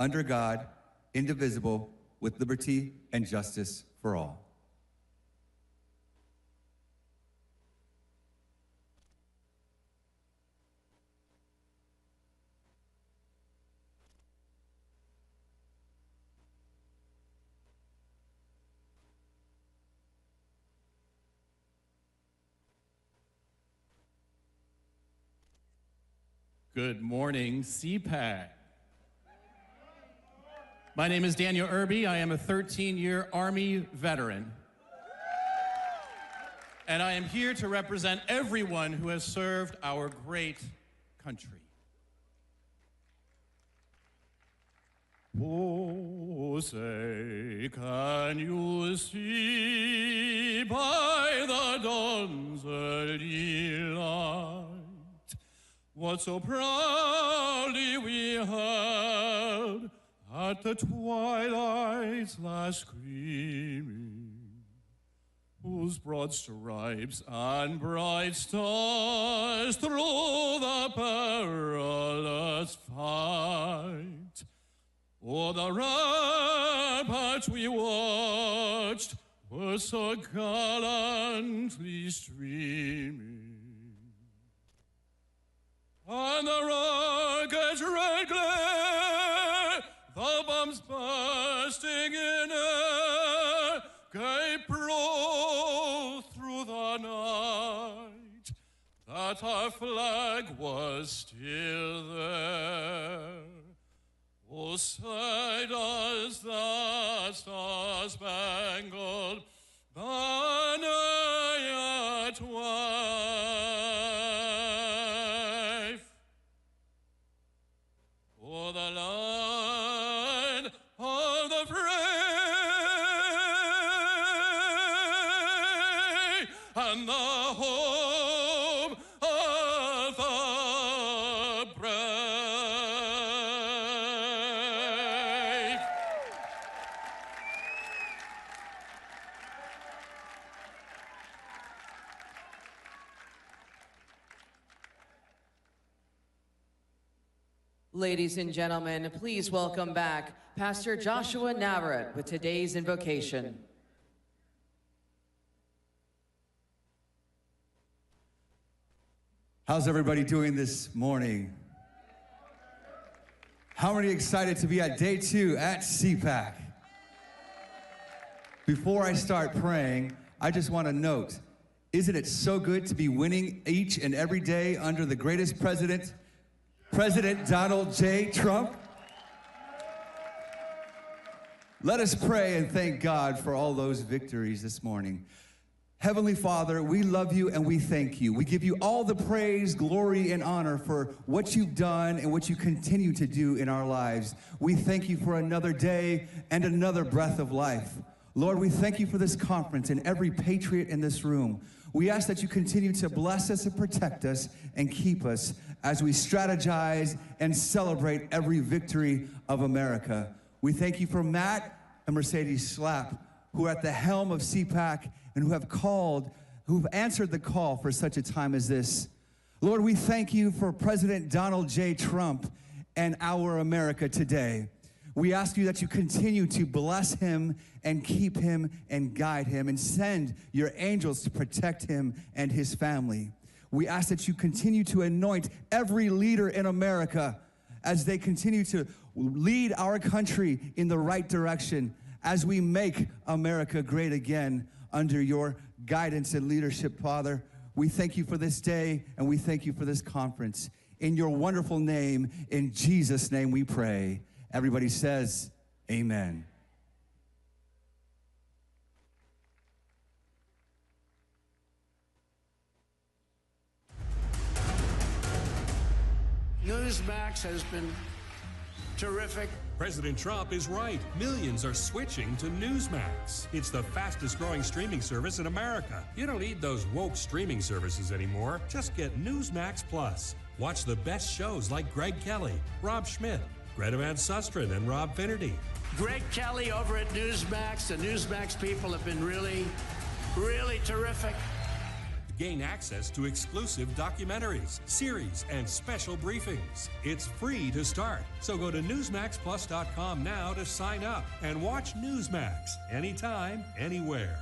under God, indivisible, with liberty and justice for all. Good morning, CPAC. My name is Daniel Irby. I am a 13-year Army veteran. And I am here to represent everyone who has served our great country. Oh, say, can you see by the dawn's early light what so proudly we held at the twilight's last gleaming, whose broad stripes and bright stars through the perilous fight o'er the ramparts we watched were so gallantly streaming. On the rocket's red glare, the bombs bursting in air, gave proof through the night that our flag was still there. Oh, say does the star-spangled banner yet wave o'er the line of the free and the home of the brave. Ladies and gentlemen, please welcome back Pastor Joshua Navarrete with today's invocation. How's everybody doing this morning? How many excited to be at day 2 at CPAC? Before I start praying, I just want to note, isn't it so good to be winning each and every day under the greatest president, President Donald J. Trump? Let us pray and thank God for all those victories this morning. Heavenly Father, we love you and we thank you. We give you all the praise, glory, and honor for what you've done and what you continue to do in our lives. We thank you for another day and another breath of life. Lord, we thank you for this conference and every patriot in this room. We ask that you continue to bless us and protect us and keep us as we strategize and celebrate every victory of America. We thank you for Matt and Mercedes Slapp, who are at the helm of CPAC and who've answered the call for such a time as this. Lord, we thank you for President Donald J. Trump and our America today. We ask you that you continue to bless him and keep him and guide him and send your angels to protect him and his family. We ask that you continue to anoint every leader in America as they continue to lead our country in the right direction as we make America great again under your guidance and leadership, Father. We thank you for this day and we thank you for this conference. In your wonderful name, in Jesus' name we pray. Everybody says, amen. Newsmax has been terrific. President Trump is right. Millions are switching to Newsmax. It's the fastest growing streaming service in America. You don't need those woke streaming services anymore. Just get Newsmax Plus. Watch the best shows like Greg Kelly, Rob Schmidt, Greta Van Susteren, and Rob Finnerty. Greg Kelly over at Newsmax. The Newsmax people have been really, really terrific. Gain access to exclusive documentaries, series, and special briefings. It's free to start, so go to newsmaxplus.com now to sign up and watch Newsmax anytime, anywhere.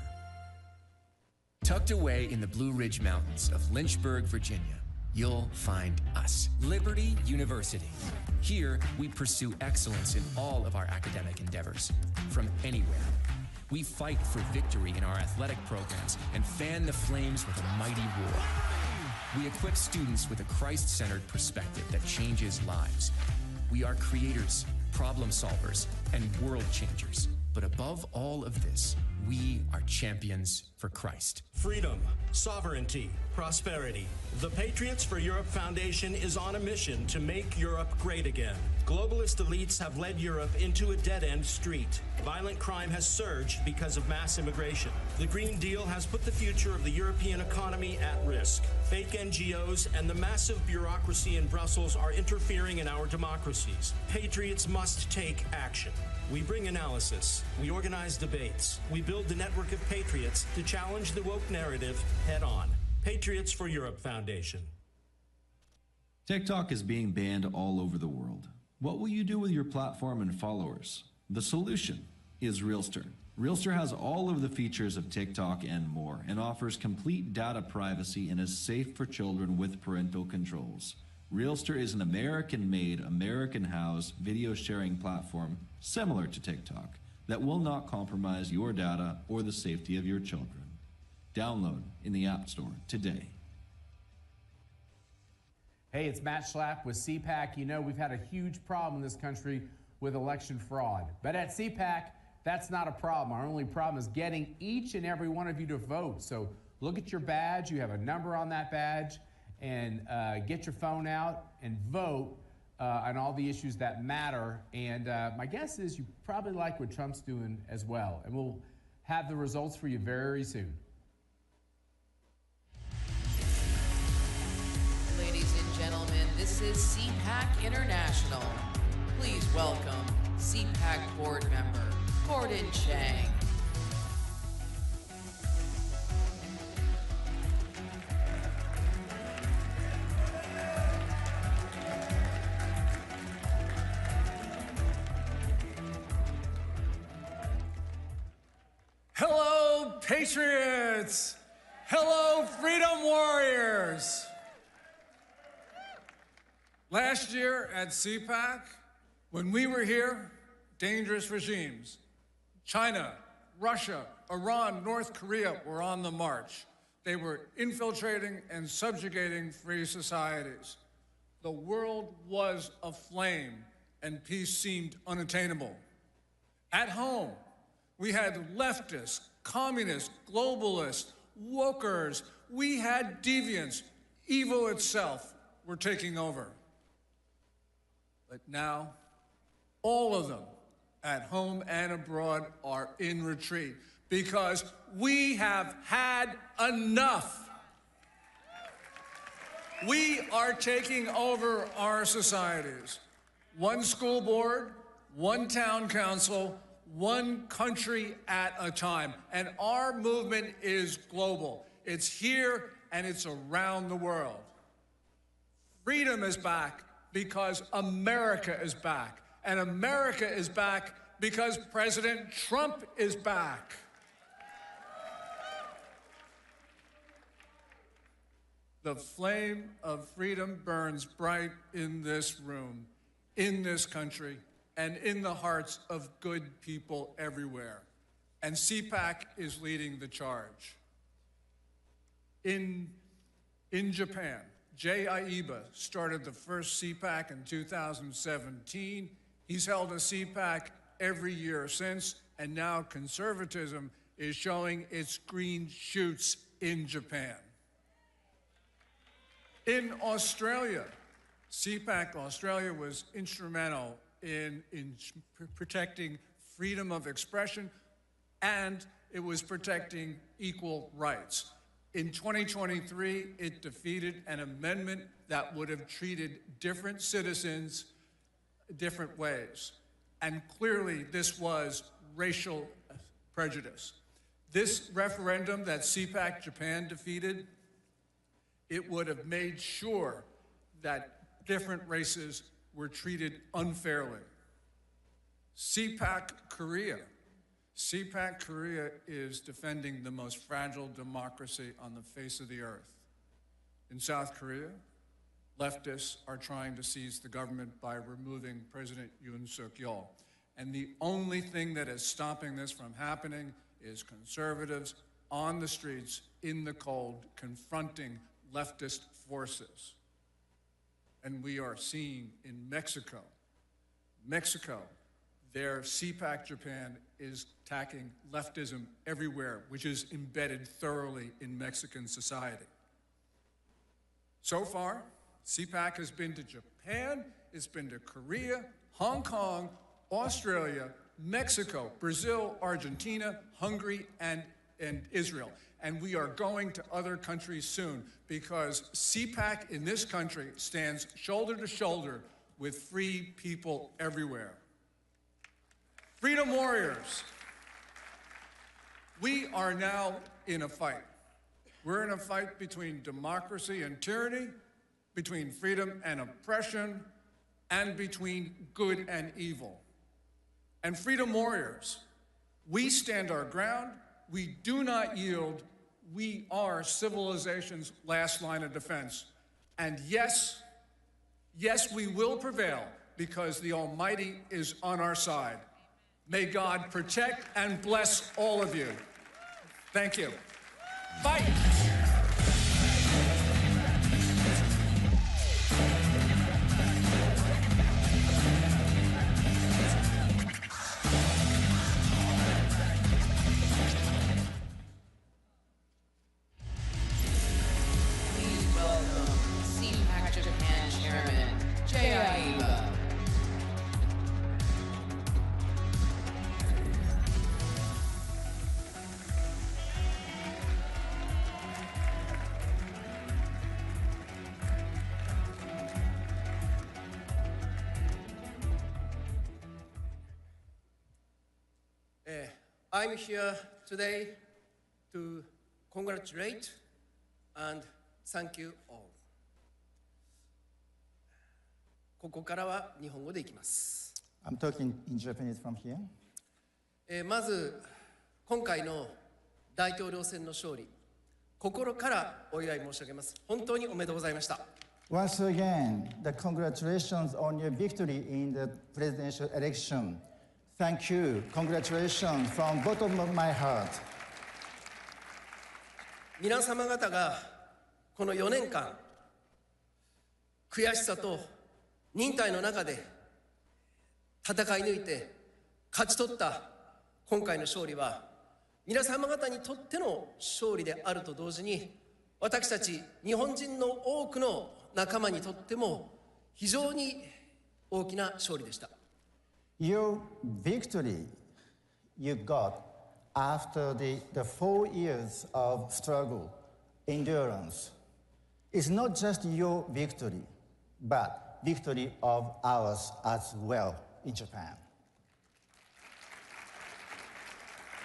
Tucked away in the Blue Ridge Mountains of Lynchburg, Virginia, you'll find us, Liberty University. Here, we pursue excellence in all of our academic endeavors, from anywhere. We fight for victory in our athletic programs and fan the flames with a mighty roar. We equip students with a Christ-centered perspective that changes lives. We are creators, problem solvers, and world changers. But above all of this, we are champions for Christ. Freedom, sovereignty, prosperity. The Patriots for Europe Foundation is on a mission to make Europe great again. Globalist elites have led Europe into a dead-end street. Violent crime has surged because of mass immigration. The Green Deal has put the future of the European economy at risk. Fake NGOs and the massive bureaucracy in Brussels are interfering in our democracies. Patriots must take action. We bring analysis, we organize debates, we build the network of patriots to challenge the woke narrative head on. Patriots for Europe Foundation. TikTok is being banned all over the world. What will you do with your platform and followers? The solution is Realster. Realster has all of the features of TikTok and more, and offers complete data privacy and is safe for children with parental controls. Realster is an American-made, American-housed video sharing platform similar to TikTok that will not compromise your data or the safety of your children. Download in the App Store today. Hey, it's Matt Schlapp with CPAC. You know, we've had a huge problem in this country with election fraud. But at CPAC, that's not a problem. Our only problem is getting each and every one of you to vote. So look at your badge. You have a number on that badge. And get your phone out and vote on all the issues that matter. And my guess is you probably like what Trump's doing as well. And we'll have the results for you very soon. Ladies and gentlemen, this is CPAC International. Please welcome CPAC board member Gordon Chang. Hello, Patriots! Hello, Freedom Warriors! Last year at CPAC, when we were here, dangerous regimes, China, Russia, Iran, North Korea were on the march. They were infiltrating and subjugating free societies. The world was aflame and peace seemed unattainable. At home, we had leftists, communists, globalists, wokers. We had deviants. Evil itself were taking over. But now, all of them, at home and abroad, are in retreat because we have had enough. We are taking over our societies. One school board, one town council, one country at a time. And our movement is global. It's here and it's around the world. Freedom is back because America is back. And America is back because President Trump is back. The flame of freedom burns bright in this room, in this country, and in the hearts of good people everywhere. And CPAC is leading the charge. In Japan, Jay Aiba started the first CPAC in 2017. He's held a CPAC every year since, and now conservatism is showing its green shoots in Japan. In Australia, CPAC Australia was instrumental in protecting freedom of expression, and it was protecting equal rights. In 2023, it defeated an amendment that would have treated different citizens different ways. And clearly, this was racial prejudice. This referendum that CPAC Japan defeated It would have made sure that different races were treated unfairly. CPAC Korea. CPAC Korea is defending the most fragile democracy on the face of the earth. In South Korea, leftists are trying to seize the government by removing President Yoon Suk-yeol. And the only thing that is stopping this from happening is conservatives on the streets in the cold confronting leftist forces. And we are seeing in Mexico, their CPAC Japan is attacking leftism everywhere, which is embedded thoroughly in Mexican society. So far, CPAC has been to Japan, it's been to Korea, Hong Kong, Australia, Mexico, Brazil, Argentina, Hungary, and Israel. And we are going to other countries soon because CPAC in this country stands shoulder to shoulder with free people everywhere. Freedom warriors, we are now in a fight. We're in a fight between democracy and tyranny, between freedom and oppression, and between good and evil. And freedom warriors, we stand our ground, we do not yield, we are civilization's last line of defense. And yes, we will prevail because the Almighty is on our side. May God protect and bless all of you. Thank you. Fight! I'm here today to congratulate and thank you all. ここからは日本語でいきます。I'm talking in Japanese from here. まず今回の大統領選の勝利、心からお祝い申し上げます。本当におめでとうございました。Once again, the congratulations on your victory in the presidential election. Thank you. Congratulations from bottom of my heart. 皆様方がこの4年間、悔しさと忍耐の中で戦い抜いて勝ち取った今回の勝利は、皆様方にとっての勝利であると同時に、私たち日本人の多くの仲間にとっても非常に大きな勝利でした。Your victory you got after the 4 years of struggle, endurance, is not just your victory, but victory of ours as well in Japan.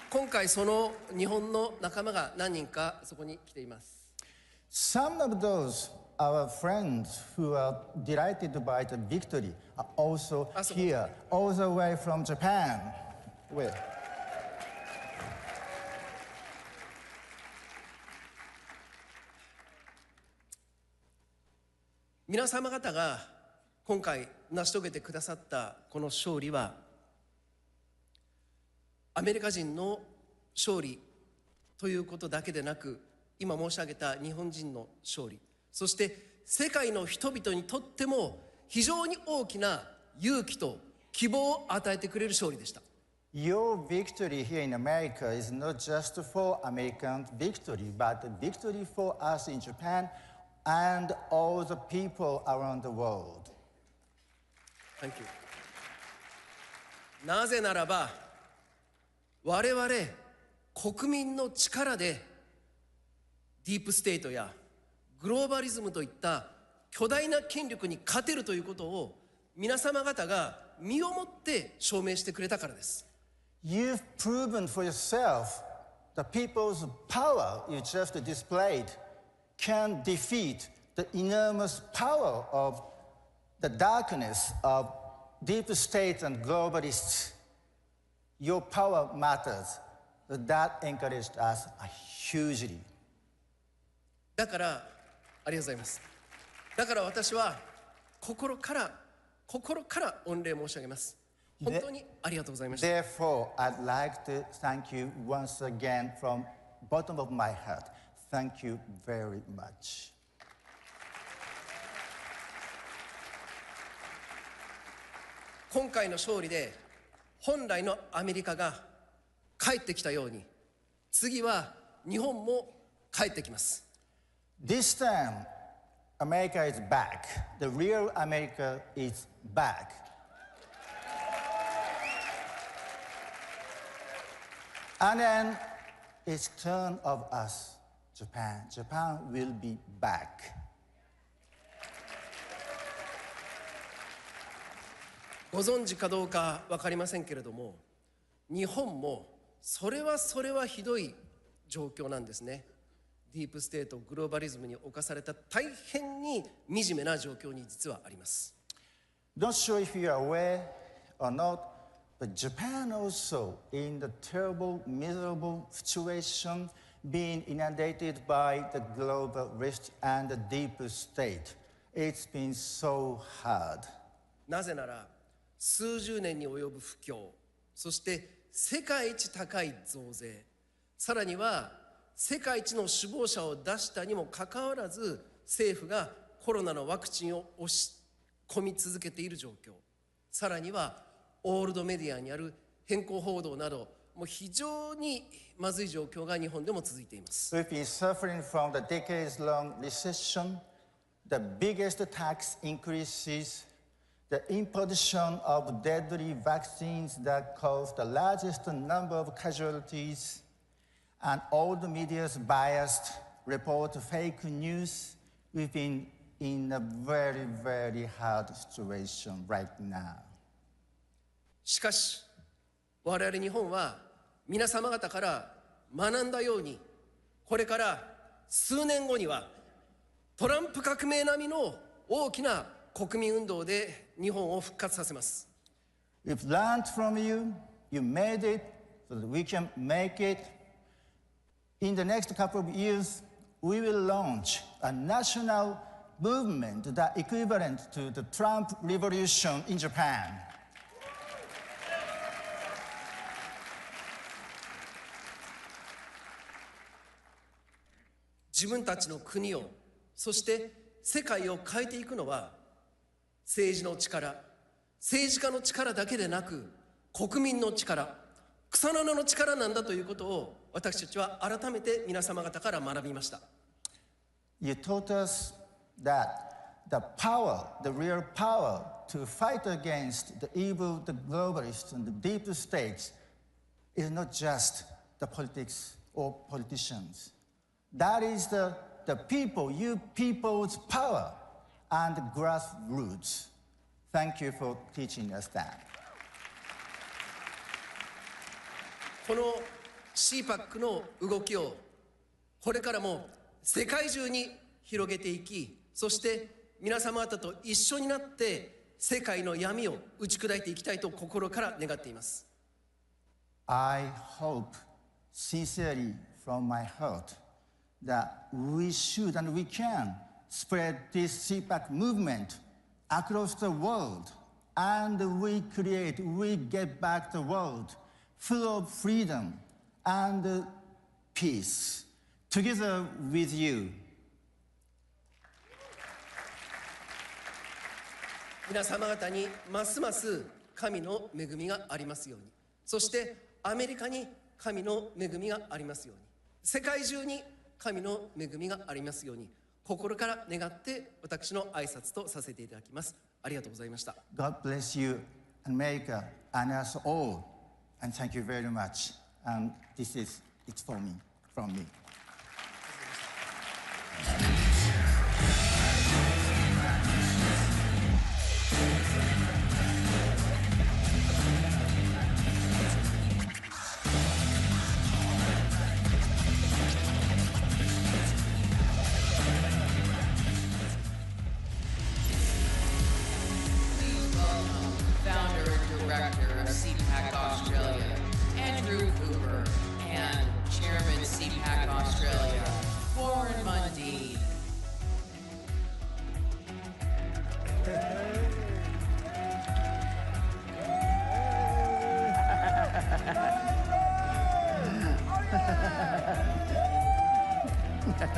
今回その日本の仲間が何人かそこに来ています。Some of those our friends who are delighted by the victory are also here, all the way from Japan. Where? 皆様方が今回成し遂げてくださったこの勝利は、アメリカ人の勝利ということだけでなく、今申し上げた日本人の勝利、そして世界の人々にとっても非常に大きな勇気と希望を与えてくれる勝利でした。Your victory here in America is not just for American victory, but a victory for us in Japan and all the people around the world. Thank you. なぜならば、我々国民の力でディープステートやグローバリズムといった巨大な権力に勝てるということを皆様方が身をもって証明してくれたからです。You've proven for yourself the people's power you just displayed can defeat the enormous power of the darkness of deep state and globalists. Your power matters. That encouraged us hugely. だからありがとうございます。だから私は心から御礼申し上げます。本当にありがとうございました。 Therefore, I'd like to thank you once again from bottom of my heart. Thank you very much. 今回の勝利で本来のアメリカが帰ってきたように、次は日本も帰ってきます。This time, America is back. The real America is back. And then it's turn of us, Japan. Japan will be back. ご存知かどうか分かりませんけれども、日本もそれはひどい状況なんですね。ディープステート、グローバリズムに侵された大変に惨めな状況に実はあります。Not sure if you are aware or not, but Japan also in the terrible, miserable situation being inundated by the global rift and the deep state. It's been so hard. なぜなら数十年に及ぶ不況、そして世界一高い増税、さらには世界一の死亡者を出したにもかかわらず、政府がコロナのワクチンを押し込み続けている状況、さらにはオールドメディアにある偏向報道など、もう非常にまずい状況が日本でも続いています。We've been suffering from the decades-long recession, the biggest tax increases, the imposition of deadly vaccines that caused the largest number of casualties, and all the media's biased report fake news. We've been in a very, very hard situation right now. しかし我々日本は皆様方から学んだように、これから数年後にはトランプ革命並みの大きな国民運動で日本を復活させます。 We've learned from you. You made it so that we can make it. In the next couple of years, we will launch a national movement that equivalent to the Trump revolution in Japan. 自分たちの国を、そして世界を変えていくのは政治の力、政治家の力だけでなく国民の力、草の根の力なんだということを私たちは改めて皆様方から学びました。 You taught us that the power, the real power to fight against the evil, the globalists and the deep states is not just the politics or politicians. That is the people, you people's power and grassroots. Thank you for teaching us that. この CPAC の動きをこれからも世界中に広げていき、そして皆様方と一緒になって世界の闇を打ち砕いていきたいと心から願っています。 I hope sincerely from my heart that we should and we can spread this CPAC movement across the world, and we get back the world full of freedom and peace together with you. 皆様方にますます神の恵みがありますように、そしてアメリカに神の恵みがありますように、世界中に神の恵みがありますように、心から願って私の挨拶とさせていただきます。ありがとうございました。 God bless you, America, and us all, and thank you very much. And it's from me.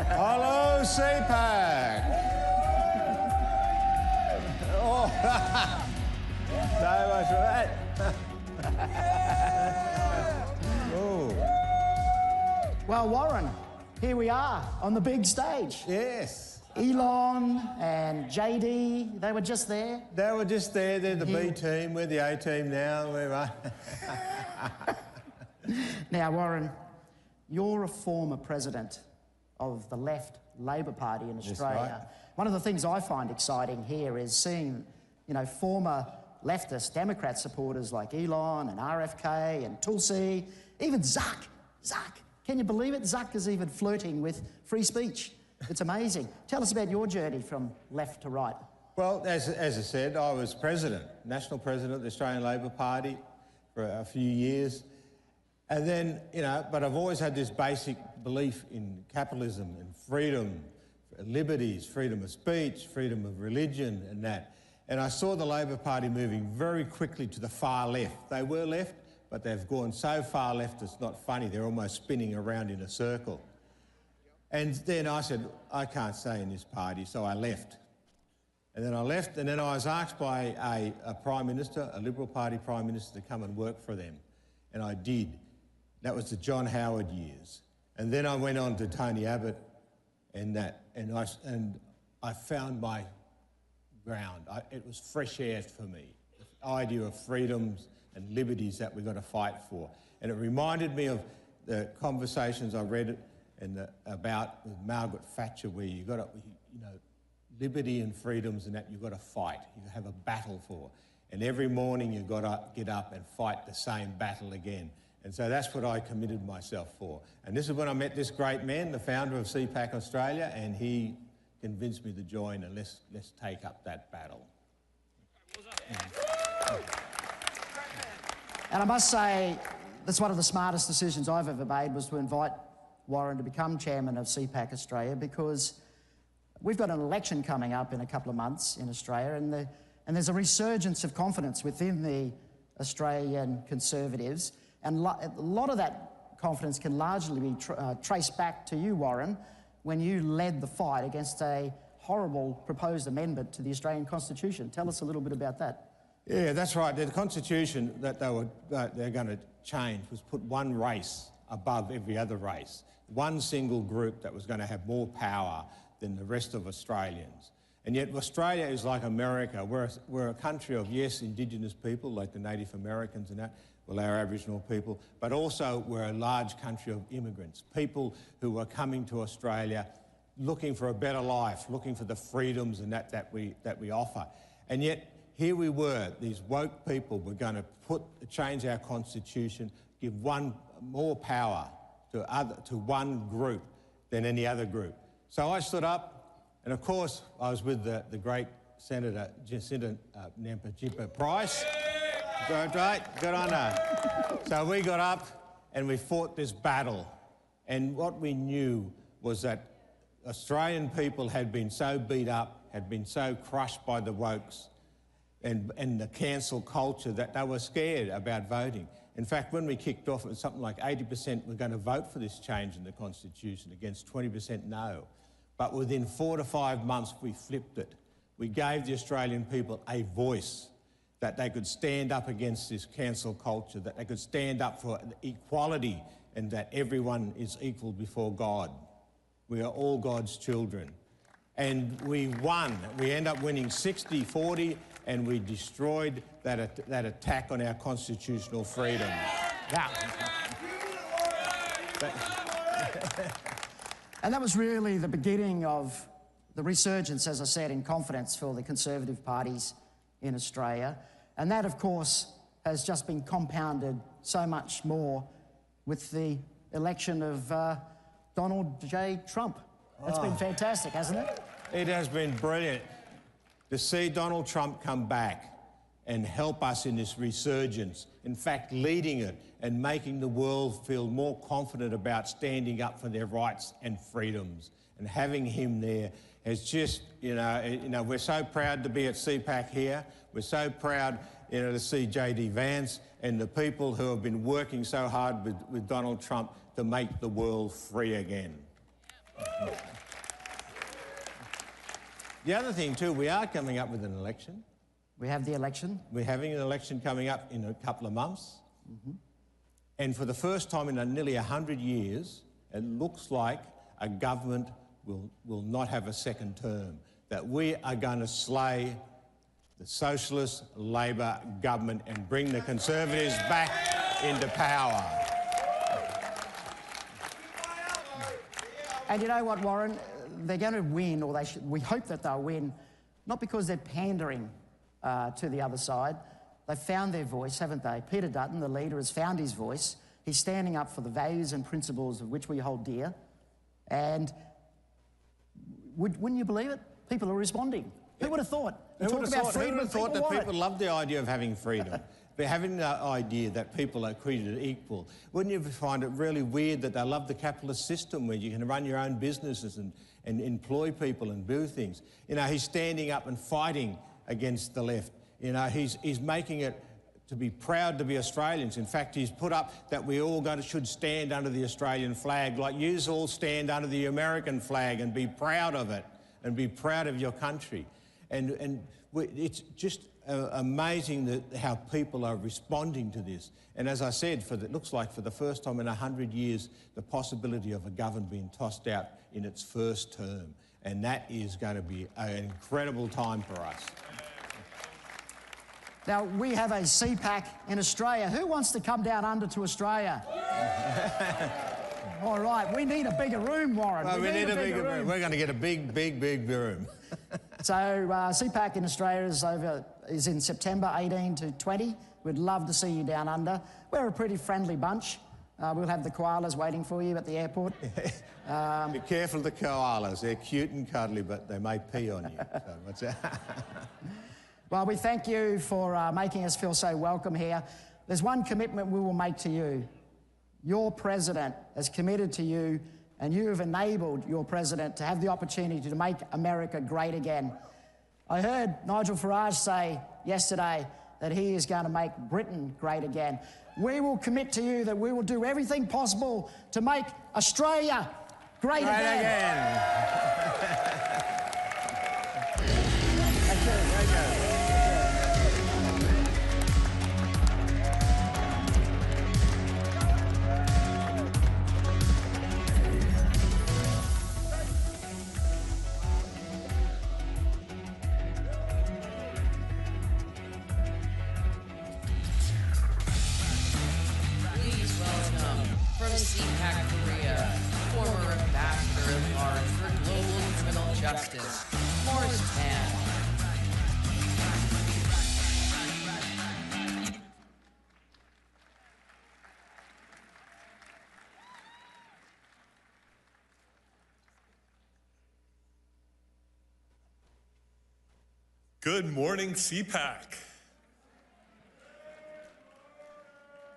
Hello, CPAC. Oh, so much for that. Oh. Well, Warren, here we are on the big stage. Yes. Elon and JD, they were just there. They were just there. They're the B team. We're the A team now. We're Now, Warren, you're a former president of the left Labor Party in Australia. Right. One of the things I find exciting here is seeing, you know, former leftist Democrat supporters like Elon and RFK and Tulsi, even Zuck. Can you believe it? Zuck is even flirting with free speech. It's amazing. Tell us about your journey from left to right. Well, as I said, I was president, national president of the Australian Labor Party for a few years. And then, you know, but I've always had this basic belief in capitalism and freedom, liberties, freedom of speech, freedom of religion and that. And I saw the Labor Party moving very quickly to the far left. They were left, but they've gone so far left it's not funny. They're almost spinning around in a circle. And then I said, I can't stay in this party, so I left. And then I left, and then I was asked by a Prime Minister, a Liberal Party Prime Minister, to come and work for them. And I did. That was the John Howard years. And then I went on to Tony Abbott and that, and I found my ground. It was fresh air for me, the idea of freedoms and liberties that we've got to fight for. And it reminded me of the conversations I read about with Margaret Thatcher, where you've got to, you know, liberty and freedoms and that you've got to fight, you have a battle for. And every morning you've got to get up and fight the same battle again. And so that's what I committed myself for. And this is when I met this great man, the founder of CPAC Australia, and he convinced me to join, and let's take up that battle. And I must say, that's one of the smartest decisions I've ever made, was to invite Warren to become chairman of CPAC Australia, because we've got an election coming up in a couple of months in Australia, and there's a resurgence of confidence within the Australian Conservatives, and a lot of that confidence can largely be traced back to you, Warren, when you led the fight against a horrible proposed amendment to the Australian Constitution. Tell us a little bit about that. Yeah, that's right. The Constitution that they're going to change was put one race above every other race, one single group that was going to have more power than the rest of Australians. And yet Australia is like America. We're a country of, yes, Indigenous people, like the Native Americans and that, well, our Aboriginal people, but also we're a large country of immigrants, people who are coming to Australia looking for a better life, looking for the freedoms and that we offer. And yet here we were, these woke people were going to change our constitution, give more power to one group than any other group. So I stood up, and of course I was with the great Senator Jacinta Nampijinpa Price. Good on her. So we got up and we fought this battle. And what we knew was that Australian people had been so beat up, had been so crushed by the wokes and the cancel culture that they were scared about voting. In fact, when we kicked off, it was something like 80% were going to vote for this change in the Constitution against 20% no. But within 4 to 5 months, we flipped it. We gave the Australian people a voice, that they could stand up against this cancel culture, that they could stand up for equality and that everyone is equal before God. We are all God's children. And we won. We ended up winning 60-40, and we destroyed that attack on our constitutional freedom. Yeah. And that was really the beginning of the resurgence, as I said, in confidence for the Conservative parties in Australia. And that, of course, has just been compounded so much more with the election of Donald J. Trump. It's been fantastic, hasn't it? It has been brilliant to see Donald Trump come back and help us in this resurgence, in fact, leading it and making the world feel more confident about standing up for their rights and freedoms. And having him there has just, you know, we're so proud to be at CPAC here. We're so proud, you know, to see JD Vance and the people who have been working so hard with Donald Trump to make the world free again. The other thing too, we are coming up with an election. We have the election. We're having an election coming up in a couple of months. And for the first time in nearly 100 years, it looks like a government will not have a second term, that we are going to slay the Socialist Labor government and bring the Conservatives back into power. And you know what, Warren? They're going to win, or we hope that they'll win, not because they're pandering to the other side. They've found their voice, haven't they? Peter Dutton, the leader, has found his voice. He's standing up for the values and principles of which we hold dear. And wouldn't you believe it? People are responding. Who would have thought? You talk about freedom, who would have thought that people it. love the idea of having freedom? But having the idea that people are treated equal. Wouldn't you find it really weird that they love the capitalist system where you can run your own businesses and employ people and do things? You know, he's standing up and fighting against the left. You know, he's making it to be proud to be Australians. In fact, he's put up that we all should stand under the Australian flag, like you all stand under the American flag and be proud of it and be proud of your country. And it's just amazing how people are responding to this. And as I said, it looks like for the first time in 100 years, the possibility of a government being tossed out in its first term. And that is going to be an incredible time for us. Now, we have a CPAC in Australia. Who wants to come down under to Australia? All right, we need a bigger room, Warren. Well, we need a bigger room. We're going to get a big, big, big room. So CPAC in Australia is in September 18 to 20. We'd love to see you down under. We're a pretty friendly bunch. We'll have the koalas waiting for you at the airport. Be careful of the koalas. They're cute and cuddly, but they may pee on you. So what's that? Well, we thank you for making us feel so welcome here. There's one commitment we will make to you. Your president has committed to you, and you have enabled your president to have the opportunity to make America great again. I heard Nigel Farage say yesterday that he is going to make Britain great again. We will commit to you that we will do everything possible to make Australia great again. Thank you. Thank you. CPAC Korea, former ambassador at large for global criminal justice, Morris Tan. Good morning, CPAC.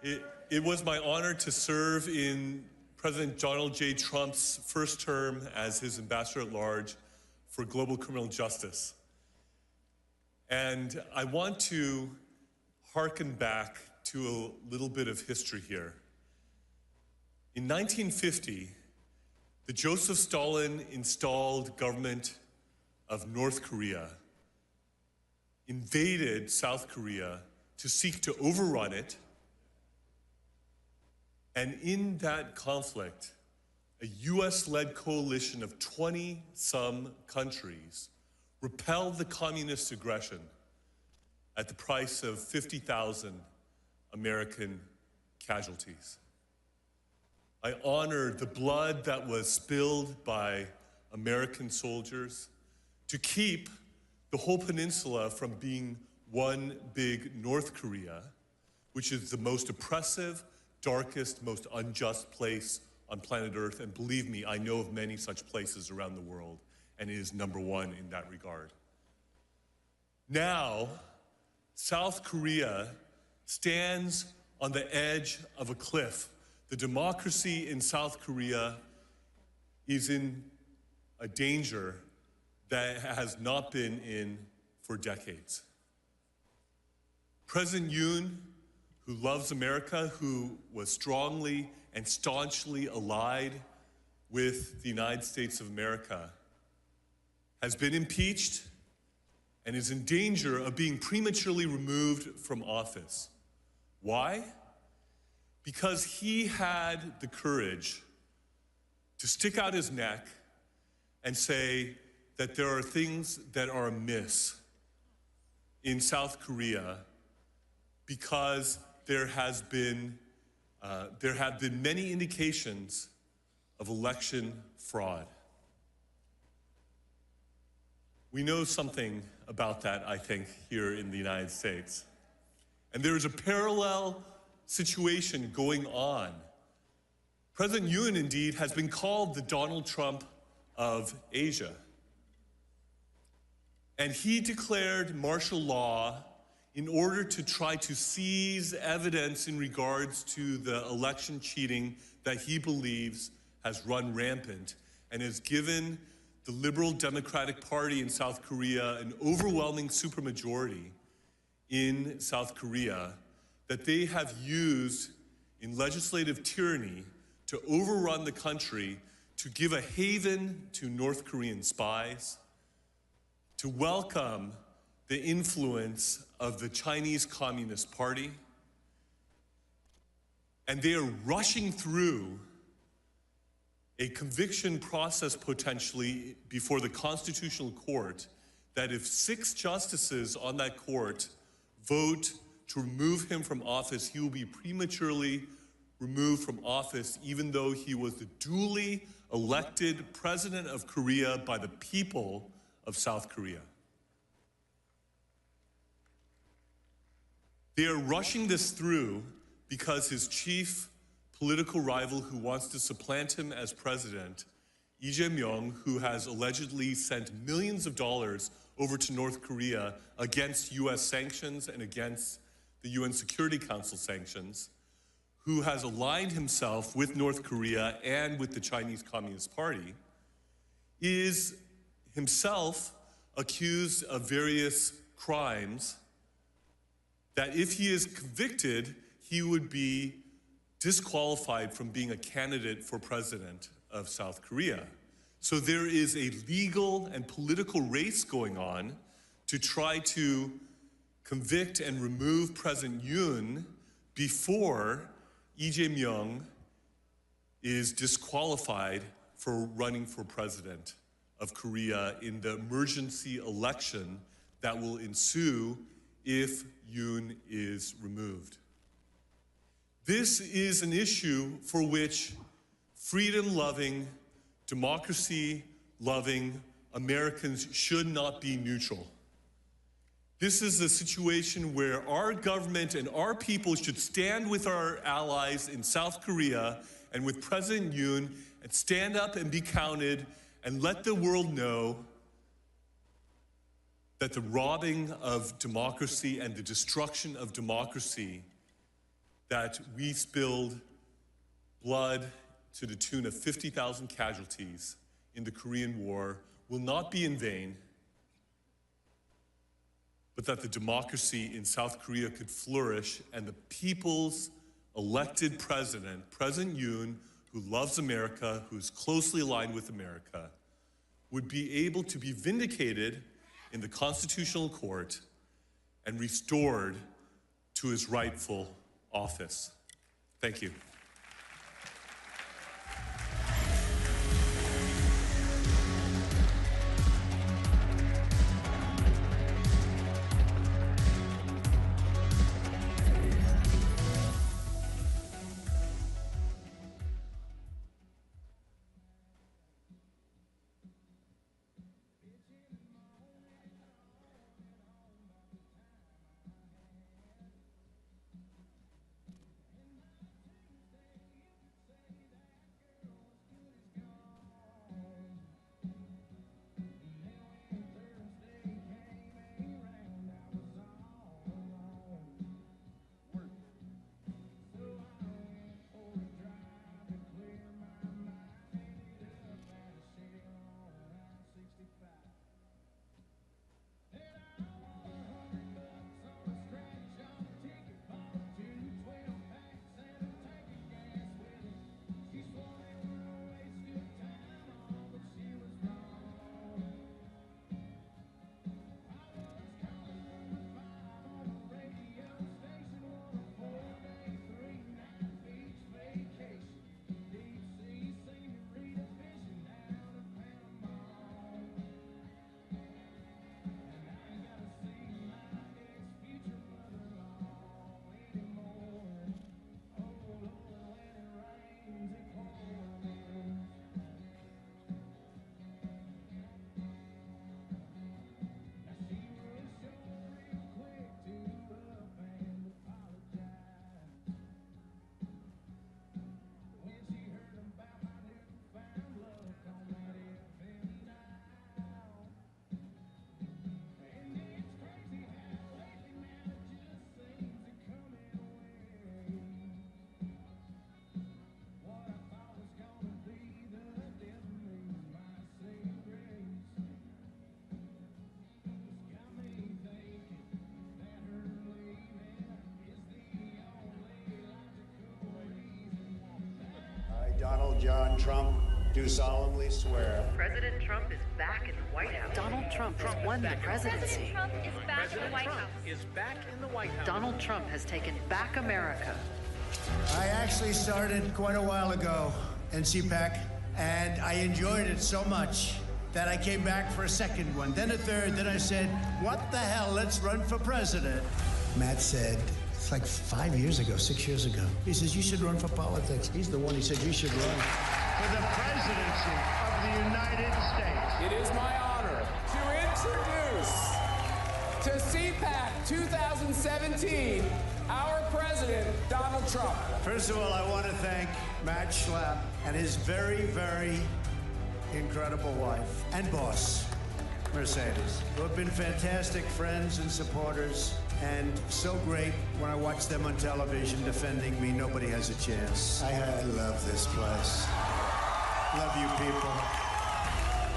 It was my honor to serve in President Donald J. Trump's first term as his ambassador at large for global criminal justice. And I want to hearken back to a little bit of history here. In 1950, the Joseph Stalin installed government of North Korea invaded South Korea to seek to overrun it. And in that conflict, a US-led coalition of 20-some countries repelled the communist aggression at the price of 50,000 American casualties. I honor the blood that was spilled by American soldiers to keep the whole peninsula from being one big North Korea, which is the most oppressive, darkest, most unjust place on planet Earth. And believe me, I know of many such places around the world, and it is #1 in that regard. Now, South Korea stands on the edge of a cliff. The democracy in South Korea is in a danger that it has not been in for decades. President Yoon, who loves America, who was strongly and staunchly allied with the United States of America has been impeached and is in danger of being prematurely removed from office. Why? Because he had the courage to stick out his neck and say that there are things that are amiss in South Korea because there have been many indications of election fraud. We know something about that, I think, here in the United States. And there is a parallel situation going on. President Yoon, indeed, has been called the Donald Trump of Asia. And he declared martial law in order to try to seize evidence in regards to the election cheating that he believes has run rampant and has given the Liberal Democratic Party in South Korea an overwhelming supermajority in South Korea that they have used in legislative tyranny to overrun the country, to give a haven to North Korean spies, to welcome the influence of the Chinese Communist Party. And they are rushing through a conviction process potentially before the Constitutional Court that if 6 justices on that court vote to remove him from office, he will be prematurely removed from office even though he was the duly elected president of Korea by the people of South Korea. They are rushing this through because his chief political rival who wants to supplant him as president, Lee Jae-myung, who has allegedly sent millions of dollars over to North Korea against US sanctions and against the UN Security Council sanctions, who has aligned himself with North Korea and with the Chinese Communist Party, is himself accused of various crimes that if he is convicted, he would be disqualified from being a candidate for president of South Korea. So there is a legal and political race going on to try to convict and remove President Yoon before Lee Jae-myung is disqualified for running for president of Korea in the emergency election that will ensue if Yoon is removed. This is an issue for which freedom-loving, democracy-loving Americans should not be neutral. This is a situation where our government and our people should stand with our allies in South Korea and with President Yoon and stand up and be counted and let the world know that the robbing of democracy and the destruction of democracy, that we spilled blood to the tune of 50,000 casualties in the Korean War, will not be in vain, but that the democracy in South Korea could flourish and the people's elected president, President Yoon, who loves America, who is closely aligned with America, would be able to be vindicated in the Constitutional Court and restored to his rightful office. Thank you. John Trump, do solemnly swear. President Trump is back in the White House. Donald Trump has won the presidency. Trump is back in the White House. Is back in the White House. Donald Trump has taken back America. I actually started quite a while ago in CPAC, and I enjoyed it so much that I came back for a second one, then a third, then I said, what the hell, let's run for president. Matt said, it's like 5 years ago, 6 years ago. He says, you should run for politics. He's the one, he said, you should run for the presidency of the United States. It is my honor to introduce to CPAC 2017 our president, Donald Trump. First of all, I want to thank Matt Schlapp and his very, very incredible wife and boss, Mercedes, who have been fantastic friends and supporters, and so great when I watch them on television defending me. Nobody has a chance. I love this place. Love you people.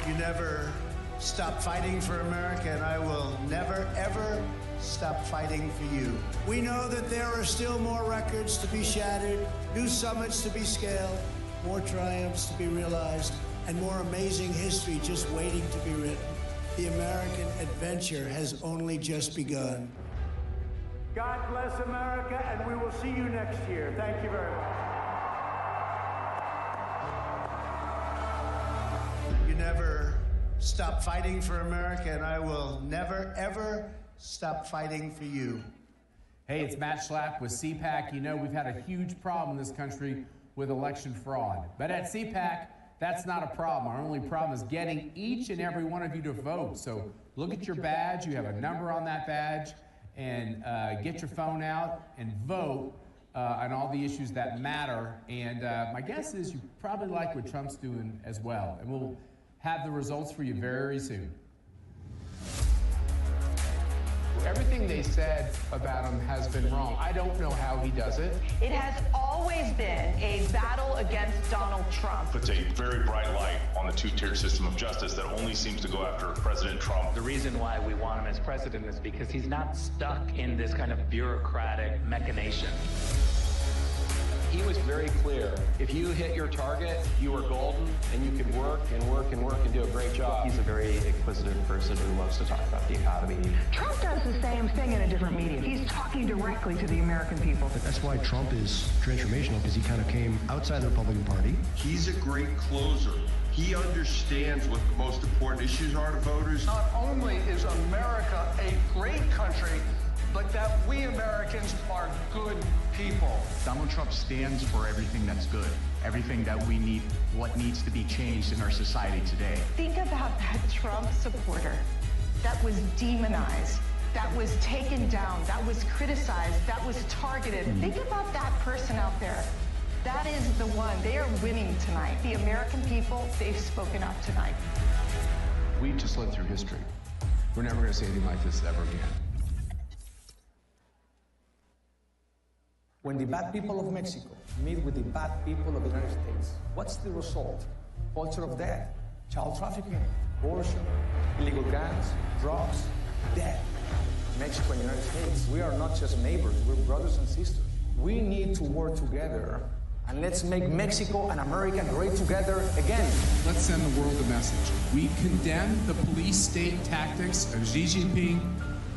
You never stop fighting for America, and I will never, ever stop fighting for you. We know that there are still more records to be shattered, new summits to be scaled, more triumphs to be realized, and more amazing history just waiting to be written. The American adventure has only just begun. God bless America, and we will see you next year. Thank you very much. You never stop fighting for America, and I will never, ever stop fighting for you. Hey, it's Matt Schlapp with CPAC. You know, we've had a huge problem in this country with election fraud. But at CPAC, that's not a problem. Our only problem is getting each and every one of you to vote. So look at your badge. You have a number on that badge. And get your phone out and vote on all the issues that matter. And my guess is you probably like what Trump's doing as well. And we'll have the results for you very soon. Everything they said about him has been wrong. I don't know how he does it. It has always been a battle against Donald Trump. Puts a very bright light on the two-tiered system of justice that only seems to go after President Trump. The reason why we want him as president is because he's not stuck in this kind of bureaucratic machination. He was very clear. If you hit your target, you are golden, and you can work and work and work and do a great job. He's a very inquisitive person who loves to talk about the economy. Trump does the same thing in a different medium. He's talking directly to the American people. That's why Trump is transformational, because he kind of came outside the Republican Party. He's a great closer. He understands what the most important issues are to voters. Not only is America a great country, but that we Americans are good people. Donald Trump stands for everything that's good, everything that we need, what needs to be changed in our society today. Think about that Trump supporter that was demonized, that was taken down, that was criticized, that was targeted. Think about that person out there. That is the one. They are winning tonight. The American people, they've spoken up tonight. We just lived through history. We're never going to see anything like this ever again. When the bad people of Mexico meet with the bad people of the United States, what's the result? Culture of death, child trafficking, abortion, illegal guns, drugs, death. Mexico and the United States, we are not just neighbors, we're brothers and sisters. We need to work together, and let's make Mexico and America great together again. Let's send the world a message. We condemn the police state tactics of Xi Jinping,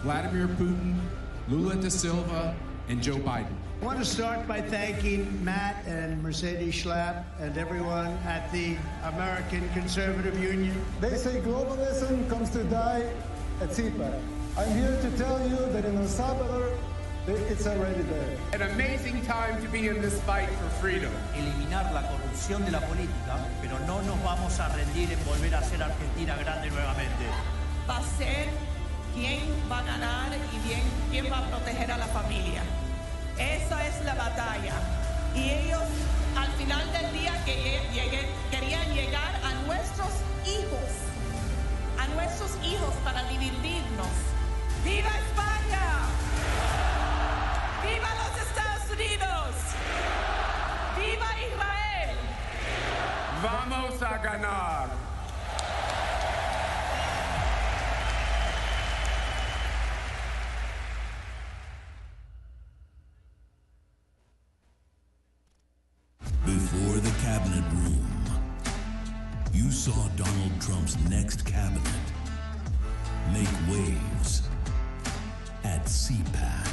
Vladimir Putin, Lula da Silva, and Joe Biden. I want to start by thanking Matt and Mercedes Schlapp and everyone at the American Conservative Union. They say globalism comes to die at CPAC. I'm here to tell you that in El Salvador, it's already there. An amazing time to be in this fight for freedom. Eliminar la corrupción de la política, pero no nos vamos a rendir en volver a ser Argentina grande nuevamente. Va a ser quién va a ganar y quién va a proteger a la familia. Esa es la batalla. Y ellos, al final del día, querían llegar a nuestros hijos para dividirnos. ¡Viva España! ¡Viva los Estados Unidos! ¡Viva Israel! Vamos a ganar. Before the cabinet room. you saw Donald Trump's next cabinet make waves at CPAC.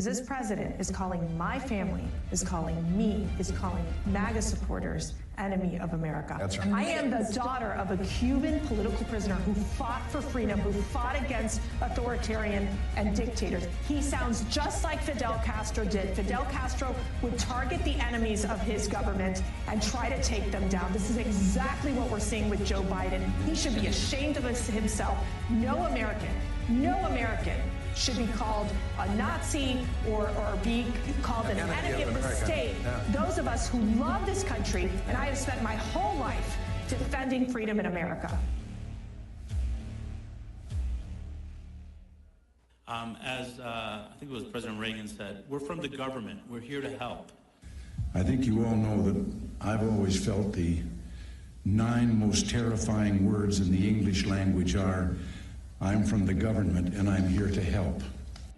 This president is calling my family, is calling me, is calling MAGA supporters enemy of America. That's right. I am the daughter of a Cuban political prisoner who fought for freedom, who fought against authoritarian and dictators. He sounds just like Fidel Castro did. Fidel Castro would target the enemies of his government and try to take them down. This is exactly what we're seeing with Joe Biden. He should be ashamed of himself. No American should be called a Nazi or be called an enemy of the state. Yeah. Those of us who love this country, and I have spent my whole life defending freedom in America. As I think it was President Reagan said, we're from the government. We're here to help. I think you all know that I've always felt the 9 most terrifying words in the English language are, I'm from the government and I'm here to help.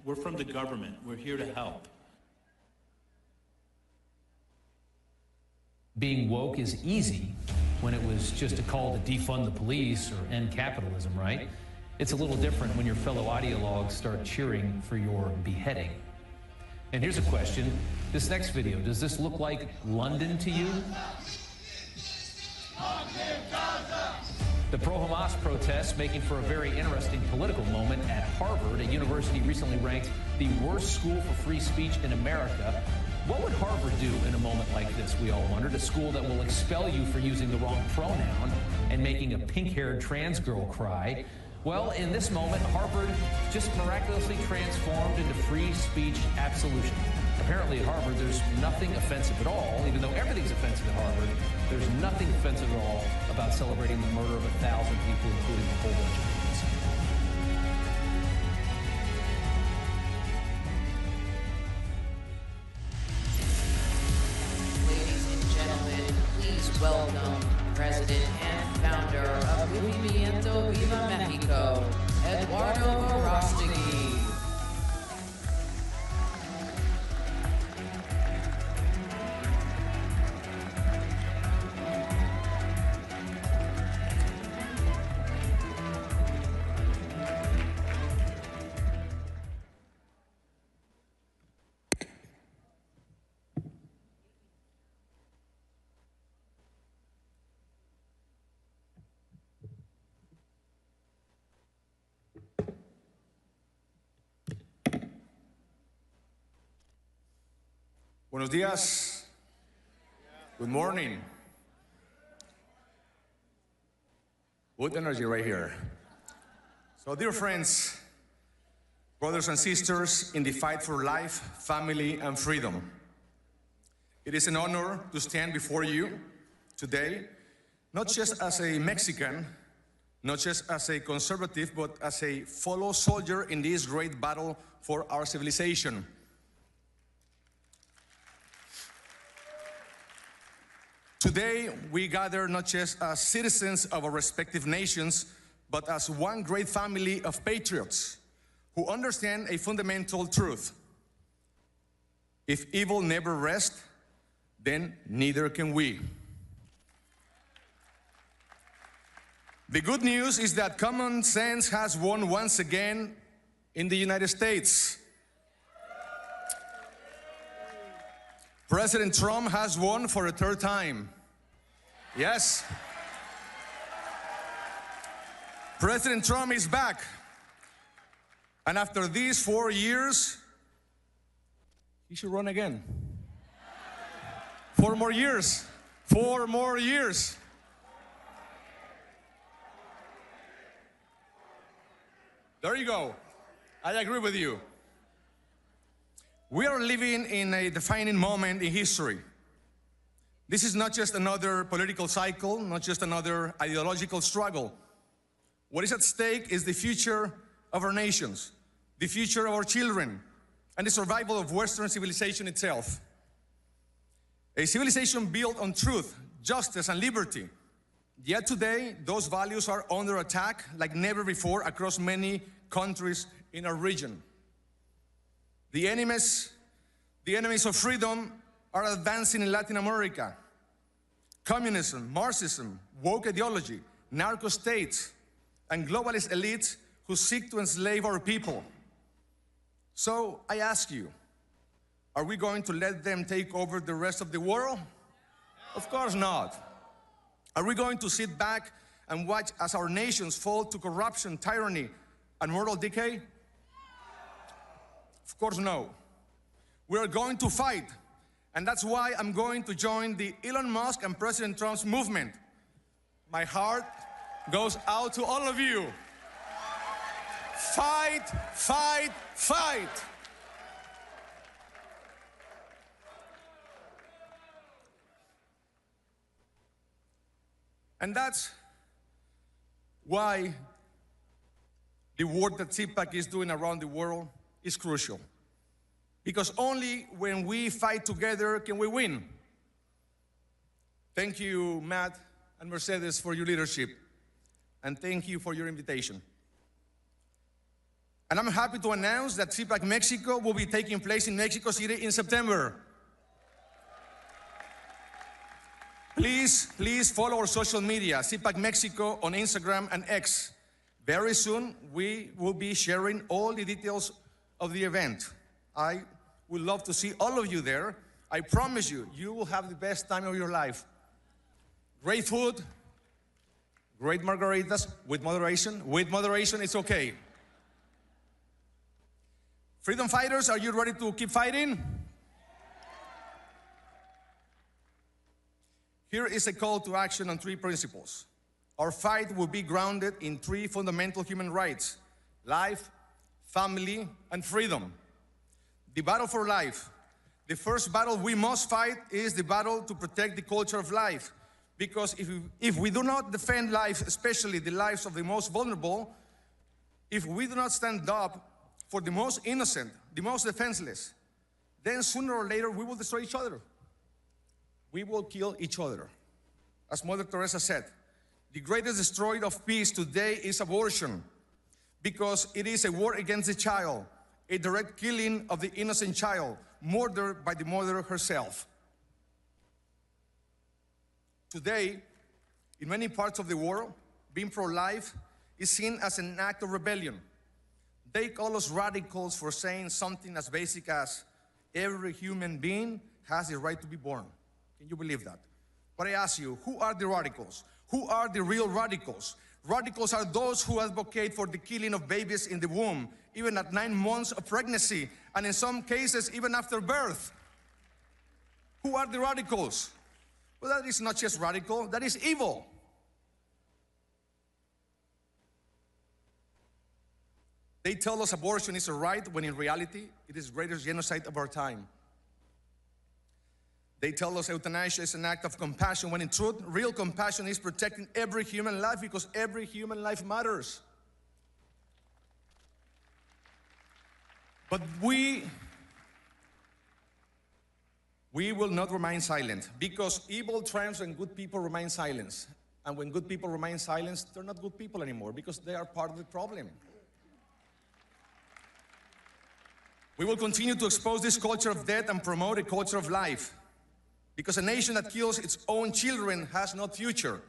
We're from the government. We're here to help. Being woke is easy when it was just a call to defund the police or end capitalism, right? It's a little different when your fellow ideologues start cheering for your beheading. And here's a question. This next video, does this look like London to you? The pro-Hamas protests making for a very interesting political moment at Harvard. A university recently ranked the worst school for free speech in America. What would Harvard do in a moment like this, we all wondered? A school that will expel you for using the wrong pronoun and making a pink-haired trans girl cry. Well, in this moment, Harvard just miraculously transformed into free speech absolution. Apparently at Harvard, there's nothing offensive at all, even though everything's offensive at Harvard. There's nothing offensive at all about celebrating the murder of 1,000 people, including a whole bunch of kids. Ladies and gentlemen, please welcome President and founder of Movimiento Viva Mexico, Eduardo Verástegui. Buenos días. Good morning. Good energy right here. So, dear friends, brothers and sisters in the fight for life, family, and freedom, it is an honor to stand before you today, not just as a Mexican, not just as a conservative, but as a fellow soldier in this great battle for our civilization. Today, we gather not just as citizens of our respective nations, but as one great family of patriots who understand a fundamental truth. If evil never rests, then neither can we. The good news is that common sense has won once again in the United States. President Trump has won for a 3rd time. Yes. President Trump is back. And after these 4 years, he should run again. 4 more years. 4 more years. There you go. I agree with you. We are living in a defining moment in history. This is not just another political cycle, not just another ideological struggle. What is at stake is the future of our nations, the future of our children, and the survival of Western civilization itself. A civilization built on truth, justice, and liberty. Yet today, those values are under attack like never before across many countries in our region. The enemies of freedom are advancing in Latin America. Communism, Marxism, woke ideology, narco states, and globalist elites who seek to enslave our people. So I ask you, are we going to let them take over the rest of the world? Of course not. Are we going to sit back and watch as our nations fall to corruption, tyranny, and moral decay? Of course no. We are going to fight, and that's why I'm going to join the Elon Musk and President Trump's movement. My heart goes out to all of you. Fight, fight, fight. And that's why the work that CPAC is doing around the world is crucial. Because only when we fight together can we win. Thank you, Matt and Mercedes, for your leadership. And thank you for your invitation. And I'm happy to announce that CPAC Mexico will be taking place in Mexico City in September. Please follow our social media, CPAC Mexico on Instagram and X. Very soon, we will be sharing all the details of the event. I would love to see all of you there. I promise you, you will have the best time of your life. Great food, great margaritas, with moderation. With moderation, it's okay. Freedom fighters, are you ready to keep fighting? Here is a call to action on 3 principles. Our fight will be grounded in 3 fundamental human rights: life, family, and freedom. The battle for life. The first battle we must fight is the battle to protect the culture of life. Because if we do not defend life, especially the lives of the most vulnerable, if we do not stand up for the most innocent, the most defenseless, then sooner or later we will destroy each other. We will kill each other. As Mother Teresa said, the greatest destroyer of peace today is abortion, because it is a war against the child, a direct killing of the innocent child, murdered by the mother herself. Today, in many parts of the world, being pro-life is seen as an act of rebellion. They call us radicals for saying something as basic as every human being has the right to be born. Can you believe that? But I ask you, who are the radicals? Who are the real radicals? Radicals are those who advocate for the killing of babies in the womb, even at 9 months of pregnancy, and in some cases, even after birth. Who are the radicals? Well, that is not just radical, that is evil. They tell us abortion is a right, when in reality, it is the greatest genocide of our time. They tell us euthanasia is an act of compassion, when in truth, real compassion is protecting every human life, because every human life matters. But we will not remain silent, because evil triumphs when good people remain silent. And when good people remain silent, they're not good people anymore, because they are part of the problem. We will continue to expose this culture of death and promote a culture of life, because a nation that kills its own children has no future.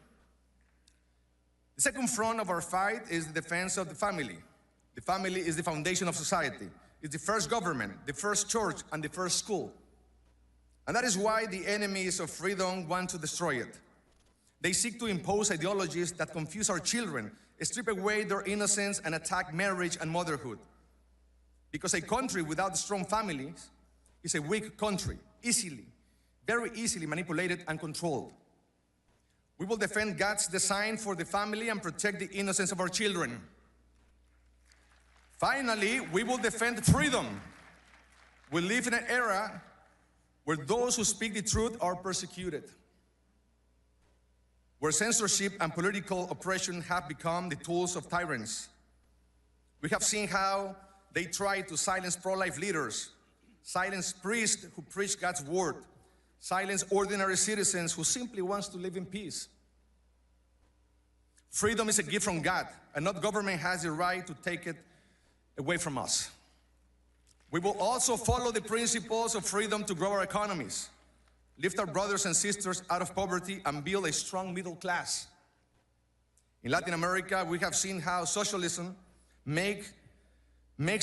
The second front of our fight is the defense of the family. The family is the foundation of society. It's the first government, the first church, and the first school. And that is why the enemies of freedom want to destroy it. They seek to impose ideologies that confuse our children, strip away their innocence, and attack marriage and motherhood. Because a country without strong families is a weak country, very easily manipulated and controlled. We will defend God's design for the family and protect the innocence of our children. Finally, we will defend freedom. We live in an era where those who speak the truth are persecuted. where censorship and political oppression have become the tools of tyrants. We have seen how they try to silence pro-life leaders, silence priests who preach God's word, silence ordinary citizens who simply want to live in peace. Freedom is a gift from God, and no government has the right to take it away from us. We will also follow the principles of freedom to grow our economies, lift our brothers and sisters out of poverty, and build a strong middle class. In Latin America, we have seen how socialism makes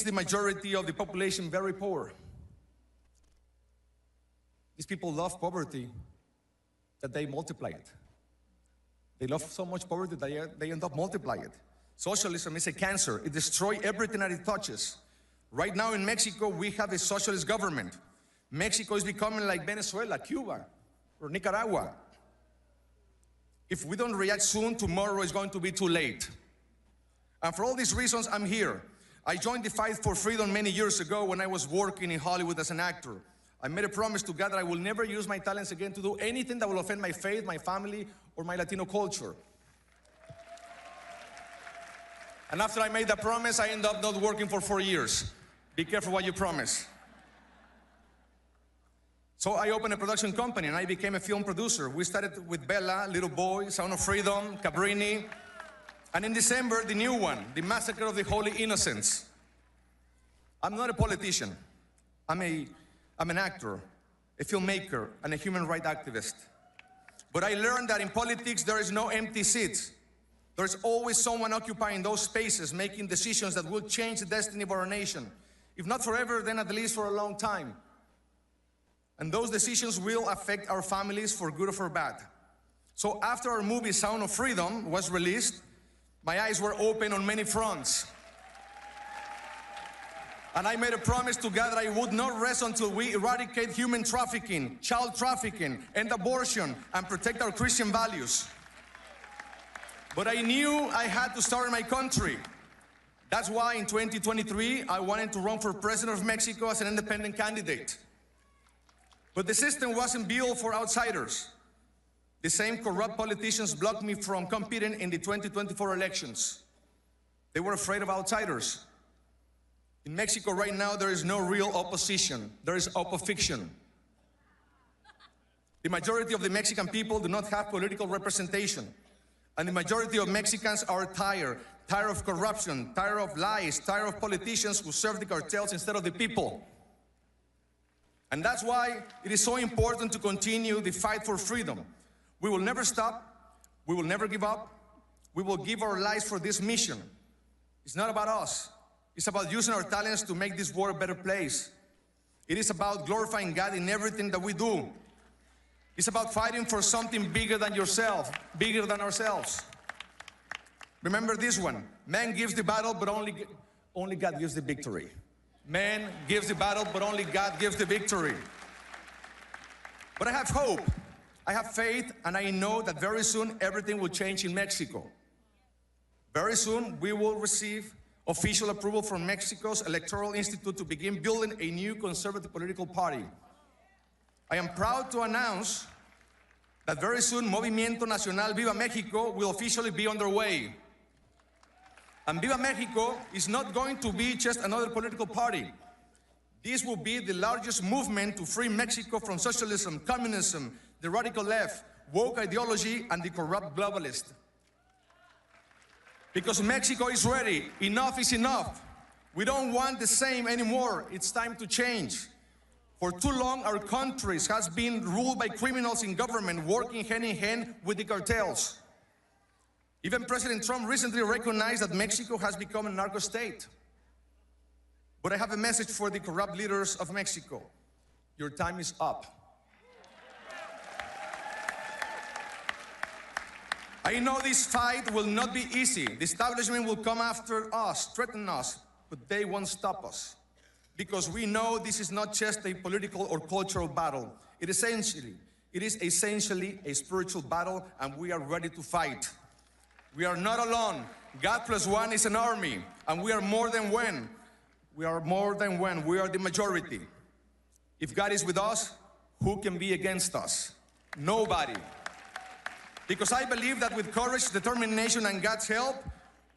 the majority of the population very poor. These people love poverty that they multiply it. They love so much poverty that they end up multiplying it. Socialism is a cancer. It destroys everything that it touches. Right now in Mexico, we have a socialist government. Mexico is becoming like Venezuela, Cuba, or Nicaragua. If we don't react soon, tomorrow is going to be too late. And for all these reasons, I'm here. I joined the fight for freedom many years ago when I was working in Hollywood as an actor. I made a promise to God that I will never use my talents again to do anything that will offend my faith, my family, or my Latino culture. And after I made that promise, I ended up not working for 4 years. Be careful what you promise. So I opened a production company and I became a film producer. We started with Bella, Little Boy, Sound of Freedom, Cabrini, and in December, the new one, The Massacre of the Holy Innocents. I'm not a politician. I'm an actor, a filmmaker, and a human rights activist. But I learned that in politics, there is no empty seats. There's always someone occupying those spaces, making decisions that will change the destiny of our nation. If not forever, then at least for a long time. And those decisions will affect our families for good or for bad. So after our movie Sound of Freedom was released, my eyes were open on many fronts. And I made a promise to God that I would not rest until we eradicate human trafficking, child trafficking, end abortion, and protect our Christian values. But I knew I had to start in my country. That's why in 2023, I wanted to run for president of Mexico as an independent candidate. But the system wasn't built for outsiders. The same corrupt politicians blocked me from competing in the 2024 elections. They were afraid of outsiders. In Mexico right now, there is no real opposition. There is opposition. The majority of the Mexican people do not have political representation. And the majority of Mexicans are tired of corruption, tired of lies, tired of politicians who serve the cartels instead of the people. And that's why it is so important to continue the fight for freedom. We will never stop. We will never give up. We will give our lives for this mission. It's not about us. It's about using our talents to make this world a better place. It is about glorifying God in everything that we do. It's about fighting for something bigger than yourself, bigger than ourselves. Remember this one. Man gives the battle, but only God gives the victory. Man gives the battle, but only God gives the victory. But I have hope. I have faith, and I know that very soon everything will change in Mexico. Very soon we will receive official approval from Mexico's Electoral Institute to begin building a new conservative political party. I am proud to announce that very soon Movimiento Nacional Viva México will officially be underway. And Viva México is not going to be just another political party. This will be the largest movement to free Mexico from socialism, communism, the radical left, woke ideology, and the corrupt globalist. Because Mexico is ready. Enough is enough. We don't want the same anymore. It's time to change. For too long, our country has been ruled by criminals in government working hand in hand with the cartels. Even President Trump recently recognized that Mexico has become a narco state. But I have a message for the corrupt leaders of Mexico. Your time is up. I know this fight will not be easy. The establishment will come after us, threaten us, but they won't stop us. Because we know this is not just a political or cultural battle. It is essentially a spiritual battle, and we are ready to fight. We are not alone. God plus one is an army, and we are more than one. We are more than one. We are the majority. If God is with us, who can be against us? Nobody. Because I believe that with courage, determination, and God's help,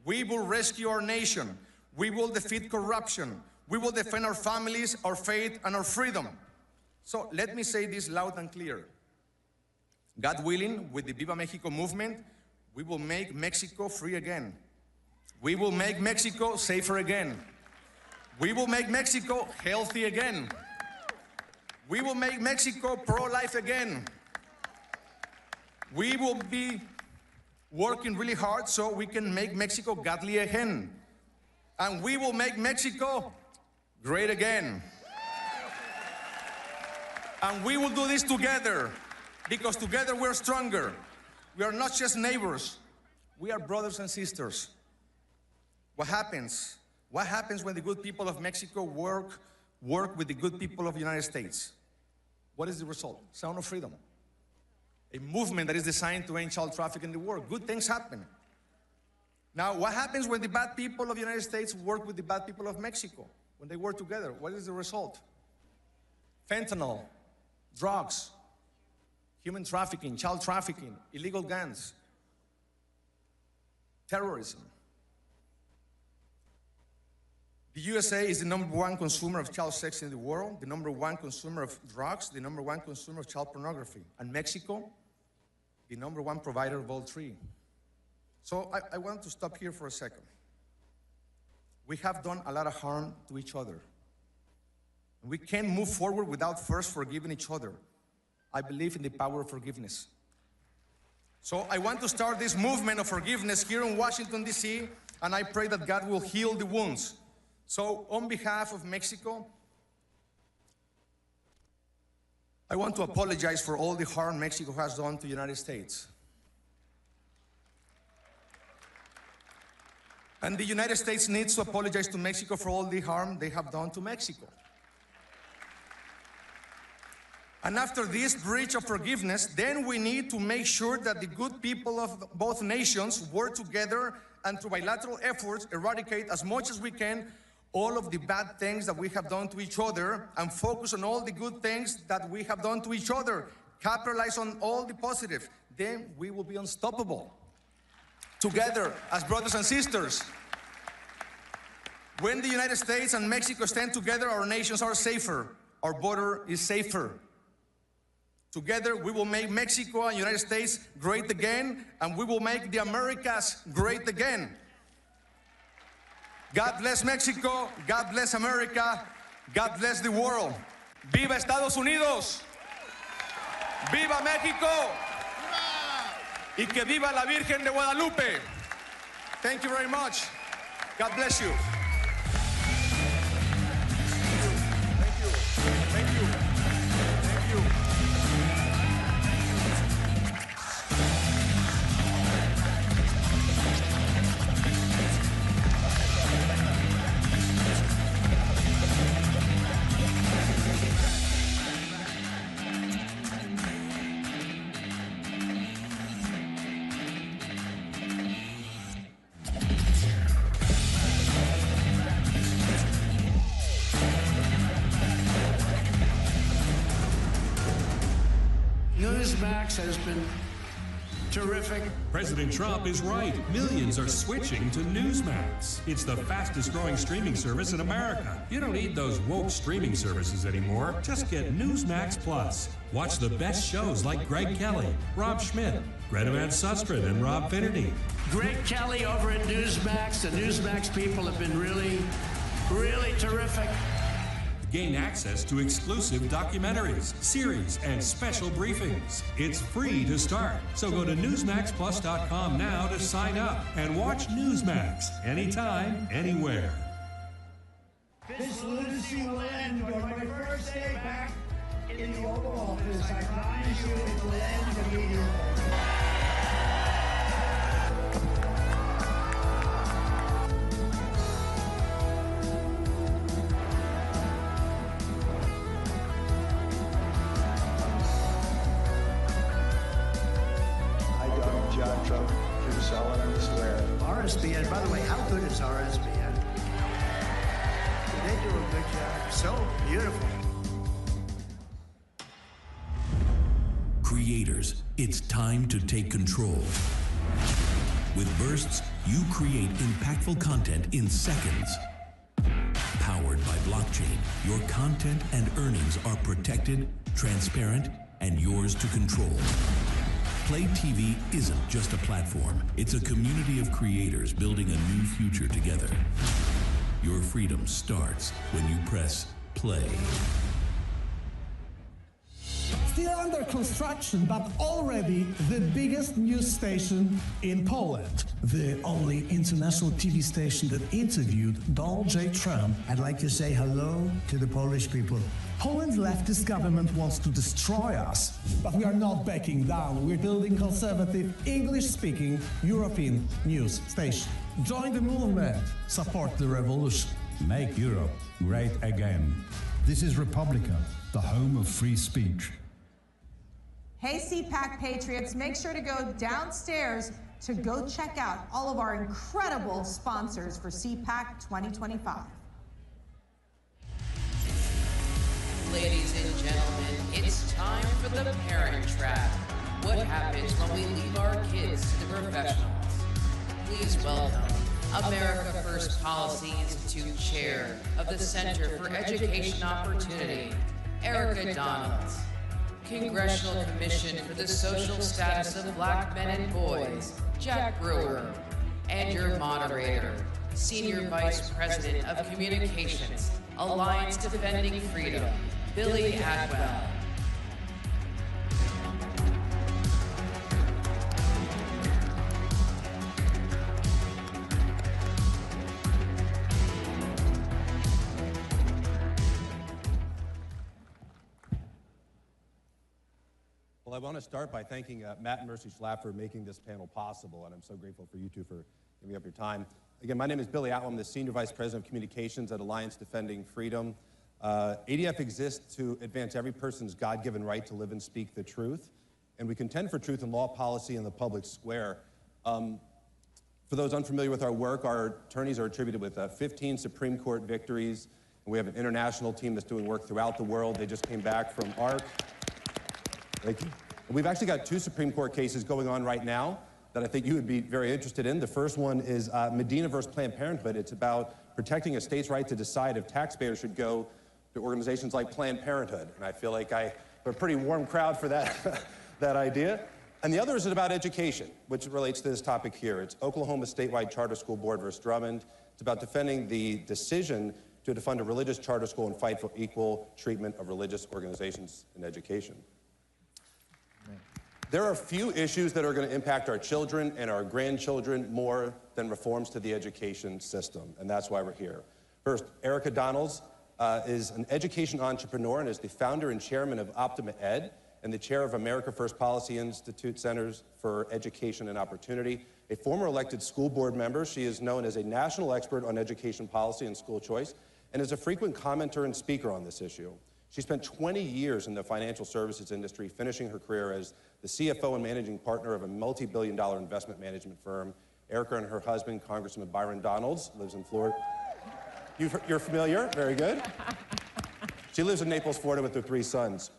we will rescue our nation. We will defeat corruption. We will defend our families, our faith, and our freedom. So let me say this loud and clear. God willing, with the Viva Mexico movement, we will make Mexico free again. We will make Mexico safer again. We will make Mexico healthy again. We will make Mexico pro-life again. We will be working really hard so we can make Mexico godly again. And we will make Mexico great again. And we will do this together, because together we're stronger. We are not just neighbors. We are brothers and sisters. What happens? What happens when the good people of Mexico work with the good people of the United States? What is the result? Sound of freedom. A movement that is designed to end child trafficking in the world. Good things happen. Now, what happens when the bad people of the United States work with the bad people of Mexico? When they work together, what is the result? Fentanyl, drugs, human trafficking, child trafficking, illegal guns, terrorism. The USA is the #1 consumer of child sex in the world, the #1 consumer of drugs, the #1 consumer of child pornography, and Mexico, the #1 provider of all three. So I want to stop here for a second. We have done a lot of harm to each other. We can't move forward without first forgiving each other. I believe in the power of forgiveness. So I want to start this movement of forgiveness here in Washington, D.C., and I pray that God will heal the wounds. So on behalf of Mexico, I want to apologize for all the harm Mexico has done to the United States. And the United States needs to apologize to Mexico for all the harm they have done to Mexico. And after this breach of forgiveness, then we need to make sure that the good people of both nations work together and through bilateral efforts eradicate as much as we can all of the bad things that we have done to each other and focus on all the good things that we have done to each other. Capitalize on all the positive. Then we will be unstoppable. Together as brothers and sisters. When the United States and Mexico stand together, our nations are safer. Our border is safer. Together, we will make Mexico and the United States great again, and we will make the Americas great again. God bless Mexico, God bless America, God bless the world. ¡Viva Estados Unidos! ¡Viva México! Y que viva la Virgen de Guadalupe! Thank you very much. God bless you. Newsmax has been terrific. President Trump is right. Millions are switching to Newsmax. It's the fastest growing streaming service in America. You don't need those woke streaming services anymore. Just get Newsmax Plus. Watch the best shows like Greg Kelly, Rob Schmidt, Greta Van Susteren, and Rob Finnerty. Greg Kelly over at Newsmax. The Newsmax people have been really terrific. Gain access to exclusive documentaries, series, and special briefings. It's free to start. So go to NewsmaxPlus.com now to sign up and watch Newsmax anytime, anywhere. This lunacy will end on my first day back in the Oval Office. I promise you it will end immediately. Trump to sell it and swear. RSBN, by the way, how good is RSBN? They do a good job. So beautiful. Creators, it's time to take control. With Bursts, you create impactful content in seconds. Powered by blockchain, your content and earnings are protected, transparent, and yours to control. Play TV isn't just a platform. It's a community of creators building a new future together. Your freedom starts when you press play. Still under construction, but already the biggest news station in Poland. The only international TV station that interviewed Donald J. Trump. I'd like to say hello to the Polish people. Poland's leftist government wants to destroy us, but we are not backing down. We're building conservative, English-speaking European news station. Join the movement. Support the revolution. Make Europe great again. This is Republica, the home of free speech. Hey, CPAC Patriots, make sure to go downstairs to go check out all of our incredible sponsors for CPAC 2025. Ladies and gentlemen, it's time for the Parent Trap. What happens when we leave our kids to the professionals? Please welcome America First Policy Institute Chair of the Center for Education Opportunity, Erica Donalds. Congressional Commission for the Social Status of Black Men and Boys, Jack Brewer. And your moderator, Senior Vice President of Communications, Alliance Defending Freedom, Billy Adwell. Well, I want to start by thanking Matt and Mercy Schlapp for making this panel possible, and I'm so grateful for you two for giving up your time. Again, my name is Billy Atwell. I'm the Senior Vice President of Communications at Alliance Defending Freedom. ADF exists to advance every person's God-given right to live and speak the truth, and we contend for truth in law, policy, and the public square. For those unfamiliar with our work, our attorneys are attributed with 15 Supreme Court victories, and we have an international team that's doing work throughout the world. They just came back from ARC. Thank you. And we've actually got 2 Supreme Court cases going on right now that I think you would be very interested in. The first one is Medina versus Planned Parenthood. It's about protecting a state's right to decide if taxpayers should go to organizations like Planned Parenthood. And I feel like I have a pretty warm crowd for that, that idea. And the other is about education, which relates to this topic here. It's Oklahoma Statewide Charter School Board versus Drummond. It's about defending the decision to defund a religious charter school and fight for equal treatment of religious organizations in education. There are few issues that are going to impact our children and our grandchildren more than reforms to the education system, and that's why we're here. First, Erica Donalds is an education entrepreneur and is the founder and chairman of Optima Ed and the chair of America First Policy Institute Centers for Education and Opportunity. A former elected school board member, she is known as a national expert on education policy and school choice and is a frequent commenter and speaker on this issue. She spent 20 years in the financial services industry, finishing her career as the CFO and managing partner of a multi-billion-dollar investment management firm. Erica and her husband, Congressman Byron Donalds, lives in Florida. You're familiar? Very good. She lives in Naples, Florida with her 3 sons.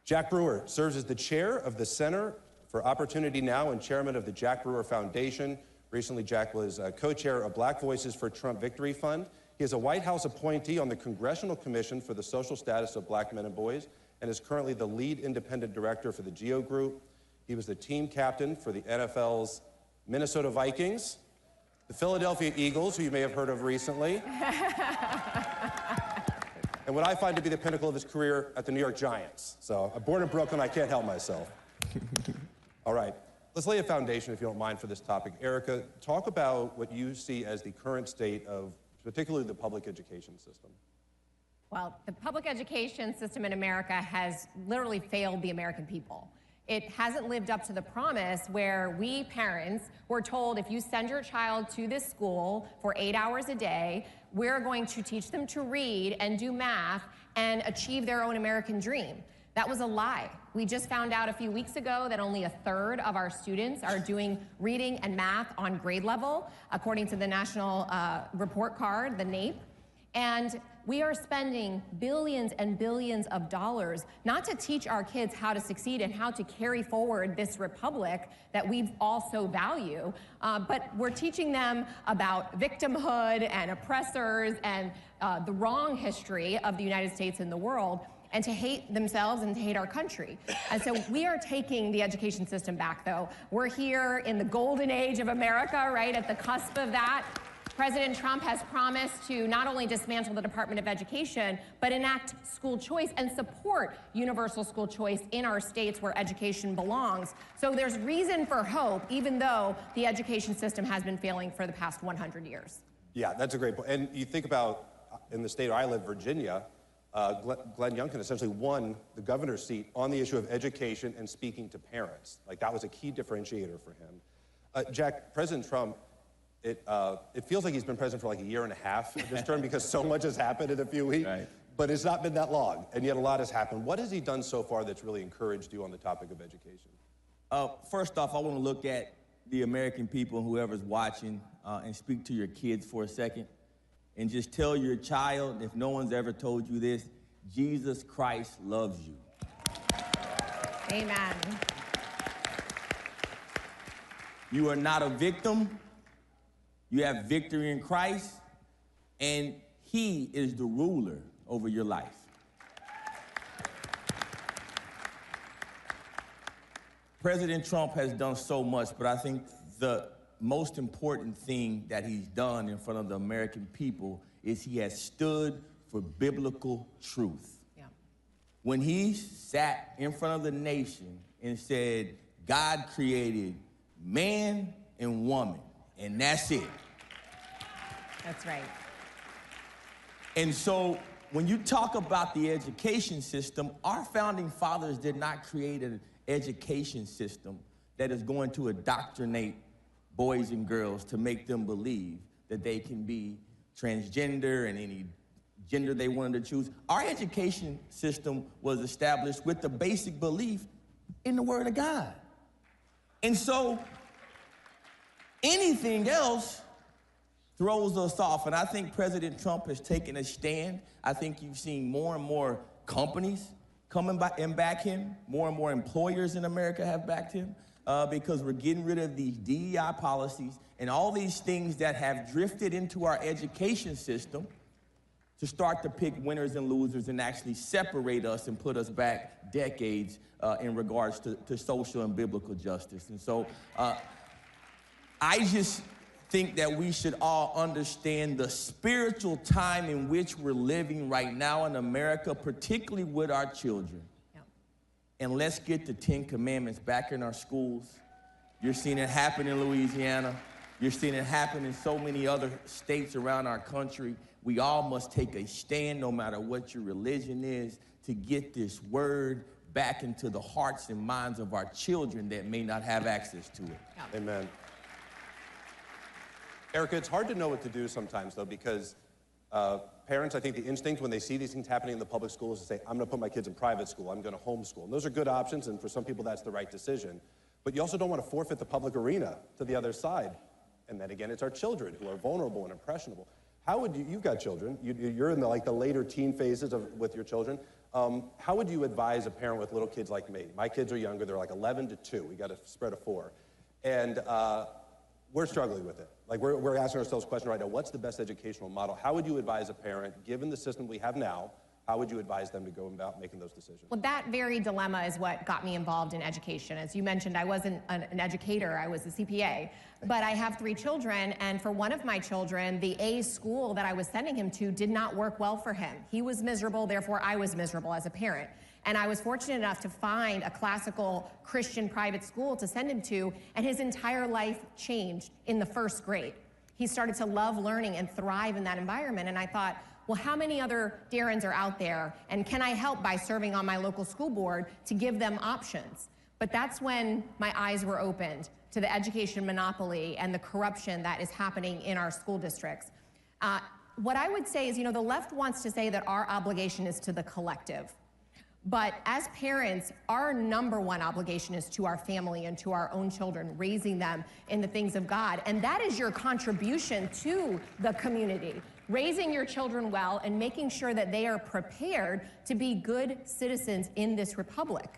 Jack Brewer serves as the chair of the Center for Opportunity Now and chairman of the Jack Brewer Foundation. Recently, Jack was co-chair of Black Voices for Trump Victory Fund. He is a White House appointee on the Congressional Commission for the Social Status of Black Men and Boys and is currently the lead independent director for the GEO Group. He was the team captain for the NFL's Minnesota Vikings, the Philadelphia Eagles, who you may have heard of recently, and what I find to be the pinnacle of his career at the New York Giants. So I'm born in Brooklyn, I can't help myself. All right, let's lay a foundation, if you don't mind, for this topic. Erica, talk about what you see as the current state of particularly the public education system. Well, the public education system in America has literally failed the American people. It hasn't lived up to the promise where we parents were told if you send your child to this school for 8 hours a day, we're going to teach them to read and do math and achieve their own American dream. That was a lie. We just found out a few weeks ago that only 1/3 of our students are doing reading and math on grade level, according to the National Report Card, the NAEP. And we are spending billions and billions of dollars not to teach our kids how to succeed and how to carry forward this republic that we all so value, but we're teaching them about victimhood and oppressors and the wrong history of the United States and the world, and to hate themselves and to hate our country. And so we are taking the education system back, though. We're here in the golden age of America, right, at the cusp of that. President Trump has promised to not only dismantle the Department of Education, but enact school choice and support universal school choice in our states where education belongs. So there's reason for hope, even though the education system has been failing for the past 100 years. Yeah, that's a great point. And you think about, in the state where I live, Virginia, Glenn Youngkin essentially won the governor's seat on the issue of education and speaking to parents. Like, that was a key differentiator for him. Jack, President Trump, it feels like he's been president for like a year and a half this term because so much has happened in a few weeks, right. But it's not been that long, and yet a lot has happened. What has he done so far that's really encouraged you on the topic of education? First off, I want to look at the American people, whoever's watching, and speak to your kids for a second, and just tell your child, if no one's ever told you this, Jesus Christ loves you. Amen. You are not a victim. You have victory in Christ, and he is the ruler over your life. President Trump has done so much, but I think the most important thing that he's done in front of the American people is he has stood for biblical truth. Yeah. When he sat in front of the nation and said, God created man and woman, and that's it. That's right. And so when you talk about the education system, our founding fathers did not create an education system that is going to indoctrinate boys and girls to make them believe that they can be transgender and any gender they wanted to choose. Our education system was established with the basic belief in the Word of God. And so anything else throws us off. And I think President Trump has taken a stand. I think you've seen more and more companies coming back and back him. More and more employers in America have backed him because we're getting rid of these DEI policies and all these things that have drifted into our education system to start to pick winners and losers and actually separate us and put us back decades in regards to social and biblical justice. And so I just think that we should all understand the spiritual time in which we're living right now in America, particularly with our children. Yep. And let's get the 10 Commandments back in our schools. You're seeing it happen in Louisiana. You're seeing it happen in so many other states around our country. We all must take a stand, no matter what your religion is, to get this word back into the hearts and minds of our children that may not have access to it. Yep. Amen. Erica, it's hard to know what to do sometimes, though, because parents, I think the instinct when they see these things happening in the public schools is to say, I'm going to put my kids in private school, I'm going to homeschool. And those are good options, and for some people that's the right decision. But you also don't want to forfeit the public arena to the other side. And then again, it's our children who are vulnerable and impressionable. How would you've got children, you're in the later teen phases with your children. How would you advise a parent with little kids like me? My kids are younger, they're like 11 to 2. We got a spread of 4. And we're struggling with it. Like, we're asking ourselves the question right now, what's the best educational model? How would you advise a parent, given the system we have now, how would you advise them to go about making those decisions? Well, that very dilemma is what got me involved in education. As you mentioned, I wasn't an educator, I was a CPA. But I have 3 children, and for one of my children, the A school that I was sending him to did not work well for him. He was miserable, therefore I was miserable as a parent. And I was fortunate enough to find a classical Christian private school to send him to, and his entire life changed in the 1st grade. He started to love learning and thrive in that environment, and I thought, well, how many other Darrens are out there, and can I help by serving on my local school board to give them options? But that's when my eyes were opened to the education monopoly and the corruption that is happening in our school districts. What I would say is, the left wants to say that our obligation is to the collective. But as parents, our #1 obligation is to our family and to our own children, raising them in the things of God. And that is your contribution to the community, raising your children well and making sure that they are prepared to be good citizens in this republic.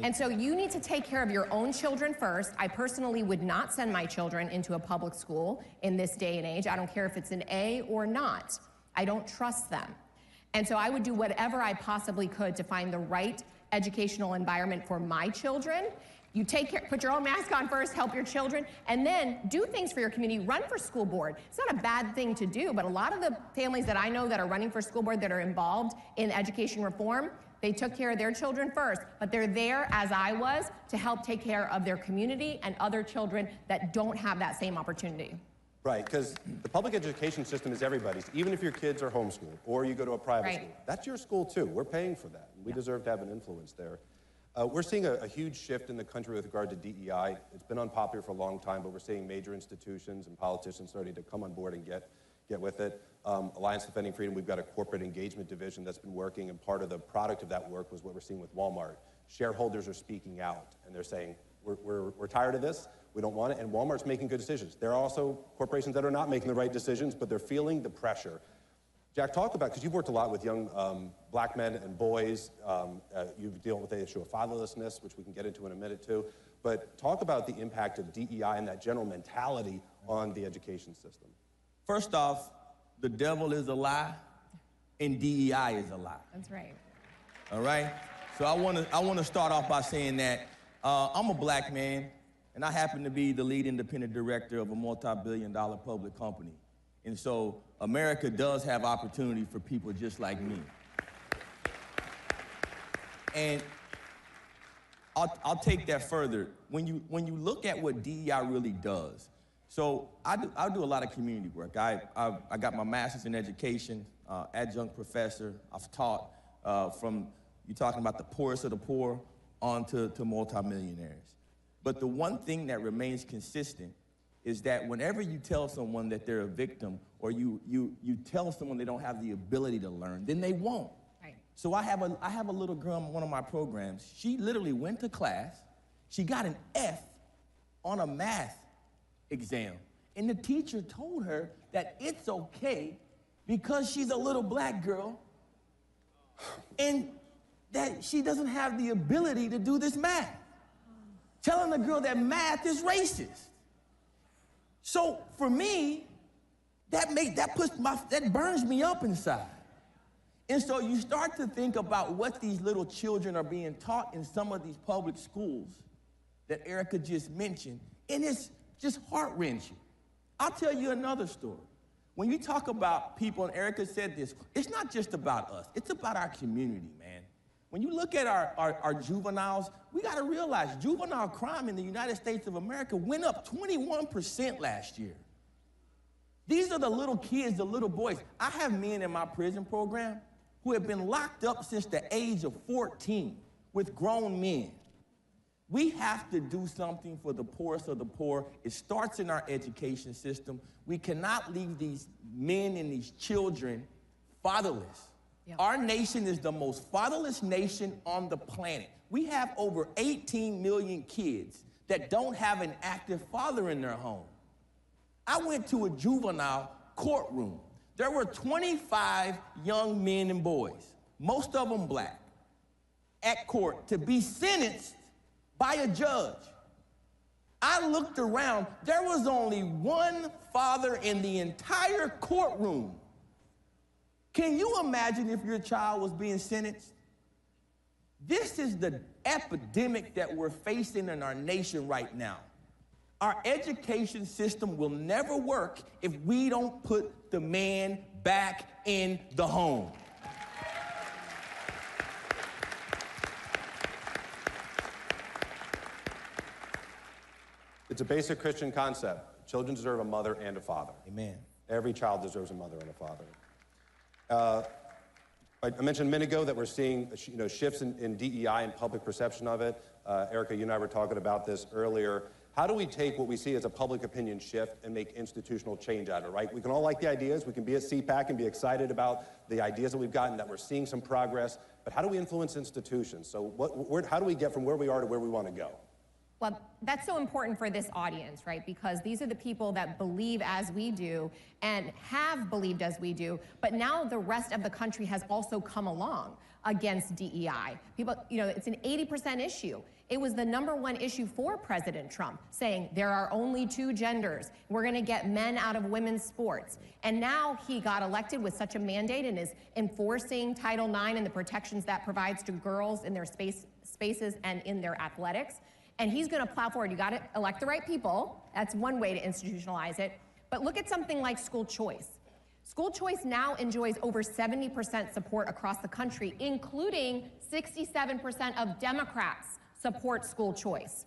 And so you need to take care of your own children first. I personally would not send my children into a public school in this day and age. I don't care if it's an A or not. I don't trust them. And so I would do whatever I possibly could to find the right educational environment for my children. You take care, put your own mask on first, help your children, and then do things for your community. Run for school board. It's not a bad thing to do, but a lot of the families that I know that are running for school board that are involved in education reform, they took care of their children first, but they're there, as I was, to help take care of their community and other children that don't have that same opportunity. Right, because the public education system is everybody's. Even if your kids are homeschooled or you go to a private school, that's your school too. We're paying for that. We deserve to have an influence there. We're seeing a huge shift in the country with regard to DEI. It's been unpopular for a long time, but we're seeing major institutions and politicians starting to come on board and get with it. Alliance Defending Freedom, we've got a corporate engagement division that's been working, and part of the product of that work was what we're seeing with Walmart. Shareholders are speaking out, and they're saying, we're tired of this, we don't want it, and Walmart's making good decisions. There are also corporations that are not making the right decisions, but they're feeling the pressure. Jack, talk about, because you've worked a lot with young black men and boys, you deal with the issue of fatherlessness, which we can get into in a minute too, but talk about the impact of DEI and that general mentality on the education system. First off, the devil is a lie, and DEI is a lie. That's right. All right? So I want to start off by saying that I'm a black man, and I happen to be the lead independent director of a multi-billion-dollar public company. And so America does have opportunity for people just like me. And I'll take that further. When you look at what DEI really does, so I do a lot of community work. I got my master's in education, adjunct professor. I've taught from, you're talking about the poorest of the poor on to multimillionaires. But the one thing that remains consistent is that whenever you tell someone that they're a victim, or you tell someone they don't have the ability to learn, then they won't. Right. So I have a little girl in one of my programs. She literally went to class. She got an F on a math exam. And the teacher told her that it's okay because she's a little black girl and that she doesn't have the ability to do this math. Telling the girl that math is racist. So for me, that burns me up inside. And so you start to think about what these little children are being taught in some of these public schools that Erica just mentioned, and it's just heart-wrenching. I'll tell you another story. When you talk about people, and Erica said this, it's not just about us, it's about our community, man. When you look at our juveniles, we gotta realize juvenile crime in the United States of America went up 21% last year. These are the little kids, the little boys. I have men in my prison program who have been locked up since the age of 14 with grown men. We have to do something for the poorest of the poor. It starts in our education system. We cannot leave these men and these children fatherless. Yep. Our nation is the most fatherless nation on the planet. We have over 18 million kids that don't have an active father in their home. I went to a juvenile courtroom. There were 25 young men and boys, most of them black, at court to be sentenced by a judge. I looked around, there was only one father in the entire courtroom. Can you imagine if your child was being sentenced? This is the epidemic that we're facing in our nation right now. Our education system will never work if we don't put the man back in the home. It's a basic Christian concept. Children deserve a mother and a father. Amen. Every child deserves a mother and a father. I mentioned a minute ago that we're seeing shifts in DEI and public perception of it. Erica, you and I were talking about this earlier. How do we take what we see as a public opinion shift and make institutional change out of it, right? We can all like the ideas. We can be at CPAC and be excited about the ideas that we've gotten, that we're seeing some progress. But how do we influence institutions? So how do we get from where we are to where we want to go? Well, that's so important for this audience, right? Because these are the people that believe as we do and have believed as we do, but now the rest of the country has also come along against DEI. People, you know, it's an 80% issue. It was the #1 issue for President Trump, saying there are only 2 genders. We're gonna get men out of women's sports. And now he got elected with such a mandate and is enforcing Title IX and the protections that provides to girls in their spaces and in their athletics. And he's gonna plow forward. You gotta elect the right people. That's one way to institutionalize it. But look at something like school choice. School choice now enjoys over 70% support across the country, including 67% of Democrats support school choice.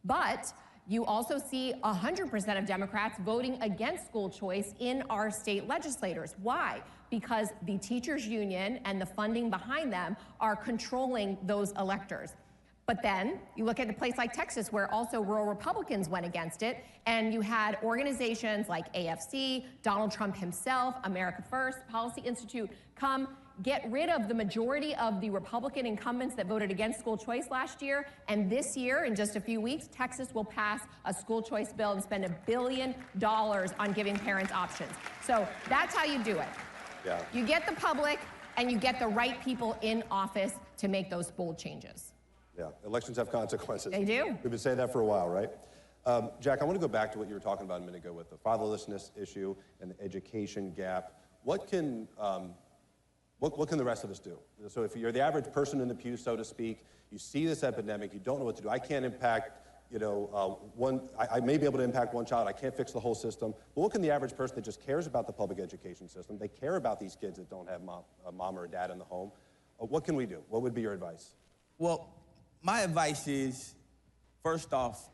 But you also see 100% of Democrats voting against school choice in our state legislators. Why? Because the teachers union and the funding behind them are controlling those electors. But then you look at a place like Texas, where also rural Republicans went against it, and you had organizations like AFC, Donald Trump himself, America First, Policy Institute come get rid of the majority of the Republican incumbents that voted against school choice last year. And this year, in just a few weeks, Texas will pass a school choice bill and spend $1 billion on giving parents options. So that's how you do it. Yeah. You get the public and you get the right people in office to make those bold changes. Yeah, elections have consequences. They do. We've been saying that for a while, right? Jack, I want to go back to what you were talking about a minute ago with the fatherlessness issue and the education gap. What can the rest of us do? So if you're the average person in the pew, so to speak, you see this epidemic, you don't know what to do. I can't impact, you know, I may be able to impact one child, I can't fix the whole system. But what can the average person that just cares about the public education system, they care about these kids that don't have a mom or a dad in the home, what can we do? What would be your advice? Well, my advice is, first off,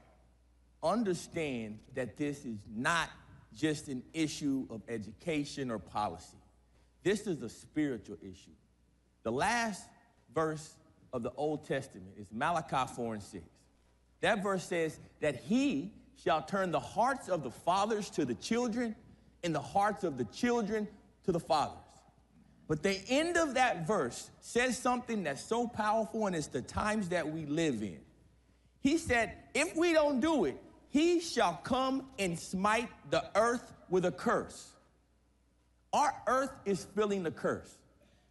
understand that this is not just an issue of education or policy. This is a spiritual issue. The last verse of the Old Testament is Malachi 4:6. That verse says that he shall turn the hearts of the fathers to the children and the hearts of the children to the fathers. But the end of that verse says something that's so powerful, and it's the times that we live in. He said, if we don't do it, he shall come and smite the earth with a curse. Our earth is feeling the curse.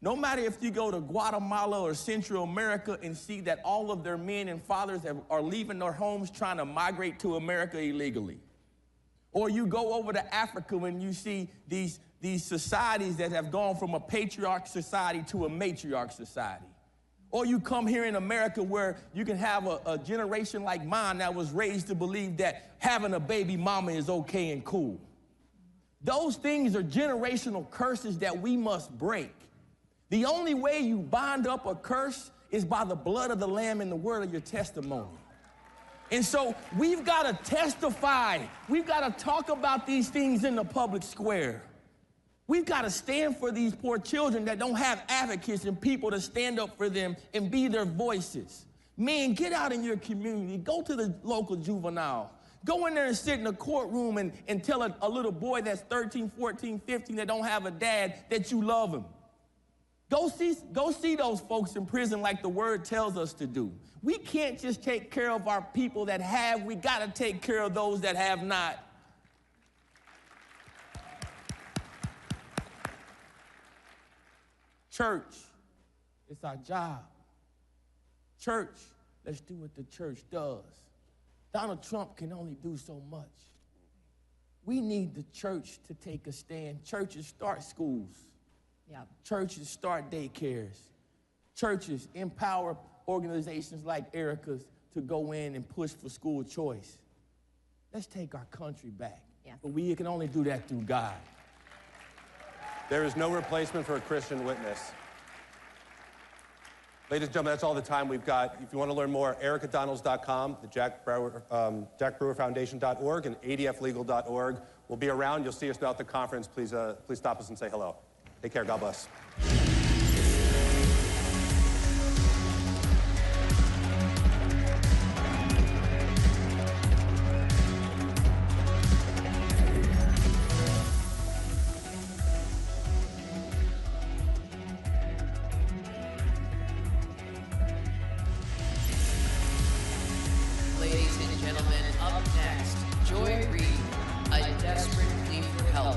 No matter if you go to Guatemala or Central America and see that all of their men and fathers are leaving their homes trying to migrate to America illegally. Or you go over to Africa and you see these societies that have gone from a patriarch society to a matriarch society. Or you come here in America where you can have a generation like mine that was raised to believe that having a baby mama is okay and cool. Those things are generational curses that we must break. The only way you bind up a curse is by the blood of the Lamb and the word of your testimony. And so we've got to testify. We've got to talk about these things in the public square. We've got to stand for these poor children that don't have advocates and people to stand up for them and be their voices. Man, get out in your community. Go to the local juvenile. Go in there and sit in a courtroom and tell a little boy that's 13, 14, 15 that don't have a dad that you love him. Go see those folks in prison like the word tells us to do. We can't just take care of our people that have. We got to take care of those that have not. Church, it's our job. Church, let's do what the church does. Donald Trump can only do so much. We need the church to take a stand. Churches start schools. Yep. Churches start daycares. Churches empower organizations like Erica's to go in and push for school choice. Let's take our country back. Yes. But we can only do that through God. There is no replacement for a Christian witness. Ladies and gentlemen, that's all the time we've got. If you want to learn more, ericadonalds.com, the jackbrewerfoundation.org, and adflegal.org. We'll be around. You'll see us throughout the conference. Please stop us and say hello. Take care. God bless. Ladies and gentlemen, up next, Joy Reid, a desperate plea for help.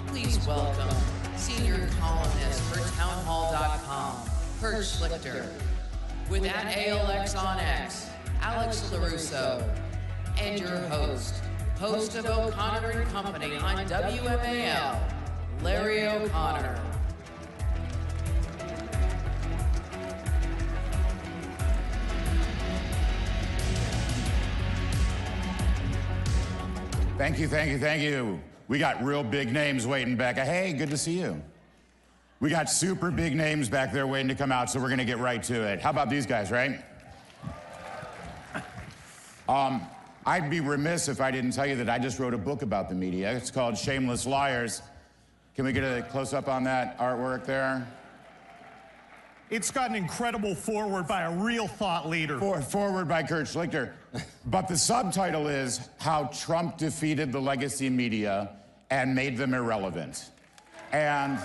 Please welcome senior columnist for townhall.com, Kurt Schlichter, with @ALX on X, Alex LaRusso, and your host of O'Connor and Company on WMAL, Larry O'Connor. Thank you, thank you, thank you. We got real big names waiting back. Hey, good to see you. We got super big names back there waiting to come out, so we're gonna get right to it. How about these guys, right? I'd be remiss if I didn't tell you that I just wrote a book about the media. It's called Shameless Liars. Can we get a close-up on that artwork there? It's got an incredible foreword by a real thought leader. Forward by Kurt Schlichter. But the subtitle is How Trump Defeated the Legacy Media and Made Them Irrelevant. And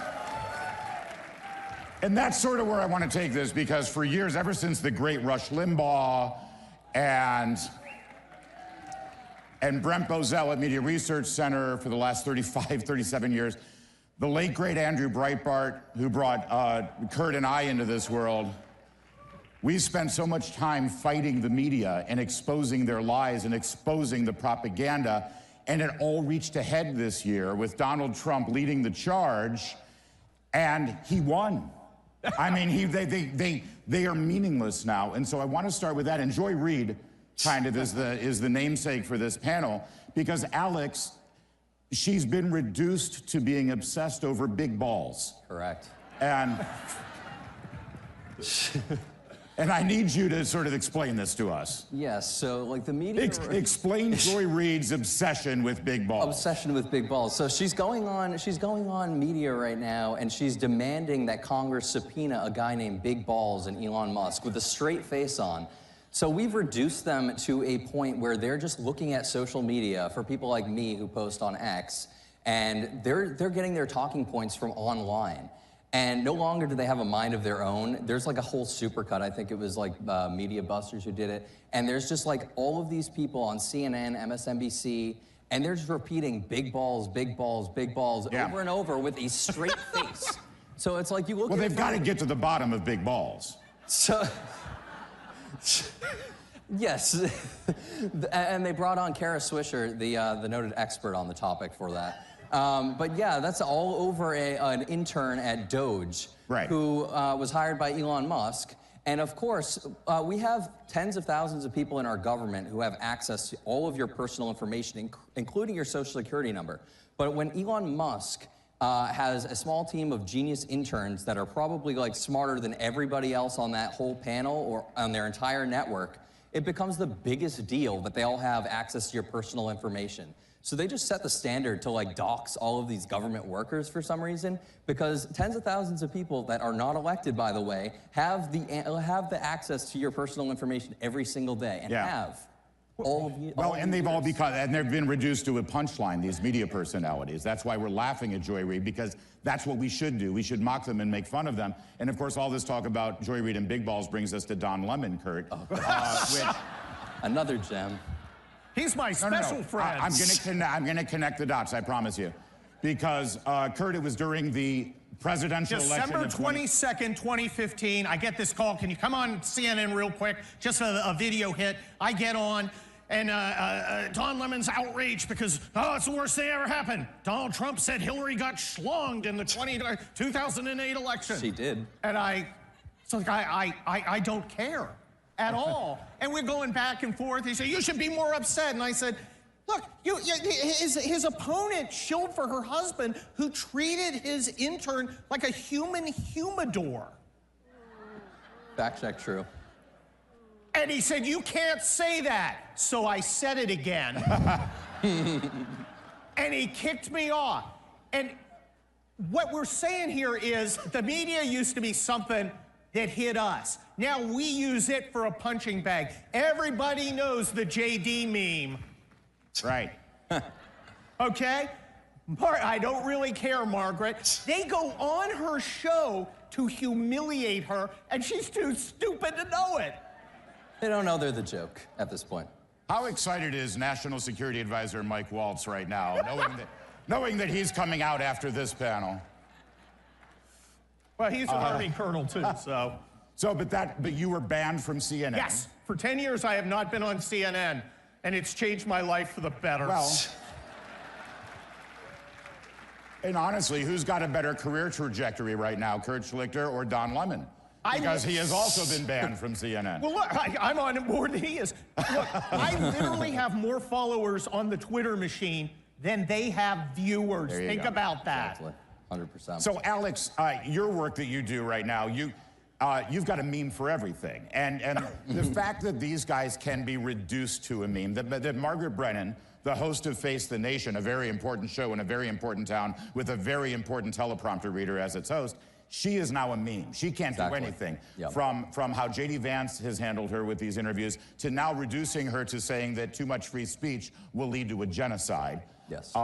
that's sort of where I want to take this, because for years, ever since the great Rush Limbaugh and Brent Bozell at Media Research Center for the last 35, 37 years, the late, great Andrew Breitbart, who brought Kurt and I into this world, we spent so much time fighting the media and exposing their lies and exposing the propaganda, and it all reached a head this year with Donald Trump leading the charge, and he won. I mean, they are meaningless now, and so I want to start with that. And Joy Reid kind of is the namesake for this panel, because Alex, she's been reduced to being obsessed over big balls. Correct. And I need you to sort of explain this to us. Yes, so like the media... Explain Joy Reid's obsession with big balls. Obsession with big balls. So she's going on media right now, and she's demanding that Congress subpoena a guy named Big Balls and Elon Musk with a straight face on. So we've reduced them to a point where they're just looking at social media for people like me who post on X, and they're getting their talking points from online. And no longer do they have a mind of their own. There's like a whole supercut. I think it was like Media Busters who did it. And there's just like all of these people on CNN, MSNBC, and they're just repeating big balls, big balls, big balls over and over with a straight face. So it's like you look at Well, they've got to get to the bottom of big balls. So... Yes, and they brought on Kara Swisher, the noted expert on the topic for that. But yeah, that's all over an intern at Doge, who was hired by Elon Musk. And of course, we have tens of thousands of people in our government who have access to all of your personal information, including your social security number. But when Elon Musk has a small team of genius interns that are probably like smarter than everybody else on that whole panel or on their entire network, it becomes the biggest deal that they all have access to your personal information. So they just set the standard to like dox all of these government workers for some reason, because tens of thousands of people that are not elected, by the way, have the access to your personal information every single day, and have. And they've been reduced to a punchline, these media personalities. That's why we're laughing at Joy Reid, because that's what we should do. We should mock them and make fun of them. And of course, all this talk about Joy Reid and big balls brings us to Don Lemon, Kurt. Another gem. He's my special friend. I'm gonna connect the dots, I promise you. Because, Kurt, it was during the presidential election of December 22nd, 2015, I get this call. Can you come on CNN real quick? Just a video hit. I get on, and Don Lemon's outraged because, it's the worst thing ever happened. Donald Trump said Hillary got schlonged in the 2008 election. She did. And I don't care at all. And we're going back and forth. He said, you should be more upset. And I said, look, his opponent shilled for her husband, who treated his intern like a human humidor. Fact check, true. And he said, you can't say that. So I said it again. And he kicked me off. And what we're saying here is the media used to be something that hit us. Now we use it for a punching bag. Everybody knows the JD meme. Right. Okay? I don't really care, Margaret. They go on her show to humiliate her, and she's too stupid to know it. They don't know they're the joke at this point. How excited is National Security Advisor Mike Waltz right now, knowing that he's coming out after this panel? Well, he's an Army colonel too, so. But you were banned from CNN. Yes, for 10 years I have not been on CNN, and it's changed my life for the better. Well, and honestly, who's got a better career trajectory right now, Kurt Schlichter or Don Lemon? Because he has also been banned from CNN. Well, look, I'm on board than he is. Look, I literally have more followers on the Twitter machine than they have viewers. Think about that. Exactly. 100%. So, Alex, your work that you do right now, you've got a meme for everything. And the fact that these guys can be reduced to a meme, that Margaret Brennan, the host of Face the Nation, a very important show in a very important town with a very important teleprompter reader as its host, she is now a meme. She can't do anything. Yep. From how J.D. Vance has handled her with these interviews to now reducing her to saying that too much free speech will lead to a genocide. Yes.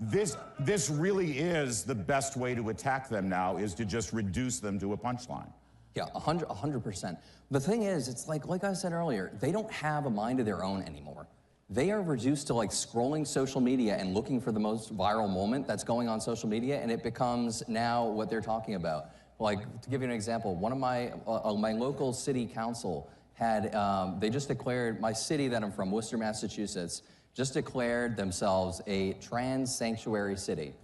This really is the best way to attack them now, is to just reduce them to a punchline. Yeah, 100%. The thing is, it's like I said earlier, they don't have a mind of their own anymore. They are reduced to like scrolling social media and looking for the most viral moment that's going on social media, and it becomes now what they're talking about. Like, to give you an example, one of my local city council had, they just declared, my city that I'm from, Worcester, Massachusetts, just declared themselves a trans sanctuary city.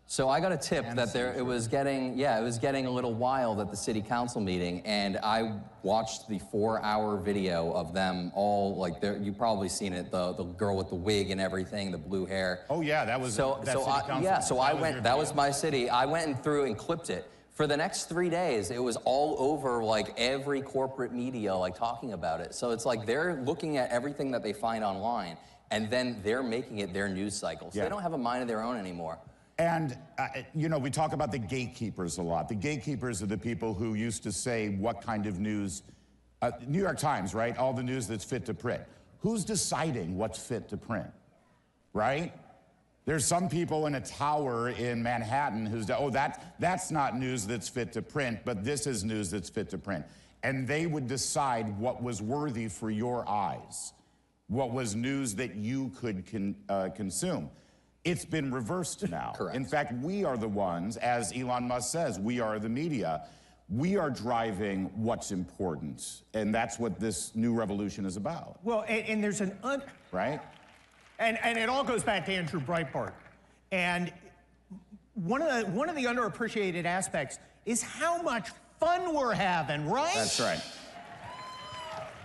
So I got a tip that it was getting a little wild at the city council meeting, and I watched the 4-hour video of them all, like, you've probably seen it, the girl with the wig and everything, the blue hair. Oh yeah, that was so I went, that was my city. I went through and clipped it. For the next 3 days, it was all over, like, every corporate media, like, talking about it. So it's like they're looking at everything that they find online, and then they're making it their news cycle. So they don't have a mind of their own anymore. And, you know, we talk about the gatekeepers a lot. The gatekeepers are the people who used to say what kind of news, New York Times, right? All the news that's fit to print. Who's deciding what's fit to print, right? There's some people in a tower in Manhattan who's, that's not news that's fit to print, but this is news that's fit to print. And they would decide what was worthy for your eyes, what was news that you could consume. It's been reversed now. Correct. In fact, we are the ones, as Elon Musk says, we are the media. We are driving what's important, and that's what this new revolution is about. Well, and there's an right? And it all goes back to Andrew Breitbart. And one of the underappreciated aspects is how much fun we're having, right? That's right.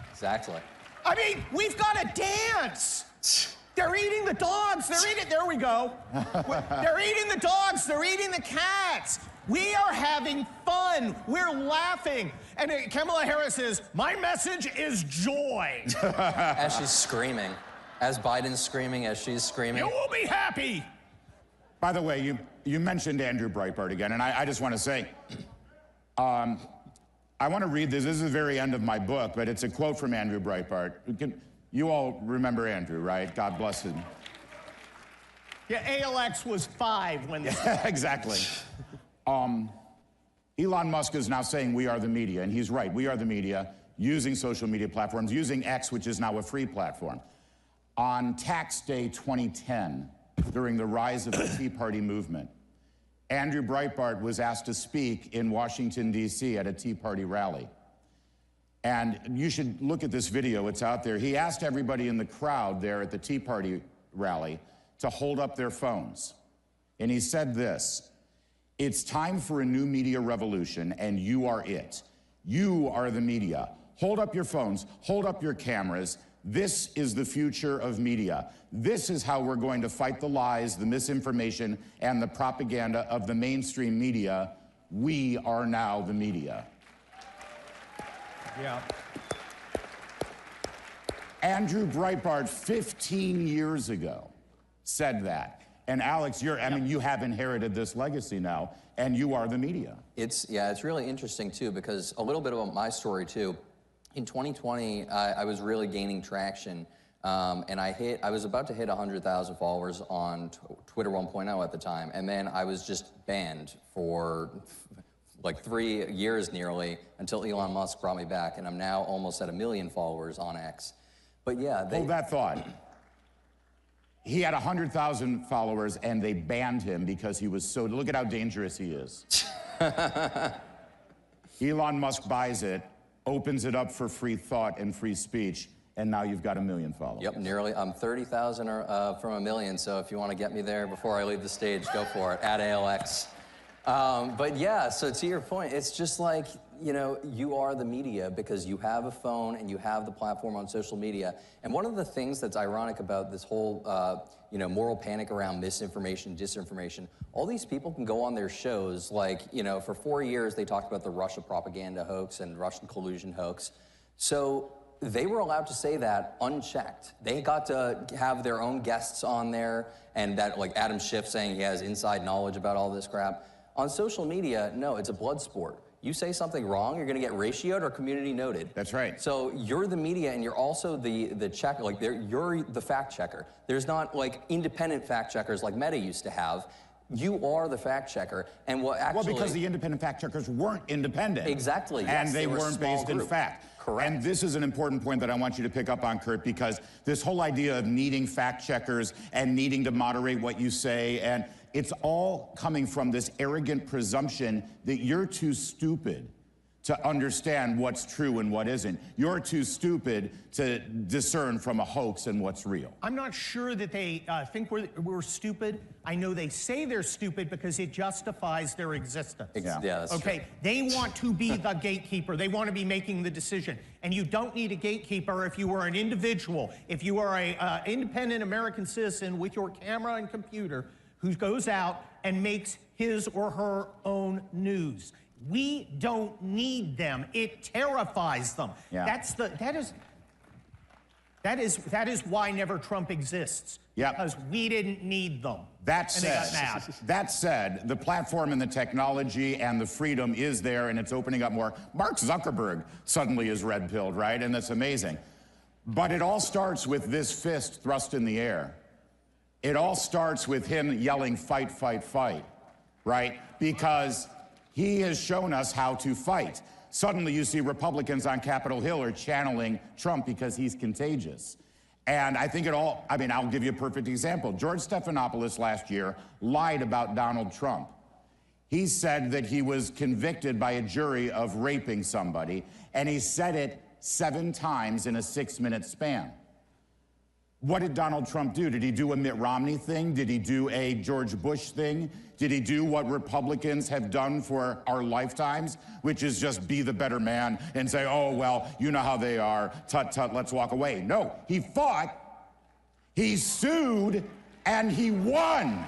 Exactly. I mean, we've got to dance. They're eating the dogs. They're eating, there we go. They're eating the dogs. They're eating the cats. We are having fun. We're laughing. And Kamala Harris says, my message is joy. As she's screaming. As Biden's screaming, as she's screaming. You will be happy. By the way, you mentioned Andrew Breitbart again, and I just want to say, I want to read this. This is the very end of my book, but it's a quote from Andrew Breitbart. You all remember Andrew, right? God bless him. Yeah, ALX was 5 when this exactly. Elon Musk is now saying we are the media, and he's right. We are the media, using social media platforms, using X, which is now a free platform. On Tax Day 2010, during the rise of the Tea Party movement, Andrew Breitbart was asked to speak in Washington, D.C. at a Tea Party rally. And you should look at this video, it's out there. He asked everybody in the crowd there at the Tea Party rally to hold up their phones. And he said this, it's time for a new media revolution, and you are it. You are the media. Hold up your phones, hold up your cameras. This is the future of media. This is how we're going to fight the lies, the misinformation, and the propaganda of the mainstream media. We are now the media. Yeah. Andrew Breitbart, 15 years ago, said that. And Alex, I mean, you have inherited this legacy now, and you are the media. It's really interesting, too, because a little bit about my story, too. In 2020, I was really gaining traction, and I was about to hit 100,000 followers on Twitter 1.0 at the time, and then I was just banned for like 3 years nearly until Elon Musk brought me back, and I'm now almost at 1 million followers on X. But yeah, hold that thought. He had 100,000 followers, and they banned him because he was so... Look at how dangerous he is. Elon Musk buys it, opens it up for free thought and free speech, and now you've got 1 million followers. Yep, nearly. I'm 30,000 from 1 million, so if you want to get me there before I leave the stage, go for it, at ALX. But yeah, so to your point, it's just like, you know, you are the media because you have a phone and you have the platform on social media. And one of the things that's ironic about this whole, you know, moral panic around misinformation, disinformation, all these people can go on their shows, like, you know, for 4 years they talked about the Russia propaganda hoax and Russian collusion hoax. So they were allowed to say that unchecked. They got to have their own guests on there, and that, like Adam Schiff saying he has inside knowledge about all this crap. On social media, no, it's a blood sport. You say something wrong, you're gonna get ratioed or community noted. That's right. So you're the media and you're also the checker, like you're the fact checker. There's not like independent fact checkers like Meta used to have. You are the fact checker, and what actually... Well, because the independent fact checkers weren't independent. Exactly, yes, and they weren't based in fact. Correct. And this is an important point that I want you to pick up on, Kurt, because this whole idea of needing fact checkers and needing to moderate what you say, and it's all coming from this arrogant presumption that you're too stupid to understand what's true and what isn't. You're too stupid to discern from a hoax and what's real. I'm not sure that they think we're stupid. I know they say they're stupid because it justifies their existence. Yeah, that's okay, true. They want to be the gatekeeper. They want to be making the decision. And you don't need a gatekeeper if you are an individual, if you are a independent American citizen with your camera and computer who goes out and makes his or her own news. We don't need them. It terrifies them. Yeah. That is why Never Trump exists. Yeah. Because we didn't need them. That and they got mad. That said, the platform and the technology and the freedom is there, and it's opening up more. Mark Zuckerberg suddenly is red-pilled, right? And that's amazing. But it all starts with this fist thrust in the air. It all starts with him yelling, fight, fight, fight, right? Because he has shown us how to fight. Suddenly you see Republicans on Capitol Hill are channeling Trump because he's contagious. And I think I'll give you a perfect example. George Stephanopoulos last year lied about Donald Trump. He said that he was convicted by a jury of raping somebody, and he said it 7 times in a 6-minute span. What did Donald Trump do? Did he do a Mitt Romney thing? Did he do a George Bush thing? Did he do what Republicans have done for our lifetimes, which is just be the better man and say, oh, well, you know how they are, tut, tut, let's walk away? No, he fought, he sued, and he won.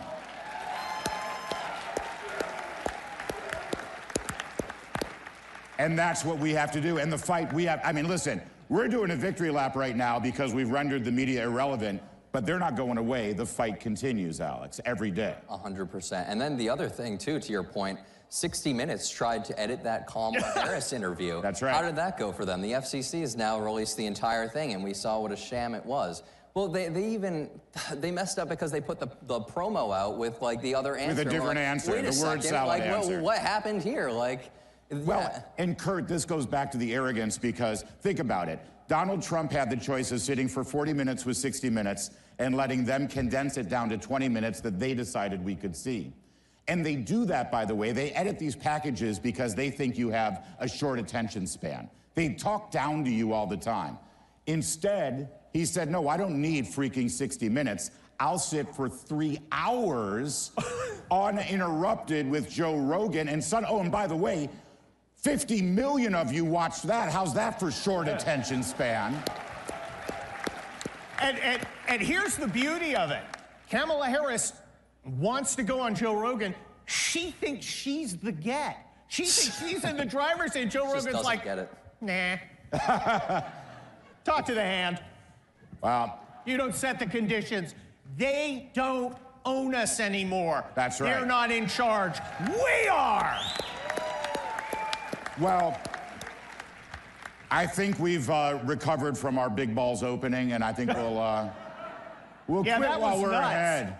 And that's what we have to do. And the fight we have, I mean, listen, we're doing a victory lap right now because we've rendered the media irrelevant, but they're not going away. The fight continues, Alex, every day. 100%. And then the other thing, too, to your point, 60 Minutes tried to edit that Kamala Harris interview. That's right. How did that go for them? The FCC has now released the entire thing, and we saw what a sham it was. Well, they messed up because they put the promo out with, like, the other answer. With a different answer, Wait a the word second, salad answer. What happened here? Like, well, and Kurt, this goes back to the arrogance because think about it. Donald Trump had the choice of sitting for 40 minutes with 60 Minutes and letting them condense it down to 20 minutes that they decided we could see. And they do that, by the way. They edit these packages because they think you have a short attention span. They talk down to you all the time. Instead, he said, no, I don't need freaking 60 Minutes. I'll sit for 3 hours uninterrupted with Joe Rogan and oh, and by the way, 50 million of you watched that. How's that for short attention span? And here's the beauty of it. Kamala Harris wants to go on Joe Rogan. She thinks she's the get. She thinks she's in the driver's seat. Joe Rogan's like, get it. Nah. Talk to the hand. Wow. You don't set the conditions. They don't own us anymore. That's right. They're not in charge. We are. Well, I think we've recovered from our big balls opening, and I think we'll quit while we're ahead.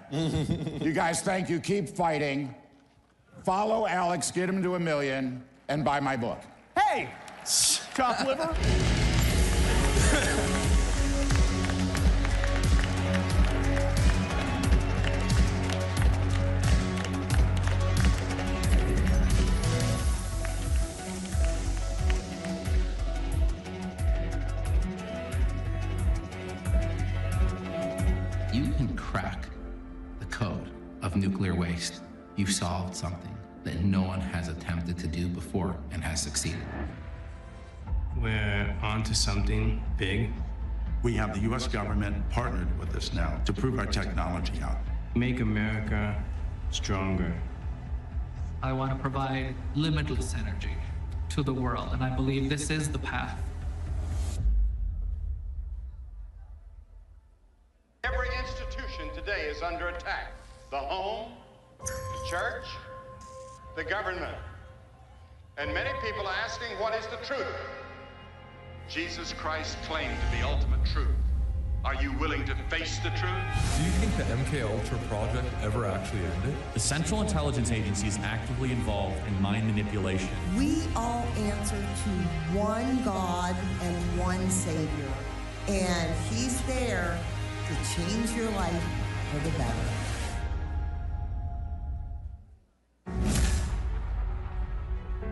You guys, thank you. Keep fighting. Follow Alex, get him to 1 million, and buy my book. Hey, chopped liver. you can crack the code of nuclear waste, you've solved something that no one has attempted to do before and has succeeded. We're onto something big. We have the U.S. government partnered with us now to prove our technology out. Make America stronger. I want to provide limitless energy to the world, and I believe this is the path. Every institution today is under attack. The home, the church, the government. And many people are asking, what is the truth? Jesus Christ claimed to be ultimate truth. Are you willing to face the truth? Do you think the MKUltra project ever actually ended? The Central Intelligence Agency is actively involved in mind manipulation. We all answer to one God and one Savior, and He's there to change your life for the better.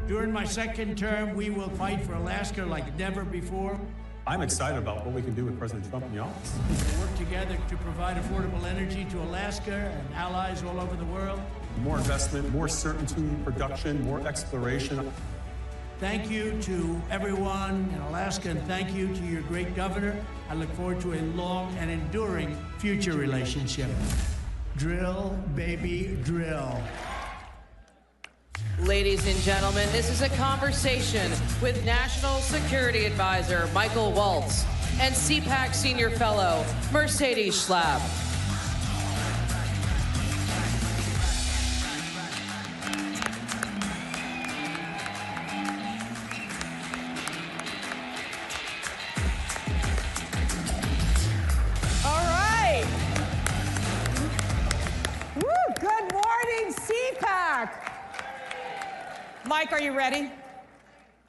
During my second term, we will fight for Alaska like never before. I'm excited about what we can do with President Trump in the office. We'll work together to provide affordable energy to Alaska and allies all over the world. More investment, more certainty, production, more exploration. Thank you to everyone in Alaska, and thank you to your great governor. I look forward to a long and enduring future relationship. Drill, baby, drill. Ladies and gentlemen, this is a conversation with National Security Advisor Michael Waltz and CPAC Senior Fellow Mercedes Schlapp. All right. Woo, good morning, CPAC. Mike, are you ready?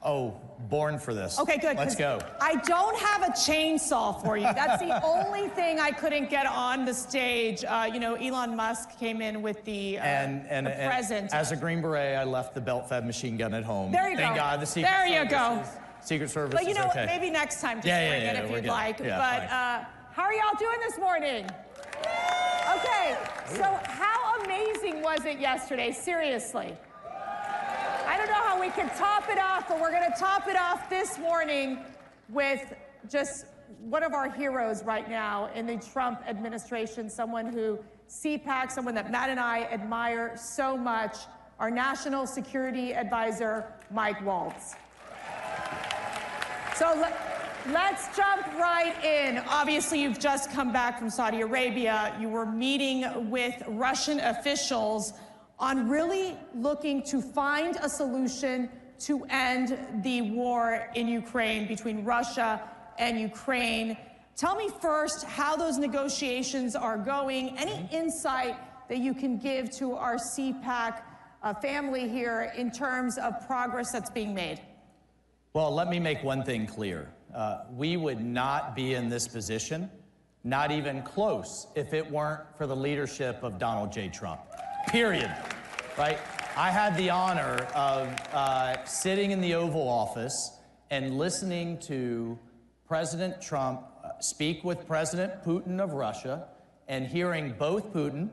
Oh, born for this. Okay, good. Let's go. I don't have a chainsaw for you. That's the only thing I couldn't get on the stage. You know, Elon Musk came in with the present. As a Green Beret, I left the belt-fed machine gun at home. There you Thank go. God the Secret There you Service go. Secret Service But you know is what? okay. Maybe next time, just Yeah, bring yeah, it if we're you'd good. like. Yeah, but how are y'all doing this morning? Okay, so how amazing was it yesterday? Seriously. I don't know how we can top it off, but we're going to top it off this morning with just one of our heroes right now in the Trump administration, someone who CPAC, someone that Matt and I admire so much, our National Security Advisor, Mike Waltz. So let's jump right in. Obviously, you've just come back from Saudi Arabia. You were meeting with Russian officials on really looking to find a solution to end the war in Ukraine between Russia and Ukraine. Tell me first how those negotiations are going. Any insight that you can give to our CPAC family here in terms of progress that's being made? Well, let me make one thing clear. We would not be in this position, not even close, if it weren't for the leadership of Donald J. Trump. Period. Right? I had the honor of sitting in the Oval Office and listening to President Trump speak with President Putin of Russia, and hearing both Putin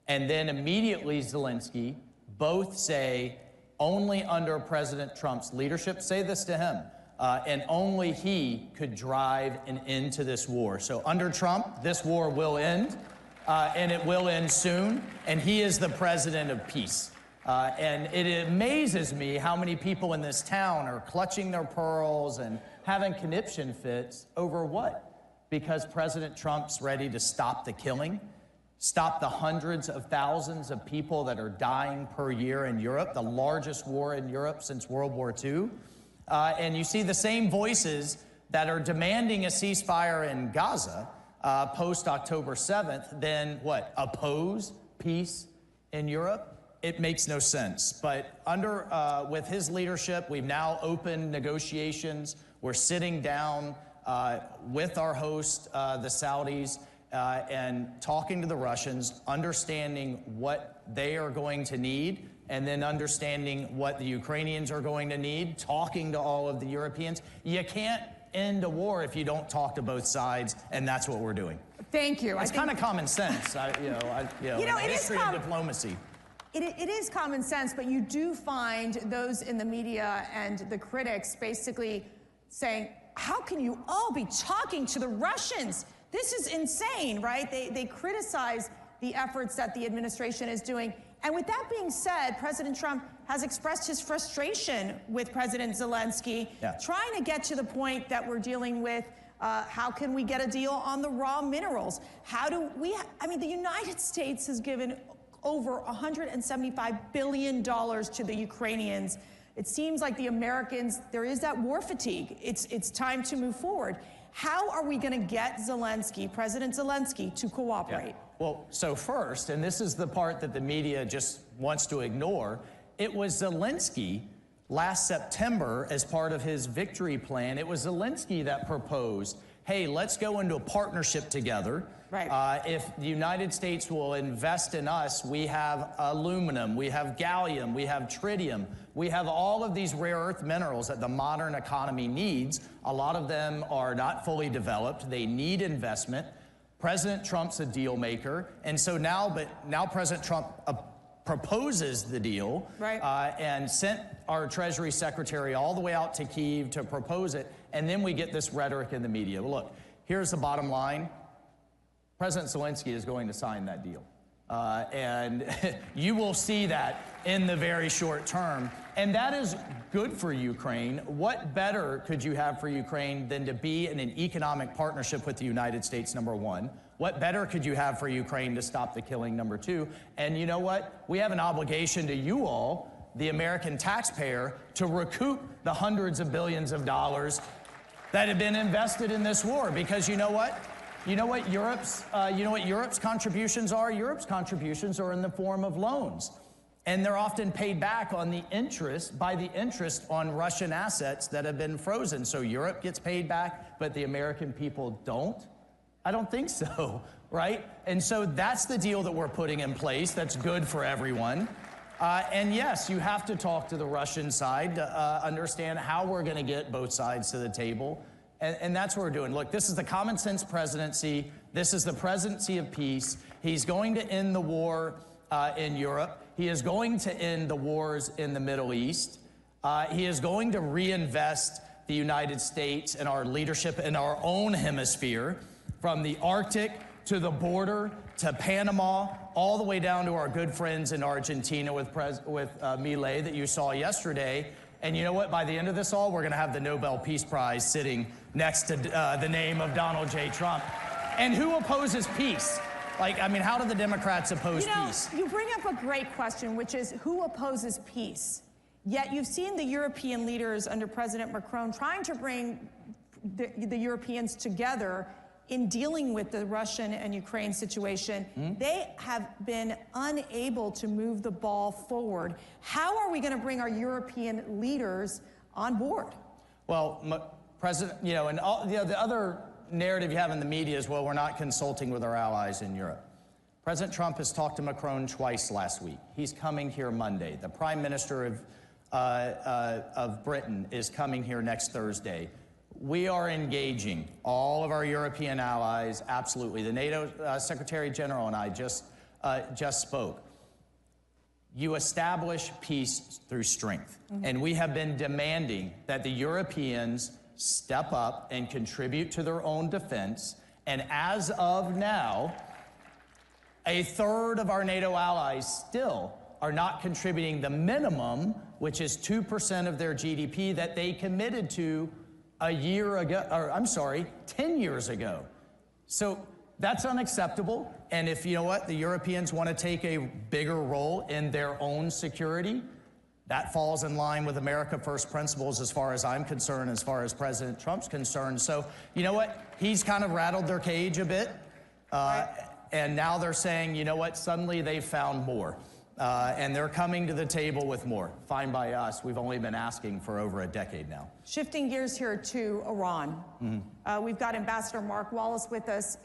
and then immediately Zelensky both say, only under President Trump's leadership, say this to him, and only he could drive an end to this war. So under Trump, this war will end. And it will end soon, and he is the president of peace. And it amazes me how many people in this town are clutching their pearls and having conniption fits over what? Because President Trump's ready to stop the killing, stop the hundreds of thousands of people that are dying per year in Europe, the largest war in Europe since World War II. And you see the same voices that are demanding a ceasefire in Gaza post-October 7th, then what? Oppose peace in Europe? It makes no sense. But with his leadership, we've now opened negotiations. We're sitting down with our host, the Saudis, and talking to the Russians, understanding what they are going to need, and then understanding what the Ukrainians are going to need, talking to all of the Europeans. You can't end a war if you don't talk to both sides, and that's what we're doing. Thank you. It's kind of common sense, It history of diplomacy. It is common sense, but you do find those in the media and the critics basically saying, how can you all be talking to the Russians? This is insane, right? They criticize the efforts that the administration is doing. And with that being said, President Trump has expressed his frustration with President Zelensky, trying to get to the point that we're dealing with how can we get a deal on the raw minerals? How do we, the United States has given over $175 billion to the Ukrainians. It seems like the Americans, there is that war fatigue. It's time to move forward. How are we going to get Zelensky, President Zelensky, to cooperate? Yeah. Well, so first, and this is the part that the media just wants to ignore, it was Zelensky last September, as part of his victory plan, it was Zelensky that proposed, hey, let's go into a partnership together. Right. If the United States will invest in us, we have aluminum, we have gallium, we have tritium, we have all of these rare earth minerals that the modern economy needs. A lot of them are not fully developed. They need investment. President Trump's a deal maker. And so now President Trump proposes the deal, right, and sent our Treasury Secretary all the way out to Kyiv to propose it, and then we get this rhetoric in the media. Well, look, here's the bottom line. President Zelensky is going to sign that deal. And you will see that in the very short term. And that is good for Ukraine. What better could you have for Ukraine than to be in an economic partnership with the United States, number one? What better could you have for Ukraine to stop the killing, number two? And you know what? We have an obligation to you all, the American taxpayer, to recoup the hundreds of billions of dollars that have been invested in this war. Because you know what? You know what Europe's contributions are? Europe's contributions are in the form of loans. And they're often paid back on the interest, by the interest on Russian assets that have been frozen. So Europe gets paid back, but the American people don't? I don't think so, right? And so that's the deal that we're putting in place that's good for everyone. And yes, you have to talk to the Russian side to understand how we're going to get both sides to the table. And that's what we're doing. Look, this is the common sense presidency. This is the presidency of peace. He's going to end the war in Europe. He is going to end the wars in the Middle East. He is going to reinvest the United States and our leadership in our own hemisphere, from the Arctic to the border to Panama, all the way down to our good friends in Argentina with Milei that you saw yesterday. And you know what? By the end of this all, we're going to have the Nobel Peace Prize sitting next to the name of Donald J. Trump. And who opposes peace? Like, I mean, how do the Democrats oppose peace? You bring up a great question, which is who opposes peace? Yet you've seen the European leaders under President Macron trying to bring the Europeans together in dealing with the Russian and Ukraine situation. They have been unable to move the ball forward. How are we going to bring our European leaders on board? Well, President, and all, the other narrative you have in the media is, well, we're not consulting with our allies in Europe. President Trump has talked to Macron twice last week. He's coming here Monday. The Prime Minister of Britain is coming here next Thursday. We are engaging all of our European allies, absolutely. The NATO Secretary General and I just spoke. You establish peace through strength. And we have been demanding that the Europeans step up and contribute to their own defense. And as of now, a third of our NATO allies still are not contributing the minimum, which is 2% of their GDP that they committed to a year ago, or I'm sorry, 10 years ago. So that's unacceptable. And if you know what, the Europeans want to take a bigger role in their own security, that falls in line with America First principles as far as I'm concerned, as far as President Trump's concerned. So you know what, he's kind of rattled their cage a bit. And now they're saying, you know what, suddenly they've found more. And they're coming to the table with more. Fine by us. We've only been asking for over a decade now. Shifting gears here to Iran. We've got Ambassador Mark Wallace with us,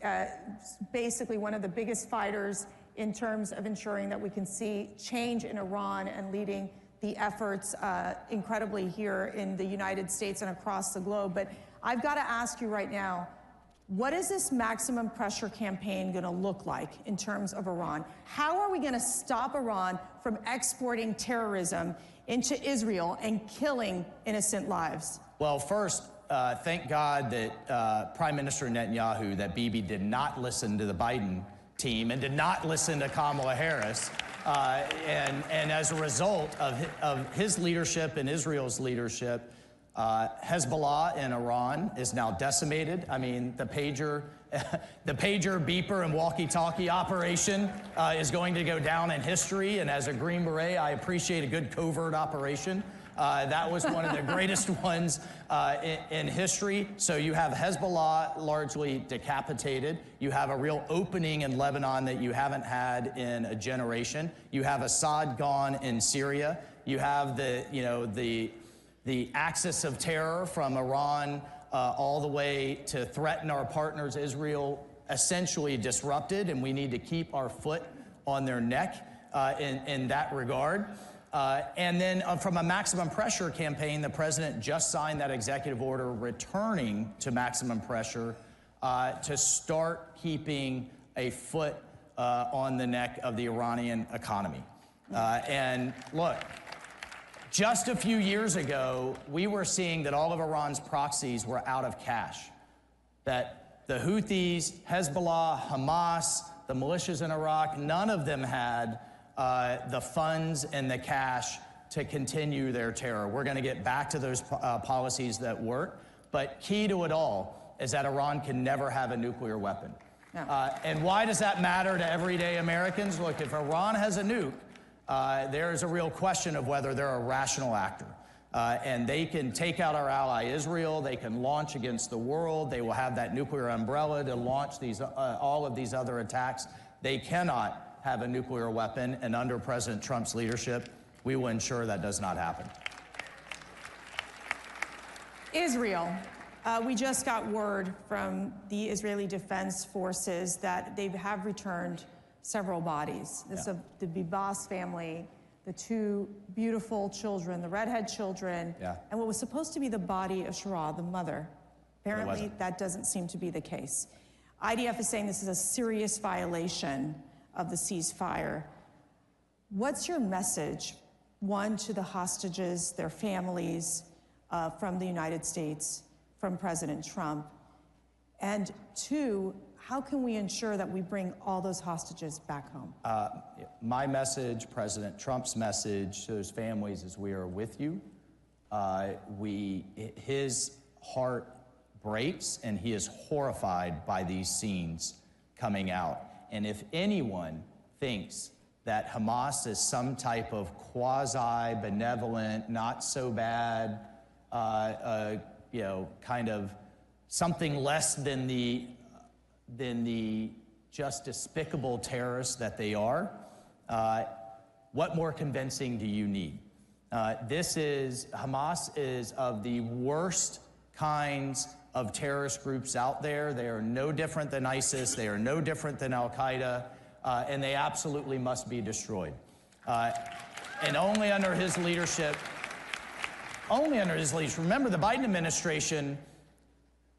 basically one of the biggest fighters in terms of ensuring that we can see change in Iran and leading the efforts incredibly here in the United States and across the globe. But I've got to ask you right now, What is this maximum pressure campaign going to look like in terms of Iran? How are we going to stop Iran from exporting terrorism into Israel and killing innocent lives? Well, first, thank God that Prime Minister Netanyahu, that Bibi did not listen to the Biden team and did not listen to Kamala Harris. And as a result of his leadership and Israel's leadership, Hezbollah in Iran is now decimated. I mean, the pager, beeper, and walkie-talkie operation is going to go down in history. And as a Green Beret, I appreciate a good covert operation. That was one of the greatest ones in history. So you have Hezbollah largely decapitated. You have a real opening in Lebanon that you haven't had in a generation. You have Assad gone in Syria. You have the axis of terror from Iran all the way to threaten our partners, Israel, essentially disrupted, and we need to keep our foot on their neck in that regard. And then from a maximum pressure campaign, the president just signed that executive order returning to maximum pressure to start keeping a foot on the neck of the Iranian economy. And look, just a few years ago, we were seeing that all of Iran's proxies were out of cash, that the Houthis, Hezbollah, Hamas, the militias in Iraq, none of them had the funds and the cash to continue their terror. We're going to get back to those policies that work, but key to it all is that Iran can never have a nuclear weapon. No. And why does that matter to everyday Americans? Look, if Iran has a nuke, there's a real question of whether they're a rational actor. And they can take out our ally Israel, they can launch against the world, they will have that nuclear umbrella to launch these, all of these other attacks. They cannot have a nuclear weapon, and under President Trump's leadership, we will ensure that does not happen. Israel. We just got word from the Israeli Defense Forces that they have returned several bodies. This of the Bibas family, the two beautiful children, the redhead children, and what was supposed to be the body of Shara, the mother. Apparently, that doesn't seem to be the case. IDF is saying this is a serious violation of the ceasefire. What's your message, one, to the hostages, their families, from the United States, from President Trump, and two, how can we ensure that we bring all those hostages back home? My message, President Trump's message to those families is we are with you. His heart breaks and he is horrified by these scenes coming out. And if anyone thinks that Hamas is some type of quasi-benevolent, not so bad, kind of something less than the just despicable terrorists that they are, what more convincing do you need? Hamas is of the worst kinds of terrorist groups out there. They are no different than ISIS. They are no different than Al-Qaeda, and they absolutely must be destroyed. And only under his leadership, remember the Biden administration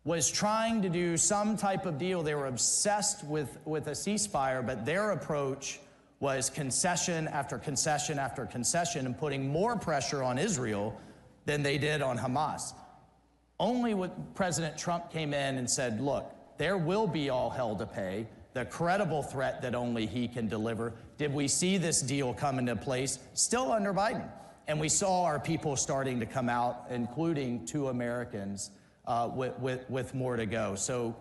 was trying to do some type of deal. They were obsessed with a ceasefire, but their approach was concession after concession after concession and putting more pressure on Israel than they did on Hamas. Only when President Trump came in and said, look, there will be all hell to pay, the credible threat that only he can deliver, did we see this deal come into place still under Biden. And we saw our people starting to come out, including 2 Americans, with more to go. So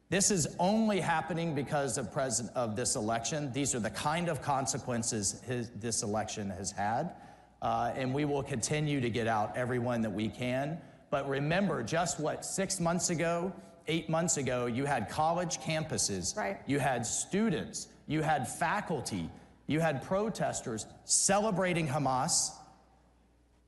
this is only happening because of this election. These are the kind of consequences this election has had. And we will continue to get out everyone that we can. But remember, just 6 months ago, 8 months ago, you had college campuses, you had students, you had faculty, you had protesters celebrating Hamas,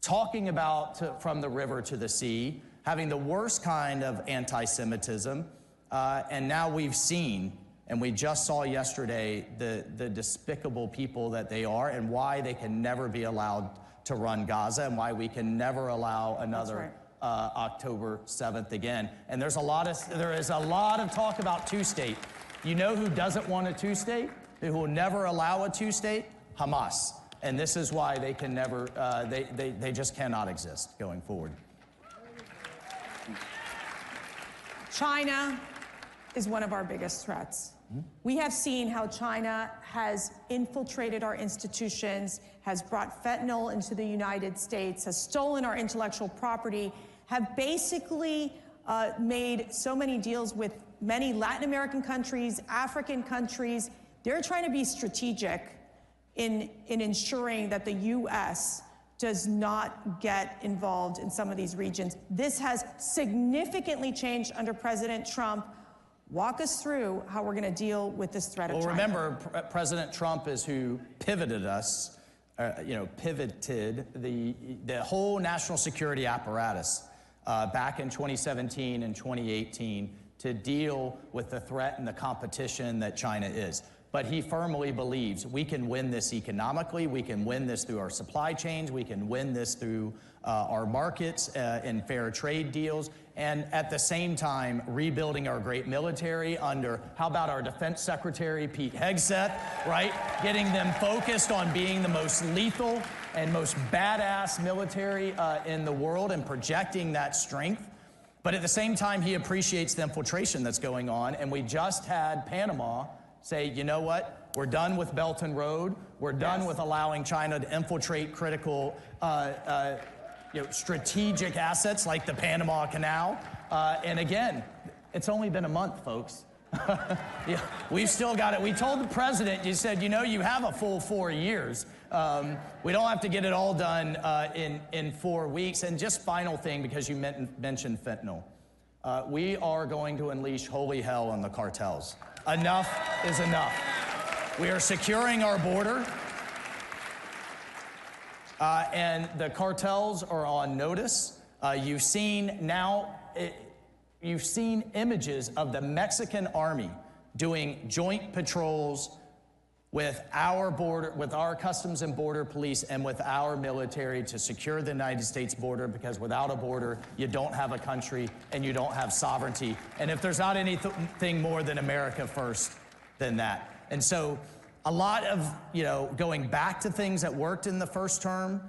talking about from the river to the sea, having the worst kind of anti-Semitism, and now we've seen, and we just saw yesterday, the despicable people that they are and why they can never be allowed to run Gaza and why we can never allow another October 7th again. And there is a lot of talk about two-state. You know who doesn't want a two-state? Who will never allow a two-state? Hamas. And this is why they can never, they just cannot exist going forward. China is one of our biggest threats. We have seen how China has infiltrated our institutions, has brought fentanyl into the United States, has stolen our intellectual property, have basically made so many deals with many Latin American countries, African countries. They're trying to be strategic in ensuring that the U.S. does not get involved in some of these regions. This has significantly changed under President Trump. Walk us through how we're going to deal with this threat of China. Well, remember, President Trump is who pivoted us, pivoted the whole national security apparatus back in 2017 and 2018 to deal with the threat and the competition that China is. But he firmly believes we can win this economically, we can win this through our supply chains, we can win this through our markets and fair trade deals, and at the same time rebuilding our great military under, how about our Defense Secretary, Pete Hegseth, right? Getting them focused on being the most lethal and most badass military in the world and projecting that strength. But at the same time, he appreciates the infiltration that's going on, and we just had Panama say, you know what, we're done with Belt and Road, we're done with allowing China to infiltrate critical strategic assets like the Panama Canal. And again, it's only been a month, folks. Yeah, we've still got it. We told the president, you said, you know, you have a full 4 years. We don't have to get it all done in 4 weeks. And just final thing, because you mentioned fentanyl. We are going to unleash holy hell on the cartels. Enough is enough. We are securing our border. And the cartels are on notice. You've seen images of the Mexican army doing joint patrols with our border, with our Customs and Border Police and with our military to secure the United States border, because without a border, you don't have a country and you don't have sovereignty. And if there's not anything more than America first than that. And so a lot of, going back to things that worked in the first term,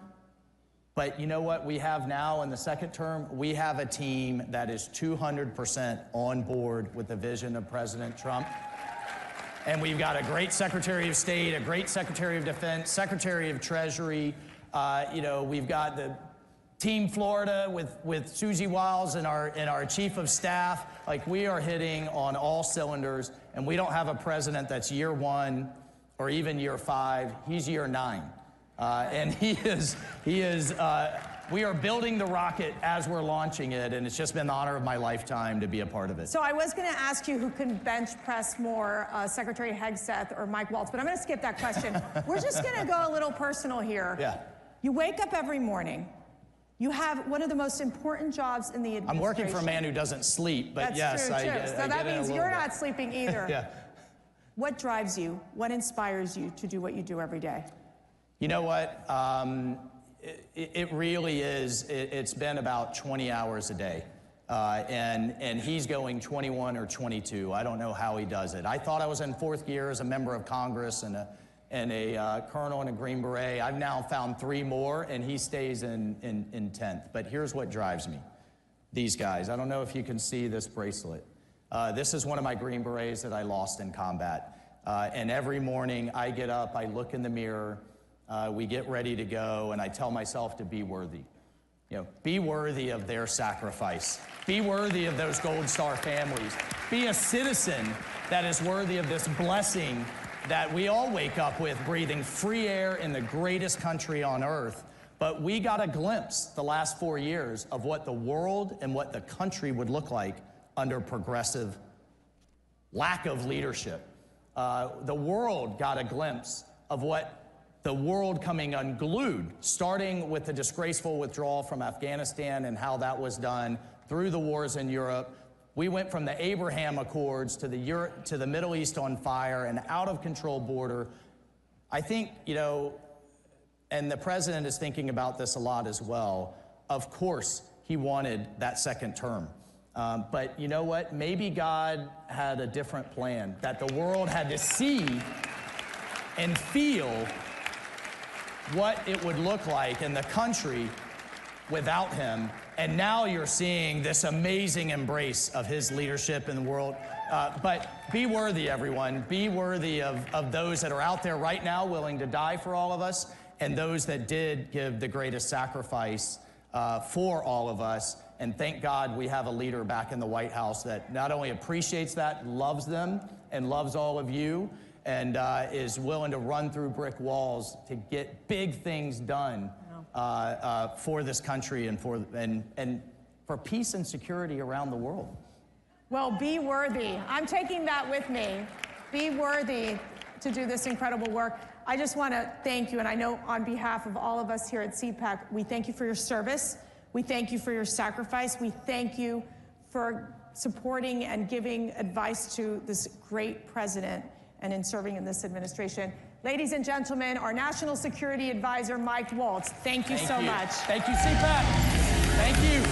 but you know what we have now in the second term? We have a team that is 200% on board with the vision of President Trump. And we've got a great Secretary of State, a great Secretary of Defense, Secretary of Treasury. We've got the Team Florida with Susie Wiles and our Chief of Staff. Like, we are hitting on all cylinders, and we don't have a president that's year 1 or even year 5. He's year 9. And we are building the rocket as we're launching it, and it's just been the honor of my lifetime to be a part of it. So I was going to ask you who can bench press more, Secretary Hegseth or Mike Waltz, but I'm going to skip that question. We're just going to go a little personal here. Yeah. You wake up every morning. You have one of the most important jobs in the administration. I'm working for a man who doesn't sleep, but that's yes, true, I so get that means you're bit. not sleeping either. Yeah. What drives you? What inspires you to do what you do every day? You know what? It really is. It's been about 20 hours a day. And he's going 21 or 22. I don't know how he does it. I thought I was in 4th gear as a member of Congress and a colonel in a Green Beret. I've now found 3 more, and he stays in 10th. But here's what drives me. These guys. I don't know if you can see this bracelet. This is one of my Green Berets that I lost in combat. And every morning I get up, I look in the mirror, we get ready to go, and I tell myself to be worthy. Be worthy of their sacrifice. Be worthy of those Gold Star families. Be a citizen that is worthy of this blessing that we all wake up with, breathing free air in the greatest country on earth. But we got a glimpse the last 4 years of what the world and what the country would look like under progressive lack of leadership. The world got a glimpse of what the world coming unglued, starting with the disgraceful withdrawal from Afghanistan and how that was done through the wars in Europe. We went from the Abraham Accords to the Middle East on fire, and out of control border. I think, and the president is thinking about this a lot as well. Of course, he wanted that second term. But you know what? Maybe God had a different plan, that the world had to see and feel what it would look like in the country without him. And now you're seeing this amazing embrace of his leadership in the world. But be worthy, everyone. Be worthy of those that are out there right now willing to die for all of us, and those that did give the greatest sacrifice for all of us. And thank God we have a leader back in the White House that not only appreciates that, loves them, and loves all of you, and is willing to run through brick walls to get big things done for this country and for peace and security around the world. Well, be worthy. I'm taking that with me. Be worthy to do this incredible work. I just want to thank you, and I know on behalf of all of us here at CPAC, we thank you for your service. We thank you for your sacrifice. We thank you for supporting and giving advice to this great president and in serving in this administration. Ladies and gentlemen, our National Security Advisor, Mike Waltz. Thank you so much. Thank you, CPAC. Thank you.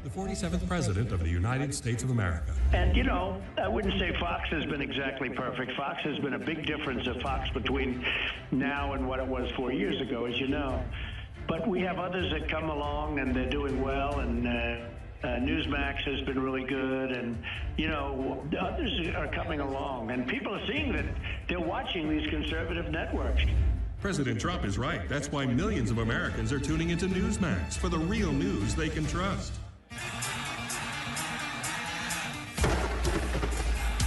The 47th President of the United States of America. And, you know, I wouldn't say Fox has been exactly perfect. Fox has been a big difference of Fox between now and what it was 4 years ago, as you know. But we have others that come along, and they're doing well, and Newsmax has been really good, and, you know, others are coming along, and people are seeing that they're watching these conservative networks. President Trump is right. That's why millions of Americans are tuning into Newsmax for the real news they can trust.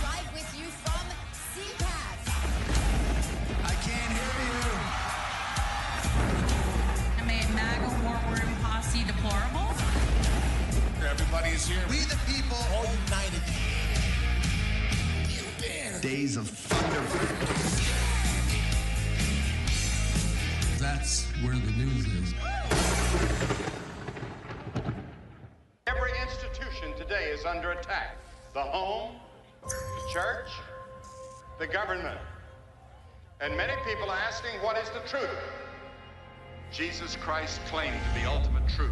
Live with you from CPAC. I can't hear you. I'm a MAGA war room posse deplorable. Everybody is here. We the people, all united. Days of thunder. That's where the news is. Every institution today is under attack. The home, the church, the government. And many people are asking, what is the truth? Jesus Christ claimed the ultimate truth.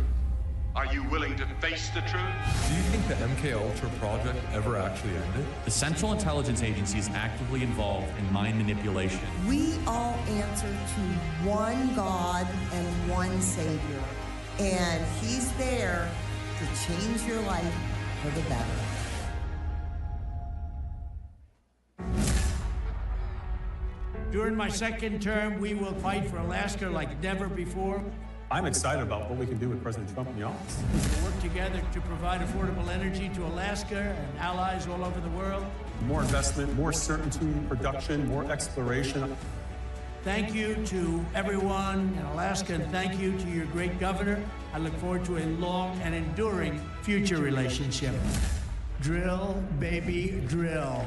Are you willing to face the truth? Do you think the MKUltra project ever actually ended? The Central Intelligence Agency is actively involved in mind manipulation. We all answer to one God and one Savior, and He's there to change your life for the better. During my second term, we will fight for Alaska like never before. I'm excited about what we can do with President Trump in the office. We'll work together to provide affordable energy to Alaska and allies all over the world. More investment, more certainty, production, more exploration. Thank you to everyone in Alaska, and thank you to your great governor. I look forward to a long and enduring future relationship. Drill, baby, drill.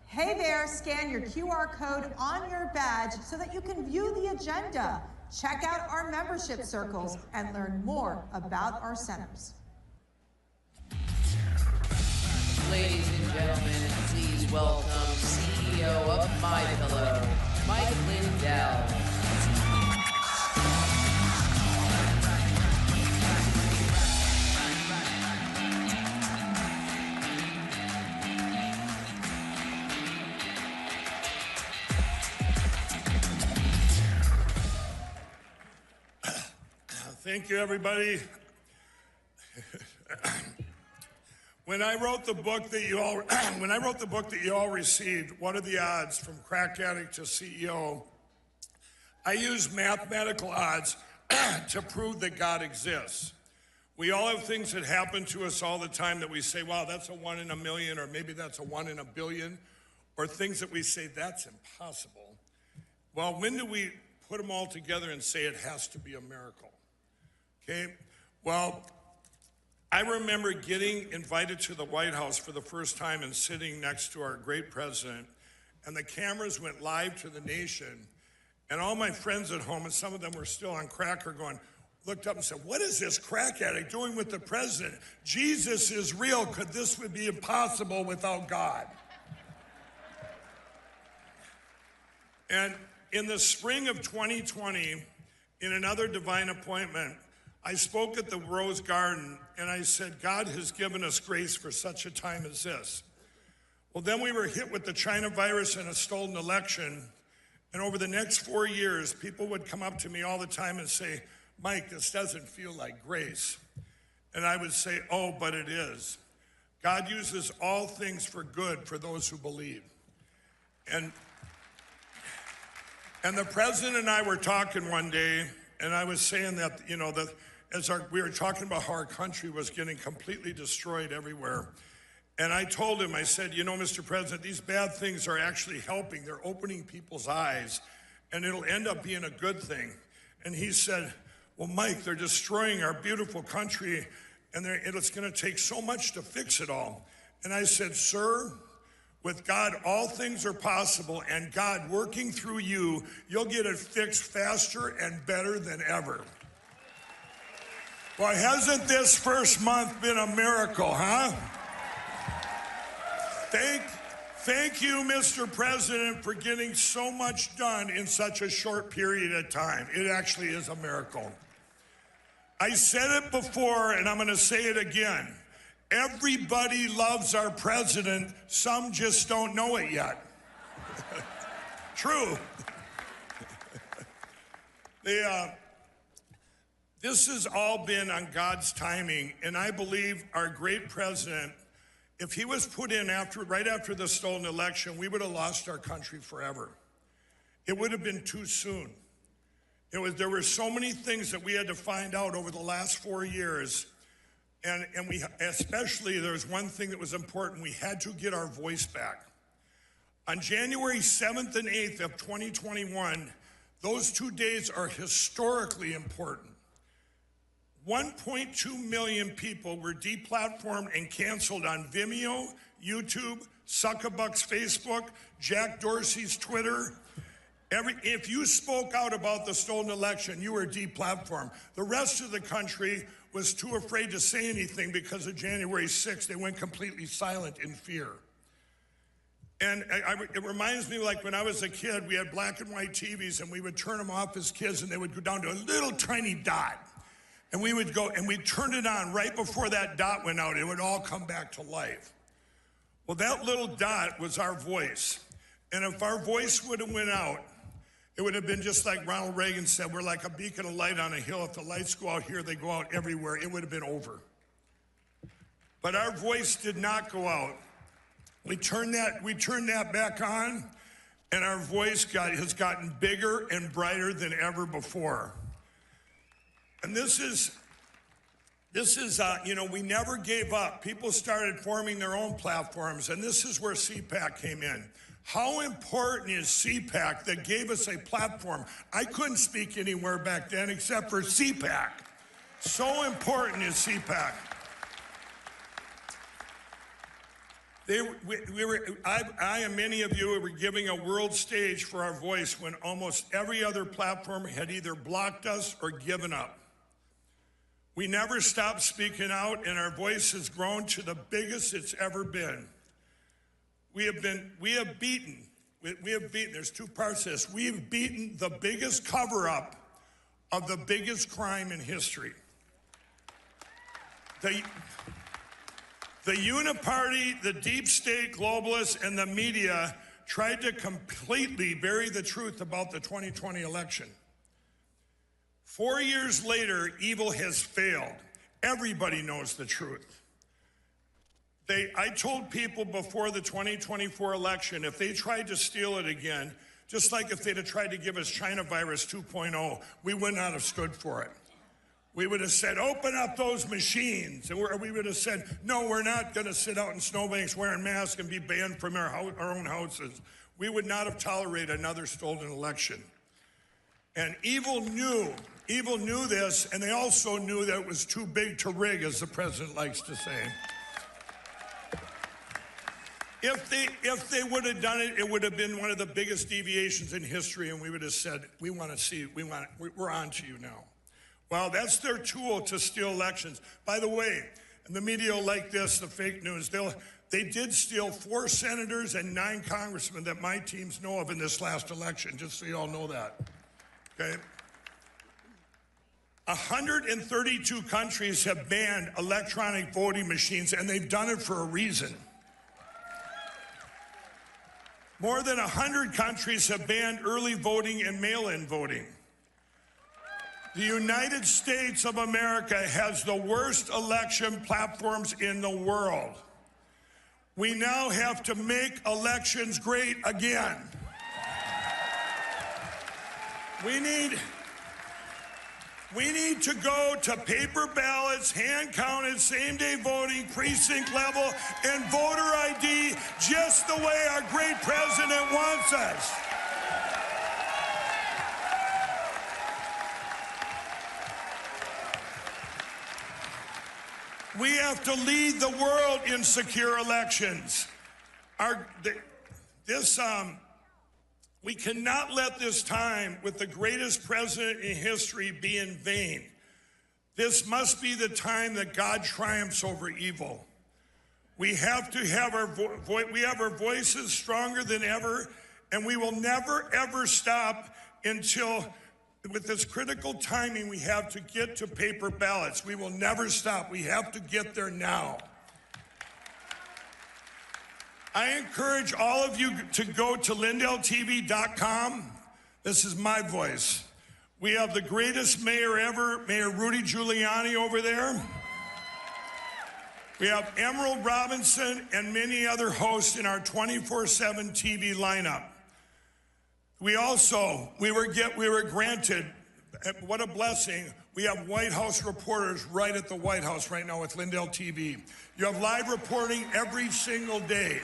Hey there, scan your QR code on your badge so that you can view the agenda. Check out our membership circles and learn more about our centers. Ladies and gentlemen, please welcome CEO of MyPillow, Mike Lindell. Thank you, everybody. When I wrote the book that you all received, What Are the Odds from Crack Addict to CEO, I used mathematical odds to prove that God exists. We all have things that happen to us all the time that we say, wow, that's a 1 in a million, or maybe that's a 1 in a billion, or things that we say, that's impossible. Well, when do we put them all together and say it has to be a miracle? Okay, well, I remember getting invited to the White House for the first time and sitting next to our great president and the cameras went live to the nation, and all my friends at home, and some of them were still on crack, looked up and said, what is this crack addict doing with the president? Jesus is real. Could this be impossible without God? And in the spring of 2020, in another divine appointment, I spoke at the Rose Garden, and I said, God has given us grace for such a time as this. Well, then we were hit with the China virus and a stolen election, and over the next 4 years, people would come up to me all the time and say, Mike, this doesn't feel like grace. And I would say, oh, but it is. God uses all things for good for those who believe. And the president and I were talking one day, and I was saying that, we were talking about how our country was getting completely destroyed everywhere. And I told him, I said, Mr. President, these bad things are actually helping. They're opening people's eyes, and it'll end up being a good thing. And he said, well, Mike, they're destroying our beautiful country, and it's going to take so much to fix it all. And I said, sir, with God, all things are possible, and God working through you, you'll get it fixed faster and better than ever. Well, hasn't this first month been a miracle, huh? Thank you, Mr. President, for getting so much done in such a short period of time. It actually is a miracle. I said it before, and I'm going to say it again. Everybody loves our president. Some just don't know it yet. True. This has all been on God's timing, and I believe our great president, if he was put in right after the stolen election, we would have lost our country forever. It would have been too soon. There were so many things that we had to find out over the last 4 years, and especially there was one thing that was important. We had to get our voice back. On January 7th and 8th of 2021, those 2 days are historically important. 1.2 million people were deplatformed and canceled on Vimeo, YouTube, Zuckerberg's Facebook, Jack Dorsey's Twitter. If you spoke out about the stolen election, you were deplatformed. The rest of the country was too afraid to say anything because of January 6th. They went completely silent in fear. And it reminds me, like when I was a kid, we had black and white TVs, and we would turn them off as kids, and they would go down to a little tiny dot. And we would go, and we'd turn it on right before that dot went out. It would all come back to life. Well, that little dot was our voice. And if our voice would have went out, it would have been just like Ronald Reagan said, we're like a beacon of light on a hill. If the lights go out here, they go out everywhere. It would have been over. But our voice did not go out. We turned that back on, and our voice has gotten bigger and brighter than ever before. And this is, we never gave up. People started forming their own platforms, and this is where CPAC came in. How important is CPAC that gave us a platform? I couldn't speak anywhere back then except for CPAC. So important is CPAC. I and many of you were giving a world stage for our voice when almost every other platform had either blocked us or given up. We never stopped speaking out, and our voice has grown to the biggest it's ever been. We have beaten, there's two parts to this. We have beaten the biggest cover-up of the biggest crime in history. The uniparty, the deep state globalists, and the media tried to completely bury the truth about the 2020 election. 4 years later, evil has failed. Everybody knows the truth. I told people before the 2024 election, if they tried to steal it again, just like if they'd have tried to give us China virus 2.0, we would not have stood for it. We would have said, open up those machines. And we would have said, no, we're not going to sit out in snowbanks wearing masks and be banned from our own houses. We would not have tolerated another stolen election. And evil knew this, and they also knew that it was too big to rig, as the president likes to say. If they would have done it, it would have been one of the biggest deviations in history, and we would have said, we're on to you now. Well, that's their tool to steal elections. By the way, and the media will like this, the fake news, they did steal 4 senators and 9 congressmen that my teams know of in this last election, just so you all know that, okay? 132 countries have banned electronic voting machines, and they've done it for a reason. More than 100 countries have banned early voting and mail-in voting. The United States of America has the worst election platforms in the world. We now have to make elections great again. We need to go to paper ballots, hand-counted, same-day voting, precinct level, and voter ID just the way our great president wants us. We have to lead the world in secure elections. We cannot let this time with the greatest president in history be in vain. This must be the time that God triumphs over evil. We have to have our voices stronger than ever, and we will never, ever stop until, with this critical timing, we have to get to paper ballots. We will never stop. We have to get there now. I encourage all of you to go to LindellTV.com. This is my voice. We have the greatest mayor ever, Mayor Rudy Giuliani over there. We have Emerald Robinson and many other hosts in our 24/7 TV lineup. We were granted, what a blessing, we have White House reporters right at the White House right now with Lindell TV. You have live reporting every single day.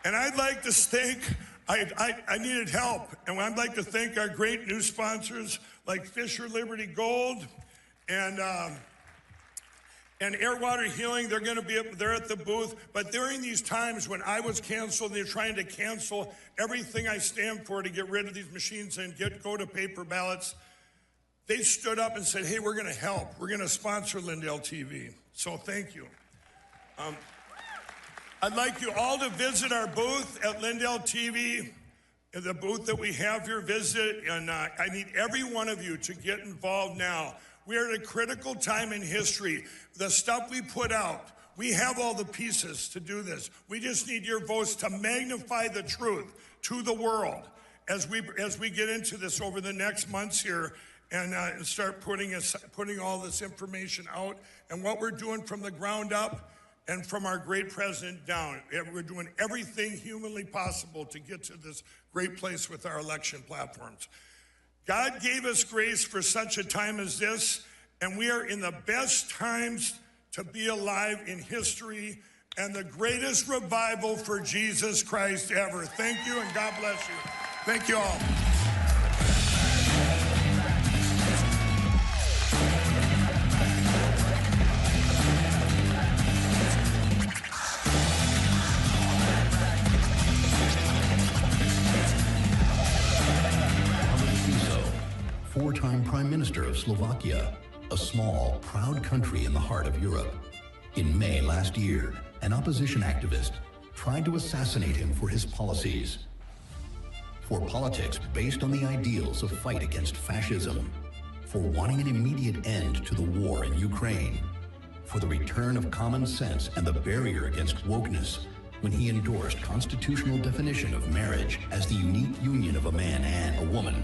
And I'd like to thank, I needed help, and I'd like to thank our great new sponsors like Fisher Liberty Gold and Airwater Healing. They're at the booth. But during these times when I was canceled, they're trying to cancel everything I stand for to get rid of these machines and go to paper ballots. They stood up and said, hey, we're going to help. We're going to sponsor Lindell TV. So thank you. I'd like you all to visit our booth at Lindell TV, the booth that we have here, visit, and I need every one of you to get involved now. We are at a critical time in history. The stuff we put out, we have all the pieces to do this. We just need your votes to magnify the truth to the world as we get into this over the next months here and start putting all this information out and what we're doing from the ground up and from our great president down. We're doing everything humanly possible to get to this great place with our election platforms. God gave us grace for such a time as this, and we are in the best times to be alive in history and the greatest revival for Jesus Christ ever. Thank you, and God bless you. Thank you all. Four-time Prime Minister of Slovakia, a small, proud country in the heart of Europe. In May last year, an opposition activist tried to assassinate him for his policies. For politics based on the ideals of fight against fascism, for wanting an immediate end to the war in Ukraine, for the return of common sense and the barrier against wokeness when he endorsed constitutional definition of marriage as the unique union of a man and a woman.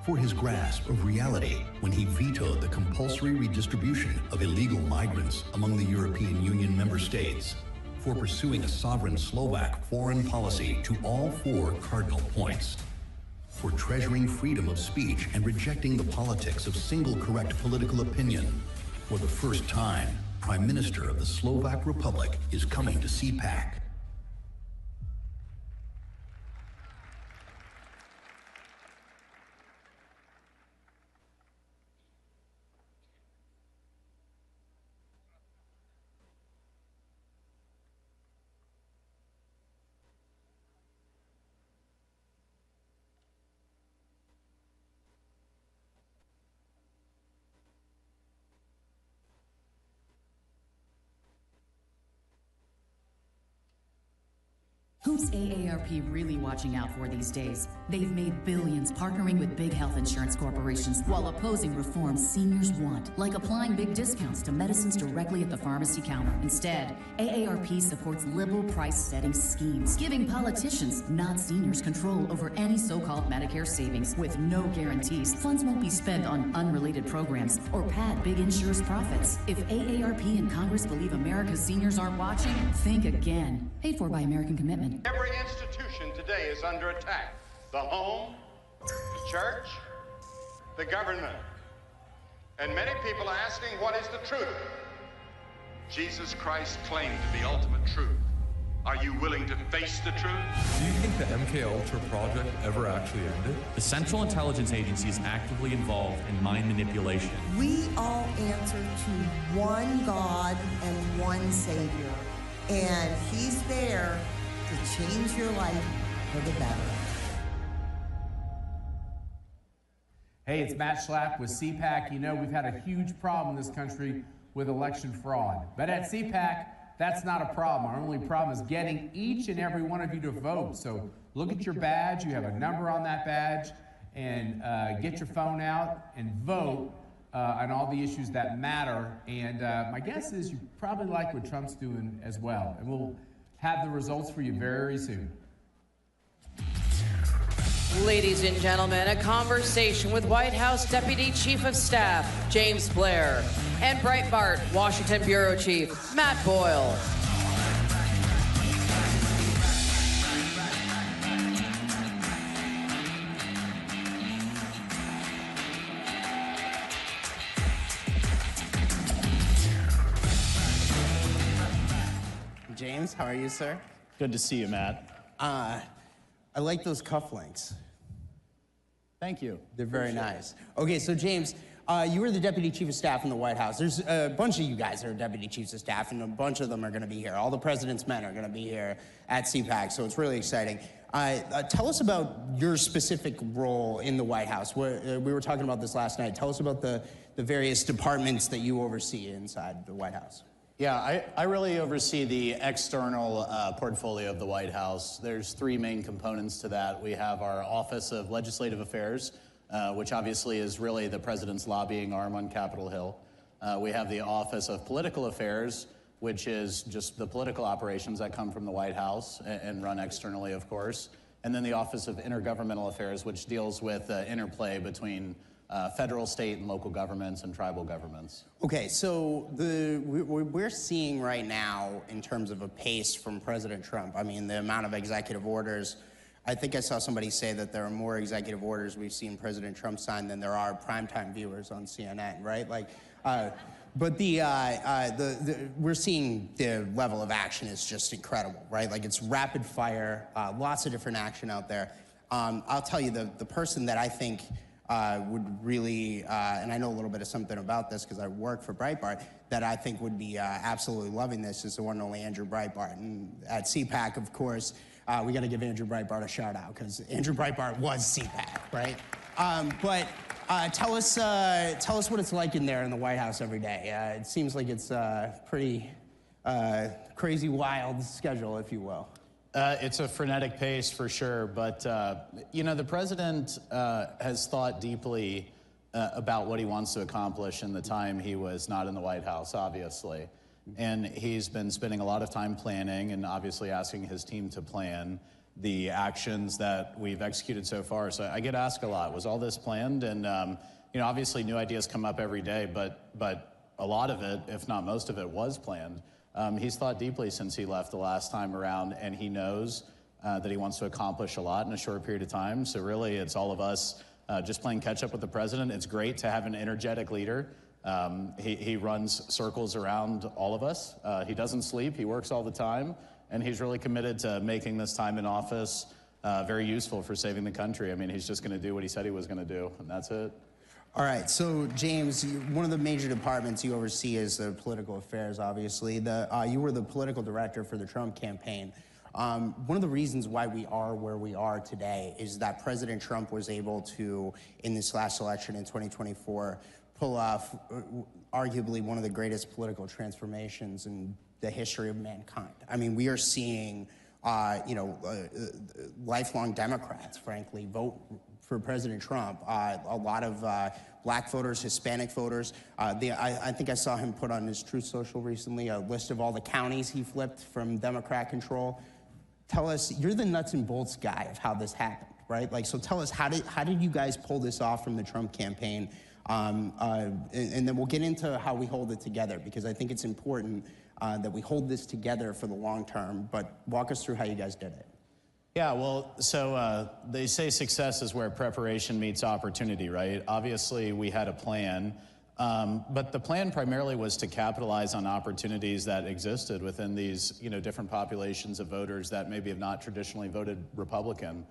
For his grasp of reality when he vetoed the compulsory redistribution of illegal migrants among the European Union member states, for pursuing a sovereign Slovak foreign policy to all 4 cardinal points, for treasuring freedom of speech and rejecting the politics of single correct political opinion. For the first time, Prime Minister of the Slovak Republic is coming to CPAC. Who's AARP really watching out for these days? They've made billions partnering with big health insurance corporations while opposing reforms seniors want, like applying big discounts to medicines directly at the pharmacy counter. Instead, AARP supports liberal price-setting schemes, giving politicians, not seniors, control over any so-called Medicare savings with no guarantees. Funds won't be spent on unrelated programs or pad big insurers' profits. If AARP and Congress believe America's seniors aren't watching, think again. Paid for by American Commitment. Every institution today is under attack. The home, the church, the government. And many people are asking, what is the truth? Jesus Christ claimed the ultimate truth. Are you willing to face the truth? Do you think the MKUltra project ever actually ended? The Central Intelligence Agency is actively involved in mind manipulation. We all answer to one God and one Savior. And he's there to change your life for the better. Hey, it's Matt Schlapp with CPAC. You know, we've had a huge problem in this country with election fraud. But at CPAC, that's not a problem. Our only problem is getting each and every one of you to vote. So look at your badge. You have a number on that badge. And get your phone out and vote on all the issues that matter. And my guess is you probably like what Trump's doing as well. And we'll have the results for you very soon. Ladies and gentlemen, a conversation with White House Deputy Chief of Staff James Blair and Breitbart Washington Bureau Chief Matt Boyle. James, how are you, sir? Good to see you, Matt. I like those cufflinks. Thank you. They're very nice. Okay, so James, you were the Deputy Chief of Staff in the White House. There's a bunch of you guys that are Deputy Chiefs of Staff, and a bunch of them are gonna be here. All the President's men are gonna be here at CPAC, so it's really exciting. Tell us about your specific role in the White House. We were talking about this last night. Tell us about the various departments that you oversee inside the White House. Yeah, I really oversee the external portfolio of the White House. There's three main components to that. We have our Office of Legislative Affairs, which obviously is really the president's lobbying arm on Capitol Hill. We have the Office of Political Affairs, which is just the political operations that come from the White House and run externally, of course. And then the Office of Intergovernmental Affairs, which deals with interplay between federal, state, and local governments and tribal governments. Okay, so we're seeing right now, in terms of a pace from President Trump, I mean, the amount of executive orders, I think I saw somebody say that there are more executive orders we've seen President Trump sign than there are primetime viewers on CNN, right? Like, but we're seeing the level of action is just incredible, right? Like, it's rapid fire, lots of different action out there. I'll tell you, the person that I think would really, and I know a little bit of something about this because I work for Breitbart, that I think would be absolutely loving this is the one and only Andrew Breitbart. And at CPAC, of course, we got to give Andrew Breitbart a shout out because Andrew Breitbart was CPAC, right? But tell us what it's like in there in the White House every day. It seems like it's a pretty crazy, wild schedule, if you will. It's a frenetic pace for sure, but you know, the president has thought deeply about what he wants to accomplish in the time he was not in the White House, obviously. And he's been spending a lot of time planning and obviously asking his team to plan the actions that we've executed so far. So I get asked a lot, was all this planned? And you know, obviously new ideas come up every day, but a lot of it, if not most of it, was planned. He's thought deeply since he left the last time around, and he knows that he wants to accomplish a lot in a short period of time. So really, it's all of us just playing catch up with the president. It's great to have an energetic leader. He runs circles around all of us. He doesn't sleep. He works all the time, and he's really committed to making this time in office very useful for saving the country. I mean, he's just going to do what he said he was going to do, and that's it. All right, so James, one of the major departments you oversee is the political affairs, obviously. You were the political director for the Trump campaign. One of the reasons why we are where we are today is that President Trump was able to, in this last election in 2024, pull off arguably one of the greatest political transformations in the history of mankind. I mean, we are seeing lifelong Democrats, frankly, vote for President Trump. A lot of black voters, Hispanic voters. I think I saw him put on his Truth Social recently a list of all the counties he flipped from Democrat control. Tell us, you're the nuts and bolts guy of how this happened, right? Like, so tell us, how did you guys pull this off from the Trump campaign? And then we'll get into how we hold it together, because I think it's important that we hold this together for the long term. But walk us through how you guys did it. Yeah, well, so they say success is where preparation meets opportunity, right? Obviously, we had a plan, but the plan primarily was to capitalize on opportunities that existed within these, different populations of voters that maybe have not traditionally voted Republican.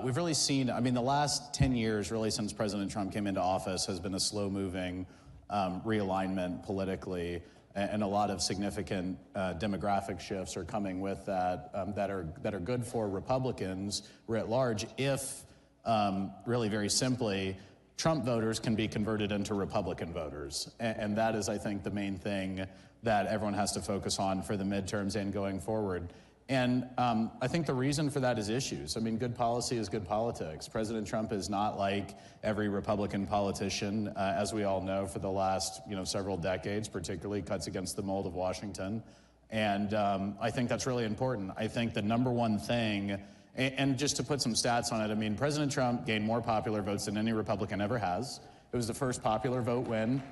We've really seen, the last 10 years, really, since President Trump came into office, has been a slow-moving realignment politically, and a lot of significant demographic shifts are coming with that that are good for Republicans writ large if, really very simply, Trump voters can be converted into Republican voters. And that is, I think, the main thing that everyone has to focus on for the midterms and going forward. And I think the reason for that is issues. Good policy is good politics. President Trump is not like every Republican politician, as we all know, for the last several decades, particularly cuts against the mold of Washington. And I think that's really important. I think the number one thing, and just to put some stats on it, President Trump gained more popular votes than any Republican ever has. It was the first popular vote win.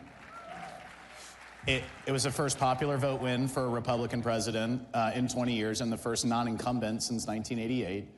It was the first popular vote win for a Republican president in 20 years and the first non-incumbent since 1988.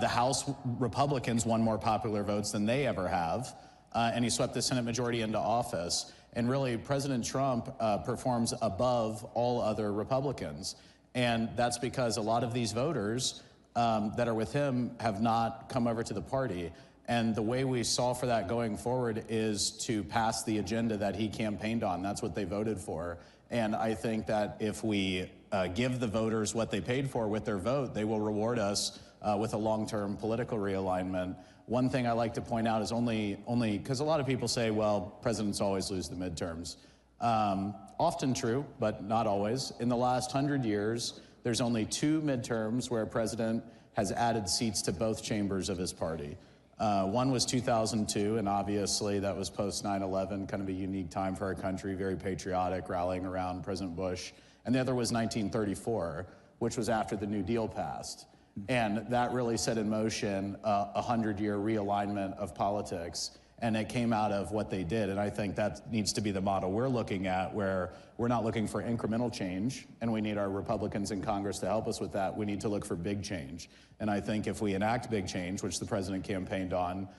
The House Republicans won more popular votes than they ever have, and he swept the Senate majority into office. And really, President Trump performs above all other Republicans. And that's because a lot of these voters that are with him have not come over to the party. And the way we solve for that going forward is to pass the agenda that he campaigned on. That's what they voted for. And I think that if we give the voters what they paid for with their vote, they will reward us with a long-term political realignment. One thing I like to point out is only because a lot of people say, well, presidents always lose the midterms. Often true, but not always. In the last 100 years, there's only 2 midterms where a president has added seats to both chambers of his party. One was 2002, and obviously that was post 9/11, kind of a unique time for our country, very patriotic, rallying around President Bush. And the other was 1934, which was after the New Deal passed. And that really set in motion a 100-year realignment of politics. And it came out of what they did. And I think that needs to be the model we're looking at, where we're not looking for incremental change, and we need our Republicans in Congress to help us with that. We need to look for big change. And I think if we enact big change, which the president campaigned on,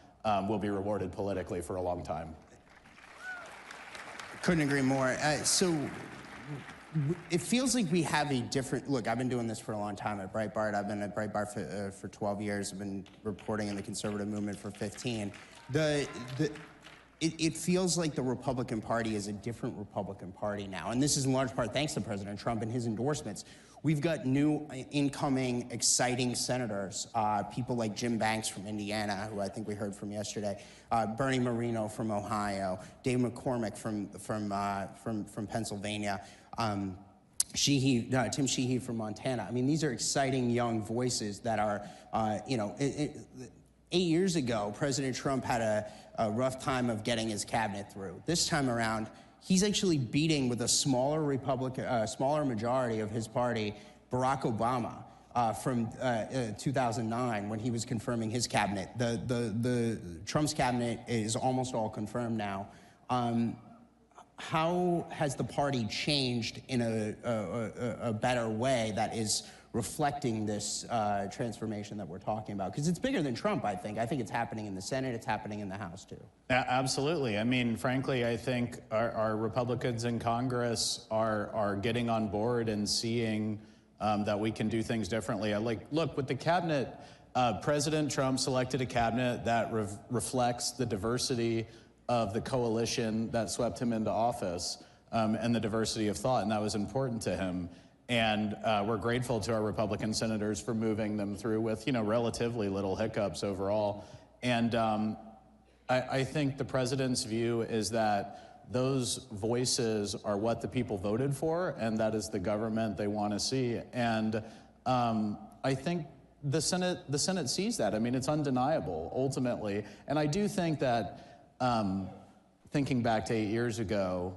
we'll be rewarded politically for a long time. Couldn't agree more. So it feels like we have a different, look, I've been doing this for a long time at Breitbart. I've been at Breitbart for 12 years. I've been reporting in the conservative movement for 15. It feels like the Republican Party is a different Republican Party now. And this is in large part thanks to President Trump and his endorsements. We've got new incoming exciting senators, people like Jim Banks from Indiana, who I think we heard from yesterday, Bernie Moreno from Ohio, Dave McCormick from Pennsylvania, Tim Sheehy from Montana. These are exciting young voices that are, 8 years ago, President Trump had a rough time of getting his cabinet through. This time around, he's actually beating, with a smaller smaller majority of his party, Barack Obama from 2009 when he was confirming his cabinet. Trump's cabinet is almost all confirmed now. How has the party changed in a better way that is reflecting this transformation that we're talking about? Because it's bigger than Trump, I think. I think it's happening in the Senate, it's happening in the House, too. Absolutely. Frankly, I think our Republicans in Congress are getting on board and seeing that we can do things differently. Look, with the cabinet, President Trump selected a cabinet that reflects the diversity of the coalition that swept him into office and the diversity of thought, and that was important to him. And we're grateful to our Republican senators for moving them through with, relatively little hiccups overall. And I think the president's view is that those voices are what the people voted for, and that is the government they want to see. And I think the Senate sees that. I mean, it's undeniable, ultimately. And I do think that, thinking back to 8 years ago,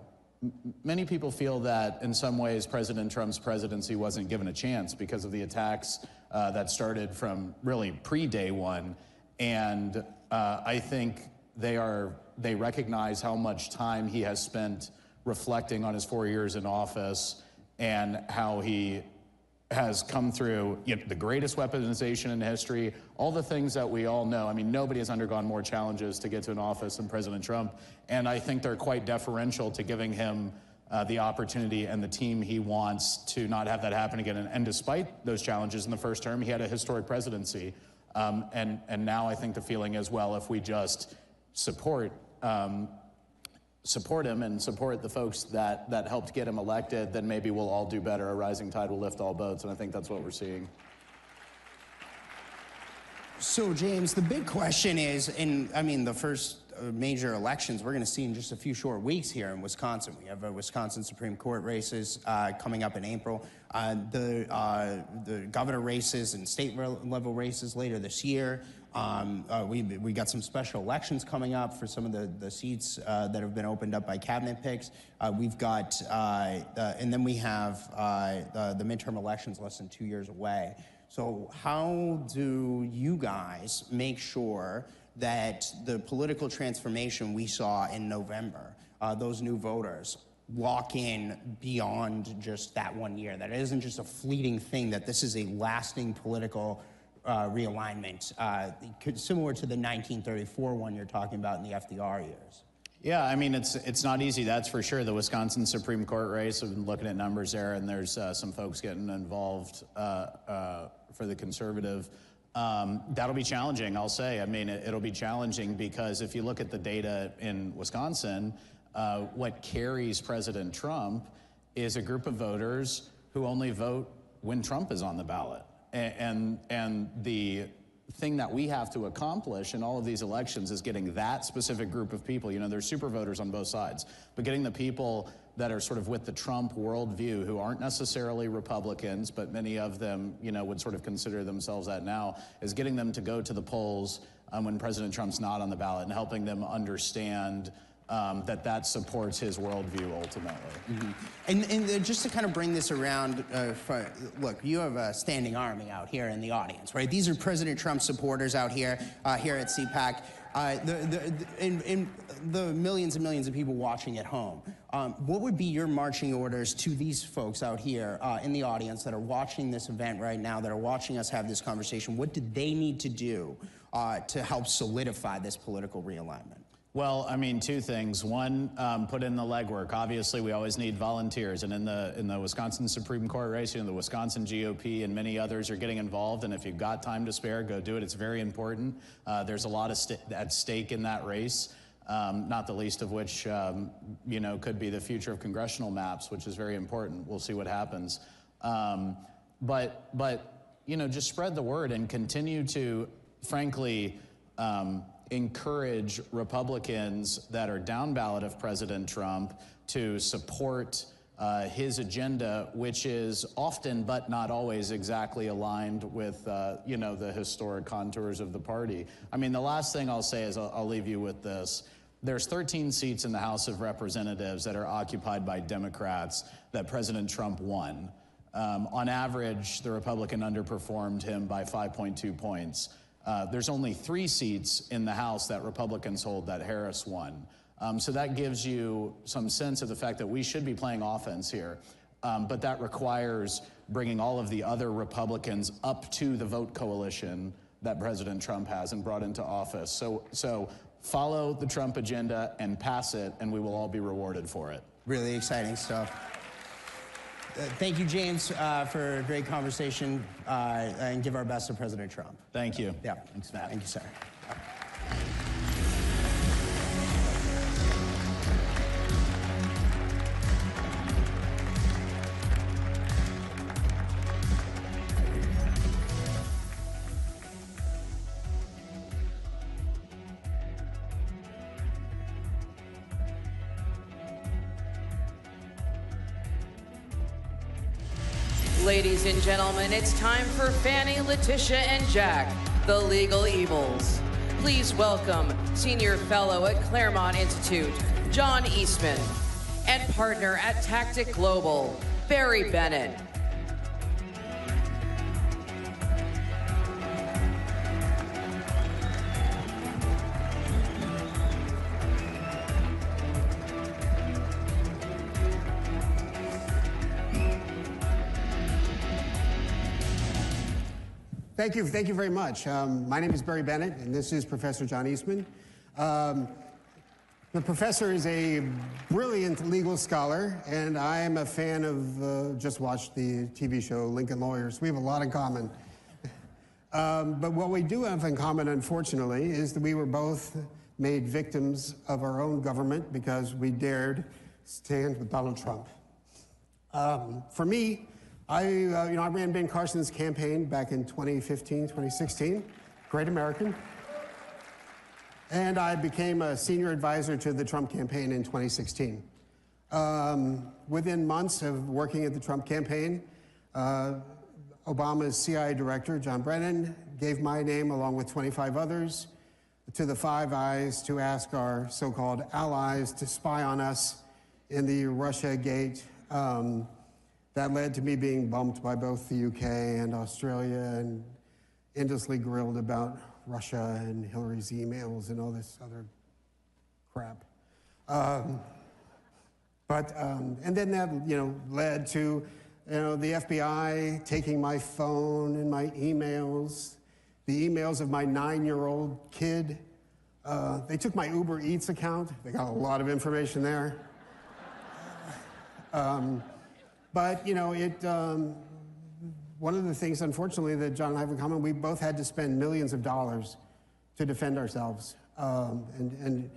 many people feel that in some ways President Trump's presidency wasn't given a chance because of the attacks that started from really pre-day one. And I think they recognize how much time he has spent reflecting on his 4 years in office and how he has come through the greatest weaponization in history, all the things that we all know. I mean, nobody has undergone more challenges to get to an office than President Trump, and I think they're quite deferential to giving him the opportunity and the team he wants to not have that happen again. And despite those challenges in the first term, he had a historic presidency. And now I think the feeling is, well, if we just support him and support the folks that helped get him elected, then maybe we'll all do better. A rising tide will lift all boats, and I think that's what we're seeing. So, James, the big question is, the first major elections we're going to see in just a few short weeks here in Wisconsin. We have Wisconsin Supreme Court races coming up in April, the governor races and state level races later this year. We got some special elections coming up for some of the seats that have been opened up by cabinet picks. We've got, and then we have the midterm elections less than 2 years away. So how do you guys make sure that the political transformation we saw in November, those new voters, walk in beyond just that 1 year, that it isn't just a fleeting thing, that this is a lasting political realignment, similar to the 1934 one you're talking about in the FDR years? Yeah, I mean, it's not easy, that's for sure. The Wisconsin Supreme Court race, I've been looking at numbers there, and there's some folks getting involved for the conservative. That'll be challenging, I'll say. I mean, it'll be challenging because if you look at the data in Wisconsin, what carries President Trump is a group of voters who only vote when Trump is on the ballot. And the thing that we have to accomplish in all of these elections is getting that specific group of people. You know, there's super voters on both sides, but getting the people that are sort of with the Trump worldview, who aren't necessarily Republicans, but many of them, you know, would sort of consider themselves that now, is getting them to go to the polls when President Trump's not on the ballot and helping them understand that supports his worldview ultimately. Mm-hmm. And just to kind of bring this around, look, you have a standing army out here in the audience, right? These are President Trump supporters out here, here at CPAC. The millions and millions of people watching at home. What would be your marching orders to these folks out here in the audience that are watching this event right now, that are watching us have this conversation? What do they need to do to help solidify this political realignment? Well, I mean, two things. One, put in the legwork. Obviously, we always need volunteers. And in the Wisconsin Supreme Court race, you know, the Wisconsin GOP and many others are getting involved. And if you've got time to spare, go do it. It's very important. There's a lot at stake in that race, not the least of which, you know, could be the future of congressional maps, which is very important. We'll see what happens. But you know, just spread the word and continue to, frankly, encourage Republicans that are down ballot of President Trump to support his agenda, which is often but not always exactly aligned with you know, the historic contours of the party. I mean, the last thing I'll say is I'll leave you with this. There's 13 seats in the House of Representatives that are occupied by Democrats that President Trump won. On average, the Republican underperformed him by 5.2 points. There's only 3 seats in the House that Republicans hold that Harris won. So that gives you some sense of the fact that we should be playing offense here. But that requires bringing all of the other Republicans up to the vote coalition that President Trump has and brought into office. So follow the Trump agenda and pass it, and we will all be rewarded for it. Really exciting stuff. Thank you, James, for a great conversation, and give our best to President Trump. Thank you. Yeah. Thanks, Matt. Thank you, sir. Ladies and gentlemen, it's time for Fanny, Letitia, and Jack, the legal evils. Please welcome Senior Fellow at Claremont Institute, John Eastman, and partner at Tactic Global, Barry Bennett. Thank you very much. My name is Barry Bennett, and this is Professor John Eastman. The professor is a brilliant legal scholar, and I am a fan of, just watched the TV show Lincoln Lawyers. We have a lot in common. But what we do have in common, unfortunately, is that we were both made victims of our own government because we dared stand with Donald Trump. For me, I ran Ben Carson's campaign back in 2015, 2016, Great American. And I became a senior advisor to the Trump campaign in 2016. Within months of working at the Trump campaign, Obama's CIA director, John Brennan, gave my name along with 25 others to the Five Eyes to ask our so-called allies to spy on us in the Russia Gate. That led to me being bumped by both the UK and Australia and endlessly grilled about Russia and Hillary's emails and all this other crap. And then that, led to, the FBI taking my phone and my emails, the emails of my 9-year-old kid. They took my Uber Eats account. They got a lot of information there. But, one of the things, unfortunately, that John and I have in common, we both had to spend millions of dollars to defend ourselves. And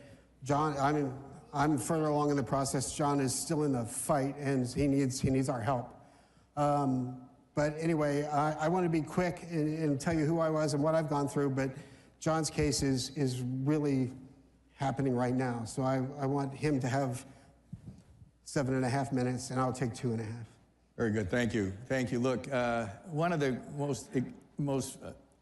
John, I'm further along in the process. John is still in the fight, and he needs our help. But anyway, I want to be quick and tell you who I was and what I've gone through, but John's case is really happening right now. So I want him to have 7.5 minutes, and I'll take 2.5. Very good, thank you. Thank you. Look, one of the most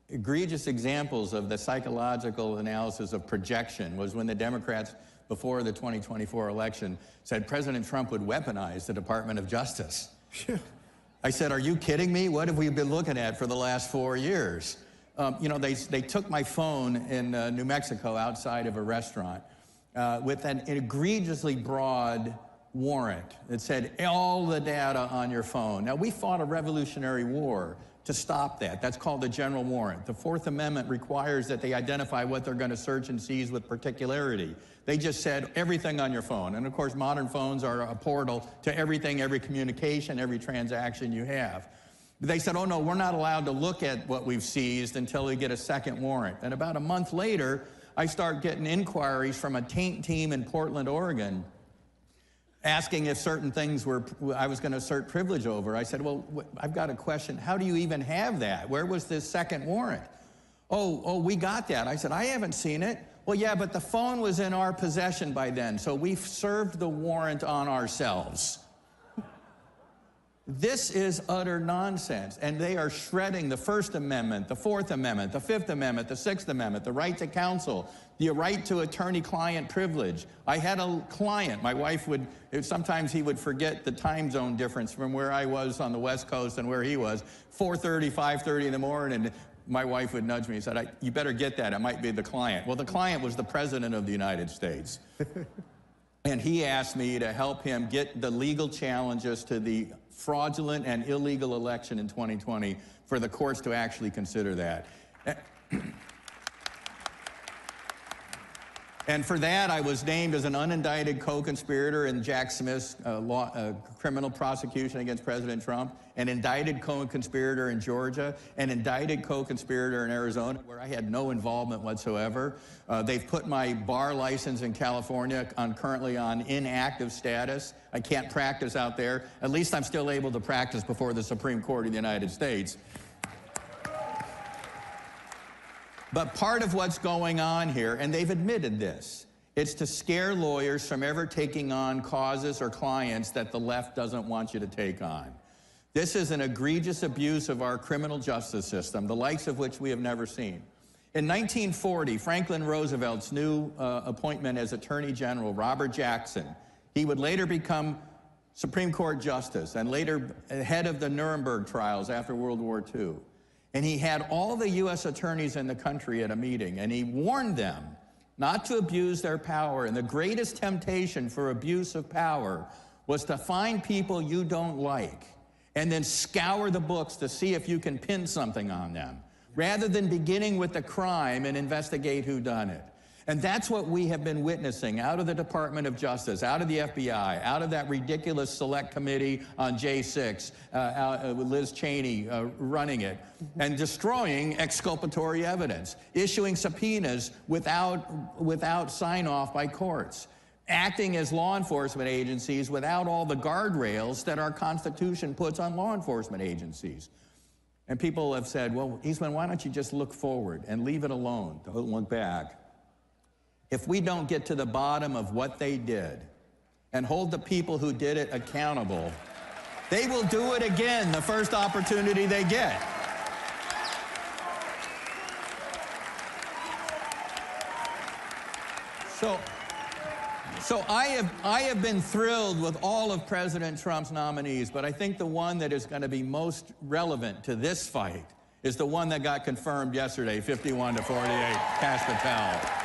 egregious examples of the psychological analysis of projection was when the Democrats, before the 2024 election, said President Trump would weaponize the Department of Justice. I said, are you kidding me? What have we been looking at for the last 4 years? They took my phone in New Mexico outside of a restaurant with an egregiously broad warrant that said all the data on your phone. Now, we fought a Revolutionary War to stop that. That's called the general warrant. The Fourth Amendment requires that they identify what they're going to search and seize with particularity. They just said everything on your phone. And of course, modern phones are a portal to everything, every communication, every transaction you have. They said, oh no, we're not allowed to look at what we've seized until we get a second warrant. And about a month later, I start getting inquiries from a taint team in Portland, Oregon, asking if certain things I was going to assert privilege over. I said, well, I've got a question. How do you even have that? Where was this second warrant? Oh, we got that. I said, I haven't seen it. Well, yeah, but the phone was in our possession by then, so we've served the warrant on ourselves. This is utter nonsense, and they are shredding the First Amendment, the Fourth Amendment, the Fifth Amendment, the Sixth Amendment, the right to counsel, the right to attorney-client privilege. I had a client, my wife sometimes he would forget the time zone difference from where I was on the West Coast and where he was, 4:30, 5:30 in the morning, and my wife would nudge me and said, you better get that, it might be the client. Well, the client was the President of the United States. And he asked me to help him get the legal challenges to the fraudulent and illegal election in 2020 for the courts to actually consider that. And for that, I was named as an unindicted co-conspirator in Jack Smith's criminal prosecution against President Trump, an indicted co-conspirator in Georgia, an indicted co-conspirator in Arizona, where I had no involvement whatsoever. They've put my bar license in California currently on inactive status. I can't practice out there. At least I'm still able to practice before the Supreme Court of the United States. But part of what's going on here, and they've admitted this, it's to scare lawyers from ever taking on causes or clients that the left doesn't want you to take on. This is an egregious abuse of our criminal justice system, the likes of which we have never seen. In 1940, Franklin Roosevelt's new appointment as Attorney General, Robert Jackson, he would later become Supreme Court Justice and later head of the Nuremberg trials after World War II. And he had all the U.S. attorneys in the country at a meeting, and he warned them not to abuse their power. And the greatest temptation for abuse of power was to find people you don't like and then scour the books to see if you can pin something on them, rather than beginning with the crime and investigate who done it. And that's what we have been witnessing out of the Department of Justice, out of the FBI, out of that ridiculous select committee on J6, with Liz Cheney running it, and destroying exculpatory evidence, issuing subpoenas without sign-off by courts, acting as law enforcement agencies without all the guardrails that our Constitution puts on law enforcement agencies. And people have said, well, Eastman, why don't you just look forward and leave it alone, don't look back? If we don't get to the bottom of what they did and hold the people who did it accountable, they will do it again the first opportunity they get. So I have been thrilled with all of President Trump's nominees, but I think the one that is going to be most relevant to this fight is the one that got confirmed yesterday, 51-48, Kash Patel.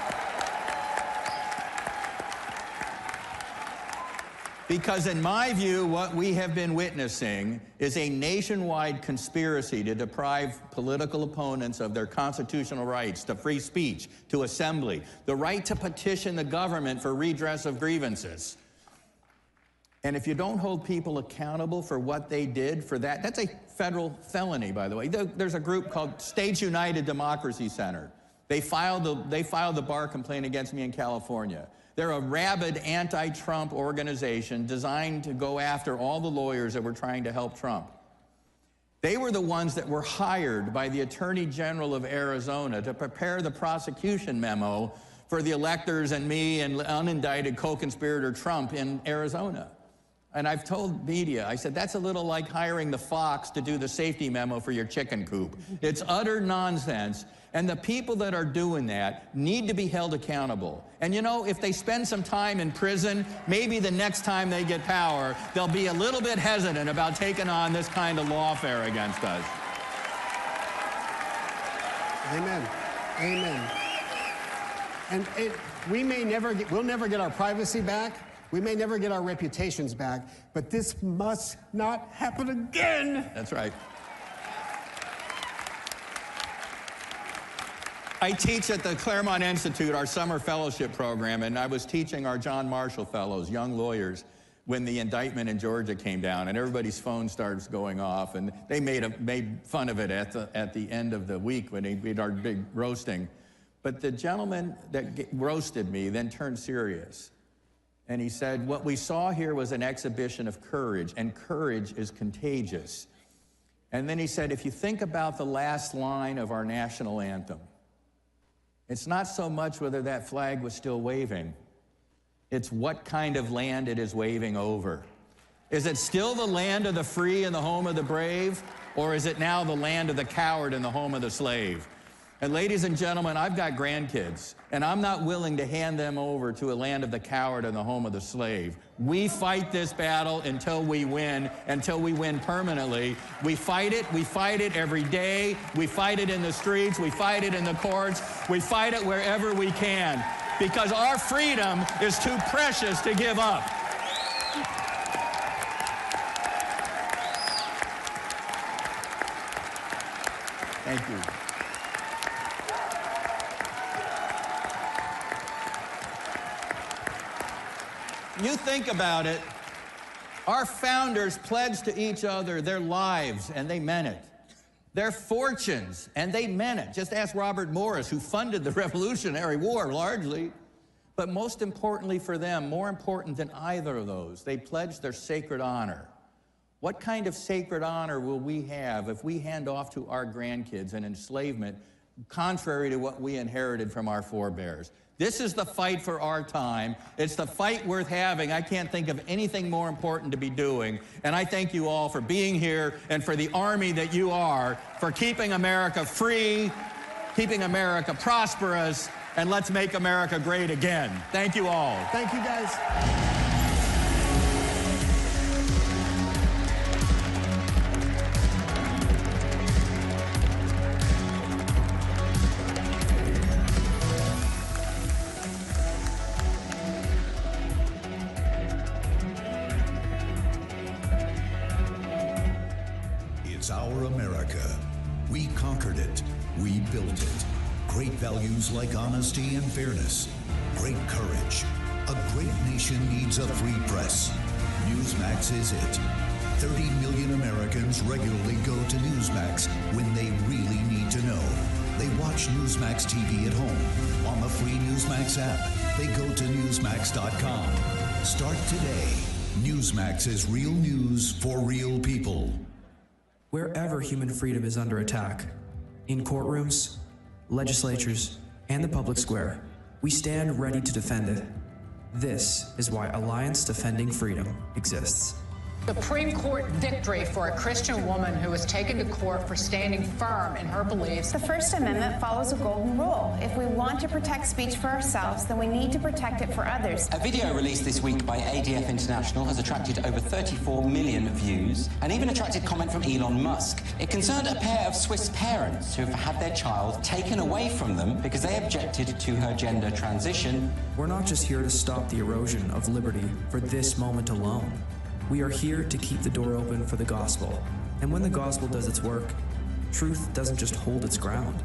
Because in my view, what we have been witnessing is a nationwide conspiracy to deprive political opponents of their constitutional rights to free speech, to assembly, the right to petition the government for redress of grievances. And if you don't hold people accountable for what they did for that, that's a federal felony, by the way. There's a group called States United Democracy Center. They filed the bar complaint against me in California. They're a rabid anti-Trump organization designed to go after all the lawyers that were trying to help Trump. They were the ones that were hired by the Attorney General of Arizona to prepare the prosecution memo for the electors and me and unindicted co-conspirator Trump in Arizona. And I've told media, I said, that's a little like hiring the Fox to do the safety memo for your chicken coop. It's utter nonsense. And the people that are doing that need to be held accountable. And you know, if they spend some time in prison, maybe the next time they get power, they'll be a little bit hesitant about taking on this kind of lawfare against us. Amen. Amen. And we'll never get our privacy back. We may never get our reputations back, but this must not happen again. That's right. I teach at the Claremont Institute, our summer fellowship program, and I was teaching our John Marshall Fellows, young lawyers, when the indictment in Georgia came down, and everybody's phone starts going off, and they made fun of it at the end of the week when we did our big roasting. But the gentleman that roasted me then turned serious, and he said, what we saw here was an exhibition of courage, and courage is contagious. And then he said, if you think about the last line of our national anthem, it's not so much whether that flag was still waving. It's what kind of land it is waving over. Is it still the land of the free and the home of the brave? Or is it now the land of the coward and the home of the slave? And ladies and gentlemen, I've got grandkids, and I'm not willing to hand them over to a land of the coward and the home of the slave. We fight this battle until we win permanently. We fight it every day. We fight it in the streets, we fight it in the courts, we fight it wherever we can, because our freedom is too precious to give up. Thank you. You think about it, our founders pledged to each other their lives, and they meant it. Their fortunes, and they meant it. Just ask Robert Morris, who funded the Revolutionary War largely. But most importantly for them, more important than either of those, they pledged their sacred honor. What kind of sacred honor will we have if we hand off to our grandkids an enslavement contrary to what we inherited from our forebears? This is the fight for our time. It's the fight worth having. I can't think of anything more important to be doing. And I thank you all for being here and for the army that you are, for keeping America free, keeping America prosperous, and let's make America great again. Thank you all. Thank you, guys. It's our America. We conquered it. We built it. Great values like honesty and fairness. Great courage. A great nation needs a free press. Newsmax is it. 30 million Americans regularly go to Newsmax when they really need to know. They watch Newsmax TV at home. On the free Newsmax app, they go to Newsmax.com. Start today. Newsmax is real news for real people. Wherever human freedom is under attack, in courtrooms, legislatures, and the public square, we stand ready to defend it. This is why Alliance Defending Freedom exists. Supreme Court victory for a Christian woman who was taken to court for standing firm in her beliefs. The First Amendment follows a golden rule. If we want to protect speech for ourselves, then we need to protect it for others. A video released this week by ADF International has attracted over 34 million views and even attracted comment from Elon Musk. It concerned a pair of Swiss parents who have had their child taken away from them because they objected to her gender transition. We're not just here to stop the erosion of liberty for this moment alone. We are here to keep the door open for the gospel. And when the gospel does its work, truth doesn't just hold its ground.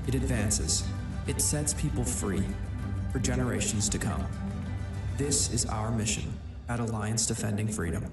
It advances. It sets people free for generations to come. This is our mission at Alliance Defending Freedom.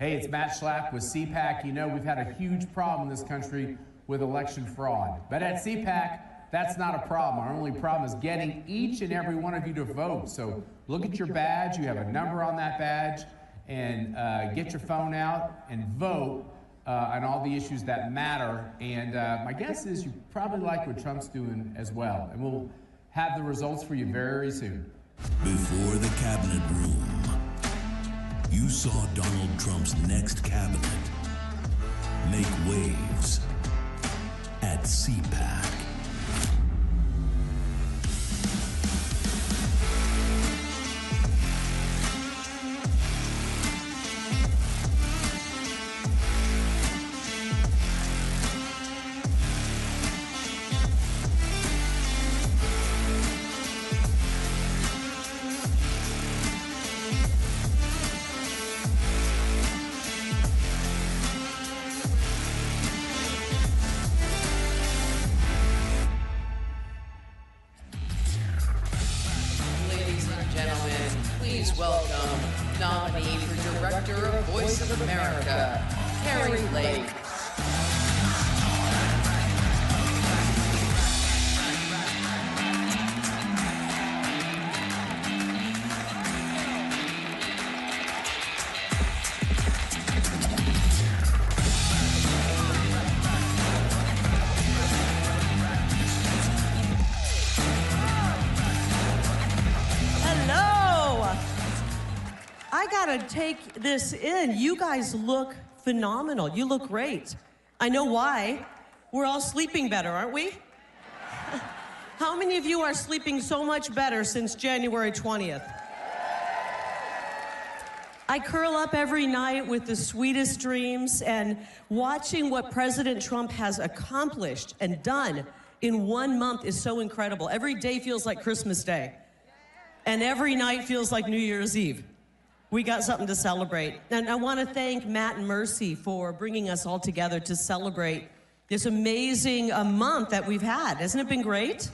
Hey, it's Matt Schlapp with CPAC. You know, we've had a huge problem in this country with election fraud. But at CPAC, that's not a problem. Our only problem is getting each and every one of you to vote. So look at your badge. You have a number on that badge. And get your phone out and vote on all the issues that matter. And my guess is you probably like what Trump's doing as well. And we'll have the results for you very soon. Before the cabinet room, you saw Donald Trump's next cabinet make waves at CPAC. Welcome, nominee for Director of Voice of America, Harry Lake. I gotta take this in. You guys look phenomenal. You look great. I know why. We're all sleeping better, aren't we? How many of you are sleeping so much better since January 20th? I curl up every night with the sweetest dreams, and watching what President Trump has accomplished and done in 1 month is so incredible. Every day feels like Christmas Day, and every night feels like New Year's Eve. We got something to celebrate. And I want to thank Matt and Mercy for bringing us all together to celebrate This amazing month that we've had. Hasn't it been great?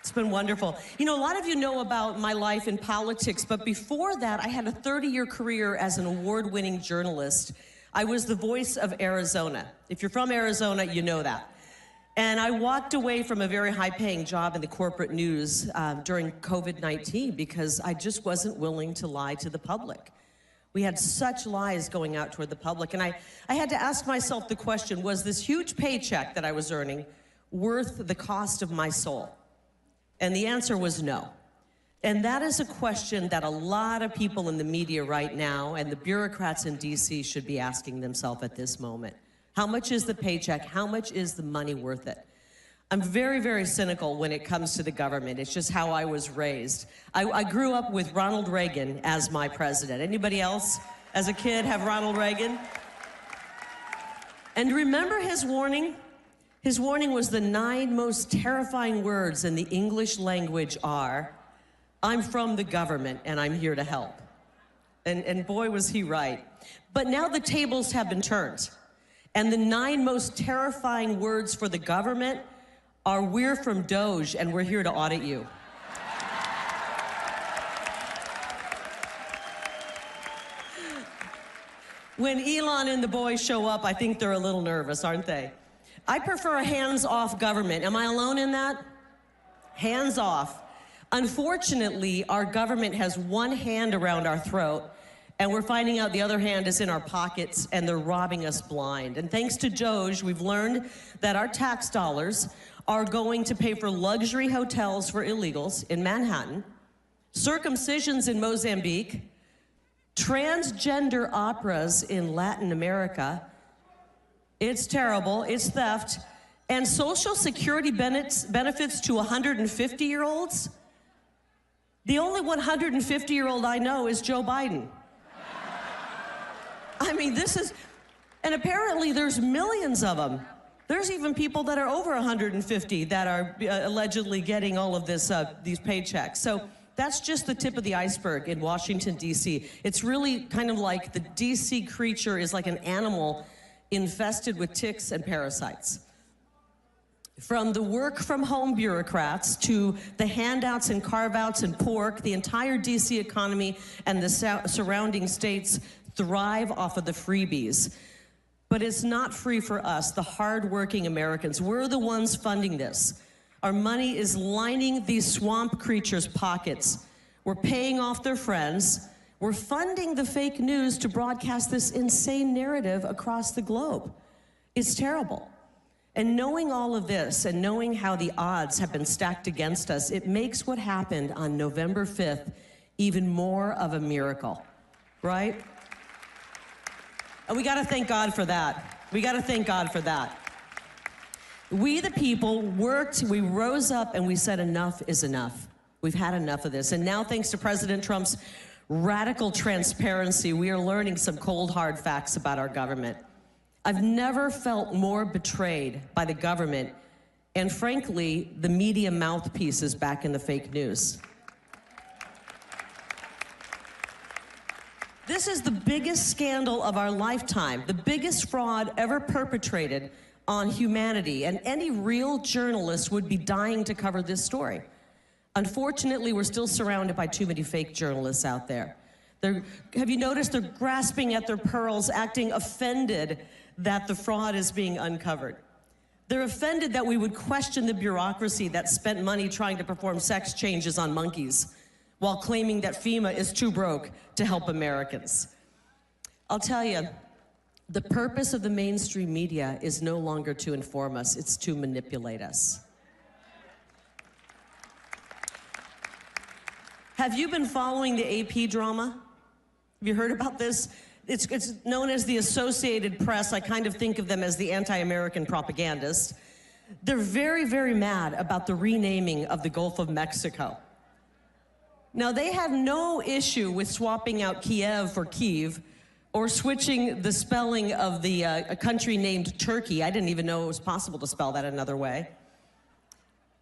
It's been wonderful. You know, a lot of you know about my life in politics, but before that, I had a 30-year career as an award-winning journalist. I was the voice of Arizona. If you're from Arizona, you know that. And I walked away from a very high-paying job in the corporate news during COVID-19 because I just wasn't willing to lie to the public. We had such lies going out toward the public. And I had to ask myself the question, was this huge paycheck that I was earning worth the cost of my soul? And the answer was no. And that is a question that a lot of people in the media right now and the bureaucrats in DC should be asking themselves at this moment. How much is the paycheck? How much is the money worth it? I'm very, very cynical when it comes to the government. It's just how I was raised. I grew up with Ronald Reagan as my president. Anybody else as a kid have Ronald Reagan? And remember his warning? His warning was the 9 most terrifying words in the English language are, I'm from the government and I'm here to help. And boy, was he right. But now the tables have been turned. And the 9 most terrifying words for the government are, we're from Doge and we're here to audit you. When Elon and the boys show up, I think they're a little nervous, aren't they? I prefer a hands-off government. Am I alone in that? Hands off. Unfortunately, our government has one hand around our throat, and we're finding out the other hand is in our pockets, and they're robbing us blind. And thanks to Doge, we've learned that our tax dollars are going to pay for luxury hotels for illegals in Manhattan, circumcisions in Mozambique, transgender operas in Latin America. It's terrible, it's theft, and Social Security benefits to 150-year-olds. The only 150-year-old I know is Joe Biden. I mean, this is, and apparently there's millions of them. There's even people that are over 150 that are allegedly getting all of this, these paychecks. So that's just the tip of the iceberg in Washington, D.C. It's really kind of like the D.C. creature is like an animal infested with ticks and parasites. From the work-from-home bureaucrats to the handouts and carve-outs and pork, the entire D.C. economy and the surrounding states thrive off of the freebies. But it's not free for us, the hard-working Americans. We're the ones funding this. Our money is lining these swamp creatures' pockets. We're paying off their friends. We're funding the fake news to broadcast this insane narrative across the globe. It's terrible. And knowing all of this and knowing how the odds have been stacked against us, it makes what happened on November 5th even more of a miracle, right? And we gotta thank God for that. We gotta thank God for that. We, the people, worked, we rose up, and we said enough is enough. We've had enough of this. And now, thanks to President Trump's radical transparency, we are learning some cold, hard facts about our government. I've never felt more betrayed by the government and, frankly, the media mouthpieces back in the fake news. This is the biggest scandal of our lifetime, the biggest fraud ever perpetrated on humanity, and any real journalist would be dying to cover this story. Unfortunately, we're still surrounded by too many fake journalists out there. Have you noticed they're grasping at their pearls, acting offended that the fraud is being uncovered? They're offended that we would question the bureaucracy that spent money trying to perform sex changes on monkeys while claiming that FEMA is too broke to help Americans. I'll tell you, the purpose of the mainstream media is no longer to inform us, it's to manipulate us. Have you been following the AP drama? Have you heard about this? It's known as the Associated Press. I kind of think of them as the anti-American propagandists. They're very, very mad about the renaming of the Gulf of Mexico. Now, they have no issue with swapping out Kiev for Kyiv or switching the spelling of the a country named Turkey. I didn't even know it was possible to spell that another way.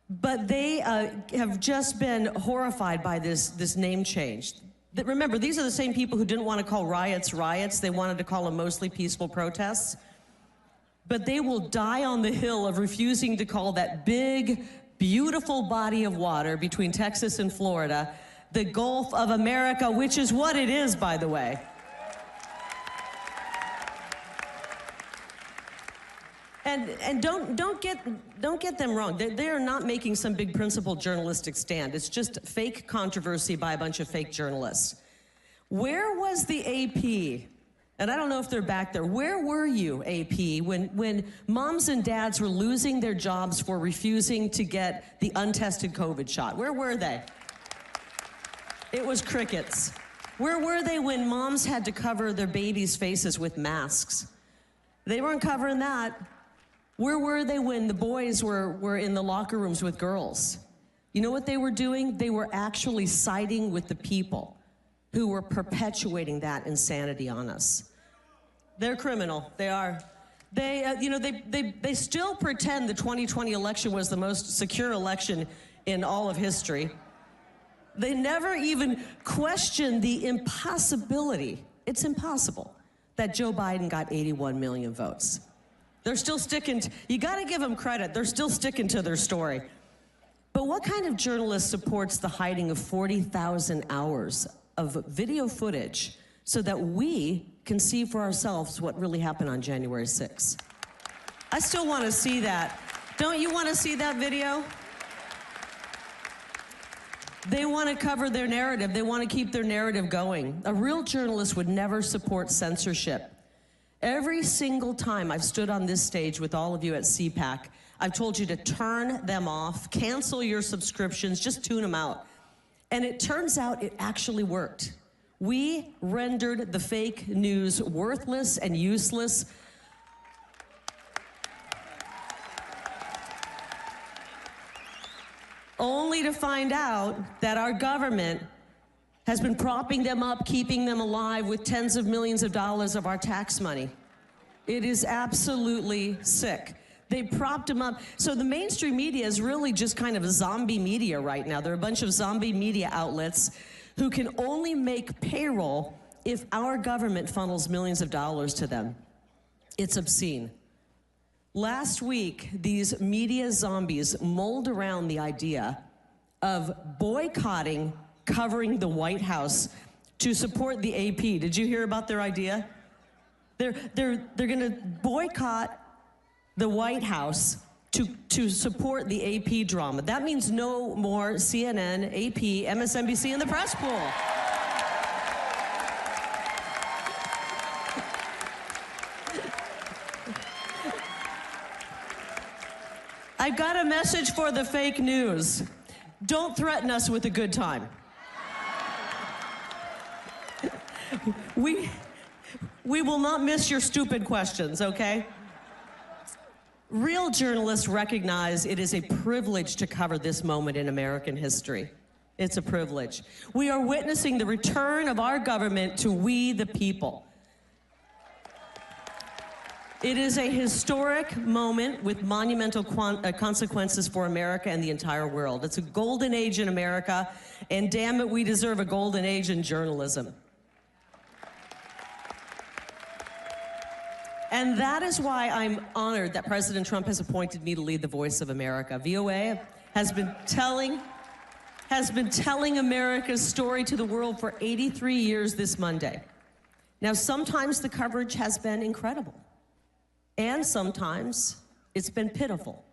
But they have just been horrified by this name change. Remember, these are the same people who didn't want to call riots riots. They wanted to call them mostly peaceful protests. but they will die on the hill of refusing to call that big, beautiful body of water between Texas and Florida the Gulf of America, which is what it is, by the way. And don't get them wrong. They are not making some big principled journalistic stand. It's just fake controversy by a bunch of fake journalists. Where was the AP? And I don't know if they're back there. Where were you, AP, when moms and dads were losing their jobs for refusing to get the untested COVID shot? Where were they? It was crickets. Where were they when moms had to cover their babies' faces with masks? They weren't covering that. Where were they when the boys were in the locker rooms with girls? You know what they were doing? They were actually siding with the people who were perpetuating that insanity on us. They're criminal. They are. They still pretend the 2020 election was the most secure election in all of history. They never even questioned the impossibility. It's impossible that Joe Biden got 81 million votes. They're still sticking to, you gotta give them credit, they're still sticking to their story. But what kind of journalist supports the hiding of 40,000 hours of video footage so that we can see for ourselves what really happened on January 6th? I still wanna see that. Don't you wanna see that video? They want to cover their narrative. They want to keep their narrative going. A real journalist would never support censorship. Every single time I've stood on this stage with all of you at CPAC, I've told you to turn them off, cancel your subscriptions, just tune them out. And it turns out it actually worked. We rendered the fake news worthless and useless. Only to find out that our government has been propping them up, keeping them alive with tens of millions of dollars of our tax money. It is absolutely sick. They propped them up. So the mainstream media is really just kind of a zombie media right now. There are a bunch of zombie media outlets who can only make payroll if our government funnels millions of dollars to them. It's obscene. Last week, these media zombies mulled around the idea of boycotting covering the White House to support the AP. Did you hear about their idea? They're gonna boycott the White House to support the AP drama. That means no more CNN, AP, MSNBC in the press pool. I've got a message for the fake news. Don't threaten us with a good time. We will not miss your stupid questions, okay? Real journalists recognize it is a privilege to cover this moment in American history. It's a privilege. We are witnessing the return of our government to we the people. It is a historic moment with monumental consequences for America and the entire world. It's a golden age in America, and damn it, we deserve a golden age in journalism. And that is why I'm honored that President Trump has appointed me to lead the voice of America. VOA has been telling America's story to the world for 83 years this Monday. Now, sometimes the coverage has been incredible. And sometimes it's been pitiful.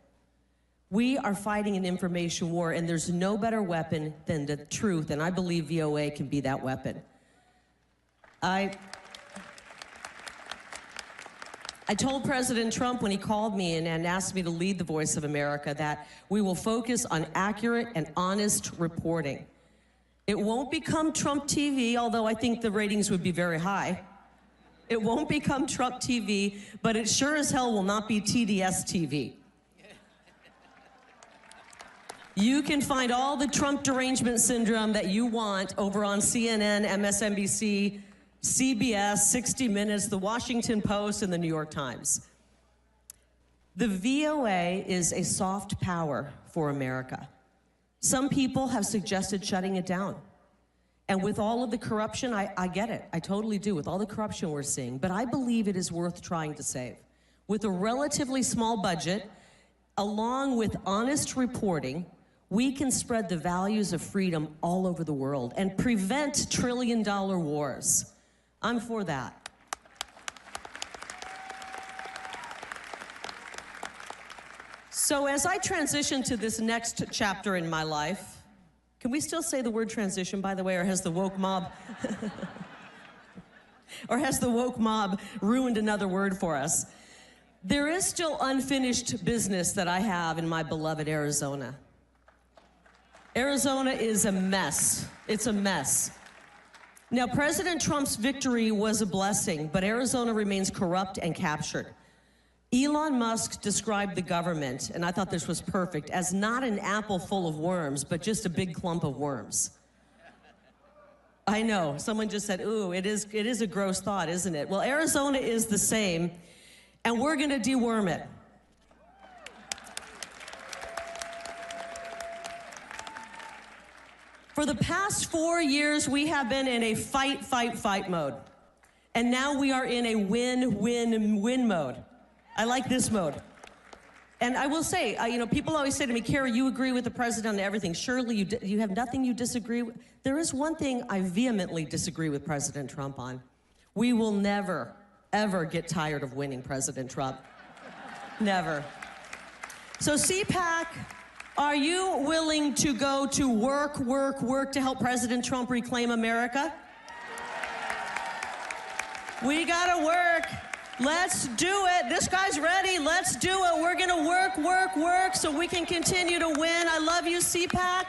We are fighting an information war, and there's no better weapon than the truth, and I believe VOA can be that weapon. I told President Trump when he called me and asked me to lead the Voice of America that we will focus on accurate and honest reporting. It won't become Trump TV, although I think the ratings would be very high. It won't become Trump TV, but it sure as hell will not be TDS TV. You can find all the Trump derangement syndrome that you want over on CNN, MSNBC, CBS, 60 Minutes, The Washington Post, and The New York Times. The VOA is a soft power for America. Some people have suggested shutting it down. And with all of the corruption, I get it. I totally do, with all the corruption we're seeing. But I believe it is worth trying to save. with a relatively small budget, along with honest reporting, we can spread the values of freedom all over the world and prevent trillion-dollar wars. I'm for that. So as I transition to this next chapter in my life, can we still say the word transition, by the way, or has the woke mob ruined another word for us? There is still unfinished business that I have in my beloved Arizona. Arizona is a mess. It's a mess. Now, President Trump's victory was a blessing, but Arizona remains corrupt and captured. Elon Musk described the government, and I thought this was perfect, as not an apple full of worms, but just a big clump of worms. I know, someone just said, ooh, it is a gross thought, isn't it? Well, Arizona is the same, and we're gonna deworm it. For the past 4 years, we have been in a fight, fight, fight mode. And now we are in a win, win, win mode. I like this mode. And I will say, people always say to me, Kara, you agree with the president on everything. Surely you have nothing you disagree with. There is one thing I vehemently disagree with President Trump on. We will never, ever get tired of winning President Trump. Never. So CPAC, are you willing to go to work, work, work to help President Trump reclaim America? We gotta work. Let's do it. This guy's ready. Let's do it. We're going to work, work, work so we can continue to win. I love you, CPAC.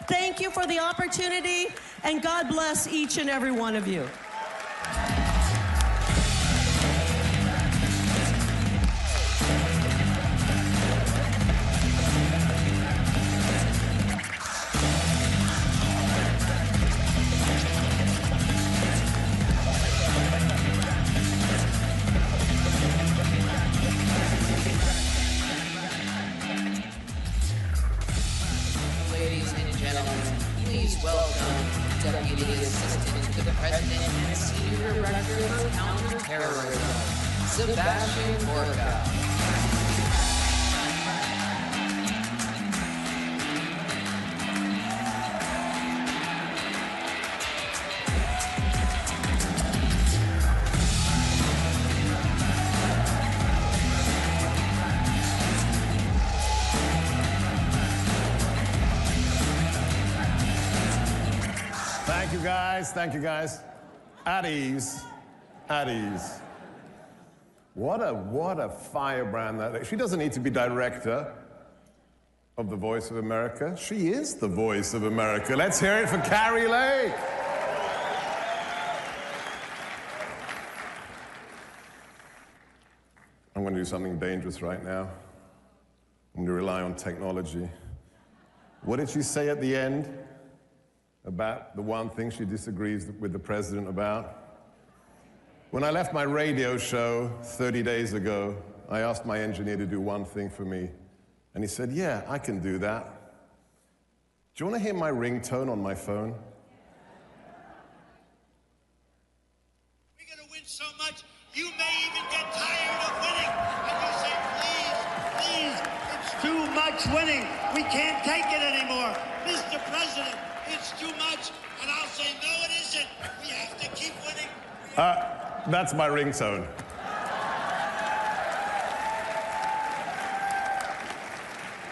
Thank you for the opportunity, and God bless each and every one of you. Thank you, guys. At ease. At ease. What a firebrand that is. She doesn't need to be director of the Voice of America. She is the Voice of America. Let's hear it for Kari Lake. I'm going to do something dangerous right now. I'm going to rely on technology. What did she say at the end about the one thing she disagrees with the president about? When I left my radio show 30 days ago, I asked my engineer to do one thing for me. And he said, yeah, I can do that. Do you want to hear my ringtone on my phone? We're going to win so much, you may even get tired of winning. And you say, please, please, it's too much winning. We can't take it anymore. Mr. President, it's too much. And I'll say, no, it isn't. We have to keep winning. That's my ringtone.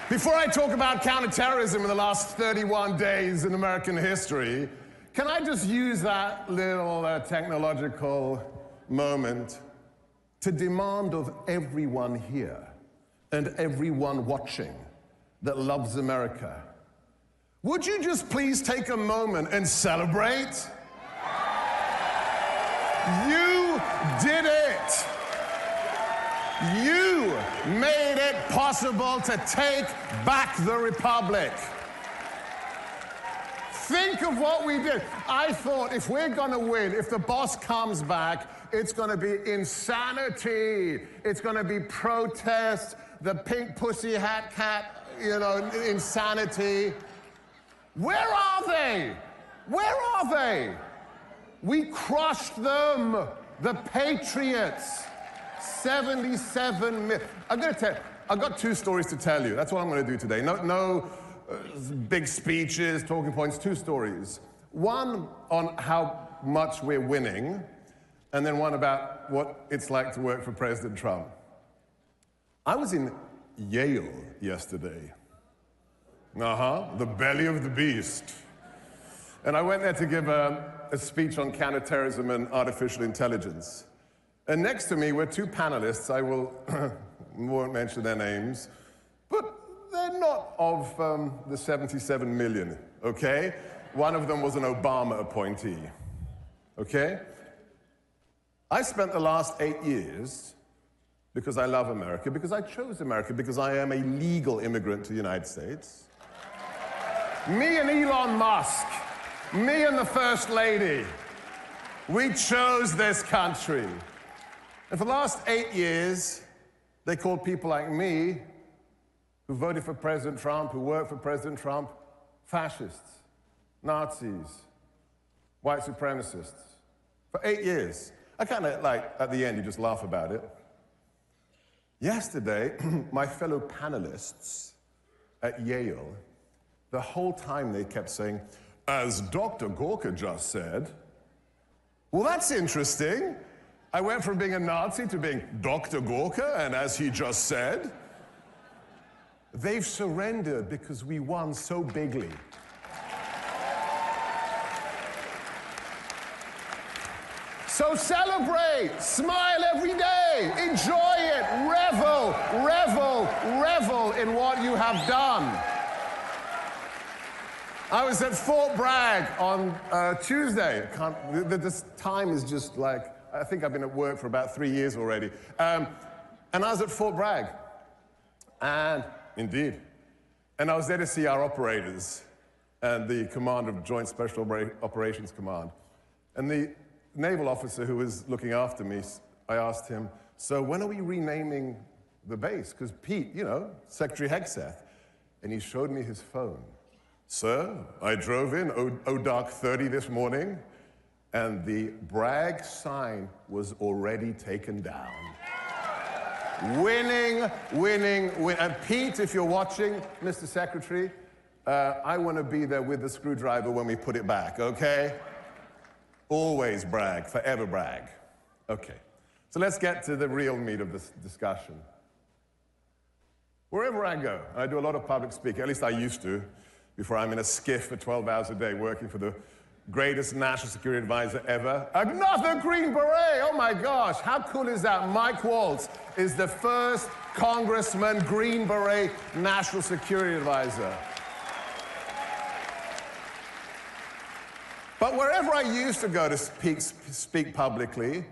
Before I talk about counterterrorism in the last 31 days in American history, can I just use that little technological moment to demand of everyone here and everyone watching that loves America, would you just please take a moment and celebrate? You did it. You made it possible to take back the Republic. Think of what we did. I thought if we're going to win, if the boss comes back, it's going to be insanity. It's going to be protest, the pink pussy hat cat, insanity. Where are they? Where are they? We crushed them, the patriots. 77 million. I'm going to tell you, I've got 2 stories to tell you. That's what I'm going to do today. No big speeches, talking points, 2 stories. One on how much we're winning, and then one about what it's like to work for President Trump. I was in Yale yesterday. The belly of the beast. And I went there to give a speech on counterterrorism and artificial intelligence. And next to me were 2 panelists. I won't mention their names, but they're not of the 77 million, okay? One of them was an Obama appointee, okay? I spent the last 8 years, because I love America, because I chose America, because I am a legal immigrant to the United States. Me and Elon Musk, me and the First Lady, we chose this country. And for the last 8 years, they called people like me, who voted for President Trump, who worked for President Trump, fascists, Nazis, white supremacists. For 8 years. I kind of like, at the end, you just laugh about it. Yesterday, my fellow panelists at Yale, the whole time they kept saying, as Dr. Gorka just said. Well, that's interesting. I went from being a Nazi to being Dr. Gorka, and as he just said. They've surrendered because we won so bigly. So celebrate, smile every day, enjoy it, revel, revel, revel in what you have done. I was at Fort Bragg on Tuesday. This time is just like, I think I've been at work for about 3 years already. And I was at Fort Bragg, and indeed, and I was there to see our operators and the commander of Joint Special Operations Command. And the naval officer who was looking after me, I asked him, so when are we renaming the base? Because Pete, you know, Secretary Hegseth. And he showed me his phone. Sir, I drove in dark 30 this morning, and the Bragg sign was already taken down. Winning, winning, win. And Pete, if you're watching, Mr. Secretary, I want to be there with the screwdriver when we put it back, okay? Always brag, forever brag. Okay, so let's get to the real meat of this discussion. Wherever I go, I do a lot of public speaking, at least I used to, before I'm in a skiff for 12 hours a day working for the greatest national security advisor ever. Another Green Beret, oh my gosh, how cool is that? Mike Waltz is the first Congressman Green Beret national security advisor. But wherever I used to go to speak publicly,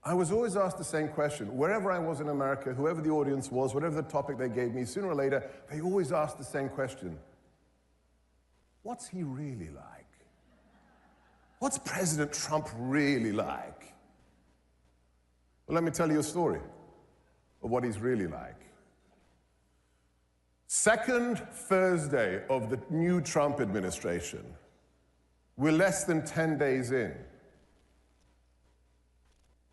I was always asked the same question. Wherever I was in America, whoever the audience was, whatever the topic they gave me, sooner or later, they always asked the same question. What's he really like? What's President Trump really like? Well, let me tell you a story of what he's really like. Second Thursday of the new Trump administration. We're less than 10 days in.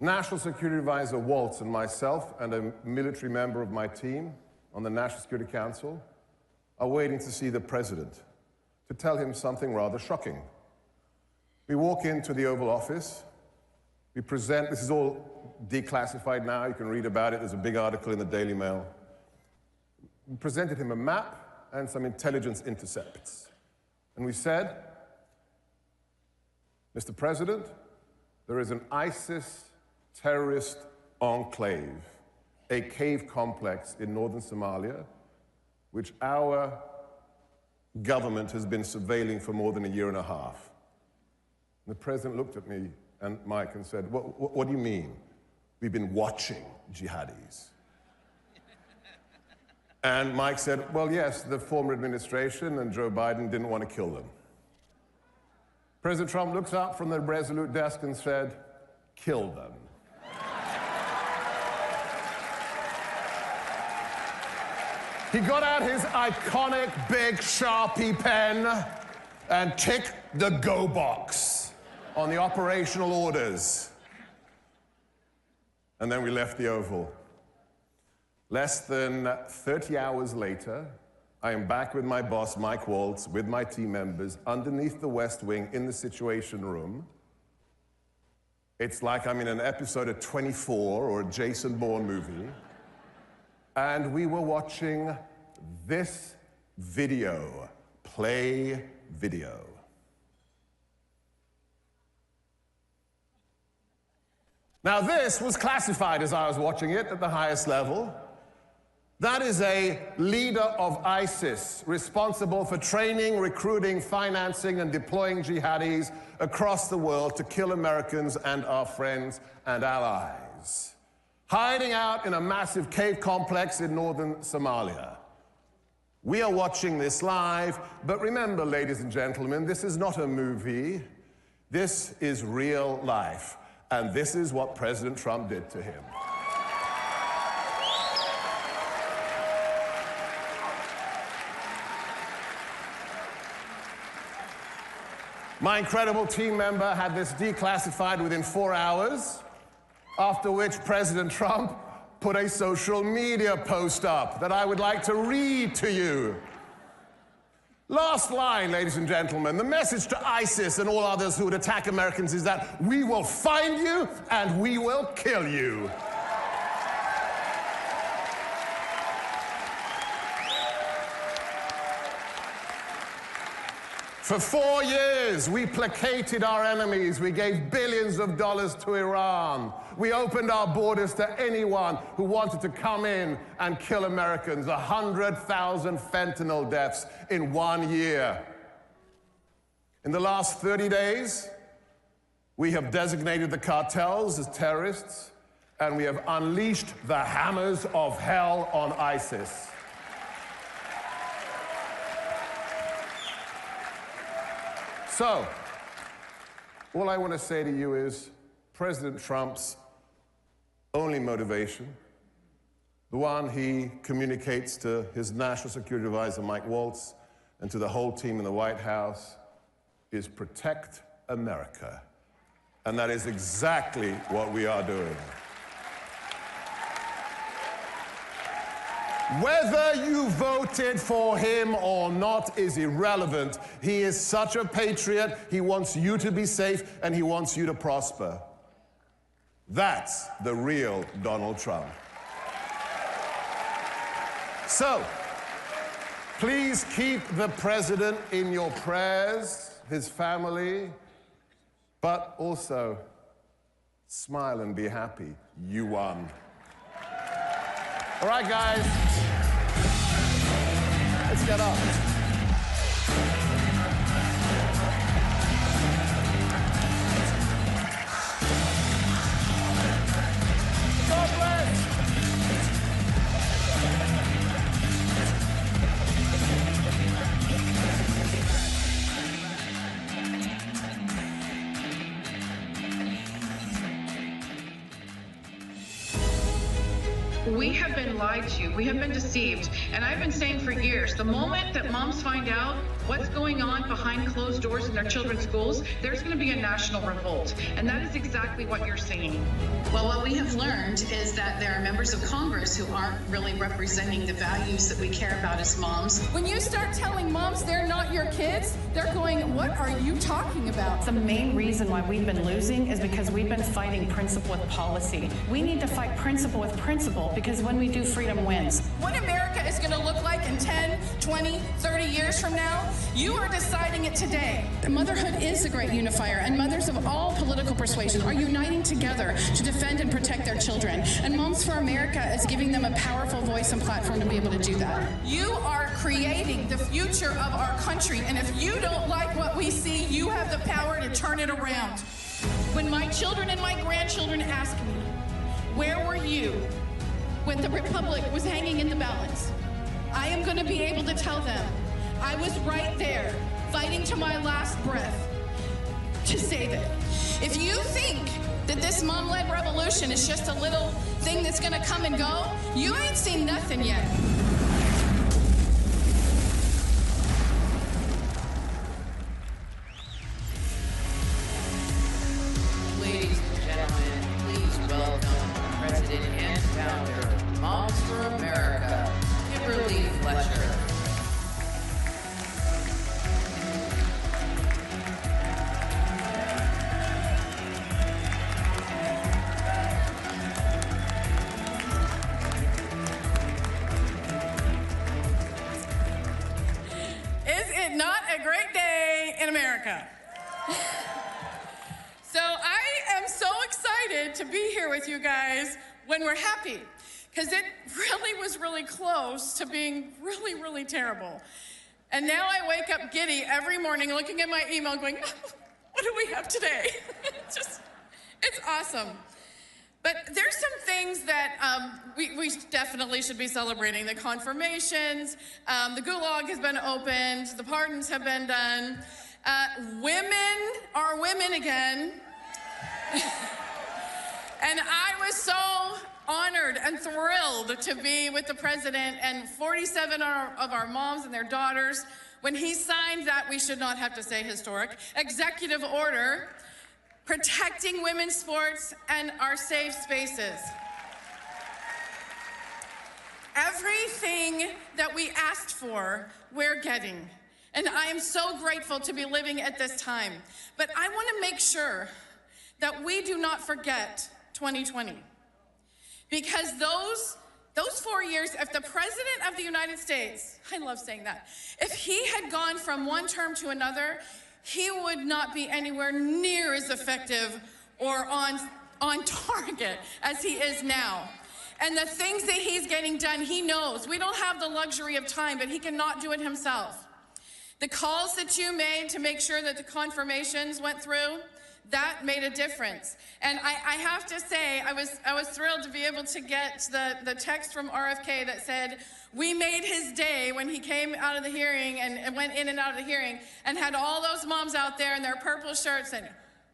National Security Advisor Waltz and myself and a military member of my team on the National Security Council are waiting to see the president to tell him something rather shocking. We walk into the Oval Office. We present, this is all declassified now, you can read about it, there's a big article in the Daily Mail. We presented him a map and some intelligence intercepts. And we said, Mr. President, there is an ISIS terrorist enclave, a cave complex in northern Somalia, which our government has been surveilling for more than a year and a half. And the president looked at me and Mike and said, what do you mean? We've been watching jihadis. And Mike said, well, yes, the former administration and Joe Biden didn't want to kill them. President Trump looks up from the Resolute desk and said, kill them. He got out his iconic big Sharpie pen and ticked the go box on the operational orders. and then we left the Oval. Less than 30 hours later, I am back with my boss, Mike Waltz, with my team members, underneath the West Wing in the Situation Room. It's like I'm in an episode of 24 or a Jason Bourne movie. And we were watching this video, play video. Now this was classified as I was watching it at the highest level. That is a leader of ISIS, responsible for training, recruiting, financing, and deploying jihadis across the world to kill Americans and our friends and allies, hiding out in a massive cave complex in northern Somalia. We are watching this live, but remember, ladies and gentlemen, this is not a movie. This is real life, and this is what President Trump did to him. My incredible team member had this declassified within 4 hours, after which President Trump put a social media post up that I would like to read to you. Last line, ladies and gentlemen. The message to ISIS and all others who would attack Americans is that we will find you and we will kill you. For 4 years, we placated our enemies. We gave billions of dollars to Iran. We opened our borders to anyone who wanted to come in and kill Americans. 100,000 fentanyl deaths in 1 year. In the last 30 days, we have designated the cartels as terrorists, and we have unleashed the hammers of hell on ISIS. So, all I want to say to you is President Trump's only motivation, the one he communicates to his national security advisor, Mike Waltz, and to the whole team in the White House, is protect America. And that is exactly what we are doing. Whether you voted for him or not is irrelevant. He is such a patriot. He wants you to be safe, and he wants you to prosper. That's the real Donald Trump. So, please keep the president in your prayers, his family, but also smile and be happy. You won. All right, guys, let's get up. God bless. We have been lied to, we have been deceived, and I've been saying for years, the moment that moms find out what's going on behind closed doors in their children's schools, there's going to be a national revolt, and that is exactly what you're seeing. Well, what we have learned is that there are members of Congress who aren't really representing the values that we care about as moms. When you start telling moms they're not your kids, they're going, what are you talking about? The main reason why we've been losing is because we've been fighting principle with policy. We need to fight principle with principle, because when we do, freedom wins. What America is going to look like in 10, 20, 30 years from now, you are deciding it today. Motherhood is a great unifier, and mothers of all political persuasions are uniting together to defend and protect their children. And Moms for America is giving them a powerful voice and platform to be able to do that. You are creating the future of our country, and if you don't like what we see, you have the power to turn it around. When my children and my grandchildren ask me, where were you when the Republic was hanging in the balance? I am going to be able to tell them, I was right there, fighting to my last breath to save it. If you think that this mom-led revolution is just a little thing that's going to come and go, you ain't seen nothing yet. Ladies and gentlemen, please welcome So I am so excited to be here with you guys when we're happy, because it really was really close to being really, really terrible. And now I wake up giddy every morning looking at my email going, what do we have today? It's awesome. But there's some things that we definitely should be celebrating. The confirmations, the gulag has been opened, the pardons have been done. Women are women again. And I was so honored and thrilled to be with the president and 47 of our moms and their daughters when he signed that, we should not have to say historic, executive order protecting women's sports and our safe spaces. Everything that we asked for, we're getting. And I am so grateful to be living at this time. But I want to make sure that we do not forget 2020. Because those 4 years, if the President of the United States, I love saying that, if he had gone from one term to another, he would not be anywhere near as effective or on target as he is now. And the things that he's getting done, he knows. We don't have the luxury of time, but he cannot do it himself. The calls that you made to make sure that the confirmations went through, that made a difference. And I have to say, I was thrilled to be able to get the text from RFK that said, we made his day when he came out of the hearing and went in and out of the hearing and had all those moms out there in their purple shirts and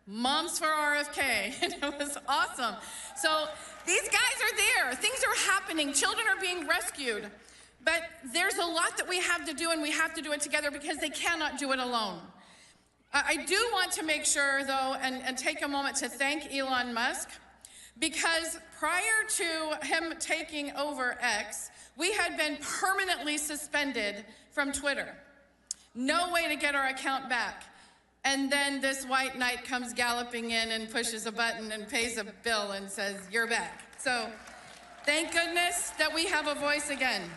moms for RFK. And it was awesome. So these guys are there. Things are happening. Children are being rescued. But there's a lot that we have to do, and we have to do it together because they cannot do it alone. I do want to make sure, though, and take a moment to thank Elon Musk, because prior to him taking over X, we had been permanently suspended from Twitter. No way to get our account back. And then this white knight comes galloping in and pushes a button and pays a bill and says, you're back. So thank goodness that we have a voice again.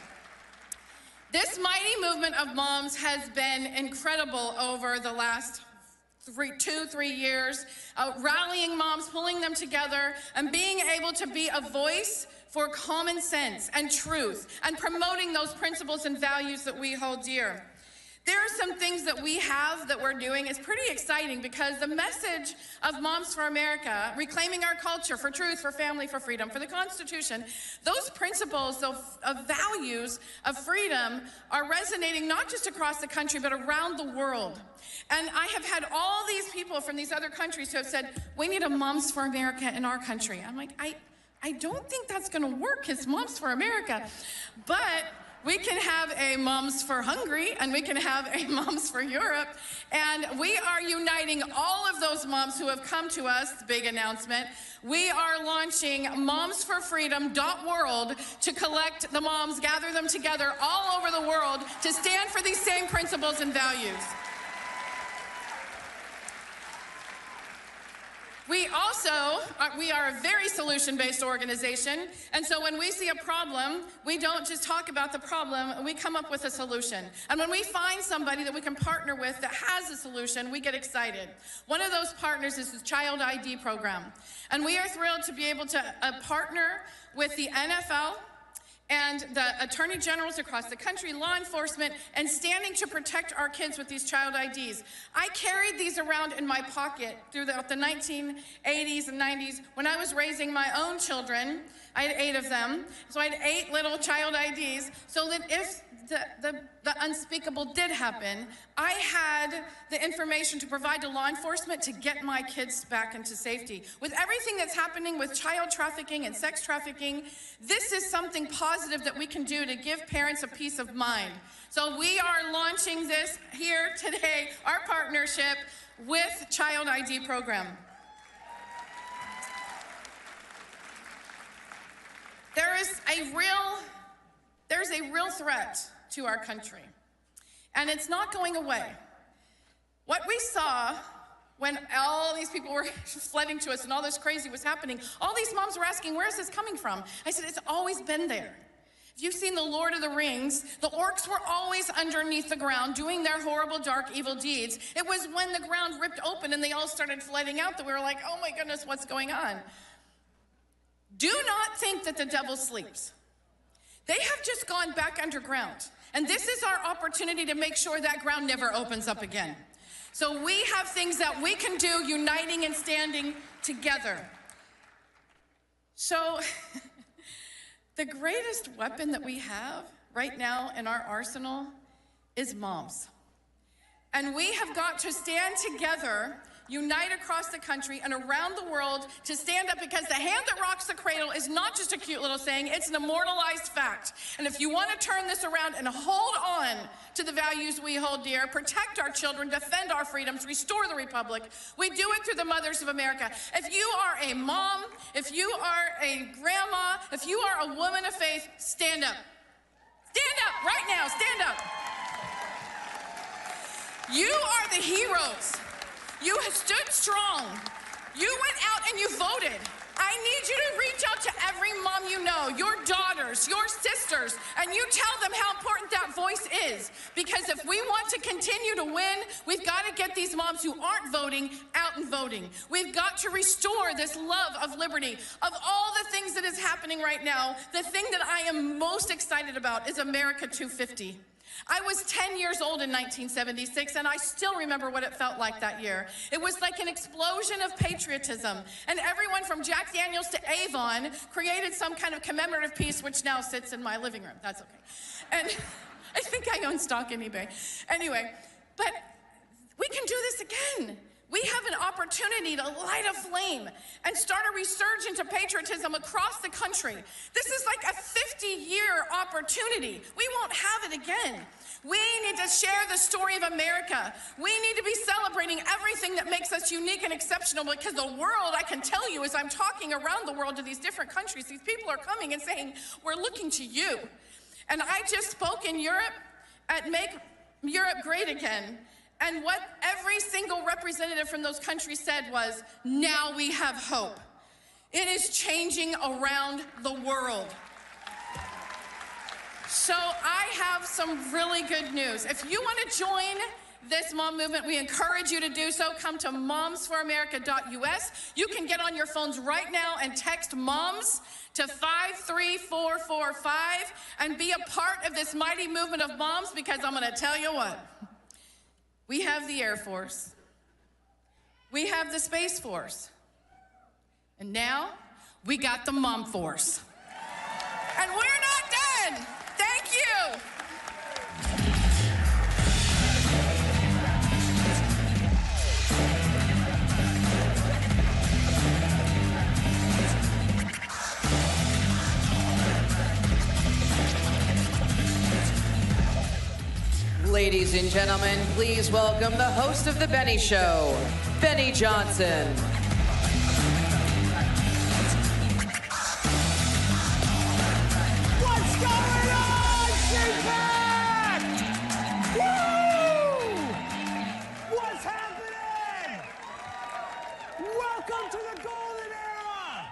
This mighty movement of moms has been incredible over the last 3 years, rallying moms, pulling them together, and being able to be a voice for common sense and truth, and promoting those principles and values that we hold dear. There are some things that we have that we're doing. It's pretty exciting because the message of Moms for America, reclaiming our culture for truth, for family, for freedom, for the Constitution, those principles of values of freedom are resonating not just across the country, but around the world. And I have had all these people from these other countries who have said, we need a Moms for America in our country. I'm like, I don't think that's gonna work. It's Moms for America. But we can have a Moms for Hungary, and we can have a Moms for Europe, and we are uniting all of those moms who have come to us, big announcement. We are launching momsforfreedom.world to collect the moms, gather them together all over the world to stand for these same principles and values. We are a very solution-based organization, and so when we see a problem, we don't just talk about the problem, we come up with a solution. And when we find somebody that we can partner with that has a solution, we get excited. One of those partners is the Child ID program, and we are thrilled to be able to partner with the NFL and the attorney generals across the country, law enforcement, and standing to protect our kids with these child IDs. I carried these around in my pocket throughout the 1980s and 90s when I was raising my own children. I had 8 of them, so I had 8 little child IDs, so that if the unspeakable did happen, I had the information to provide to law enforcement to get my kids back into safety. With everything that's happening with child trafficking and sex trafficking, this is something positive that we can do to give parents a peace of mind. So we are launching this here today, our partnership with Child ID program. There's a real threat to our country, and it's not going away. What we saw when all these people were flooding to us and all this crazy was happening, all these moms were asking, where is this coming from? I said, it's always been there. If you've seen The Lord of the Rings, the orcs were always underneath the ground doing their horrible, dark, evil deeds. It was when the ground ripped open and they all started flooding out that we were like, oh my goodness, what's going on? Do not think that the devil sleeps. They have just gone back underground. And this is our opportunity to make sure that ground never opens up again. So we have things that we can do, uniting and standing together. So the greatest weapon that we have right now in our arsenal is moms. And we have got to stand together, unite across the country and around the world to stand up, because the hand that rocks the cradle is not just a cute little saying, it's an immortalized fact. And if you want to turn this around and hold on to the values we hold dear, protect our children, defend our freedoms, restore the republic, we do it through the mothers of America. If you are a mom, if you are a grandma, if you are a woman of faith, stand up. Stand up right now, stand up. You are the heroes. You have stood strong. You went out and you voted. I need you to reach out to every mom you know, your daughters, your sisters, and you tell them how important that voice is. Because if we want to continue to win, we've got to get these moms who aren't voting out and voting. We've got to restore this love of liberty. Of all the things that is happening right now, the thing that I am most excited about is America 250. I was 10 years old in 1976, and I still remember what it felt like that year. It was like an explosion of patriotism, and everyone from Jack Daniels to Avon created some kind of commemorative piece, which now sits in my living room. That's okay. And I think I own stock in eBay. Anyway, but we can do this again. We have an opportunity to light a flame and start a resurgence of patriotism across the country. This is like a 50-year opportunity. We won't have it again. We need to share the story of America. We need to be celebrating everything that makes us unique and exceptional, because the world, I can tell you, as I'm talking around the world to these different countries, these people are coming and saying, we're looking to you. And I just spoke in Europe at Make Europe Great Again. And what every single representative from those countries said was, now we have hope. It is changing around the world. So I have some really good news. If you want to join this mom movement, we encourage you to do so. Come to momsforamerica.us. You can get on your phones right now and text moms to 53445 and be a part of this mighty movement of moms, because I'm going to tell you what. We have the Air Force. We have the Space Force. And now we got the Mom Force. And we're not done. Thank you. Ladies and gentlemen, please welcome the host of The Benny Show, Benny Johnson. What's going on, CPAC? Woo! What's happening? Welcome to the golden era.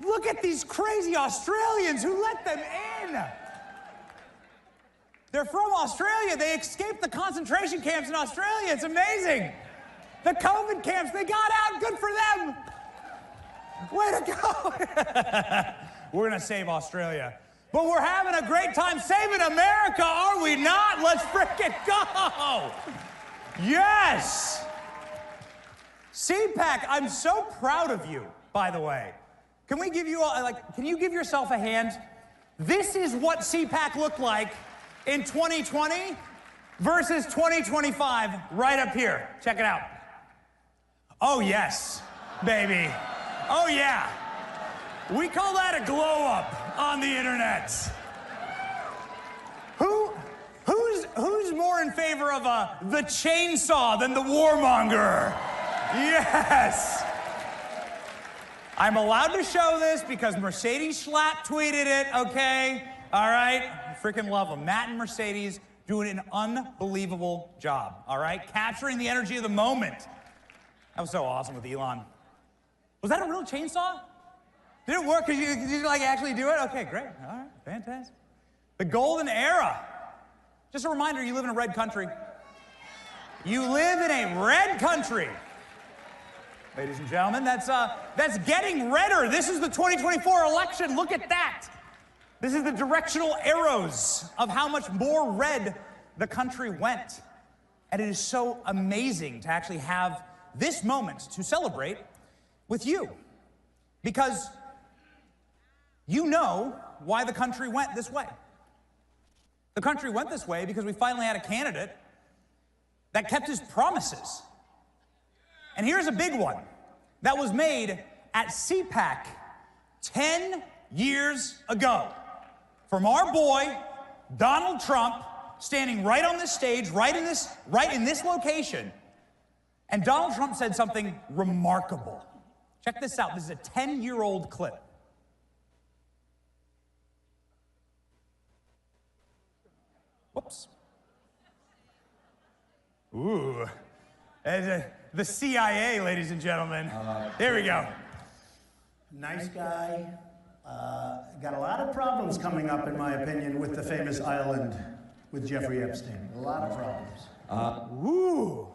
Look at these crazy Australians. Who let them in? They're from Australia. They escaped the concentration camps in Australia. It's amazing. The COVID camps, they got out. Good for them. Way to go. We're going to save Australia. But we're having a great time saving America, are we not? Let's frickin' go. Yes. CPAC, I'm so proud of you, by the way. Can we give you all, can you give yourself a hand? This is what CPAC looked like in 2020 versus 2025, right up here. Check it out. Oh, yes, baby. Oh, yeah. We call that a glow up on the internet. Who's more in favor of the chainsaw than the warmonger? Yes. I'm allowed to show this because Mercedes Schlatt tweeted it, okay? All right? Freaking love them. Matt and Mercedes doing an unbelievable job, all right? Capturing the energy of the moment. That was so awesome with Elon. Was that a real chainsaw? Did it work? Did you like actually do it? Okay, great. All right. Fantastic. The golden era. Just a reminder, you live in a red country. You live in a red country. Ladies and gentlemen, that's getting redder. This is the 2024 election. Look at that. This is the directional arrows of how much more red the country went. And it is so amazing to actually have this moment to celebrate with you. Because you know why the country went this way. The country went this way because we finally had a candidate that kept his promises. And here's a big one that was made at CPAC 10 years ago from our boy, Donald Trump, standing right on this stage, right in this location. And Donald Trump said something remarkable. Check this out. This is a 10-year-old clip. Whoops. Ooh. The CIA, ladies and gentlemen. There we go. Nice guy. Got a lot of problems coming up, in my opinion, with the famous island with Jeffrey Epstein. A lot of problems. Ooh.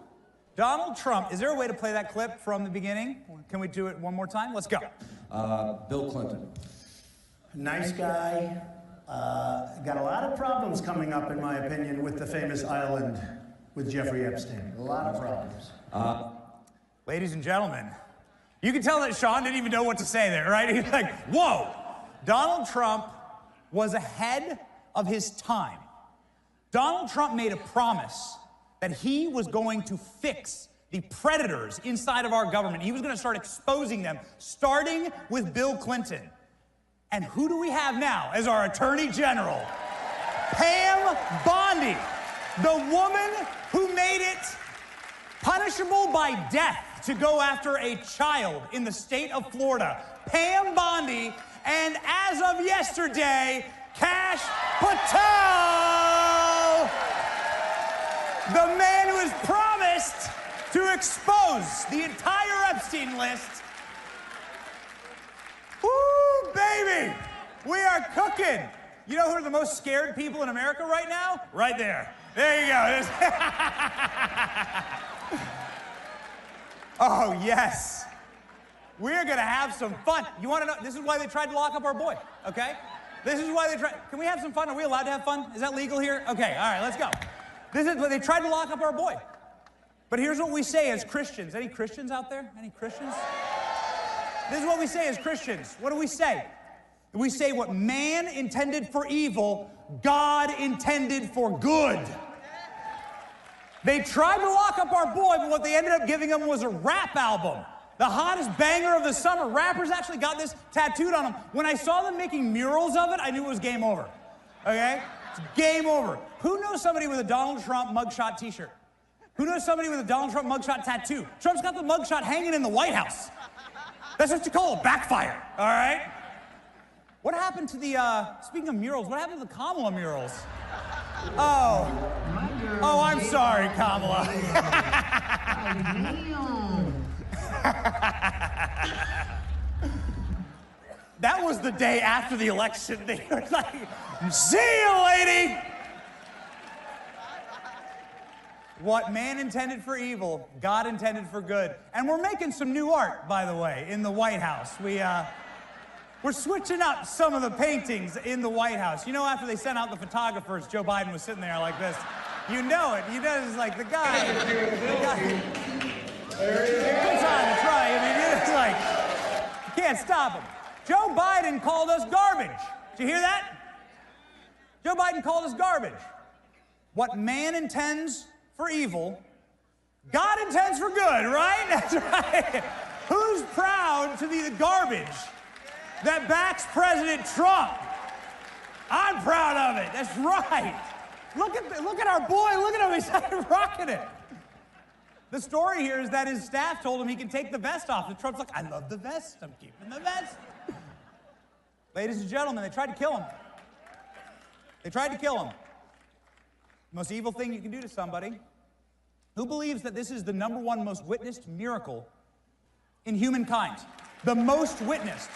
Donald Trump. Is there a way to play that clip from the beginning? Can we do it one more time? Let's go. Bill Clinton. Nice guy. Got a lot of problems coming up, in my opinion, with the famous island with Jeffrey Epstein. A lot of problems. Ladies and gentlemen, you can tell that Sean didn't even know what to say there, right? He's like, whoa. Donald Trump was ahead of his time. Donald Trump made a promise that he was going to fix the predators inside of our government. He was going to start exposing them, starting with Bill Clinton. And who do we have now as our Attorney General? Pam Bondi, the woman who made it punishable by death to go after a child in the state of Florida. Pam Bondi, and as of yesterday, Kash Patel, the man who has promised to expose the entire Epstein list. Woo, baby! We are cooking. You know who are the most scared people in America right now? Right there. There you go. Oh, yes. We're going to have some fun. You want to know? This is why they tried to lock up our boy, okay? This is why they tried. Can we have some fun? Are we allowed to have fun? Is that legal here? Okay, all right, let's go. This is why they tried to lock up our boy. But here's what we say as Christians. Any Christians out there? Any Christians? This is what we say as Christians. What do we say? We say what man intended for evil, God intended for good. They tried to lock up our boy, but what they ended up giving him was a rap album. The hottest banger of the summer. Rappers actually got this tattooed on them. When I saw them making murals of it, I knew it was game over. Okay? It's game over. Who knows somebody with a Donald Trump mugshot t-shirt? Who knows somebody with a Donald Trump mugshot tattoo? Trump's got the mugshot hanging in the White House. That's what you call a backfire, all right? What happened to the, speaking of murals, what happened to the Kamala murals? Oh, I'm sorry, Kamala. That was the day after the election. They were like, see you, lady. What man intended for evil, God intended for good. And we're making some new art, by the way, in the White House. We're switching up some of the paintings in the White House. You know, after they sent out the photographers, Joe Biden was sitting there like this. You know it. You know, it's like the guy. There he is. Good time to try. I mean, it's like, you can't stop him. Joe Biden called us garbage. Did you hear that? Joe Biden called us garbage. What man intends for evil, God intends for good, right? That's right. Who's proud to be the garbage that backs President Trump? I'm proud of it. That's right. Look at our boy. Look at him. He's rocking it. The story here is that his staff told him he can take the vest off. And Trump's like, I love the vest. I'm keeping the vest. Ladies and gentlemen, they tried to kill him. They tried to kill him. The most evil thing you can do to somebody who believes that this is the #1 most witnessed miracle in humankind. The most witnessed.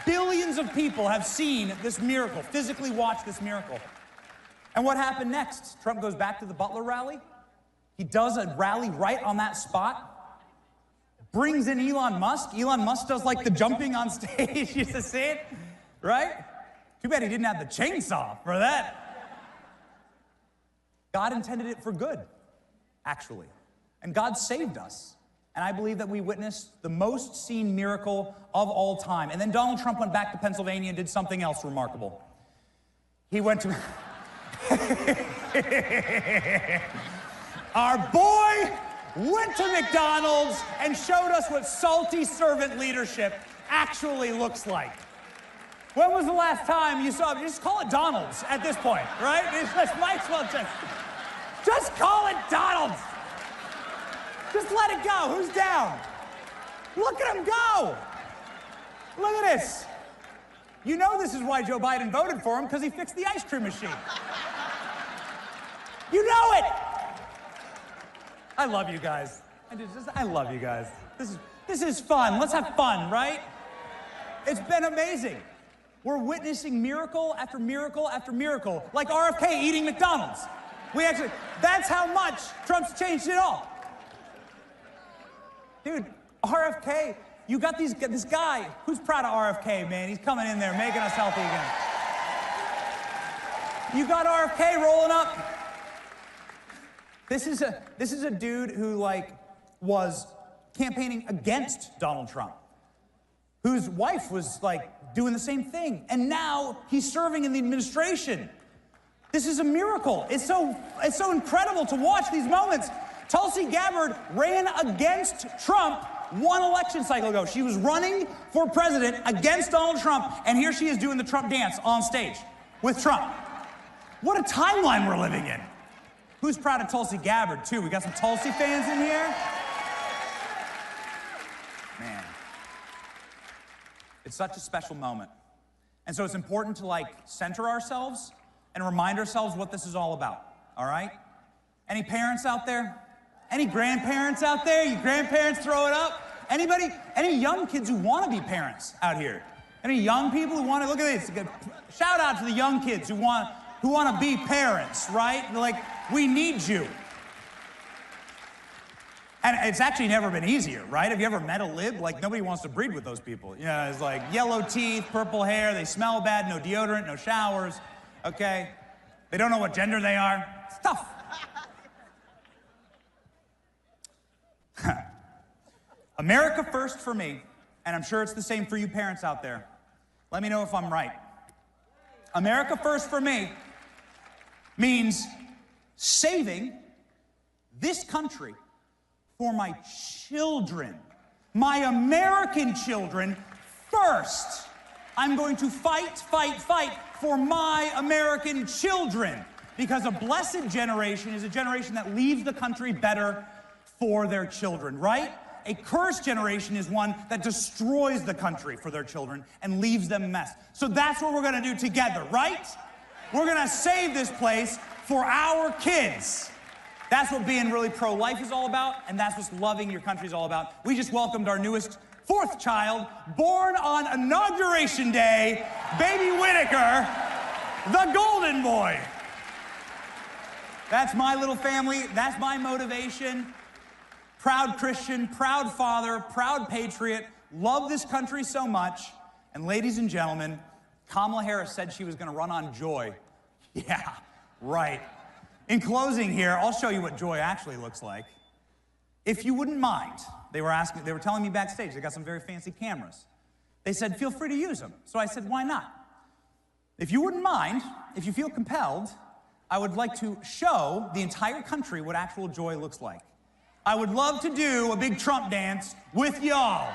Billions of people have seen this miracle, physically watched this miracle. And what happened next? Trump goes back to the Butler rally. He does a rally right on that spot. Brings in Elon Musk. Elon Musk does like the jumping on stage. You used to see it, right? Too bad he didn't have the chainsaw for that. God intended it for good, actually. And God saved us. And I believe that we witnessed the most seen miracle of all time. And then Donald Trump went back to Pennsylvania and did something else remarkable. He went to... Our boy went to McDonald's and showed us what salty servant leadership actually looks like. When was the last time you saw it? Just call it Donald's at this point, right? It's might as well just call it Donald's. Just let it go. Who's down? Look at him go. Look at this. You know this is why Joe Biden voted for him, because he fixed the ice cream machine. You know it. I love you guys. I love you guys. This is fun. Let's have fun, right? It's been amazing. We're witnessing miracle after miracle after miracle, like RFK eating McDonald's. That's how much Trump's changed it all. Dude, RFK, you got this guy. Who's proud of RFK, man? He's coming in there, making us healthy again. You got RFK rolling up. This is a dude who was campaigning against Donald Trump, whose wife was doing the same thing, and now he's serving in the administration. This is a miracle. It's so incredible to watch these moments. Tulsi Gabbard ran against Trump one election cycle ago. She was running for president against Donald Trump, and here she is doing the Trump dance on stage with Trump. What a timeline we're living in. Who's proud of Tulsi Gabbard, too? We got some Tulsi fans in here? Man. It's such a special moment. And so it's important to center ourselves and remind ourselves what this is all about, all right? Any parents out there? Any grandparents out there? You grandparents throw it up? Anybody? Any young kids who want to be parents out here? Any young people who want to, look at this. Shout out to the young kids who want to be parents, right? We need you. And it's actually never been easier, right? Have you ever met a lib? Nobody wants to breed with those people. You know, it's yellow teeth, purple hair, they smell bad, no deodorant, no showers, okay? They don't know what gender they are. It's tough. America first for me, and I'm sure it's the same for you parents out there. Let me know if I'm right. America first for me means saving this country for my children, my American children first. I'm going to fight for my American children, because a blessed generation is a generation that leaves the country better for their children, right? A cursed generation is one that destroys the country for their children and leaves them a mess. So that's what we're gonna do together, right? We're gonna save this place for our kids. That's what being really pro-life is all about, and that's what loving your country is all about. We just welcomed our newest fourth child, born on Inauguration Day, baby Whitaker, the golden boy. That's my little family, that's my motivation. Proud Christian, proud father, proud patriot, love this country so much. And ladies and gentlemen, Kamala Harris said she was gonna run on joy. Yeah, right. In closing here, I'll show you what joy actually looks like. If you wouldn't mind, they were telling me backstage, they got some very fancy cameras. They said, feel free to use them. So I said, why not? If you wouldn't mind, if you feel compelled, I would like to show the entire country what actual joy looks like. I would love to do a big Trump dance with y'all.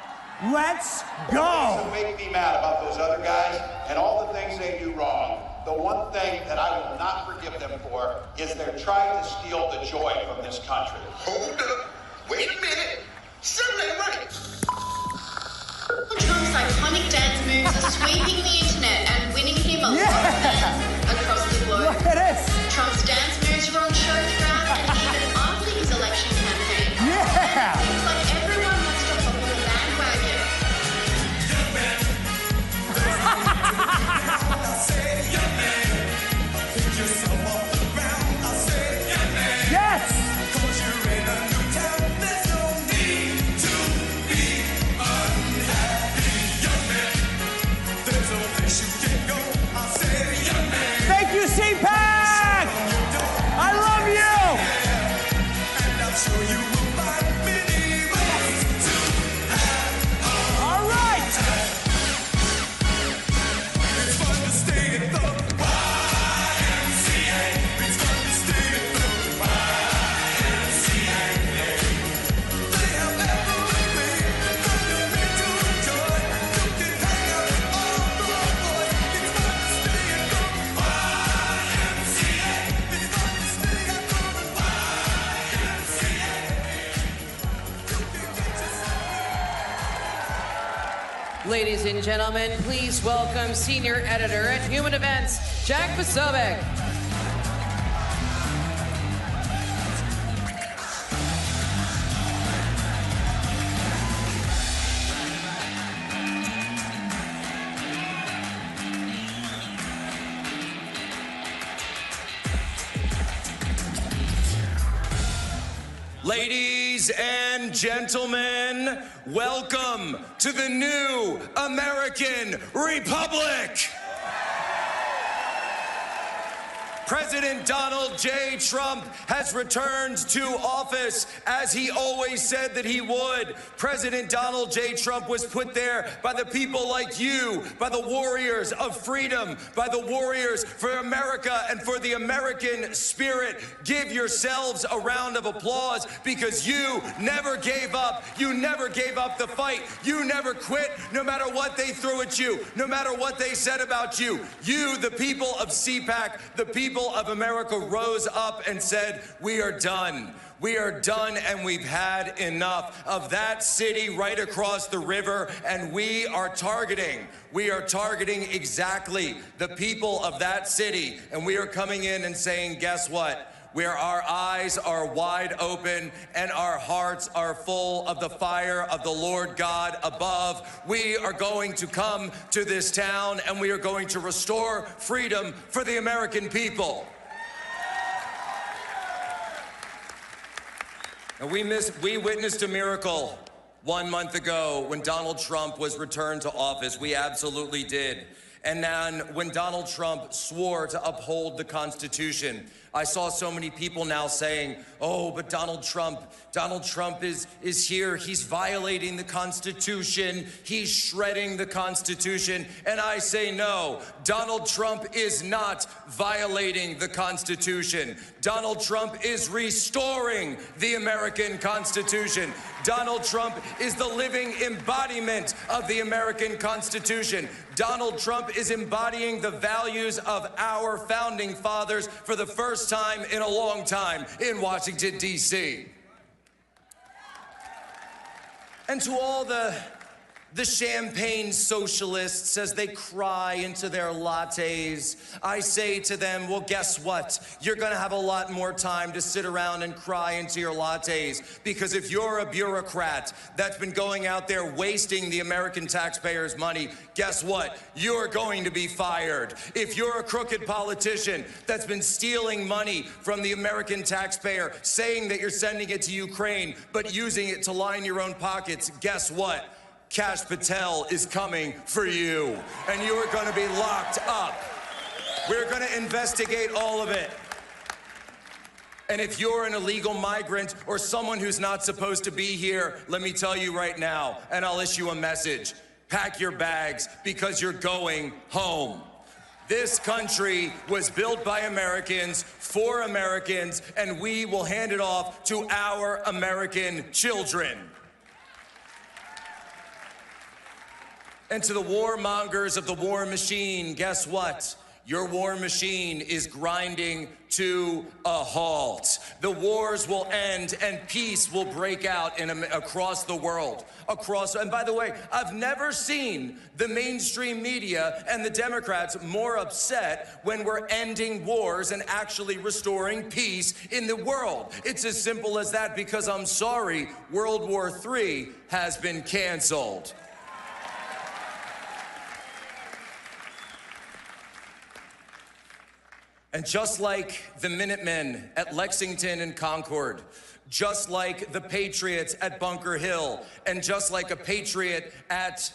Let's go. What make me mad about those other guys and all the things they do wrong, the one thing that I will not forgive them for is they're trying to steal the joy from this country. Hold up. Wait a minute. Something right. Trump's iconic dance moves are sweeping the internet and winning him a lot of fans across the globe. Look at this. Trump's dance moves were on show throughout and even after his election campaign. Yeah. It's like everyone wants to hop on the bandwagon. Ladies and gentlemen, please welcome Senior Editor at Human Events, Jack Posobiec. Ladies and gentlemen, welcome to the new American Republic. President Donald J. Trump has returned to office as he always said that he would. President Donald J. Trump was put there by the people like you, by the warriors of freedom, by the warriors for America and for the American spirit. Give yourselves a round of applause because you never gave up. You never gave up the fight. You never quit, no matter what they threw at you, no matter what they said about you. You, the people of CPAC, the people of America, rose up and said, we are done. We are done and we've had enough of that city right across the river, and we are targeting exactly the people of that city. And we are coming in and saying, guess what? Where our eyes are wide open and our hearts are full of the fire of the Lord God above, we are going to come to this town and we are going to restore freedom for the American people. And we witnessed a miracle 1 month ago when Donald Trump was returned to office. We absolutely did. And then when Donald Trump swore to uphold the Constitution, I saw so many people now saying, oh, but Donald Trump is here. He's violating the Constitution. He's shredding the Constitution. And I say, no, Donald Trump is not violating the Constitution. Donald Trump is restoring the American Constitution. Donald Trump is the living embodiment of the American Constitution. Donald Trump is embodying the values of our founding fathers for the first time in a long time in Washington, D.C. And to all the champagne socialists as they cry into their lattes, I say to them, well, guess what? You're gonna have a lot more time to sit around and cry into your lattes, because if you're a bureaucrat that's been going out there wasting the American taxpayers' money, guess what? You're going to be fired. If you're a crooked politician that's been stealing money from the American taxpayer, saying that you're sending it to Ukraine, but using it to line your own pockets, guess what? Kash Patel is coming for you, and you are going to be locked up. We're going to investigate all of it. And if you're an illegal migrant or someone who's not supposed to be here, let me tell you right now, and I'll issue a message. Pack your bags because you're going home. This country was built by Americans for Americans, and we will hand it off to our American children. And to the warmongers of the war machine, guess what? Your war machine is grinding to a halt. The wars will end and peace will break out across the world. And by the way, I've never seen the mainstream media and the Democrats more upset when we're ending wars and actually restoring peace in the world. It's as simple as that, because I'm sorry, World War III has been canceled. And just like the Minutemen at Lexington and Concord, just like the Patriots at Bunker Hill, and just like a Patriot at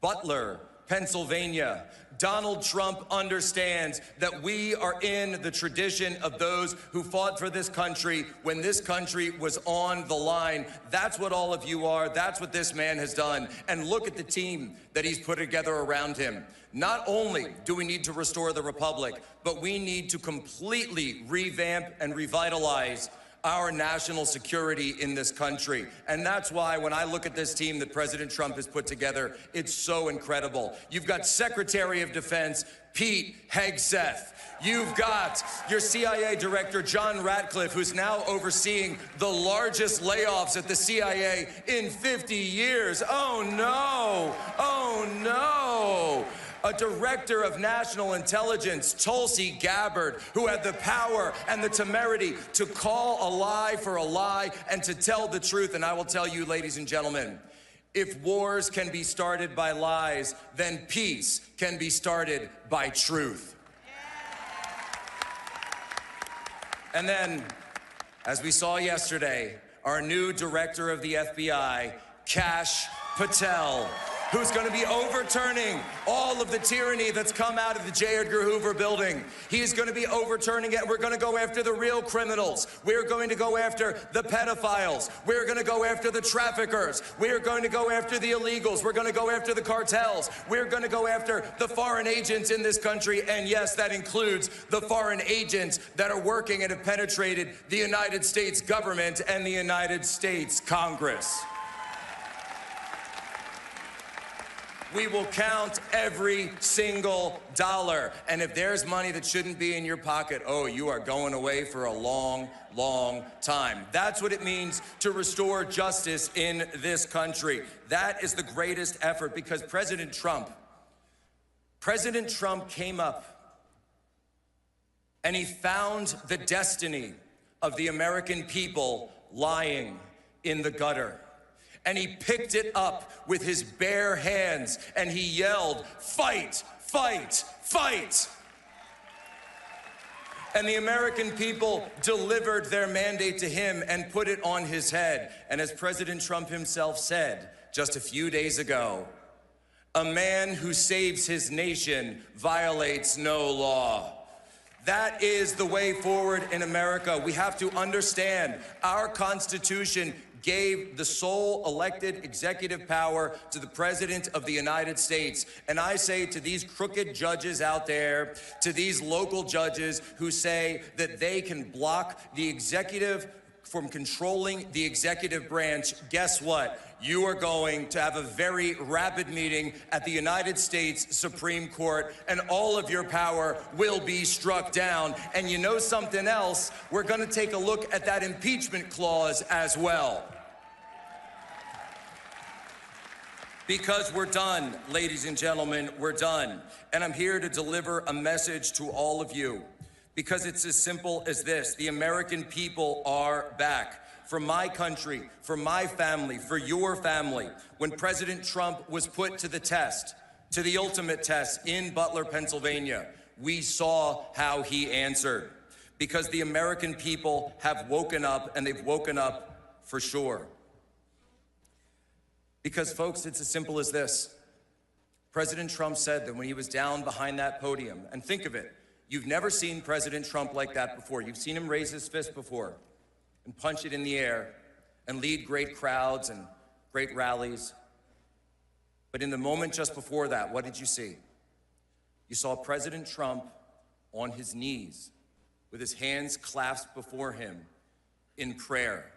Butler, Pennsylvania, Donald Trump understands that we are in the tradition of those who fought for this country when this country was on the line. That's what all of you are. That's what this man has done. And look at the team that he's put together around him. Not only do we need to restore the republic, but we need to completely revamp and revitalize our national security in this country. And that's why when I look at this team that President Trump has put together, it's so incredible. You've got Secretary of Defense Pete Hegseth. You've got your CIA director, John Ratcliffe, who's now overseeing the largest layoffs at the CIA in 50 years. Oh no, oh no. A director of national intelligence, Tulsi Gabbard, who had the power and the temerity to call a lie for a lie and to tell the truth. And I will tell you, ladies and gentlemen, if wars can be started by lies, then peace can be started by truth. And then, as we saw yesterday, our new director of the FBI, Kash Patel, who's going to be overturning all of the tyranny that's come out of the J. Edgar Hoover building. He's going to be overturning it. We're going to go after the real criminals. We're going to go after the pedophiles. We're going to go after the traffickers. We're going to go after the illegals. We're going to go after the cartels. We're going to go after the foreign agents in this country. And yes, that includes the foreign agents that are working and have penetrated the United States government and the United States Congress. We will count every single dollar. And if there's money that shouldn't be in your pocket, oh, you are going away for a long, long time. That's what it means to restore justice in this country. That is the greatest effort because President Trump came up and he found the destiny of the American people lying in the gutter. And he picked it up with his bare hands and he yelled, "Fight, fight, fight!" And the American people delivered their mandate to him and put it on his head. And as President Trump himself said just a few days ago, a man who saves his nation violates no law. That is the way forward in America. We have to understand our Constitution gave the sole elected executive power to the President of the United States. And I say to these crooked judges out there, to these local judges who say that they can block the executive from controlling the executive branch, guess what? You are going to have a very rapid meeting at the United States Supreme Court, and all of your power will be struck down. And you know something else? We're going to take a look at that impeachment clause as well. Because we're done, ladies and gentlemen, we're done. And I'm here to deliver a message to all of you. Because it's as simple as this: the American people are back. For my country, for my family, for your family. When President Trump was put to the test, to the ultimate test in Butler, Pennsylvania, we saw how he answered. Because the American people have woken up, and they've woken up for sure. Because, folks, it's as simple as this. President Trump said that when he was down behind that podium, and think of it, you've never seen President Trump like that before. You've seen him raise his fist before and punch it in the air and lead great crowds and great rallies. But in the moment just before that, what did you see? You saw President Trump on his knees with his hands clasped before him in prayer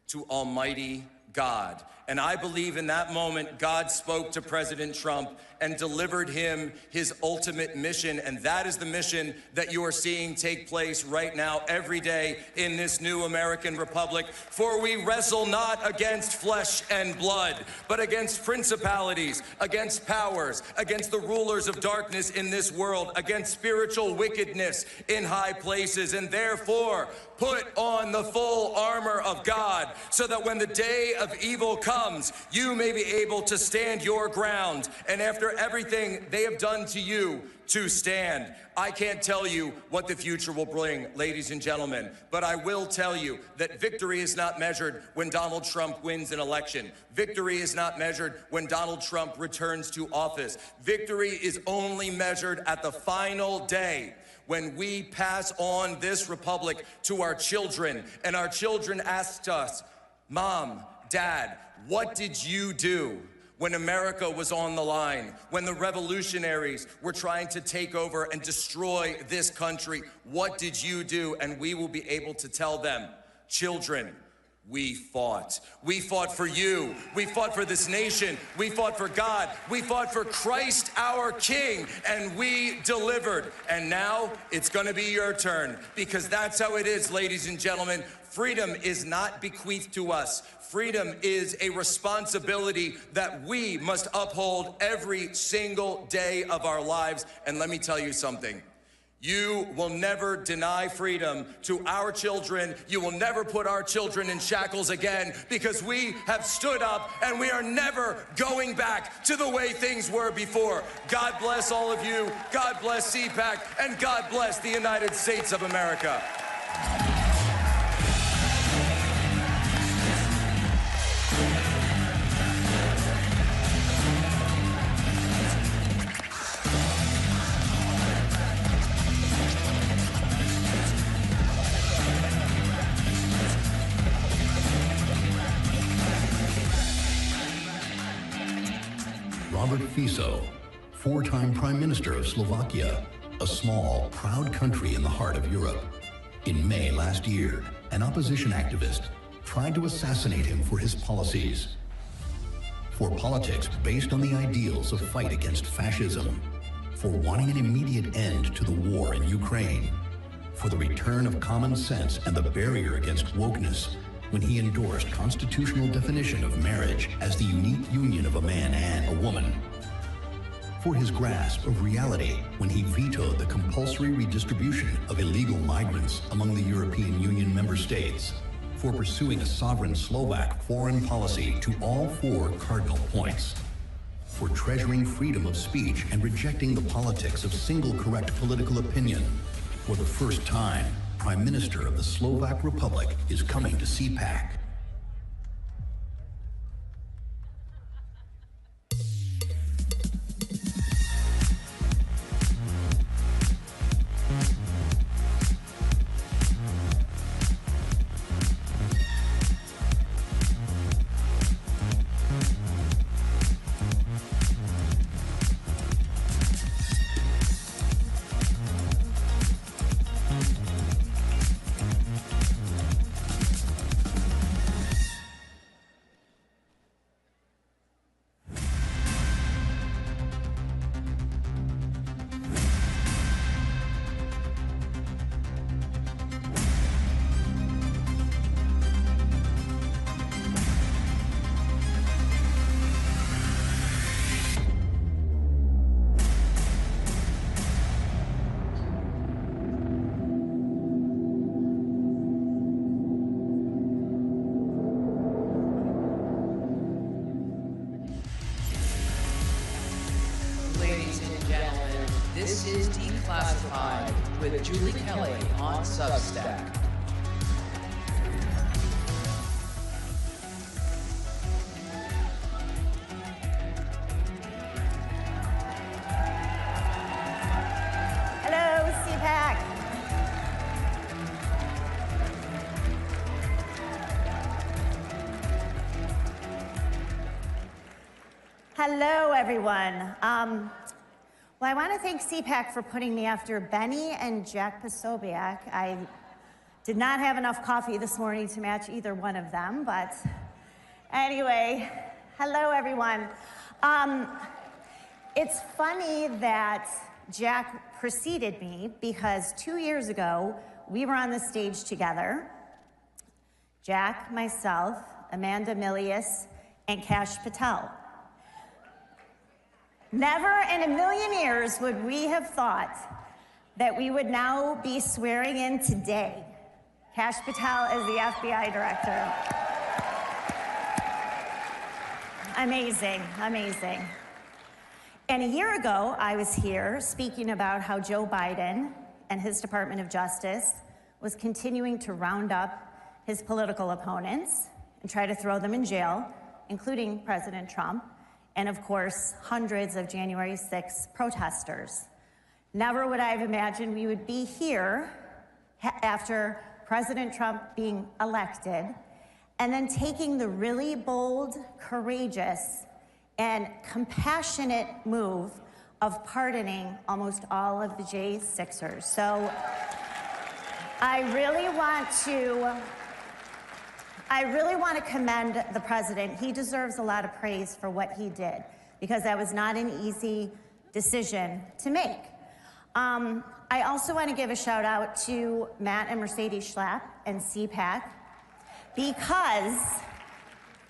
to Almighty God. And I believe in that moment, God spoke to President Trump and delivered him his ultimate mission. And that is the mission that you are seeing take place right now, every day in this new American Republic. For we wrestle not against flesh and blood, but against principalities, against powers, against the rulers of darkness in this world, against spiritual wickedness in high places. And therefore, put on the full armor of God, so that when the day of evil comes, you may be able to stand your ground. And after everything they have done to you, to stand. I can't tell you what the future will bring, ladies and gentlemen, but I will tell you that victory is not measured when Donald Trump wins an election. Victory is not measured when Donald Trump returns to office. Victory is only measured at the final day, when we pass on this republic to our children, and our children asked us, Mom, Dad, what did you do when America was on the line, when the revolutionaries were trying to take over and destroy this country? What did you do? And we will be able to tell them Children, we fought. We fought for you. We fought for this nation. We fought for God. We fought for Christ, our King, and we delivered. And now it's going to be your turn, because that's how it is, ladies and gentlemen. Freedom is not bequeathed to us. Freedom is a responsibility that we must uphold every single day of our lives. And let me tell you something. You will never deny freedom to our children. You will never put our children in shackles again, because we have stood up and we are never going back to the way things were before. God bless all of you. God bless CPAC, and God bless the United States of America. Robert Fico, four-time Prime Minister of Slovakia, a small, proud country in the heart of Europe. In May last year, an opposition activist tried to assassinate him for his policies. For politics based on the ideals of fight against fascism. For wanting an immediate end to the war in Ukraine. For the return of common sense and the barrier against wokeness, when he endorsed constitutional definition of marriage as the unique union of a man and a woman. For his grasp of reality when he vetoed the compulsory redistribution of illegal migrants among the European Union member states. For pursuing a sovereign Slovak foreign policy to all four cardinal points. For treasuring freedom of speech and rejecting the politics of single correct political opinion. For the first time, Prime Minister of the Slovak Republic is coming to CPAC. This is Declassified with Julie Kelly on Substack. Hello, CPAC. Hello, everyone. Well, I want to thank CPAC for putting me after Benny and Jack Posobiec. I did not have enough coffee this morning to match either one of them, but anyway, hello, everyone. It's funny that Jack preceded me because 2 years ago, we were on the stage together. Jack, myself, Amanda Milius, and Kash Patel. Never in a million years would we have thought that we would now be swearing in today Kash Patel as the FBI director. Amazing, amazing. And a year ago, I was here speaking about how Joe Biden and his Department of Justice was continuing to round up his political opponents and try to throw them in jail, including President Trump, and of course, hundreds of January 6th protesters. Never would I have imagined we would be here after President Trump being elected and then taking the really bold, courageous, and compassionate move of pardoning almost all of the J6ers. So I really want to I really want to commend the president. He deserves a lot of praise for what he did, because that was not an easy decision to make. I also want to give a shout out to Matt and Mercedes Schlapp and CPAC, because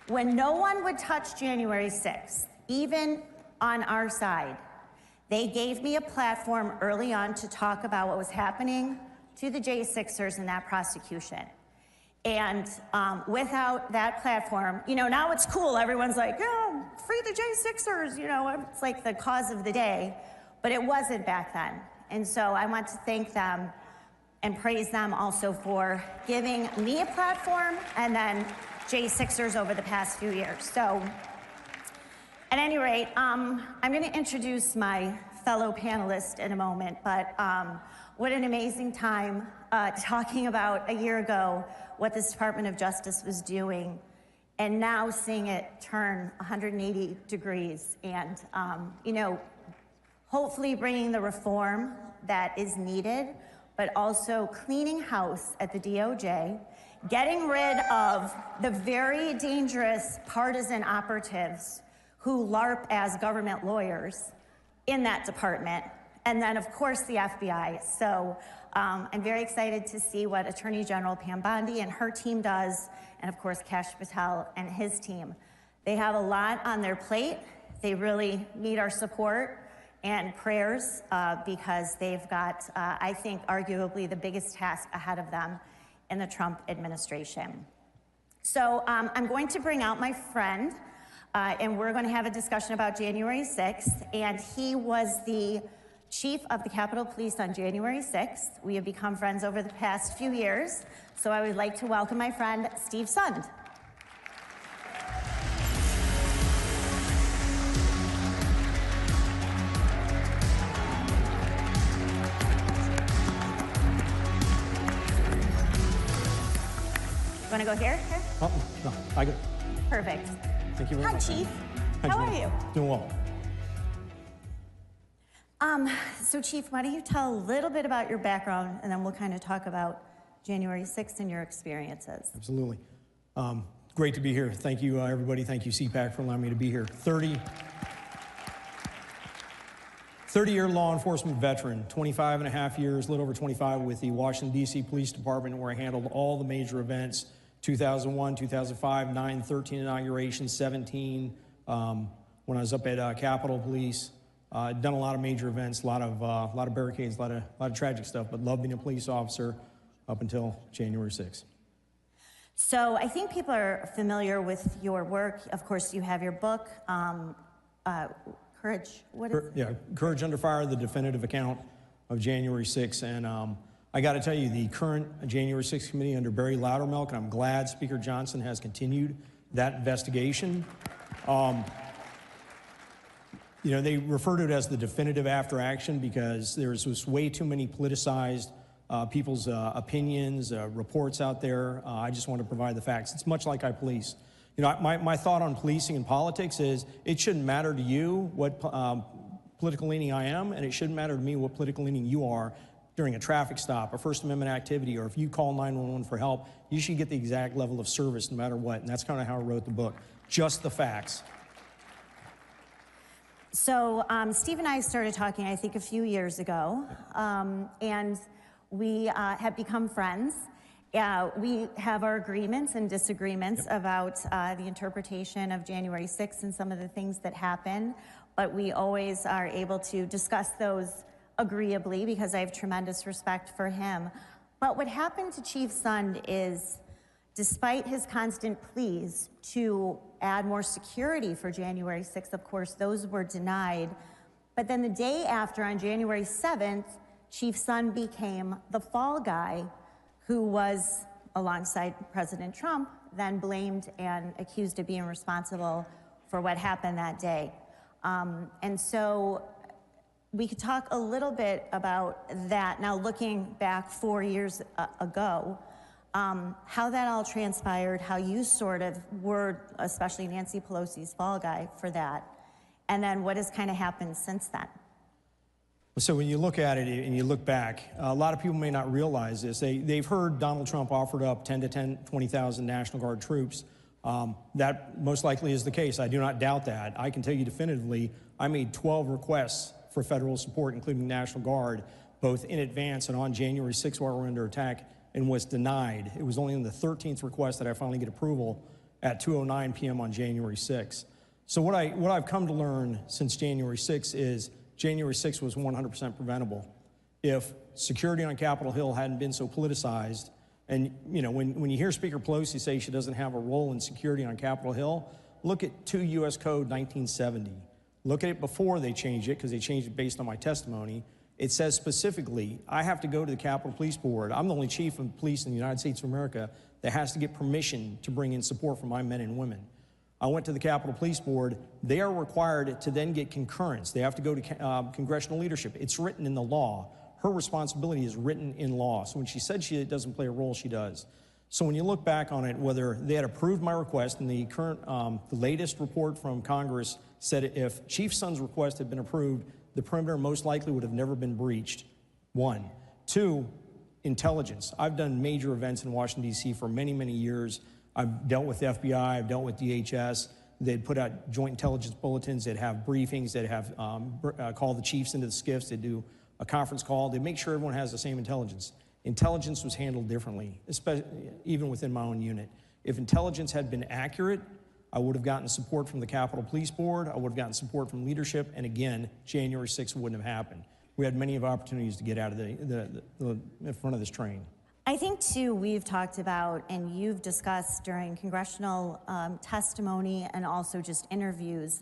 when no one would touch January 6th, even on our side, they gave me a platform early on to talk about what was happening to the J6ers in that prosecution. And without that platform, you know, now it's cool. Everyone's like, yeah, free the J6ers, you know, it's like the cause of the day. But it wasn't back then. And so I want to thank them and praise them also for giving me a platform, and then J6ers over the past few years. So at any rate, I'm going to introduce my fellow panelist in a moment, but what an amazing time talking about a year ago what this Department of Justice was doing, and now seeing it turn 180 degrees and, you know, hopefully bringing the reform that is needed, but also cleaning house at the DOJ, getting rid of the very dangerous partisan operatives who LARP as government lawyers in that department, and then, of course, the FBI. So I'm very excited to see what Attorney General Pam Bondi and her team does, and, of course, Kash Patel and his team. They have a lot on their plate. They really need our support and prayers because they've got, I think, arguably the biggest task ahead of them in the Trump administration. So I'm going to bring out my friend, and we're going to have a discussion about January 6th, and he was the chief of the Capitol Police on January 6th. We have become friends over the past few years, so I would like to welcome my friend, Steve Sund. Want to go here? Oh, no, I got it. Perfect. Thank you very much. Hi, Chief. How How are you? Doing well. So, Chief, why don't you tell a little bit about your background, and then we'll kind of talk about January 6th and your experiences. Absolutely. Great to be here. Thank you, everybody. Thank you, CPAC, for allowing me to be here. 30-year law enforcement veteran, 25 and a half years, a little over 25 with the Washington, D.C. Police Department, where I handled all the major events, 2001, 2005, 9, 13 inauguration, 17, when I was up at Capitol Police. Done a lot of major events, a lot of barricades, a lot of tragic stuff, but loved being a police officer up until January 6th. So I think people are familiar with your work. Of course, you have your book, Courage. What is it? Yeah, Courage Under Fire, the definitive account of January 6th. And I got to tell you, the current January 6th committee under Barry Loudermilk, and I'm glad Speaker Johnson has continued that investigation. You know, they refer to it as the definitive after action because there's just way too many politicized people's opinions, reports out there. I just want to provide the facts. It's much like I police. You know, my thought on policing and politics is it shouldn't matter to you what political leaning I am, and it shouldn't matter to me what political leaning you are during a traffic stop, a First Amendment activity, or if you call 911 for help, you should get the exact level of service no matter what. And that's kind of how I wrote the book. Just the facts. So Steve and I started talking, I think, a few years ago, and we have become friends. We have our agreements and disagreements about the interpretation of January 6th and some of the things that happen, but we always are able to discuss those agreeably because I have tremendous respect for him. But what happened to Chief Sund is, despite his constant pleas to add more security for January 6th, of course, those were denied. But then the day after, on January 7th, Chief Sund became the fall guy who was, alongside President Trump, then blamed and accused of being responsible for what happened that day. And so we could talk a little bit about that. Now, looking back 4 years ago, how that all transpired, how you sort of were, especially Nancy Pelosi's fall guy for that, and then what has kind of happened since then. So when you look at it and you look back, a lot of people may not realize this. They've heard Donald Trump offered up 20,000 National Guard troops. That most likely is the case. I do not doubt that. I can tell you definitively, I made 12 requests for federal support, including National Guard, both in advance and on January 6th while we were under attack, and was denied. It was only on the 13th request that I finally get approval at 2:09 p.m. on January 6th. So what I've come to learn since January 6th is January 6th was 100% preventable. If security on Capitol Hill hadn't been so politicized, and you know, when you hear Speaker Pelosi say she doesn't have a role in security on Capitol Hill, look at 2 U.S. Code 1970. Look at it before they changed it, because they changed it based on my testimony. It says specifically, I have to go to the Capitol Police Board. I'm the only chief of police in the United States of America that has to get permission to bring in support for my men and women. I went to the Capitol Police Board. They are required to then get concurrence. They have to go to congressional leadership. It's written in the law. Her responsibility is written in law. So when she said she doesn't play a role, she does. So when you look back on it, whether they had approved my request, and the current, the latest report from Congress said if Chief Son's request had been approved, the perimeter most likely would have never been breached. 1. 2, intelligence. I've done major events in Washington, D.C. for many, many years. I've dealt with the FBI, I've dealt with DHS. They'd put out joint intelligence bulletins, they'd have briefings, they'd have call the chiefs into the SCIFs, they'd do a conference call, they'd make sure everyone has the same intelligence. Intelligence was handled differently, especially even within my own unit. If intelligence had been accurate, I would have gotten support from the Capitol Police Board, I would have gotten support from leadership, and again, January 6th wouldn't have happened. We had many opportunities to get out of the in front of this train. I think, too, we've talked about, and you've discussed during congressional testimony and also just interviews,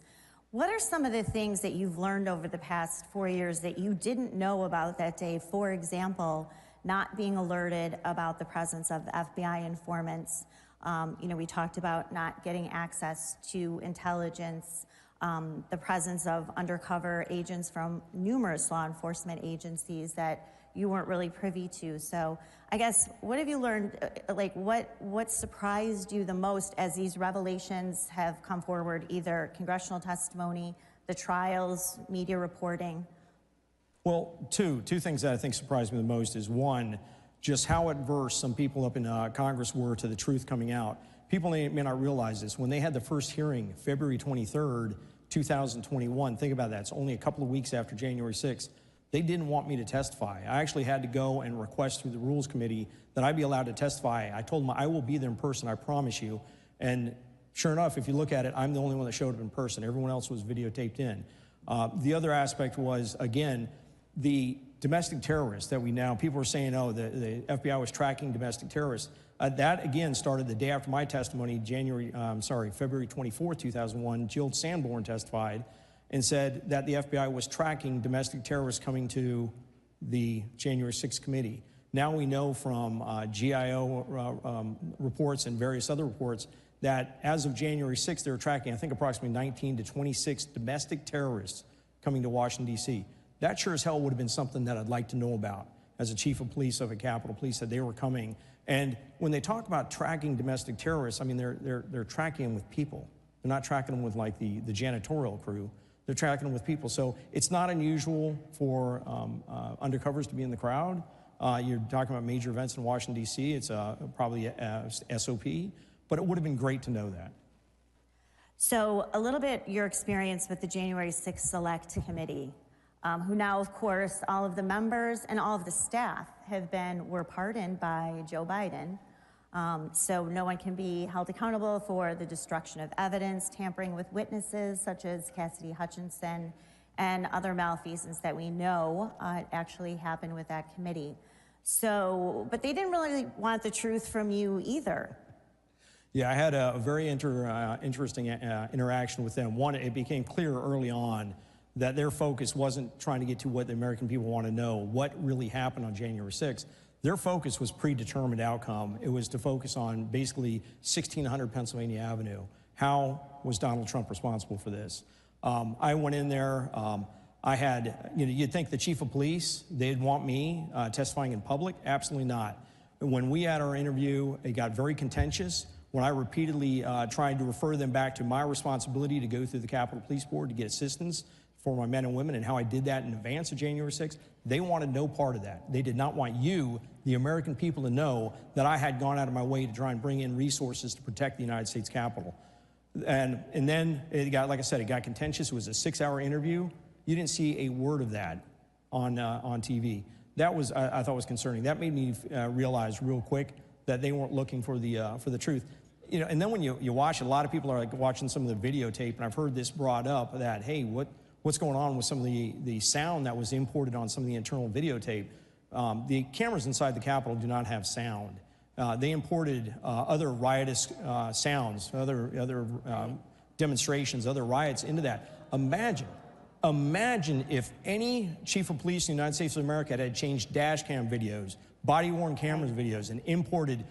what are some of the things that you've learned over the past 4 years that you didn't know about that day? For example, not being alerted about the presence of FBI informants. You know, we talked about not getting access to intelligence, the presence of undercover agents from numerous law enforcement agencies that you weren't really privy to. So I guess, what have you learned, like what surprised you the most as these revelations have come forward, either congressional testimony, the trials, media reporting? Well, two things that I think surprised me the most is, 1, just how adverse some people up in Congress were to the truth coming out. People may not realize this. When they had the first hearing, February 23rd, 2021, think about that, it's only a couple of weeks after January 6th, they didn't want me to testify. I actually had to go and request through the Rules Committee that I be allowed to testify. I told them I will be there in person, I promise you. And sure enough, if you look at it, I'm the only one that showed up in person. Everyone else was videotaped in. The other aspect was, again, the domestic terrorists that we now, people are saying, oh, the FBI was tracking domestic terrorists. That, again, started the day after my testimony, February 24th, 2001. Jill Sanborn testified and said that the FBI was tracking domestic terrorists coming to the January 6th committee. Now we know from GIO reports and various other reports that as of January 6th, they were tracking, I think, approximately 19 to 26 domestic terrorists coming to Washington, D.C. That sure as hell would have been something that I'd like to know about as a chief of police of a Capitol Police, that they were coming. And when they talk about tracking domestic terrorists, I mean, they're tracking them with people. They're not tracking them with, like, the janitorial crew. They're tracking them with people. So it's not unusual for undercovers to be in the crowd. You're talking about major events in Washington, D.C. It's probably a SOP, but it would have been great to know that. So a little bit your experience with the January 6th Select Committee, who now, of course, all of the members and all of the staff were pardoned by Joe Biden. So no one can be held accountable for the destruction of evidence, tampering with witnesses, such as Cassidy Hutchinson, and other malfeasance that we know actually happened with that committee. So, but they didn't really want the truth from you either. Yeah, I had a very interesting interaction with them. One, it became clear early on that their focus wasn't trying to get to what the American people want to know, what really happened on January 6th. Their focus was predetermined outcome. It was to focus on basically 1600 Pennsylvania Avenue. How was Donald Trump responsible for this? I went in there. I had, you'd think the chief of police, they'd want me testifying in public. Absolutely not. When we had our interview, it got very contentious. when I repeatedly tried to refer them back to my responsibility to go through the Capitol Police Board to get assistance for my men and women and how I did that in advance of January 6th, they wanted no part of that. They did not want you, the American people, to know that I had gone out of my way to try and bring in resources to protect the United States Capitol. And then it got, like I said, it got contentious. It was a 6-hour interview. You didn't see a word of that on TV. That was, I thought was concerning. That made me realize real quick that they weren't looking for the truth. You know, and then when you watch it, a lot of people are like watching some of the videotape, and I've heard this brought up that, hey, what's going on with some of the sound that was imported on some of the internal videotape? The cameras inside the Capitol do not have sound. They imported other riotous sounds, other demonstrations, other riots into that. Imagine if any chief of police in the United States of America had changed dash cam videos, body-worn cameras videos, and imported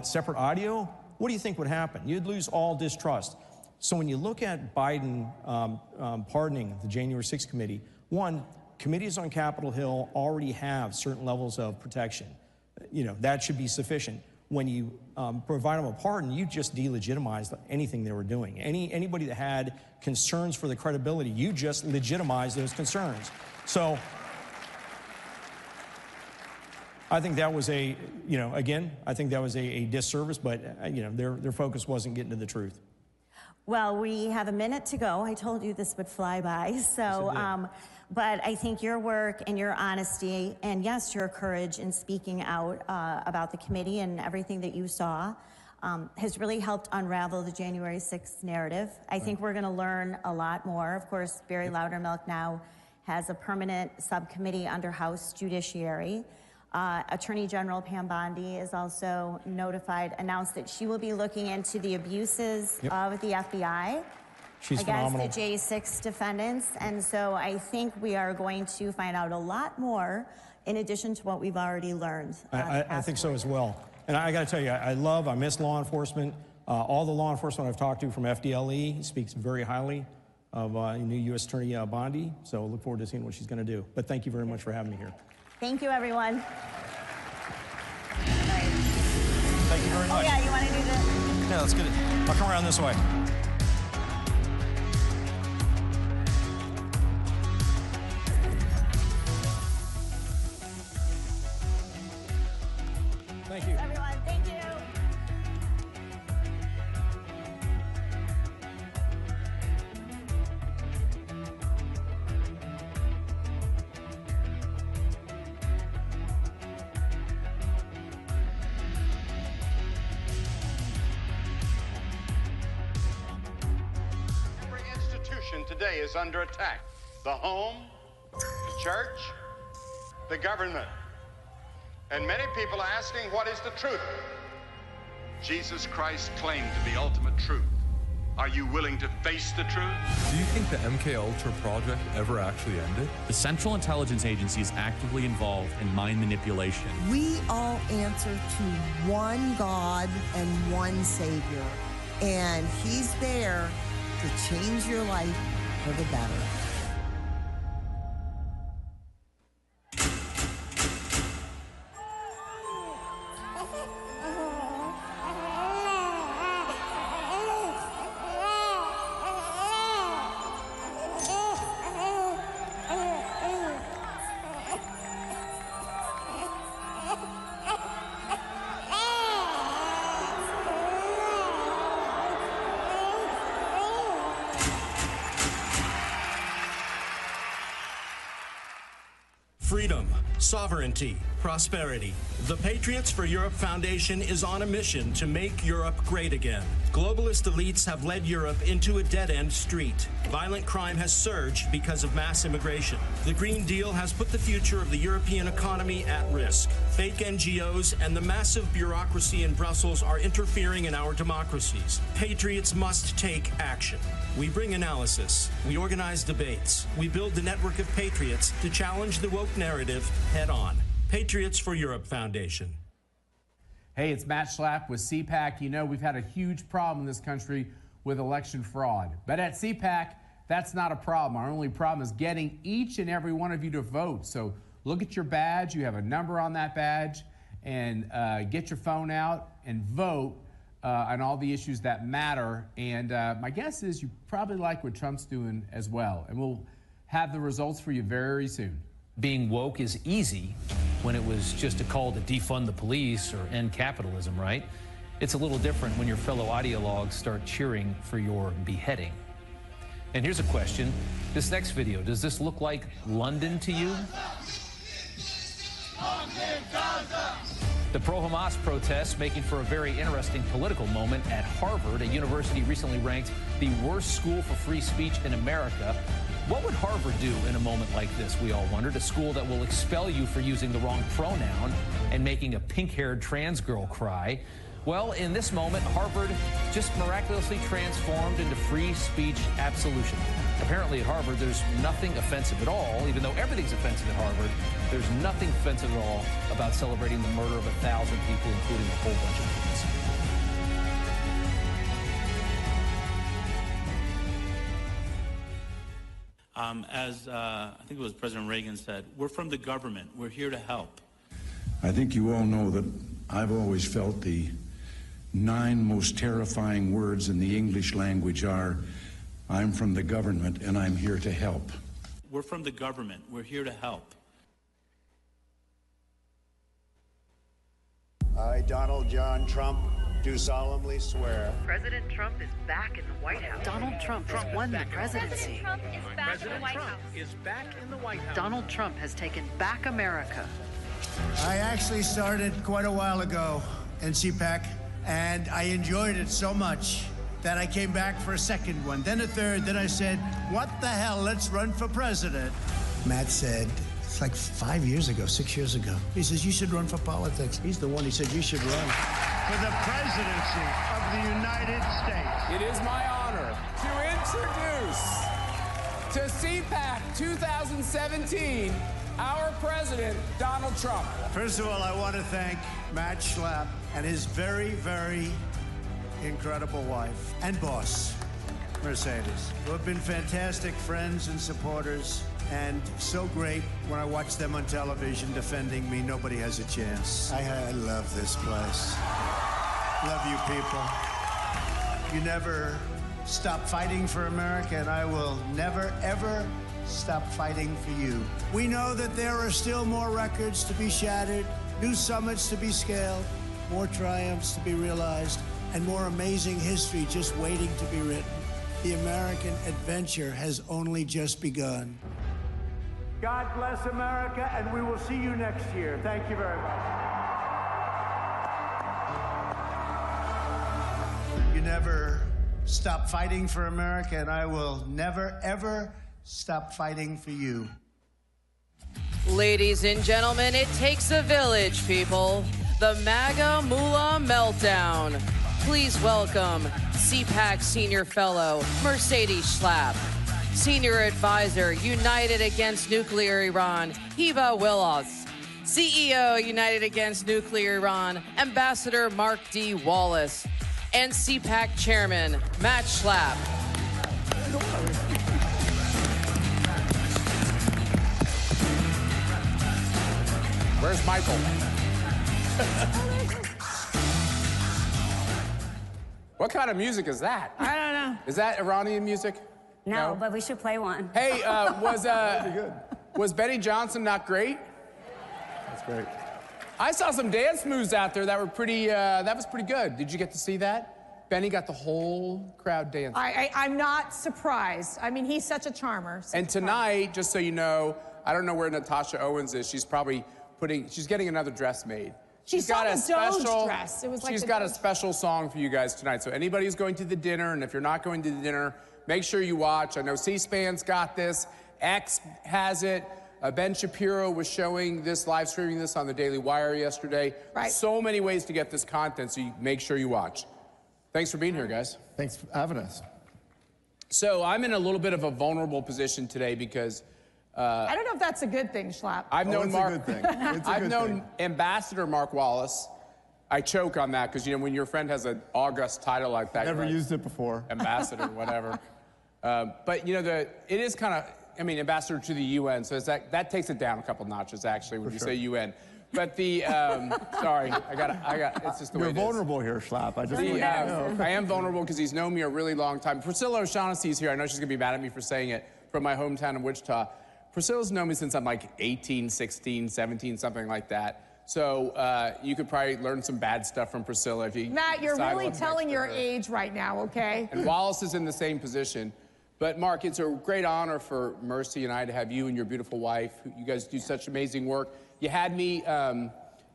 separate audio. What do you think would happen? You'd lose all distrust. So when you look at Biden pardoning the January 6th committee, one, committees on Capitol Hill already have certain levels of protection. You know, that should be sufficient. When you provide them a pardon, you just delegitimized anything they were doing. Anybody that had concerns for the credibility, you just legitimized those concerns. So I think that was I think that was a disservice, but their focus wasn't getting to the truth. Well, we have a minute to go. I told you this would fly by. So, but I think your work and your honesty and, yes, your courage in speaking out about the committee and everything that you saw has really helped unravel the January 6th narrative. I think we're going to learn a lot more. Of course, Barry Loudermilk now has a permanent subcommittee under House Judiciary. Attorney General Pam Bondi is also announced that she will be looking into the abuses of the FBI against phenomenal. The J6 defendants. And so I think we are going to find out a lot more in addition to what we've already learned. I think so as well. And I got to tell you, I miss law enforcement. All the law enforcement I've talked to from FDLE speaks very highly of new U.S. Attorney Bondi. So I look forward to seeing what she's going to do. But thank you very much for having me here. Thank you, everyone. Thank you very much. Oh, yeah, you want to do the... Yeah, let's get it. I'll come around this way. Thank you. Everyone, thank you. Today is under attack. The home, the church, the government. And many people are asking, what is the truth? Jesus Christ claimed the ultimate truth. Are you willing to face the truth? Do you think the MK Ultra project ever actually ended? The Central Intelligence Agency is actively involved in mind manipulation. We all answer to one God and one Savior, and He's there to change your life for the better. Freedom, sovereignty, prosperity. The Patriots for Europe Foundation is on a mission to make Europe great again. Globalist elites have led Europe into a dead-end street. Violent crime has surged because of mass immigration. The Green Deal has put the future of the European economy at risk. Fake NGOs and the massive bureaucracy in Brussels are interfering in our democracies. Patriots must take action. We bring analysis. We organize debates. We build the network of patriots to challenge the woke narrative head on. Patriots for Europe Foundation. Hey, it's Matt Schlapp with CPAC. You know, we've had a huge problem in this country with election fraud. But at CPAC, that's not a problem. Our only problem is getting each and every one of you to vote. So look at your badge. You have a number on that badge. And get your phone out and vote on all the issues that matter. And my guess is you probably like what Trump's doing as well. And we'll have the results for you very soon. Being woke is easy when it was just a call to defund the police or end capitalism, right? It's a little different when your fellow ideologues start cheering for your beheading. And here's a question. This next video, does this look like London to you? The pro-Hamas protests making for a very interesting political moment at Harvard. A university recently ranked the worst school for free speech in America. What would Harvard do in a moment like this, we all wondered? A school that will expel you for using the wrong pronoun and making a pink-haired trans girl cry. Well, in this moment, Harvard just miraculously transformed into free speech absolution. Apparently at Harvard, there's nothing offensive at all, even though everything's offensive at Harvard. There's nothing offensive at all about celebrating the murder of 1,000 people, including a whole bunch of kids. As I think it was President Reagan said, we're from the government. We're here to help. I think you all know that I've always felt the 9 most terrifying words in the English language are, I'm from the government and I'm here to help. We're from the government. We're here to help. I, Donald John Trump, do solemnly swear. President Trump is back in the White House. Donald Trump has won the presidency. Donald Trump has taken back America. I actually started quite a while ago in CPAC, and I enjoyed it so much that I came back for a second one, then a third, then I said, what the hell, let's run for president. Matt said, it's like 5 years ago, 6 years ago. He says, you should run for politics. He's the one, he said, you should run. For the presidency of the United States. It is my honor to introduce to CPAC 2017 our president, Donald Trump. First of all, I want to thank Matt Schlapp and his very, very incredible wife and boss, Mercedes, who have been fantastic friends and supporters, and so great when I watch them on television defending me. Nobody has a chance. I love this place. Love you people. You never stop fighting for America, and I will never, ever stop fighting for you. We know that there are still more records to be shattered, new summits to be scaled, more triumphs to be realized, and more amazing history just waiting to be written. The American adventure has only just begun. God bless America, and we will see you next year. Thank you very much. You never stop fighting for America, and I will never, ever stop fighting for you. Ladies and gentlemen, it takes a village, people. The MAGA Moolah Meltdown. Please welcome CPAC Senior Fellow, Mercedes Schlapp. Senior Advisor, United Against Nuclear Iran, Hiba Willis. CEO, United Against Nuclear Iran, Ambassador Mark D. Wallace. And CPAC Chairman, Matt Schlapp. Where's Michael? What kind of music is that? I don't know. Is that Iranian music? No, but we should play one. Hey, was Benny Johnson not great? That's great. I saw some dance moves out there that were pretty, that was pretty good. Did you get to see that? Benny got the whole crowd dancing. I'm not surprised. I mean, he's such a charmer. And tonight, just so you know, I don't know where Natasha Owens is. She's probably she's getting another dress made. She's got a special dress. It was like she's got a special song for you guys tonight. So anybody who's going to the dinner, and if you're not going to the dinner, make sure you watch. I know C-SPAN's got this. X has it. Ben Shapiro was showing this, live streaming this on the Daily Wire yesterday. Right. So many ways to get this content, so you make sure you watch. Thanks for being here, guys. Thanks for having us. So I'm in a little bit of a vulnerable position today because I don't know if that's a good thing, Schlapp. I've known It's a good thing. It's a I've good known thing. Ambassador Mark Wallace. I choke on that because, you know, when your friend has an august title like that. Never used it before. Ambassador, whatever. But, you know, it is kind of, I mean, ambassador to the UN, so that takes it down a couple notches, actually, when you say UN. But the, sorry, it's just the way it is. You're vulnerable here, Schlapp. I just I am vulnerable because he's known me a really long time. Priscilla O'Shaughnessy is here. I know she's gonna be mad at me for saying it, from my hometown of Wichita. Priscilla's known me since I'm like 18, 16, 17, something like that. So you could probably learn some bad stuff from Priscilla if you Matt, you're decide really what's telling next your for her. age right now, okay? And Wallace is in the same position. But Mark, it's a great honor for Mercy and I to have you and your beautiful wife. You guys do such amazing work. You had me,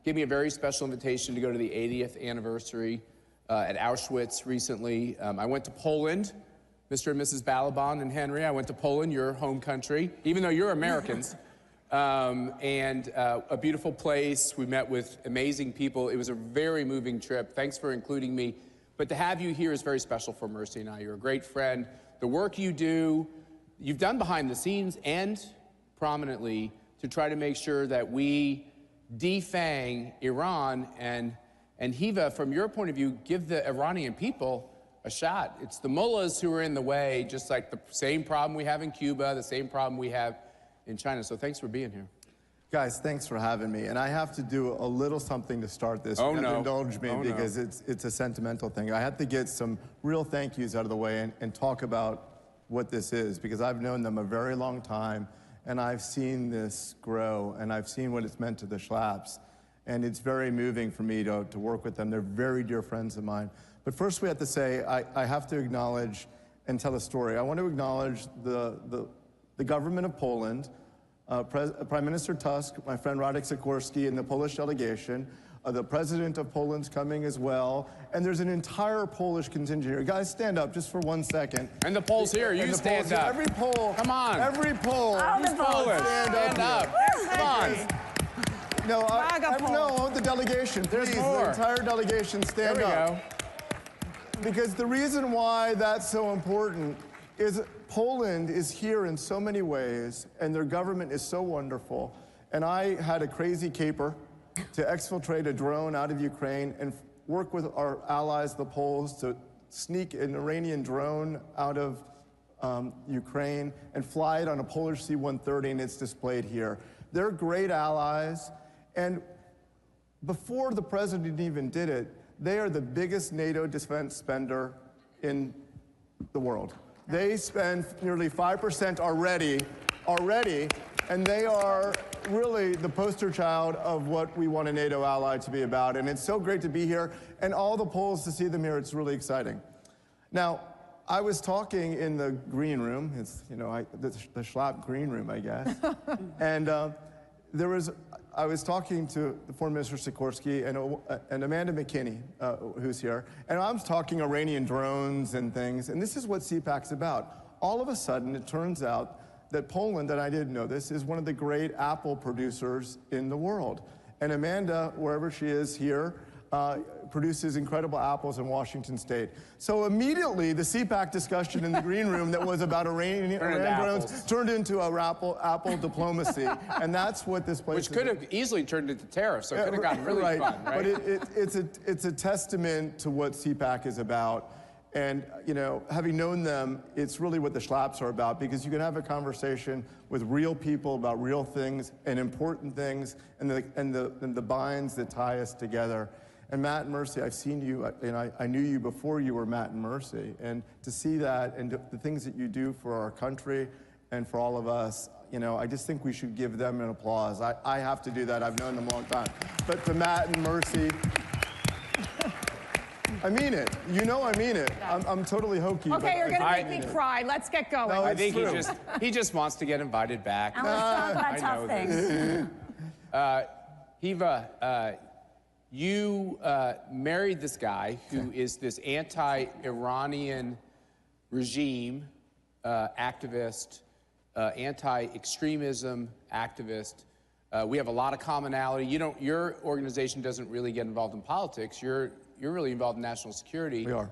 give me a very special invitation to go to the 80th anniversary at Auschwitz recently. I went to Poland, Mr. and Mrs. Balaban and Henry. I went to Poland, your home country, even though you're Americans. A beautiful place. We met with amazing people. It was a very moving trip. Thanks for including me. But to have you here is very special for Mercy and I. You're a great friend. The work you do, you've done behind the scenes and prominently to try to make sure that we defang Iran and Hiva, from your point of view, give the Iranian people a shot. It's the mullahs who are in the way, just like the same problem we have in Cuba, the same problem we have in China. So thanks for being here. Guys, thanks for having me. And I have to do a little something to start this. Oh, you have no. to indulge me because no. it's a sentimental thing. I have to get some real thank yous out of the way and talk about what this is, because I've known them a very long time, and I've seen this grow, and I've seen what it's meant to the Schlapps. And it's very moving for me to work with them. They're very dear friends of mine. But first we have to say, I have to acknowledge and tell a story. I want to acknowledge the government of Poland, Prime Minister Tusk, my friend Radek Sikorski, and the Polish delegation. The president of Poland's coming as well. And there's an entire Polish contingent here. Guys, stand up just for 1 second. And the Poles here, you stand up. Every Pole. Come on. Every Pole. Who's Polish? Stand up. Come on. No, no, the delegation, please. There's more. The entire delegation, stand up. There we go. Because the reason why that's so important is Poland is here in so many ways, and their government is so wonderful. And I had a crazy caper to exfiltrate a drone out of Ukraine and work with our allies, the Poles, to sneak an Iranian drone out of Ukraine and fly it on a Polish C-130, and it's displayed here. They're great allies, and before the president even did it, they are the biggest NATO defense spender in the world. They spend nearly 5% already, and they are really the poster child of what we want a NATO ally to be about. And it's so great to be here, and all the Poles to see them here. It's really exciting. Now, I was talking in the green room. It's, you know, the Schlapp green room, I guess. And I was talking to the Foreign Minister Sikorski and Amanda McKinney, who's here, and I was talking Iranian drones and things, and this is what CPAC's about. All of a sudden, it turns out that Poland, and I didn't know this, is one of the great apple producers in the world. And Amanda, wherever she is here, produces incredible apples in Washington State. So immediately, the CPAC discussion in the green room that was about Iranian drones turned into a apple diplomacy. And that's what this place is. Which could have easily turned into terrorists, so it could have gotten really fun, right? But it's a testament to what CPAC is about. And, you know, having known them, it's really what the Schlapps are about, because you can have a conversation with real people about real things and important things and the binds that tie us together. And Matt and Mercy, I've seen you, and I knew you before you were Matt and Mercy. And to see that and the things that you do for our country and for all of us, you know, I just think we should give them an applause. I have to do that. I've known them a long time. But to Matt and Mercy, I mean it. You know I mean it. I'm totally hokey. Okay, you're going to make me cry. Let's get going. No, I think he just wants to get invited back. I want to talk about tough things. Hiva, you married this guy who is this anti-Iranian regime activist, anti-extremism activist. We have a lot of commonality. Your organization doesn't really get involved in politics. You're really involved in national security. We are.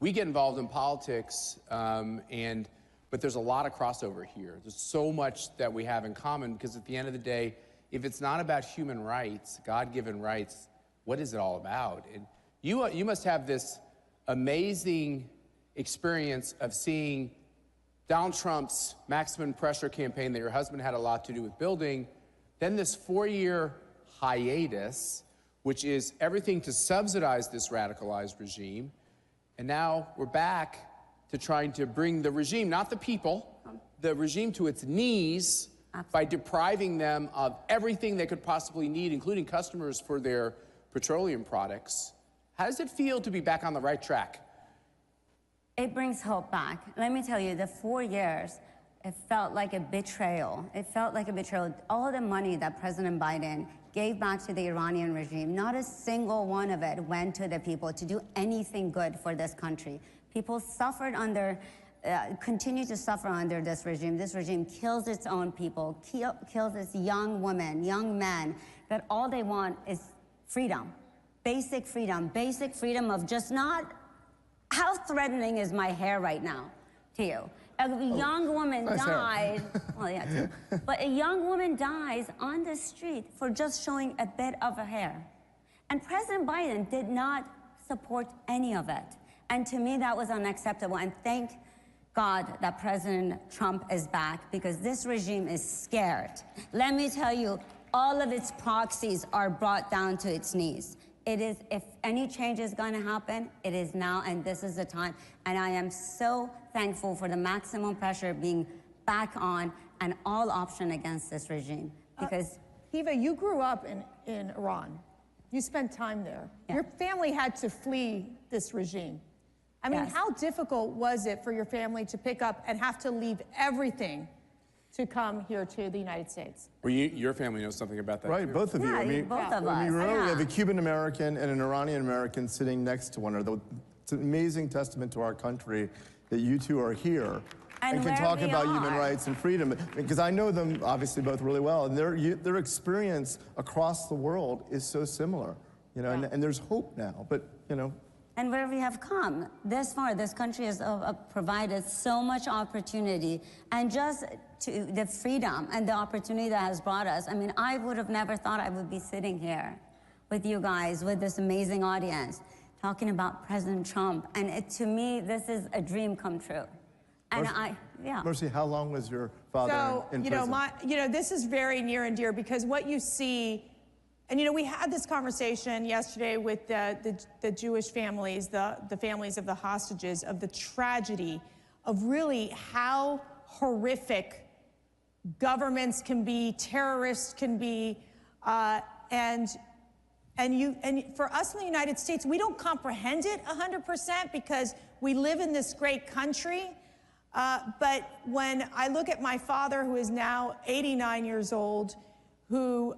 We get involved in politics, but there's a lot of crossover here. There's so much that we have in common, because at the end of the day, if it's not about human rights, God-given rights, what is it all about? And you must have this amazing experience of seeing Donald Trump's maximum pressure campaign that your husband had a lot to do with building, then this 4-year hiatus, which is everything to subsidize this radicalized regime. And now we're back to trying to bring the regime, not the people, the regime to its knees by depriving them of everything they could possibly need, including customers for their petroleum products. How does it feel to be back on the right track? It brings hope back. Let me tell you, the 4 years, it felt like a betrayal. It felt like a betrayal. All the money that President Biden gave back to the Iranian regime, not a single one of it went to the people to do anything good for this country. People suffered under, continue to suffer under this regime. This regime kills its own people, kills its young women, young men, that all they want is freedom, basic freedom of just not, how threatening is my hair right now to you? A young woman died, well, yeah, too. But a young woman dies on the street for just showing a bit of her hair. And President Biden did not support any of it. And to me, that was unacceptable. And thank God that President Trump is back, because this regime is scared. Let me tell you, all of its proxies are brought down to its knees. It is, if any change is going to happen, it is now, and this is the time. And I am so thankful for the maximum pressure being back on and all option against this regime. Because Hiva, you grew up in Iran. You spent time there. Yeah. Your family had to flee this regime. I mean, Yes. how difficult was it for your family to pick up and have to leave everything to come here to the United States? Well, your family knows something about that, Right, too. both of you. Yeah, I mean, both of I mean, us. really, Yeah. we have a Cuban American and an Iranian American sitting next to one another. It's an amazing testament to our country that you two are here and can where talk we about human are. rights and freedom. Because I know them, obviously, both really well, and their experience across the world is so similar. You know, and there's hope now. But you know. And where we have come this far, this country has provided so much opportunity, and just to the freedom and the opportunity that has brought us. I mean, I would have never thought I would be sitting here with you guys, with this amazing audience, talking about President Trump. And to me, this is a dream come true. And Mercy, how long was your father in prison? This is very near and dear, because what you see. And we had this conversation yesterday with the Jewish families, the families of the hostages, of the tragedy of really how horrific governments can be, terrorists can be, and for us in the United States, we don't comprehend it 100% because we live in this great country. But when I look at my father, who is now 89 years old, who,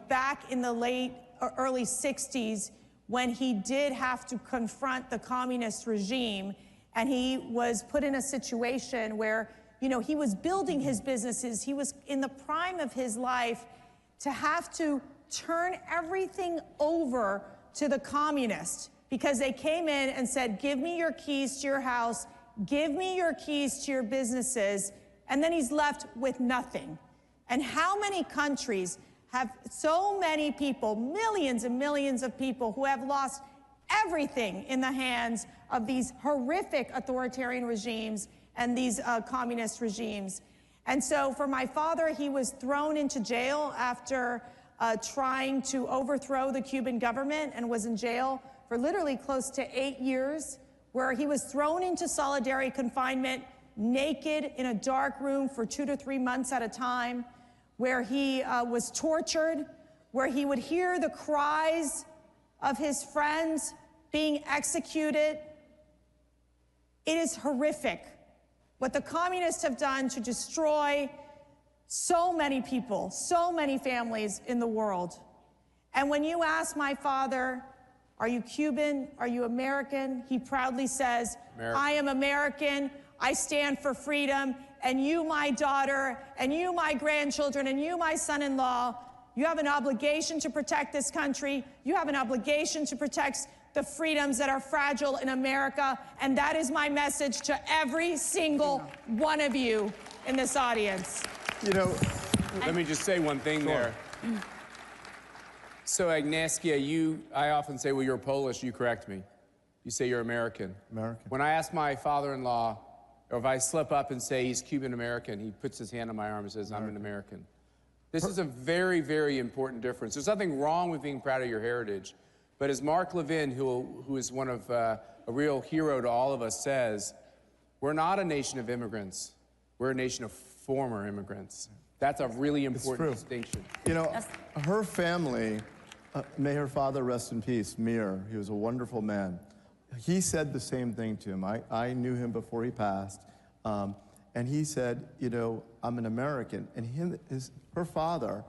back in the early 60s, when he did have to confront the communist regime, and he was put in a situation where, he was building his businesses, he was in the prime of his life, to have to turn everything over to the communists because they came in and said, give me your keys to your house, give me your keys to your businesses, and then he's left with nothing. And how many countries have so many people, millions and millions of people, who have lost everything in the hands of these horrific authoritarian regimes and these communist regimes? And so for my father, he was thrown into jail after trying to overthrow the Cuban government, and was in jail for literally close to 8 years, where he was thrown into solitary confinement, naked in a dark room for 2 to 3 months at a time, where he was tortured, where he would hear the cries of his friends being executed. It is horrific what the communists have done to destroy so many people, so many families in the world. And when you ask my father, are you Cuban? Are you American? He proudly says, American. I am American. I stand for freedom. And you, my daughter, and you, my grandchildren, and you, my son-in-law, you have an obligation to protect this country. You have an obligation to protect the freedoms that are fragile in America. And that is my message to every single one of you in this audience. Let me just say one thing there. So, Agnieszka, I often say, well, you're Polish, you correct me. You say you're American. American. When I ask my father-in-law, or if I slip up and say he's Cuban-American, he puts his hand on my arm and says, I'm an American. This is a very, very important difference. There's nothing wrong with being proud of your heritage, but as Mark Levin, who is one of a real hero to all of us, says, we're not a nation of immigrants. We're a nation of former immigrants. That's a really important distinction. You know, her family, may her father rest in peace, Mir, he was a wonderful man. He said the same thing to him. I knew him before he passed. And he said, you know, I'm an American. And her father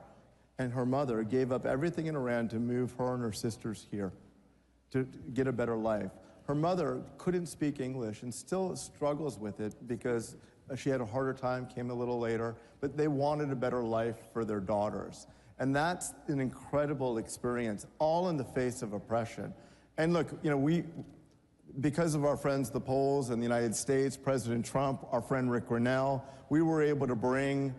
and her mother gave up everything in Iran to move her and her sisters here to get a better life. Her mother couldn't speak English and still struggles with it because she had a harder time, came a little later, but they wanted a better life for their daughters. And that's an incredible experience, all in the face of oppression. And look, you know, because of our friends, the Poles and the United States, President Trump, our friend Rick Grinnell, we were able to bring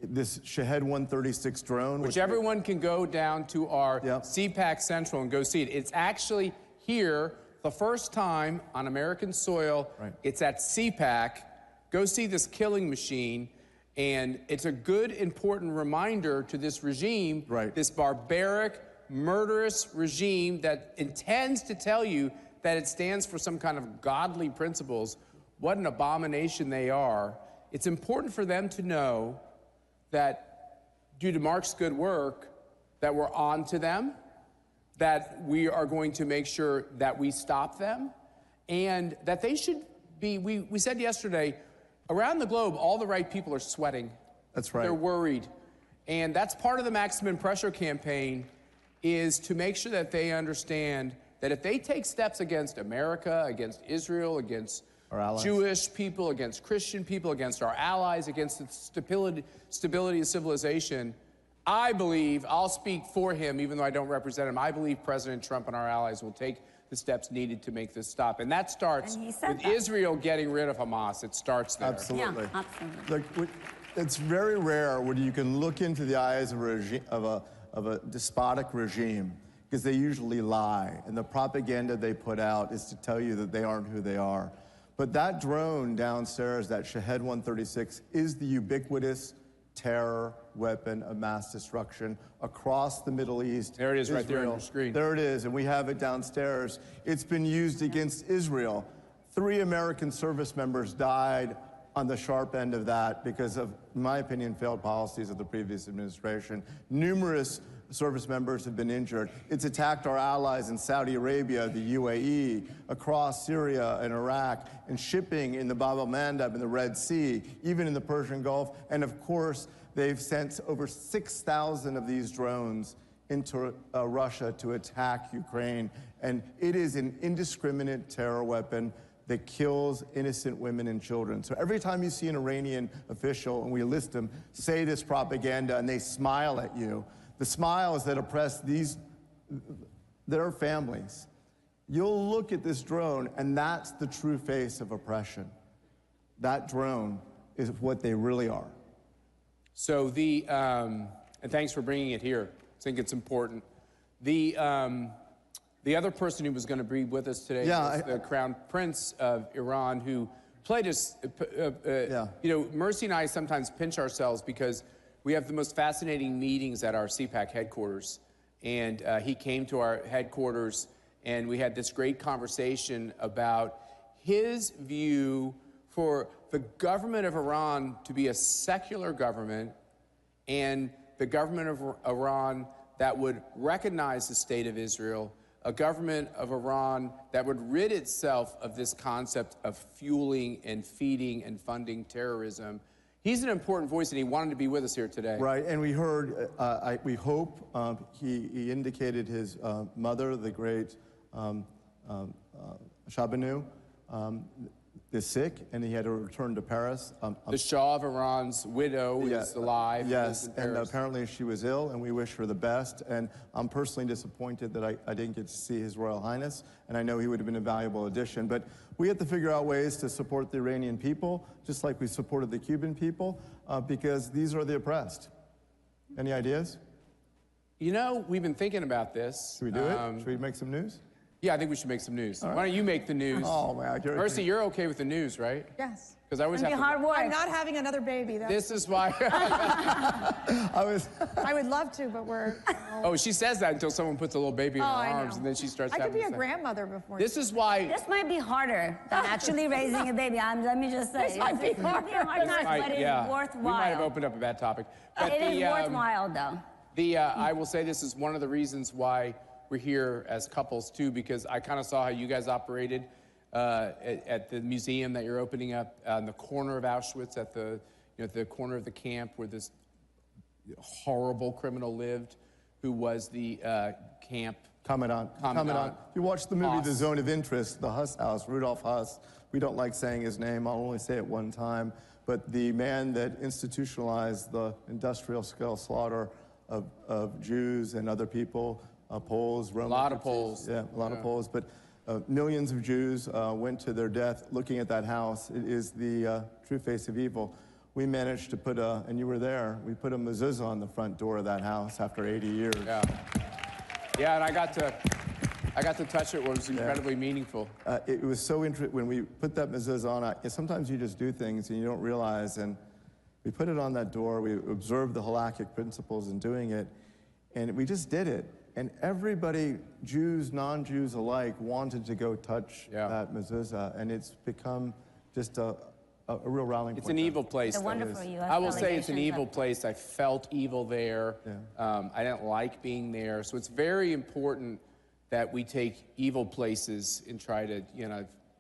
this Shahed 136 drone. Which everyone can go down to our CPAC Central and go see it. It's actually here, the first time on American soil. Right. It's at CPAC. Go see this killing machine. And it's a good, important reminder to this regime, this barbaric, murderous regime that intends to tell you that it stands for some kind of godly principles, what an abomination they are. It's important for them to know that due to Mark's good work, that we're on to them, that we are going to make sure that we stop them, and that they should be, we said yesterday, around the globe, all the right people are sweating. That's right. They're worried. And that's part of the maximum pressure campaign, is to make sure that they understand that if they take steps against America, against Israel, against Jewish people, against Christian people, against our allies, against the stability of civilization, I believe, I'll speak for him, even though I don't represent him, I believe President Trump and our allies will take the steps needed to make this stop. And that starts with Israel getting rid of Hamas. It starts there. Absolutely. Yeah, absolutely. Look, it's very rare when you can look into the eyes of a despotic regime, because they usually lie, and the propaganda they put out is to tell you that they aren't who they are. But that drone downstairs, that Shahed 136, is the ubiquitous terror weapon of mass destruction across the Middle East. There it is, Israel. right there on your screen. There it is, and we have it downstairs. It's been used against Israel. 3 American service members died on the sharp end of that because of, in my opinion, failed policies of the previous administration. Numerous service members have been injured. It's attacked our allies in Saudi Arabia, the UAE, across Syria and Iraq, and shipping in the Bab el-Mandeb in the Red Sea, even in the Persian Gulf. And of course, they've sent over 6,000 of these drones into Russia to attack Ukraine. And it is an indiscriminate terror weapon that kills innocent women and children. So every time you see an Iranian official, and we list them, say this propaganda and they smile at you, the smiles that oppress their families, you'll look at this drone and that's the true face of oppression. That drone is what they really are. So and thanks for bringing it here. I think it's important. The other person who was going to be with us today was the Crown Prince of Iran, who played us, you know, Mercy and I sometimes pinch ourselves because we have the most fascinating meetings at our CPAC headquarters. And he came to our headquarters and we had this great conversation about his view for the government of Iran to be a secular government, and the government of Iran that would recognize the state of Israel, a government of Iran that would rid itself of this concept of fueling and feeding and funding terrorism. He's an important voice, and he wanted to be with us here today. Right, and we heard, we hope, he indicated his mother, the great Shabanu, is sick, and he had to return to Paris. The Shah of Iran's widow is alive. Yes, and apparently she was ill, and we wish her the best. And I'm personally disappointed that I didn't get to see His Royal Highness, and I know he would have been a valuable addition. But we have to figure out ways to support the Iranian people, just like we supported the Cuban people, because these are the oppressed. Any ideas? You know, we've been thinking about this. Should we do it? Should we make some news? Yeah, I think we should make some news. Why don't you make the news? Oh, man. Mercy, you're okay with the news, right? Yes. Because I always have to... hard work. I'm not having another baby. This is why... I would love to, but we're... Oh, she says that until someone puts a little baby in her arms, and then she starts I having... could be a grandmother before. This is why... This might be harder than actually raising a baby. Let me just say. This might be harder. But it's worthwhile. We might have opened up a bad topic. But it is worthwhile, though. I will say this is one of the reasons why we're here as couples, too, because I kind of saw how you guys operated at the museum that you're opening up on the corner of Auschwitz, at the corner of the camp where this horrible criminal lived, who was the camp Commandant. If you watch the movie The Zone of Interest, the Huss house, Rudolf Huss, we don't like saying his name, I'll only say it one time, but the man that institutionalized the industrial scale slaughter of Jews and other people, Poles, Romans. A lot of Poles. Yeah, a lot of Poles, but millions of Jews went to their death looking at that house. It is the true face of evil. We managed to put and you were there, we put a mezuzah on the front door of that house after 80 years. Yeah. Yeah, and I got to touch it, which was incredibly meaningful. It was so interesting when we put that mezuzah on. Sometimes you just do things and you don't realize, and we put it on that door, we observed the halakhic principles in doing it, and we just did it. And everybody, Jews, non-Jews alike, wanted to go touch that mezuzah, and it's become just a real rallying point. It's an evil place. The wonderful U.S. I will say it's an evil place. I felt evil there. Yeah. I didn't like being there. So it's very important that we take evil places and try to,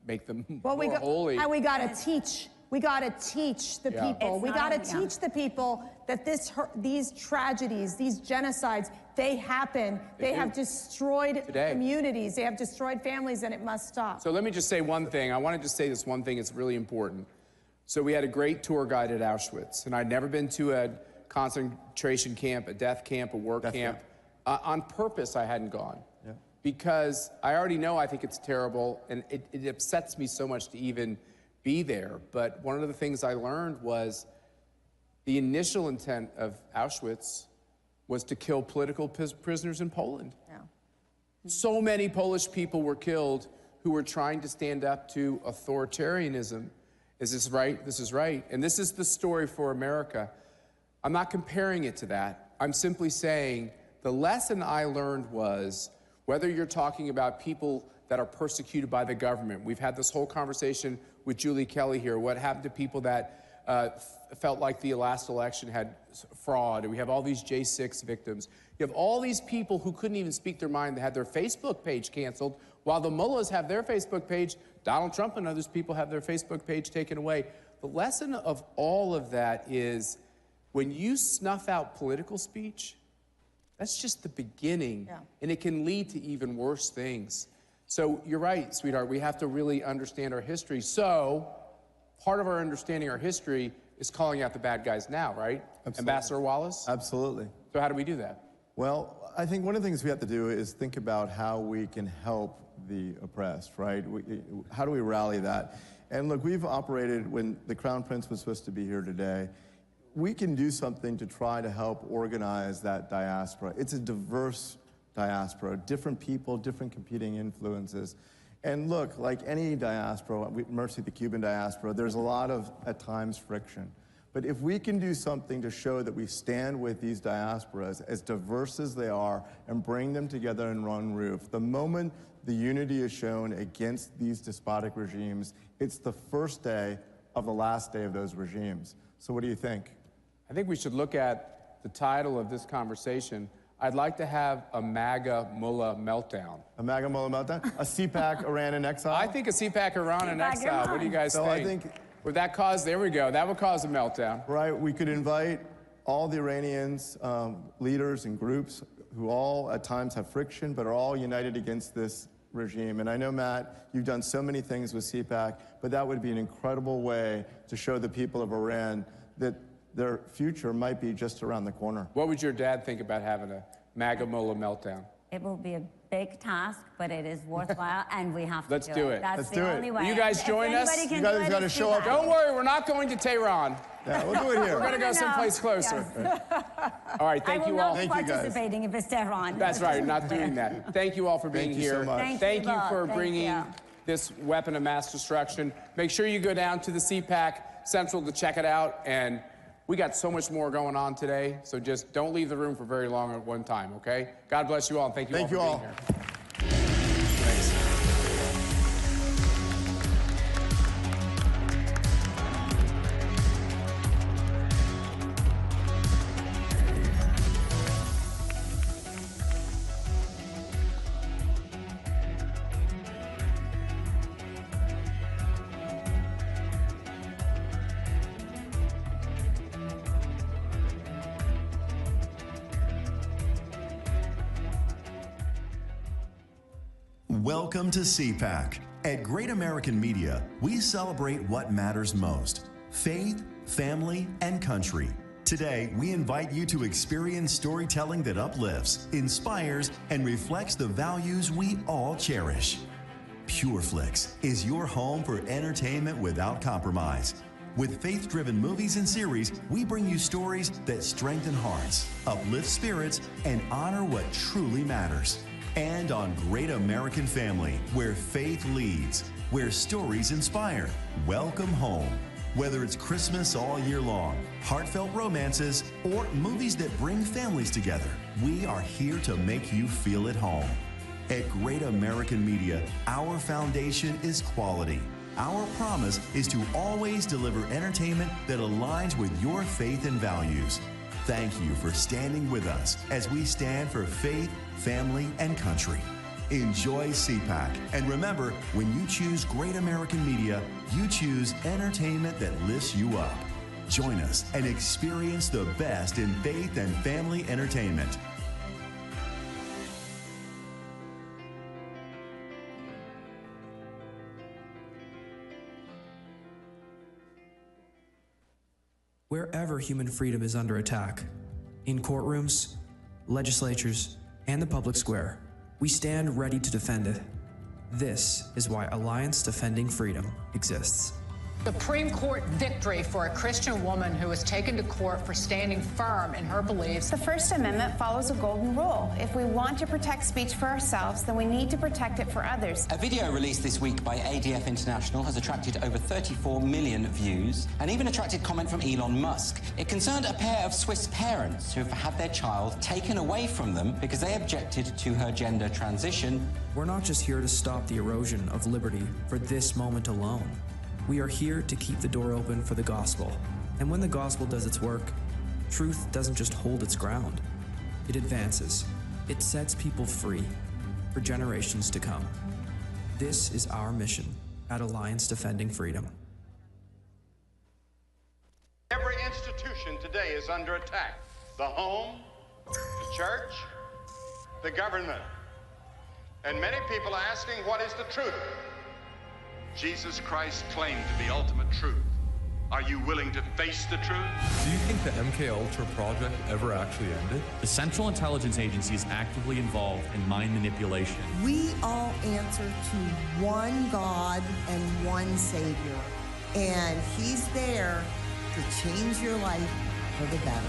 make them more holy. And we got to teach. We got to teach the people. We got to teach the people that these tragedies, these genocides, they happen. They have destroyed communities. They have destroyed families, and it must stop. So let me just say one thing. I wanted to say this one thing. It's really important. So we had a great tour guide at Auschwitz, and I'd never been to a concentration camp, a death camp, a work camp. On purpose, I hadn't gone. Yeah. Because I already know I think it's terrible, and it upsets me so much to even be there. But one of the things I learned was the initial intent of Auschwitz was to kill political prisoners in Poland. Yeah. So many Polish people were killed who were trying to stand up to authoritarianism. Is this right? This is right. And this is the story for America. I'm not comparing it to that. I'm simply saying the lesson I learned was, whether you're talking about people that are persecuted by the government, we've had this whole conversation with Julie Kelly here, what happened to people that felt like the last election had fraud, and we have all these J6 victims. You have all these people who couldn't even speak their mind, that had their Facebook page canceled, while the mullahs have their Facebook page. Donald Trump and others people have their Facebook page taken away. The lesson of all of that is, when you snuff out political speech, that's just the beginning, and it can lead to even worse things. So you're right, sweetheart, we have to really understand our history. So part of our understanding our history is calling out the bad guys now, right? Absolutely. Ambassador Wallace? Absolutely. So how do we do that? Well, I think one of the things we have to do is think about how we can help the oppressed, right? How do we rally that? And look, we've operated, when the Crown Prince was supposed to be here today, we can do something to try to help organize that diaspora. It's a diverse diaspora, different people, different competing influences. And look, like any diaspora, Mercy, the Cuban diaspora, there's a lot of, at times, friction. But if we can do something to show that we stand with these diasporas, as diverse as they are, and bring them together in one roof, the moment the unity is shown against these despotic regimes, it's the first day of the last day of those regimes. So what do you think? I think we should look at the title of this conversation. I'd like to have a MAGA mullah meltdown. A MAGA mullah meltdown? A CPAC Iran in exile? I think a CPAC Iran in exile. What do you guys think? I think, would that cause, there we go, that would cause a meltdown. Right, we could invite all the Iranians, leaders and groups who all at times have friction, but are all united against this regime. And I know, Matt, you've done so many things with CPAC, but that would be an incredible way to show the people of Iran that their future might be just around the corner. What would your dad think about having a MAGA mullah meltdown? It will be a big task, but it is worthwhile, and we have to Let's do it. That's the only way. Will you guys join us? You guys got to show up. Don't worry, we're not going to Tehran. Yeah, we'll do it here. We're going to go someplace closer. All right, thank you all. I will not be participating if it's Tehran. That's right, not doing that. Thank you all for being here. Thank you so much. Thank you for bringing this weapon of mass destruction. Make sure you go down to the CPAC Central to check it out. And we got so much more going on today, so just don't leave the room for very long at one time, okay? God bless you all, and thank you all for being here. Thanks. Welcome to CPAC. At Great American Media, we celebrate what matters most: faith, family, and country. Today, we invite you to experience storytelling that uplifts, inspires, and reflects the values we all cherish. PureFlix is your home for entertainment without compromise. With faith-driven movies and series, we bring you stories that strengthen hearts, uplift spirits, and honor what truly matters. And on Great American Family, where faith leads, where stories inspire. Welcome home. Whether it's Christmas all year long, heartfelt romances, or movies that bring families together, we are here to make you feel at home. At Great American Media, our foundation is quality. Our promise is to always deliver entertainment that aligns with your faith and values. Thank you for standing with us as we stand for faith, family, and country. Enjoy CPAC. And remember, when you choose Great American Media, you choose entertainment that lifts you up. Join us and experience the best in faith and family entertainment. Wherever human freedom is under attack, in courtrooms, legislatures, and the public square, we stand ready to defend it. This is why Alliance Defending Freedom exists. Supreme Court victory for a Christian woman who was taken to court for standing firm in her beliefs. The First Amendment follows a golden rule. If we want to protect speech for ourselves, then we need to protect it for others. A video released this week by ADF International has attracted over 34 million views and even attracted comment from Elon Musk. It concerned a pair of Swiss parents who have had their child taken away from them because they objected to her gender transition. We're not just here to stop the erosion of liberty for this moment alone. We are here to keep the door open for the gospel. And when the gospel does its work, truth doesn't just hold its ground. It advances. It sets people free for generations to come. This is our mission at Alliance Defending Freedom. Every institution today is under attack. The home, the church, the government. And many people are asking, what is the truth? Jesus Christ claimed to be ultimate truth. Are you willing to face the truth? Do you think the MK Ultra project ever actually ended? The Central Intelligence Agency is actively involved in mind manipulation. We all answer to one God and one Savior, and He's there to change your life for the better.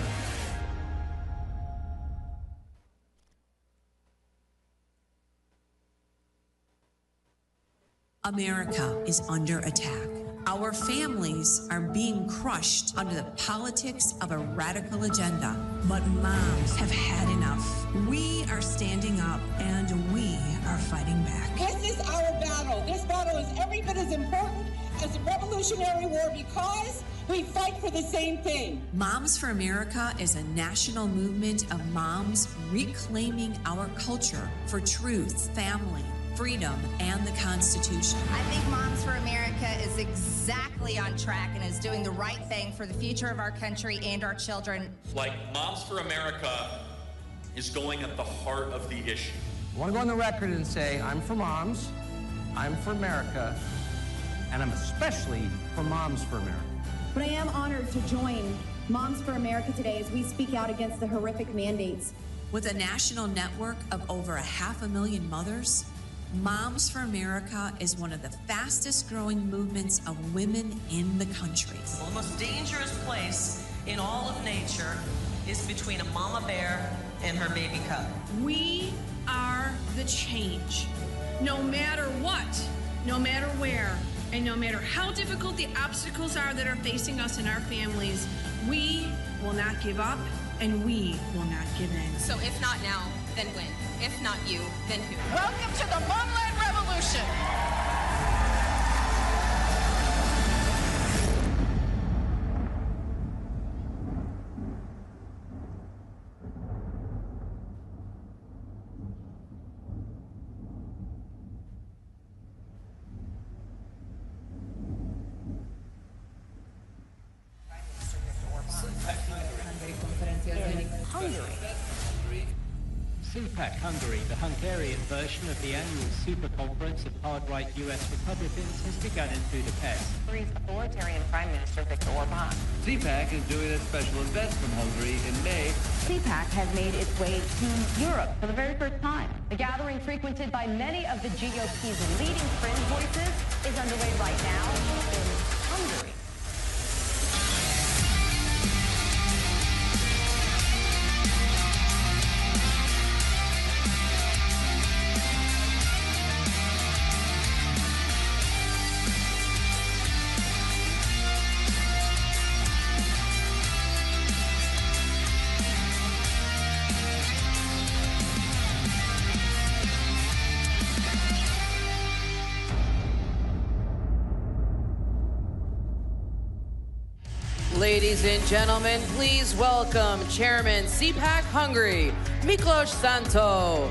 America is under attack. Our families are being crushed under the politics of a radical agenda. But moms have had enough. We are standing up and we are fighting back. This is our battle. This battle is every bit as important as the Revolutionary War because we fight for the same thing. Moms for America is a national movement of moms reclaiming our culture for truth, family, freedom, and the Constitution. I think Moms for America is exactly on track and is doing the right thing for the future of our country and our children. Like Moms for America is going at the heart of the issue. I want to go on the record and say I'm for moms, I'm for America, and I'm especially for Moms for America. But I am honored to join Moms for America today as we speak out against the horrific mandates With a national network of over 500,000 mothers, Moms for America is one of the fastest growing movements of women in the country. The most dangerous place in all of nature is between a mama bear and her baby cub. We are the change. No matter what, no matter where, and no matter how difficult the obstacles are that are facing us and our families, we will not give up and we will not give in. So if not now, then when? If not you, then who? Welcome to the Momland Revolution. CPAC Hungary, the Hungarian version of the annual super conference of hard-right US Republicans, has begun in Budapest. Hungary's authoritarian Prime Minister Viktor Orbán. CPAC is doing a special event from Hungary in May. CPAC has made its way to Europe for the very first time. The gathering, frequented by many of the GOP's leading fringe voices, is underway right now in Hungary. Ladies and gentlemen, please welcome Chairman CPAC Hungary, Miklos Santo.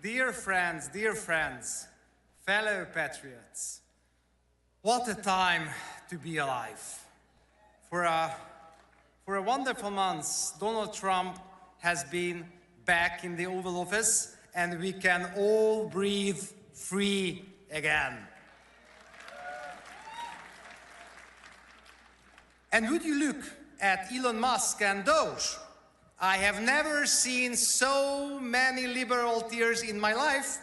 Dear friends, fellow patriots, what a time to be alive. For a wonderful month, Donald Trump has been back in the Oval Office, and we can all breathe free again. And would you look at Elon Musk and Doge? I have never seen so many liberal tears in my life.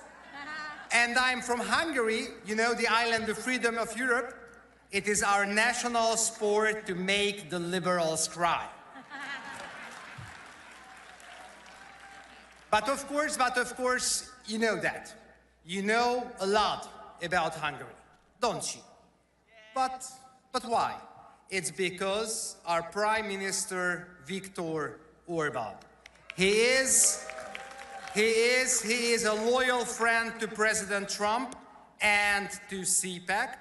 And I'm from Hungary, you know, the island of freedom of Europe. It is our national sport to make the liberals cry. But of course, you know that. You know a lot about Hungary, don't you? But why? It's because our Prime Minister, Viktor Orbán. He is a loyal friend to President Trump and to CPAC.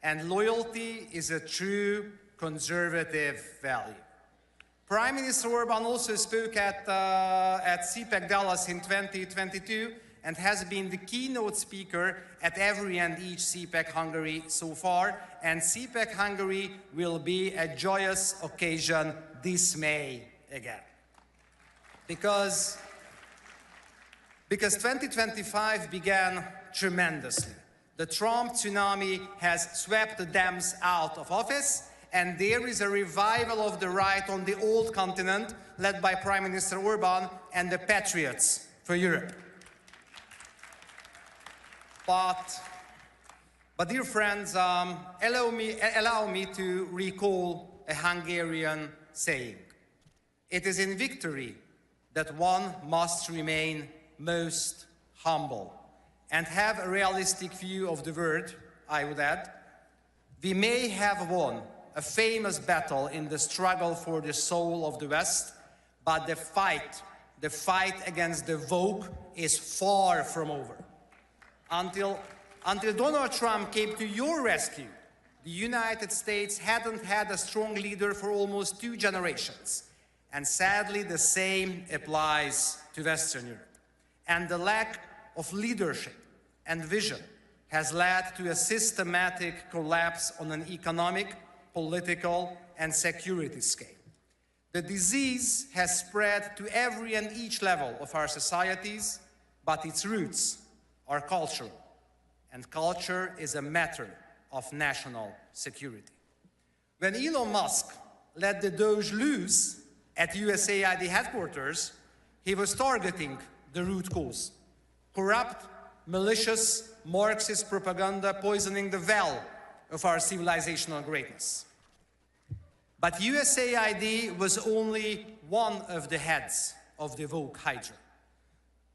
And loyalty is a true conservative value. Prime Minister Orbán also spoke at CPAC Dallas in 2022 and has been the keynote speaker at every and each CPAC Hungary so far. And CPAC Hungary will be a joyous occasion this May again. Because 2025 began tremendously. The Trump tsunami has swept the Dems out of office, and there is a revival of the right on the old continent, led by Prime Minister Orbán and the Patriots for Europe. But dear friends, allow me to recall a Hungarian saying. It is in victory that one must remain most humble and have a realistic view of the world, I would add. We may have won a famous battle in the struggle for the soul of the West, but the fight against the woke is far from over. Until Donald Trump came to your rescue, the United States hadn't had a strong leader for almost 2 generations. And sadly, the same applies to Western Europe. And the lack of leadership and vision has led to a systematic collapse on an economic, political, and security scale. The disease has spread to every and each level of our societies, but its roots are cultural, and culture is a matter of national security. When Elon Musk let the Doge loose at USAID headquarters, he was targeting the root cause: corrupt, malicious, Marxist propaganda poisoning the well of our civilizational greatness. But USAID was only one of the heads of the woke hydra.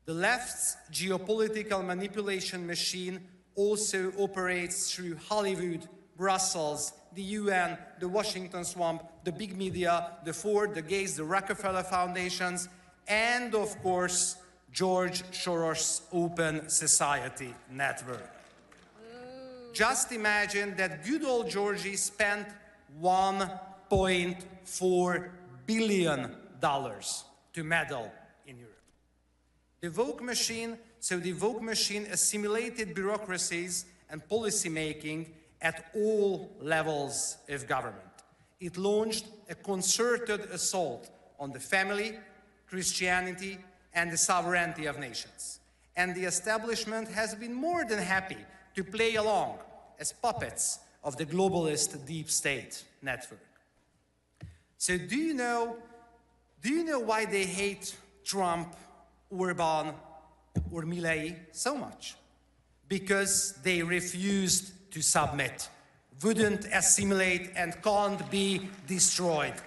The left's geopolitical manipulation machine also operates through Hollywood, Brussels, the UN, the Washington swamp, the big media, the Ford, the Gates, the Rockefeller foundations, and of course, George Soros' Open Society Network. Just imagine that good old Georgie spent $1.4 billion to meddle in Europe. The woke machine assimilated bureaucracies and policymaking at all levels of government. It launched a concerted assault on the family, Christianity, and the sovereignty of nations. And the establishment has been more than happy to play along as puppets of the globalist deep state network. So do you know why they hate Trump, Orban, or Milei so much? Because they refused to submit, wouldn't assimilate, and can't be destroyed.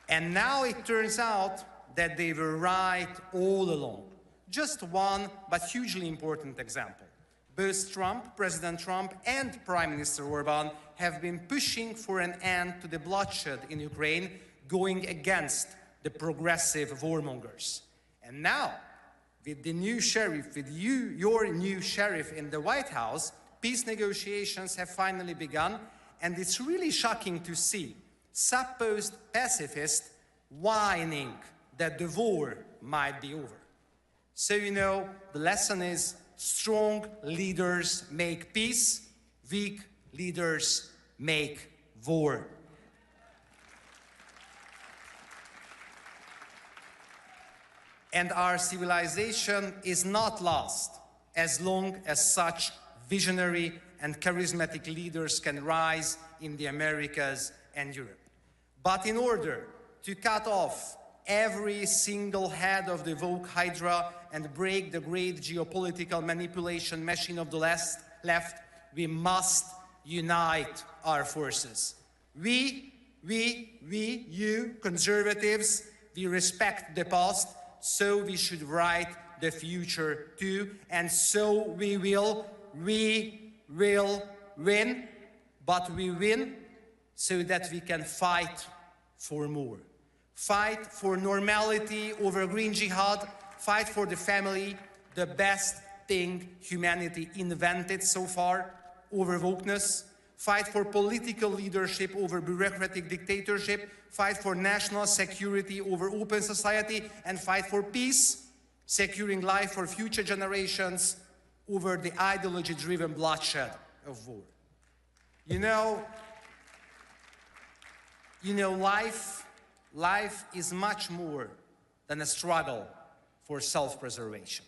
And now it turns out that they were right all along. Just one, but hugely important example. Both President Trump, and Prime Minister Orban have been pushing for an end to the bloodshed in Ukraine, going against the progressive warmongers. And now, with the new sheriff, your new sheriff in the White House, peace negotiations have finally begun, and it's really shocking to see supposed pacifists whining that the war might be over. So the lesson is: strong leaders make peace, weak leaders make war. And our civilization is not lost as long as such visionary and charismatic leaders can rise in the Americas and Europe. But in order to cut off every single head of the woke hydra and break the great geopolitical manipulation machine of the left, we must unite our forces. You conservatives, we respect the past, so we should write the future too, and so we will win, but we win so that we can fight for more. Fight for normality over green jihad, fight for the family, the best thing humanity invented so far, over wokeness, fight for political leadership over bureaucratic dictatorship, fight for national security over open society, and fight for peace, securing life for future generations over the ideology-driven bloodshed of war. Life is much more than a struggle for self-preservation.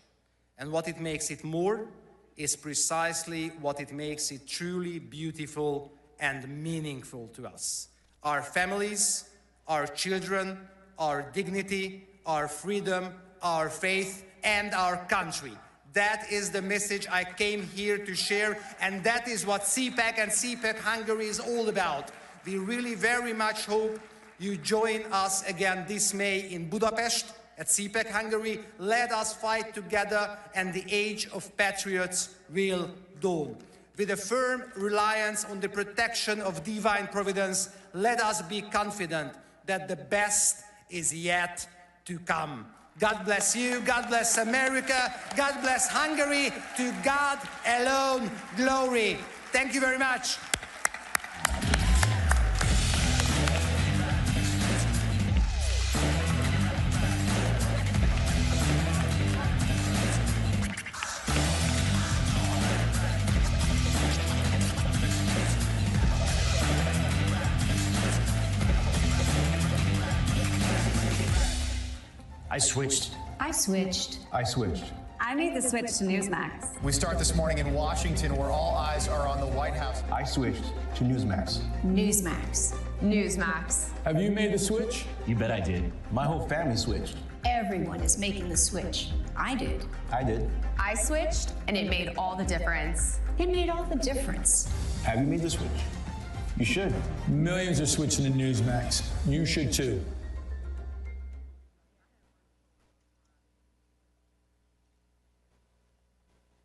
And what it makes it more is precisely what it makes it truly beautiful and meaningful to us. Our families, our children, our dignity, our freedom, our faith, and our country. That is the message I came here to share, and that is what CPAC and CPAC Hungary is all about. We really very much hope you join us again this May in Budapest at CPAC Hungary. Let us fight together, and the age of patriots will dawn. With a firm reliance on the protection of divine providence, let us be confident that the best is yet to come. God bless you, God bless America, God bless Hungary, to God alone glory. Thank you very much. I switched. I switched. I switched. I made the switch to Newsmax. We start this morning in Washington, where all eyes are on the White House. I switched to Newsmax. Newsmax. Newsmax. Have you made the switch? You bet I did. My whole family switched. Everyone is making the switch. I did. I did. I switched, and it made all the difference. It made all the difference. Have you made the switch? You should. Millions are switching to Newsmax. You should too.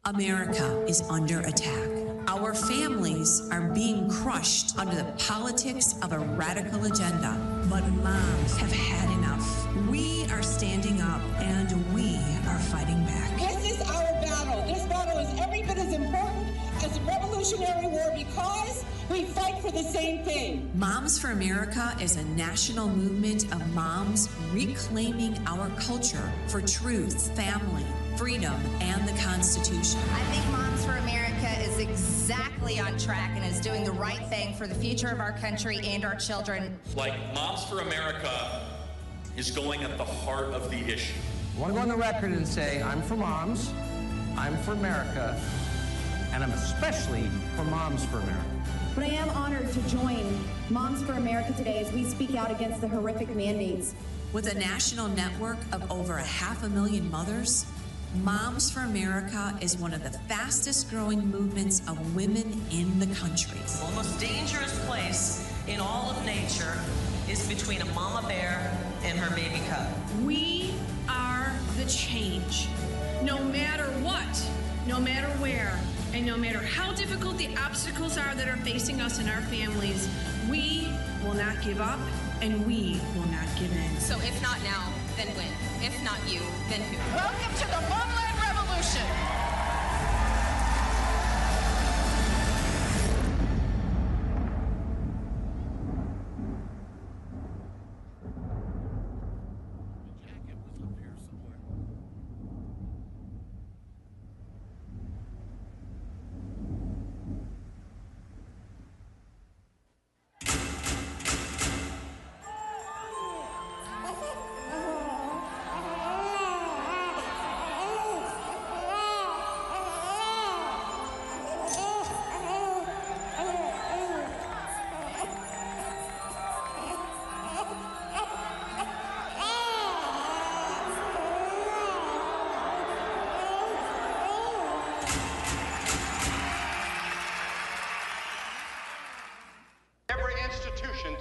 America is under attack. Our families are being crushed under the politics of a radical agenda. But moms have had enough. We are standing up and we are fighting back. This is our battle. This battle is every bit as important as the Revolutionary War because we fight for the same thing. Moms for America is a national movement of moms reclaiming our culture for truth, family, freedom, and the Constitution. I think Moms for America is exactly on track and is doing the right thing for the future of our country and our children. Like, Moms for America is going at the heart of the issue. I want to go on the record and say I'm for moms, I'm for America, and I'm especially for Moms for America. But I am honored to join Moms for America today as we speak out against the horrific mandates. With a national network of over 500,000 mothers, Moms for America is one of the fastest growing movements of women in the country. The most dangerous place in all of nature is between a mama bear and her baby cub. We are the change. No matter what, no matter where, and no matter how difficult the obstacles are that are facing us and our families, we will not give up and we will not give in. So if not now, then when? If not you, then who? Welcome to the Homeland Revolution.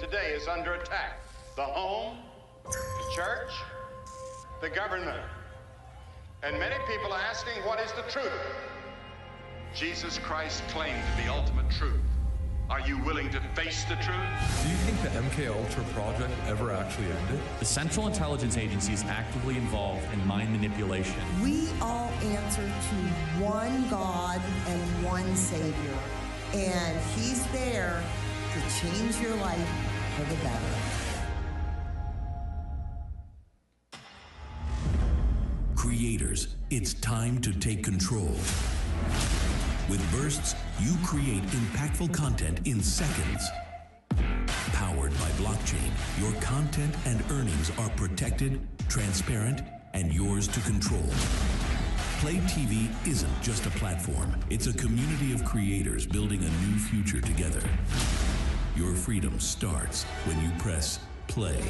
Today is under attack. The home, the church, the government. And many people are asking, what is the truth? Jesus Christ claimed the ultimate truth. Are you willing to face the truth? Do you think the MK Ultra project ever actually ended? The Central Intelligence Agency is actively involved in mind manipulation. We all answer to one God and one Savior, and He's there to change your life for the better. Creators, it's time to take control. With Bursts, you create impactful content in seconds. Powered by blockchain, your content and earnings are protected, transparent, and yours to control. Play TV isn't just a platform. It's a community of creators building a new future together. Your freedom starts when you press play.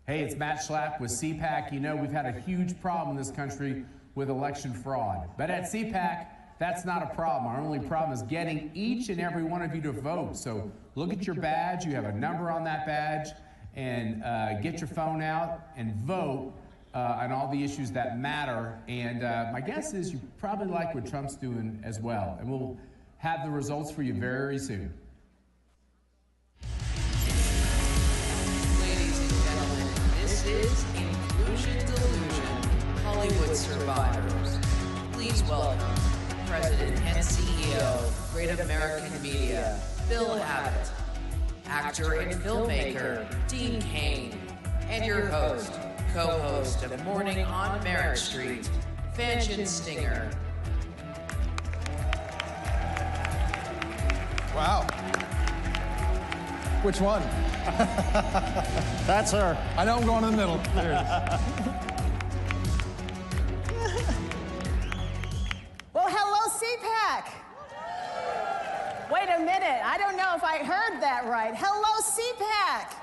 Hey, it's Matt Schlapp with CPAC. You know, we've had a huge problem in this country with election fraud. But at CPAC, that's not a problem. Our only problem is getting each and every one of you to vote. So look at your badge. You have a number on that badge. And get your phone out and vote on all the issues that matter. And my guess is you probably like what Trump's doing as well. And we'll have the results for you very soon. Ladies and gentlemen, this is Inclusion Delusion, Hollywood Survivors. Please welcome President and CEO, Great American Media, Bill Abbott, actor and filmmaker, Dean Cain, and your host, co-host of Morning on Merritt Street, Fanchon Stinger. Wow. Which one? That's her. I know I'm going in the middle. There it is. Well, hello, CPAC. Wait a minute. I don't know if I heard that right. Hello, CPAC.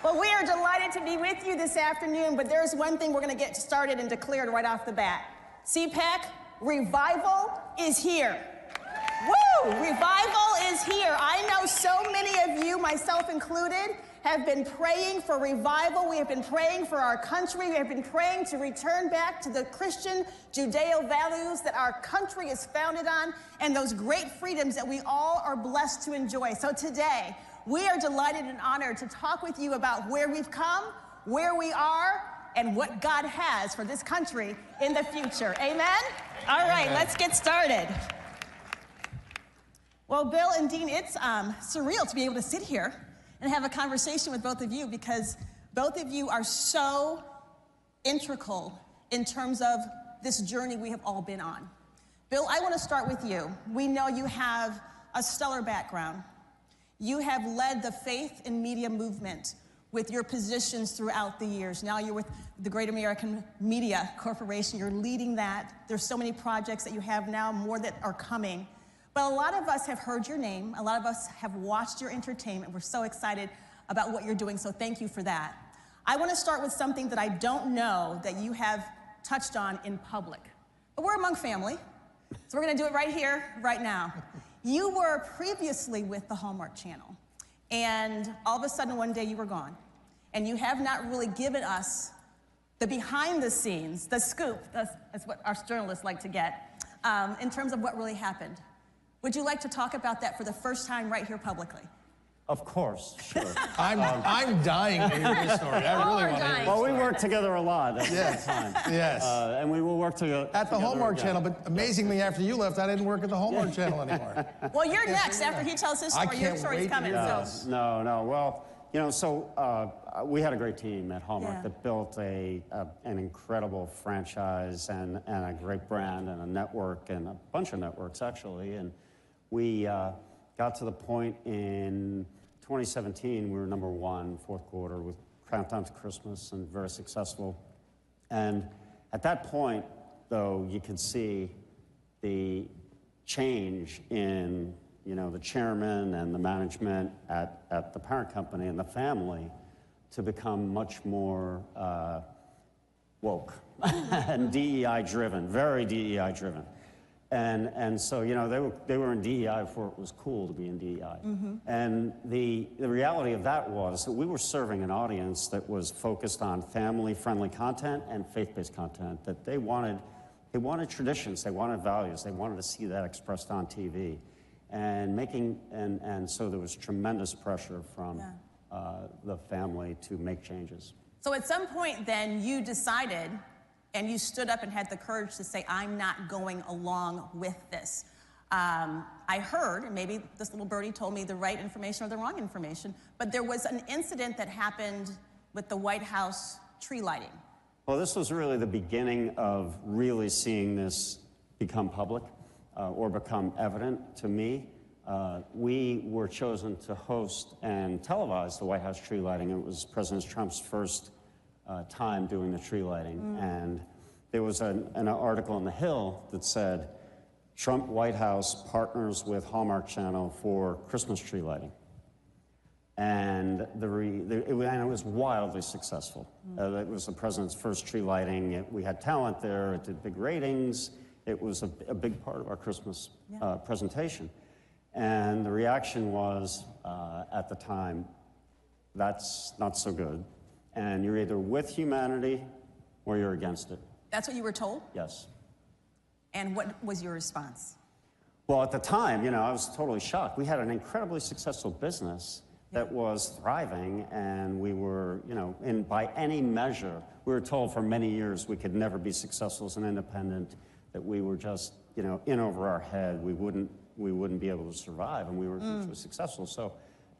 Well, we are delighted to be with you this afternoon, but there's one thing we're going to get started and declared right off the bat. CPAC, revival is here. Woo! Revival is here. I know so many of you, myself included, have been praying for revival. We have been praying for our country. We have been praying to return back to the Christian Judeo values that our country is founded on and those great freedoms that we all are blessed to enjoy. So today, we are delighted and honored to talk with you about where we've come, where we are, and what God has for this country in the future. Amen? All right, let's get started. Well, Bill and Dean, it's surreal to be able to sit here and have a conversation with both of you because both of you are so integral in terms of this journey we have all been on. Bill, I want to start with you. We know you have a stellar background. You have led the faith and media movement with your positions throughout the years. Now you're with the Great American Media Corporation. You're leading that. There's so many projects that you have now, more that are coming. But a lot of us have heard your name. A lot of us have watched your entertainment. We're so excited about what you're doing, so thank you for that. I want to start with something that I don't know that you have touched on in public. But we're among family, so we're going to do it right here, right now. You were previously with the Hallmark Channel, and all of a sudden one day you were gone. And you have not really given us the behind the scenes, the scoop, that's what our journalists like to get, in terms of what really happened. Would you like to talk about that for the first time right here publicly? Of course, sure. I'm dying to hear this story. I really want to hear it. Well, we worked together a lot at that time. Yes. And we will work together. At the Hallmark Channel, but amazingly, after you left, I didn't work at the Hallmark Channel anymore. Well, you're next. After he tells his story, your story's coming. Yes. So. No. Well, you know, so we had a great team at Hallmark that built an incredible franchise and a great brand and a network and a bunch of networks, actually. And we got to the point in 2017, we were #1, fourth quarter, with Countdown to Christmas, and very successful. And at that point, though, you could see the change in, you know, the chairman and the management at the parent company and the family to become much more woke and DEI-driven, very DEI-driven. And so, you know, they were in DEI before it was cool to be in DEI. And the reality of that was that we were serving an audience that was focused on family-friendly content and faith-based content, that they wanted traditions, they wanted values, they wanted to see that expressed on TV. And so there was tremendous pressure from the family to make changes. So at some point then you decided, and you stood up and had the courage to say, I'm not going along with this. I heard, and maybe this little birdie told me the right information or the wrong information, but there was an incident that happened with the White House tree lighting. Well, this was really the beginning of really seeing this become public or become evident to me. We were chosen to host and televise the White House tree lighting. It was President Trump's first time doing the tree lighting. And there was an article in The Hill that said, Trump White House partners with Hallmark Channel for Christmas tree lighting. And it was wildly successful. It was the president's first tree lighting. We had talent there. It did big ratings. It was a big part of our Christmas presentation. And the reaction was, at the time, that's not so good. And you're either with humanity or you're against it. That's what you were told? Yes. And what was your response? Well, at the time, you know, I was totally shocked. We had an incredibly successful business that was thriving, and we were, you know, by any measure, we were told for many years we could never be successful as an independent, that we were just, you know, in over our head. We wouldn't be able to survive, and we were hugely successful. So,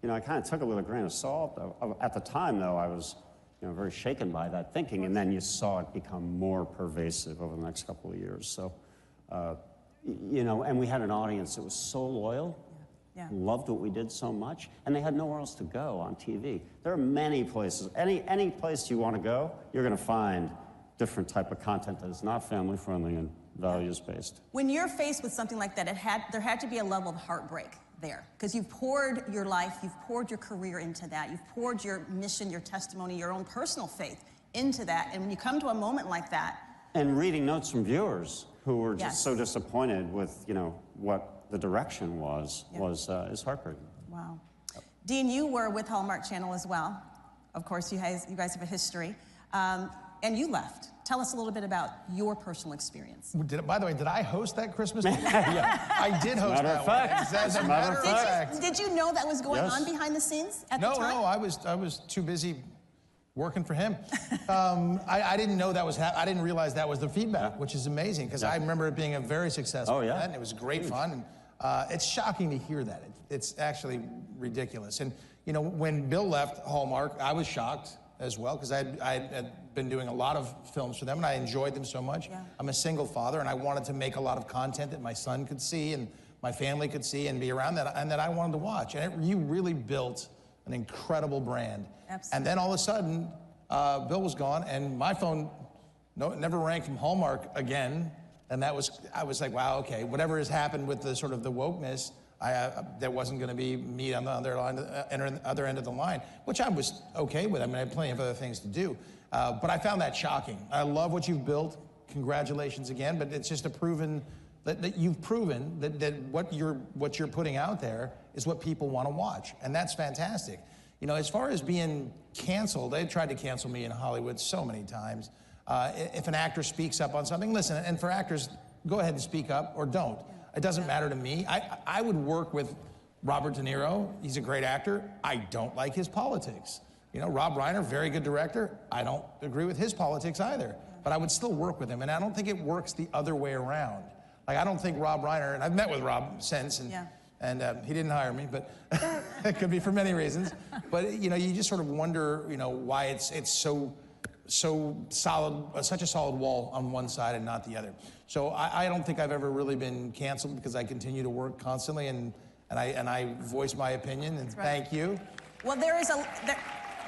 you know, I kind of took it with a grain of salt. At the time, though, I was, you know, very shaken by that thinking, and then you saw it become more pervasive over the next couple of years. So, you know, and we had an audience that was so loyal loved what we did so much, and they had nowhere else to go on TV. There are many places. Any place you want to go, you're going to find different type of content that is not family-friendly and values-based. When you're faced with something like that, there had to be a level of heartbreak there, because you've poured your life, you've poured your career into that, you've poured your mission, your testimony, your own personal faith into that, and when you come to a moment like that... And reading notes from viewers who were just so disappointed with, you know, what the direction was is heartbreaking. Wow. Dean, you were with Hallmark Channel as well. Of course, you guys have a history. And you left. Tell us a little bit about your personal experience. By the way, did I host that Christmas dinner? I did host that one. As a matter of fact. Did you know that was going on behind the scenes at the time? No, I was too busy working for him. I didn't know that was I didn't realize that was the feedback, which is amazing, because I remember it being a very successful event, and it was great fun. And, it's shocking to hear that. It's actually ridiculous. And, you know, when Bill left Hallmark, I was shocked as well, because I had been doing a lot of films for them, and I enjoyed them so much. I'm a single father, and I wanted to make a lot of content that my son could see and my family could see and be around that, and that I wanted to watch. And you really built an incredible brand. Absolutely. And then all of a sudden, Bill was gone, and my phone never rang from Hallmark again. And I was like, wow, okay, whatever has happened with the sort of the wokeness, that wasn't going to be me on the other end of the line, which I was okay with. I mean, I had plenty of other things to do. But I found that shocking. I love what you've built. Congratulations again. But it's just that you've proven that what you're putting out there is what people want to watch. And that's fantastic. You know, as far as being canceled, they tried to cancel me in Hollywood so many times. If an actor speaks up on something, listen, and for actors, go ahead and speak up or don't. It doesn't matter to me. I would work with Robert De Niro. He's a great actor. I don't like his politics. You know, Rob Reiner, very good director. I don't agree with his politics either, but I would still work with him, and I don't think it works the other way around. Like, I don't think Rob Reiner, and I've met with Rob since, and he didn't hire me, but it could be for many reasons. But, you know, you just sort of wonder, you know, why it's so solid, such a solid wall on one side and not the other. So I don't think I've ever really been canceled, because I continue to work constantly, and I voice my opinion, and thank you. Well,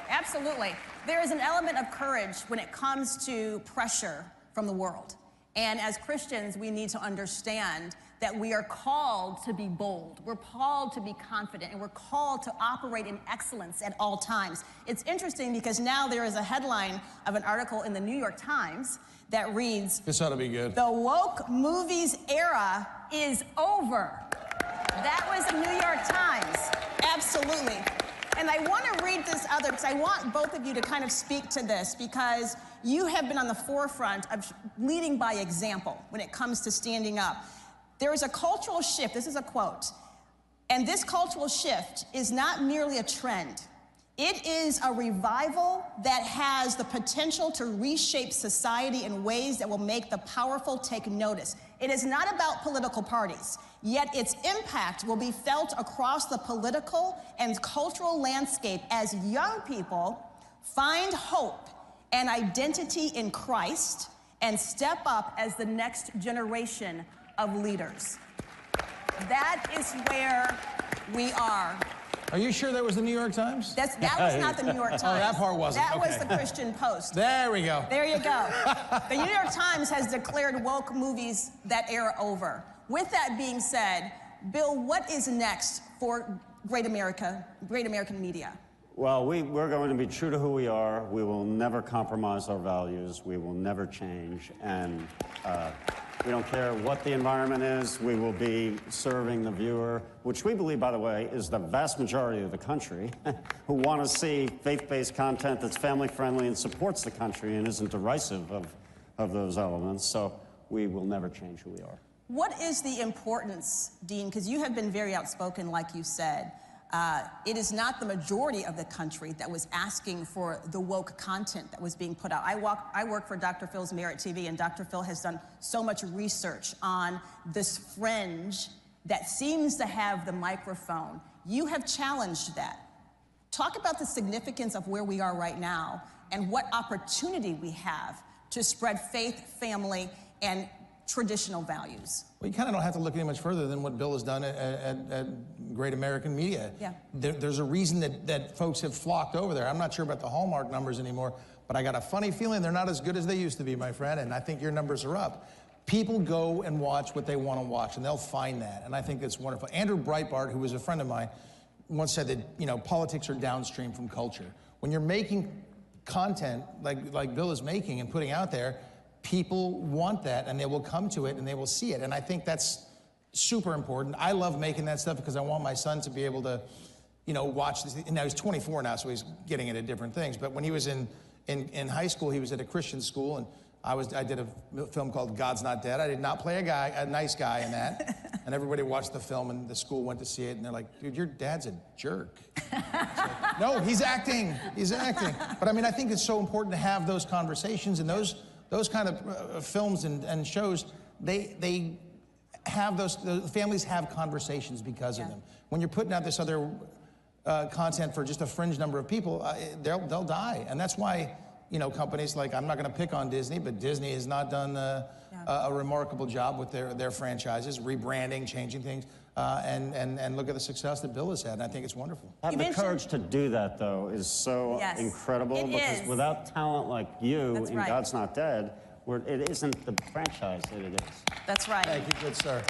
absolutely. There is an element of courage when it comes to pressure from the world. And as Christians, we need to understand that we are called to be bold. We're called to be confident, and we're called to operate in excellence at all times. It's interesting because now there is a headline of an article in the New York Times that reads, this ought to be good. "The woke movies era is over." That was the New York Times. Absolutely. And I want to read this other, because I want both of you to kind of speak to this, because you have been on the forefront of leading by example when it comes to standing up. There is a cultural shift, this is a quote, and this cultural shift is not merely a trend. It is a revival that has the potential to reshape society in ways that will make the powerful take notice. It is not about political parties, yet its impact will be felt across the political and cultural landscape as young people find hope and identity in Christ and step up as the next generation of leaders. That is where we are. Are you sure that was the New York Times? That was not the New York Times. Oh, that part wasn't. That was the Christian Post. There we go. There you go. The New York Times has declared woke movies that era over. With that being said, Bill, what is next for great American media? Well, we're going to be true to who we are. We will never compromise our values. We will never change. And we don't care what the environment is. We will be serving the viewer, which we believe, by the way, is the vast majority of the country, who want to see faith-based content that's family-friendly and supports the country and isn't derisive of those elements. So we will never change who we are. What is the importance, Dean, because you have been very outspoken, like you said. It is not the majority of the country that was asking for the woke content that was being put out. I work for Dr. Phil's Merit TV, and Dr. Phil has done so much research on this fringe that seems to have the microphone. You have challenged that. Talk about the significance of where we are right now and what opportunity we have to spread faith, family, and traditional values. Well, you kind of don't have to look any much further than what Bill has done at Great American Media. Yeah. There's a reason that folks have flocked over there. I'm not sure about the Hallmark numbers anymore, but I got a funny feeling they're not as good as they used to be, my friend, and I think your numbers are up. People go and watch what they want to watch, and they'll find that, and I think that's wonderful. Andrew Breitbart, who was a friend of mine, once said that, you know, politics are downstream from culture. When you're making content like Bill is making and putting out there, people want that, and they will come to it, and they will see it, and I think that's super important. I love making that stuff because I want my son to be able to, you know, watch this. And now he's 24 now, so he's getting it at different things. But when he was in high school, he was at a Christian school, and I did a film called God's Not Dead. I did not play a nice guy in that. And everybody watched the film, and the school went to see it, and they're like, dude, your dad's a jerk. Like, no, he's acting. He's acting. But I mean, I think it's so important to have those conversations, and those kind of films and shows, they have those families have conversations because of them. When you're putting out this other content for just a fringe number of people, they'll die. And that's why, you know, companies like, I'm not going to pick on Disney, but Disney has not done a remarkable job with their franchises, rebranding, changing things, and look at the success that Bill has had, and I think it's wonderful. Having the courage to do that, though, is so incredible, because without talent like you in God's Not Dead, it isn't the franchise that it is. That's right. Thank you, good sir.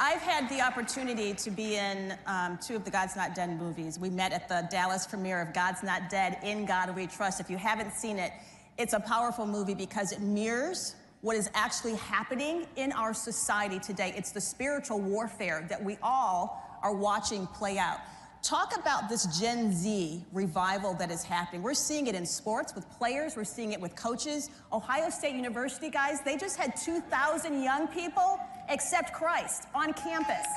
I've had the opportunity to be in 2 of the God's Not Dead movies. We met at the Dallas premiere of God's Not Dead, In God We Trust. If you haven't seen it, it's a powerful movie because it mirrors what is actually happening in our society today. It's the spiritual warfare that we all are watching play out. Talk about this Gen Z revival that is happening. We're seeing it in sports with players. We're seeing it with coaches. Ohio State University, guys, they just had 2,000 young people accept Christ on campus.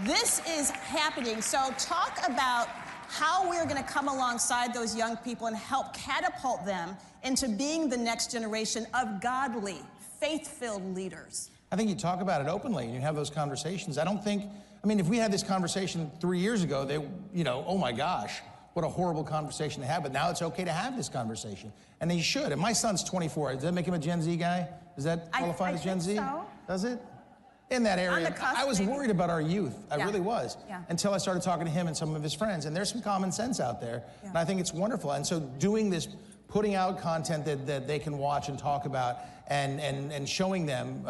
This is happening. So talk about how we're going to come alongside those young people and help catapult them into being the next generation of godly, faith-filled leaders. I think you talk about it openly and you have those conversations. I mean, if we had this conversation 3 years ago, you know, oh my gosh, what a horrible conversation to have, but now it's okay to have this conversation. And they should. And my son's 24. Does that make him a Gen Z guy? Does that qualify as Gen Z? So. Does it? In that area. I was worried about our youth. I really was. Until I started talking to him and some of his friends. And there's some common sense out there. And I think it's wonderful. And so doing this, putting out content that they can watch and talk about, and showing them,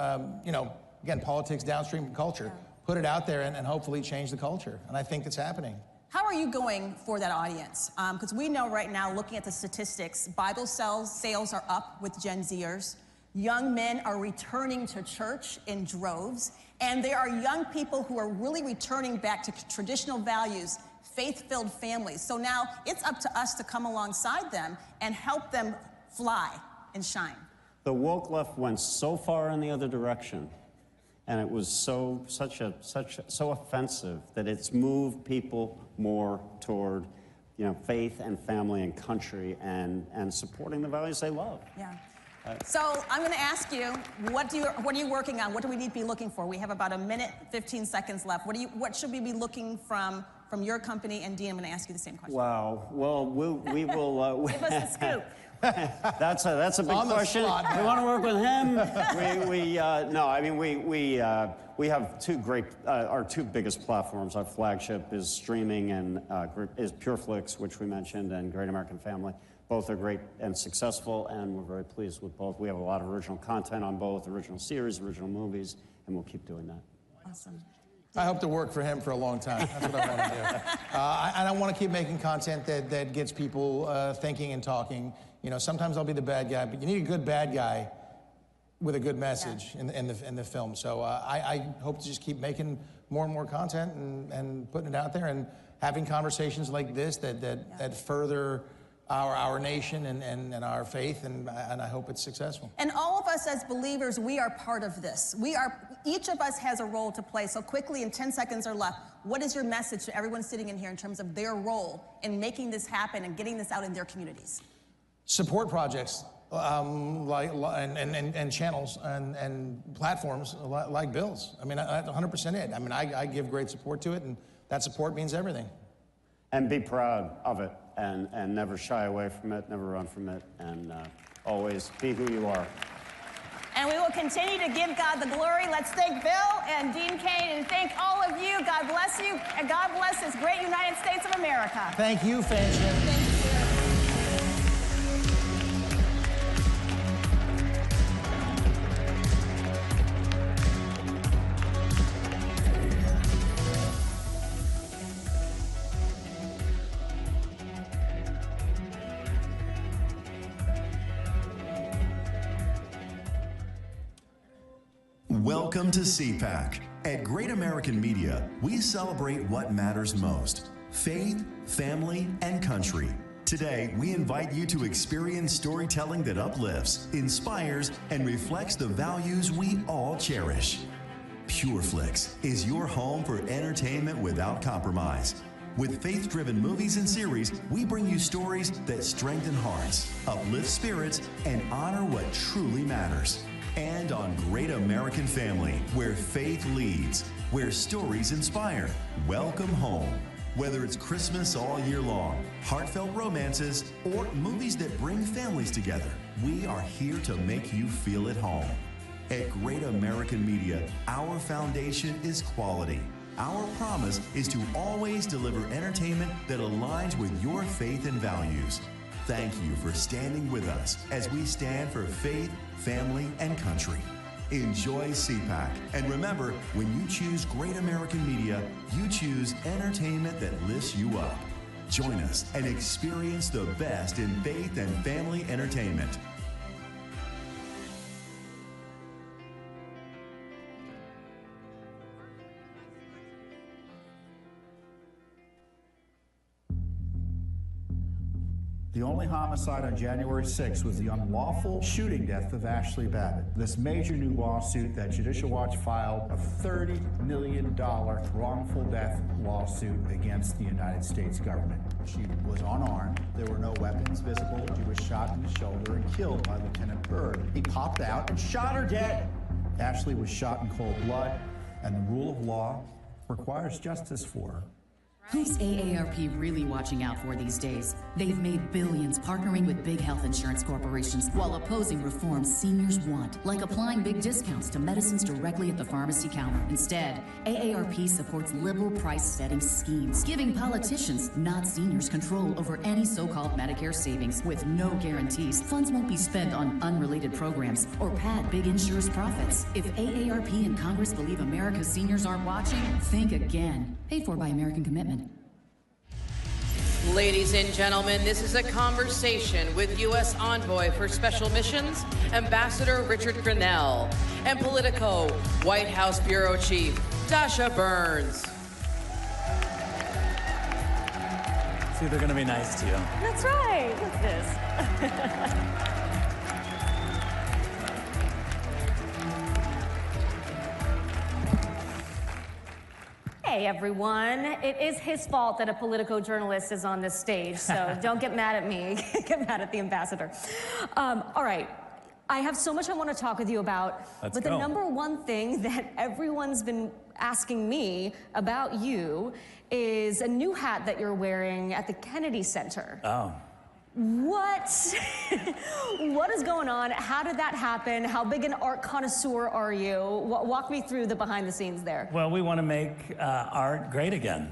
you know, again, politics downstream from culture. Put it out there and hopefully change the culture. And I think it's happening. How are you going for that audience? Because we know right now, looking at the statistics, Bible sales are up with Gen Zers. Young men are returning to church in droves. And there are young people who are really returning back to traditional values, faith-filled families. So now it's up to us to come alongside them and help them fly and shine. The woke left went so far in the other direction, and it was so offensive that it's moved people more toward, you know, faith and family and country and supporting the values they love. Yeah. So I'm going to ask you, what are you working on? What do we need to be looking for? We have about 1 minute, 15 seconds left. What should we be looking from your company? And Dean, I'm going to ask you the same question. Wow. Well, we will. Give us a scoop. That's a big question. We want to work with him. No, I mean we have two great. Our two biggest platforms. Our flagship is streaming and is PureFlix, which we mentioned, and Great American Family. Both are great and successful, and we're very pleased with both. We have a lot of original content on both, original series, original movies, and we'll keep doing that. Awesome. I hope to work for him for a long time. That's what I want to do. And I want to keep making content that gets people thinking and talking. You know, sometimes I'll be the bad guy, but you need a good bad guy with a good message in the film. So I hope to just keep making more and more content and putting it out there and having conversations like this that further our nation and our faith, and I hope it's successful. And all of us as believers, we are part of this. Each of us has a role to play. So quickly, in 10 seconds or less, what is your message to everyone sitting in here in terms of their role in making this happen and getting this out in their communities? Support projects and channels and platforms like Bill's. I mean, 100% it. I mean, I give great support to it, and that support means everything. And be proud of it, and never shy away from it, never run from it, and always be who you are. And we will continue to give God the glory. Let's thank Bill and Dean Cain and thank all of you. God bless you, and God bless this great United States of America. Thank you, Fanchon. Welcome to CPAC. At Great American Media, we celebrate what matters most: faith, family, and country. Today, we invite you to experience storytelling that uplifts, inspires, and reflects the values we all cherish. PureFlix is your home for entertainment without compromise. With faith-driven movies and series, we bring you stories that strengthen hearts, uplift spirits, and honor what truly matters. And on Great American Family, where faith leads, where stories inspire. Welcome home. Whether it's Christmas all year long, heartfelt romances, or movies that bring families together, we are here to make you feel at home. At Great American Media, our foundation is quality. Our promise is to always deliver entertainment that aligns with your faith and values. Thank you for standing with us as we stand for faith, family, and country. Enjoy CPAC. And remember, when you choose Great American Media, you choose entertainment that lifts you up. Join us and experience the best in faith and family entertainment. The only homicide on January 6th was the unlawful shooting death of Ashley Babbitt. This major new lawsuit that Judicial Watch filed, a $30 million wrongful death lawsuit against the United States government. She was unarmed. There were no weapons visible. She was shot in the shoulder and killed by Lieutenant Byrd. He popped out and shot her dead. Ashley was shot in cold blood, and the rule of law requires justice for her. Who's AARP really watching out for these days? They've made billions partnering with big health insurance corporations while opposing reforms seniors want, like applying big discounts to medicines directly at the pharmacy counter. Instead, AARP supports liberal price-setting schemes, giving politicians, not seniors, control over any so-called Medicare savings with no guarantees. Funds won't be spent on unrelated programs or pad big insurers' profits. If AARP and Congress believe America's seniors aren't watching, think again. Paid for by American Commitment. Ladies and gentlemen, this is a conversation with U.S. Envoy for Special Missions, Ambassador Richard Grenell, and Politico White House Bureau Chief Dasha Burns. See, they're going to be nice to you. That's right. What's this? Hey, everyone. It is his fault that a Politico journalist is on this stage, so don't get mad at me. Get mad at the ambassador. All right. I have so much I want to talk with you about, but the number one thing that everyone's been asking me about you is a new hat that you're wearing at the Kennedy Center. Oh. What is going on? How did that happen? How big an art connoisseur are you? Walk me through the behind the scenes there. Well, we want to make art great again.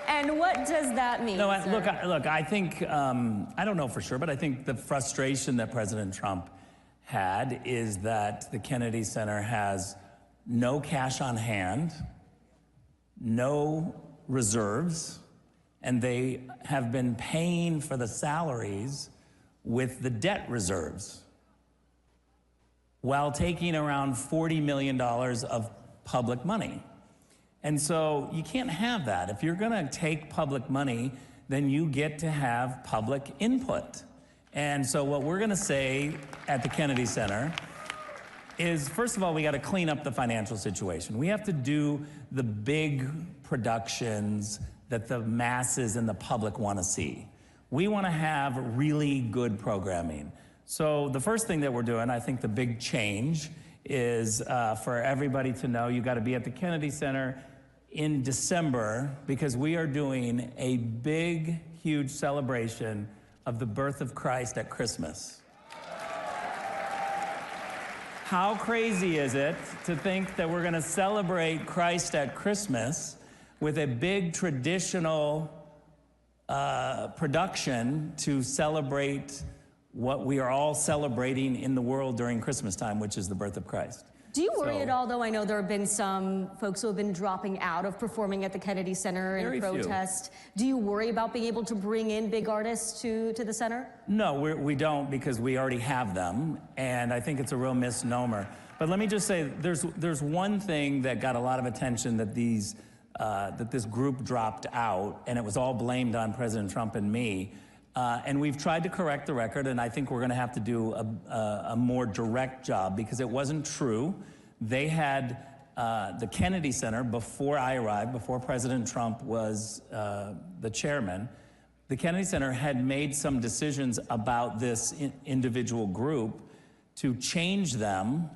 And what does that mean? No, look, I think, I don't know for sure, but I think the frustration that President Trump had is that the Kennedy Center has no cash on hand, no reserves, and they have been paying for the salaries with the debt reserves while taking around $40 million of public money. And so you can't have that. If you're gonna take public money, then you get to have public input. And so what we're gonna say at the Kennedy Center is, first of all, we gotta clean up the financial situation. We have to do the big productions that the masses and the public want to see. We want to have really good programming. So the first thing that we're doing, I think the big change is for everybody to know you got to be at the Kennedy Center in December, because we are doing a big, huge celebration of the birth of Christ at Christmas. How crazy is it to think that we're going to celebrate Christ at Christmas with a big traditional production to celebrate what we are all celebrating in the world during Christmas time, which is the birth of Christ? Do you worry at all, though? I know there have been some folks who have been dropping out of performing at the Kennedy Center in protest. Do you worry about being able to bring in big artists to the center? No, we don't, because we already have them, and I think it's a real misnomer. But let me just say, there's one thing that got a lot of attention that this group dropped out, and it was all blamed on President Trump and me. And we've tried to correct the record, and I think we're going to have to do a more direct job, because it wasn't true. They had the Kennedy Center before I arrived, before President Trump was the chairman. The Kennedy Center had made some decisions about this individual group to change them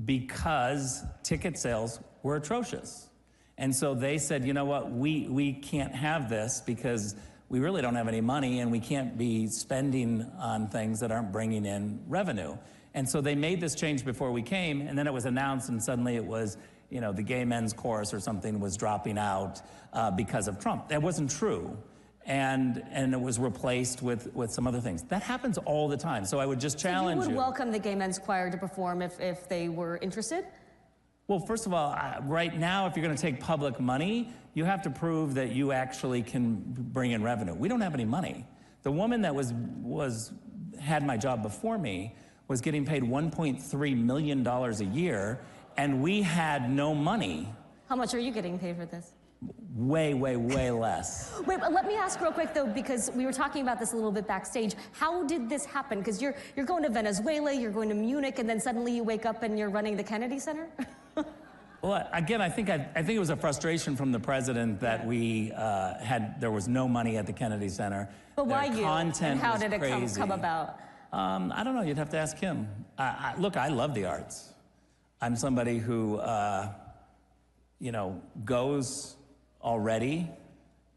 because ticket sales were atrocious. And so they said, you know what, we can't have this because we really don't have any money, and we can't be spending on things that aren't bringing in revenue. And so they made this change before we came, and then it was announced, and suddenly it was, you know, the gay men's chorus or something was dropping out because of Trump. That wasn't true. And it was replaced with some other things. That happens all the time. So I would just challenge you. So you would welcome the gay men's choir to perform if they were interested? Well, first of all, right now, if you're going to take public money, you have to prove that you actually can bring in revenue. We don't have any money. The woman that had my job before me was getting paid $1.3 million a year, and we had no money. How much are you getting paid for this? Way, way, way less. Wait, but let me ask real quick, though, because we were talking about this a little bit backstage. How did this happen? Because you're going to Venezuela, you're going to Munich, and then suddenly you wake up and you're running the Kennedy Center? Well, again, I think it was a frustration from the president that there was no money at the Kennedy Center. But why you? And how did it come about? I don't know. You'd have to ask him. Look, I love the arts. I'm somebody who, goes already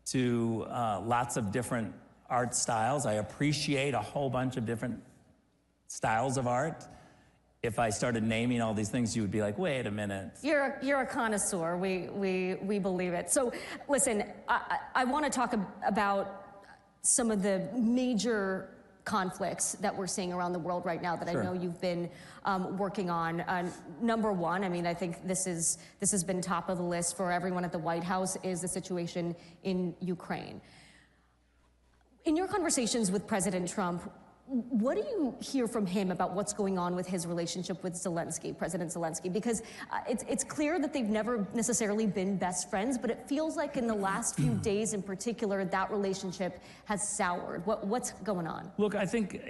to lots of different art styles. I appreciate a whole bunch of different styles of art. If I started naming all these things, you would be like, wait a minute. You're a connoisseur. We believe it. So listen, I want to talk about some of the major conflicts that we're seeing around the world right now that I know you've been working on. Number one, I mean, I think this has been top of the list for everyone at the White House, is the situation in Ukraine. In your conversations with President Trump, what do you hear from him about what's going on with his relationship with Zelensky, President Zelensky? Because it's clear that they've never necessarily been best friends, but it feels like in the last few days in particular, that relationship has soured. What's going on? Look, I think,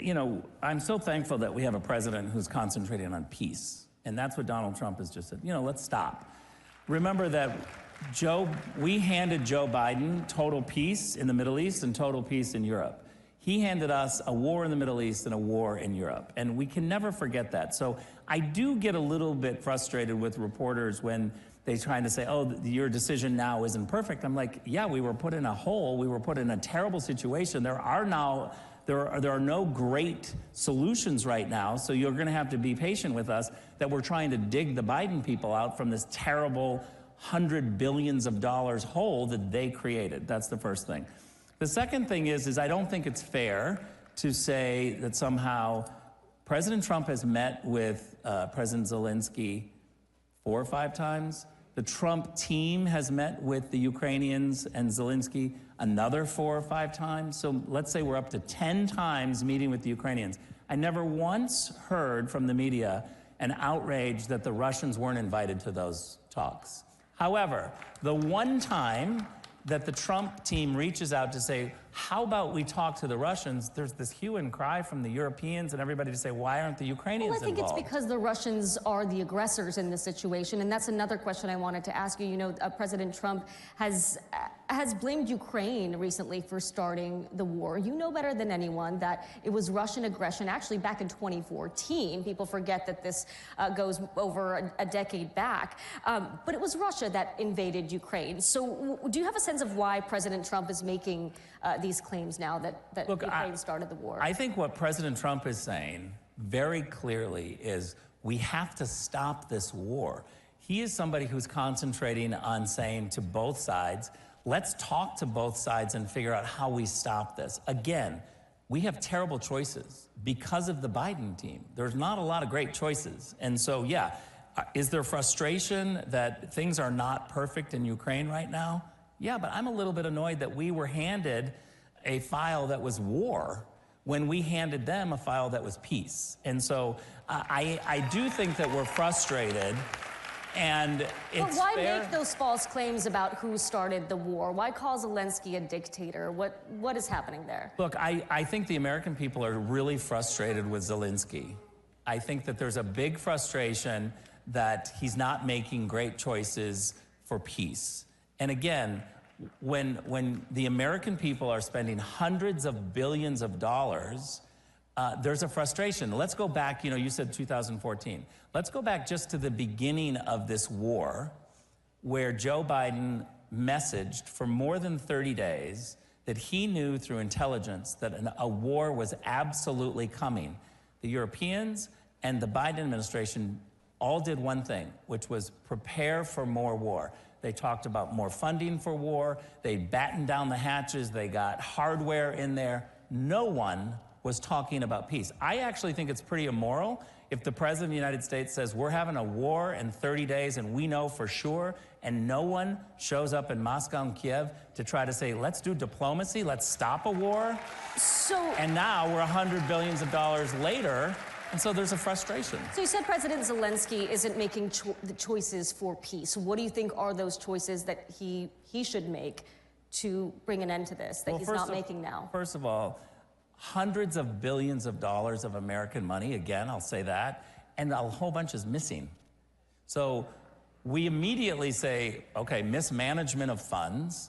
I'm so thankful that we have a president who's concentrating on peace. And that's what Donald Trump has just said. Let's stop. Remember that we handed Joe Biden total peace in the Middle East and total peace in Europe. He handed us a war in the Middle East and a war in Europe, and we can never forget that. So I do get a little bit frustrated with reporters when they're trying to say, oh, your decision now isn't perfect. I'm like, yeah, we were put in a hole. We were put in a terrible situation. There are no great solutions right now, so you're going to have to be patient with us that we're trying to dig the Biden people out from this terrible $100 billion hole that they created. That's the first thing. The second thing is I don't think it's fair to say that somehow President Trump has met with President Zelensky 4 or 5 times. The Trump team has met with the Ukrainians and Zelensky another 4 or 5 times. So let's say we're up to 10 times meeting with the Ukrainians. I never once heard from the media an outrage that the Russians weren't invited to those talks. However, the one time that the Trump team reaches out to say, how about we talk to the Russians, there's this hue and cry from the Europeans and everybody to say, why aren't the Ukrainians involved? Well, I think it's because the Russians are the aggressors in this situation, and that's another question I wanted to ask you. President Trump has blamed Ukraine recently for starting the war. You know better than anyone that it was Russian aggression, actually back in 2014. People forget that this goes over a decade back. But it was Russia that invaded Ukraine. So do you have a sense of why President Trump is making these claims now that Ukraine started the war? I think what President Trump is saying very clearly is We have to stop this war. He is somebody who's concentrating on saying to both sides, let's talk to both sides and figure out how we stop this. Again, we have terrible choices because of the Biden team. There's not a lot of great choices. And so, yeah, is there frustration that things are not perfect in Ukraine right now? Yeah, but I'm a little bit annoyed that we were handed a file that was war when we handed them a file that was peace. And so I do think that we're frustrated. And it's But why make those false claims about who started the war? Why call Zelensky a dictator? What is happening there? Look, I think the American people are really frustrated with Zelensky. I think that there's a big frustration that he's not making great choices for peace. And again, when the American people are spending hundreds of billions of dollars, there's a frustration. Let's go back, you said 2014. Let's go back just to the beginning of this war, where Joe Biden messaged for more than 30 days that he knew through intelligence that a war was absolutely coming. The Europeans and the Biden administration all did one thing, which was prepare for more war. They talked about more funding for war. They battened down the hatches. They got hardware in there. No one was talking about peace. I actually think it's pretty immoral if the President of the United States says we're having a war in 30 days and we know for sure, and no one shows up in Moscow and Kiev to try to say, let's do diplomacy, let's stop a war. And now we're $100 billion later, and so there's a frustration. So you said President Zelensky isn't making the choices for peace. What do you think are those choices that he should make to bring an end to this, that he's not making now? First of all, hundreds of billions of dollars of American money, again, I'll say that, and a whole bunch is missing. So we immediately say, okay, mismanagement of funds.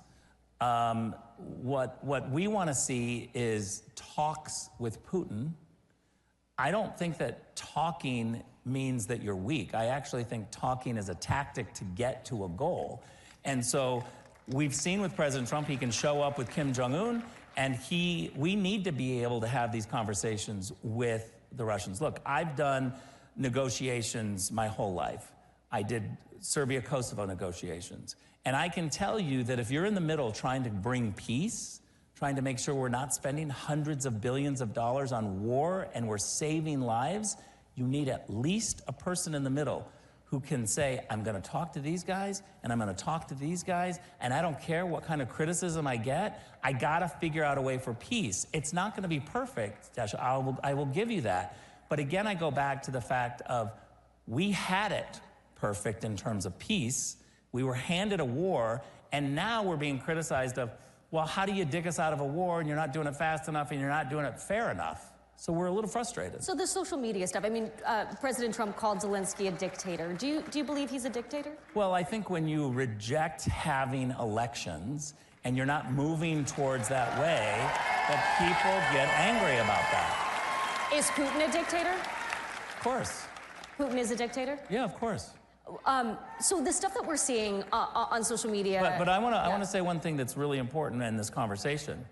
What we want to see is talks with Putin. I don't think that talking means that you're weak. I actually think talking is a tactic to get to a goal. And so we've seen with President Trump, he can show up with Kim Jong-un, and we need to be able to have these conversations with the Russians. Look, I've done negotiations my whole life. I did Serbia-Kosovo negotiations. And I can tell you that if you're in the middle trying to bring peace, trying to make sure we're not spending hundreds of billions of dollars on war and we're saving lives, you need at least a person in the middle who can say, I'm going to talk to these guys, and I'm going to talk to these guys, and I don't care what kind of criticism I get, I got to figure out a way for peace. It's not going to be perfect, Josh, I will give you that. But again, I go back to the fact of we had it perfect in terms of peace. We were handed a war, and now we're being criticized of, well, how do you dig us out of a war, and you're not doing it fast enough, and you're not doing it fair enough? So we're a little frustrated. So the social media stuff, I mean, President Trump called Zelensky a dictator. Do you believe he's a dictator? Well, I think when you reject having elections and you're not moving towards that way, that people get angry about that. Is Putin a dictator? Of course. Putin is a dictator? Yeah, of course. So the stuff that we're seeing on social media... But I want to say one thing that's really important in this conversation.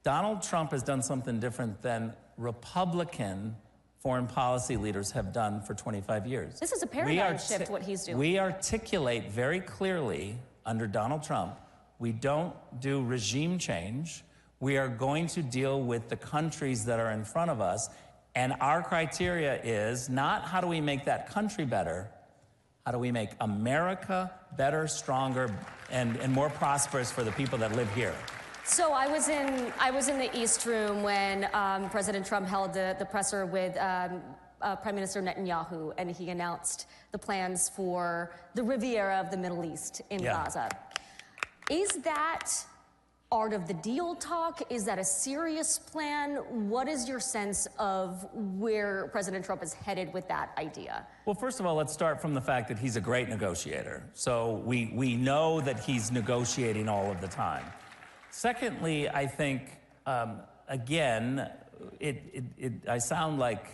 Donald Trump has done something different than Republican foreign policy leaders have done for 25 years. This is a paradigm shift, what he's doing. We articulate very clearly under Donald Trump, we don't do regime change. We are going to deal with the countries that are in front of us. And our criteria is not how do we make that country better, how do we make America better, stronger, and more prosperous for the people that live here. So I was in the East Room when President Trump held the presser with Prime Minister Netanyahu, and he announced the plans for the Riviera of the Middle East in Gaza. Is that art of the deal talk? Is that a serious plan? What is your sense of where President Trump is headed with that idea? Well, first of all, let's start from the fact that he's a great negotiator. So we know that he's negotiating all of the time. Secondly, I think, again, I sound like,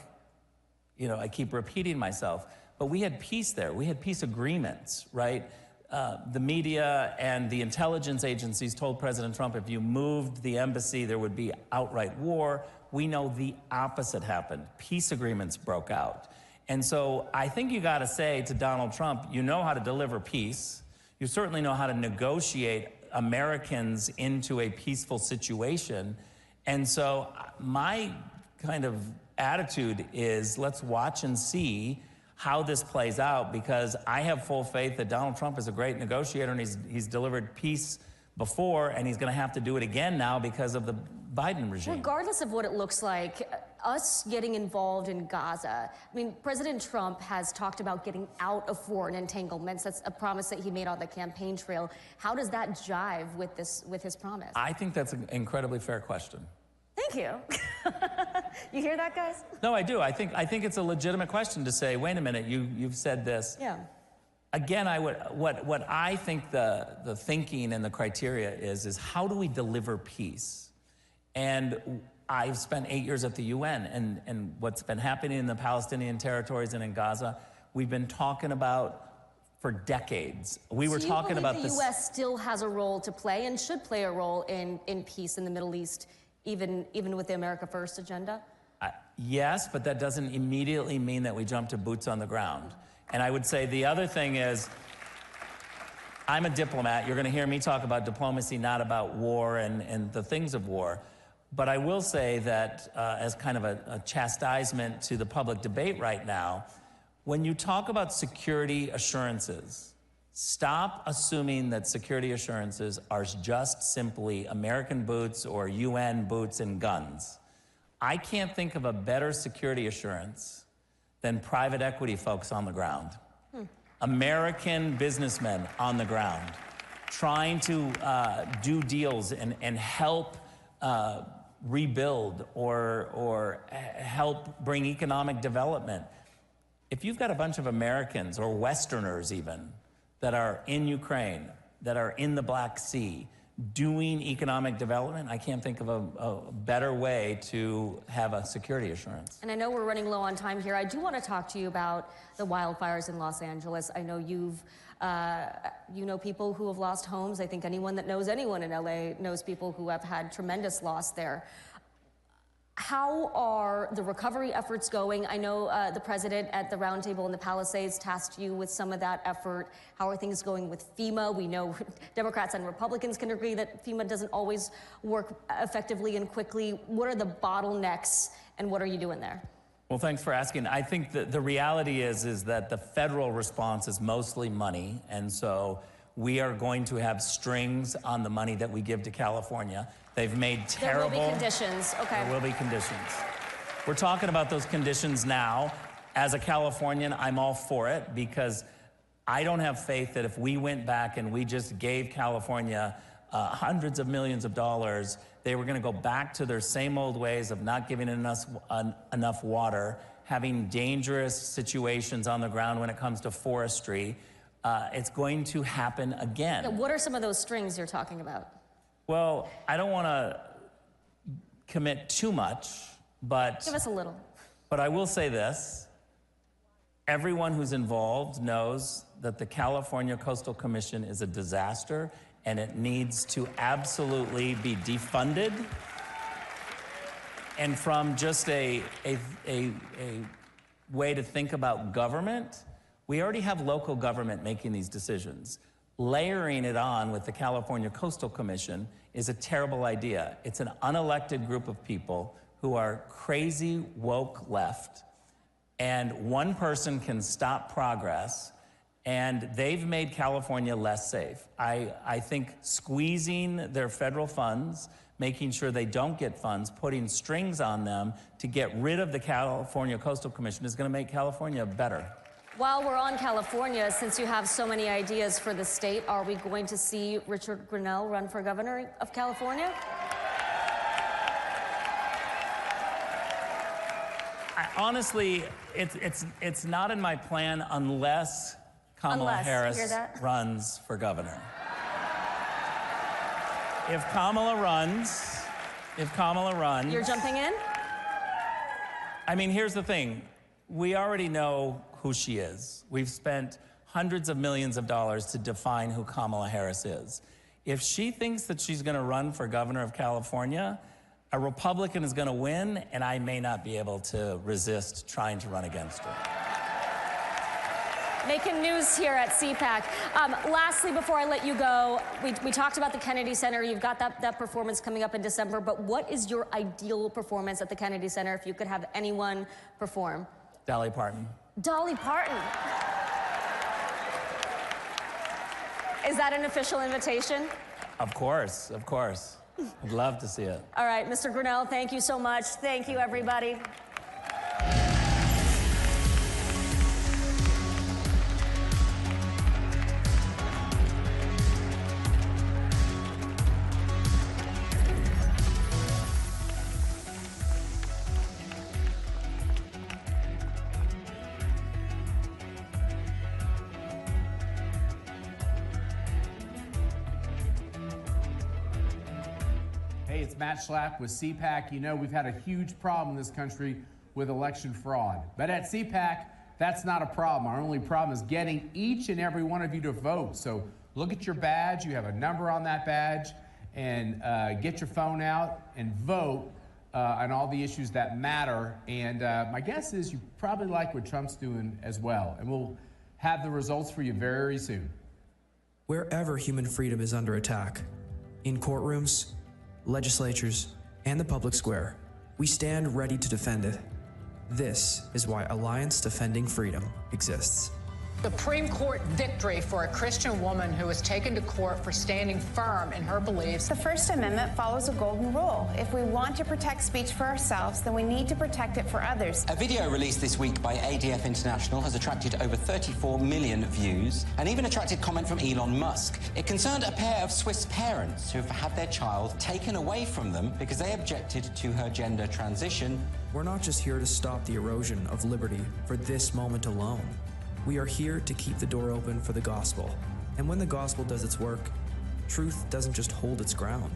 I keep repeating myself, but we had peace there. We had peace agreements, right? The media and the intelligence agencies told President Trump if you moved the embassy, there would be outright war. We know the opposite happened. Peace agreements broke out. And so I think you got to say to Donald Trump, you know how to deliver peace. You certainly know how to negotiate Americans into a peaceful situation. And so my kind of attitude is let's watch and see how this plays out, because I have full faith that Donald Trump is a great negotiator, and he's delivered peace before, and he's going to have to do it again now because of the Biden regime. Regardless of what it looks like, us getting involved in Gaza, I mean, President Trump has talked about getting out of foreign entanglements. That's a promise that he made on the campaign trail. How does that jive with his promise? I think that's an incredibly fair question. Thank you. You hear that, guys? No, I do. I think it's a legitimate question to say, wait a minute, you've said this. Yeah. Again, what I think the thinking and the criteria is how do we deliver peace? And I've spent 8 years at the UN, and what's been happening in the Palestinian territories and in Gaza, we've been talking about for decades. We were talking about this. The U.S. still has a role to play and should play a role in peace in the Middle East, even with the America First agenda? Yes, but that doesn't immediately mean that we jump to boots on the ground. And I would say the other thing is, I'm a diplomat. You're going to hear me talk about diplomacy, not about war and the things of war. But I will say that as kind of a chastisement to the public debate right now, when you talk about security assurances, stop assuming that security assurances are just simply American boots or UN boots and guns. I can't think of a better security assurance than private equity folks on the ground. American businessmen on the ground trying to do deals and help rebuild or help bring economic development. If you've got a bunch of Americans or Westerners even that are in Ukraine, that are in the Black Sea, doing economic development, I can't think of a better way to have a security assurance. And I know we're running low on time here. I do want to talk to you about the wildfires in Los Angeles. I know you know people who have lost homes. I think anyone that knows anyone in LA knows people who have had tremendous loss there. How are the recovery efforts going? I know the president at the roundtable in the Palisades tasked you with some of that effort. How are things going with FEMA? We know Democrats and Republicans can agree that FEMA doesn't always work effectively and quickly. What are the bottlenecks, and what are you doing there? Well, thanks for asking. I think that the reality is that the federal response is mostly money, and so we are going to have strings on the money that we give to California. They've made terrible... There will be conditions, okay. There will be conditions. We're talking about those conditions now. As a Californian, I'm all for it, because I don't have faith that if we went back and we just gave California hundreds of millions of dollars, they were gonna go back to their same old ways of not giving enough water, having dangerous situations on the ground when it comes to forestry. It's going to happen again. Yeah, what are some of those strings you're talking about? Well, I don't want to commit too much, but... Give us a little. But I will say this. Everyone who's involved knows that the California Coastal Commission is a disaster, and it needs to absolutely be defunded. And from just a way to think about government, we already have local government making these decisions. Layering it on with the California Coastal Commission is a terrible idea. It's an unelected group of people who are crazy woke left, and one person can stop progress, and they've made California less safe. I think squeezing their federal funds, making sure they don't get funds, putting strings on them to get rid of the California Coastal Commission is going to make California better. While we're on California, since you have so many ideas for the state, are we going to see Richard Grinnell run for governor of California? Honestly, it's not in my plan unless Kamala Harris runs for governor. If Kamala runs... You're jumping in? I mean, here's the thing. We already know who she is. We've spent hundreds of millions of dollars to define who Kamala Harris is. If she thinks that she's going to run for governor of California, a Republican is going to win, and I may not be able to resist trying to run against her. Making news here at CPAC. Lastly, before I let you go, we talked about the Kennedy Center. You've got that performance coming up in December, but what is your ideal performance at the Kennedy Center if you could have anyone perform? Dolly Parton. Dolly Parton. Is that an official invitation? Of course, of course. I'd love to see it. All right, Mr. Grinnell, thank you so much. Thank you, everybody. Hey, it's Matt Schlapp with CPAC. You know, we've had a huge problem in this country with election fraud. But at CPAC, that's not a problem. Our only problem is getting each and every one of you to vote. So look at your badge. You have a number on that badge. And get your phone out and vote on all the issues that matter. And my guess is you probably like what Trump's doing as well. And we'll have the results for you very soon. Wherever human freedom is under attack, in courtrooms, legislatures, and the public square, we stand ready to defend it. This is why Alliance Defending Freedom exists. Supreme Court victory for a Christian woman who was taken to court for standing firm in her beliefs. The First Amendment follows a golden rule. If we want to protect speech for ourselves, then we need to protect it for others. A video released this week by ADF International has attracted over 34 million views and even attracted comment from Elon Musk. It concerned a pair of Swiss parents who have had their child taken away from them because they objected to her gender transition. We're not just here to stop the erosion of liberty for this moment alone. We are here to keep the door open for the gospel. And when the gospel does its work, truth doesn't just hold its ground.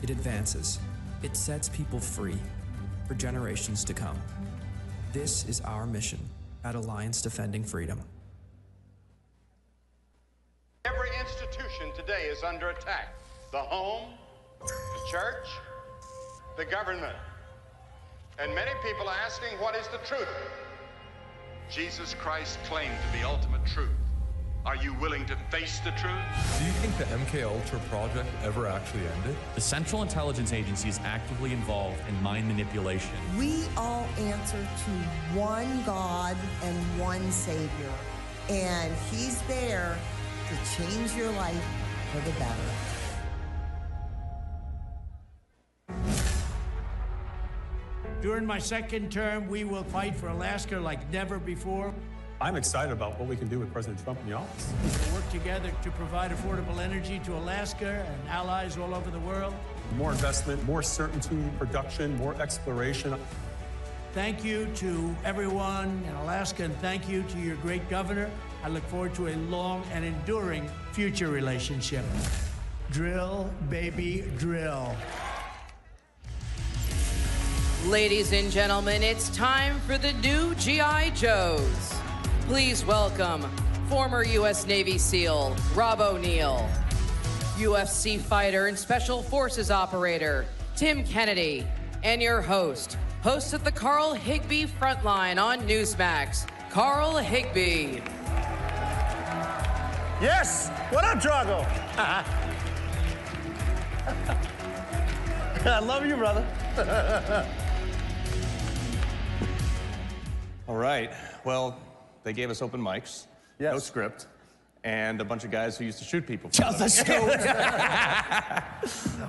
It advances. It sets people free for generations to come. This is our mission at Alliance Defending Freedom. Every institution today is under attack. The home, the church, the government. And many people are asking, what is the truth? Jesus Christ claimed to be ultimate truth. Are you willing to face the truth? Do you think the MKUltra project ever actually ended? The Central Intelligence Agency is actively involved in mind manipulation. We all answer to one God and one Savior, and He's there to change your life for the better. During my second term, we will fight for Alaska like never before. I'm excited about what we can do with President Trump in the office. We'll work together to provide affordable energy to Alaska and allies all over the world. More investment, more certainty, production, more exploration. Thank you to everyone in Alaska, and thank you to your great governor. I look forward to a long and enduring future relationship. Drill, baby, drill. Ladies and gentlemen, it's time for the new G.I. Joes. Please welcome former U.S. Navy SEAL Rob O'Neill, UFC fighter and Special Forces operator Tim Kennedy, and your host of the Carl Higbie Frontline on Newsmax, Carl Higbie. Yes! What up, Drago? I love you, brother. All right. Well, they gave us open mics, no script, and a bunch of guys who used to shoot people. Just a scope.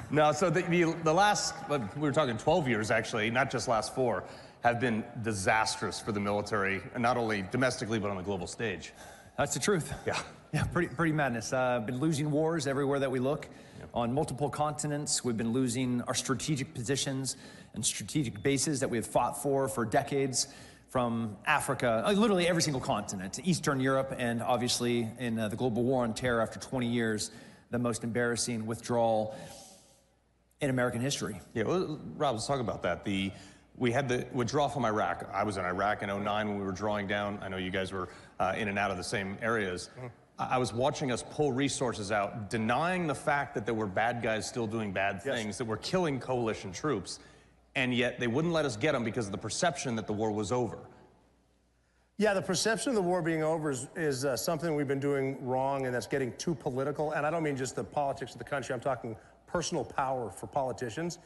No, so the last, we were talking 12 years actually, not just last 4, have been disastrous for the military, and not only domestically, but on the global stage. That's the truth. Yeah. Yeah, pretty madness. Been losing wars everywhere that we look. On multiple continents, we've been losing our strategic positions and strategic bases that we have fought for decades. From Africa, literally every single continent, to Eastern Europe, and obviously in the global war on terror after 20 years, the most embarrassing withdrawal in American history. Yeah, well, Rob, let's talk about that. We had the withdrawal from Iraq. I was in Iraq in '09 when we were drawing down. I know you guys were in and out of the same areas. I was watching us pull resources out, denying the fact that there were bad guys still doing bad things, that were killing coalition troops, and yet they wouldn't let us get them because of the perception that the war was over. Yeah, the perception of the war being over is something we've been doing wrong, and that's getting too political. And I don't mean just the politics of the country. I'm talking personal power for politicians.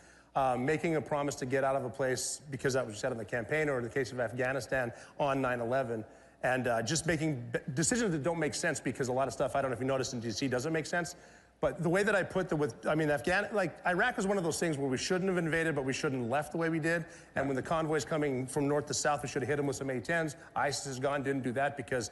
Making a promise to get out of a place because that was said in the campaign, or in the case of Afghanistan on 9/11, and just making decisions that don't make sense, because a lot of stuff, I don't know if you noticed in D.C., doesn't make sense. But the way that I put Iraq was one of those things where we shouldn't have invaded, but we shouldn't have left the way we did. And when the convoys coming from north to south, we should have hit them with some A-10s. ISIS is gone, didn't do that because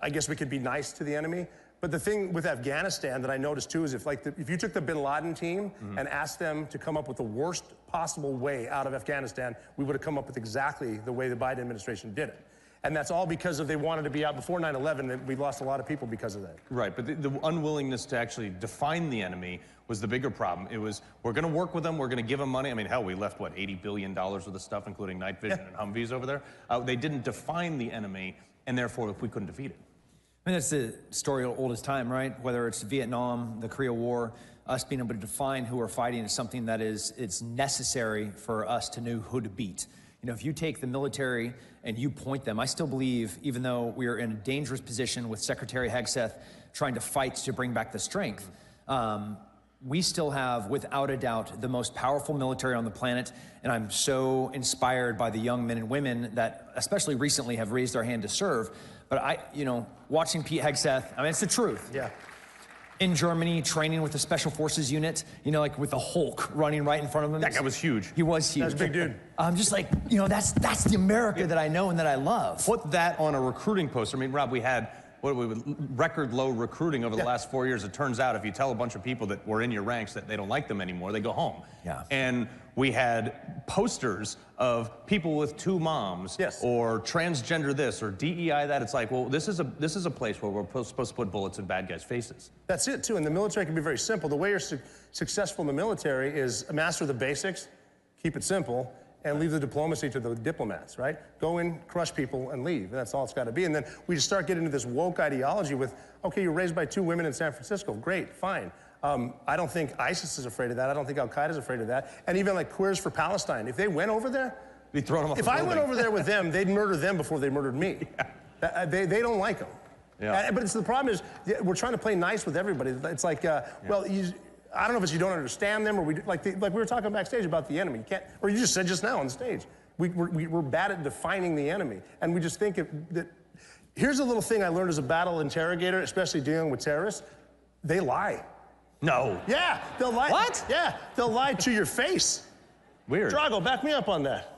I guess we could be nice to the enemy. But the thing with Afghanistan that I noticed too is if you took the bin Laden team and asked them to come up with the worst possible way out of Afghanistan, we would have come up with exactly the way the Biden administration did it. And that's all because they wanted to be out before 9/11. We lost a lot of people because of that. Right, but the unwillingness to actually define the enemy was the bigger problem. It was, we're going to work with them, we're going to give them money. I mean, hell, we left, what, $80 billion worth of stuff, including night vision and Humvees over there. They didn't define the enemy, and therefore we couldn't defeat it. I mean, that's the story old as time, right? Whether it's Vietnam, the Korea War, us being able to define who we're fighting is something that it's necessary for us to know who to beat. You know, if you take the military and you point them, I still believe, even though we are in a dangerous position with Secretary Hegseth trying to fight to bring back the strength, we still have, without a doubt, the most powerful military on the planet. And I'm so inspired by the young men and women that, especially recently, have raised their hand to serve. But watching Pete Hegseth, I mean, it's the truth. Yeah. In Germany, training with the Special Forces unit, like with the Hulk running right in front of him. That guy was huge. He was huge. That's a big dude. I'm just like, that's the America that I know and that I love. Put that on a recruiting poster. I mean, Rob, we had record low recruiting over the last 4 years. It turns out if you tell a bunch of people that were in your ranks that they don't like them anymore, they go home. Yeah. And we had posters of people with 2 moms, or transgender this, or DEI that. It's like, well, this is a place where we're supposed to put bullets in bad guys' faces. That's it too. And the military can be very simple. The way you're successful in the military is master the basics, keep it simple, and leave the diplomacy to the diplomats, right? Go in, crush people, and leave. That's all it's got to be. And then we just start getting into this woke ideology with, okay, you're raised by 2 women in San Francisco. Great, fine. I don't think ISIS is afraid of that. I don't think Al-Qaeda is afraid of that. And even like Queers for Palestine, if they went over there, we'd throw them off if I went over there with them, they'd murder them before they murdered me. Yeah. They don't like them. Yeah. But the problem is, we're trying to play nice with everybody. It's like, well, I don't know if it's you don't understand them, or like we were talking backstage about the enemy. You can't, or you just said just now on the stage. We're bad at defining the enemy, and we just think that. Here's a little thing I learned as a battle interrogator, especially dealing with terrorists. They lie. No. Yeah, they'll lie. What? Yeah, they'll lie to your face. Weird. Drago, back me up on that.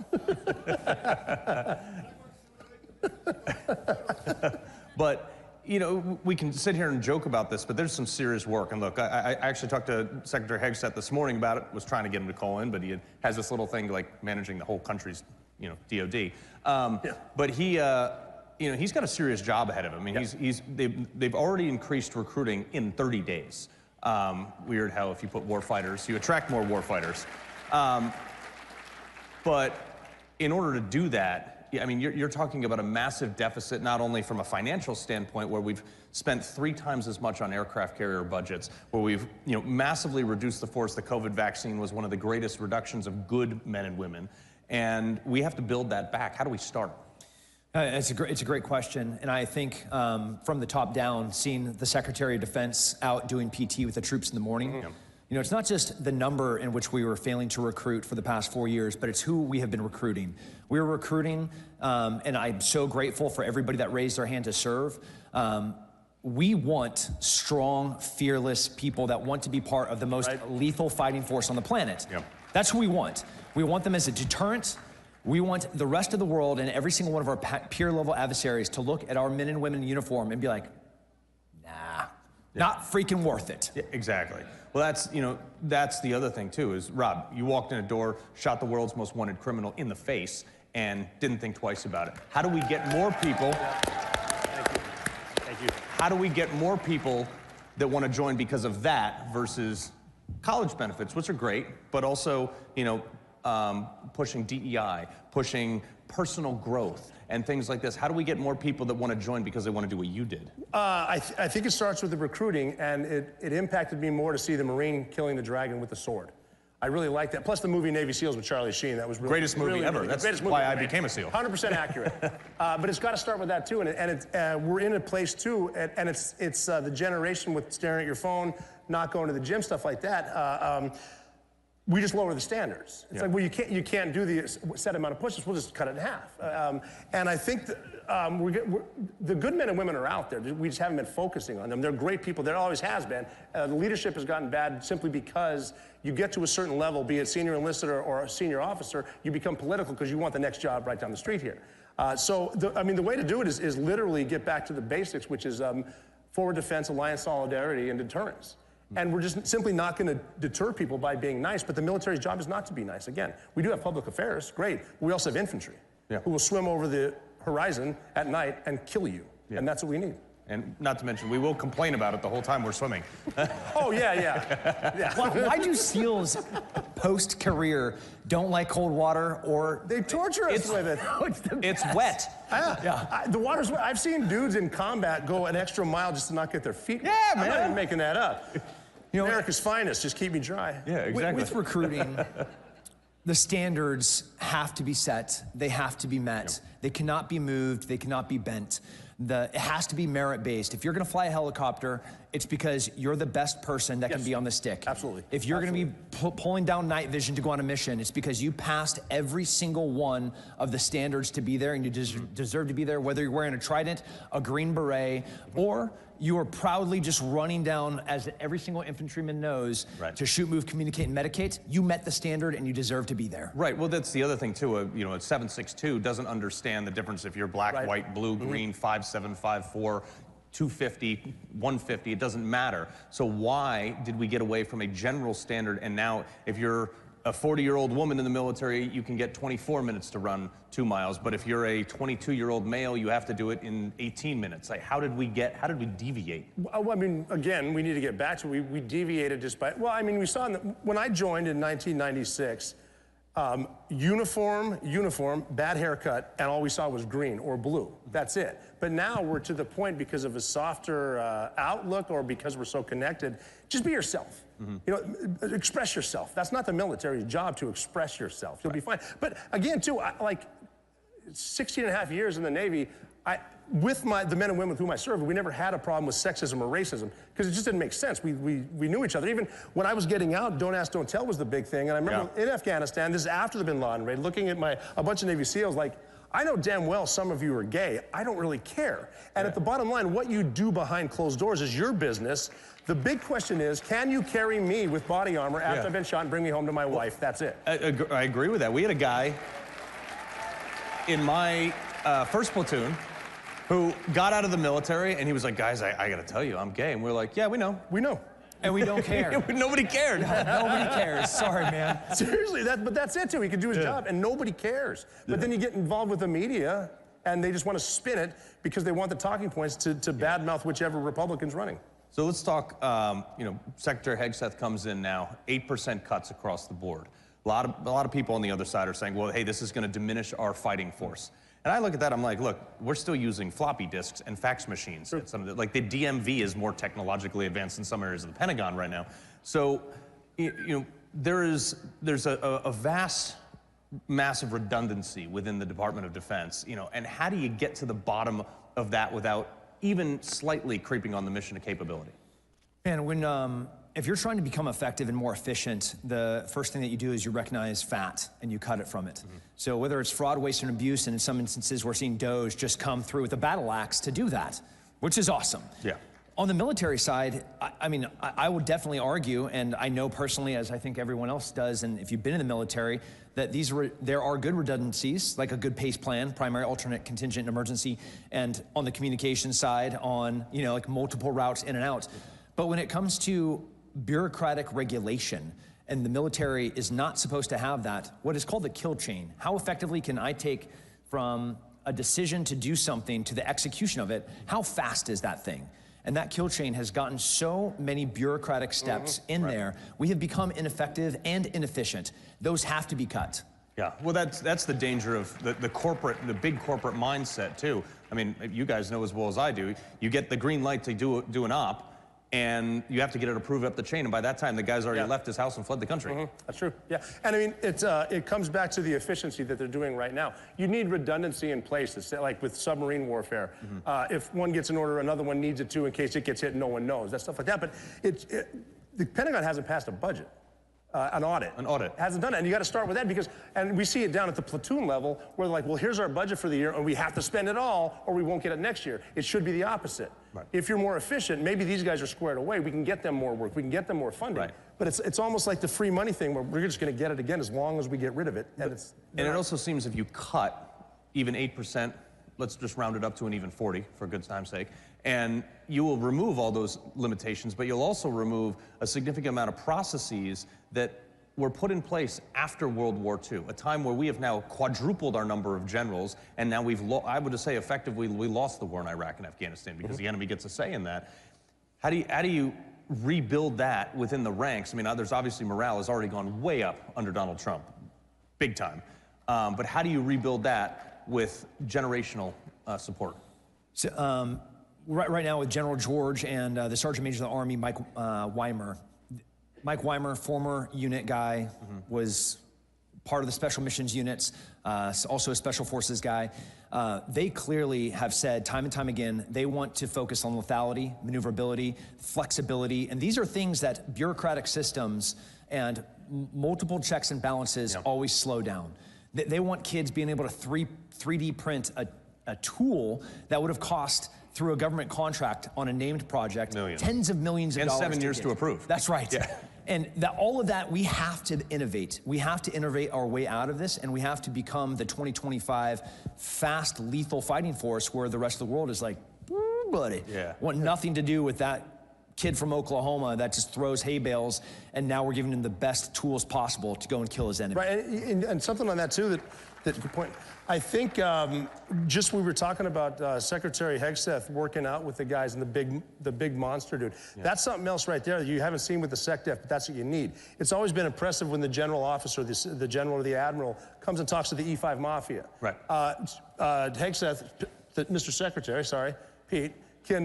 But, we can sit here and joke about this, but there's some serious work. And look, I actually talked to Secretary Hegseth this morning about it, was trying to get him to call in, but he has this little thing like managing the whole country's, DOD. But he's got a serious job ahead of him. I mean, they've already increased recruiting in 30 days. Weird how if you put warfighters, you attract more warfighters. But in order to do that, I mean, you're talking about a massive deficit, not only from a financial standpoint, where we've spent 3 times as much on aircraft carrier budgets, where we've massively reduced the force. The COVID vaccine was one of the greatest reductions of good men and women, and we have to build that back. How do we start? It's a great question, and I think from the top down, seeing the Secretary of Defense out doing PT with the troops in the morning, it's not just the number in which we were failing to recruit for the past 4 years, but it's who we have been recruiting. We were recruiting, and I'm so grateful for everybody that raised their hand to serve. We want strong, fearless people that want to be part of the most lethal fighting force on the planet. That's who we want. We want them as a deterrent. We want the rest of the world and every single one of our peer-level adversaries to look at our men and women in uniform and be like, nah, not freaking worth it. Yeah, exactly. Well, that's the other thing, too, is, Rob, you walked in a door, shot the world's most wanted criminal in the face, and didn't think twice about it. How do we get more people? Thank you. How do we get more people that want to join because of that versus college benefits, which are great, but also, pushing DEI, pushing personal growth, and things like this? How do we get more people that want to join because they want to do what you did? I think it starts with the recruiting, and it impacted me more to see the Marine killing the dragon with the sword. I really like that. Plus the movie Navy SEALs with Charlie Sheen. That was really, greatest movie really, ever. Really That's greatest movie why I ever, became a SEAL. 100% accurate. But it's got to start with that too. We're in a place too, and it's the generation with staring at your phone, not going to the gym, stuff like that. We just lower the standards. It's like, well, you can't do the set amount of push-ups. We'll just cut it in half. And I think that, the good men and women are out there. We just haven't been focusing on them. They're great people. There always has been. The leadership has gotten bad simply because you get to a certain level, be it senior enlisted or a senior officer, you become political because you want the next job right down the street here. The way to do it is literally get back to the basics, which is forward defense, alliance solidarity, and deterrence. And we're just simply not going to deter people by being nice, but the military's job is not to be nice. Again, we do have public affairs, great. We also have infantry who will swim over the horizon at night and kill you, and that's what we need. And not to mention, we will complain about it the whole time we're swimming. Oh, yeah. Why do SEALs post-career don't like cold water or... They torture us with it. It's wet. The water's wet. I've seen dudes in combat go an extra mile just to not get their feet wet. Yeah, man. I'm not even making that up. You know, America's finest, just keep me dry. Yeah, exactly. With recruiting, the standards have to be set. They have to be met. They cannot be moved. They cannot be bent. It has to be merit-based. If you're going to fly a helicopter, it's because you're the best person that can be on the stick. Absolutely. If you're going to be pulling down night vision to go on a mission, it's because you passed every single one of the standards to be there, and you deserve to be there, whether you're wearing a trident, a green beret, or you are proudly just running down, as every single infantryman knows, to shoot, move, communicate, and medicate. You met the standard, and you deserve to be there. Right. Well, that's the other thing too. A 7.62 doesn't understand the difference if you're black, white, blue, green, 5'7", 5'4", 250, 150. It doesn't matter. So why did we get away from a general standard? And now, if you're a 40-year-old woman in the military, you can get 24 minutes to run 2 miles. But if you're a 22-year-old male, you have to do it in 18 minutes. Like, how did we deviate? Well, I mean, again, we need to get back to it. We deviated just by, well, I mean, we saw when I joined in 1996, uniform, bad haircut, and all we saw was green or blue. That's it. But now we're to the point, because of a softer outlook or because we're so connected, just be yourself. You know, express yourself. That's not the military's job to express yourself. You'll be fine. But again, too, like 16 and a half years in the Navy, with the men and women with whom I served, we never had a problem with sexism or racism because it just didn't make sense. We knew each other. Even when I was getting out, don't ask, don't tell was the big thing. And I remember in Afghanistan, this is after the bin Laden raid, looking at a bunch of Navy SEALs like, I know damn well some of you are gay. I don't really care. And at the bottom line, what you do behind closed doors is your business. The big question is, can you carry me with body armor after I've been shot and bring me home to my wife? That's it. I agree with that. We had a guy in my first platoon who got out of the military, and he was like, guys, I gotta tell you, I'm gay. And we're like, yeah, we know. We know. And we don't care. Nobody cared. Nobody cares. Sorry, man. Seriously, but that's it, too. He could do his job, and nobody cares. But then you get involved with the media, and they just want to spin it because they want the talking points to badmouth whichever Republican's running. So let's talk, Secretary Hegseth comes in now, 8% cuts across the board. A lot of people on the other side are saying, well, hey, this is going to diminish our fighting force. And I look at that, I'm like, look, we're still using floppy disks and fax machines. Like the DMV is more technologically advanced in some areas of the Pentagon right now. So, there's a vast, massive redundancy within the Department of Defense, and how do you get to the bottom of that without even slightly creeping on the mission of capability? And if you're trying to become effective and more efficient, the first thing that you do is you recognize fat and you cut it from it. So whether it's fraud, waste, and abuse, and in some instances we're seeing DOJ just come through with a battle axe to do that, which is awesome. Yeah. On the military side, I would definitely argue, and I know personally, as I think everyone else does, and if you've been in the military, that there are good redundancies, like a good PACE plan, primary, alternate, contingent, and emergency, and on the communication side, on like multiple routes in and out. But when it comes to bureaucratic regulation, and the military is not supposed to have that, what is called the kill chain. How effectively can I take from a decision to do something to the execution of it? How fast is that thing? And that kill chain has gotten so many bureaucratic steps in there. We have become ineffective and inefficient. Those have to be cut. Yeah, well, that's the danger of the big corporate mindset too. I mean, you guys know as well as I do. You get the green light to do an op, and you have to get it approved up the chain, and by that time, the guy's already left his house and fled the country. That's true, yeah. And I mean, it comes back to the efficiency that they're doing right now. You need redundancy in place, like with submarine warfare. If one gets an order, another one needs it too in case it gets hit and no one knows, that stuff like that. But the Pentagon hasn't passed a budget. An audit. An audit. Hasn't done it, and you got to start with that because, and we see it down at the platoon level where they're like, well, here's our budget for the year and we have to spend it all or we won't get it next year. It should be the opposite. Right. If you're more efficient, maybe these guys are squared away, we can get them more work, we can get them more funding. Right. But it's almost like the free money thing where we're just going to get it again as long as we get rid of it. And, it also seems if you cut even 8%, let's just round it up to an even 40 for good time's sake, and you will remove all those limitations, but you'll also remove a significant amount of processes that were put in place after World War II, a time where we have now quadrupled our number of generals, and now I would just say effectively we lost the war in Iraq and Afghanistan because the enemy gets a say in that. How do you rebuild that within the ranks? I mean, there's obviously morale has already gone way up under Donald Trump, big time. But how do you rebuild that with generational support? So, right now with General George and the Sergeant Major of the Army, Mike Weimer. Mike Weimer, former unit guy, was part of the special missions units, also a special forces guy. They clearly have said time and time again, they want to focus on lethality, maneuverability, flexibility, and these are things that bureaucratic systems and multiple checks and balances always slow down. They want kids being able to 3D print a tool that would have cost through a government contract on a named project, tens of millions of dollars. And 7 years to approve. That's right. Yeah. And all of that, we have to innovate. We have to innovate our way out of this, and we have to become the 2025 fast, lethal fighting force where the rest of the world is like, buddy, want nothing to do with that kid from Oklahoma that just throws hay bales, and now we're giving him the best tools possible to go and kill his enemy. Right, and something on that too, that good point. I think just we were talking about Secretary Hegseth working out with the guys and the big monster dude. That's something else right there that you haven't seen with the SecDef, but that's what you need. It's always been impressive when the general officer, the general or the admiral, comes and talks to the E5 Mafia. Right. Hegseth, Mr. Secretary, sorry, Pete, can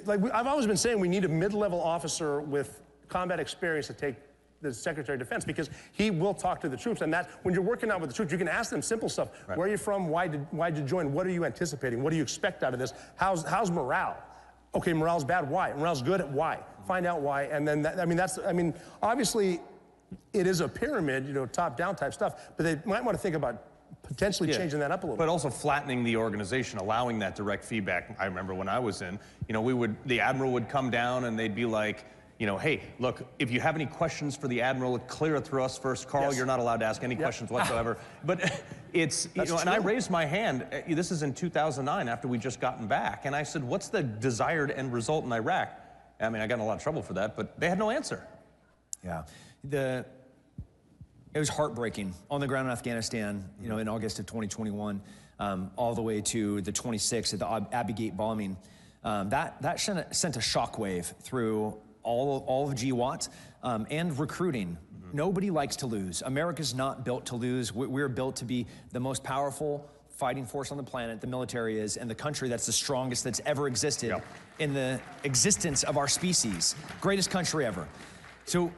like I've always been saying, we need a mid-level officer with combat experience to take the Secretary of Defense, because he will talk to the troops, and that when you're working out with the troops, you can ask them simple stuff. Right. Where are you from? Why'd you join? What are you anticipating? What do you expect out of this? How's morale? Okay, morale's bad. Why? Morale's good. Why? Find out why, and then obviously, it is a pyramid, top-down type stuff, but they might want to think about potentially changing that up a little bit. But also flattening the organization, allowing that direct feedback. I remember when I was in, the Admiral would come down and they'd be like, hey, look, if you have any questions for the Admiral, clear it through us first. Carl, you're not allowed to ask any questions whatsoever. But it's, and I raised my hand, this is in 2009 after we just gotten back, and I said, what's the desired end result in Iraq? I mean, I got in a lot of trouble for that, but they had no answer. Yeah. It was heartbreaking on the ground in Afghanistan, in August of 2021, all the way to the 26th of the Abbey Gate bombing. That sent a shockwave through all of GWAT and recruiting. Nobody likes to lose. America's not built to lose. We're built to be the most powerful fighting force on the planet, the military is, and the country that's the strongest that's ever existed in the existence of our species. Greatest country ever. So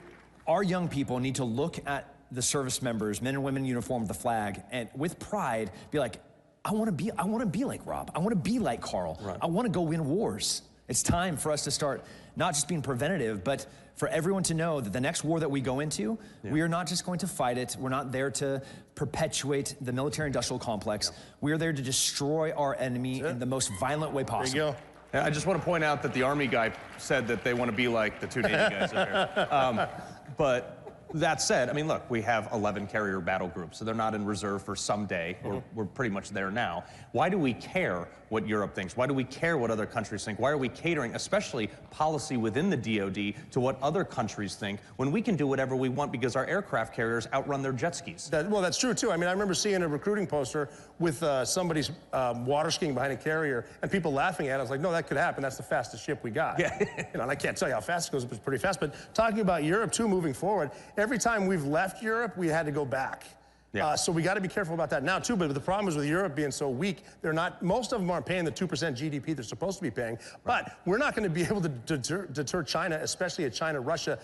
our young people need to look at the service members, men and women in uniform with the flag, and with pride, be like, I want to be like Rob. I want to be like Carl. Right. I want to go win wars. It's time for us to start not just being preventative, but for everyone to know that the next war that we go into, we are not just going to fight it. We're not there to perpetuate the military-industrial complex. We are there to destroy our enemy in the most violent way possible. There you go. I just want to point out that the Army guy said that they want to be like the two Navy guys up here. But that said, I mean, look, we have 11 carrier battle groups, so they're not in reserve for someday. We're pretty much there now. Why do we care what Europe thinks? Why do we care what other countries think? Why are we catering, especially policy within the DoD, to what other countries think when we can do whatever we want because our aircraft carriers outrun their jet skis? Well, that's true, too. I mean, I remember seeing a recruiting poster with somebody's water skiing behind a carrier and people laughing at it. I was like, no, that could happen. That's the fastest ship we got. Yeah. And I can't tell you how fast it goes, but it's pretty fast. But talking about Europe, too, moving forward, every time we've left Europe, we had to go back. Yeah. So we got to be careful about that now too. But the problem is with Europe being so weak, most of them aren't paying the 2% GDP they're supposed to be paying. But we're not going to be able to deter China, especially a China-Russia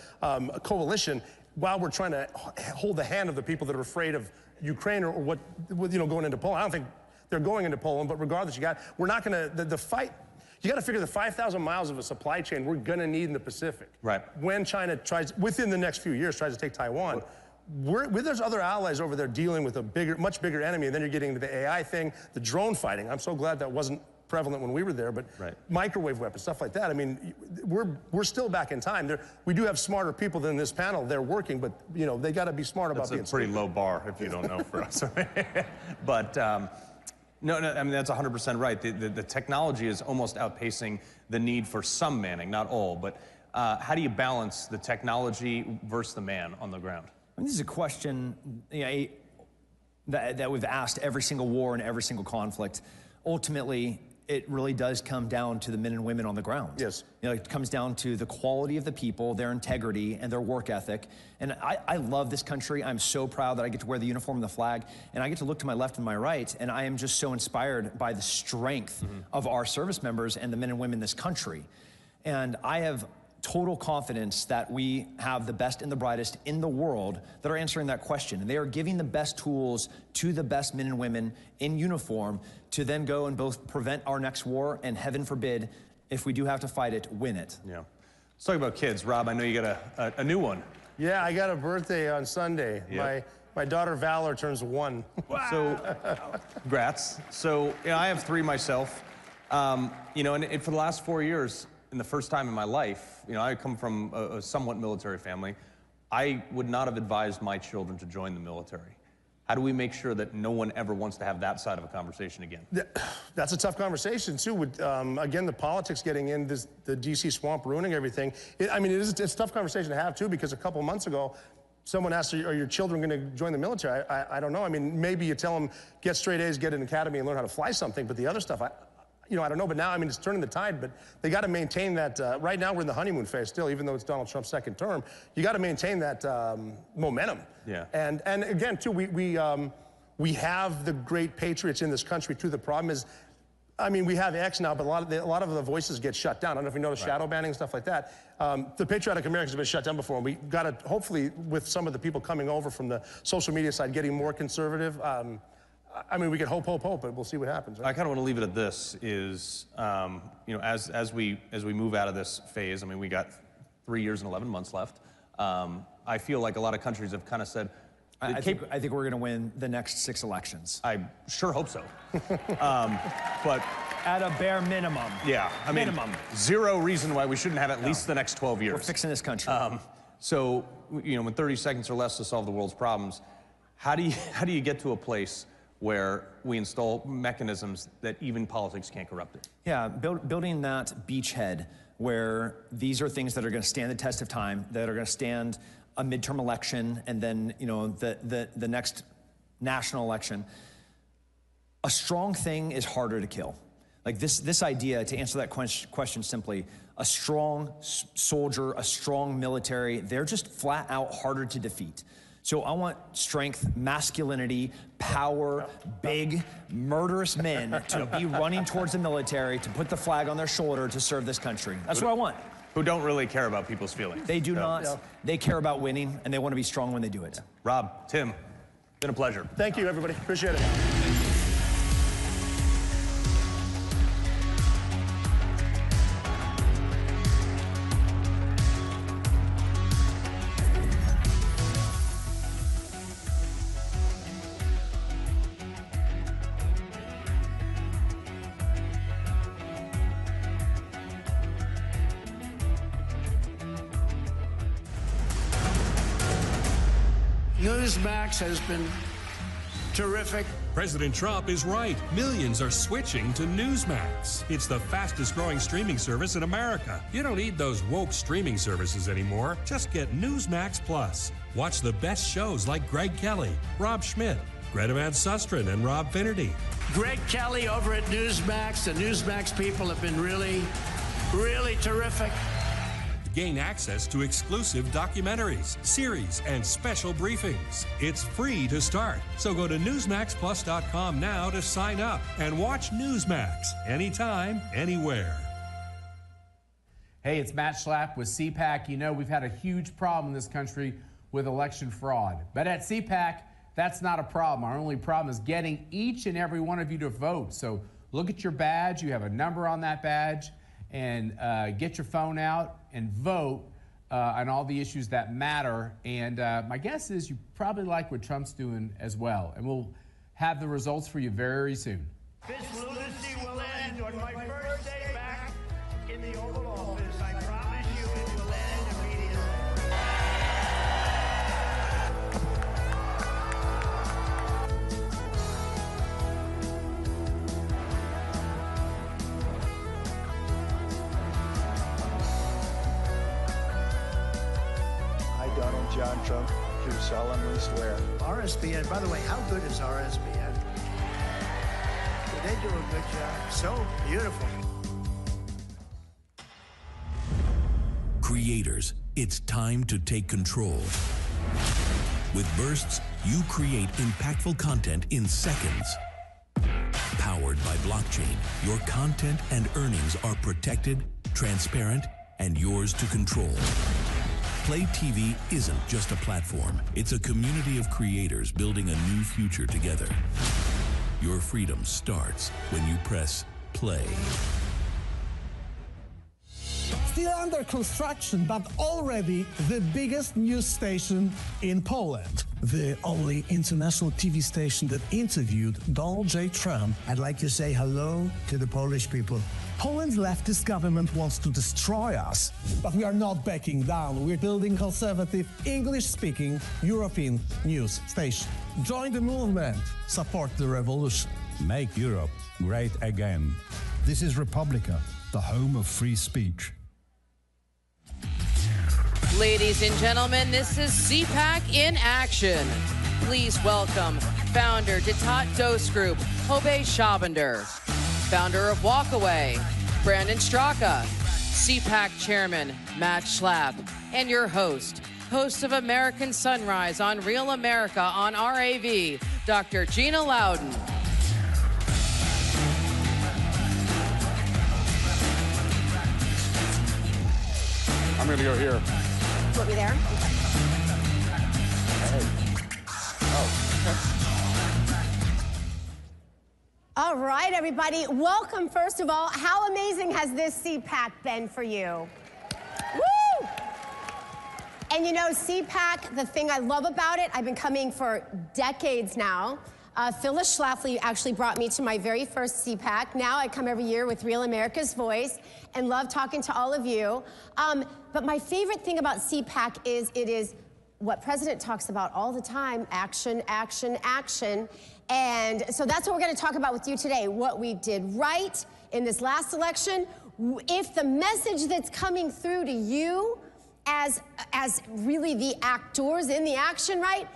coalition, while we're trying to hold the hand of the people that are afraid of Ukraine or what going into Poland. I don't think they're going into Poland, but regardless, we're not going to the fight. You got to figure the 5,000 miles of a supply chain we're going to need in the Pacific. Right. When China within the next few years, tries to take Taiwan. There's other allies over there dealing with a much bigger enemy, and then you're getting into the AI thing, the drone fighting. I'm so glad that wasn't prevalent when we were there, but microwave weapons, stuff like that. I mean, we're still back in time. We do have smarter people than this panel. They're working, but they got to be smart about being. That's a pretty low bar, if you don't know, for us. But no, I mean that's 100% right. The technology is almost outpacing the need for some manning, not all. But how do you balance the technology versus the man on the ground? This is a question that we've asked every single war and every single conflict. Ultimately, it really does come down to the men and women on the ground. Yes. It comes down to the quality of the people, their integrity, and their work ethic. And I love this country. I'm so proud that I get to wear the uniform and the flag, and I get to look to my left and my right, and I am just so inspired by the strength of our service members and the men and women in this country. And I have total confidence that we have the best and the brightest in the world that are answering that question. And they are giving the best tools to the best men and women in uniform to then go and both prevent our next war and, heaven forbid, if we do have to fight it, win it. Yeah. Let's talk about kids. Rob, I know you got a new one. Yeah, I got a birthday on Sunday. Yep. My daughter Valor turns 1. Wow. So, congrats. So, I have 3 myself. And for the last 4 years, in the first time in my life, I come from a somewhat military family. I would not have advised my children to join the military. How do we make sure that no one ever wants to have that side of a conversation again? That's a tough conversation, too, with, again, the politics getting in, the D.C. swamp ruining everything. It's a tough conversation to have, too, because a couple months ago, someone asked, are your children going to join the military? I don't know. I mean, maybe you tell them, get straight A's, get an academy, and learn how to fly something, but the other stuff, I don't know, but now, it's turning the tide, but they got to maintain that. Right now, we're in the honeymoon phase still, even though it's Donald Trump's second term. You got to maintain that momentum. Yeah. And again, too, we have the great patriots in this country, too. The problem is, we have X now, but a lot of the voices get shut down. I don't know if you notice shadow banning and stuff like that. The patriotic Americans have been shut down before, and we got to, hopefully, with some of the people coming over from the social media side, getting more conservative. We could hope, but we'll see what happens. Right? I kind of want to leave it at this: is as we move out of this phase. We got 3 years and 11 months left. I feel like a lot of countries have kind of said, I think we're going to win the next 6 elections. I sure hope so. But at a bare minimum. Yeah, minimum. Zero reason why we shouldn't have at least the next 12 years. We're fixing this country. So when 30 seconds or less to solve the world's problems, how do you get to a place where we install mechanisms that even politics can't corrupt it? Yeah, building that beachhead where these are things that are going to stand the test of time, that are going to stand a midterm election, and then the next national election. A strong thing is harder to kill. Like this idea, to answer that question simply, a strong soldier, a strong military, they're just flat out harder to defeat. So I want strength, masculinity, power, big, murderous men to be running towards the military, to put the flag on their shoulder to serve this country. That's what I want. Who don't really care about people's feelings. They do not. Yeah. They care about winning, and they want to be strong when they do it. Yeah. Rob, Tim, been a pleasure. Thank you, everybody. Appreciate it. Newsmax has been terrific. President Trump is right. Millions are switching to Newsmax. It's the fastest growing streaming service in America. You don't need those woke streaming services anymore. Just get Newsmax Plus. Watch the best shows like Greg Kelly, Rob Schmidt, Greta Van Susteren, and Rob Finnerty. Greg Kelly over at Newsmax. The Newsmax people have been really, really terrific. Gain access to exclusive documentaries, series, and special briefings. It's free to start, so go to newsmaxplus.com now to sign up and watch Newsmax anytime, anywhere. Hey, it's Matt Schlapp with CPAC. You know, we've had a huge problem in this country with election fraud. But at CPAC, that's not a problem. Our only problem is getting each and every one of you to vote. So look at your badge. You have a number on that badge. And get your phone out and vote on all the issues that matter. And my guess is you probably like what Trump's doing as well. And we'll have the results for you very soon. This lunacy will end on my first day back in the Oval Office. I promise you it will end immediately. I, Donald John Trump, do solemnly swear. RSBN, by the way, how good is RSBN? They do a good job. So beautiful. Creators, it's time to take control. With Bursts, you create impactful content in seconds. Powered by blockchain, your content and earnings are protected, transparent, and yours to control. Play TV isn't just a platform. It's a community of creators building a new future together. Your freedom starts when you press play. Still under construction, but already the biggest news station in Poland. The only international TV station that interviewed Donald J. Trump. I'd like to say hello to the Polish people. Poland's leftist government wants to destroy us, but we are not backing down. We're building conservative, English-speaking European news station. Join the movement. Support the revolution. Make Europe great again. This is Republica, the home of free speech. Ladies and gentlemen, this is CPAC in action. Please welcome founder Detat Dose Group, Hobe Schabander, founder of Walkaway, Brandon Straka, CPAC chairman, Matt Schlapp, and your host of American Sunrise on Real America on RAV, Dr. Gina Loudon. I'm going to go here. You want me there? All right, everybody. Welcome, first of all. How amazing has this CPAC been for you? Woo! And you know, CPAC, the thing I love about it, I've been coming for decades now. Phyllis Schlafly actually brought me to my very first CPAC. Now I come every year with Real America's Voice and love talking to all of you. But my favorite thing about CPAC is it is what President talks about all the time, action, action, action. And so that's what we're going to talk about with you today, what we did right in this last election. If the message that's coming through to you as really the actors in the action, right?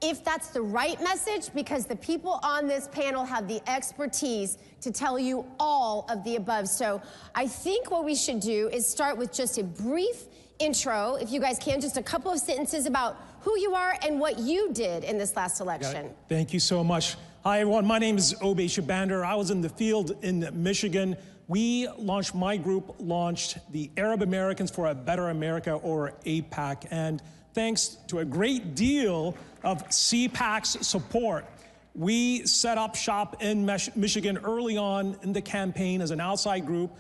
If that's the right message, because the people on this panel have the expertise to tell you all of the above. So I think what we should do is start with just a brief intro, if you guys can, just a couple of sentences about who you are and what you did in this last election. Thank you so much. Hi, everyone. My name is Hobe Schabander. I was in the field in Michigan. My group launched the Arab Americans for a Better America, or APAC. And thanks to a great deal of CPAC's support, we set up shop in Michigan early on in the campaign as an outside group,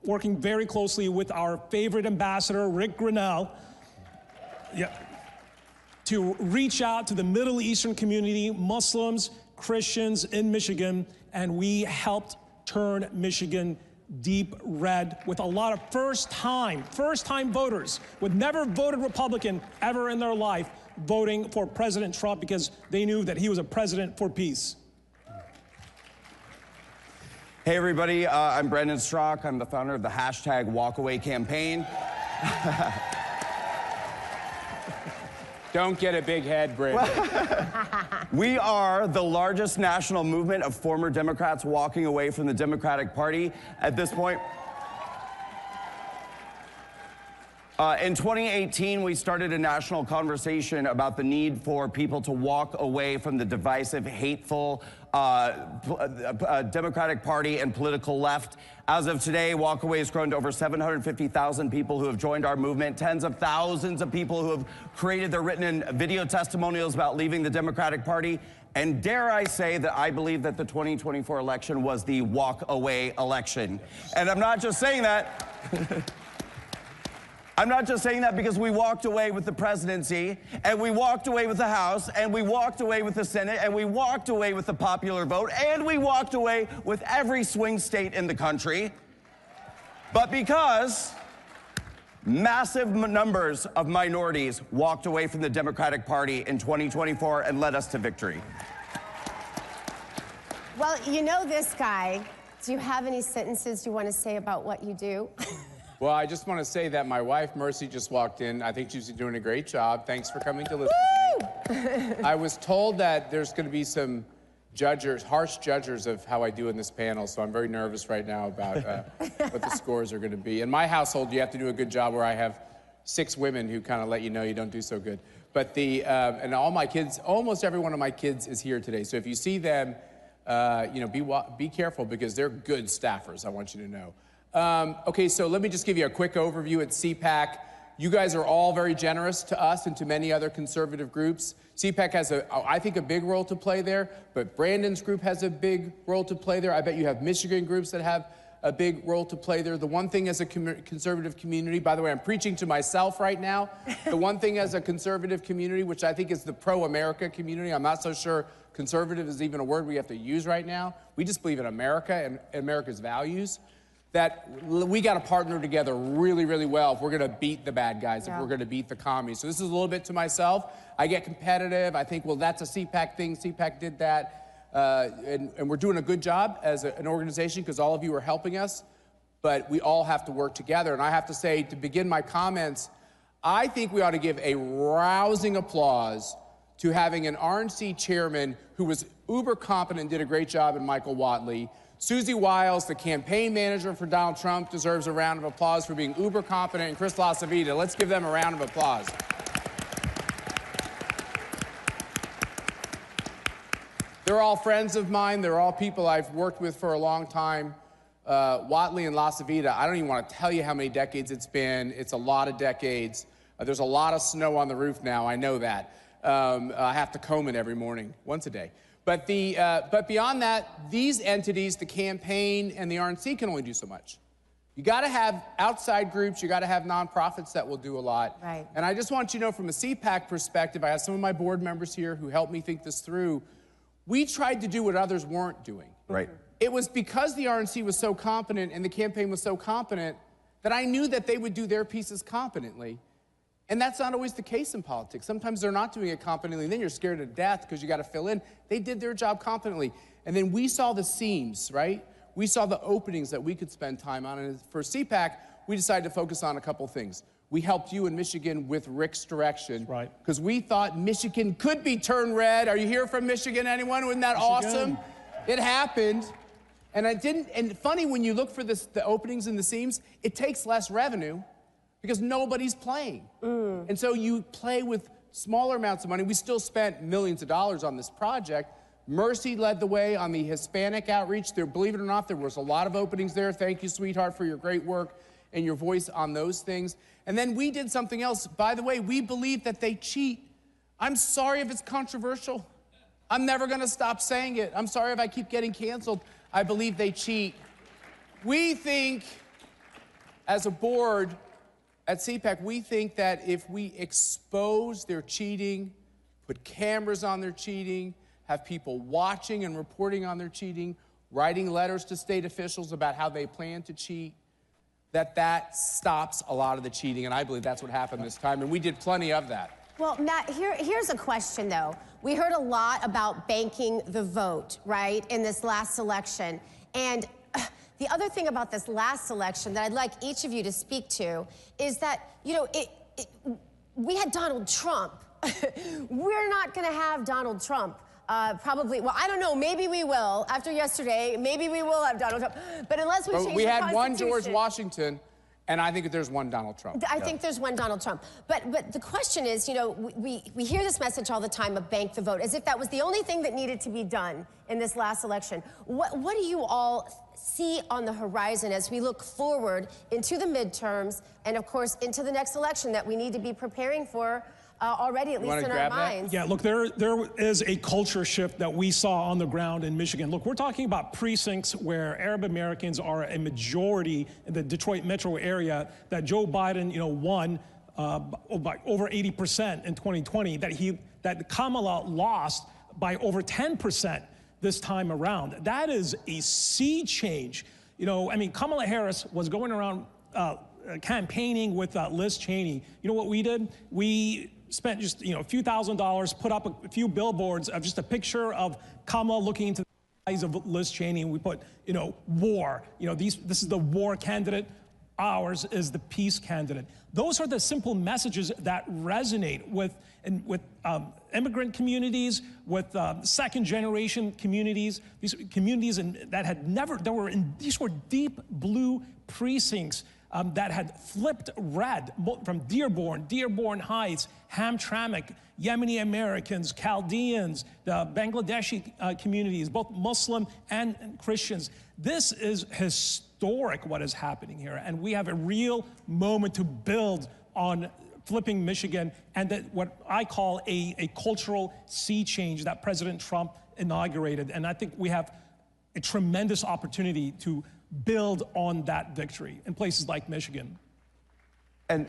working very closely with our favorite ambassador, Rick Grinnell, to reach out to the Middle Eastern community, Muslims, Christians in Michigan, and we helped turn Michigan deep red with a lot of first-time voters who had never voted Republican ever in their life, voting for President Trump because they knew that he was a president for peace. Hey everybody, I'm Brandon Straka. I'm the founder of the #Walkaway campaign. Don't get a big head, Brandon. We are the largest national movement of former Democrats walking away from the Democratic Party. At this point, In 2018, we started a national conversation about the need for people to walk away from the divisive, hateful Democratic Party and political left. As of today, Walkaway has grown to over 750,000 people who have joined our movement, tens of thousands of people who have created their written and video testimonials about leaving the Democratic Party. And dare I say that I believe that the 2024 election was the walk-away election. And I'm not just saying that. I'm not just saying that because we walked away with the presidency, and we walked away with the House, and we walked away with the Senate, and we walked away with the popular vote, and we walked away with every swing state in the country, but because massive numbers of minorities walked away from the Democratic Party in 2024 and led us to victory. Well, you know this guy. Do you have any sentences you want to say about what you do? Well, I just want to say that my wife, Mercy, just walked in. I think she's doing a great job. Thanks for coming to listen to me. I was told that there's going to be some judges, harsh judges of how I do in this panel, so I'm very nervous right now about what the scores are going to be. In my household, you have to do a good job where I have 6 women who kind of let you know you don't do so good. But and all my kids, almost every one of my kids is here today. So if you see them, you know, be careful because they're good staffers, I want you to know. Okay, so let me just give you a quick overview at CPAC. You guys are all very generous to us and to many other conservative groups. CPAC has, I think, a big role to play there, but Brandon's group has a big role to play there. I bet you have Michigan groups that have a big role to play there. The one thing as a conservative community, by the way, I'm preaching to myself right now. The one thing as a conservative community, which I think is the pro-America community, I'm not so sure conservative is even a word we have to use right now. We just believe in America and America's values. That we got to partner together really, really well if we're going to beat the bad guys, if we're going to beat the commies. So this is a little bit to myself. I get competitive. I think, well, that's a CPAC thing. CPAC did that. And we're doing a good job as an organization because all of you are helping us. But we all have to work together. And I have to say, to begin my comments, I think we ought to give a rousing applause to having an RNC chairman who was uber competent, did a great job, in Michael Whatley. Susie Wiles, the campaign manager for Donald Trump, deserves a round of applause for being uber competent, and Chris LaCivita. Let's give them a round of applause. They're all friends of mine. They're all people I've worked with for a long time. Whatley and LaCivita, I don't even want to tell you how many decades it's been. It's a lot of decades. There's a lot of snow on the roof now, I know that. I have to comb it every morning, once a day. But beyond that, these entities, the campaign and the RNC, can only do so much. You got to have outside groups. You got to have nonprofits that will do a lot. Right. And I just want you to know, from a CPAC perspective, I have some of my board members here who helped me think this through. We tried to do what others weren't doing. Right. It was because the RNC was so competent and the campaign was so competent that I knew that they would do their pieces competently. And that's not always the case in politics. Sometimes they're not doing it competently, and then you're scared to death because you got to fill in. They did their job competently. And then we saw the seams, right? We saw the openings that we could spend time on. And for CPAC, we decided to focus on a couple things. We helped you in Michigan with Rick's direction. Right. Because we thought Michigan could be turned red. Are you here from Michigan, anyone? Wasn't that awesome? It happened. And I didn't, and funny, when you look for this, the openings and the seams, it takes less revenue because nobody's playing. And so you play with smaller amounts of money. We still spent millions of dollars on this project. Mercy led the way on the Hispanic outreach. There, believe it or not, there was a lot of openings there. Thank you, sweetheart, for your great work and your voice on those things. And then we did something else. By the way, we believe that they cheat. I'm sorry if it's controversial. I'm never gonna stop saying it. I'm sorry if I keep getting canceled. I believe they cheat. We think, as a board at CPAC, we think that if we expose their cheating, put cameras on their cheating, have people watching and reporting on their cheating, writing letters to state officials about how they plan to cheat, that stops a lot of the cheating, and I believe that's what happened this time, and we did plenty of that. Well, Matt, here's a question, though. We heard a lot about banking the vote, right, in this last election, and the other thing about this last election that I'd like each of you to speak to is that, you know, we had Donald Trump. We're not going to have Donald Trump. Probably, well, I don't know, maybe we will. After yesterday, maybe we will have Donald Trump. But unless we change the Constitution. We had one George Washington, And I think that there's one Donald Trump. I think there's one Donald Trump. But the question is, you know, we hear this message all the time of bank the vote, as if that was the only thing that needed to be done in this last election. What do you all see on the horizon as we look forward into the midterms and, of course, into the next election that we need to be preparing for already, at least in our minds? Yeah, look, there is a culture shift that we saw on the ground in Michigan. Look, we're talking about precincts where Arab Americans are a majority in the Detroit metro area, that Joe Biden, you know, won by over 80% in 2020, that Kamala lost by over 10% this time around. That is a sea change. You know, I mean, Kamala Harris was going around campaigning with Liz Cheney. You know what we did? We spent just, you know, a few $1,000s, put up a few billboards of just a picture of Kamala looking into the eyes of Liz Cheney, and we put, you know, war. You know, this is the war candidate. Ours is the peace candidate. Those are the simple messages that resonate with immigrant communities, with second-generation communities. These communities these were deep blue precincts that had flipped red, from Dearborn Heights, Hamtramck, Yemeni Americans, Chaldeans, the Bangladeshi communities, both Muslim and Christians. This is historic, what is happening here, and we have a real moment to build on flipping Michigan, and that what I call a cultural sea change that President Trump inaugurated. And I think we have a tremendous opportunity to build on that victory in places like Michigan. And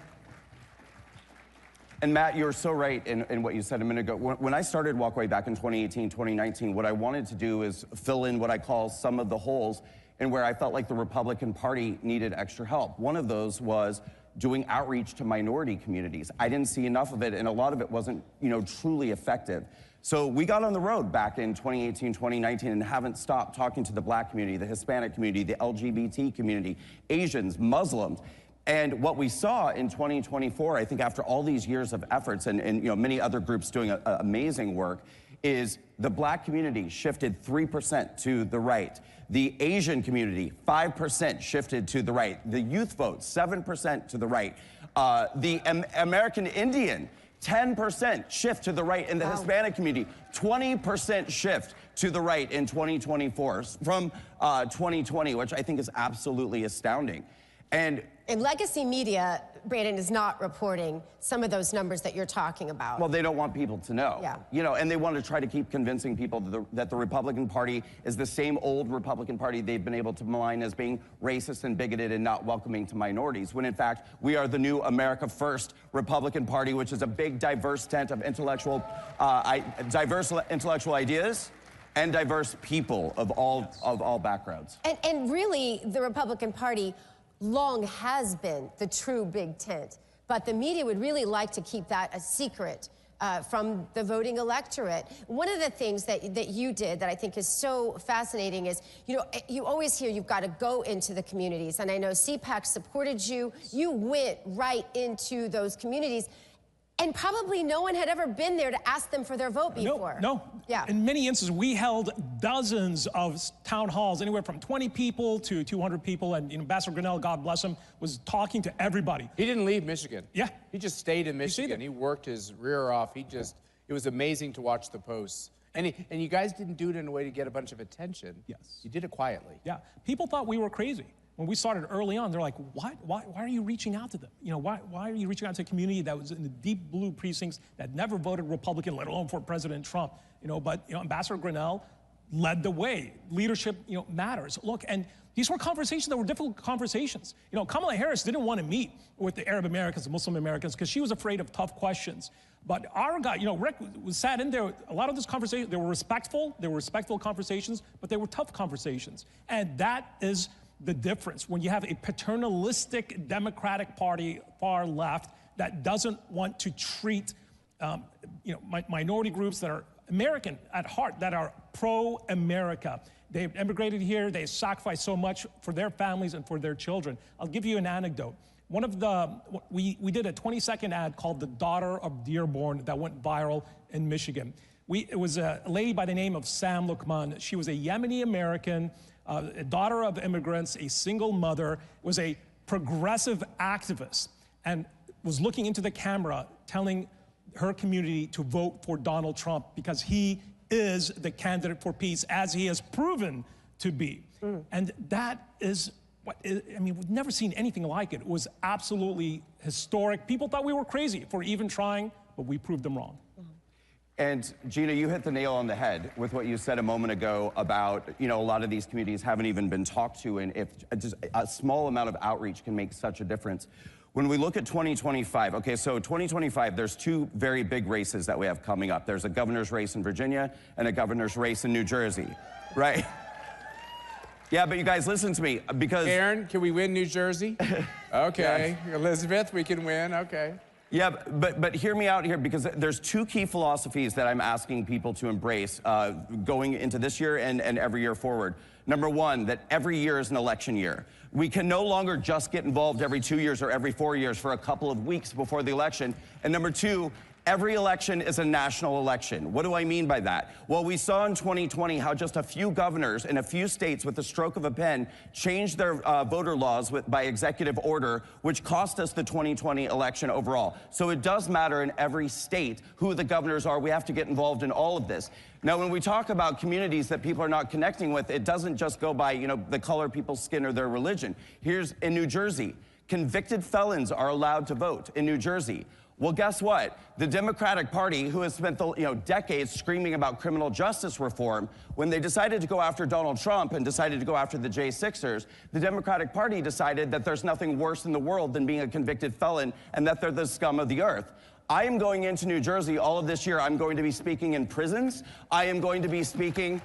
Matt, you're so right in what you said a minute ago. When I started Walkway back in 2018, 2019, what I wanted to do is fill in what I call some of the holes and where I felt like the Republican Party needed extra help. One of those was doing outreach to minority communities. I didn't see enough of it, and a lot of it wasn't, you know, truly effective. So we got on the road back in 2018, 2019, and haven't stopped talking to the Black community, the Hispanic community, the LGBT community, Asians, Muslims. And what we saw in 2024, I think after all these years of efforts and you know, many other groups doing amazing work, is the Black community shifted 3% to the right. The Asian community, 5% shifted to the right. The youth vote, 7% to the right. The American Indian, 10% shift to the right. In the Hispanic community, 20% shift to the right in 2024 from 2020, which I think is absolutely astounding. And legacy media, Brandon, is not reporting some of those numbers that you're talking about. Well, they don't want people to know. Yeah. You know, and they want to try to keep convincing people that the Republican Party is the same old Republican Party they've been able to malign as being racist and bigoted and not welcoming to minorities, when in fact we are the new America First Republican Party, which is a big, diverse tent of diverse intellectual ideas and diverse people of all backgrounds. And really, the Republican Party long has been the true big tent, but the media would really like to keep that a secret from the voting electorate. One of the things that you did that I think is so fascinating is, you know, you always hear you've got to go into the communities, and I know CPAC supported you. You went right into those communities, and probably no one had ever been there to ask them for their vote before. No. Yeah. In many instances, we held dozens of town halls, anywhere from 20 people to 200 people, and Ambassador Grinnell, God bless him, was talking to everybody. He didn't leave Michigan. Yeah. He just stayed in Michigan. He worked his rear off. It was amazing to watch the posts. And you guys didn't do it in a way to get a bunch of attention. Yes. You did it quietly. Yeah. People thought we were crazy. When we started early on, they're like, why are you reaching out to them? You know, why are you reaching out to a community that was in the deep blue precincts that never voted Republican, let alone for President Trump? You know, but Ambassador Grinnell led the way. Leadership, matters. Look, and these were conversations that were difficult conversations. You know, Kamala Harris didn't want to meet with the Arab Americans, the Muslim Americans, because she was afraid of tough questions. But our guy, Rick was sat in there. A lot of those conversations, they were respectful conversations, but they were tough conversations. And that is the difference when you have a paternalistic Democratic Party, far left, that doesn't want to treat minority groups that are American at heart, that are pro-America. They've immigrated here, they sacrificed so much for their families and for their children. I'll give you an anecdote. We did a 20-second ad called The Daughter of Dearborn that went viral in Michigan. It was a lady by the name of Sam Lukman. She was a Yemeni American, a daughter of immigrants, a single mother, was a progressive activist and was looking into the camera telling her community to vote for Donald Trump because he is the candidate for peace, as he has proven to be. And that is what, I mean, we've never seen anything like it. It was absolutely historic. People thought we were crazy for even trying, but we proved them wrong. And Gina, you hit the nail on the head with what you said a moment ago about, you know, a lot of these communities haven't even been talked to, and if just a small amount of outreach can make such a difference. When we look at 2025, okay, so 2025, there's two very big races that we have coming up. There's a governor's race in Virginia and a governor's race in New Jersey, right? Yeah, but you guys listen to me, because... Aaron, can we win New Jersey? Okay. Yes. Elizabeth, we can win, okay. Yeah, but hear me out here, because there's two key philosophies that I'm asking people to embrace going into this year and every year forward. Number one, that every year is an election year. We can no longer just get involved every 2 years or every 4 years for a couple of weeks before the election. And number two, every election is a national election. What do I mean by that? Well, we saw in 2020 how just a few governors in a few states with the stroke of a pen changed their voter laws by executive order, which cost us the 2020 election overall. So it does matter in every state who the governors are. We have to get involved in all of this. Now, when we talk about communities that people are not connecting with, it doesn't just go by, you know, the color of people's skin or their religion. Here's in New Jersey, convicted felons are allowed to vote in New Jersey. Well, guess what? The Democratic Party, who has spent decades screaming about criminal justice reform, when they decided to go after Donald Trump and decided to go after the J6ers, the Democratic Party decided that there's nothing worse in the world than being a convicted felon and that they're the scum of the earth. I am going into New Jersey all of this year. I'm going to be speaking in prisons. I am going to be speaking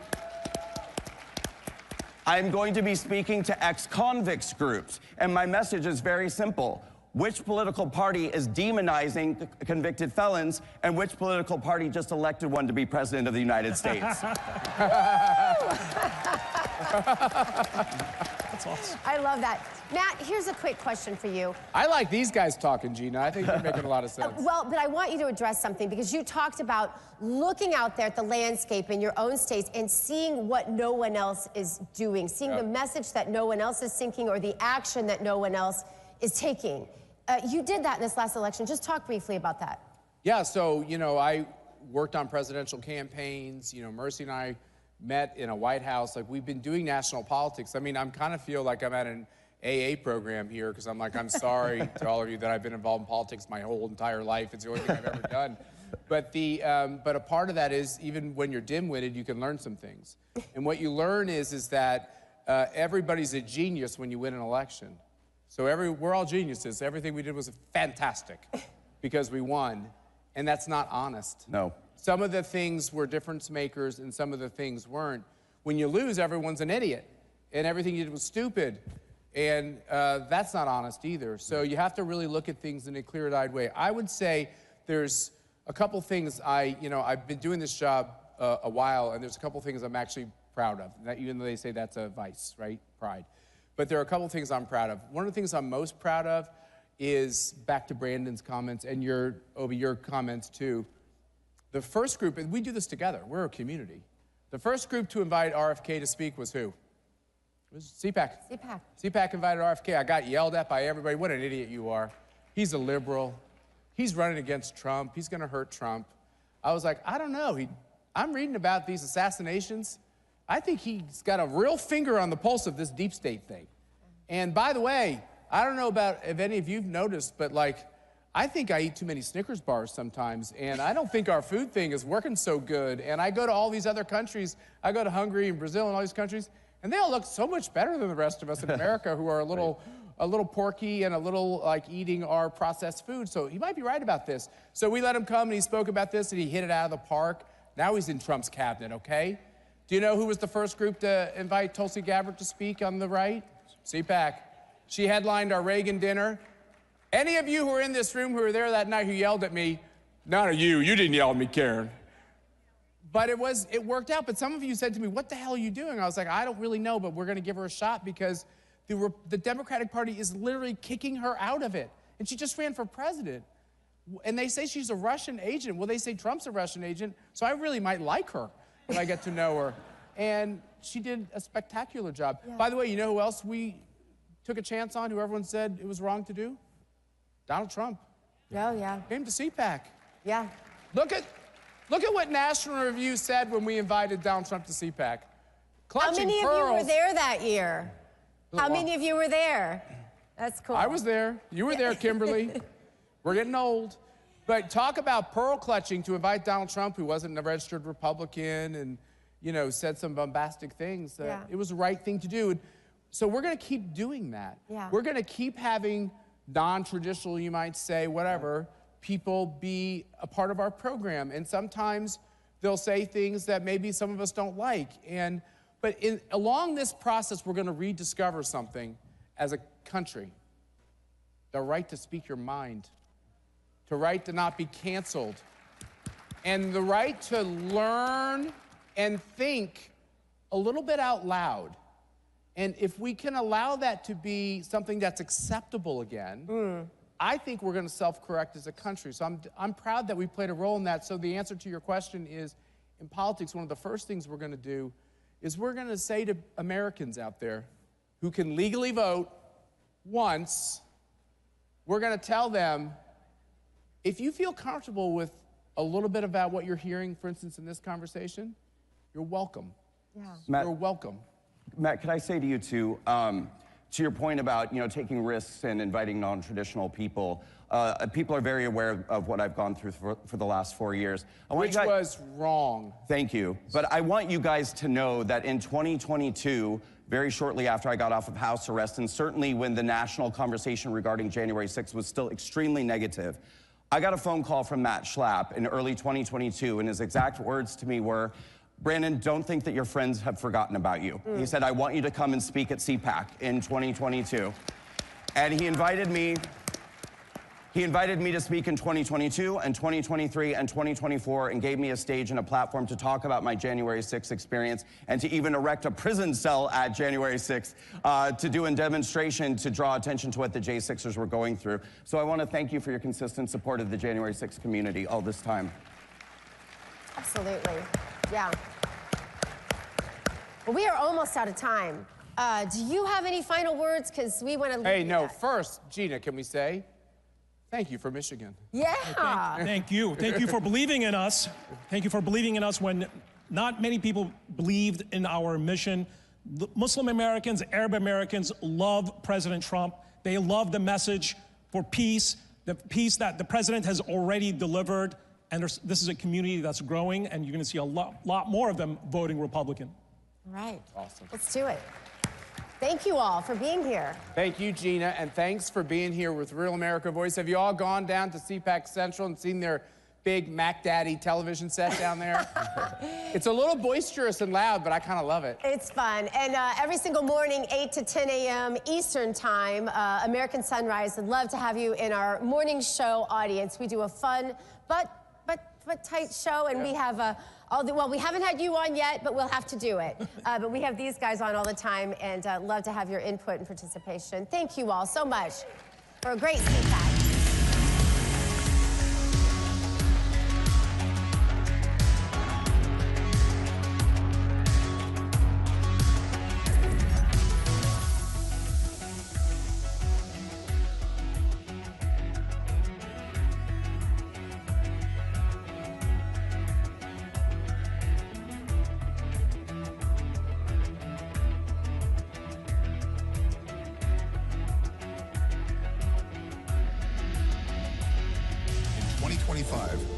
to ex-convicts groups. And my message is very simple. Which political party is demonizing convicted felons, and which political party just elected one to be president of the United States? That's awesome. I love that. Matt, here's a quick question for you. I like these guys talking, Gina. I think they're making a lot of sense. Well, but I want you to address something, because you talked about looking out there at the landscape in your own states and seeing what no one else is doing, seeing the message that no one else is thinking or the action that no one else is taking. You did that in this last election. Just talk briefly about that. Yeah, so, you know, I worked on presidential campaigns. You know, Mercy and I met in a White House. Like, we've been doing national politics. I mean, I'm kind of feel like I'm at an AA program here, because I'm like, I'm sorry to all of you that I've been involved in politics my whole entire life. It's the only thing I've ever done. But a part of that is, even when you're dim-witted, you can learn some things. And what you learn is that everybody's a genius when you win an election. So we're all geniuses. Everything we did was fantastic because we won, and that's not honest. No. Some of the things were difference makers, and some of the things weren't. When you lose, everyone's an idiot, and everything you did was stupid, and that's not honest either. So you have to really look at things in a clear-eyed way. I would say there's a couple things I've been doing this job a while, and there's a couple things I'm actually proud of, even though they say that's a vice, right? Pride. But there are a couple things I'm proud of. One of the things I'm most proud of is, back to Brandon's comments and your comments too, the first group, and we do this together, we're a community. The first group to invite RFK to speak was who? It was CPAC. CPAC invited RFK. I got yelled at by everybody. What an idiot you are. He's a liberal. He's running against Trump. He's gonna hurt Trump. I was like, I don't know. I'm reading about these assassinations. I think he's got a real finger on the pulse of this deep state thing. And by the way, I don't know if any of you've noticed, but like, I think I eat too many Snickers bars sometimes, and I don't think our food thing is working so good. And I go to all these other countries. I go to Hungary and Brazil and all these countries, and they all look so much better than the rest of us in America, who are a little porky and a little like eating our processed food. So he might be right about this. So we let him come, and he spoke about this, and he hit it out of the park. Now he's in Trump's cabinet, okay? Do you know who was the first group to invite Tulsi Gabbard to speak on the right? CPAC. She headlined our Reagan dinner. Any of you who were in this room who were there that night who yelled at me, not you didn't yell at me, Karen. But it worked out. But some of you said to me, what the hell are you doing? I was like, I don't really know, but we're gonna give her a shot, because the Democratic Party is literally kicking her out of it. And she just ran for president. And they say she's a Russian agent. Well, they say Trump's a Russian agent, so I really might like her if I get to know her. And she did a spectacular job. Yeah. By the way, you know who else we took a chance on, who everyone said it was wrong to do? Donald Trump. Oh, yeah. Came to CPAC. Yeah. Look at what National Review said when we invited Donald Trump to CPAC. How many of you were there that year? How many of you were there? That's cool. I was there. You were there, Kimberly. We're getting old. But talk about pearl clutching to invite Donald Trump, who wasn't a registered Republican and, you know, said some bombastic things. It was the right thing to do. So we're going to keep doing that. Yeah. We're going to keep having non-traditional, you might say, whatever, people be a part of our program. And sometimes they'll say things that maybe some of us don't like. But along this process, we're going to rediscover something as a country. The right to speak your mind, the right to not be canceled, and the right to learn and think a little bit out loud. And if we can allow that to be something that's acceptable again, I think we're going to self-correct as a country. So I'm proud that we played a role in that. So the answer to your question is, in politics, one of the first things we're going to do is we're going to say to Americans out there who can legally vote once, we're going to tell them, if you feel comfortable with a little bit about what you're hearing, for instance, in this conversation, you're welcome. Yeah. Matt, you're welcome. Matt, could I say to you, too, to your point about, you know, taking risks and inviting non-traditional people, people are very aware of what I've gone through for the last 4 years. Which was wrong. Thank you. But I want you guys to know that in 2022, very shortly after I got off of house arrest, and certainly when the national conversation regarding January 6th was still extremely negative, I got a phone call from Matt Schlapp in early 2022, and his exact words to me were, Brandon, don't think that your friends have forgotten about you. He said, I want you to come and speak at CPAC in 2022. And he invited me to speak in 2022 and 2023 and 2024 and gave me a stage and a platform to talk about my January 6th experience and to even erect a prison cell at January 6th to do a demonstration to draw attention to what the J6ers were going through. So I want to thank you for your consistent support of the January 6th community all this time. Absolutely. Yeah. Well, we are almost out of time. Do you have any final words? Because we want to leave. Hey, no, first, Gina, can we say thank you for Michigan? Yeah. Thank you. Thank you for believing in us. Thank you for believing in us when not many people believed in our mission. The Muslim Americans, Arab Americans love President Trump. They love the message for peace, the peace that the president has already delivered. And this is a community that's growing, and you're going to see a lot more of them voting Republican. All right. Awesome. Let's do it. Thank you all for being here. Thank you, Gina, and thanks for being here with Real America Voice. Have you all gone down to CPAC Central and seen their big Mac Daddy television set down there? It's a little boisterous and loud, but I kind of love it. It's fun. And every single morning, 8 to 10 a.m. Eastern Time, American Sunrise would love to have you in our morning show audience. We do a fun but tight show, and we have well, we haven't had you on yet, but we'll have to do it. But we have these guys on all the time, and love to have your input and participation. Thank you all so much for a great CPAC.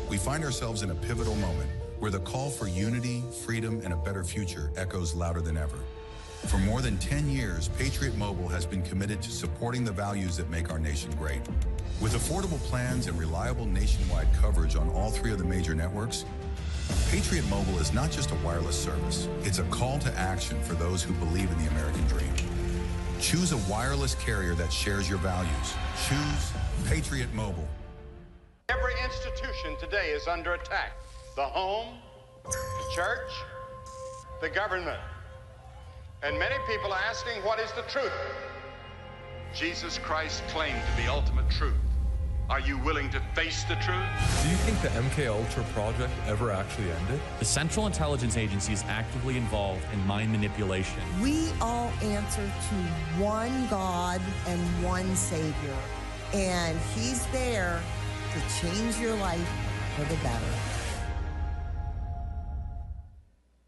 We find ourselves in a pivotal moment where the call for unity, freedom, and a better future echoes louder than ever. For more than 10 years, Patriot Mobile has been committed to supporting the values that make our nation great. With affordable plans and reliable nationwide coverage on all 3 of the major networks, Patriot Mobile is not just a wireless service, it's a call to action for those who believe in the American dream. Choose a wireless carrier that shares your values. Choose Patriot Mobile. Every institution today is under attack. The home, the church, the government. And many people are asking, what is the truth? Jesus Christ claimed to be ultimate truth. Are you willing to face the truth? Do you think the MK Ultra project ever actually ended? The Central Intelligence Agency is actively involved in mind manipulation. We all answer to one God and one Savior, and He's there to change your life for the better.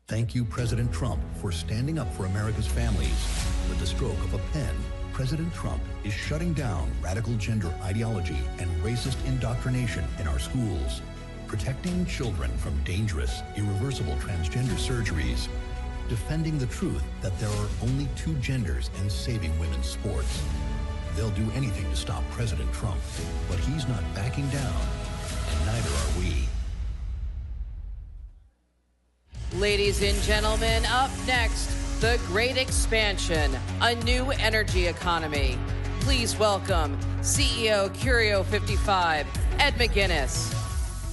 Thank you, President Trump, for standing up for America's families. With the stroke of a pen, President Trump is shutting down radical gender ideology and racist indoctrination in our schools, protecting children from dangerous, irreversible transgender surgeries, defending the truth that there are only two genders, and saving women's sports. They'll do anything to stop President Trump, but he's not backing down, and neither are we. Ladies and gentlemen, up next, the Great Expansion, a new energy economy. Please welcome CEO Curio 55, Ed McGuinness,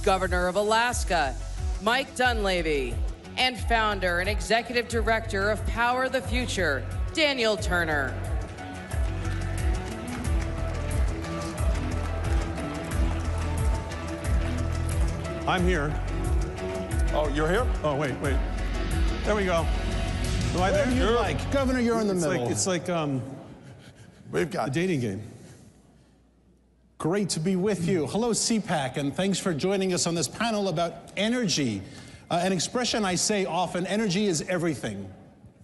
Governor of Alaska, Mike Dunleavy, and founder and executive director of Power the Future, Daniel Turner. I'm here. Oh, you're here? Oh, wait. There we go. Am I there? You're like, Governor, you're in the middle. It's like we've got a dating game. Great to be with you. Hello, CPAC, and thanks for joining us on this panel about energy. An expression I say often, energy is everything.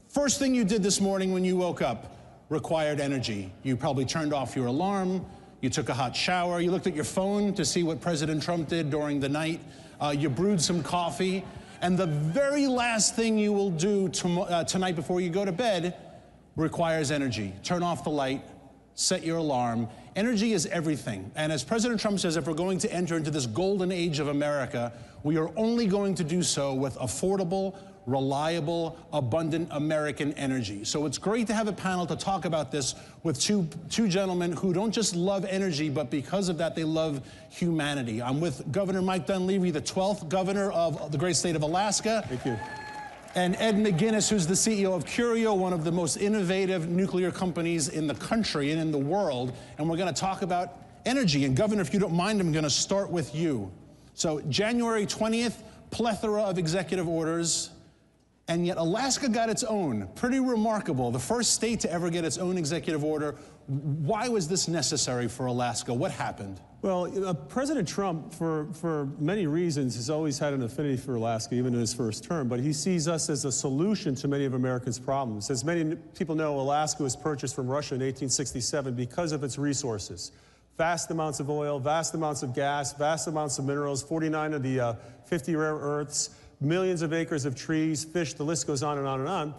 First thing you did this morning when you woke up required energy. You probably turned off your alarm, you took a hot shower, you looked at your phone to see what President Trump did during the night, you brewed some coffee, and the very last thing you will do tonight before you go to bed requires energy. Turn off the light, set your alarm. Energy is everything. And as President Trump says, if we're going to enter into this golden age of America, we are only going to do so with affordable, reliable, abundant American energy. So it's great to have a panel to talk about this with two gentlemen who don't just love energy, but because of that, they love humanity. I'm with Governor Mike Dunleavy, the 12th governor of the great state of Alaska. Thank you. And Ed McGuinness, who's the CEO of Curio, one of the most innovative nuclear companies in the country and in the world. And we're going to talk about energy. And Governor, if you don't mind, I'm going to start with you. So January 20th, plethora of executive orders. And yet Alaska got its own. Pretty remarkable. The first state to ever get its own executive order. Why was this necessary for Alaska? What happened? Well, President Trump, for many reasons, has always had an affinity for Alaska, even in his first term. But he sees us as a solution to many of Americans' problems. As many people know, Alaska was purchased from Russia in 1867 because of its resources. Vast amounts of oil, vast amounts of gas, vast amounts of minerals, 49 of the 50 rare earths, millions of acres of trees, fish, the list goes on and on and on.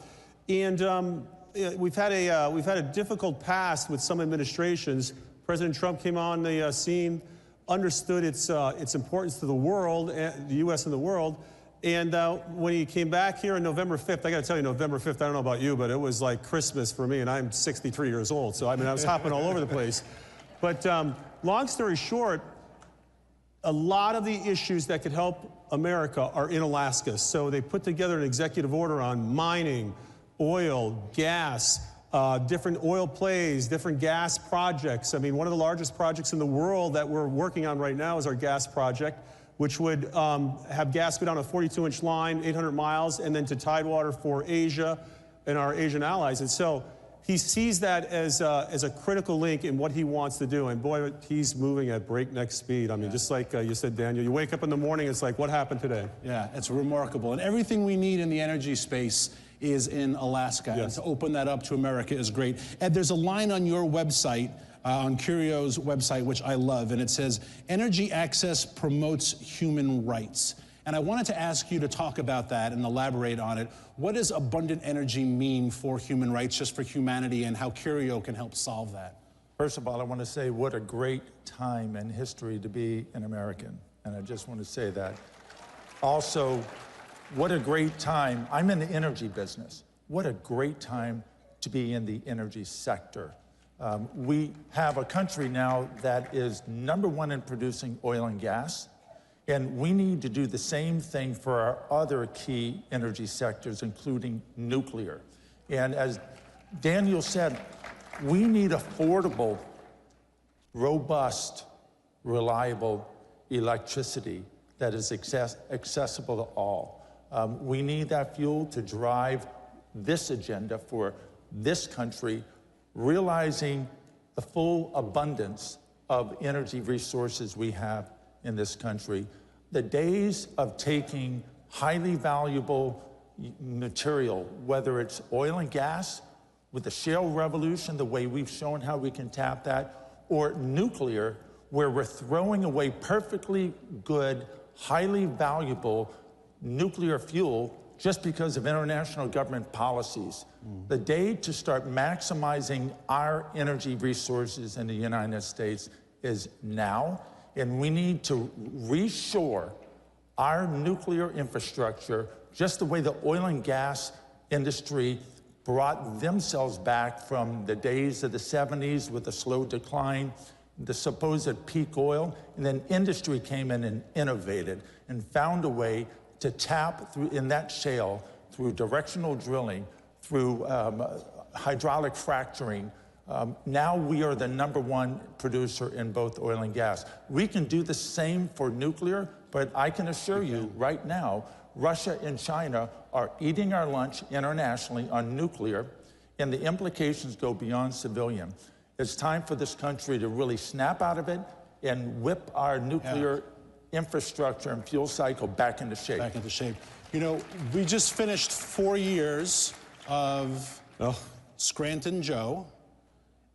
And we've had a difficult past with some administrations. President Trump came on the scene, understood its importance to the world, the U.S. and the world. And when he came back here on November 5th, I got to tell you, November 5th, I don't know about you, but it was like Christmas for me, and I'm 63 years old. So, I mean, I was hopping all over the place. But long story short, a lot of the issues that could help America are in Alaska. So they put together an executive order on mining, oil, gas, different oil plays, different gas projects. I mean, one of the largest projects in the world that we're working on right now is our gas project, which would have gas go down a 42-inch line, 800 miles, and then to Tidewater for Asia and our Asian allies. And so he sees that as a critical link in what he wants to do. And boy, he's moving at breakneck speed. I mean, just like you said, Daniel, you wake up in the morning, it's like, what happened today? Yeah, it's remarkable. And everything we need in the energy space is in Alaska. Yes. And to open that up to America is great. Ed, there's a line on your website, on Curio's website, which I love, and it says, energy access promotes human rights. And I wanted to ask you to talk about that and elaborate on it. What does abundant energy mean for human rights, just for humanity, and how Curio can help solve that? First of all, I want to say what a great time in history to be an American. And I just want to say that. Also, what a great time. I'm in the energy business. What a great time to be in the energy sector. We have a country now that is #1 in producing oil and gas. And we need to do the same thing for our other key energy sectors, including nuclear. And as Daniel said, we need affordable, robust, reliable electricity that is accessible to all. We need that fuel to drive this agenda for this country, realizing the full abundance of energy resources we have in this country. The days of taking highly valuable material, whether it's oil and gas, with the shale revolution, the way we've shown how we can tap that, or nuclear, where we're throwing away perfectly good, highly valuable nuclear fuel just because of international government policies. The day to start maximizing our energy resources in the United States is now, and we need to reshore our nuclear infrastructure just the way the oil and gas industry brought themselves back from the days of the 70s with a slow decline, the supposed peak oil, and then industry came in and innovated and found a way to tap through in that shale through directional drilling, through hydraulic fracturing. Now we are the #1 producer in both oil and gas. We can do the same for nuclear, but I can assure you right now, Russia and China are eating our lunch internationally on nuclear, and the implications go beyond civilian. It's time for this country to really snap out of it and whip our nuclear infrastructure and fuel cycle back into shape. Back into shape. You know, we just finished 4 years of Scranton Joe.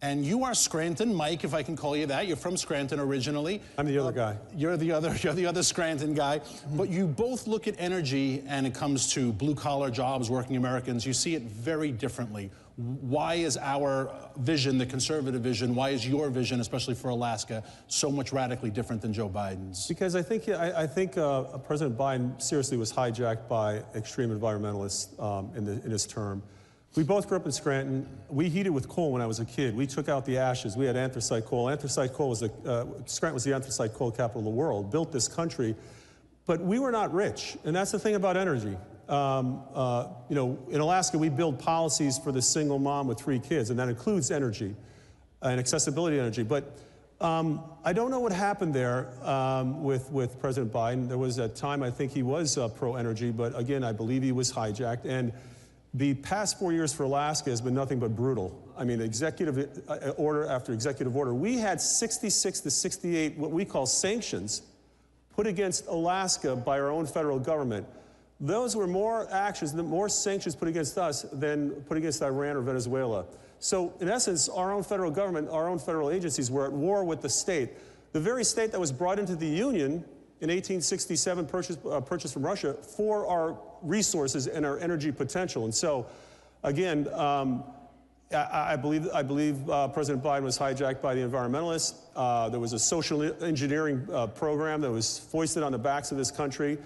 And you are Scranton Mike, if I can call you that. You're from Scranton originally. I'm the other guy. You're the other Scranton guy. But you both look at energy, and it comes to blue-collar jobs, working Americans. You see it very differently. Why is our vision, the conservative vision, why is your vision, especially for Alaska, so much radically different than Joe Biden's? Because I think President Biden seriously was hijacked by extreme environmentalists in his term. We both grew up in Scranton. We heated with coal when I was a kid. We took out the ashes. We had anthracite coal. Anthracite coal was Scranton was the anthracite coal capital of the world, built this country. But we were not rich, and that's the thing about energy. You know, in Alaska, we build policies for the single mom with 3 kids, and that includes energy and accessibility energy. But I don't know what happened there with President Biden. There was a time I think he was pro-energy, but again, I believe he was hijacked. And the past 4 years for Alaska has been nothing but brutal. I mean, executive order after executive order. We had 66 to 68 what we call sanctions put against Alaska by our own federal government. Those were more actions, more sanctions put against us than put against Iran or Venezuela. So in essence, our own federal government, our own federal agencies were at war with the state. The very state that was brought into the Union in 1867, purchased from Russia for our resources and our energy potential. And so, again, I believe President Biden was hijacked by the environmentalists. There was a social engineering program that was foisted on the backs of this country.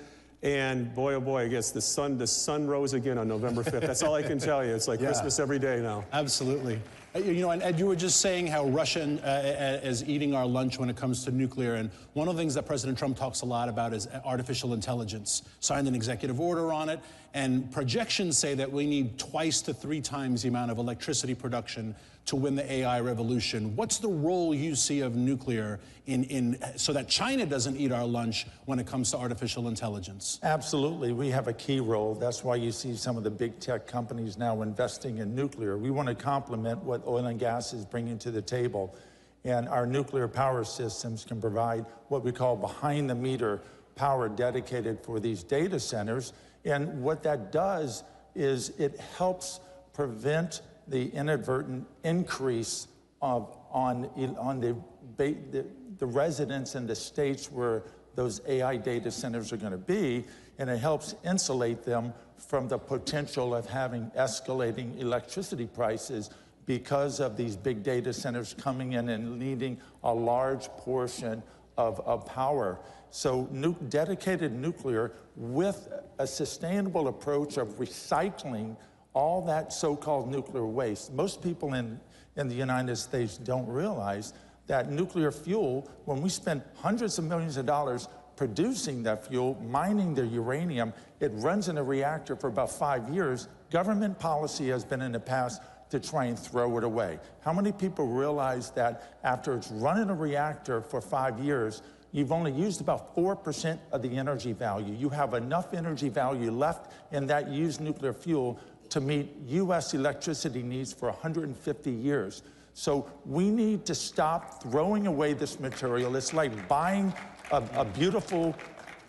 And boy, oh boy, I guess the sun rose again on November 5th. That's all I can tell you. It's like Christmas every day now. Absolutely. You know, and Ed, you were just saying how Russia is eating our lunch when it comes to nuclear. And one of the things that President Trump talks a lot about is artificial intelligence. Signed an executive order on it. And projections say that we need 2 to 3 times the amount of electricity production to win the AI revolution. What's the role you see of nuclear so that China doesn't eat our lunch when it comes to artificial intelligence? Absolutely. We have a key role. That's why you see some of the big tech companies now investing in nuclear. We want to complement what oil and gas is bringing to the table. And our nuclear power systems can provide what we call behind-the-meter power dedicated for these data centers. And what that does is it helps prevent the inadvertent increase on the residents in the states where those AI data centers are going to be, and it helps insulate them from the potential of having escalating electricity prices because of these big data centers coming in and needing a large portion of power. So dedicated nuclear with a sustainable approach of recycling all that so-called nuclear waste. Most people in the United States don't realize that nuclear fuel, when we spend hundreds of millions of dollars producing that fuel, mining the uranium, it runs in a reactor for about 5 years. Government policy has been in the past to try and throw it away. How many people realize that after it's running a reactor for 5 years, you've only used about 4% of the energy value? You have enough energy value left in that used nuclear fuel to meet U.S. electricity needs for 150 years. So we need to stop throwing away this material. It's like buying a beautiful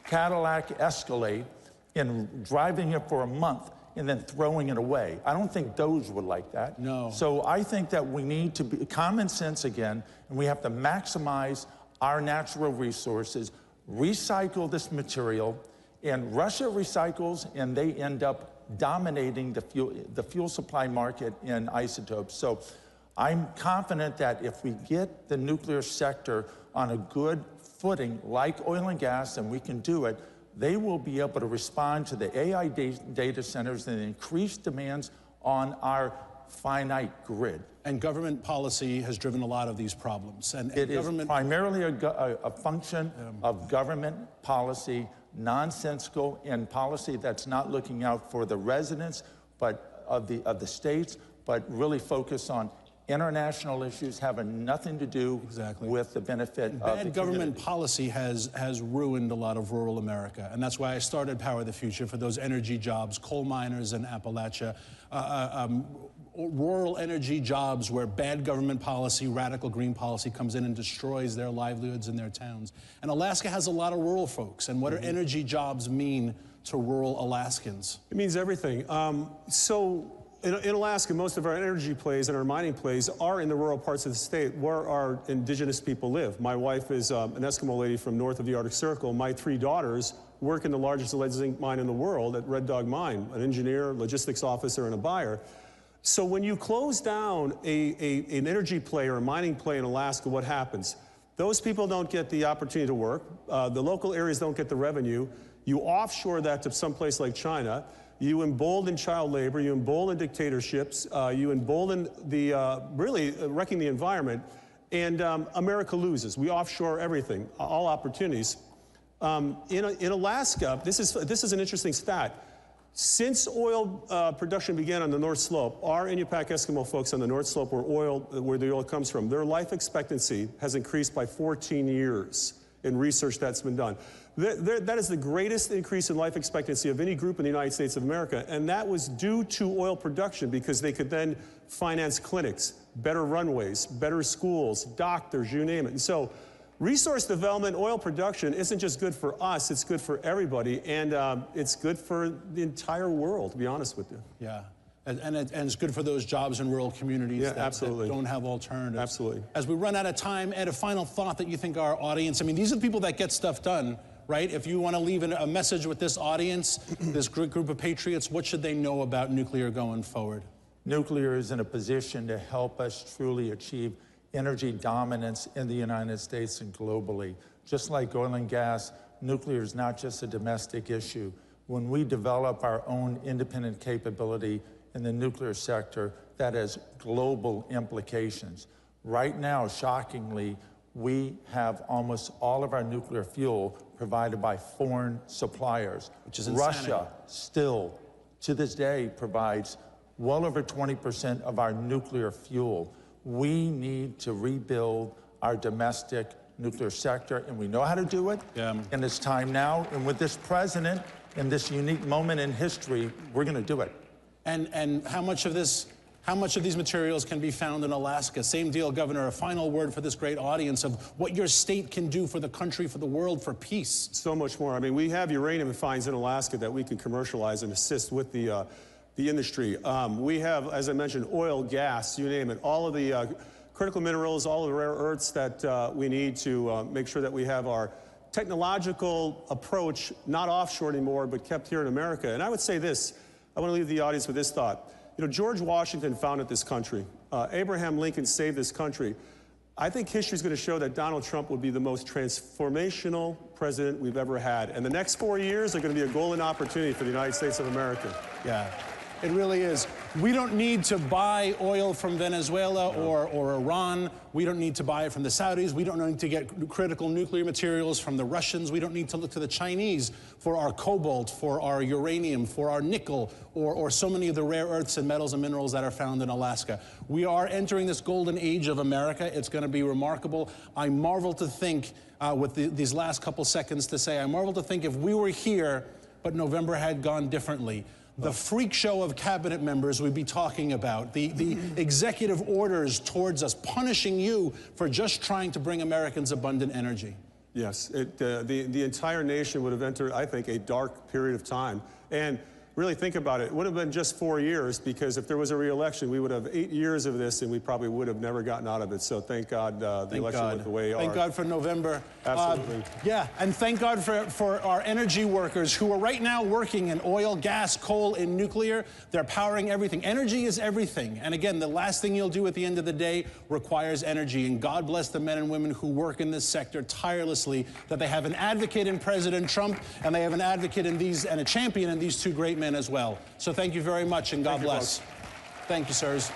Cadillac Escalade and driving it for a month and then throwing it away. I don't think Doge would like that. No. So I think that we need to be common sense again, and we have to maximize our natural resources, recycle this material, and Russia recycles, and they end up dominating the fuel supply market in isotopes. So I'm confident that if we get the nuclear sector on a good footing, like oil and gas, and we can do it, they will be able to respond to the AI data centers and increased demands on our finite grid. And government policy has driven a lot of these problems. And it is primarily a function of government policy, nonsensical, and policy that's not looking out for the residents of the states, but really focused on international issues having nothing to do with the benefit of the Bad government policy has ruined a lot of rural America, and that's why I started Power of the Future, for those energy jobs, coal miners in Appalachia, rural energy jobs where bad government policy, radical green policy comes in and destroys their livelihoods in their towns. And Alaska has a lot of rural folks, and what do energy jobs mean to rural Alaskans? It means everything. In Alaska, most of our energy plays and our mining plays are in the rural parts of the state where our indigenous people live. My wife is an Eskimo lady from north of the Arctic Circle. My 3 daughters work in the largest lead zinc mine in the world at Red Dog Mine, an engineer, logistics officer, and a buyer. So when you close down an energy play or a mining play in Alaska, what happens? Those people don't get the opportunity to work. The local areas don't get the revenue. You offshore that to someplace like China. You embolden child labor, you embolden dictatorships, you embolden really wrecking the environment, and America loses. We offshore everything, all opportunities. In Alaska, this is an interesting stat. Since oil production began on the North Slope, our Inupiaq Eskimo folks on the North Slope where the oil comes from, their life expectancy has increased by 14 years in research that's been done. That is the greatest increase in life expectancy of any group in the United States of America, and that was due to oil production because they could then finance clinics, better runways, better schools, doctors, you name it. And so resource development, oil production isn't just good for us, it's good for everybody, and it's good for the entire world, to be honest with you. Yeah. And it's good for those jobs in rural communities that don't have alternatives. Absolutely. As we run out of time, Ed, a final thought that you think our audience, I mean, these are the people that get stuff done, right? If you want to leave a message with this audience, this group of patriots, what should they know about nuclear going forward? Nuclear is in a position to help us truly achieve energy dominance in the United States and globally. Just like oil and gas, nuclear is not just a domestic issue. When we develop our own independent capability in the nuclear sector, that has global implications. Right now, shockingly, we have almost all of our nuclear fuel provided by foreign suppliers. Which is insanity. Russia still, to this day, provides well over 20% of our nuclear fuel. We need to rebuild our domestic nuclear sector, and we know how to do it, and it's time now. And with this president, in this unique moment in history, we're gonna do it. And how much of these materials can be found in Alaska? Same deal, Governor. A final word for this great audience of what your state can do for the country, for the world, for peace. So much more. I mean, we have uranium finds in Alaska that we can commercialize and assist with the industry. We have, as I mentioned, oil, gas, you name it, all of the critical minerals, all of the rare earths that we need to make sure that we have our technological approach not offshore anymore, but kept here in America. And I would say this, I want to leave the audience with this thought. You know, George Washington founded this country. Abraham Lincoln saved this country. I think history is going to show that Donald Trump will be the most transformational president we've ever had. And the next 4 years are going to be a golden opportunity for the United States of America. Yeah. It really is. We don't need to buy oil from Venezuela or Iran. We don't need to buy it from the Saudis. We don't need to get critical nuclear materials from the Russians. We don't need to look to the Chinese for our cobalt, for our uranium, for our nickel, or so many of the rare earths and metals and minerals that are found in Alaska. We are entering this golden age of America. It's going to be remarkable. I marvel to think, with these last couple seconds to say, I marvel to think if we were here, but November had gone differently. The freak show of cabinet members we'd be talking about, the executive orders towards us, punishing you for just trying to bring Americans abundant energy. Yes, the entire nation would have entered, I think, a dark period of time. And really think about it, it would have been just 4 years, because if there was a re-election, we would have 8 years of this, and we probably would have never gotten out of it. So thank God the election went the way it Thank God for November. Absolutely. Yeah, and thank God for our energy workers who are right now working in oil, gas, coal, and nuclear. They're powering everything. Energy is everything. And again, the last thing you'll do at the end of the day requires energy. And God bless the men and women who work in this sector tirelessly, that they have an advocate in President Trump, and they have an advocate in these, and a champion in these two great men as well. So thank you very much, and God bless. Thank you, sirs.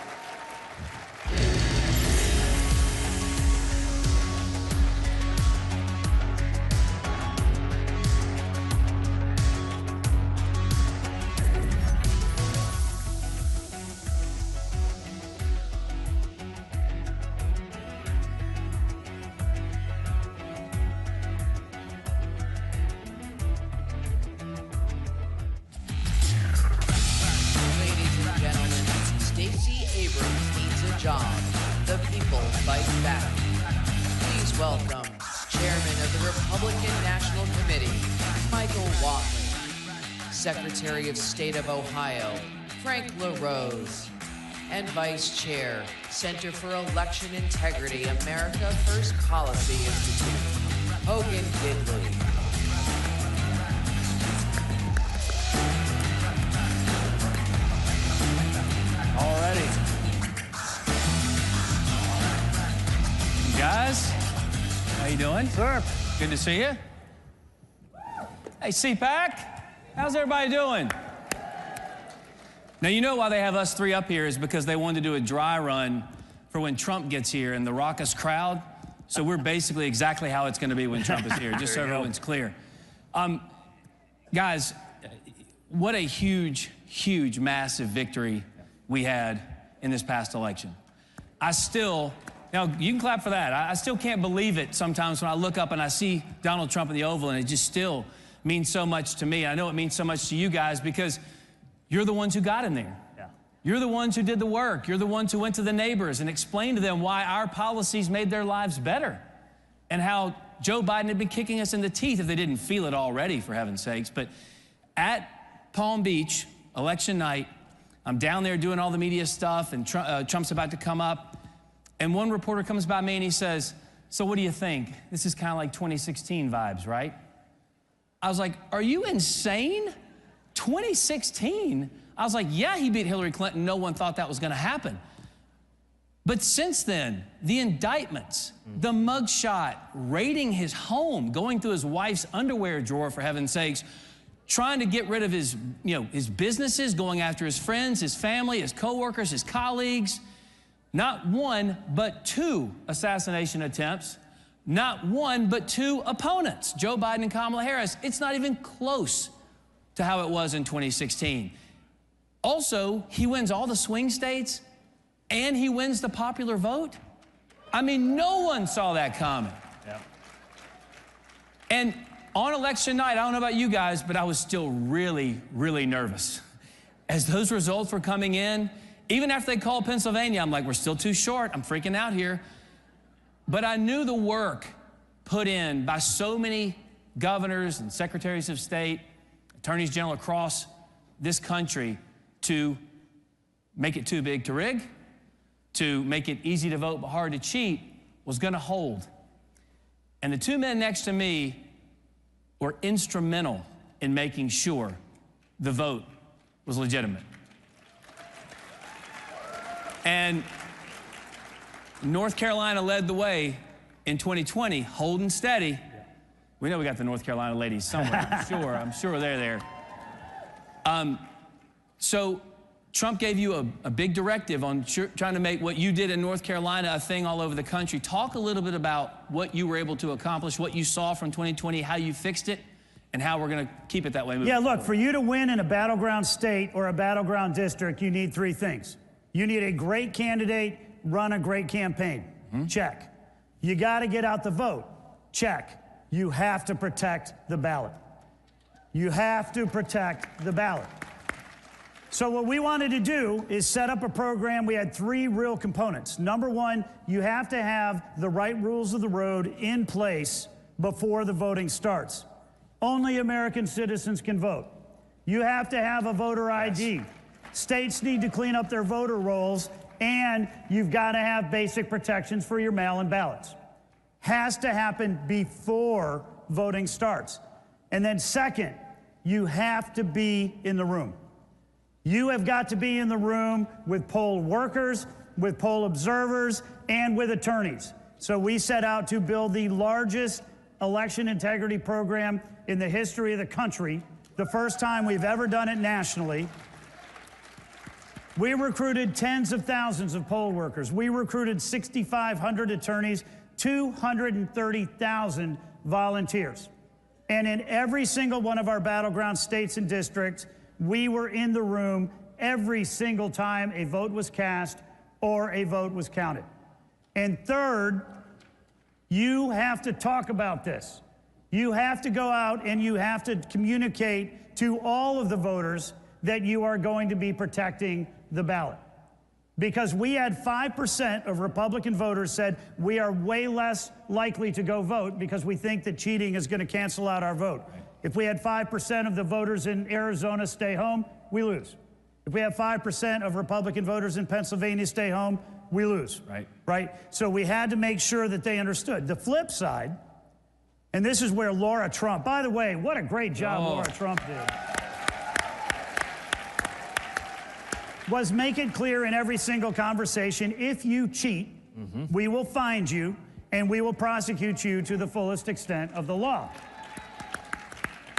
Secretary of State of Ohio, Frank LaRose, and Vice Chair, Center for Election Integrity, America First Policy Institute, Hogan Gidley. Alrighty. Guys, how you doing? Sir. Good to see you. Hey, CPAC. How's everybody doing? Now, you know why they have us three up here is because they wanted to do a dry run for when Trump gets here and the raucous crowd. So we're basically exactly how it's going to be when Trump is here, just so everyone's clear. Guys, what a huge, huge, massive victory we had in this past election. I still, now you can clap for that. I still can't believe it sometimes when I look up and I see Donald Trump in the Oval, and it just still means so much to me. I know it means so much to you guys because you're the ones who got him there. Yeah. You're the ones who did the work. You're the ones who went to the neighbors and explained to them why our policies made their lives better and how Joe Biden had been kicking us in the teeth if they didn't feel it already, for heaven's sakes. But at Palm Beach, election night, I'm down there doing all the media stuff, and Trump's about to come up, and one reporter comes by me and he says, "So what do you think? This is kind of like 2016 vibes, right?" I was like, "Are you insane? 2016? I was like, yeah, he beat Hillary Clinton. No one thought that was going to happen. But since then, the indictments, the mugshot, raiding his home, going through his wife's underwear drawer, for heaven's sakes, trying to get rid of his, his businesses, going after his friends, his family, his coworkers, his colleagues. Not one, but two assassination attempts. Not one, but two opponents, Joe Biden and Kamala Harris. It's not even close to how it was in 2016. Also, he wins all the swing states, and he wins the popular vote. I mean, no one saw that coming. Yeah. And on election night, I don't know about you guys, but I was still really, really nervous. As those results were coming in, even after they called Pennsylvania, I'm like, we're still too short. I'm freaking out here. But I knew the work put in by so many governors and secretaries of state, attorneys general across this country to make it too big to rig, to make it easy to vote but hard to cheat, was going to hold. And the two men next to me were instrumental in making sure the vote was legitimate. And North Carolina led the way in 2020, holding steady. We know we got the North Carolina ladies somewhere, I'm sure they're there. So Trump gave you a big directive on trying to make what you did in North Carolina a thing all over the country. Talk a little bit about what you were able to accomplish, what you saw from 2020, how you fixed it, and how we're going to keep it that way moving forward. For you to win in a battleground state or a battleground district, you need 3 things. You need a great candidate, run a great campaign. Check. You got to get out the vote. Check. You have to protect the ballot. You have to protect the ballot. So what we wanted to do is set up a program. We had 3 real components. Number 1, you have to have the right rules of the road in place before the voting starts. Only American citizens can vote. You have to have a voter ID. States need to clean up their voter rolls, and you've got to have basic protections for your mail-in ballots. Has to happen before voting starts. And then second, you have to be in the room. You have got to be in the room with poll workers, with poll observers, and with attorneys. So we set out to build the largest election integrity program in the history of the country, the first time we've ever done it nationally. We recruited tens of thousands of poll workers. We recruited 6,500 attorneys, 230,000 volunteers. And in every single one of our battleground states and districts, we were in the room every single time a vote was cast or a vote was counted. And third, you have to talk about this. You have to go out and you have to communicate to all of the voters that you are going to be protecting the ballot. Because we had 5% of Republican voters said we are way less likely to go vote because we think that cheating is going to cancel out our vote. If we had 5% of the voters in Arizona stay home, we lose. If we have 5% of Republican voters in Pennsylvania stay home, we lose. Right? So we had to make sure that they understood. The flip side, and this is where Laura Trump, by the way, what a great job Laura Trump did, was make it clear in every single conversation, if you cheat, we will find you and we will prosecute you to the fullest extent of the law.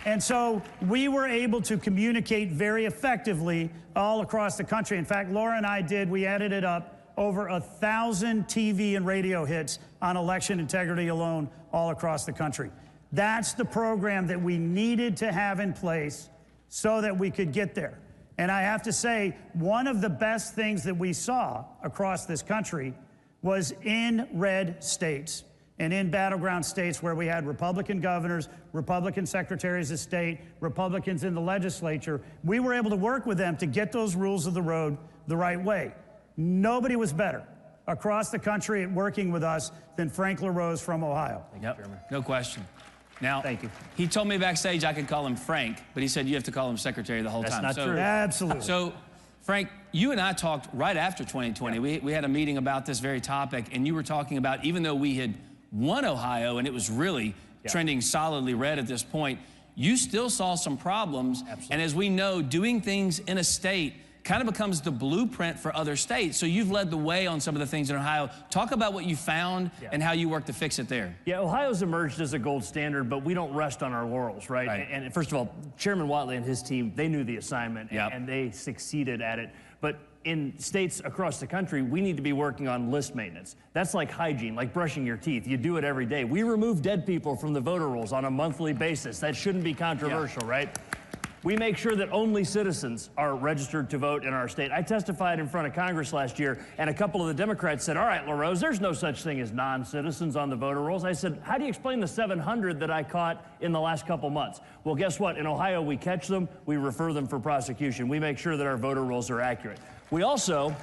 And so we were able to communicate very effectively all across the country. In fact, Laura and I we edited up over 1,000 TV and radio hits on election integrity alone all across the country. That's the program that we needed to have in place so that we could get there. And I have to say, one of the best things that we saw across this country was in red states and in battleground states where we had Republican governors, Republican secretaries of state, Republicans in the legislature. We were able to work with them to get those rules of the road the right way. Nobody was better across the country at working with us than Frank LaRose from Ohio. No question. Now, thank you. He told me backstage I could call him Frank, but he said you have to call him Secretary the whole time. That's not true. Absolutely. So, Frank, you and I talked right after 2020. We had a meeting about this very topic, and you were talking about even though we had won Ohio and it was really trending solidly red at this point, you still saw some problems. And as we know, doing things in a state kind of becomes the blueprint for other states. So you've led the way on some of the things in Ohio. Talk about what you found and how you worked to fix it there. Yeah, Ohio's emerged as a gold standard, but we don't rest on our laurels, right? And first of all, Chairman Whatley and his team, they knew the assignment and they succeeded at it. But in states across the country, we need to be working on list maintenance. That's like hygiene, like brushing your teeth. You do it every day. We remove dead people from the voter rolls on a monthly basis. That shouldn't be controversial, right? We make sure that only citizens are registered to vote in our state. I testified in front of Congress last year, and a couple of the Democrats said, all right, LaRose, there's no such thing as non-citizens on the voter rolls. I said, how do you explain the 700 that I caught in the last couple months? Well, guess what? In Ohio, we catch them, we refer them for prosecution. We make sure that our voter rolls are accurate. We also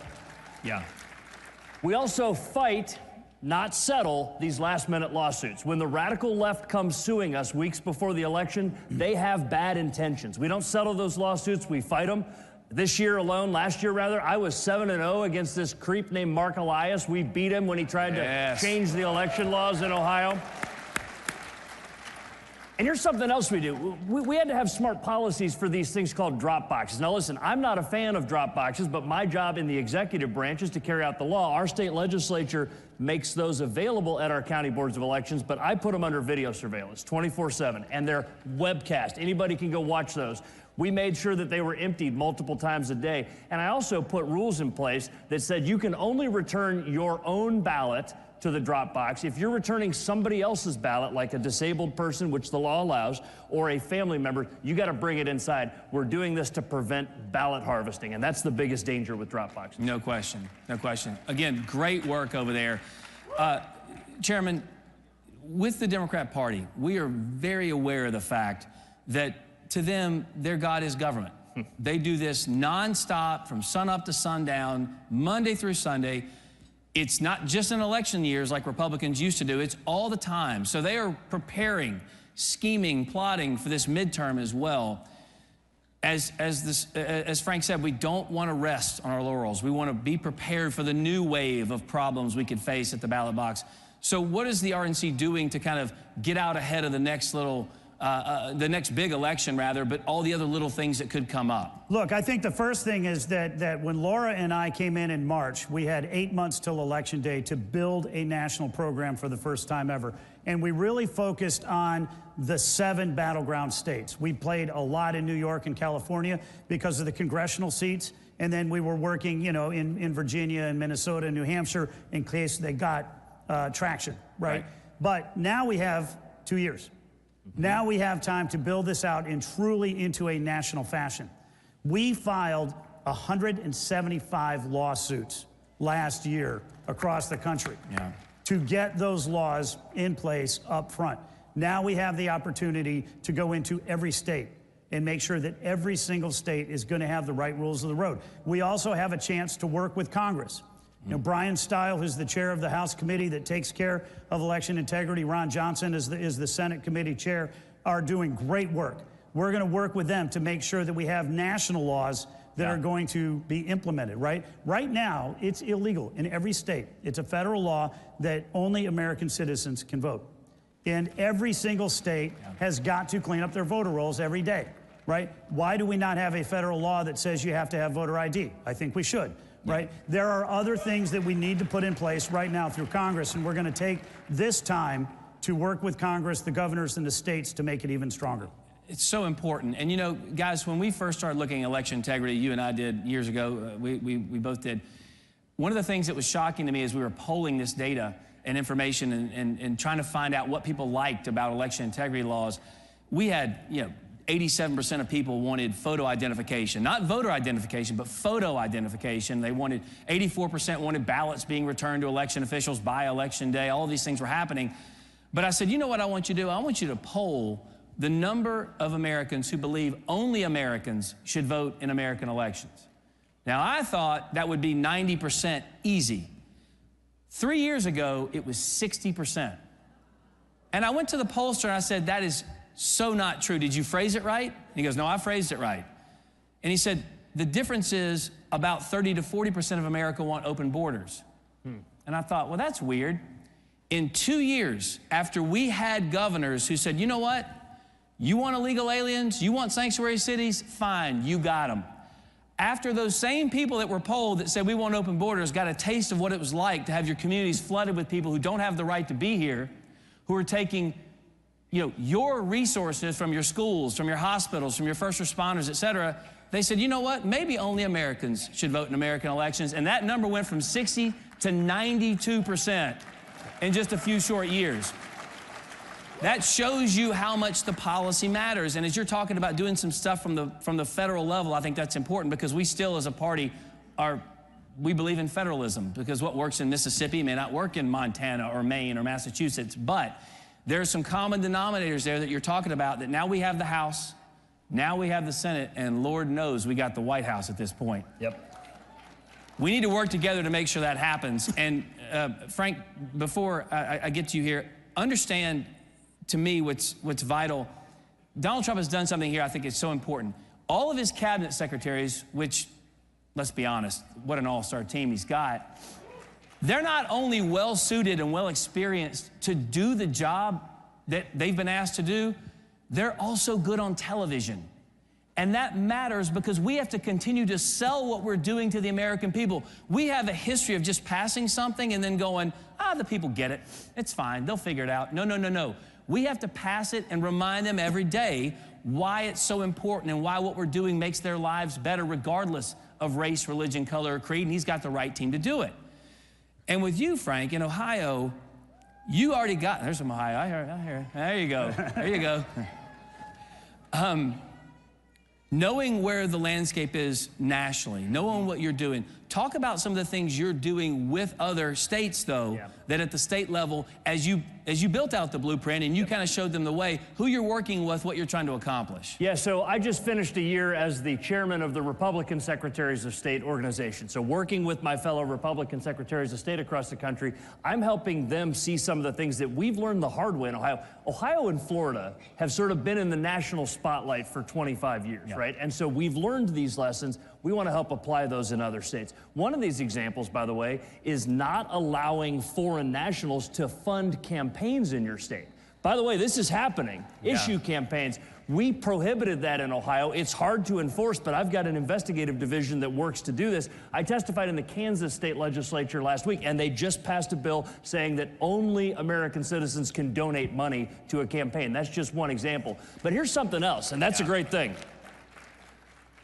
fight, not settle, these last-minute lawsuits. When the radical left comes suing us weeks before the election, they have bad intentions. We don't settle those lawsuits, we fight them. This year alone, last year rather, I was 7-0 against this creep named Mark Elias. We beat him when he tried to change the election laws in Ohio. And here's something else we do. We had to have smart policies for these things called drop boxes. Now listen, I'm not a fan of drop boxes, but my job in the executive branch is to carry out the law. Our state legislature makes those available at our county boards of elections, but I put them under video surveillance 24/7, and they're webcast. Anybody can go watch those. We made sure that they were emptied multiple times a day. And I also put rules in place that said you can only return your own ballot to the drop box. If you're returning somebody else's ballot, like a disabled person, which the law allows, or a family member, you got to bring it inside. We're doing this to prevent ballot harvesting, and that's the biggest danger with drop boxes. No question, no question. Again, great work over there. Chairman, with the Democrat Party, we are very aware of the fact that to them, their God is government. They do this nonstop from sunup to sundown, Monday through Sunday. It's not just in election years like Republicans used to do, it's all the time. So they are preparing, scheming, plotting for this midterm as well. As Frank said, we don't want to rest on our laurels. We want to be prepared for the new wave of problems we could face at the ballot box. So what is the RNC doing to kind of get out ahead of the next the next big election, rather, but all the other little things that could come up? Look, I think the first thing is that when Laura and I came in March, we had 8 months till Election Day to build a national program for the first time ever. And we really focused on the 7 battleground states. We played a lot in New York and California because of the congressional seats. And then we were working, you know, in Virginia and Minnesota and New Hampshire in case they got traction, right? But now we have 2 years. Now we have time to build this out and truly into a national fashion. We filed 175 lawsuits last year across the country to get those laws in place up front. Now we have the opportunity to go into every state and make sure that every single state is going to have the right rules of the road. We also have a chance to work with Congress. You know, Brian Stile, who's the chair of the House committee that takes care of election integrity, Ron Johnson is the Senate committee chair, are doing great work. We're going to work with them to make sure that we have national laws that are going to be implemented, right? Right now, it's illegal in every state. It's a federal law that only American citizens can vote. And every single state has got to clean up their voter rolls every day, right? Why do we not have a federal law that says you have to have voter ID? I think we should. Right? There are other things that we need to put in place right now through Congress, and we're going to take this time to work with Congress, the governors, and the states to make it even stronger. It's so important. And you know, guys, when we first started looking at election integrity, you and I did years ago, we both did, one of the things that was shocking to me as we were polling this data and information and trying to find out what people liked about election integrity laws, we had, you know, 87% of people wanted photo identification, not voter identification, but photo identification. They wanted, 84% wanted ballots being returned to election officials by election day. All of these things were happening. But I said, you know what I want you to do? I want you to poll the number of Americans who believe only Americans should vote in American elections. Now, I thought that would be 90% easy. 3 years ago, it was 60%. And I went to the pollster and I said, that is so not true. Did you phrase it right? And he goes, no, I phrased it right. And he said, the difference is about 30 to 40% of America want open borders. And I thought, well, that's weird. In 2 years, after we had governors who said, you know what? You want illegal aliens? You want sanctuary cities? Fine, you got them. After those same people that were polled that said we want open borders got a taste of what it was like to have your communities flooded with people who don't have the right to be here, who are taking, you know, your resources from your schools, from your hospitals, from your first responders, et cetera, they said, you know what, maybe only Americans should vote in American elections. And that number went from 60 to 92% in just a few short years. That shows you how much the policy matters. And as you're talking about doing some stuff from the federal level, I think that's important because we still, as a party, we believe in federalism, because what works in Mississippi may not work in Montana or Maine or Massachusetts, but there are some common denominators there that you're talking about, that now we have the House, now we have the Senate, and Lord knows we got the White House at this point. Yep. We need to work together to make sure that happens. And Frank, before I get to you here, understand to me what's vital. Donald Trump has done something here I think is so important. All of his cabinet secretaries, which, let's be honest, what an all-star team he's got, they're not only well-suited and well-experienced to do the job that they've been asked to do, they're also good on television. And that matters because we have to continue to sell what we're doing to the American people. We have a history of just passing something and then going, the people get it. It's fine. They'll figure it out. No, no, no, no. We have to pass it and remind them every day why it's so important and why what we're doing makes their lives better regardless of race, religion, color, or creed, and he's got the right team to do it. And with you, Frank, in Ohio, you already got, there's some Ohio, I hear it. There you go, there you go. Knowing where the landscape is nationally, knowing what you're doing, talk about some of the things you're doing with other states, though, that at the state level, as you built out the blueprint and you kind of showed them the way, who you're working with, what you're trying to accomplish. Yeah, so I just finished a year as the chairman of the Republican Secretaries of State organization. So working with my fellow Republican Secretaries of State across the country, I'm helping them see some of the things that we've learned the hard way in Ohio. Ohio and Florida have sort of been in the national spotlight for 25 years, right? And so we've learned these lessons. We want to help apply those in other states. One of these examples, by the way, is not allowing foreign nationals to fund campaigns in your state. By the way, this is happening. Issue campaigns. We prohibited that in Ohio. It's hard to enforce, but I've got an investigative division that works to do this. I testified in the Kansas state legislature last week, and they just passed a bill saying that only American citizens can donate money to a campaign. That's just one example. But here's something else, and that's a great thing.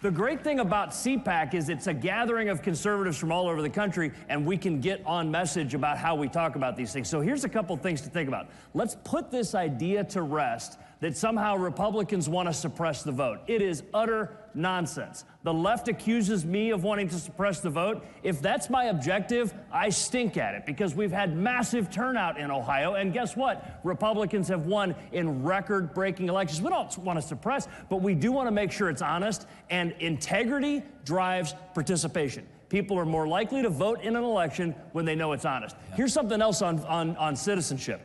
The great thing about CPAC is it's a gathering of conservatives from all over the country, and we can get on message about how we talk about these things. So here's a couple things to think about. Let's put this idea to rest that somehow Republicans want to suppress the vote. It is utter nonsense. The left accuses me of wanting to suppress the vote. If that's my objective, I stink at it, because we've had massive turnout in Ohio, and guess what? Republicans have won in record-breaking elections. We don't want to suppress, but we do want to make sure it's honest, and integrity drives participation. People are more likely to vote in an election when they know it's honest. Here's something else on citizenship.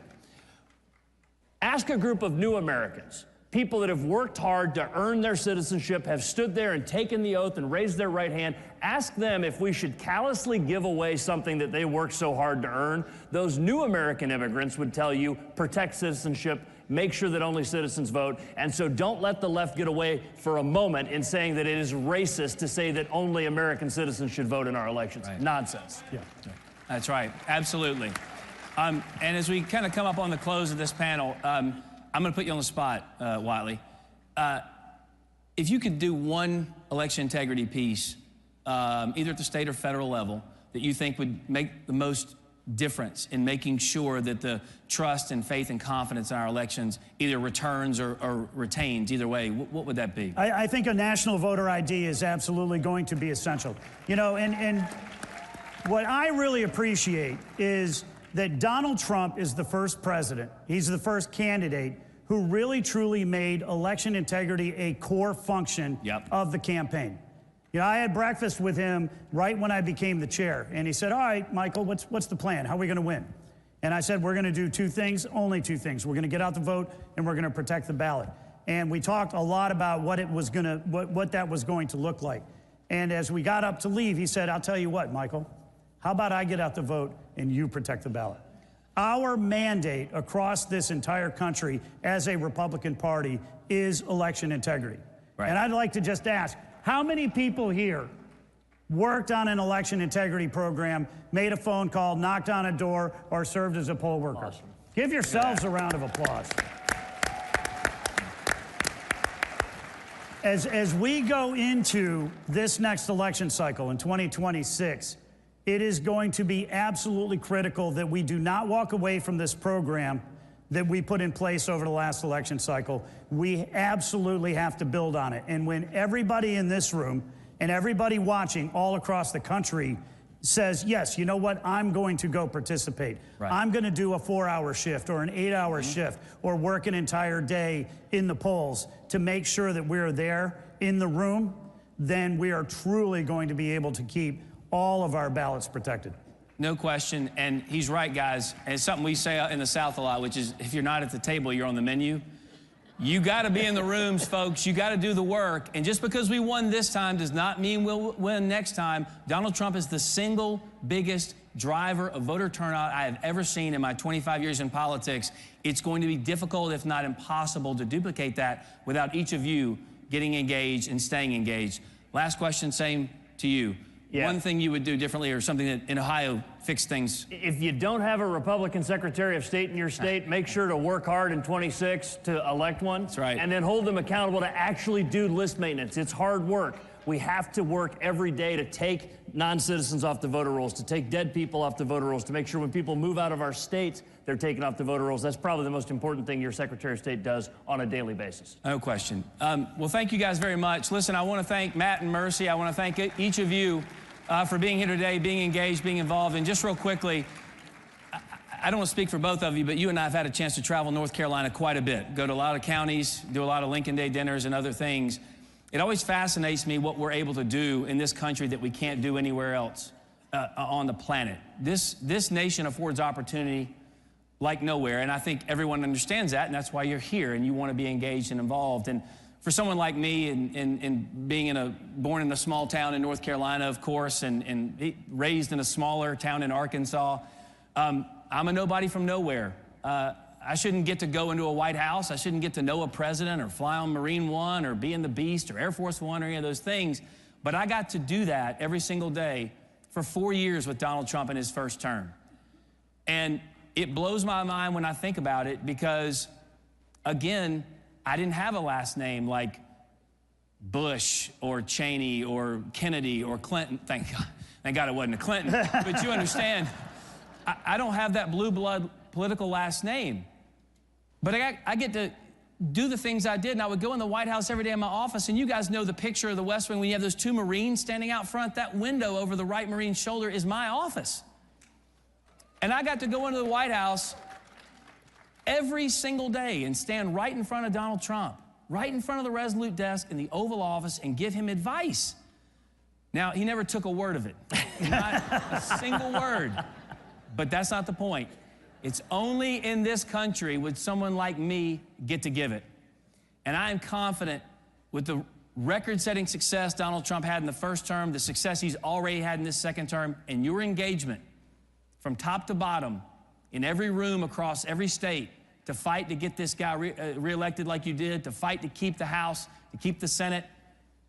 Ask a group of new Americans, people that have worked hard to earn their citizenship, have stood there and taken the oath and raised their right hand. Ask them if we should callously give away something that they worked so hard to earn. Those new American immigrants would tell you, protect citizenship, make sure that only citizens vote, and so don't let the left get away for a moment in saying that it is racist to say that only American citizens should vote in our elections. Nonsense. That's right, absolutely. And as we kind of come up on the close of this panel, I'm going to put you on the spot, Whatley. If you could do one election integrity piece, either at the state or federal level, that you think would make the most difference in making sure that the trust and faith and confidence in our elections either returns or retains, either way, what would that be? I think a national voter ID is absolutely going to be essential. You know, and what I really appreciate is that Donald Trump is the first president, he's the first candidate who really truly made election integrity a core function of the campaign. You know, I had breakfast with him right when I became the chair, and he said, all right, Michael, what's the plan? How are we going to win? And I said, we're going to do two things, only two things. We're going to get out the vote, and we're going to protect the ballot. And we talked a lot about what that was going to look like. And as we got up to leave, he said, I'll tell you what, Michael, how about I get out the vote and you protect the ballot? Our mandate across this entire country as a Republican Party is election integrity. And I'd like to just ask, how many people here worked on an election integrity program, made a phone call, knocked on a door, or served as a poll worker? Awesome. Give yourselves a round of applause. As we go into this next election cycle in 2026, it is going to be absolutely critical that we do not walk away from this program that we put in place over the last election cycle. We absolutely have to build on it. And when everybody in this room and everybody watching all across the country says, yes, you know what, I'm going to go participate. I'm going to do a 4-hour shift or an 8-hour shift or work an entire day in the polls to make sure that we're there in the room, then we are truly going to be able to keep all of our ballots protected. No question, and he's right, guys. And it's something we say in the South a lot, which is if you're not at the table, you're on the menu. You got to be in the rooms, folks. You got to do the work. And just because we won this time does not mean we'll win next time. Donald Trump is the single biggest driver of voter turnout I have ever seen in my 25 years in politics. It's going to be difficult, if not impossible, to duplicate that without each of you getting engaged and staying engaged. Last question, same to you. one thing you would do differently, or something that in Ohio fixed things? If you don't have a Republican Secretary of State in your state, make sure to work hard in 26 to elect one. That's right. And then hold them accountable to actually do list maintenance. It's hard work. We have to work every day to take non-citizens off the voter rolls, to take dead people off the voter rolls, to make sure when people move out of our states, they're taken off the voter rolls. That's probably the most important thing your Secretary of State does on a daily basis. No question. Well, thank you guys very much. Listen, I want to thank Matt and Mercy. I want to thank each of you for being here today, being engaged, being involved. And just real quickly, I don't want to speak for both of you, but you and I have had a chance to travel North Carolina quite a bit, go to a lot of counties, do a lot of Lincoln Day dinners and other things. It always fascinates me what we're able to do in this country that we can't do anywhere else on the planet. This nation affords opportunity like nowhere, and I think everyone understands that, and that's why you're here and you want to be engaged and involved. And for someone like me, and being born in a small town in North Carolina, of course, and raised in a smaller town in Arkansas, I'm a nobody from nowhere. I shouldn't get to go into a White House. I shouldn't get to know a president or fly on Marine One or be in the Beast or Air Force One or any of those things. But I got to do that every single day for 4 years with Donald Trump in his first term. And it blows my mind when I think about it because, again, I didn't have a last name like Bush or Cheney or Kennedy or Clinton. Thank God it wasn't a Clinton. But you understand, I don't have that blue blood political last name. But I get to do the things I did, and I would go in the White House every day in my office, and you guys know the picture of the West Wing when you have those two Marines standing out front. That window over the right Marine's shoulder is my office. And I got to go into the White House every single day and stand right in front of Donald Trump, right in front of the Resolute desk in the Oval Office and give him advice. Now, he never took a word of it, not a single word. But that's not the point. It's only in this country would someone like me get to give it. And I am confident with the record-setting success Donald Trump had in the first term, the success he's already had in this second term, and your engagement from top to bottom in every room across every state to fight to get this guy reelected like you did, to fight to keep the House, to keep the Senate,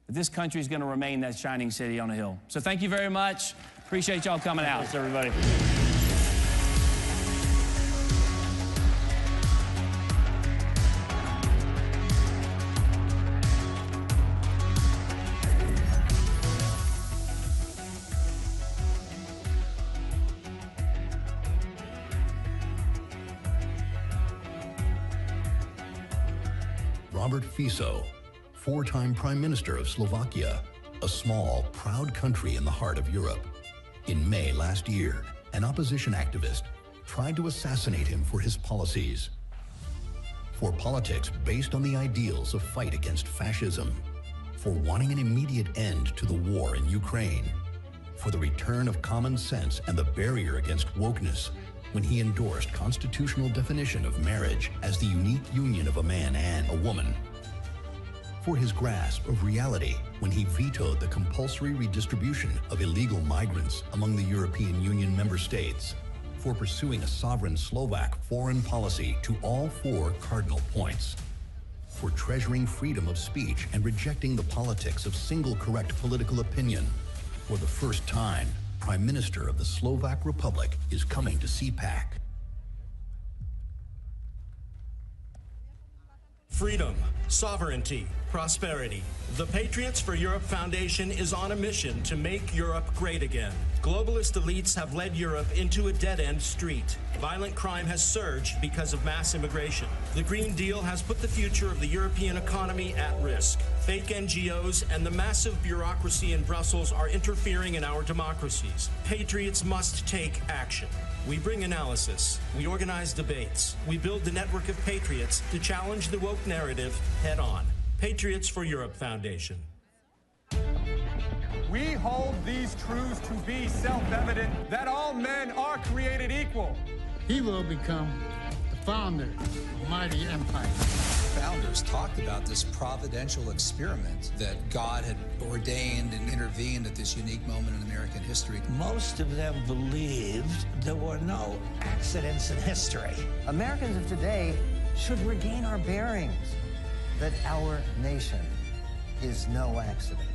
that this country is going to remain that shining city on a hill. So thank you very much. Appreciate y'all coming out. Thanks, everybody. Robert Fico, four-time Prime Minister of Slovakia, a small, proud country in the heart of Europe. In May last year, an opposition activist tried to assassinate him for his policies. For politics based on the ideals of fight against fascism. For wanting an immediate end to the war in Ukraine. For the return of common sense and the barrier against wokeness when he endorsed constitutional definition of marriage as the unique union of a man and a woman. For his grasp of reality when he vetoed the compulsory redistribution of illegal migrants among the European Union member states. For pursuing a sovereign Slovak foreign policy to all four cardinal points. For treasuring freedom of speech and rejecting the politics of single correct political opinion. For the first time, Prime Minister of the Slovak Republic is coming to CPAC. Freedom, sovereignty, prosperity. The Patriots for Europe Foundation is on a mission to make Europe great again. Globalist elites have led Europe into a dead-end street. Violent crime has surged because of mass immigration. The Green Deal has put the future of the European economy at risk. Fake NGOs and the massive bureaucracy in Brussels are interfering in our democracies. Patriots must take action. We bring analysis, we organize debates, we build the network of patriots to challenge the woke narrative head on. Patriots for Europe Foundation. We hold these truths to be self-evident that all men are created equal. He will become the founder of a mighty empire. Founders talked about this providential experiment that God had ordained and intervened at this unique moment in American history. Most of them believed there were no accidents in history. Americans of today should regain our bearings, that our nation is no accident.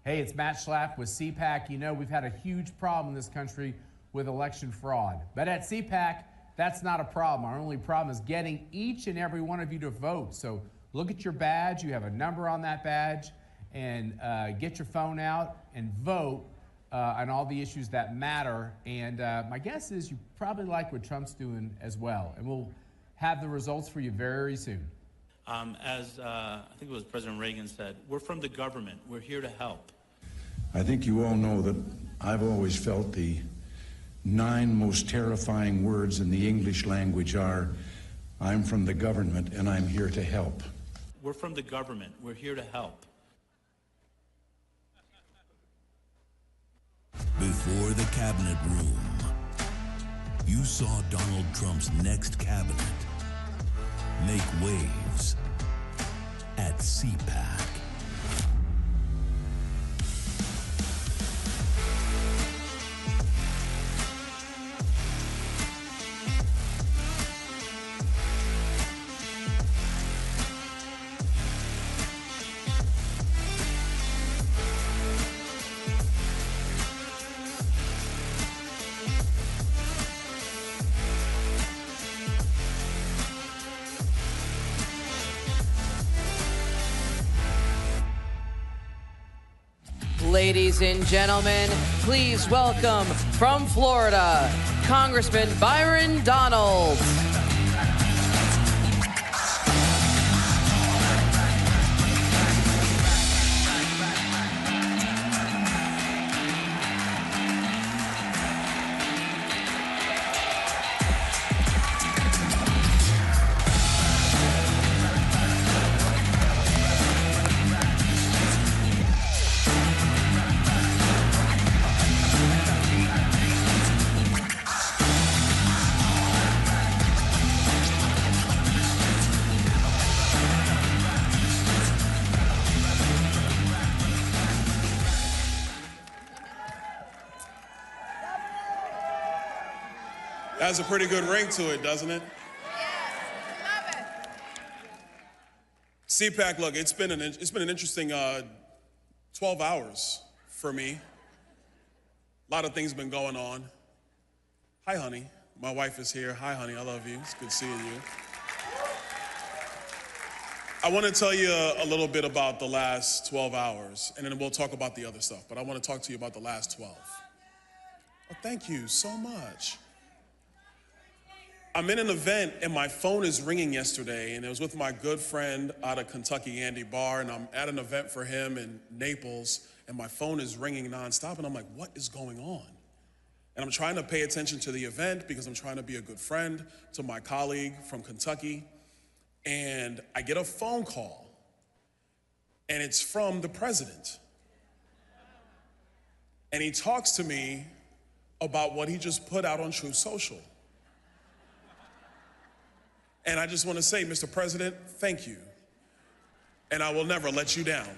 Hey, it's Matt Schlapp with CPAC. You know, we've had a huge problem in this country with election fraud. But at CPAC, that's not a problem. Our only problem is getting each and every one of you to vote. So look at your badge. You have a number on that badge. And get your phone out and vote on all the issues that matter. And my guess is you probably like what Trump's doing as well. And we'll have the results for you very soon. As I think it was President Reagan said, we're from the government. We're here to help. I think you all know that I've always felt the 9 most terrifying words in the English language are, I'm from the government and I'm here to help. We're from the government. We're here to help. Before the cabinet room, you saw Donald Trump's next cabinet make waves at CPAC. Ladies and gentlemen, please welcome from Florida, Congressman Byron Donald. Has a pretty good ring to it, doesn't it? Yes, love it. CPAC, look, it's been an interesting 12 hours for me. A lot of things been going on. Hi, honey. My wife is here. Hi, honey. I love you. It's good seeing you. I want to tell you a little bit about the last 12 hours, and then we'll talk about the other stuff. But I want to talk to you about the last 12. Oh, thank you so much. I'm in an event and my phone is ringing yesterday, and it was with my good friend out of Kentucky, Andy Barr, and I'm at an event for him in Naples, and my phone is ringing nonstop, and I'm like, what is going on? And I'm trying to pay attention to the event because I'm trying to be a good friend to my colleague from Kentucky, and I get a phone call, and it's from the president. And he talks to me about what he just put out on Truth Social. And I just want to say, Mr. President, thank you. And I will never let you down.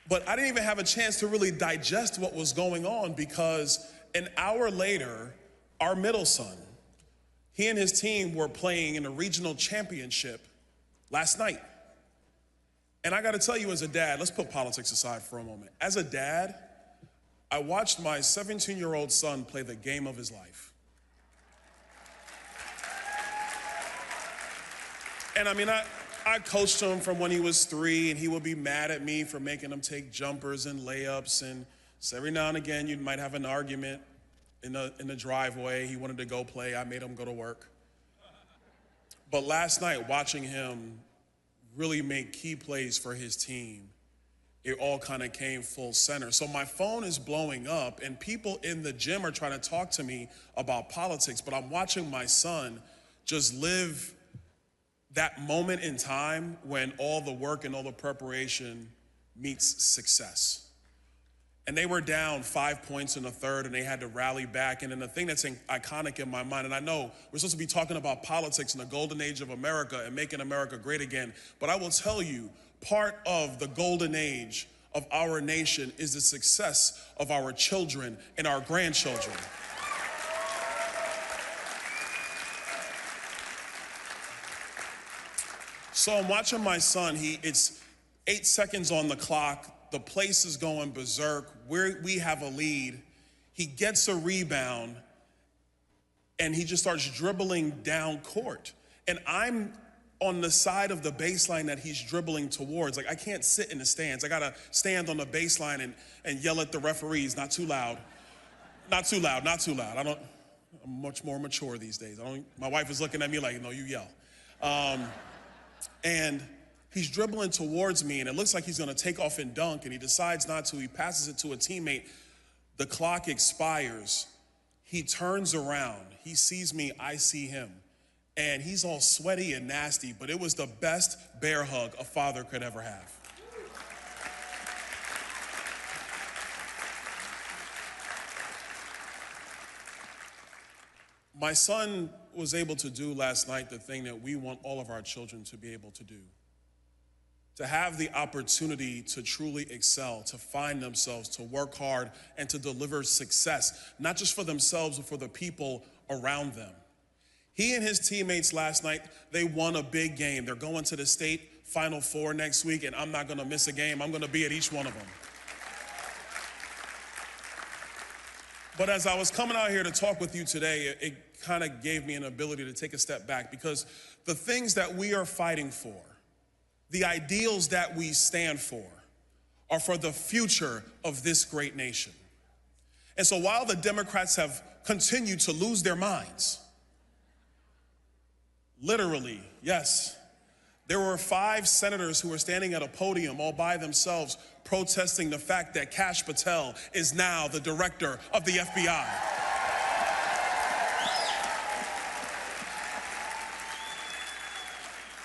But I didn't even have a chance to really digest what was going on, because an hour later, our middle son, he and his team were playing in a regional championship last night. And I got to tell you, as a dad, let's put politics aside for a moment. As a dad, I watched my 17-year-old son play the game of his life. And I mean, I coached him from when he was 3, and he would be mad at me for making him take jumpers and layups. And so every now and again, you might have an argument in the driveway. He wanted to go play. I made him go to work. But last night, watching him really make key plays for his team, it all kind of came full center. So my phone is blowing up, and people in the gym are trying to talk to me about politics, but I'm watching my son just live that moment in time when all the work and all the preparation meets success. And they were down 5 points in the third, and they had to rally back. And then the thing that's iconic in my mind, and I know we're supposed to be talking about politics in the golden age of America and making America great again, but I will tell you, part of the golden age of our nation is the success of our children and our grandchildren. So I'm watching my son. It's 8 seconds on the clock. The place is going berserk. We have a lead. He gets a rebound, and he just starts dribbling down court. And I'm on the side of the baseline that he's dribbling towards. Like, I can't sit in the stands. I gotta stand on the baseline and yell at the referees. Not too loud. Not too loud, not too loud. I'm much more mature these days. My wife is looking at me like, no, you yell. And he's dribbling towards me, and it looks like he's gonna take off and dunk, and he decides not to. He passes it to a teammate. The clock expires. He turns around. He sees me, I see him. And he's all sweaty and nasty, but it was the best bear hug a father could ever have. My son was able to do last night the thing that we want all of our children to be able to do. To have the opportunity to truly excel, to find themselves, to work hard, and to deliver success, not just for themselves, but for the people around them. He and his teammates last night, they won a big game. They're going to the state Final Four next week, and I'm not gonna miss a game. I'm gonna be at each one of them. But as I was coming out here to talk with you today, it kind of gave me an ability to take a step back, because the things that we are fighting for, the ideals that we stand for, are for the future of this great nation. And so while the Democrats have continued to lose their minds, literally, yes, there were 5 senators who were standing at a podium all by themselves protesting the fact that Kash Patel is now the director of the FBI.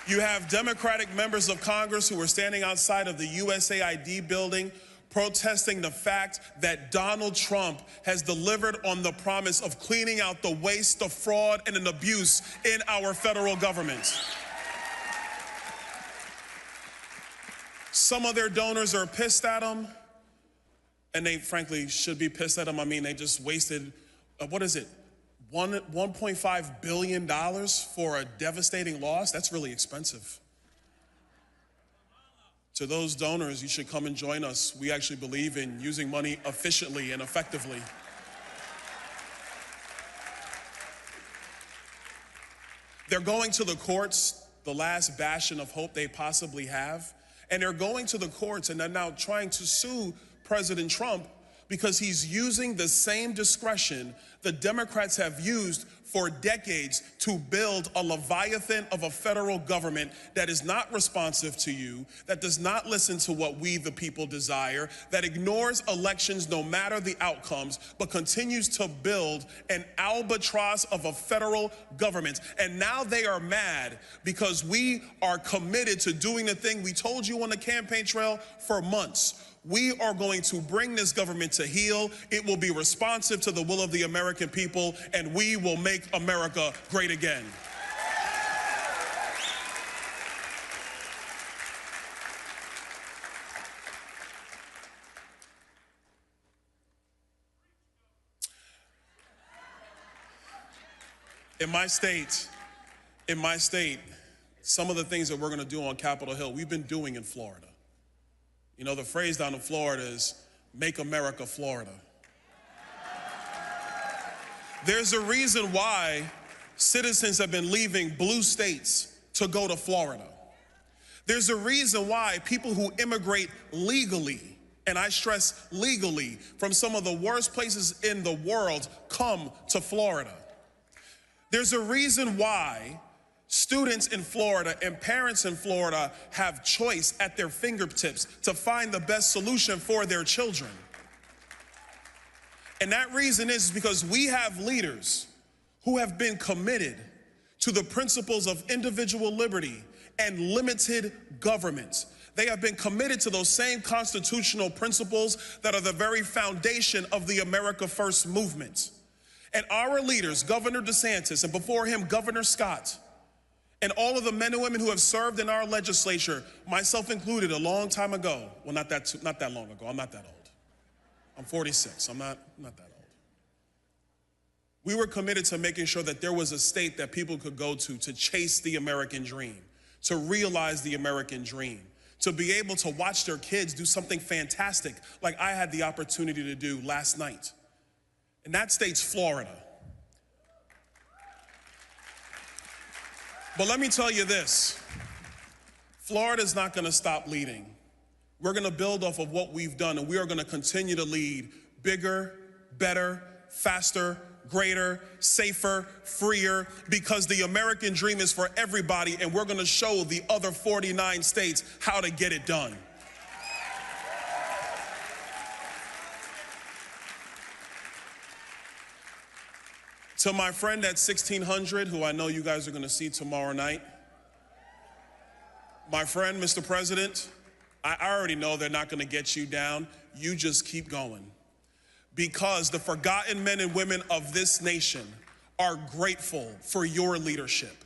You have Democratic members of Congress who are standing outside of the USAID building protesting the fact that Donald Trump has delivered on the promise of cleaning out the waste, the fraud, and an abuse in our federal government. Some of their donors are pissed at him, and they frankly should be pissed at him. I mean, they just wasted, what is it, $1.5 billion for a devastating loss? That's really expensive. To those donors, you should come and join us. We actually believe in using money efficiently and effectively. They're going to the courts, the last bastion of hope they possibly have, and they're going to the courts and they're now trying to sue President Trump because he's using the same discretion the Democrats have used for decades to build a leviathan of a federal government that is not responsive to you, that does not listen to what we the people desire, that ignores elections no matter the outcomes, but continues to build an albatross of a federal government. And now they are mad because we are committed to doing the thing we told you on the campaign trail for months. We are going to bring this government to heel. It will be responsive to the will of the American people, and we will make America great again. In my state, some of the things that we're going to do on Capitol Hill, we've been doing in Florida. You know, the phrase down in Florida is, make America Florida. There's a reason why citizens have been leaving blue states to go to Florida. There's a reason why people who immigrate legally, and I stress legally, from some of the worst places in the world come to Florida. There's a reason why students in Florida and parents in Florida have choice at their fingertips to find the best solution for their children. And that reason is because we have leaders who have been committed to the principles of individual liberty and limited government. They have been committed to those same constitutional principles that are the very foundation of the America First movement. And our leaders, Governor DeSantis, and before him, Governor Scott, and all of the men and women who have served in our legislature, myself included, a long time ago. Well, not that long ago. I'm not that old. I'm 46. I'm not that old. We were committed to making sure that there was a state that people could go to chase the American dream, to realize the American dream, to be able to watch their kids do something fantastic like I had the opportunity to do last night. And that state's Florida. But let me tell you this, Florida's not gonna stop leading. We're gonna build off of what we've done, and we are gonna continue to lead bigger, better, faster, greater, safer, freer, because the American dream is for everybody, and we're gonna show the other 49 states how to get it done. To my friend at 1600, who I know you guys are gonna see tomorrow night, my friend, Mr. President, I already know they're not gonna get you down. You just keep going. Because the forgotten men and women of this nation are grateful for your leadership.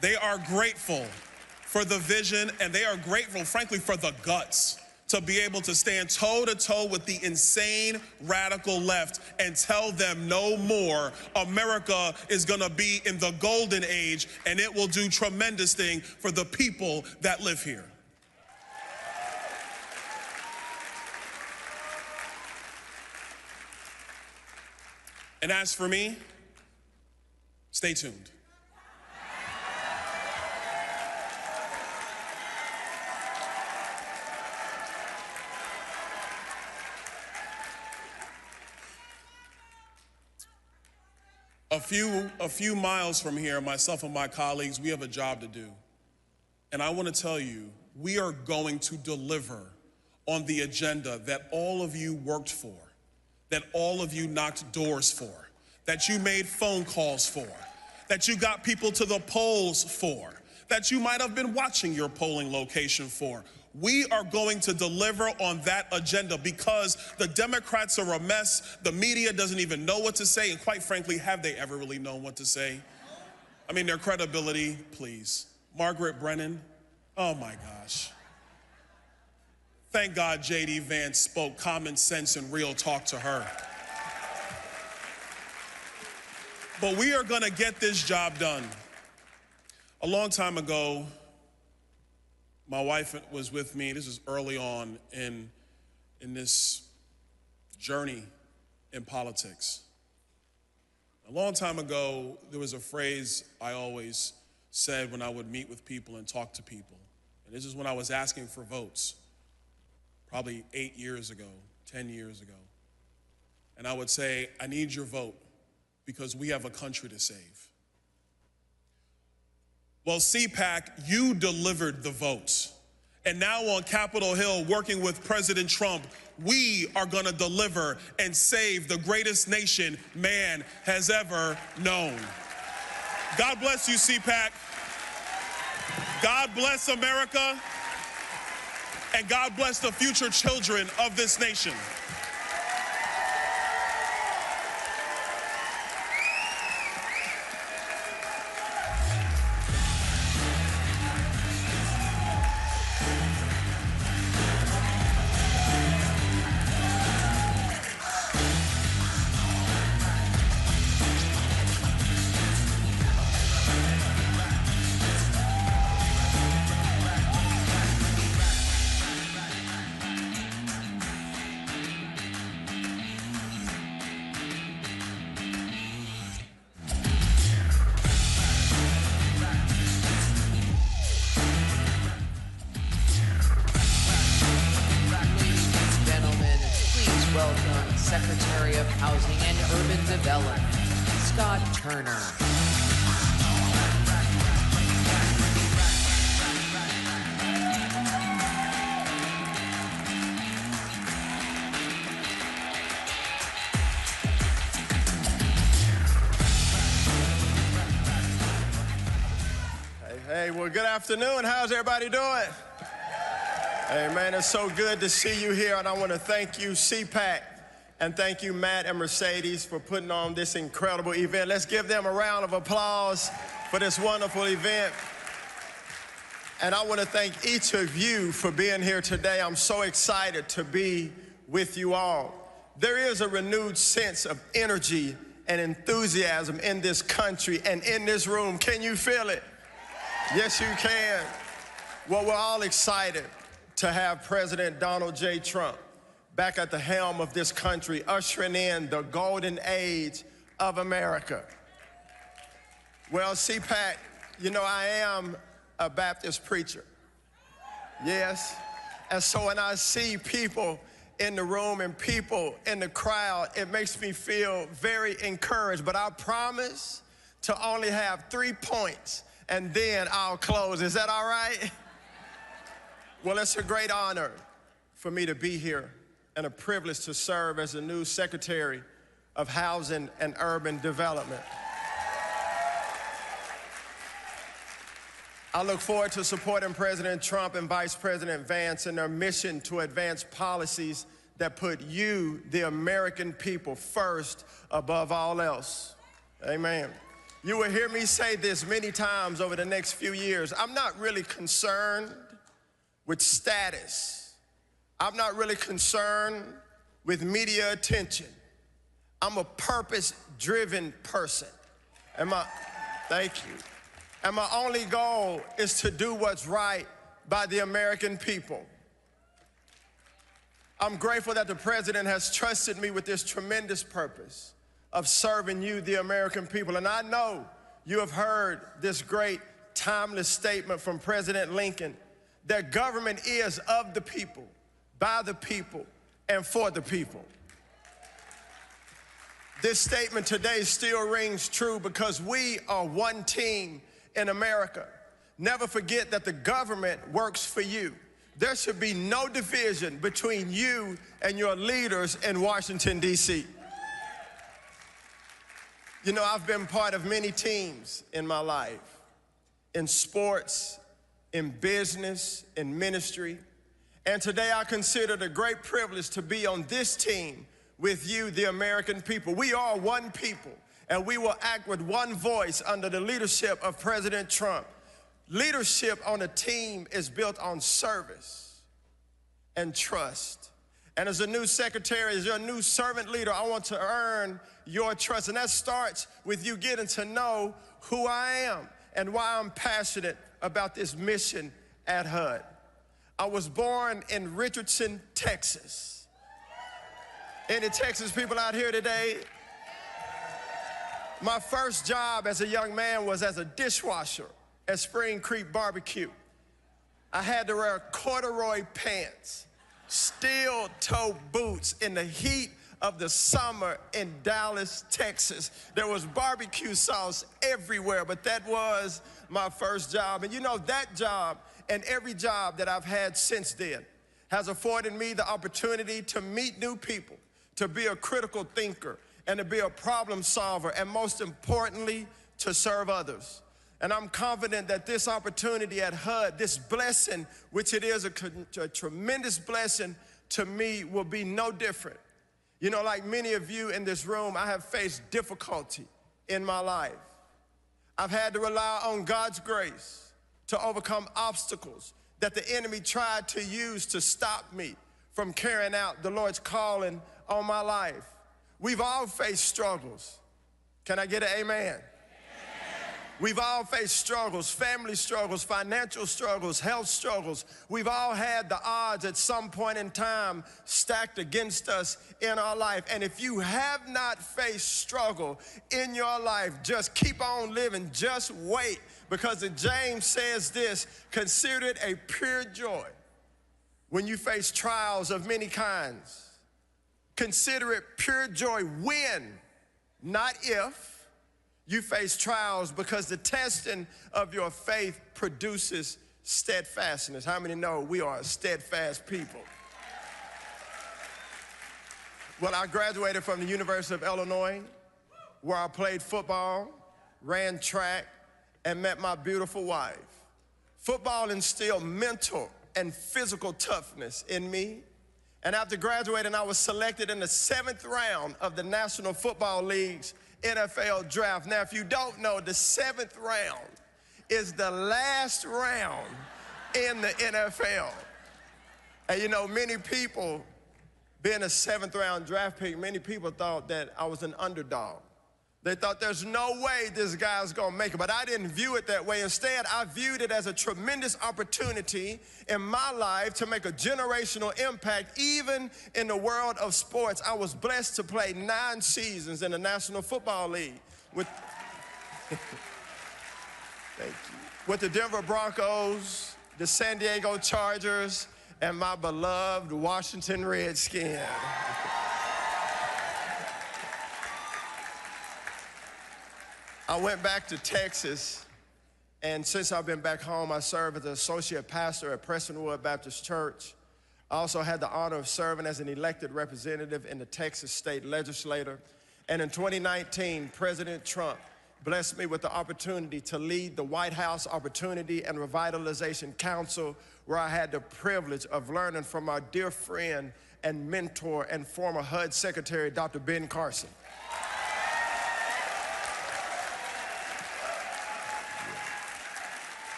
They are grateful for the vision, and they are grateful, frankly, for the guts to be able to stand toe-to-toe with the insane radical left and tell them no more. America is gonna be in the golden age, and it will do tremendous things for the people that live here. And as for me, stay tuned. A few miles from here, myself and my colleagues, we have a job to do. And I want to tell you, we are going to deliver on the agenda that all of you worked for, that all of you knocked doors for, that you made phone calls for, that you got people to the polls for, that you might have been watching your polling location for. We are going to deliver on that agenda because the Democrats are a mess. The media doesn't even know what to say. And quite frankly, have they ever really known what to say? I mean, their credibility, please. Margaret Brennan, oh my gosh. Thank God J.D. Vance spoke common sense and real talk to her. But we are gonna get this job done. A long time ago, my wife was with me. This is early on in this journey in politics. A long time ago, there was a phrase I always said when I would meet with people and talk to people. And this is when I was asking for votes, probably 8 years ago, 10 years ago. And I would say, I need your vote because we have a country to save. Well, CPAC, you delivered the votes. And now on Capitol Hill, working with President Trump, we are gonna deliver and save the greatest nation man has ever known. God bless you, CPAC. God bless America. And God bless the future children of this nation. Welcome Secretary of Housing and Urban Development, Scott Turner. Hey, well, good afternoon. How's everybody doing? Hey, man, it's so good to see you here, and I want to thank you, CPAC, and thank you, Matt and Mercedes, for putting on this incredible event. Let's give them a round of applause for this wonderful event. And I want to thank each of you for being here today. I'm so excited to be with you all. There is a renewed sense of energy and enthusiasm in this country and in this room. Can you feel it? Yes, you can. Well, we're all excited to have President Donald J. Trump back at the helm of this country, ushering in the golden age of America. Well, CPAC, you know, I am a Baptist preacher. Yes. And so when I see people in the room and people in the crowd, it makes me feel very encouraged. But I promise to only have 3 points, and then I'll close. Is that all right? Well, it's a great honor for me to be here and a privilege to serve as the new Secretary of Housing and Urban Development. I look forward to supporting President Trump and Vice President Vance in their mission to advance policies that put you, the American people, first above all else. Amen. You will hear me say this many times over the next few years. I'm not really concerned with status. I'm not really concerned with media attention. I'm a purpose-driven person. Thank you. And my only goal is to do what's right by the American people. I'm grateful that the president has trusted me with this tremendous purpose of serving you, the American people. And I know you have heard this great, timeless statement from President Lincoln that government is of the people, by the people, and for the people. This statement today still rings true because we are one team in America. Never forget that the government works for you. There should be no division between you and your leaders in Washington, D.C. You know, I've been part of many teams in my life, in sports, in business, in ministry, and today I consider it a great privilege to be on this team with you, the American people. We are one people, and we will act with one voice under the leadership of President Trump. Leadership on a team is built on service and trust. And as a new secretary, as your new servant leader, I want to earn your trust. And that starts with you getting to know who I am and why I'm passionate about this mission at HUD. I was born in Richardson, Texas. Any Texas people out here today? My first job as a young man was as a dishwasher at Spring Creek Barbecue. I had to wear corduroy pants, steel-toe boots in the heat of the summer in Dallas, Texas. There was barbecue sauce everywhere, but that was my first job. And you know, that job and every job that I've had since then has afforded me the opportunity to meet new people, to be a critical thinker, and to be a problem solver, and most importantly, to serve others. And I'm confident that this opportunity at HUD, this blessing, which it is a tremendous blessing to me, will be no different. You know, like many of you in this room, I have faced difficulty in my life. I've had to rely on God's grace to overcome obstacles that the enemy tried to use to stop me from carrying out the Lord's calling on my life. We've all faced struggles. Can I get an amen? We've all faced struggles, family struggles, financial struggles, health struggles. We've all had the odds at some point in time stacked against us in our life. And if you have not faced struggle in your life, just keep on living, just wait. Because James says this, consider it a pure joy when you face trials of many kinds. Consider it pure joy when, not if, you face trials, because the testing of your faith produces steadfastness. How many know we are a steadfast people? Well, I graduated from the University of Illinois, where I played football, ran track, and met my beautiful wife. Football instilled mental and physical toughness in me. And after graduating, I was selected in the 7th round of the National Football League's NFL draft. Now, if you don't know, the 7th round is the last round in the NFL. And you know, many people, being a 7th round draft pick, many people thought that I was an underdog, They thought there's no way this guy's gonna make it, but I didn't view it that way. Instead, I viewed it as a tremendous opportunity in my life to make a generational impact, even in the world of sports. I was blessed to play 9 seasons in the National Football League with, thank you, with the Denver Broncos, the San Diego Chargers, and my beloved Washington Redskins. I went back to Texas, and since I've been back home, I serve as an associate pastor at Prestonwood Baptist Church. I also had the honor of serving as an elected representative in the Texas State Legislature. And in 2019, President Trump blessed me with the opportunity to lead the White House Opportunity and Revitalization Council, where I had the privilege of learning from our dear friend and mentor and former HUD Secretary, Dr. Ben Carson.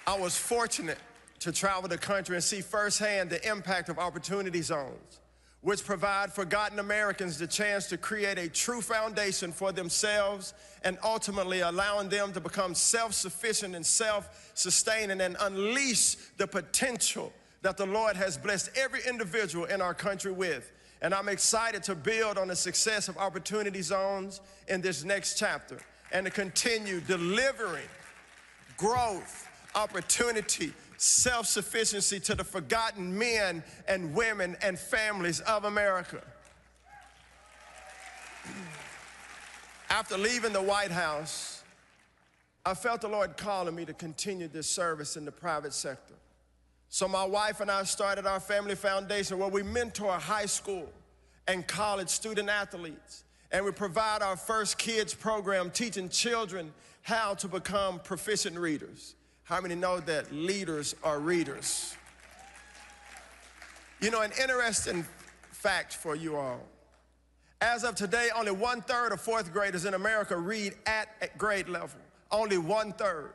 I was fortunate to travel the country and see firsthand the impact of opportunity zones, which provide forgotten Americans the chance to create a true foundation for themselves and ultimately allowing them to become self-sufficient and self-sustaining and unleash the potential that the Lord has blessed every individual in our country with. And I'm excited to build on the success of opportunity zones in this next chapter and to continue delivering growth, opportunity, self-sufficiency to the forgotten men and women and families of America. After leaving the White House, I felt the Lord calling me to continue this service in the private sector. So my wife and I started our family foundation where we mentor high school and college student athletes. And we provide our First Kids program teaching children how to become proficient readers. How many know that leaders are readers? You know, an interesting fact for you all. As of today, only 1/3 of 4th graders in America read at grade level. Only 1/3.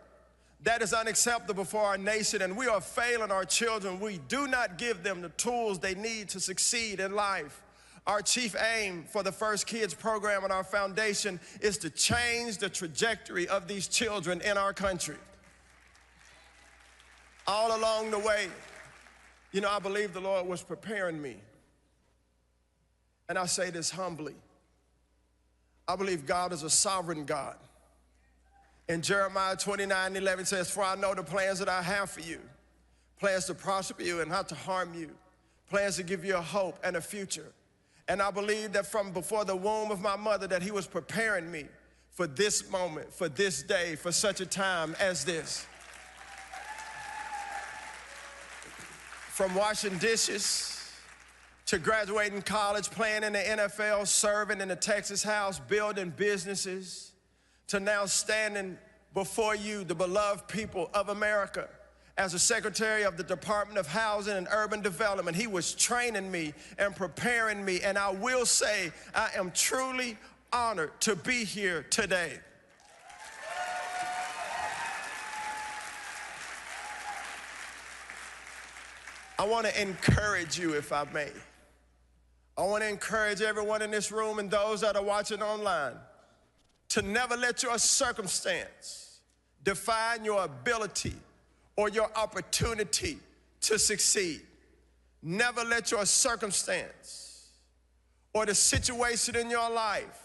That is unacceptable for our nation, and we are failing our children. We do not give them the tools they need to succeed in life. Our chief aim for the First Kids program and our foundation is to change the trajectory of these children in our country. All along the way, you know, I believe the Lord was preparing me. And I say this humbly. I believe God is a sovereign God. In Jeremiah 29:11 says, "For I know the plans that I have for you, plans to prosper you and not to harm you, plans to give you a hope and a future." And I believe that from before the womb of my mother that he was preparing me for this moment, for this day, for such a time as this. From washing dishes to graduating college, playing in the NFL, serving in the Texas House, building businesses, to now standing before you, the beloved people of America, as a secretary of the Department of Housing and Urban Development. He was training me and preparing me, and I will say I am truly honored to be here today. I want to encourage you, if I may. I want to encourage everyone in this room and those that are watching online to never let your circumstance define your ability or your opportunity to succeed. Never let your circumstance or the situation in your life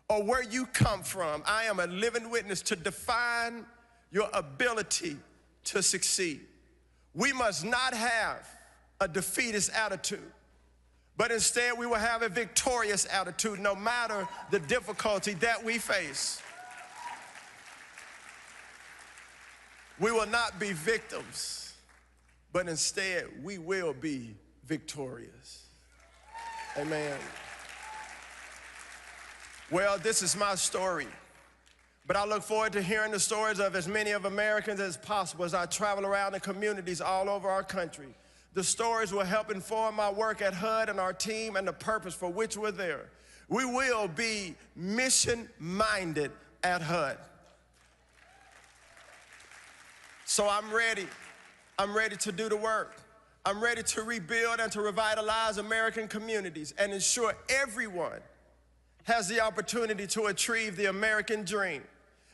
or where you come from, I am a living witness, to define your ability to succeed. We must not have a defeatist attitude, but instead we will have a victorious attitude no matter the difficulty that we face. We will not be victims, but instead we will be victorious. Amen. Well, this is my story, but I look forward to hearing the stories of as many of Americans as possible as I travel around in communities all over our country. The stories will help inform my work at HUD and our team and the purpose for which we're there. We will be mission-minded at HUD. So I'm ready. I'm ready to do the work. I'm ready to rebuild and to revitalize American communities and ensure everyone has the opportunity to achieve the American dream.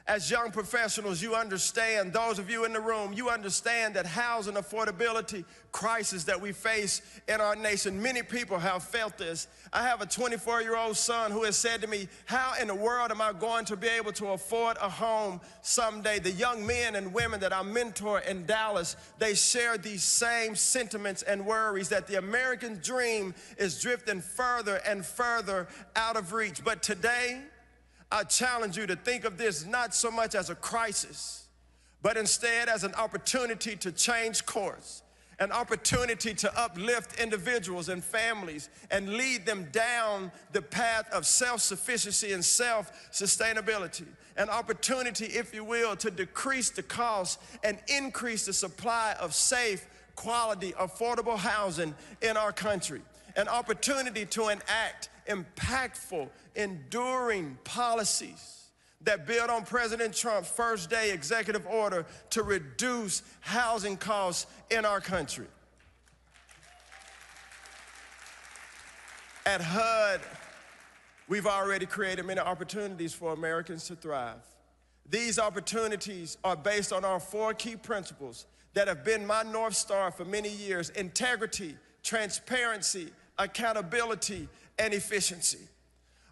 As young professionals, you understand, those of you in the room, you understand that housing affordability crisis that we face in our nation, many people have felt this. I have a 24-year-old son who has said to me, how in the world am I going to be able to afford a home someday? The young men and women that I mentor in Dallas, they share these same sentiments and worries that the American dream is drifting further and further out of reach. But today, I challenge you to think of this not so much as a crisis, but instead as an opportunity to change course, an opportunity to uplift individuals and families and lead them down the path of self-sufficiency and self-sustainability, an opportunity, if you will, to decrease the cost and increase the supply of safe, quality, affordable housing in our country, an opportunity to enact impactful, enduring policies that build on President Trump's first day executive order to reduce housing costs in our country. At HUD, we've already created many opportunities for Americans to thrive. These opportunities are based on our 4 key principles that have been my North Star for many years: integrity, transparency, accountability, and efficiency.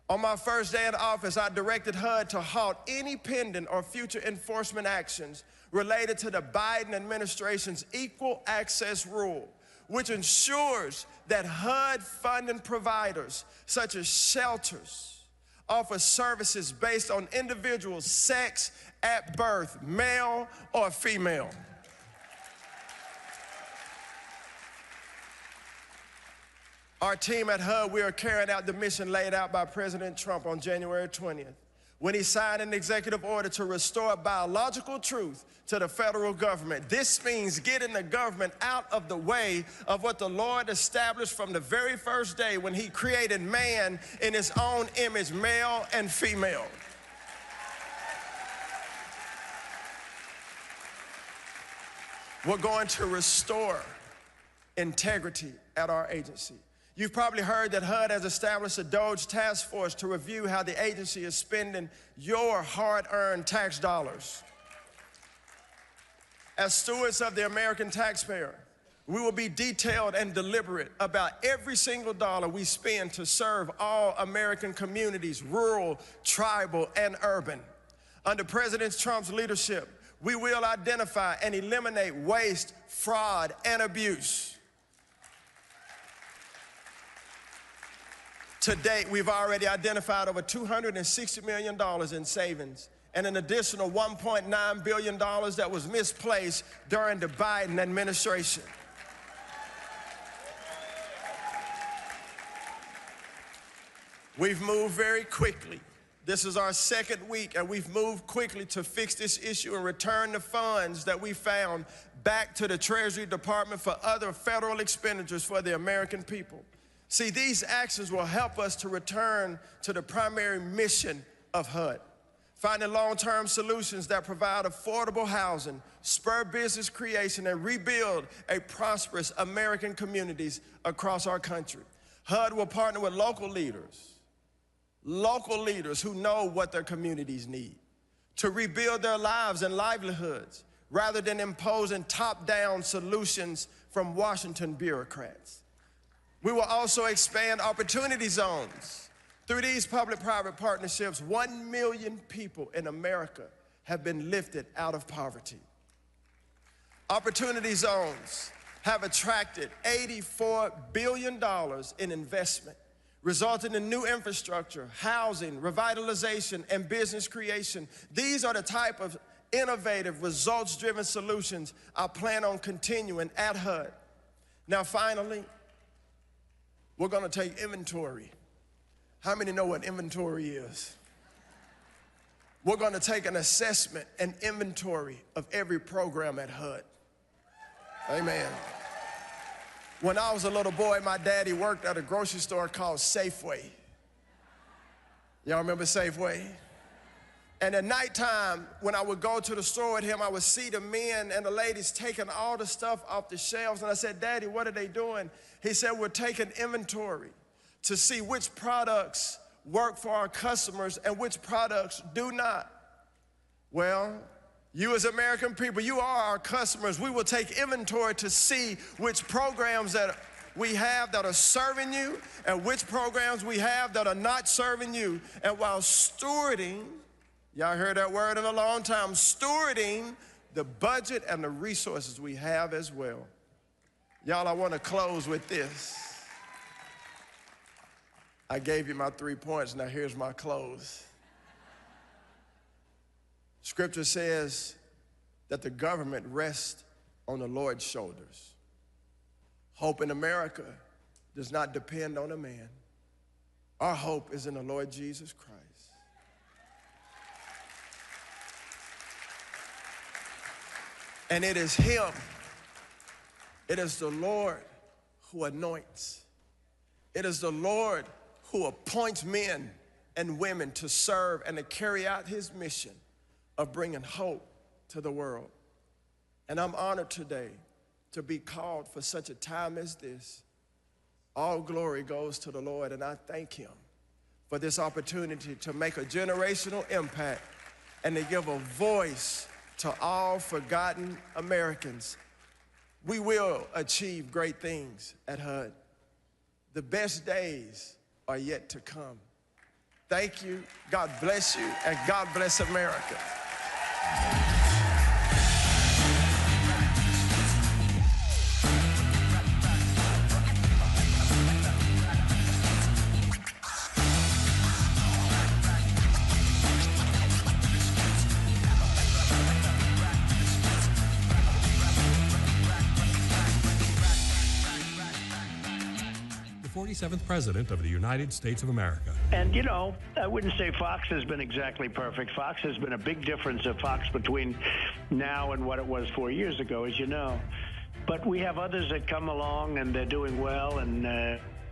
On my first day in office, I directed HUD to halt any pending or future enforcement actions related to the Biden administration's equal access rule, which ensures that HUD funding providers, such as shelters, offer services based on individuals' sex at birth, male or female. Our team at HUD, we are carrying out the mission laid out by President Trump on January 20th, when he signed an executive order to restore biological truth to the federal government. This means getting the government out of the way of what the Lord established from the very first day when he created man in his own image, male and female. We're going to restore integrity at our agency. You've probably heard that HUD has established a DOGE task force to review how the agency is spending your hard-earned tax dollars. As stewards of the American taxpayer, we will be detailed and deliberate about every single dollar we spend to serve all American communities, rural, tribal, and urban. Under President Trump's leadership, we will identify and eliminate waste, fraud, and abuse. To date, we've already identified over $260 million in savings and an additional $1.9 billion that was misplaced during the Biden administration. We've moved very quickly. This is our second week, and we've moved quickly to fix this issue and return the funds that we found back to the Treasury Department for other federal expenditures for the American people. See, these actions will help us to return to the primary mission of HUD, finding long-term solutions that provide affordable housing, spur business creation, and rebuild a prosperous American communities across our country. HUD will partner with local leaders who know what their communities need, to rebuild their lives and livelihoods rather than imposing top-down solutions from Washington bureaucrats. We will also expand opportunity zones. Through these public-private partnerships, 1 million people in America have been lifted out of poverty. Opportunity zones have attracted $84 billion in investment, resulting in new infrastructure, housing, revitalization, and business creation. These are the type of innovative, results-driven solutions I plan on continuing at HUD. Now, finally, we're going to take inventory. How many know what inventory is? We're going to take an assessment and inventory of every program at HUD. Amen. When I was a little boy, my daddy worked at a grocery store called Safeway. Y'all remember Safeway? And at nighttime, when I would go to the store with him, I would see the men and the ladies taking all the stuff off the shelves. And I said, Daddy, what are they doing? He said, we're taking inventory to see which products work for our customers and which products do not? Well, you as American people, you are our customers. We will take inventory to see which programs that we have that are serving you and which programs we have that are not serving you. And while stewarding, y'all heard that word in a long time, stewarding the budget and the resources we have as well. Y'all, I want to close with this. I gave you my 3 points, now here's my close. Scripture says that the government rests on the Lord's shoulders. Hope in America does not depend on a man. Our hope is in the Lord Jesus Christ. And it is him, it is the Lord who anoints. It is the Lord who appoints men and women to serve and to carry out his mission of bringing hope to the world. And I'm honored today to be called for such a time as this. All glory goes to the Lord, and I thank him for this opportunity to make a generational impact and to give a voice to all forgotten Americans. We will achieve great things at HUD. The best days are yet to come. Thank you, God bless you, and God bless America. The 47th President of the United States of America. And, you know, I wouldn't say Fox has been exactly perfect. Fox has been a big difference of Fox between now and what it was 4 years ago, as you know. But we have others that come along, and they're doing well, and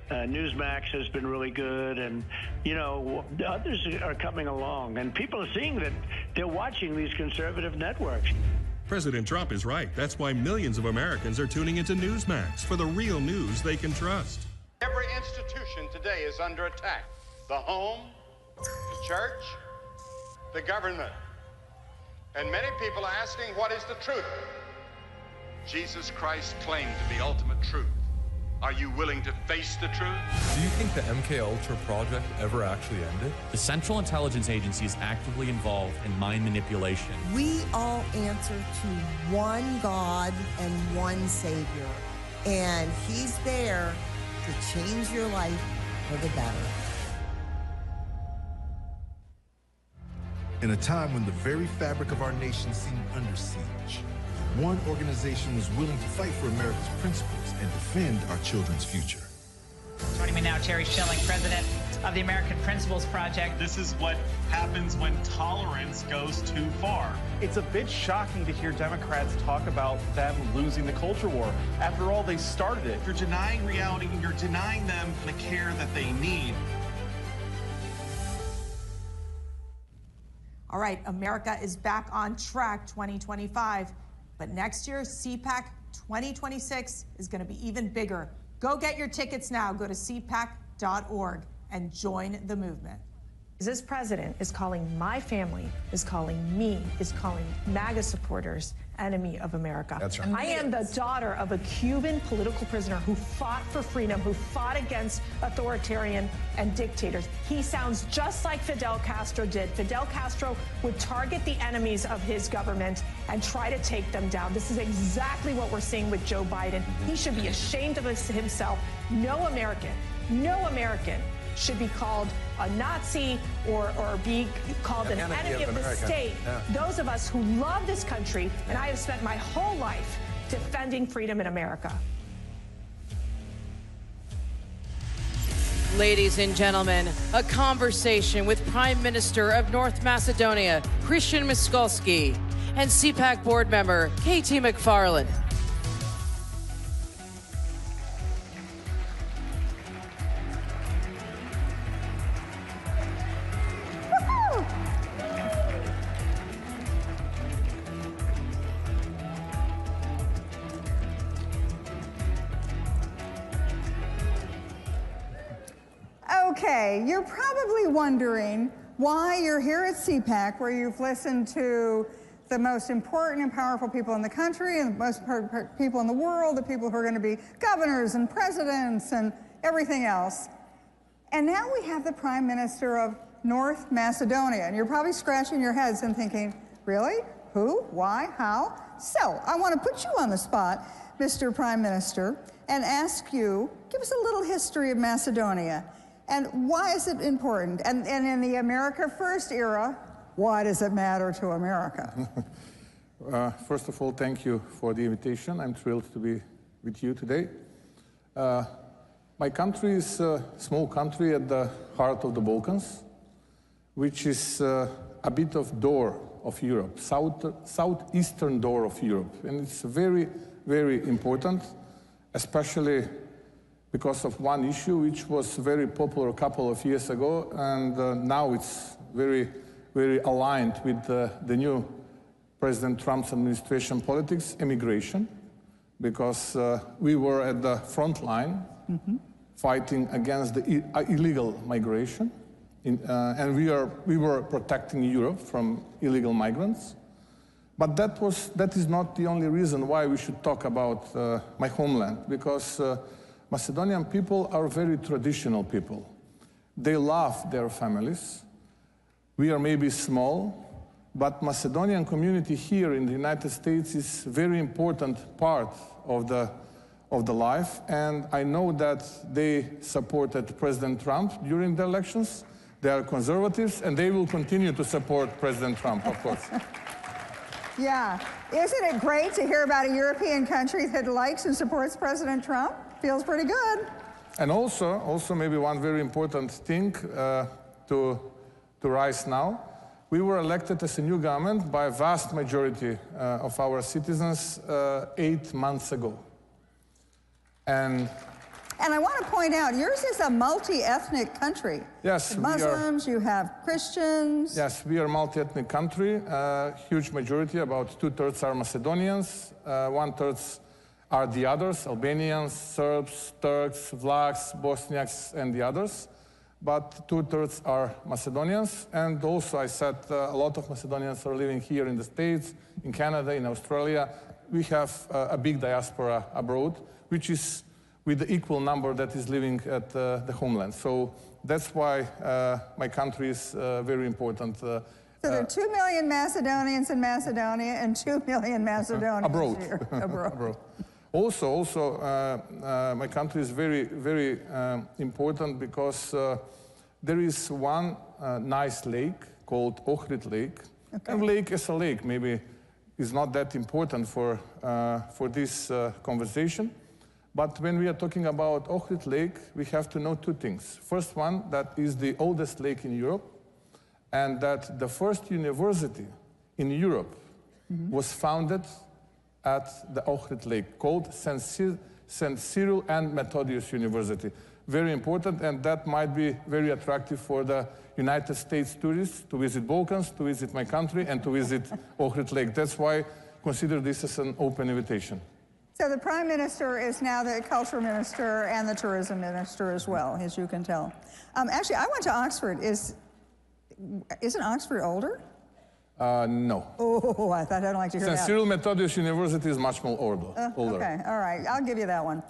Newsmax has been really good, and, you know, others are coming along, and people are seeing that they're watching these conservative networks. President Trump is right. That's why millions of Americans are tuning into Newsmax for the real news they can trust. Every institution today is under attack. The home, the church, the government. And many people are asking, what is the truth? Jesus Christ claimed the ultimate truth. Are you willing to face the truth? Do you think the MK Ultra project ever actually ended? The Central Intelligence Agency is actively involved in mind manipulation. We all answer to one God and one Savior, and he's there to change your life for the better. In a time when the very fabric of our nation seemed under siege, one organization was willing to fight for America's principles and defend our children's future. Joining me now, Terry Schilling, president of the American Principles Project. This is what happens when tolerance goes too far. It's a bit shocking to hear Democrats talk about them losing the culture war. After all, they started it. You're denying reality, and you're denying them the care that they need. All right, America is back on track 2025. But next year, CPAC 2026 is going to be even bigger. Go get your tickets now. Go to cpac.org and join the movement. This president is calling my family, is calling me, is calling MAGA supporters enemy of America. That's right. I am the daughter of a Cuban political prisoner who fought for freedom, who fought against authoritarian and dictators. He sounds just like Fidel Castro did. Fidel Castro would target the enemies of his government and try to take them down. This is exactly what we're seeing with Joe Biden. He should be ashamed of himself. No American should be called a Nazi or be called an enemy of the state. Yeah. Those of us who love this country, and I have spent my whole life defending freedom in America. Ladies and gentlemen, a conversation with Prime Minister of North Macedonia, Christian Miskolski, and CPAC board member, KT McFarland. Okay, you're probably wondering why you're here at CPAC, where you've listened to the most important and powerful people in the country and the most important people in the world, the people who are going to be governors and presidents and everything else. And now we have the Prime Minister of North Macedonia. And you're probably scratching your heads and thinking, really? Who? Why? How? So I want to put you on the spot, Mr. Prime Minister, and ask you, give us a little history of Macedonia. And why is it important? And in the America First era, why does it matter to America? First of all, thank you for the invitation. I'm thrilled to be with you today. My country is a small country at the heart of the Balkans, which is a bit of door of Europe, southeastern door of Europe. And it's very, very important, especially because of one issue which was very popular a couple of years ago, and now it's very, very aligned with the new President Trump's administration politics, immigration, because we were at the front line fighting against the illegal migration, and we were protecting Europe from illegal migrants. But that is not the only reason why we should talk about my homeland, because Macedonian people are very traditional people. They love their families. We are maybe small, but Macedonian community here in the United States is a very important part of the life, and I know that they supported President Trump during the elections. They are conservatives, and they will continue to support President Trump, of course. Yeah. Isn't it great to hear about a European country that likes and supports President Trump? Feels pretty good. And also maybe one very important thing to rise now. We were elected as a new government by a vast majority of our citizens 8 months ago. And I want to point out, yours is a multi-ethnic country. Yes, Muslims, you have Christians. Yes, we are a multi-ethnic country. Huge majority, about 2/3 are Macedonians, 1/3 are the others, Albanians, Serbs, Turks, Vlachs, Bosniaks, and the others. But 2/3 are Macedonians. And also, I said, a lot of Macedonians are living here in the States, in Canada, in Australia. We have a big diaspora abroad, which is with the equal number that is living at the homeland. So that's why my country is very important. So there are 2 million Macedonians in Macedonia and 2 million Macedonians abroad. here. Abroad. Also, my country is very, very important because there is one nice lake called Ohrid Lake. Okay. And lake is a lake, maybe is not that important for this conversation. But when we are talking about Ohrid Lake, we have to know two things. First one, that is the oldest lake in Europe, and that the first university in Europe was founded at the Ohrid Lake, called St. Cyril and Methodius University. Very important, and that might be very attractive for the United States tourists to visit Balkans, to visit my country, and to visit Ohrid Lake. That's why I consider this as an open invitation. So the Prime Minister is now the Culture Minister and the Tourism Minister as well, as you can tell. Actually, I went to Oxford. Isn't Oxford older? No. Oh, I thought I'd like to hear that. St. Cyril Methodius University is much more older. Okay, all right, I'll give you that one.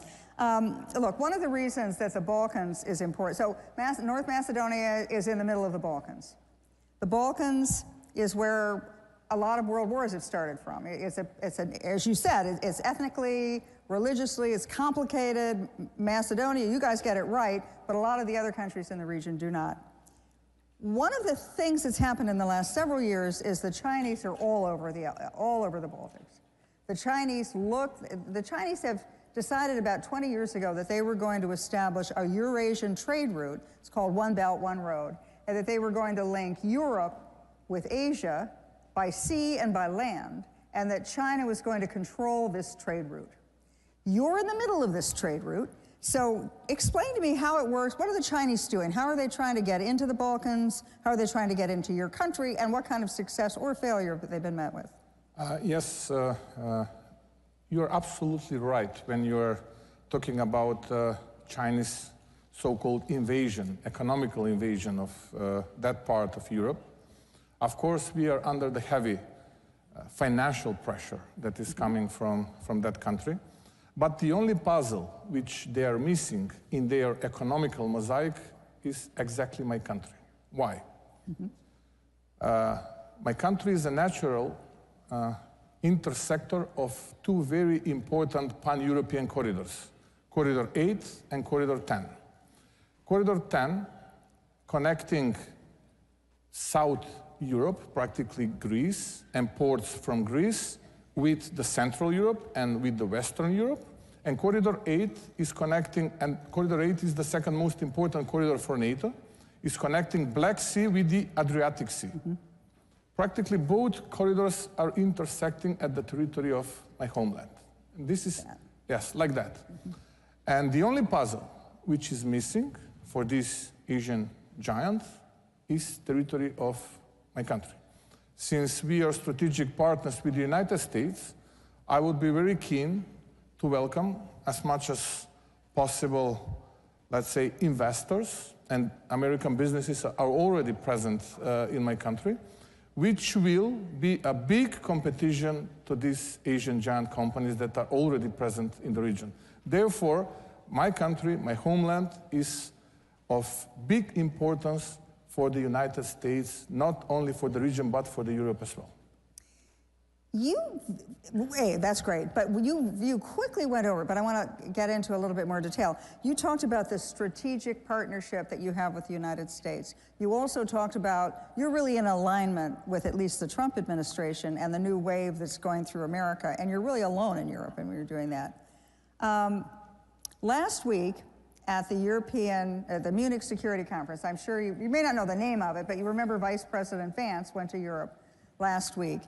Look, one of the reasons that the Balkans is important, so North Macedonia is in the middle of the Balkans. The Balkans is where a lot of world wars have started from. As you said, it's ethnically, religiously, it's complicated. Macedonia, you guys get it right, but a lot of the other countries in the region do not. One of the things that's happened in the last several years is the Chinese are all over the Baltics. The Chinese have decided about 20 years ago that they were going to establish a Eurasian trade route. It's called One Belt, One Road, and that they were going to link Europe with Asia by sea and by land, and that China was going to control this trade route. You're in the middle of this trade route, so explain to me how it works. What are the Chinese doing? How are they trying to get into the Balkans? How are they trying to get into your country? And what kind of success or failure have they been met with? Yes, you're absolutely right when you're talking about Chinese so-called invasion, economical invasion of that part of Europe. Of course, we are under the heavy financial pressure that is coming from that country. But the only puzzle which they are missing in their economical mosaic is exactly my country. Why? My country is a natural intersector of two very important pan-European corridors, Corridor 8 and Corridor 10. Corridor 10, connecting South Europe, practically Greece, and ports from Greece, with the Central Europe and with the Western Europe. And Corridor 8 is connecting, and Corridor 8 is the second most important corridor for NATO, is connecting Black Sea with the Adriatic Sea. Practically both corridors are intersecting at the territory of my homeland. And this is, yes, like that. And the only puzzle which is missing for this Asian giant is territory of my country. Since we are strategic partners with the United States, I would be very keen to welcome as much as possible, let's say, investors, and American businesses are already present in my country, which will be a big competition to these Asian giant companies that are already present in the region. Therefore, my country, my homeland, is of big importance for the United States, not only for the region, but for the Europe as well. Hey, that's great, but you quickly went over, but I want to get into a little bit more detail. You talked about the strategic partnership that you have with the United States. You also talked about you're really in alignment with at least the Trump administration and the new wave that's going through America, and you're really alone in Europe when you're doing that. Last week at the the Munich Security Conference, I'm sure you may not know the name of it, but you remember Vice President Vance went to Europe last week.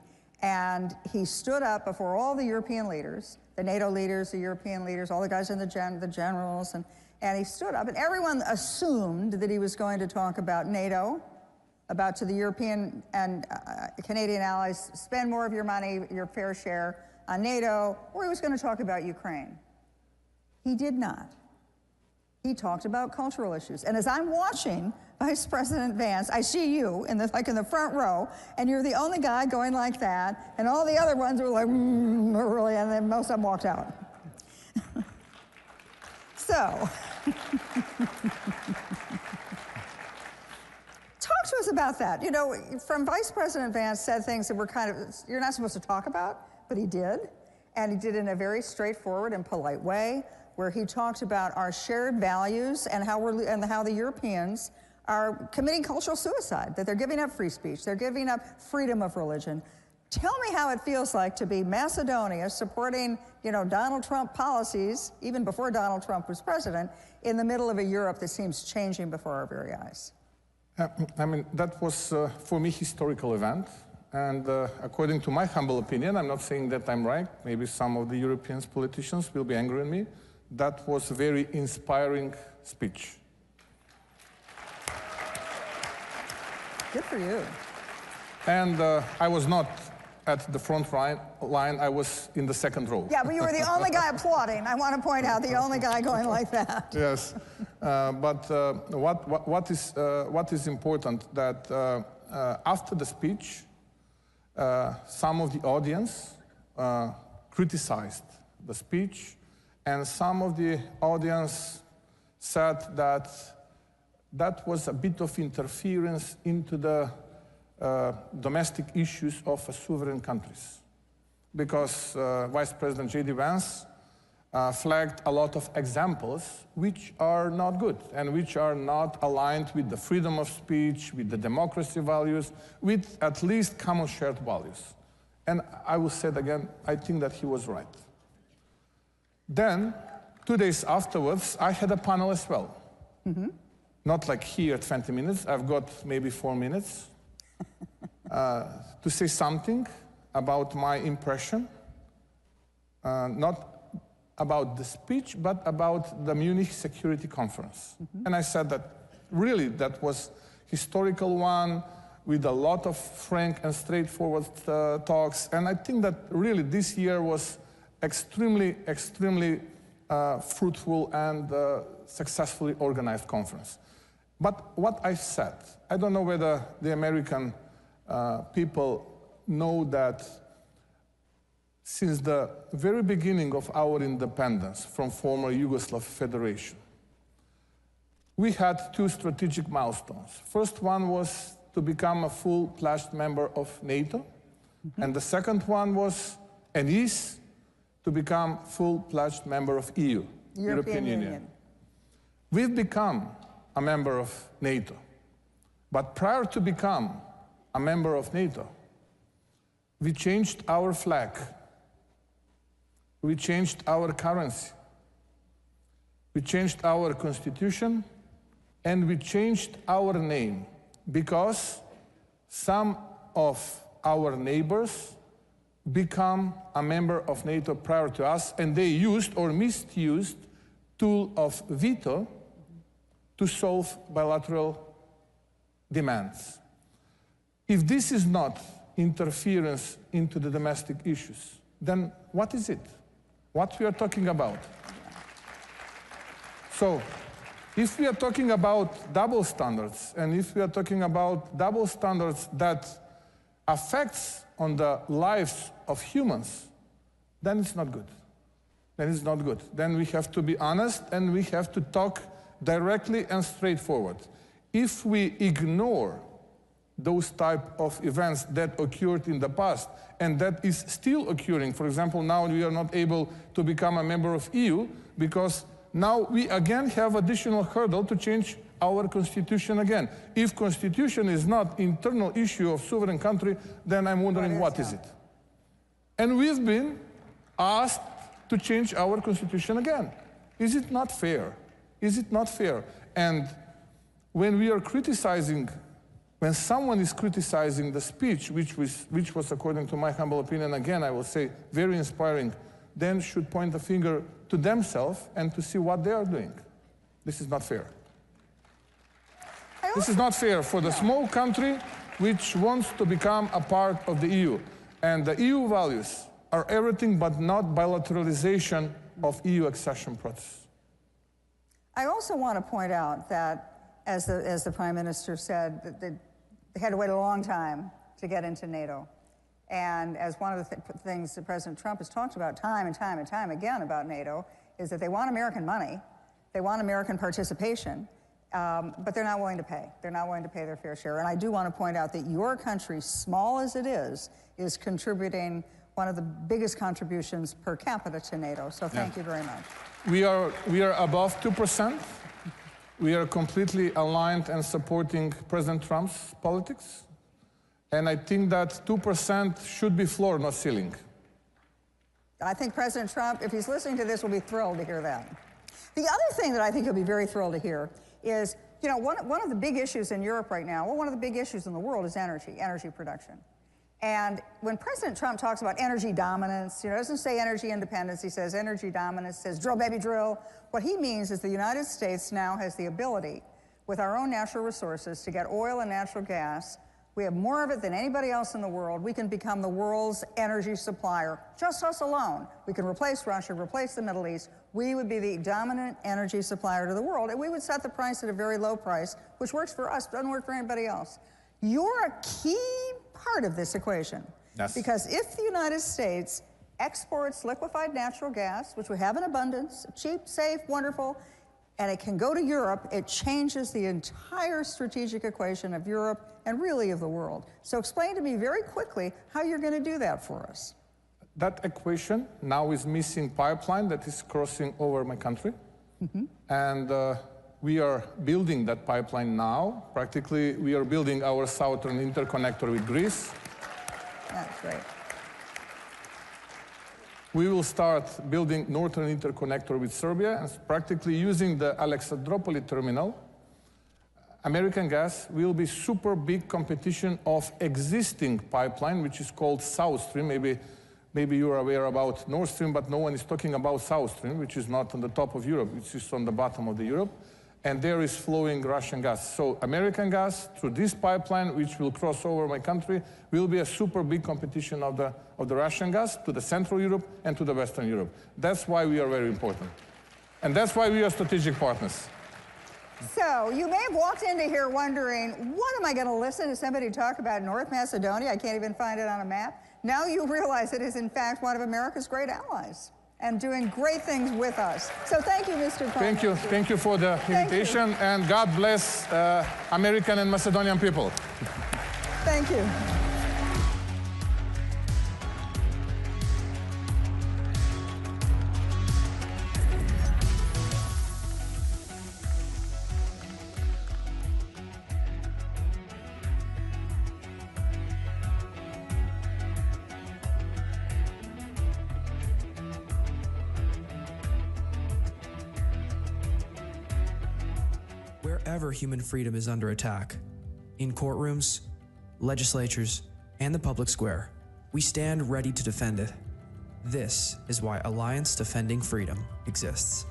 And he stood up before all the European leaders, the NATO leaders, the European leaders, all the guys in the generals, and he stood up, and everyone assumed that he was going to talk about NATO, about to the European and Canadian allies, spend more of your money, your fair share on NATO, or he was going to talk about Ukraine. He did not. He talked about cultural issues. And as I'm watching Vice President Vance, I see you in the front row, and you're the only guy going like that, and all the other ones were like, really, and then most of them walked out. So, talk to us about that. You know, from Vice President Vance said things that were kind of, you're not supposed to talk about, but he did. And he did it in a very straightforward and polite way, where he talked about our shared values and how the Europeans are committing cultural suicide, that they're giving up free speech, they're giving up freedom of religion. Tell me how it feels like to be Macedonia supporting, Donald Trump policies, even before Donald Trump was president, in the middle of a Europe that seems changing before our very eyes. I mean, that was, for me, historical event. And according to my humble opinion, I'm not saying that I'm right, maybe some of the European politicians will be angry at me, that was a very inspiring speech. Good for you. And I was not at the front line, I was in the second row. Yeah, but you were the only guy applauding. I want to point out, the only guy going like that. Yes, but what is important that after the speech, some of the audience criticized the speech, and some of the audience said that that was a bit of interference into the domestic issues of sovereign countries. Because Vice President J.D. Vance flagged a lot of examples which are not good and which are not aligned with the freedom of speech, with the democracy values, with at least common shared values. And I will say it again, I think that he was right. Then, 2 days afterwards, I had a panel as well. Mm-hmm. Not like here, 20 minutes. I've got maybe 4 minutes to say something about my impression, not about the speech, but about the Munich Security Conference. Mm-hmm. And I said that really that was historical one with a lot of frank and straightforward talks. And I think that really this year was extremely fruitful and successfully organized conference. But what I said, I don't know whether the American people know that since the very beginning of our independence from former Yugoslav Federation, we had two strategic milestones. First one was to become a full-fledged member of NATO, and the second one was, and is, to become full-fledged member of EU, European Union. We've become a member of NATO, but prior to become a member of NATO, we changed our flag, we changed our currency, we changed our constitution, and we changed our name because some of our neighbors become a member of NATO prior to us, and they used or misused tool of veto to solve bilateral demands. If this is not interference into the domestic issues, then what is it? What we are talking about? So, if we are talking about double standards, and if we are talking about double standards that affects on the lives of humans, then it's not good. Then it's not good. Then we have to be honest, and we have to talk directly and straightforward. If we ignore those type of events that occurred in the past, and that is still occurring, for example, now we are not able to become a member of EU because now we again have additional hurdle to change our constitution again. If constitution is not internal issue of sovereign country, then I'm wondering what is it? And we've been asked to change our constitution again. Is it not fair? Is it not fair? And when we are criticizing, when someone is criticizing the speech, which was, according to my humble opinion, again, I will say, very inspiring, then should point the finger to themselves and to see what they are doing. This is not fair. This is not fair for the small country which wants to become a part of the EU. And the EU values are everything but not bilateralization of EU accession process. I also want to point out that, as the Prime Minister said, that they had to wait a long time to get into NATO. And as one of the things that President Trump has talked about time and time and time again about NATO is that they want American money, they want American participation, but they're not willing to pay. They're not willing to pay their fair share. And I do want to point out that your country, small as it is contributing one of the biggest contributions per capita to NATO. So thank you very much. We are above 2%. We are completely aligned and supporting President Trump's politics. And I think that 2% should be floor, not ceiling. I think President Trump, if he's listening to this, will be thrilled to hear that. The other thing that I think he'll be very thrilled to hear is, you know, one of the big issues in Europe right now, well, one of the big issues in the world is energy production. And when President Trump talks about energy dominance, you know, doesn't say energy independence, he says energy dominance, says drill, baby, drill. What he means is the United States now has the ability, with our own natural resources, to get oil and natural gas. We have more of it than anybody else in the world. We can become the world's energy supplier, just us alone. We can replace Russia, replace the Middle East. We would be the dominant energy supplier to the world, and we would set the price at a very low price, which works for us, doesn't work for anybody else. You're a key part of this equation. Yes. Because if the United States exports liquefied natural gas, which we have in abundance, cheap, safe, wonderful, and it can go to Europe, it changes the entire strategic equation of Europe and really of the world. So explain to me very quickly how you're going to do that for us. That equation now is missing pipeline that is crossing over my country. Mm-hmm. And we are building that pipeline now. Practically, we are building our southern interconnector with Greece. That's great. We will start building northern interconnector with Serbia, and practically using the Alexandropoli terminal. American gas will be super big competition of existing pipeline, which is called South Stream. Maybe you're aware about Nord Stream, but no one is talking about South Stream, which is not on the top of Europe, which is on the bottom of the Europe. And there is flowing Russian gas. So American gas through this pipeline, which will cross over my country, will be a super big competition of the Russian gas to the Central Europe and to the Western Europe. That's why we are very important. And that's why we are strategic partners. So you may have walked into here wondering, what am I going to listen to somebody talk about North Macedonia? I can't even find it on a map. Now you realize it is in fact one of America's great allies and doing great things with us. So thank you, Mr. Prime Thank you. Minister. Thank you for the invitation, and God bless American and Macedonian people. Thank you. Wherever human freedom is under attack, in courtrooms, legislatures, and the public square, we stand ready to defend it. This is why Alliance Defending Freedom exists.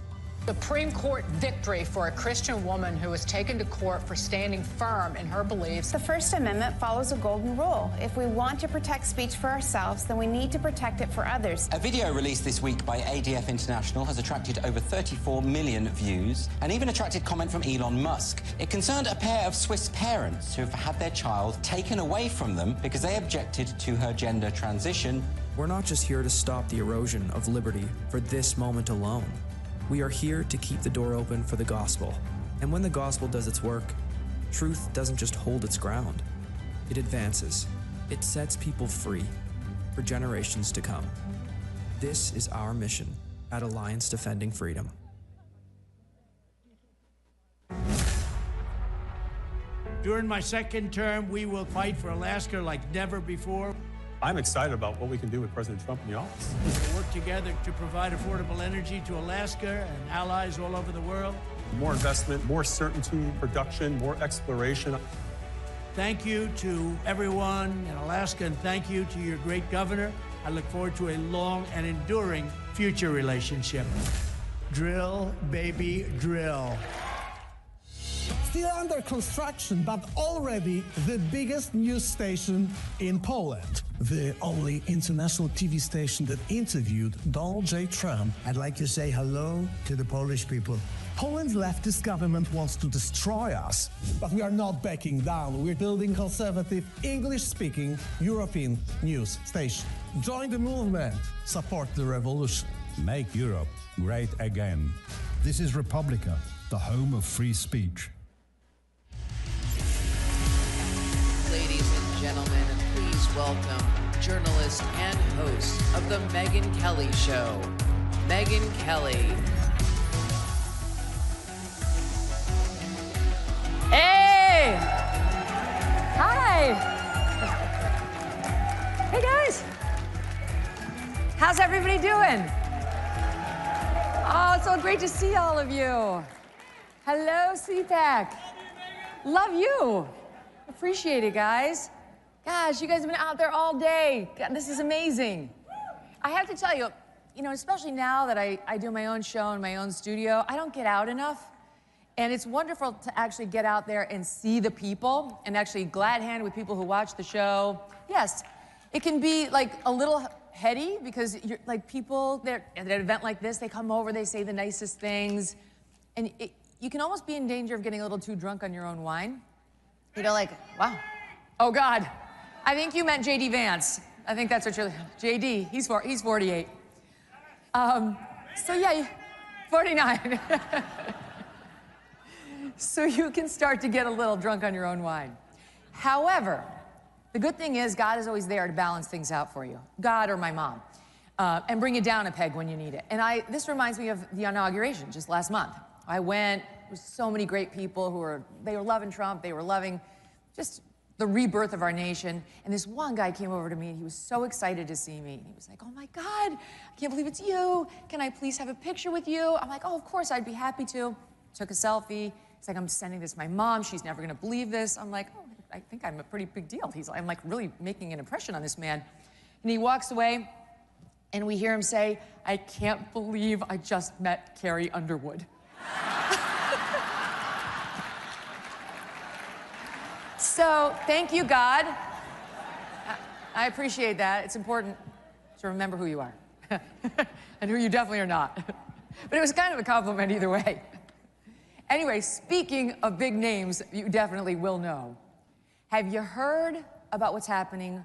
Supreme Court victory for a Christian woman who was taken to court for standing firm in her beliefs. The First Amendment follows a golden rule. If we want to protect speech for ourselves, then we need to protect it for others. A video released this week by ADF International has attracted over 34 million views and even attracted comment from Elon Musk. It concerned a pair of Swiss parents who have had their child taken away from them because they objected to her gender transition. We're not just here to stop the erosion of liberty for this moment alone. We are here to keep the door open for the gospel. And when the gospel does its work, truth doesn't just hold its ground. It advances. It sets people free for generations to come. This is our mission at Alliance Defending Freedom. During my second term, we will fight for Alaska like never before. I'm excited about what we can do with President Trump in the office. We'll work together to provide affordable energy to Alaska and allies all over the world. More investment, more certainty, production, more exploration. Thank you to everyone in Alaska, and thank you to your great governor. I look forward to a long and enduring future relationship. Drill, baby, drill. Still under construction, but already the biggest news station in Poland. The only international TV station that interviewed Donald J. Trump. I'd like to say hello to the Polish people. Poland's leftist government wants to destroy us, but we are not backing down. We're building conservative, English-speaking European news station. Join the movement. Support the revolution. Make Europe great again. This is Republica, the home of free speech. Ladies and gentlemen, please welcome journalist and host of the Megyn Kelly Show, Megyn Kelly. Hey! Hi! Hey guys! How's everybody doing? Oh, it's so great to see all of you. Hello, CPAC. Love you. Appreciate it, guys. Gosh, you guys have been out there all day. God, this is amazing. I have to tell you, especially now that I do my own show in my own studio, I don't get out enough. And it's wonderful to actually get out there and see the people and actually glad hand with people who watch the show. Yes, it can be like a little heady because you're like people at an event like this, they come over, they say the nicest things. And you can almost be in danger of getting a little too drunk on your own wine. Like, wow. Oh, God. I think you meant J.D. Vance. I think that's what you're... J.D., he's 48. So, yeah, 49. So you can start to get a little drunk on your own wine. However, the good thing is God is always there to balance things out for you. God or my mom. And bring you down a peg when you need it. And this reminds me of the inauguration just last month. I went with so many great people they were loving Trump, they were loving just the rebirth of our nation. And this one guy came over to me and he was so excited to see me. And he was like, oh my God, I can't believe it's you. Can I please have a picture with you? I'm like, oh, of course, I'd be happy to. Took a selfie. He's like, I'm sending this to my mom. She's never gonna believe this. I'm like, oh, I think I'm a pretty big deal. I'm like really making an impression on this man. And he walks away and we hear him say, I can't believe I just met Carrie Underwood. So, thank you, God. I appreciate that. It's important to remember who you are and who you definitely are not. But it was kind of a compliment either way. Anyway, speaking of big names you definitely will know, have you heard about what's happening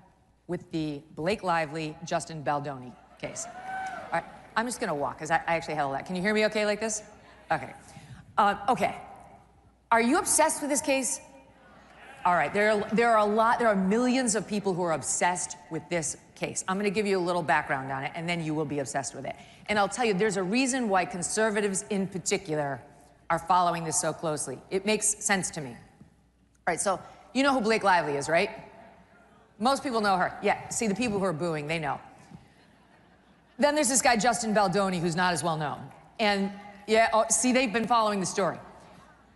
with the Blake Lively, Justin Baldoni case? All right, I'm just gonna walk, because I actually had all that. Can you hear me okay like this? Okay. Okay. Are you obsessed with this case? All right, there are millions of people who are obsessed with this case. I'm gonna give you a little background on it, and then you will be obsessed with it. And I'll tell you, there's a reason why conservatives in particular are following this so closely. It makes sense to me. All right, so you know who Blake Lively is, right? Most people know her. Yeah, see, the people who are booing, they know. Then there's this guy, Justin Baldoni, who's not as well known. And yeah, see, they've been following the story.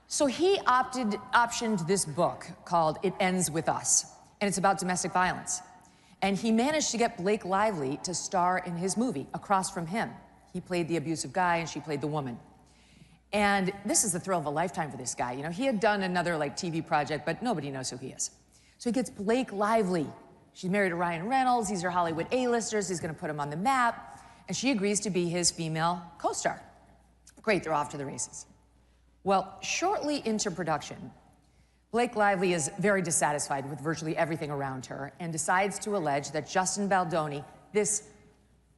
So he optioned this book called It Ends With Us, and it's about domestic violence. And he managed to get Blake Lively to star in his movie across from him. He played the abusive guy and she played the woman. And this is the thrill of a lifetime for this guy. You know, he had done another TV project, but nobody knows who he is. So he gets Blake Lively. She's married to Ryan Reynolds. These are Hollywood A-listers. He's gonna put him on the map. And she agrees to be his female co-star. Great, they're off to the races. Well, shortly into production, Blake Lively is very dissatisfied with virtually everything around her and decides to allege that Justin Baldoni, this,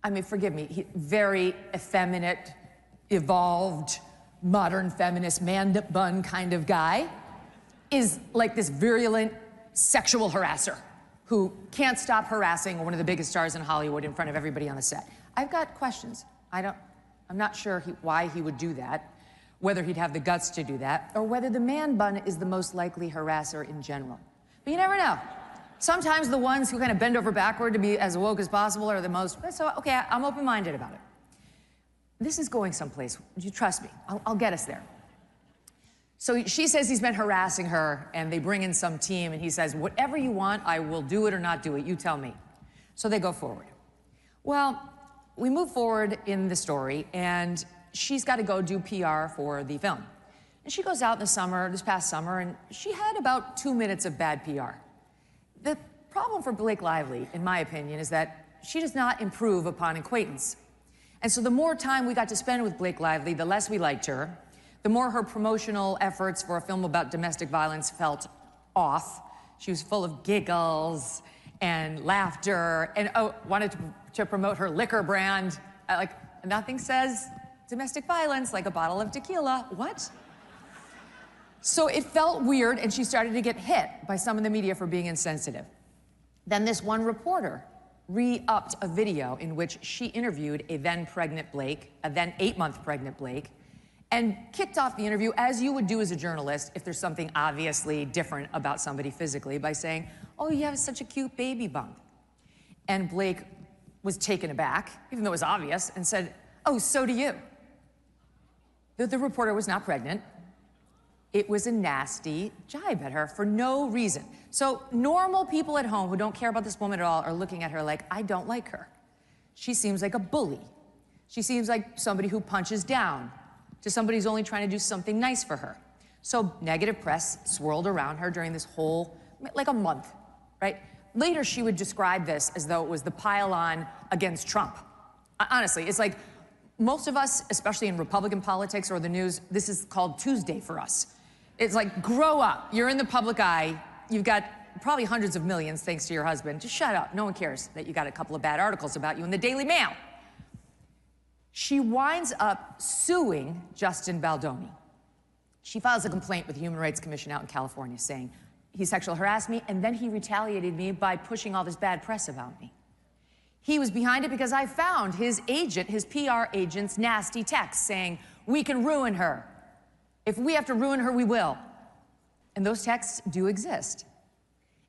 I mean, forgive me, very effeminate, evolved, modern feminist, man-bun kind of guy, is like this virulent sexual harasser who can't stop harassing one of the biggest stars in Hollywood in front of everybody on the set. I've got questions. I'm not sure why he would do that, whether he'd have the guts to do that, or whether the man bun is the most likely harasser in general. But you never know. Sometimes the ones who kind of bend over backward to be as woke as possible are the most, so okay, I'm open-minded about it. This is going someplace, you trust me, I'll get us there. So she says he's been harassing her, and they bring in some team, and he says, whatever you want, I will do it or not do it, you tell me. So they go forward. Well, we move forward in the story, and she's got to go do PR for the film. And she goes out in the summer, this past summer, and she had about 2 minutes of bad PR. The problem for Blake Lively, in my opinion, is that she does not improve upon acquaintance. And so the more time we got to spend with Blake Lively, the less we liked her, the more her promotional efforts for a film about domestic violence felt off. She was full of giggles and laughter and wanted to promote her liquor brand. Nothing says domestic violence like a bottle of tequila. What? So it felt weird, and she started to get hit by some of the media for being insensitive. Then this one reporter re-upped a video in which she interviewed a then pregnant Blake, a then 8-month pregnant Blake, and kicked off the interview as you would do as a journalist if there's something obviously different about somebody physically by saying, oh, you have such a cute baby bump. And Blake was taken aback, even though it was obvious, and said, oh, so do you. The reporter was not pregnant. It was a nasty jibe at her for no reason. So normal people at home who don't care about this woman at all are looking at her like, I don't like her. She seems like a bully. She seems like somebody who punches down to somebody who's only trying to do something nice for her. So negative press swirled around her during this whole, like a month, right? Later, she would describe this as though it was the pile-on against Trump. Honestly, it's like most of us, especially in Republican politics or the news, this is called Tuesday for us. It's like, grow up. You're in the public eye. You've got probably hundreds of millions thanks to your husband. Just shut up. No one cares that you got a couple of bad articles about you in the Daily Mail. She winds up suing Justin Baldoni. She files a complaint with the Human Rights Commission out in California saying, he sexually harassed me, and then he retaliated me by pushing all this bad press about me. He was behind it because I found his agent, his PR agent's nasty text saying, we can ruin her. If we have to ruin her, we will. And those texts do exist.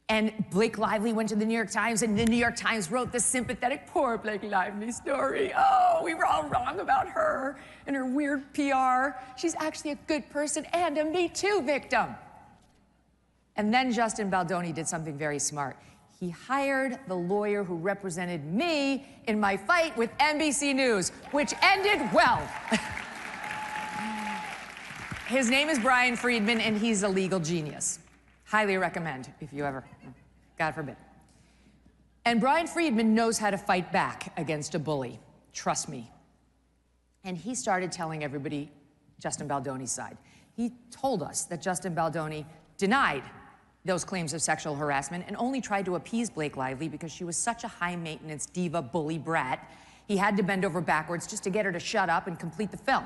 And Blake Lively went to the New York Times, and the New York Times wrote this sympathetic, poor Blake Lively story. Oh, we were all wrong about her and her weird PR. She's actually a good person and a Me Too victim. And then Justin Baldoni did something very smart. He hired the lawyer who represented me in my fight with NBC News, which ended well. His name is Brian Friedman, and he's a legal genius. Highly recommend if you ever, God forbid. And Brian Friedman knows how to fight back against a bully. Trust me. And he started telling everybody Justin Baldoni's side. He told us that Justin Baldoni denied those claims of sexual harassment and only tried to appease Blake Lively because she was such a high-maintenance diva bully brat. He had to bend over backwards just to get her to shut up and complete the film.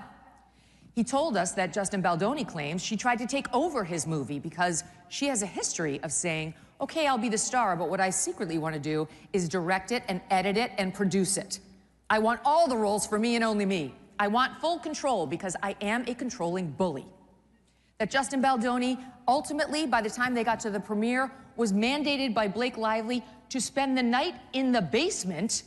He told us that Justin Baldoni claims she tried to take over his movie because she has a history of saying, okay, I'll be the star, but what I secretly want to do is direct it and edit it and produce it. I want all the roles for me and only me. I want full control because I am a controlling bully. That Justin Baldoni, ultimately, by the time they got to the premiere, was mandated by Blake Lively to spend the night in the basement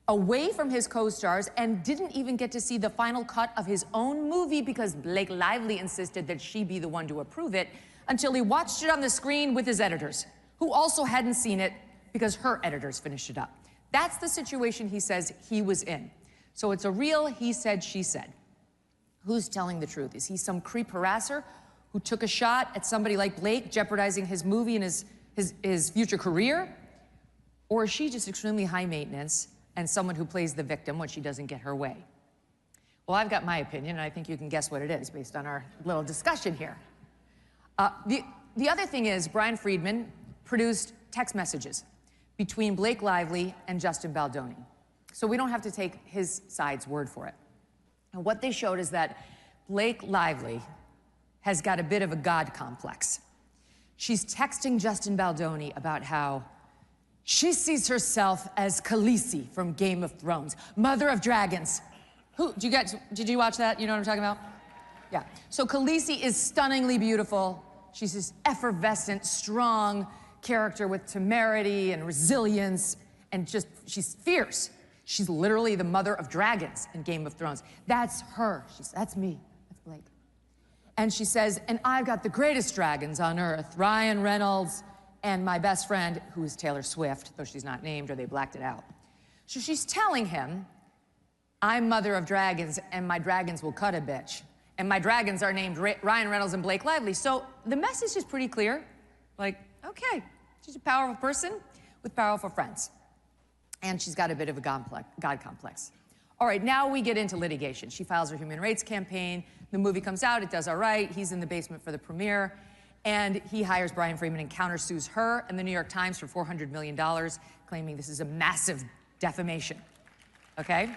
away from his co-stars and didn't even get to see the final cut of his own movie because Blake Lively insisted that she be the one to approve it until he watched it on the screen with his editors, who also hadn't seen it because her editors finished it up. That's the situation he says he was in. So it's a real he said, she said. Who's telling the truth? Is he some creep harasser who took a shot at somebody like Blake, jeopardizing his movie and his future career? Or is she just extremely high maintenance and someone who plays the victim when she doesn't get her way? Well, I've got my opinion, and I think you can guess what it is based on our little discussion here. The other thing is Brian Friedman produced text messages between Blake Lively and Justin Baldoni. So we don't have to take his side's word for it. And what they showed is that Blake Lively has got a bit of a God complex. She's texting Justin Baldoni about how she sees herself as Khaleesi from Game of Thrones, mother of dragons. Did you watch that? You know what I'm talking about? Yeah. So Khaleesi is stunningly beautiful. She's this effervescent, strong character with temerity and resilience, and she's fierce. She's literally the mother of dragons in Game of Thrones. That's her. That's me. That's Blake. And she says, and I've got the greatest dragons on earth, Ryan Reynolds, and my best friend, who is Taylor Swift, though she's not named or they blacked it out. So she's telling him, I'm mother of dragons, and my dragons will cut a bitch. And my dragons are named Ryan Reynolds and Blake Lively. So the message is pretty clear. Like, okay, she's a powerful person with powerful friends. And she's got a bit of a God complex. All right, now we get into litigation. She files her human rights campaign. The movie comes out, it does all right. He's in the basement for the premiere. And he hires Brian Friedman and countersues her and the New York Times for $400 million, claiming this is a massive defamation, okay?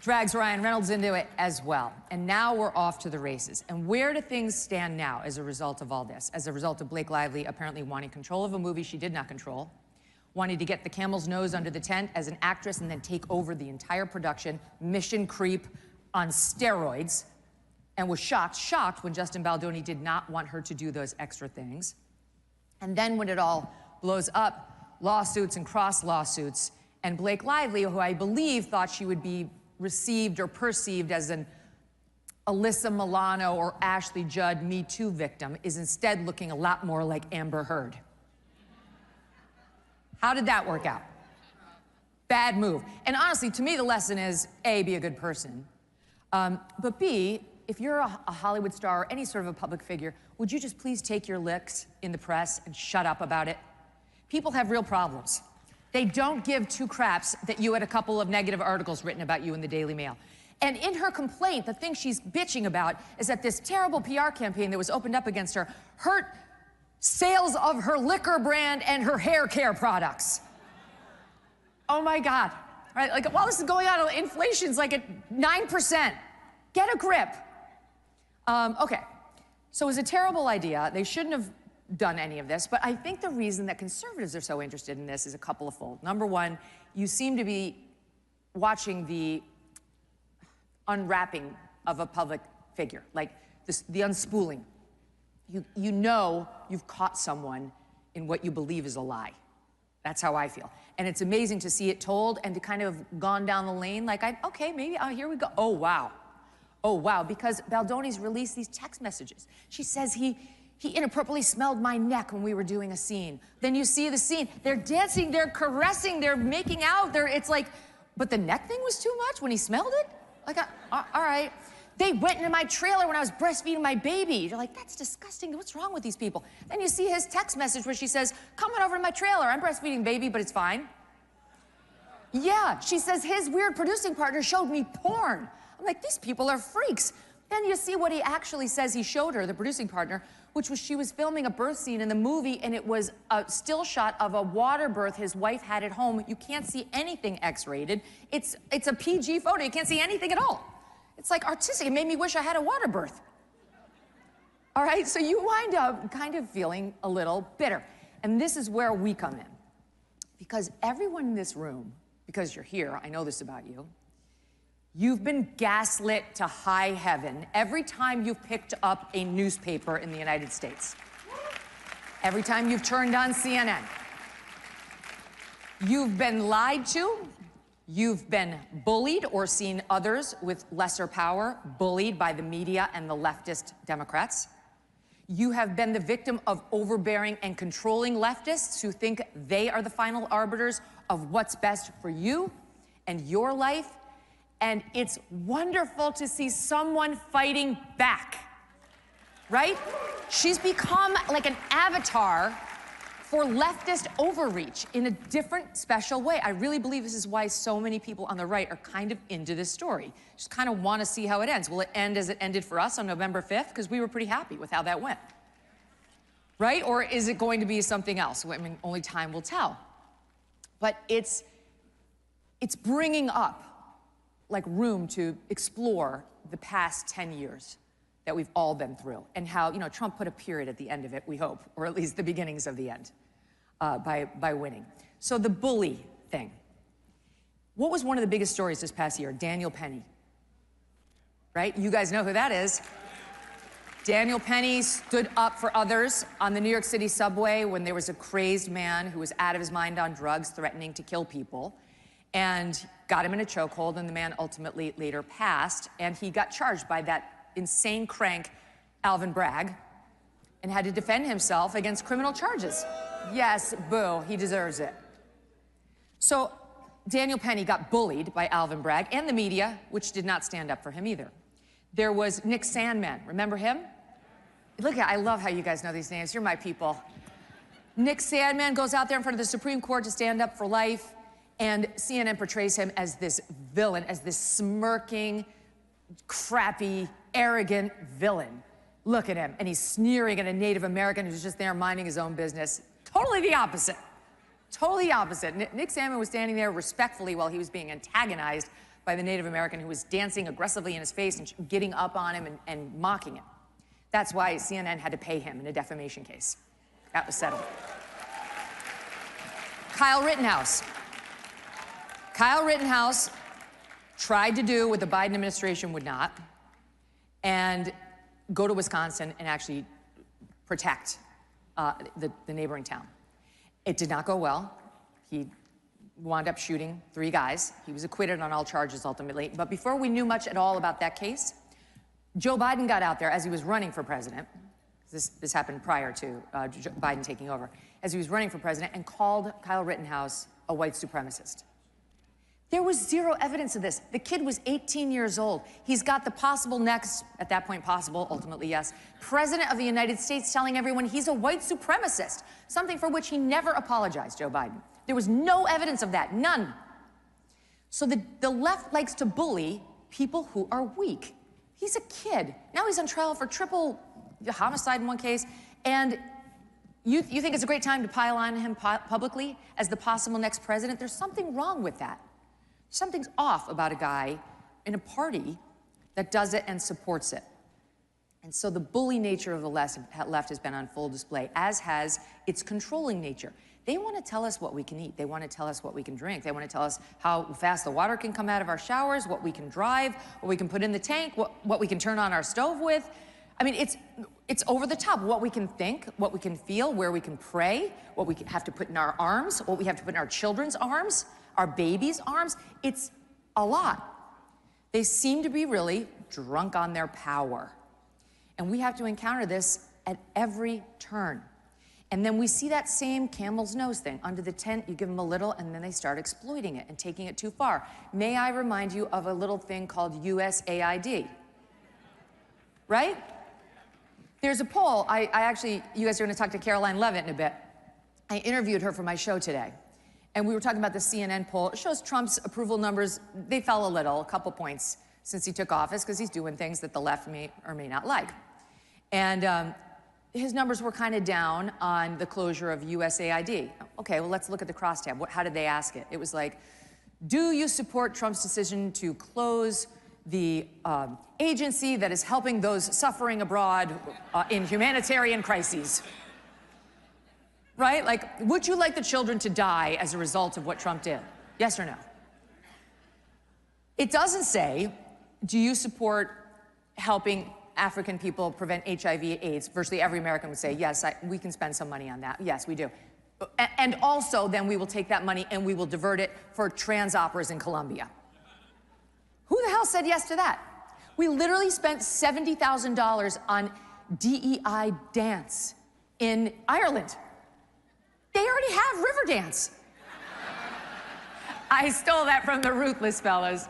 Drags Ryan Reynolds into it as well. And now we're off to the races. And where do things stand now as a result of all this? As a result of Blake Lively apparently wanting control of a movie she did not control, wanting to get the camel's nose under the tent as an actress and then take over the entire production, mission creep on steroids, and was shocked when Justin Baldoni did not want her to do those extra things. And then when it all blows up, lawsuits and cross lawsuits, and Blake Lively, who I believe thought she would be received or perceived as an Alyssa Milano or Ashley Judd Me Too victim, is instead looking a lot more like Amber Heard. How did that work out? Bad move. And honestly, to me, the lesson is, A, be a good person. But B, if you're a Hollywood star or any sort of a public figure, would you just please take your licks in the press and shut up about it? People have real problems. They don't give two craps that you had a couple of negative articles written about you in the Daily Mail. And in her complaint, the thing she's bitching about is that this terrible PR campaign that was opened up against her hurt sales of her liquor brand and her hair care products. Oh my God, right? Like while this is going on, inflation's like at 9%. Get a grip. Okay, so it was a terrible idea. They shouldn't have done any of this, but I think the reason that conservatives are so interested in this is a couple of fold. Number one, you seem to be watching the unwrapping of a public figure, like the unspooling. You know you've caught someone in what you believe is a lie. That's how I feel. And it's amazing to see it told and to kind of gone down the lane like, okay, maybe, here we go. Oh, wow. Oh, wow, because Baldoni's released these text messages. She says he inappropriately smelled my neck when we were doing a scene. Then you see the scene. They're dancing, they're caressing, they're making out. It's like, but the neck thing was too much when he smelled it? Like, all right. They went into my trailer when I was breastfeeding my baby. You're like, that's disgusting. What's wrong with these people? Then you see his text message where she says, come on over to my trailer. I'm breastfeeding baby, but it's fine. Yeah, she says his weird producing partner showed me porn. I'm like, these people are freaks. Then you see what he actually says he showed her, the producing partner, which was she was filming a birth scene in the movie, and it was a still shot of a water birth his wife had at home. You can't see anything X-rated. It's a PG photo. You can't see anything at all. It's like artistic. It made me wish I had a water birth. All right, so you wind up kind of feeling a little bitter. And this is where we come in. Because everyone in this room, because you're here, I know this about you, you've been gaslit to high heaven every time you've picked up a newspaper in the United States. Every time you've turned on CNN. You've been lied to. You've been bullied or seen others with lesser power bullied by the media and the leftist Democrats. You have been the victim of overbearing and controlling leftists who think they are the final arbiters of what's best for you and your life. And it's wonderful to see someone fighting back, right? She's become like an avatar for leftist overreach in a different, special way. I really believe this is why so many people on the right are kind of into this story. Just kind of want to see how it ends. Will it end as it ended for us on November 5th? Because we were pretty happy with how that went. Right? Or is it going to be something else? I mean, only time will tell. But it's bringing up like room to explore the past 10 years that we've all been through, and how, you know, Trump put a period at the end of it, we hope, or at least the beginnings of the end, by winning. So the bully thing. What was one of the biggest stories this past year? Daniel Penny, right? You guys know who that is. Daniel Penny stood up for others on the New York City subway when there was a crazed man who was out of his mind on drugs threatening to kill people, and got him in a chokehold, and the man ultimately later passed, and he got charged by that insane crank, Alvin Bragg, and had to defend himself against criminal charges. Yes, boo, he deserves it. So Daniel Penny got bullied by Alvin Bragg and the media, which did not stand up for him either. There was Nick Sandmann, remember him? Look at, I love how you guys know these names, you're my people. Nick Sandmann goes out there in front of the Supreme Court to stand up for life, and CNN portrays him as this villain, as this smirking, crappy, arrogant villain. Look at him, and he's sneering at a Native American who's just there minding his own business. Totally the opposite. Totally the opposite. Nick Sandmann was standing there respectfully while he was being antagonized by the Native American who was dancing aggressively in his face and getting up on him and mocking him. That's why CNN had to pay him in a defamation case. That was settled. Kyle Rittenhouse. Kyle Rittenhouse tried to do what the Biden administration would not, and go to Wisconsin and actually protect the neighboring town. It did not go well. He wound up shooting 3 guys. He was acquitted on all charges ultimately. But before we knew much at all about that case, Joe Biden got out there as he was running for president. This happened prior to Biden taking over. As he was running for president, and called Kyle Rittenhouse a white supremacist. There was zero evidence of this. The kid was 18 years old. He's got the possible next, at that point possible, ultimately yes, president of the United States telling everyone he's a white supremacist, something for which he never apologized, Joe Biden. There was no evidence of that, none. So the left likes to bully people who are weak. He's a kid. Now he's on trial for triple homicide in one case, and you think it's a great time to pile on him publicly as the possible next president? There's something wrong with that. Something's off about a guy in a party that does it and supports it. And so the bully nature of the left has been on full display, as has its controlling nature. They want to tell us what we can eat. They want to tell us what we can drink. They want to tell us how fast the water can come out of our showers, what we can drive, what we can put in the tank, what we can turn on our stove with. I mean, it's over the top. What we can think, what we can feel, where we can pray, what we have to put in our arms, what we have to put in our children's arms, our babies' arms. It's a lot. They seem to be really drunk on their power. And we have to encounter this at every turn. And then we see that same camel's nose thing. Under the tent, you give them a little, and then they start exploiting it and taking it too far. May I remind you of a little thing called USAID? Right? There's a poll. I actually, you guys are going to talk to Caroline Levitt in a bit. I interviewed her for my show today. And we were talking about the CNN poll. It shows Trump's approval numbers, they fell a little, a couple points since he took office, because he's doing things that the left may or may not like. And his numbers were kind of down on the closure of USAID. Okay, well, let's look at the crosstab. How did they ask it? It was like, do you support Trump's decision to close the agency that is helping those suffering abroad in humanitarian crises? Right? Like, would you like the children to die as a result of what Trump did? Yes or no? It doesn't say, do you support helping African people prevent HIV/AIDS? Virtually every American would say, yes, we can spend some money on that. Yes, we do. And also, then we will take that money and we will divert it for trans operas in Colombia. Who the hell said yes to that? We literally spent $70,000 on DEI dance in Ireland. They already have river dance. I stole that from the Ruthless fellas.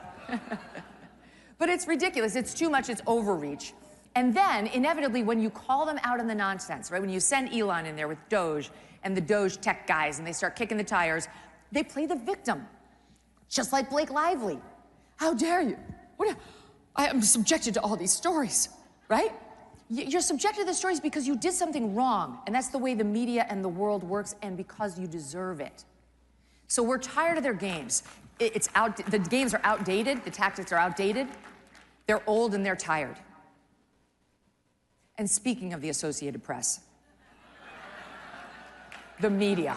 But it's ridiculous. It's too much. It's overreach. And then, inevitably, when you call them out on the nonsense, right, when you send Elon in there with Doge and the Doge tech guys and they start kicking the tires, they play the victim, just like Blake Lively. How dare you? I am subjected to all these stories, right? You're subjected to the stories because you did something wrong, and that's the way the media and the world works, and because you deserve it. So we're tired of their games. The games are outdated, the tactics are outdated, they're old and they're tired. And speaking of the Associated Press, the media.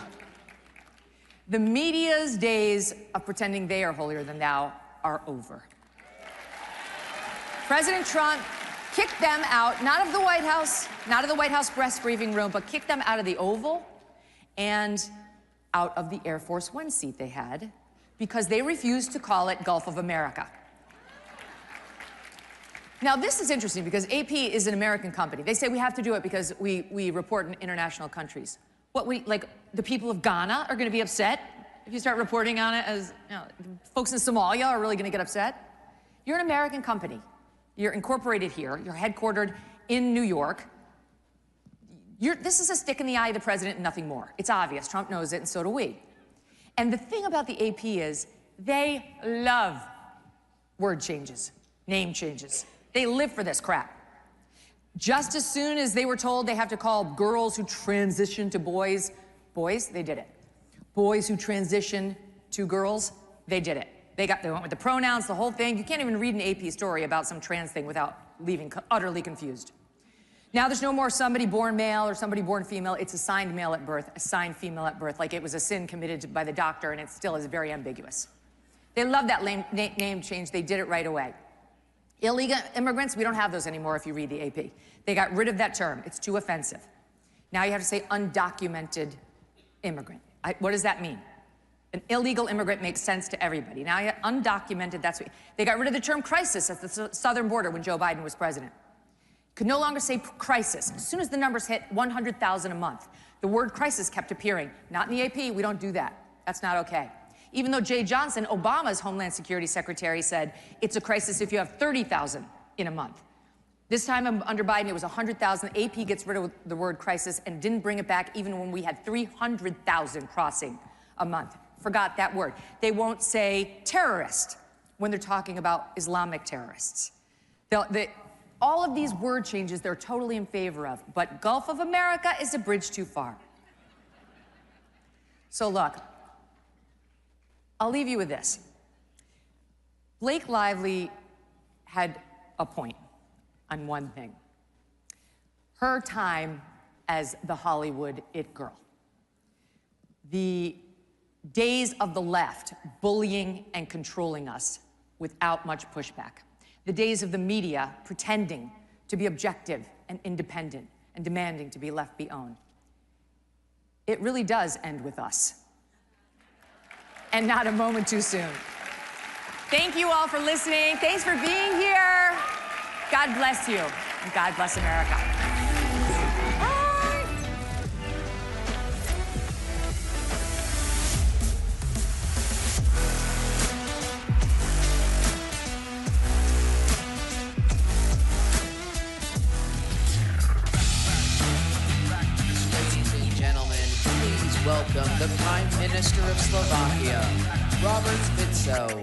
The media's days of pretending they are holier than thou are over. President Trump kicked them out, not of the White House, not of the White House press briefing room, but kicked them out of the Oval and out of the Air Force One seat they had because they refused to call it Gulf of America. Now, this is interesting because AP is an American company. They say we have to do it because we report in international countries. Like, the people of Ghana are going to be upset if you start reporting on it as, folks in Somalia are really going to get upset. You're an American company. You're incorporated here. You're headquartered in New York. This is a stick in the eye of the president and nothing more. It's obvious. Trump knows it, and so do we. And the thing about the AP is they love word changes, name changes. They live for this crap. Just as soon as they were told they have to call girls who transition to boys, boys, they did it. Boys who transition to girls, they did it. They went with the pronouns, the whole thing. You can't even read an AP story about some trans thing without leaving utterly confused. Now there's no more somebody born male or somebody born female. It's assigned male at birth, assigned female at birth, like it was a sin committed by the doctor, and it still is very ambiguous. They love that name change. They did it right away. Illegal immigrants, we don't have those anymore if you read the AP. They got rid of that term. It's too offensive. Now you have to say undocumented immigrant. What does that mean? An illegal immigrant makes sense to everybody. Now, undocumented, that's what... They got rid of the term crisis at the southern border when Joe Biden was president. Could no longer say crisis. As soon as the numbers hit 100,000 a month, the word crisis kept appearing. Not in the AP, we don't do that. That's not okay. Even though Jay Johnson, Obama's Homeland Security Secretary, said it's a crisis if you have 30,000 in a month. This time under Biden, it was 100,000. AP gets rid of the word crisis and didn't bring it back even when we had 300,000 crossing a month. Forgot that word. They won't say terrorist when they're talking about Islamic terrorists. All of these word changes they're totally in favor of, but Gulf of America is a bridge too far. So look, I'll leave you with this. Blake Lively had a point on one thing. Her time as the Hollywood it girl. The days of the left bullying and controlling us without much pushback. The days of the media pretending to be objective and independent and demanding to be left be owned. It really does end with us. And not a moment too soon. Thank you all for listening. Thanks for being here. God bless you, and God bless America. Welcome the Prime Prime Minister of Slovakia, Robert Fico.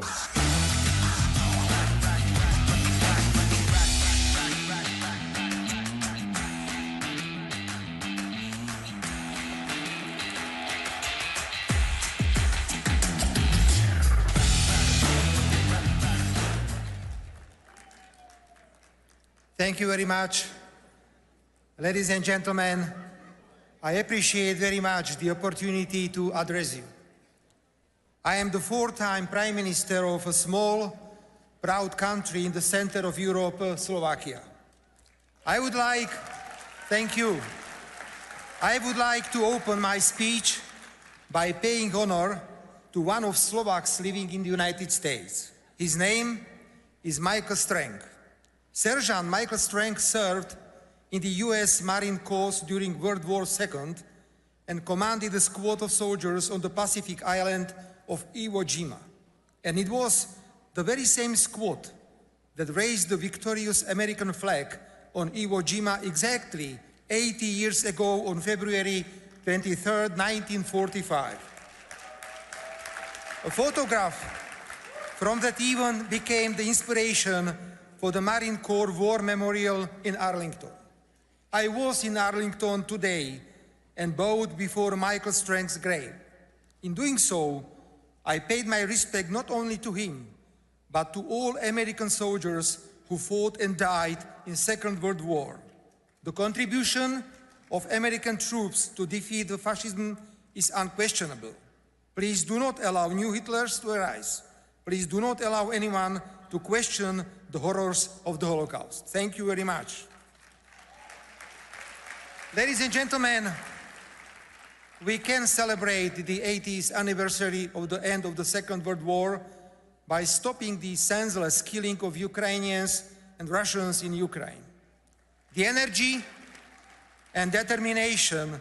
Thank you very much. Ladies and gentlemen, I appreciate very much the opportunity to address you. I am the fourth-time Prime Minister of a small, proud country in the center of Europe, Slovakia. Thank you. I would like to open my speech by paying honor to one of Slovaks living in the United States. His name is Michael Strang. Sergeant Michael Strang served in the U.S. Marine Corps during World War II and commanded a squad of soldiers on the Pacific island of Iwo Jima. And it was the very same squad that raised the victorious American flag on Iwo Jima exactly 80 years ago on February 23, 1945. A photograph from that event became the inspiration for the Marine Corps War Memorial in Arlington. I was in Arlington today and bowed before Michael Strang's grave. In doing so, I paid my respect not only to him, but to all American soldiers who fought and died in the Second World War. The contribution of American troops to defeat the fascism is unquestionable. Please do not allow new Hitlers to arise. Please do not allow anyone to question the horrors of the Holocaust. Thank you very much. Ladies and gentlemen, we can celebrate the 80th anniversary of the end of the Second World War by stopping the senseless killing of Ukrainians and Russians in Ukraine. The energy and determination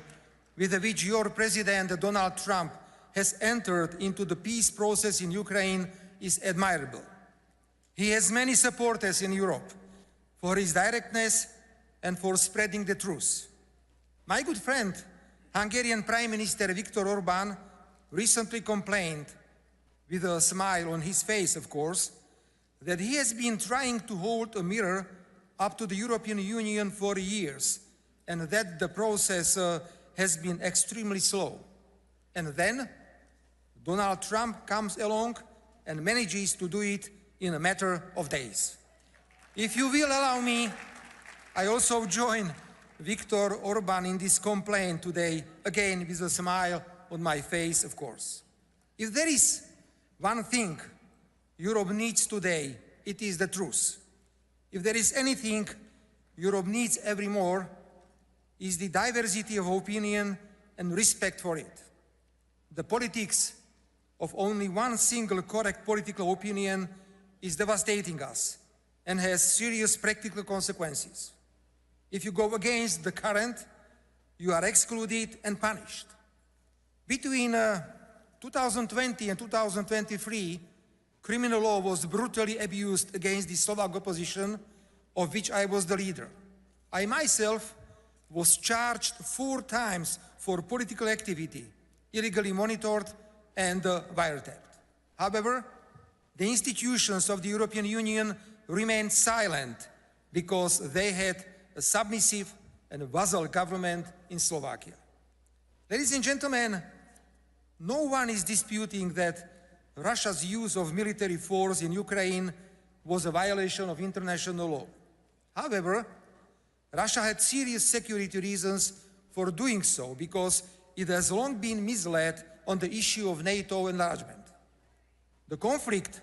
with which your President Donald Trump has entered into the peace process in Ukraine is admirable. He has many supporters in Europe for his directness and for spreading the truth. My good friend, Hungarian Prime Minister Viktor Orbán, recently complained, with a smile on his face, of course, that he has been trying to hold a mirror up to the European Union for years, and that the process has been extremely slow. And then Donald Trump comes along and manages to do it in a matter of days. If you will allow me, I also join Viktor Orbán in this complaint today, again with a smile on my face, of course. If there is one thing Europe needs today, it is the truth. If there is anything Europe needs ever more, is the diversity of opinion and respect for it. The politics of only one single correct political opinion is devastating us and has serious practical consequences. If you go against the current, you are excluded and punished. Between 2020 and 2023, criminal law was brutally abused against the Slovak opposition, of which I was the leader. I myself was charged 4 times for political activity, illegally monitored and wiretapped. However, the institutions of the European Union remained silent because they had a submissive and vassal government in Slovakia. Ladies and gentlemen, no one is disputing that Russia's use of military force in Ukraine was a violation of international law. However, Russia had serious security reasons for doing so because it has long been misled on the issue of NATO enlargement. The conflict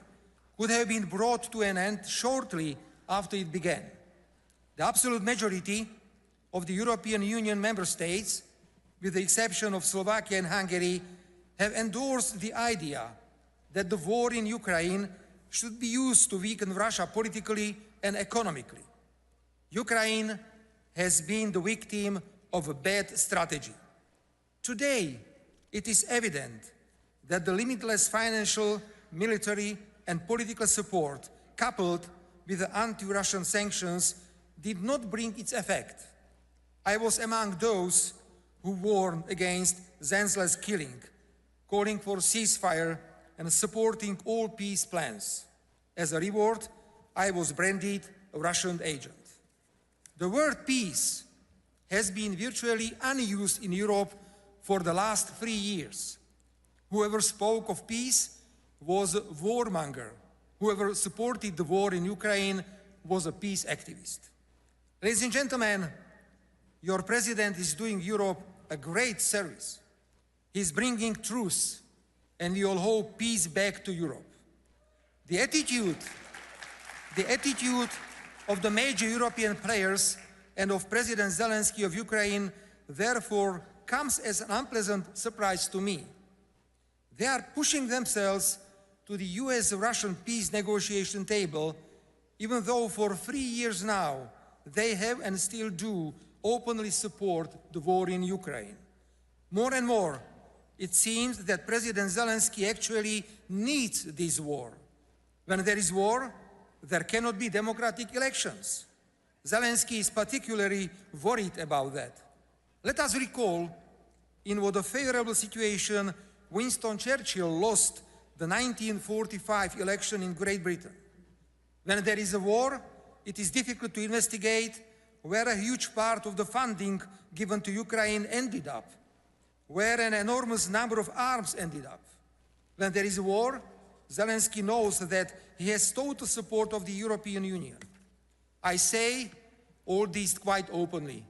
could have been brought to an end shortly after it began. The absolute majority of the European Union member states, with the exception of Slovakia and Hungary, have endorsed the idea that the war in Ukraine should be used to weaken Russia politically and economically. Ukraine has been the victim of a bad strategy. Today, it is evident that the limitless financial, military, and political support, coupled with the anti-Russian sanctions, did not bring its effect. I was among those who warned against senseless killing, calling for ceasefire and supporting all peace plans. As a reward, I was branded a Russian agent. The word peace has been virtually unused in Europe for the last 3 years. Whoever spoke of peace was a warmonger. Whoever supported the war in Ukraine was a peace activist. Ladies and gentlemen, your president is doing Europe a great service. He's bringing truth, and we all hope peace back to Europe. The attitude of the major European players and of President Zelensky of Ukraine, therefore, comes as an unpleasant surprise to me. They are pushing themselves to the US-Russian peace negotiation table, even though for 3 years now, they have and still do openly support the war in Ukraine. More and more, it seems that President Zelensky actually needs this war. When there is war, there cannot be democratic elections. Zelensky is particularly worried about that. Let us recall in what a favorable situation Winston Churchill lost the 1945 election in Great Britain. When there is a war, it is difficult to investigate where a huge part of the funding given to Ukraine ended up, where an enormous number of arms ended up. When there is a war, Zelensky knows that he has total support of the European Union. I say all this quite openly,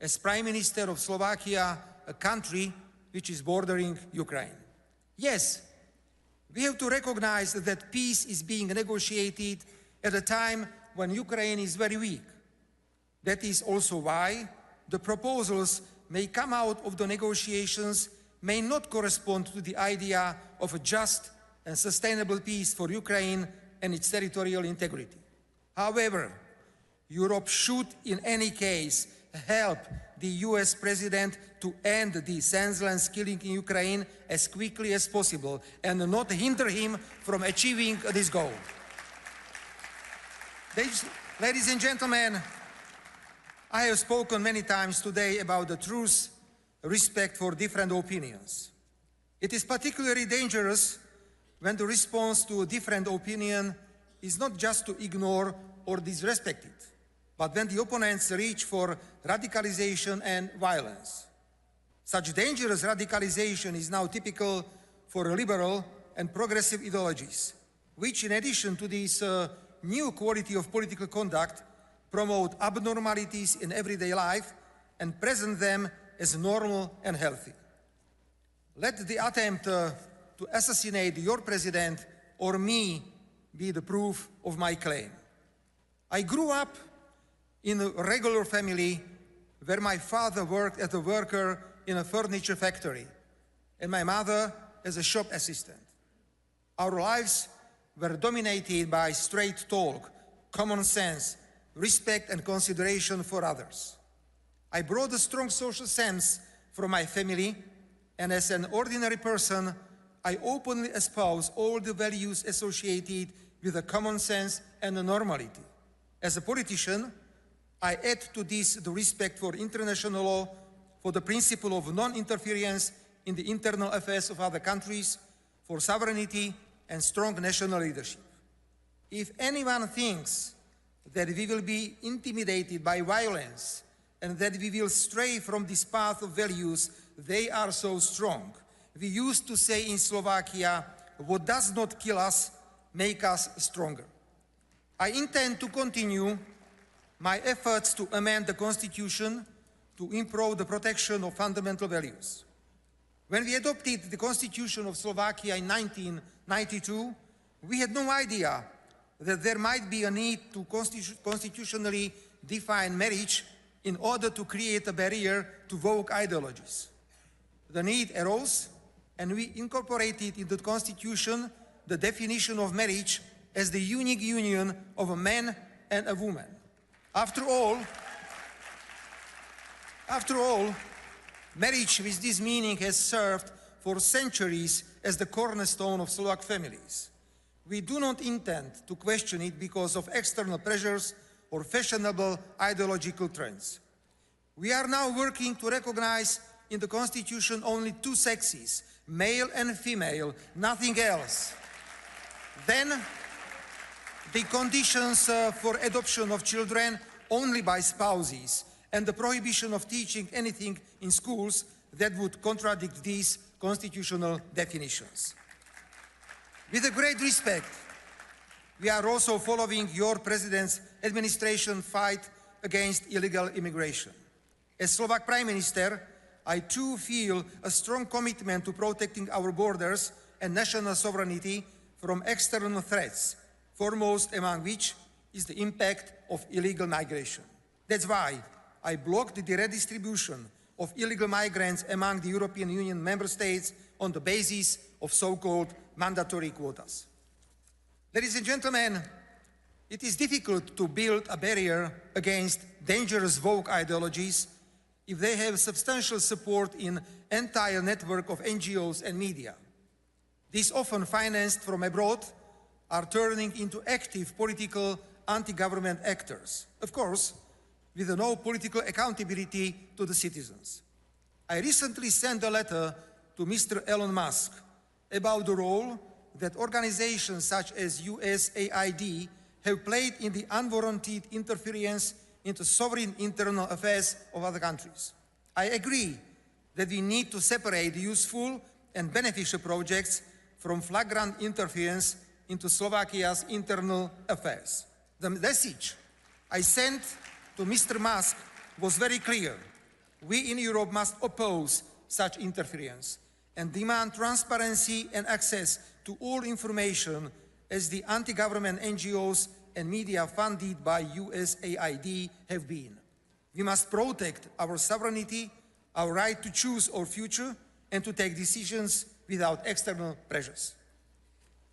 as Prime Minister of Slovakia, a country which is bordering Ukraine. Yes, we have to recognize that peace is being negotiated at a time when Ukraine is very weak. That is also why the proposals may come out of the negotiations may not correspond to the idea of a just and sustainable peace for Ukraine and its territorial integrity. However, Europe should in any case help the US president to end the senseless killing in Ukraine as quickly as possible and not hinder him from achieving this goal. Ladies and gentlemen, I have spoken many times today about the truth, respect for different opinions. It is particularly dangerous when the response to a different opinion is not just to ignore or disrespect it, but when the opponents reach for radicalization and violence. Such dangerous radicalization is now typical for liberal and progressive ideologies, which in addition to this new quality of political conduct, promote abnormalities in everyday life and present them as normal and healthy. Let the attempt to assassinate your president or me be the proof of my claim. I grew up in a regular family where my father worked as a worker in a furniture factory and my mother as a shop assistant. Our lives were dominated by straight talk, common sense, respect and consideration for others. I brought a strong social sense from my family, and as an ordinary person, I openly espouse all the values associated with a common sense and a normality. As a politician, I add to this the respect for international law, for the principle of non-interference in the internal affairs of other countries, for sovereignty and strong national leadership. If anyone thinks that we will be intimidated by violence and that we will stray from this path of values, they are so strong. We used to say in Slovakia, what does not kill us, make us stronger. I intend to continue my efforts to amend the Constitution to improve the protection of fundamental values. When we adopted the Constitution of Slovakia in 1992, we had no idea that there might be a need to constitutionally define marriage in order to create a barrier to woke ideologies. The need arose, and we incorporated into the Constitution the definition of marriage as the unique union of a man and a woman. After all, marriage with this meaning has served for centuries as the cornerstone of Slovak families. We do not intend to question it because of external pressures or fashionable ideological trends. We are now working to recognize in the Constitution only two sexes, male and female, nothing else. Then the conditions for adoption of children only by spouses, and the prohibition of teaching anything in schools that would contradict these constitutional definitions. With a great respect, we are also following your President's administration fight against illegal immigration. As Slovak Prime Minister, I too feel a strong commitment to protecting our borders and national sovereignty from external threats, foremost among which is the impact of illegal migration. That's why I blocked the redistribution of illegal migrants among the European Union member states on the basis of so-called mandatory quotas. Ladies and gentlemen, it is difficult to build a barrier against dangerous woke ideologies if they have substantial support in an entire network of NGOs and media. These, often financed from abroad, are turning into active political anti-government actors, of course, with no political accountability to the citizens. I recently sent a letter to Mr. Elon Musk about the role that organizations such as USAID have played in the unwarranted interference into sovereign internal affairs of other countries. I agree that we need to separate useful and beneficial projects from flagrant interference into Slovakia's internal affairs. The message I sent to Mr. Musk was very clear. We in Europe must oppose such interference and demand transparency and access to all information as the anti-government NGOs and media funded by USAID have been. We must protect our sovereignty, our right to choose our future, and to take decisions without external pressures.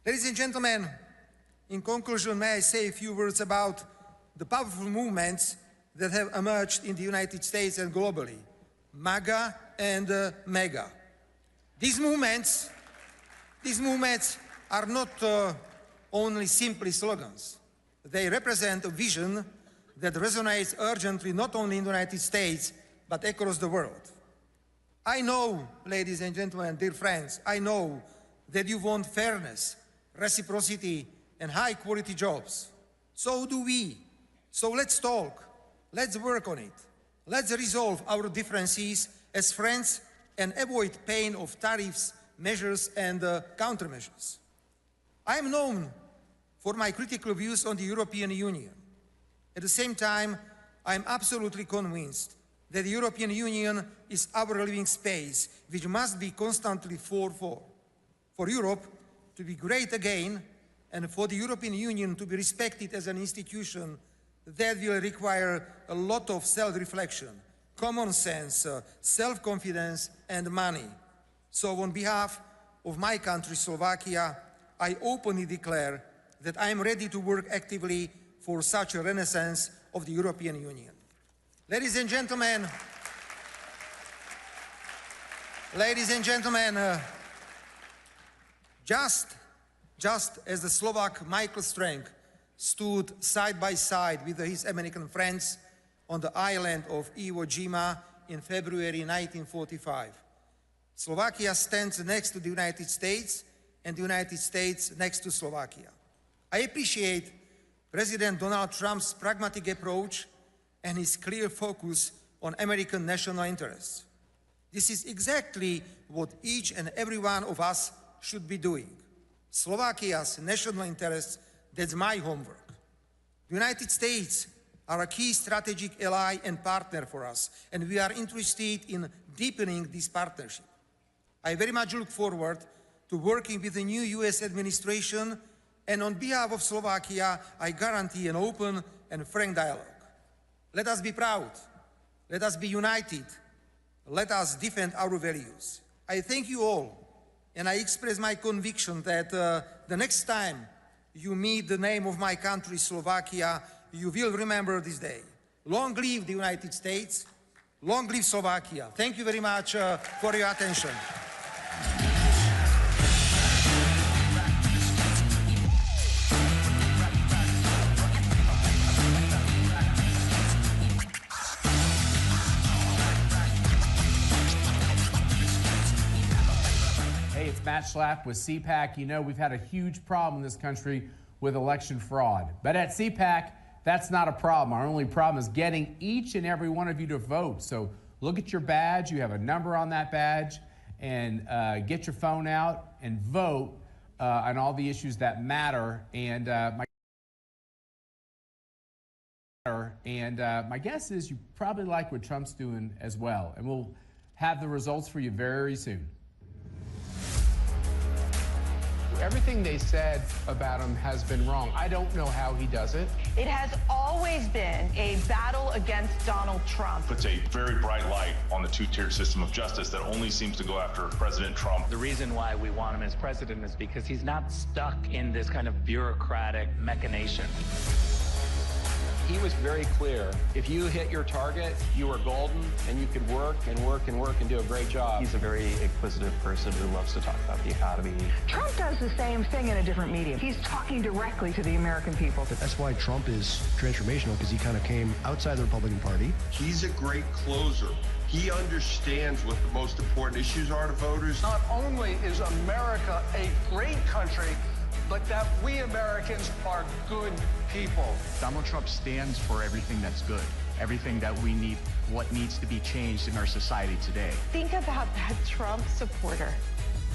Ladies and gentlemen, in conclusion, may I say a few words about the powerful movements that have emerged in the United States and globally, MAGA and MEGA. These movements are not only simply slogans. They represent a vision that resonates urgently not only in the United States, but across the world. I know, ladies and gentlemen, dear friends, I know that you want fairness, reciprocity, and high-quality jobs. So do we. So let's talk. Let's work on it. Let's resolve our differences as friends and avoid pain of tariffs, measures, and countermeasures. I am known for my critical views on the European Union. At the same time, I am absolutely convinced that the European Union is our living space, which must be constantly fought for. For Europe to be great again, and for the European Union to be respected as an institution, that will require a lot of self-reflection, common sense, self-confidence, and money. So on behalf of my country, Slovakia, I openly declare that I am ready to work actively for such a renaissance of the European Union. Ladies and gentlemen, just as the Slovak Michael Strank stood side by side with his American friends on the island of Iwo Jima in February 1945, Slovakia stands next to the United States and the United States next to Slovakia. I appreciate President Donald Trump's pragmatic approach and his clear focus on American national interests. This is exactly what each and every one of us should be doing. Slovakia's national interests, that's my homework. The United States are a key strategic ally and partner for us, and we are interested in deepening this partnership. I very much look forward to working with the new US administration, and on behalf of Slovakia, I guarantee an open and frank dialogue. Let us be proud. Let us be united. Let us defend our values. I thank you all, and I express my conviction that the next time you meet the name of my country, Slovakia, you will remember this day. Long live the United States. Long live Slovakia. Thank you very much for your attention. Matt Schlapp with CPAC. You know, we've had a huge problem in this country with election fraud. But at CPAC, that's not a problem. Our only problem is getting each and every one of you to vote. So look at your badge. You have a number on that badge. And get your phone out and vote on all the issues that matter. And my guess is you probably like what Trump's doing as well. And we'll have the results for you very soon. Everything they said about him has been wrong. I don't know how he does it. It has always been a battle against Donald Trump. Puts a very bright light on the two-tiered system of justice that only seems to go after President Trump. The reason why we want him as president is because he's not stuck in this kind of bureaucratic machination. He was very clear. If you hit your target, you were golden, and you could work and work and work and do a great job. He's a very inquisitive person who loves to talk about the economy. Trump does the same thing in a different medium. He's talking directly to the American people. That's why Trump is transformational, because he kind of came outside the Republican Party. He's a great closer. He understands what the most important issues are to voters. Not only is America a great country, but that we Americans are good people. Donald Trump stands for everything that's good, everything that we need, what needs to be changed in our society today. Think about that Trump supporter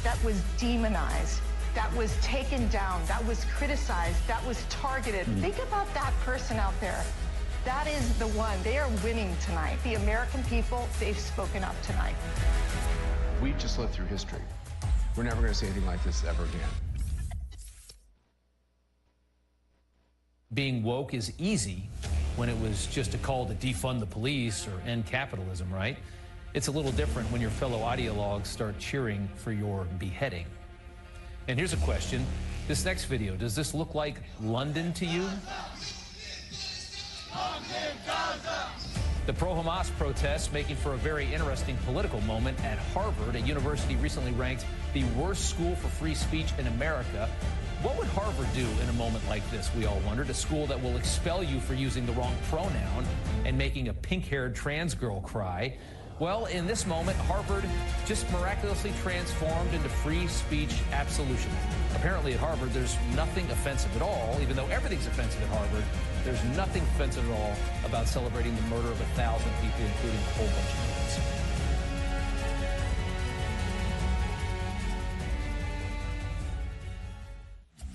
that was demonized, that was taken down, that was criticized, that was targeted. Think about that person out there. That is the one. They are winning tonight. The American people, they've spoken up tonight. We just lived through history. We're never going to see anything like this ever again. Being woke is easy when it was just a call to defund the police or end capitalism, right? It's a little different when your fellow ideologues start cheering for your beheading. And here's a question. This next video, does this look like London to you? The pro-Hamas protests making for a very interesting political moment at Harvard. A university recently ranked the worst school for free speech in America. What would Harvard do in a moment like this, we all wondered? A school that will expel you for using the wrong pronoun and making a pink-haired trans girl cry. Well, in this moment, Harvard just miraculously transformed into free speech absolution. Apparently at Harvard, there's nothing offensive at all, even though everything's offensive at Harvard. There's nothing offensive at all about celebrating the murder of 1,000 people, including a whole bunch of kids.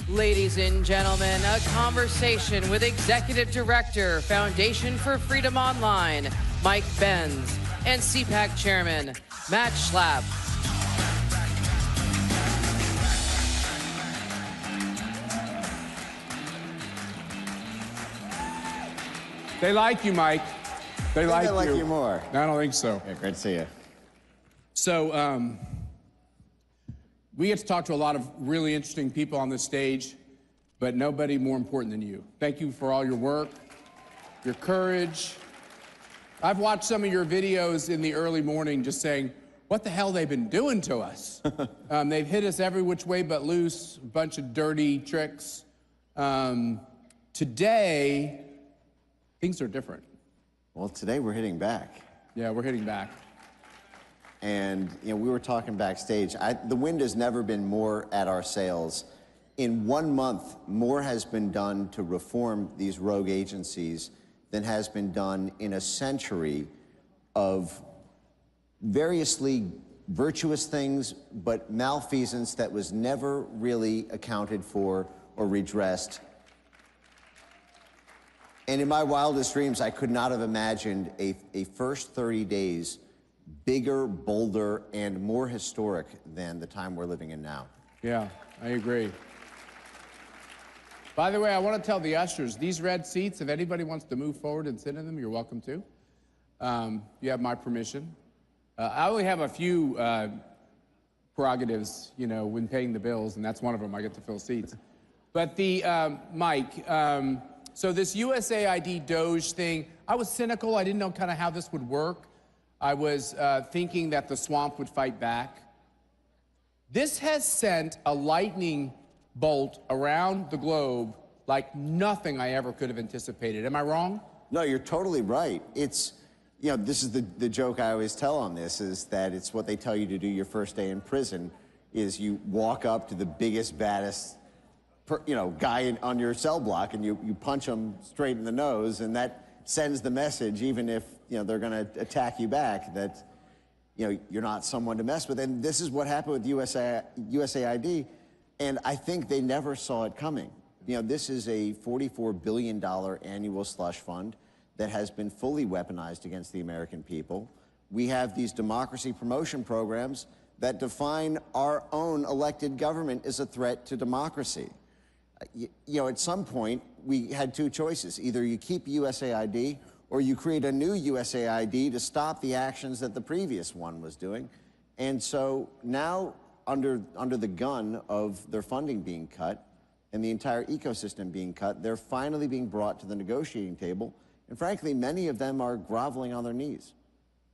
Ladies and gentlemen, a conversation with Executive Director, Foundation for Freedom Online, Mike Benz, and CPAC Chairman, Matt Schlapp. They like you, Mike. They like you. They like you more. I don't think so. Yeah, great to see you. So, we get to talk to a lot of really interesting people on this stage, but nobody more important than you. Thank you for all your work, your courage. I've watched some of your videos in the early morning just saying, what the hell they've been doing to us? They've hit us every which way but loose, a bunch of dirty tricks. Today, things are different. Well, today we're hitting back. Yeah, we're hitting back. And, you know, we were talking backstage. The wind has never been more at our sails. In 1 month, more has been done to reform these rogue agencies than has been done in a century of variously virtuous things, but malfeasance that was never really accounted for or redressed. And in my wildest dreams, I could not have imagined a first 30 days bigger, bolder, and more historic than the time we're living in now. Yeah, I agree. By the way, I want to tell the ushers, these red seats, if anybody wants to move forward and sit in them, you're welcome to. You have my permission. I only have a few prerogatives, you know, when paying the bills, and that's one of them. I get to fill seats. But the, Mike, so this USAID Doge thing, I was cynical. I didn't know kind of how this would work. I was thinking that the swamp would fight back. This has sent a lightning bolt around the globe like nothing I ever could have anticipated. Am I wrong? No, you're totally right. It's, you know, this is the joke I always tell on this, is that it's what they tell you to do your first day in prison. is you walk up to the biggest, baddest guy on your cell block and you punch him straight in the nose, and that sends the message, even if they're going to attack you back, that you're not someone to mess with. And this is what happened with USAID, and I think they never saw it coming. This is a $44 billion annual slush fund that has been fully weaponized against the American people. We have these democracy promotion programs that define our own elected government as a threat to democracy. At some point, we had two choices. Either you keep USAID or you create a new USAID to stop the actions that the previous one was doing. And so now, under the gun of their funding being cut and the entire ecosystem being cut, they're finally being brought to the negotiating table. And frankly, many of them are groveling on their knees.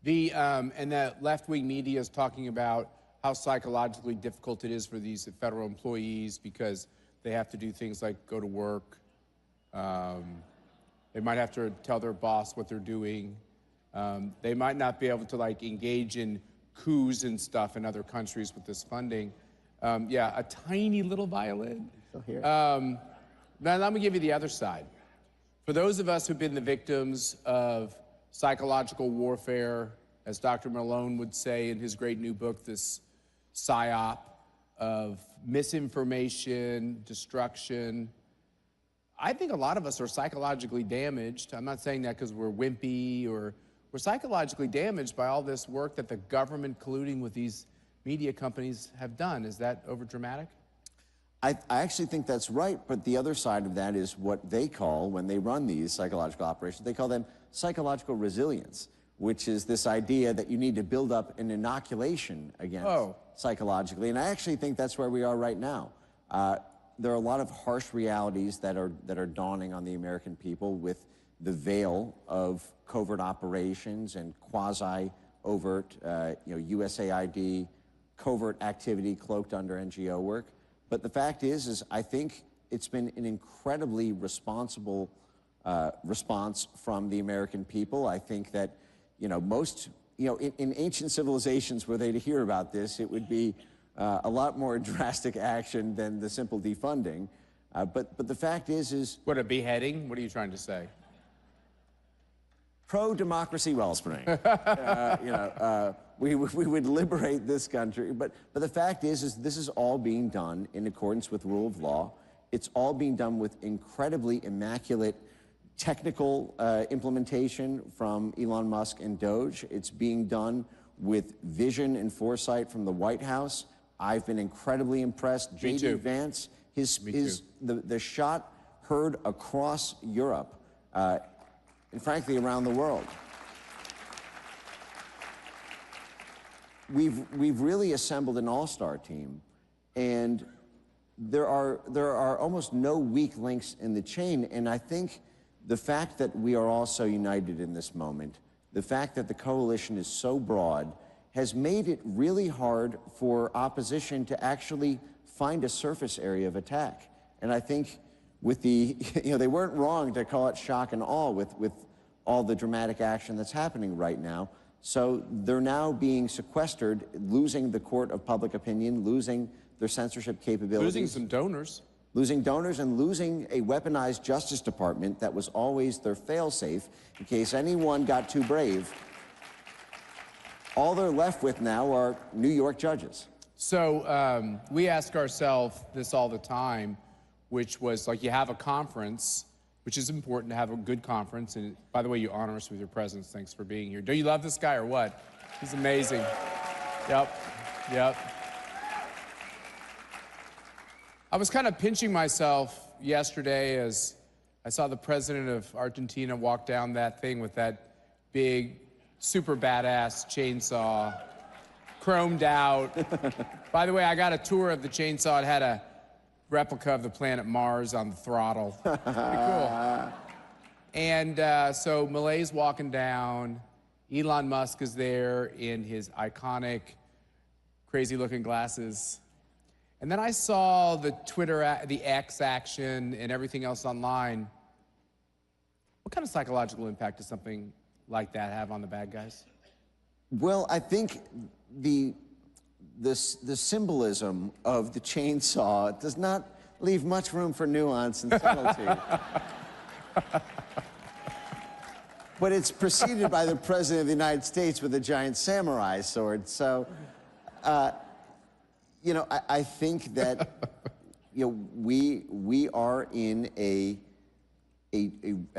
And the left-wing media is talking about how psychologically difficult it is for these federal employees because they have to do things like go to work. They might have to tell their boss what they're doing. They might not be able to engage in coups and stuff in other countries with this funding. Yeah, a tiny little violin. Now let me give you the other side. For those of us who've been the victims of psychological warfare, as Dr. Malone would say in his great new book, this PSYOP of misinformation, destruction, I think a lot of us are psychologically damaged. I'm not saying that because we're wimpy, or we're psychologically damaged by all this work that the government colluding with these media companies have done. Is that overdramatic? I actually think that's right, but the other side of that is what they call, when they run these psychological operations, they call them psychological resilience, which is this idea that you need to build up an inoculation against psychologically. And I actually think that's where we are right now. There are a lot of harsh realities that are dawning on the American people with the veil of covert operations and quasi-overt, USAID, covert activity cloaked under NGO work. But the fact is I think it's been an incredibly responsible response from the American people. I think that, most, in ancient civilizations were they to hear about this, it would be a lot more drastic action than the simple defunding. But the fact is... What, a beheading? What are you trying to say? Pro-democracy wellspring. We would liberate this country. But the fact is this is all being done in accordance with rule of law. It's all being done with incredibly immaculate technical implementation from Elon Musk and Doge. It's being done with vision and foresight from the White House. I've been incredibly impressed. J.D. Vance, the shot heard across Europe, and frankly around the world. We've really assembled an all-star team, and there are almost no weak links in the chain. And I think the fact that we are all so united in this moment, the fact that the coalition is so broad, has made it really hard for opposition to actually find a surface area of attack. And I think with the, they weren't wrong to call it shock and awe with all the dramatic action that's happening right now. So they're now being sequestered, losing the court of public opinion, losing their censorship capabilities. Losing some donors. Losing donors and losing a weaponized Justice Department that was always their fail-safe in case anyone got too brave. All they're left with now are New York judges. So we ask ourselves this all the time, which was you have a conference, which is important to have a good conference. And by the way, you honor us with your presence. Thanks for being here. Do you love this guy or what? He's amazing. Yep. I was kind of pinching myself yesterday as I saw the president of Argentina walk down that thing with that big, super badass chainsaw, chromed out. By the way, I got a tour of the chainsaw. It had a replica of the planet Mars on the throttle. Pretty cool. And so Malay's walking down. Elon Musk is there in his iconic, crazy-looking glasses. And then I saw the Twitter, the X action, and everything else online. What kind of psychological impact does something like that have on the bad guys? Well, I think the the symbolism of the chainsaw does not leave much room for nuance and subtlety. But it's preceded by the President of the United States with a giant samurai sword. So, you know, I think that, you know, we are in a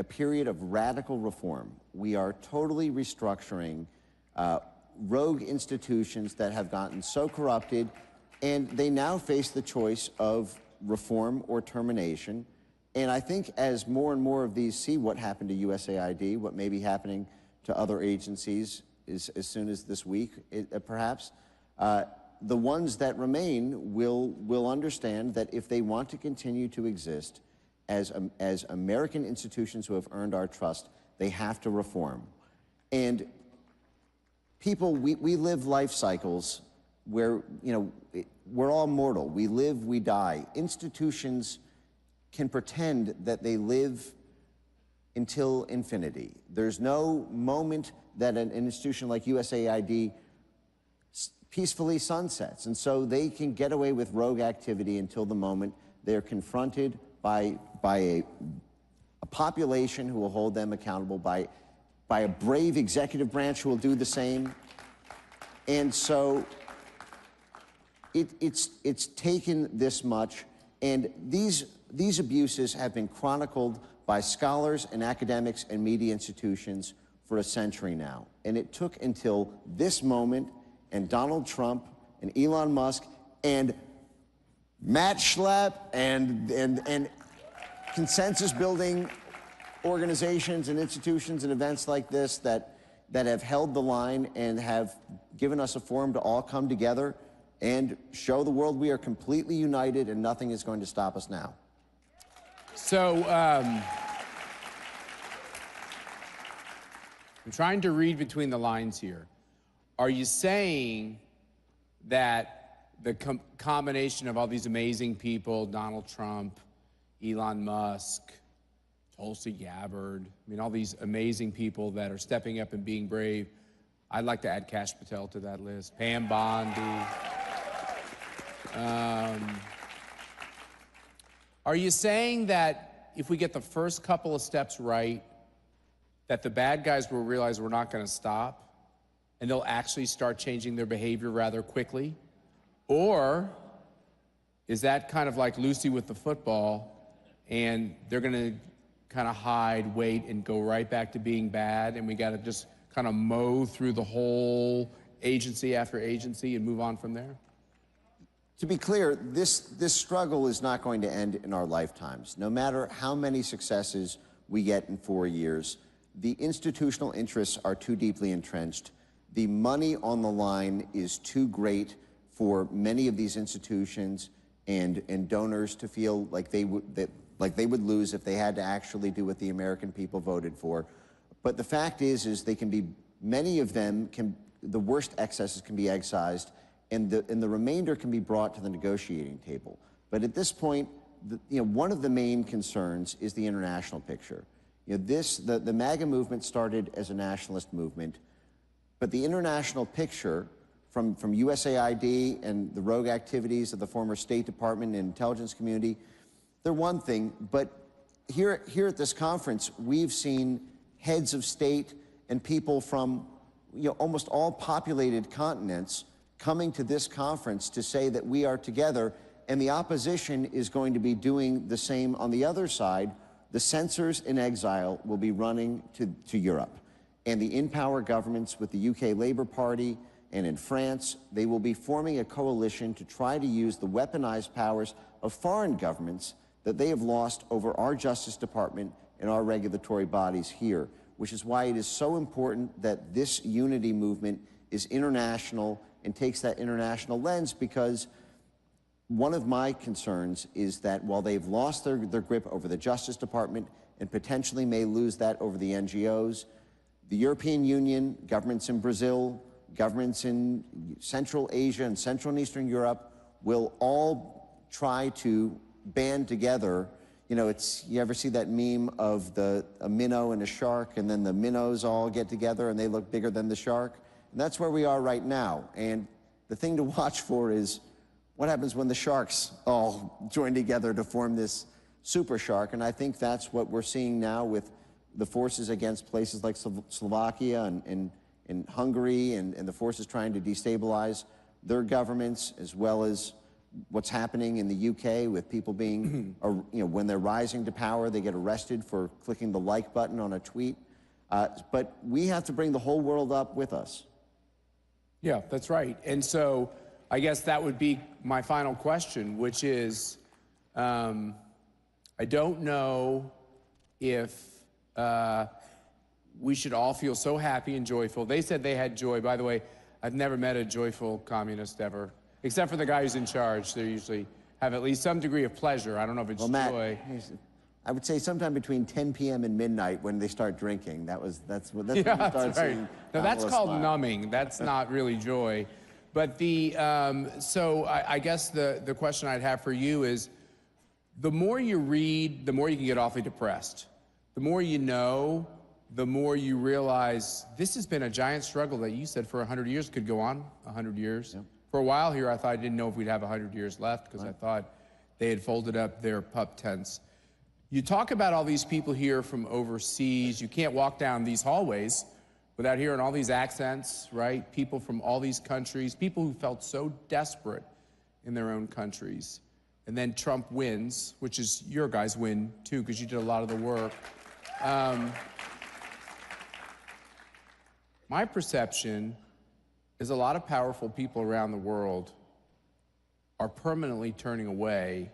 period of radical reform. We are totally restructuring rogue institutions that have gotten so corrupted, and they now face the choice of reform or termination. And I think as more and more of these see what happened to USAID, what may be happening to other agencies as soon as this week, perhaps, the ones that remain will understand that if they want to continue to exist as American institutions who have earned our trust, they have to reform. And people, we live life cycles where, you know, we're all mortal. We live, we die. Institutions can pretend that they live until infinity. There's no moment that an institution like USAID peacefully sunsets. And so they can get away with rogue activity until the moment they're confronted by a population who will hold them accountable, by a brave executive branch who will do the same. And so it's taken this much, and these abuses have been chronicled by scholars and academics and media institutions for a century now. And it took until this moment, and Donald Trump and Elon Musk and Matt Schlapp and consensus-building organizations and institutions and events like this that have held the line and have given us a forum to all come together and show the world we are completely united and nothing is going to stop us now. So, I'm trying to read between the lines here. Are you saying that the combination of all these amazing people, Donald Trump, Elon Musk, Tulsi Gabbard, I mean, all these amazing people that are stepping up and being brave. I'd like to add Kash Patel to that list, Pam Bondi. Are you saying that if we get the first couple of steps right, that the bad guys will realize we're not going to stop and they'll actually start changing their behavior rather quickly? Or is that kind of like Lucy with the football and they're going to kind of hide, wait, and go right back to being bad, and we got to just kind of mow through the whole agency after agency and move on from there? To be clear, this struggle is not going to end in our lifetimes. No matter how many successes we get in 4 years, the institutional interests are too deeply entrenched. The money on the line is too great for many of these institutions and donors to feel like they would lose if they had to actually do what the American people voted for. But the fact is they can be, many of them the worst excesses can be excised, and the remainder can be brought to the negotiating table. But at this point, one of the main concerns is the international picture. The MAGA movement started as a nationalist movement, but the international picture from USAID and the rogue activities of the former State Department and intelligence community, they're one thing, but here at this conference, we've seen heads of state and people from almost all populated continents coming to this conference to say that we are together, and the opposition is going to be doing the same on the other side. The censors in exile will be running to Europe, and the in-power governments with the UK Labour Party and in France, they will be forming a coalition to try to use the weaponized powers of foreign governments that they have lost over our Justice Department and our regulatory bodies here, which is why it is so important that this unity movement is international and takes that international lens, because one of my concerns is that while they've lost their grip over the Justice Department and potentially may lose that over the NGOs, the European Union, governments in Brazil, governments in Central Asia and Central and Eastern Europe will all try to band together. You ever see that meme of a minnow and a shark, and then the minnows all get together and they look bigger than the shark? And that's where we are right now. And the thing to watch for is what happens when the sharks all join together to form this super shark. And I think that's what we're seeing now with the forces against places like Slovakia and Hungary and the forces trying to destabilize their governments, as well as what's happening in the UK with people being, when they're rising to power, they get arrested for clicking the like button on a tweet. But we have to bring the whole world up with us. Yeah, that's right. And so I guess that would be my final question, which is, I don't know if we should all feel so happy and joyful. They said they had joy. By the way, I've never met a joyful communist ever, except for the guy who's in charge. They usually have at least some degree of pleasure. I don't know if it's joy. I would say sometime between 10 p.m. and midnight when they start drinking. That's when you yeah, start that's right. seeing. Now that's called numbing. That's not really joy. But so I guess the question I'd have for you is, the more you read, the more you can get awfully depressed. The more you know, the more you realize this has been a giant struggle that you said for 100 years could go on 100 years. Yep. For a while here, I thought I didn't know if we'd have 100 years left because I thought they had folded up their pup tents. You talk about all these people here from overseas. You can't walk down these hallways without hearing all these accents, right? People from all these countries, people who felt so desperate in their own countries. And then Trump wins, which is your guys' win too, because you did a lot of the work. My perception is a lot of powerful people around the world are permanently turning away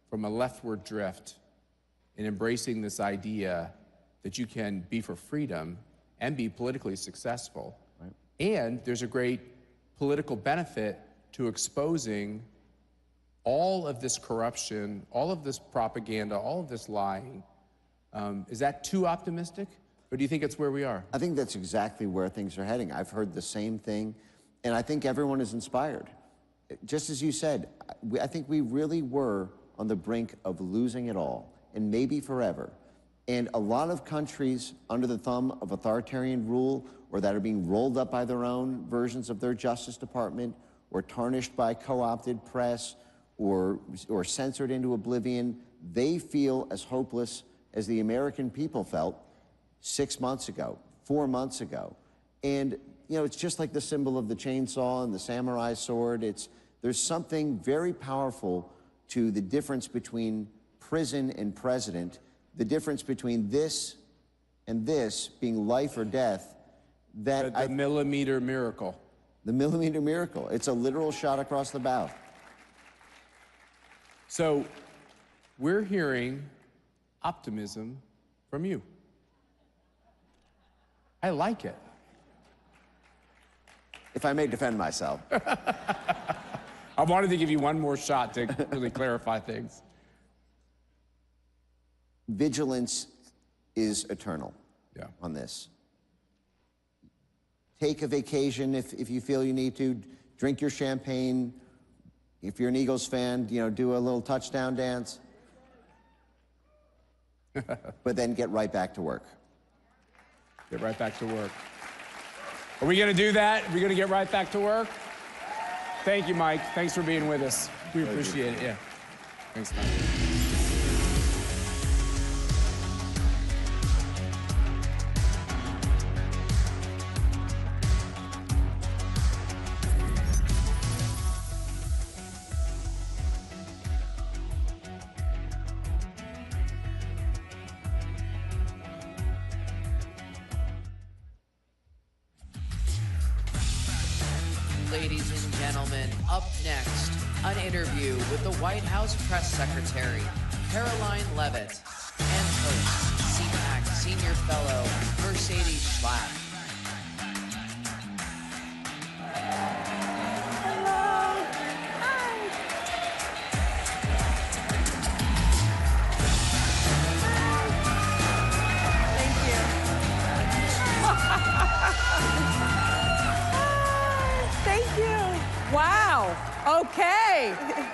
from a leftward drift and embracing this idea that you can be for freedom and be politically successful. Right. And there's a great political benefit to exposing all of this corruption, all of this propaganda, all of this lying. Is that too optimistic? Or do you think it's where we are? I think that's exactly where things are heading. I've heard the same thing, and I think everyone is inspired. Just as you said, I think we really were on the brink of losing it all, and maybe forever. And a lot of countries under the thumb of authoritarian rule, or that are being rolled up by their own versions of their Justice Department, or tarnished by co-opted press, or censored into oblivion, they feel as hopeless as the American people felt 6 months ago, 4 months ago. And, it's just like the symbol of the chainsaw and the samurai sword. There's something very powerful to the difference between prison and president, the difference between this and this being life or death, that the millimeter miracle. The millimeter miracle. It's a literal shot across the bow. So we're hearing optimism from you. I like it. If I may defend myself. I wanted to give you one more shot to really clarify things. Vigilance is eternal on this. Take a vacation if you feel you need to. Drink your champagne. If you're an Eagles fan, do a little touchdown dance. But then get right back to work. Get right back to work. Are we going to do that? Are we going to get right back to work? Thank you, Mike. Thanks for being with us. We appreciate it. Yeah. Thanks, Mike. Ladies and gentlemen, up next, an interview with the White House Press Secretary, Caroline Leavitt, and host, CPAC Senior Fellow, Mercedes Schlapp. Wow. Okay.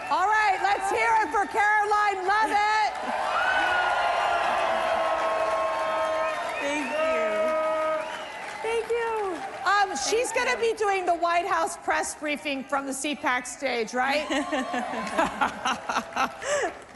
All right, let's hear it for Caroline Leavitt. Thank you. Thank you. She's going to be doing the White House press briefing from the CPAC stage, right?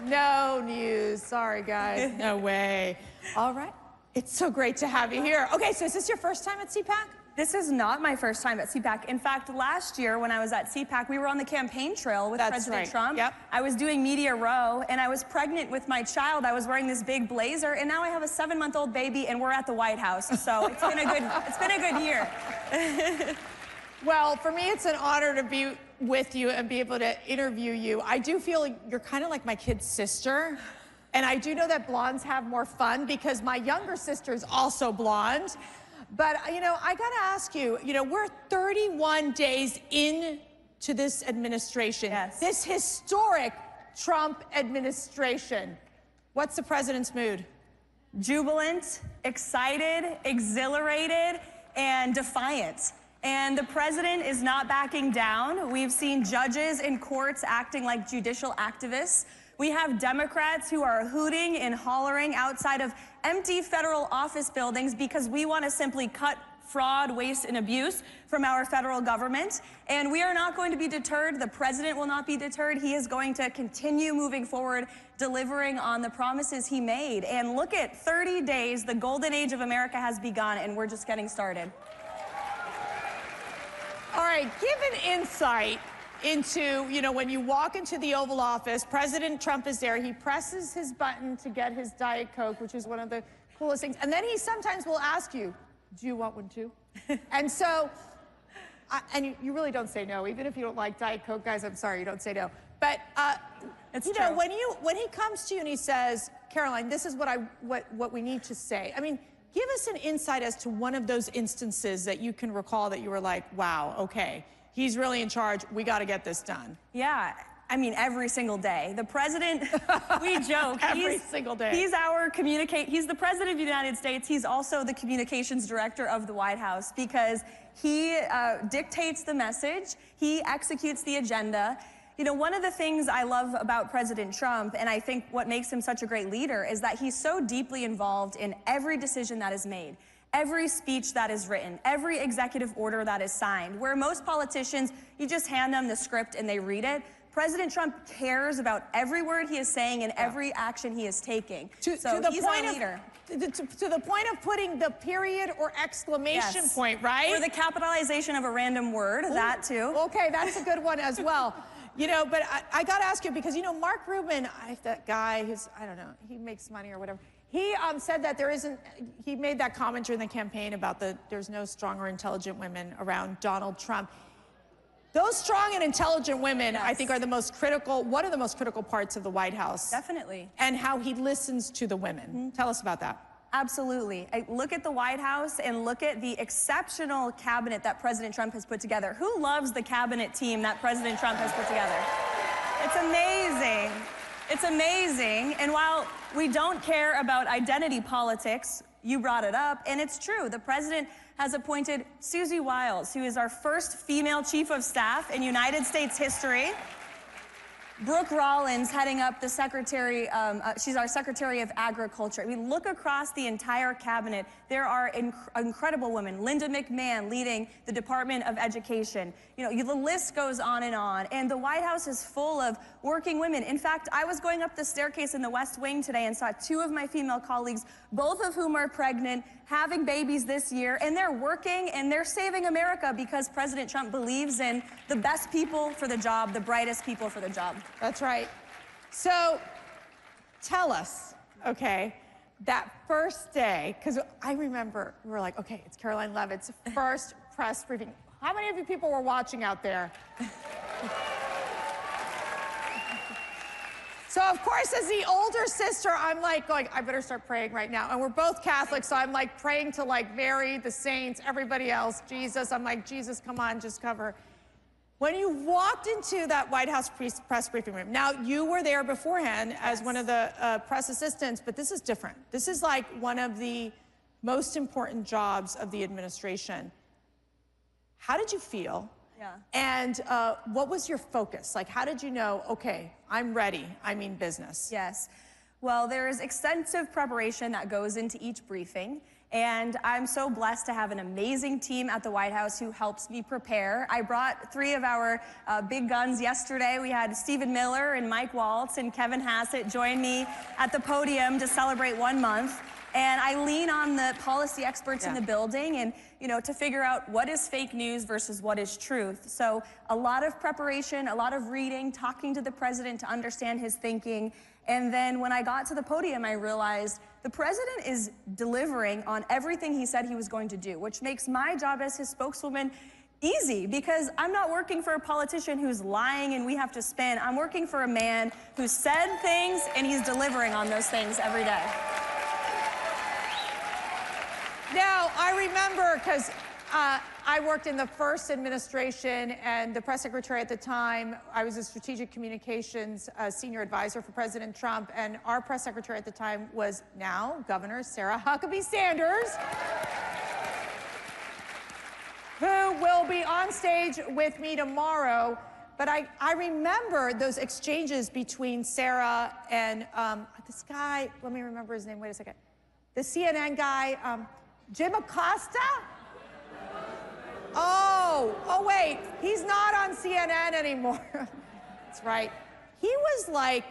No news. Sorry, guys. No way. All right. It's so great to have you here. Okay, so is this your first time at CPAC? This is not my first time at CPAC. In fact, last year when I was at CPAC, we were on the campaign trail with President Trump. Yep. I was doing Media Row, and I was pregnant with my child. I was wearing this big blazer, and now I have a 7-month-old baby, and we're at the White House. So it's been a good year. Well, for me, it's an honor to be with you and be able to interview you. I do feel like you're kind of like my kid's sister. And I do know that blondes have more fun because my younger sister is also blonde. But, you know, I got to ask you, you know, we're 31 days into this administration, this historic Trump administration. What's the president's mood? Jubilant, excited, exhilarated, and defiant. And the president is not backing down. We've seen judges in courts acting like judicial activists. We have Democrats who are hooting and hollering outside of empty federal office buildings because we want to simply cut fraud, waste, and abuse from our federal government. And we are not going to be deterred. The president will not be deterred. He is going to continue moving forward, delivering on the promises he made. And look at 30 days, the golden age of America has begun, and we're just getting started. All right, give an insight into, you know, when you walk into the Oval Office, President Trump is there. He presses his button to get his Diet Coke, which is one of the coolest things. And then he sometimes will ask you, do you want one too? And so, and you really don't say no. Even if you don't like Diet Coke, guys, I'm sorry, you don't say no. But, you know, when he comes to you and he says, Caroline, this is what we need to say. I mean, give us an insight as to one of those instances that you can recall that you were like, wow, okay. He's really in charge. We got to get this done. Yeah, I mean, every single day. The president, we joke. Every single day. He's the president of the United States. He's also the communications director of the White House because he dictates the message. He executes the agenda. You know, one of the things I love about President Trump, and I think what makes him such a great leader, is that he's so deeply involved in every decision that is made. Every speech that is written, every executive order that is signed, where most politicians, you just hand them the script and they read it. President Trump cares about every word he is saying and every action he is taking. He's our leader. To the point of putting the period or exclamation point, right? Or the capitalization of a random word, that too. Okay, that's a good one as well. You know, but I got to ask you, because, you know, Mark Rubin, that guy, I don't know, he makes money or whatever. He said that he made that comment during the campaign about there's no strong or intelligent women around Donald Trump. Those strong and intelligent women, I think, are one of the most critical parts of the White House. Definitely. And how he listens to the women. Tell us about that. Absolutely. Look at the White House and look at the exceptional cabinet that President Trump has put together. Who loves the cabinet team that President Trump has put together? It's amazing. It's amazing. And while we don't care about identity politics, you brought it up, and it's true. The president has appointed Susie Wiles, who is our first female chief of staff in United States history. Brooke Rollins heading up the secretary, she's our Secretary of Agriculture. We look across the entire cabinet. There are incredible women. Linda McMahon leading the Department of Education. You know, the list goes on. And the White House is full of working women. In fact, I was going up the staircase in the West Wing today and saw 2 of my female colleagues, both of whom are pregnant, having babies this year, and they're working and they're saving America because President Trump believes in the best people for the job, the brightest people for the job. That's right. So tell us, okay, that first day, because I remember we were like, okay, it's Caroline Leavitt's first press briefing. How many of you people were watching out there? So, of course, as the older sister, I'm like going, I better start praying right now. And we're both Catholic, so I'm like praying to like Mary, the saints, everybody else, Jesus. I'm like, Jesus, come on, just cover. When you walked into that White House press briefing room, now you were there beforehand as one of the press assistants, but this is different. This is like one of the most important jobs of the administration. How did you feel? Yeah. And what was your focus? Like, how did you know, okay, I'm ready, I mean business? Yes. Well, there is extensive preparation that goes into each briefing. And I'm so blessed to have an amazing team at the White House who helps me prepare. I brought 3 of our big guns yesterday. We had Stephen Miller and Mike Waltz and Kevin Hassett join me at the podium to celebrate 1 month. And I lean on the policy experts in the building and, to figure out what is fake news versus what is truth. So a lot of preparation, a lot of reading, talking to the president to understand his thinking. And then when I got to the podium, I realized the president is delivering on everything he said he was going to do, which makes my job as his spokeswoman easy, because I'm not working for a politician who's lying and we have to spin. I'm working for a man who said things and he's delivering on those things every day. Now, I remember, because I worked in the first administration, and the press secretary at the time, I was a strategic communications senior advisor for President Trump, and our press secretary at the time was now Governor Sarah Huckabee Sanders, who will be on stage with me tomorrow. But I remember those exchanges between Sarah and this guy, let me remember his name, wait a second. The CNN guy, Jim Acosta? Oh wait, he's not on CNN anymore. That's right. He was like,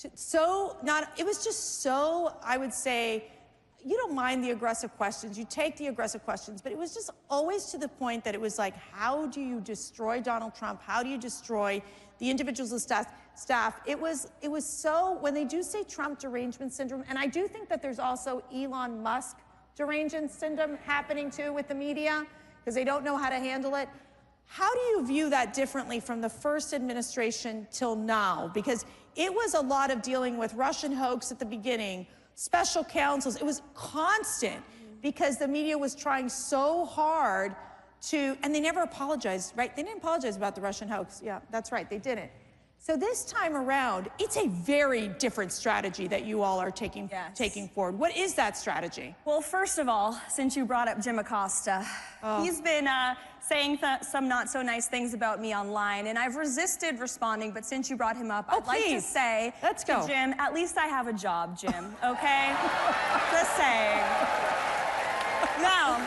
it was just so, I would say, you don't mind the aggressive questions, you take the aggressive questions, but it was just always to the point that it was like, how do you destroy Donald Trump? How do you destroy the individuals of staff? It was so, when they do say Trump derangement syndrome, and I do think that there's also Elon Musk derangement syndrome happening too with the media, because they don't know how to handle it. How do you view that differently from the first administration till now? Because it was a lot of dealing with Russian hoax at the beginning, special counsels. It was constant because the media was trying so hard to, and they never apologized, right? They didn't apologize about the Russian hoax. Yeah, that's right, they didn't. So this time around, it's a very different strategy that you all are taking forward. What is that strategy? Well, first of all, since you brought up Jim Acosta, he's been saying some not so nice things about me online, and I've resisted responding, but since you brought him up, I'd like to say to Jim, at least I have a job, Jim, okay? Just saying. Now,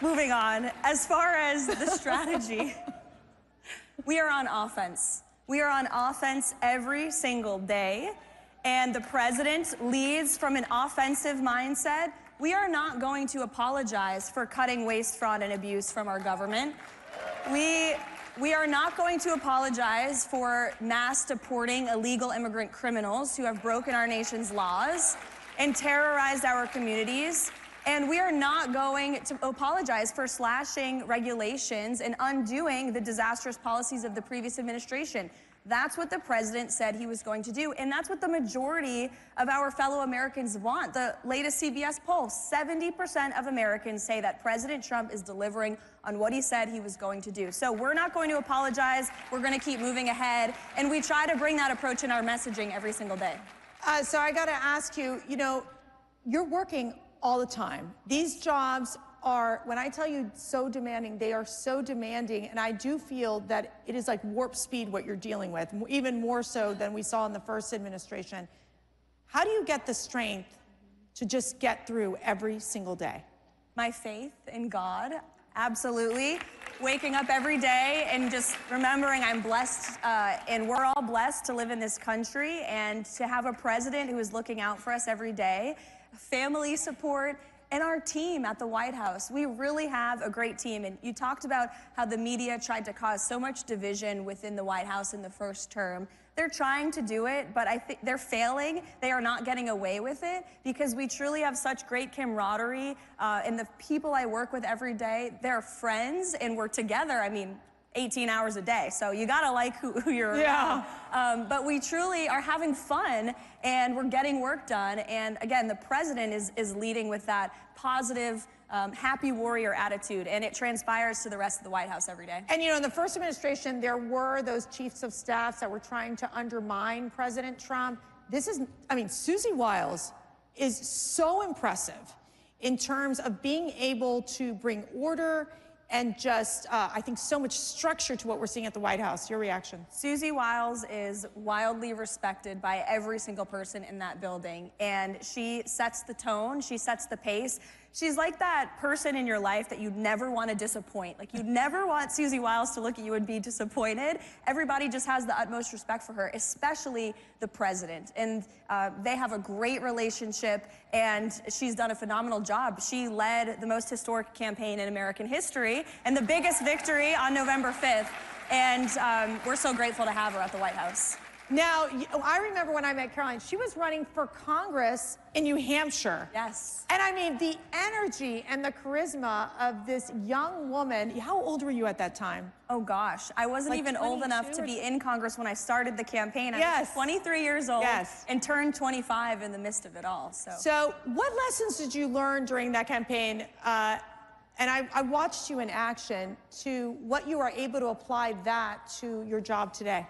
moving on, as far as the strategy, we are on offense. We are on offense every single day, and the president leads from an offensive mindset. We are not going to apologize for cutting waste, fraud, and abuse from our government. We are not going to apologize for mass deporting illegal immigrant criminals who have broken our nation's laws and terrorized our communities. And we are not going to apologize for slashing regulations and undoing the disastrous policies of the previous administration. That's what the president said he was going to do, and that's what the majority of our fellow Americans want. The latest CBS poll, 70% of Americans say that President Trump is delivering on what he said he was going to do. So we're not going to apologize. We're going to keep moving ahead, and we try to bring that approach in our messaging every single day. So I got to ask you, you're working all the time. These jobs are, when I tell you so demanding, they are so demanding, and I do feel that it is like warp speed what you're dealing with, even more so than we saw in the first administration. How do you get the strength to just get through every single day? My faith in God, absolutely. Waking up every day and just remembering I'm blessed, and we're all blessed to live in this country and to have a president who is looking out for us every day. Family support, and our team at the White House. We really have a great team, and you talked about how the media tried to cause so much division within the White House in the first term. They're trying to do it, but I think they're failing. They are not getting away with it because we truly have such great camaraderie, and the people I work with every day, they're friends, and we're together. I mean, 18 hours a day, so you gotta like who you're around. But we truly are having fun, and we're getting work done. And again, the president is leading with that positive, happy warrior attitude, and it transpires to the rest of the White House every day. And in the first administration, there were those chiefs of staffs that were trying to undermine President Trump. Susie Wiles is so impressive in terms of being able to bring order and just, I think, so much structure to what we're seeing at the White House. Your reaction? Susie Wiles is wildly respected by every single person in that building, and she sets the tone, she sets the pace. She's like that person in your life that you'd never want to disappoint. Like, you'd never want Susie Wiles to look at you and be disappointed. Everybody just has the utmost respect for her, especially the president. And they have a great relationship, and she's done a phenomenal job. She led the most historic campaign in American history and the biggest victory on November 5th. And we're so grateful to have her at the White House. Now, I remember when I met Caroline, she was running for Congress in New Hampshire. Yes. And I mean, the energy and the charisma of this young woman. How old were you at that time? Oh gosh, I wasn't Like even old enough to be in Congress when I started the campaign. I was 23 years old and turned 25 in the midst of it all. So what lessons did you learn during that campaign? And I watched you in action, to what you are able to apply that to your job today.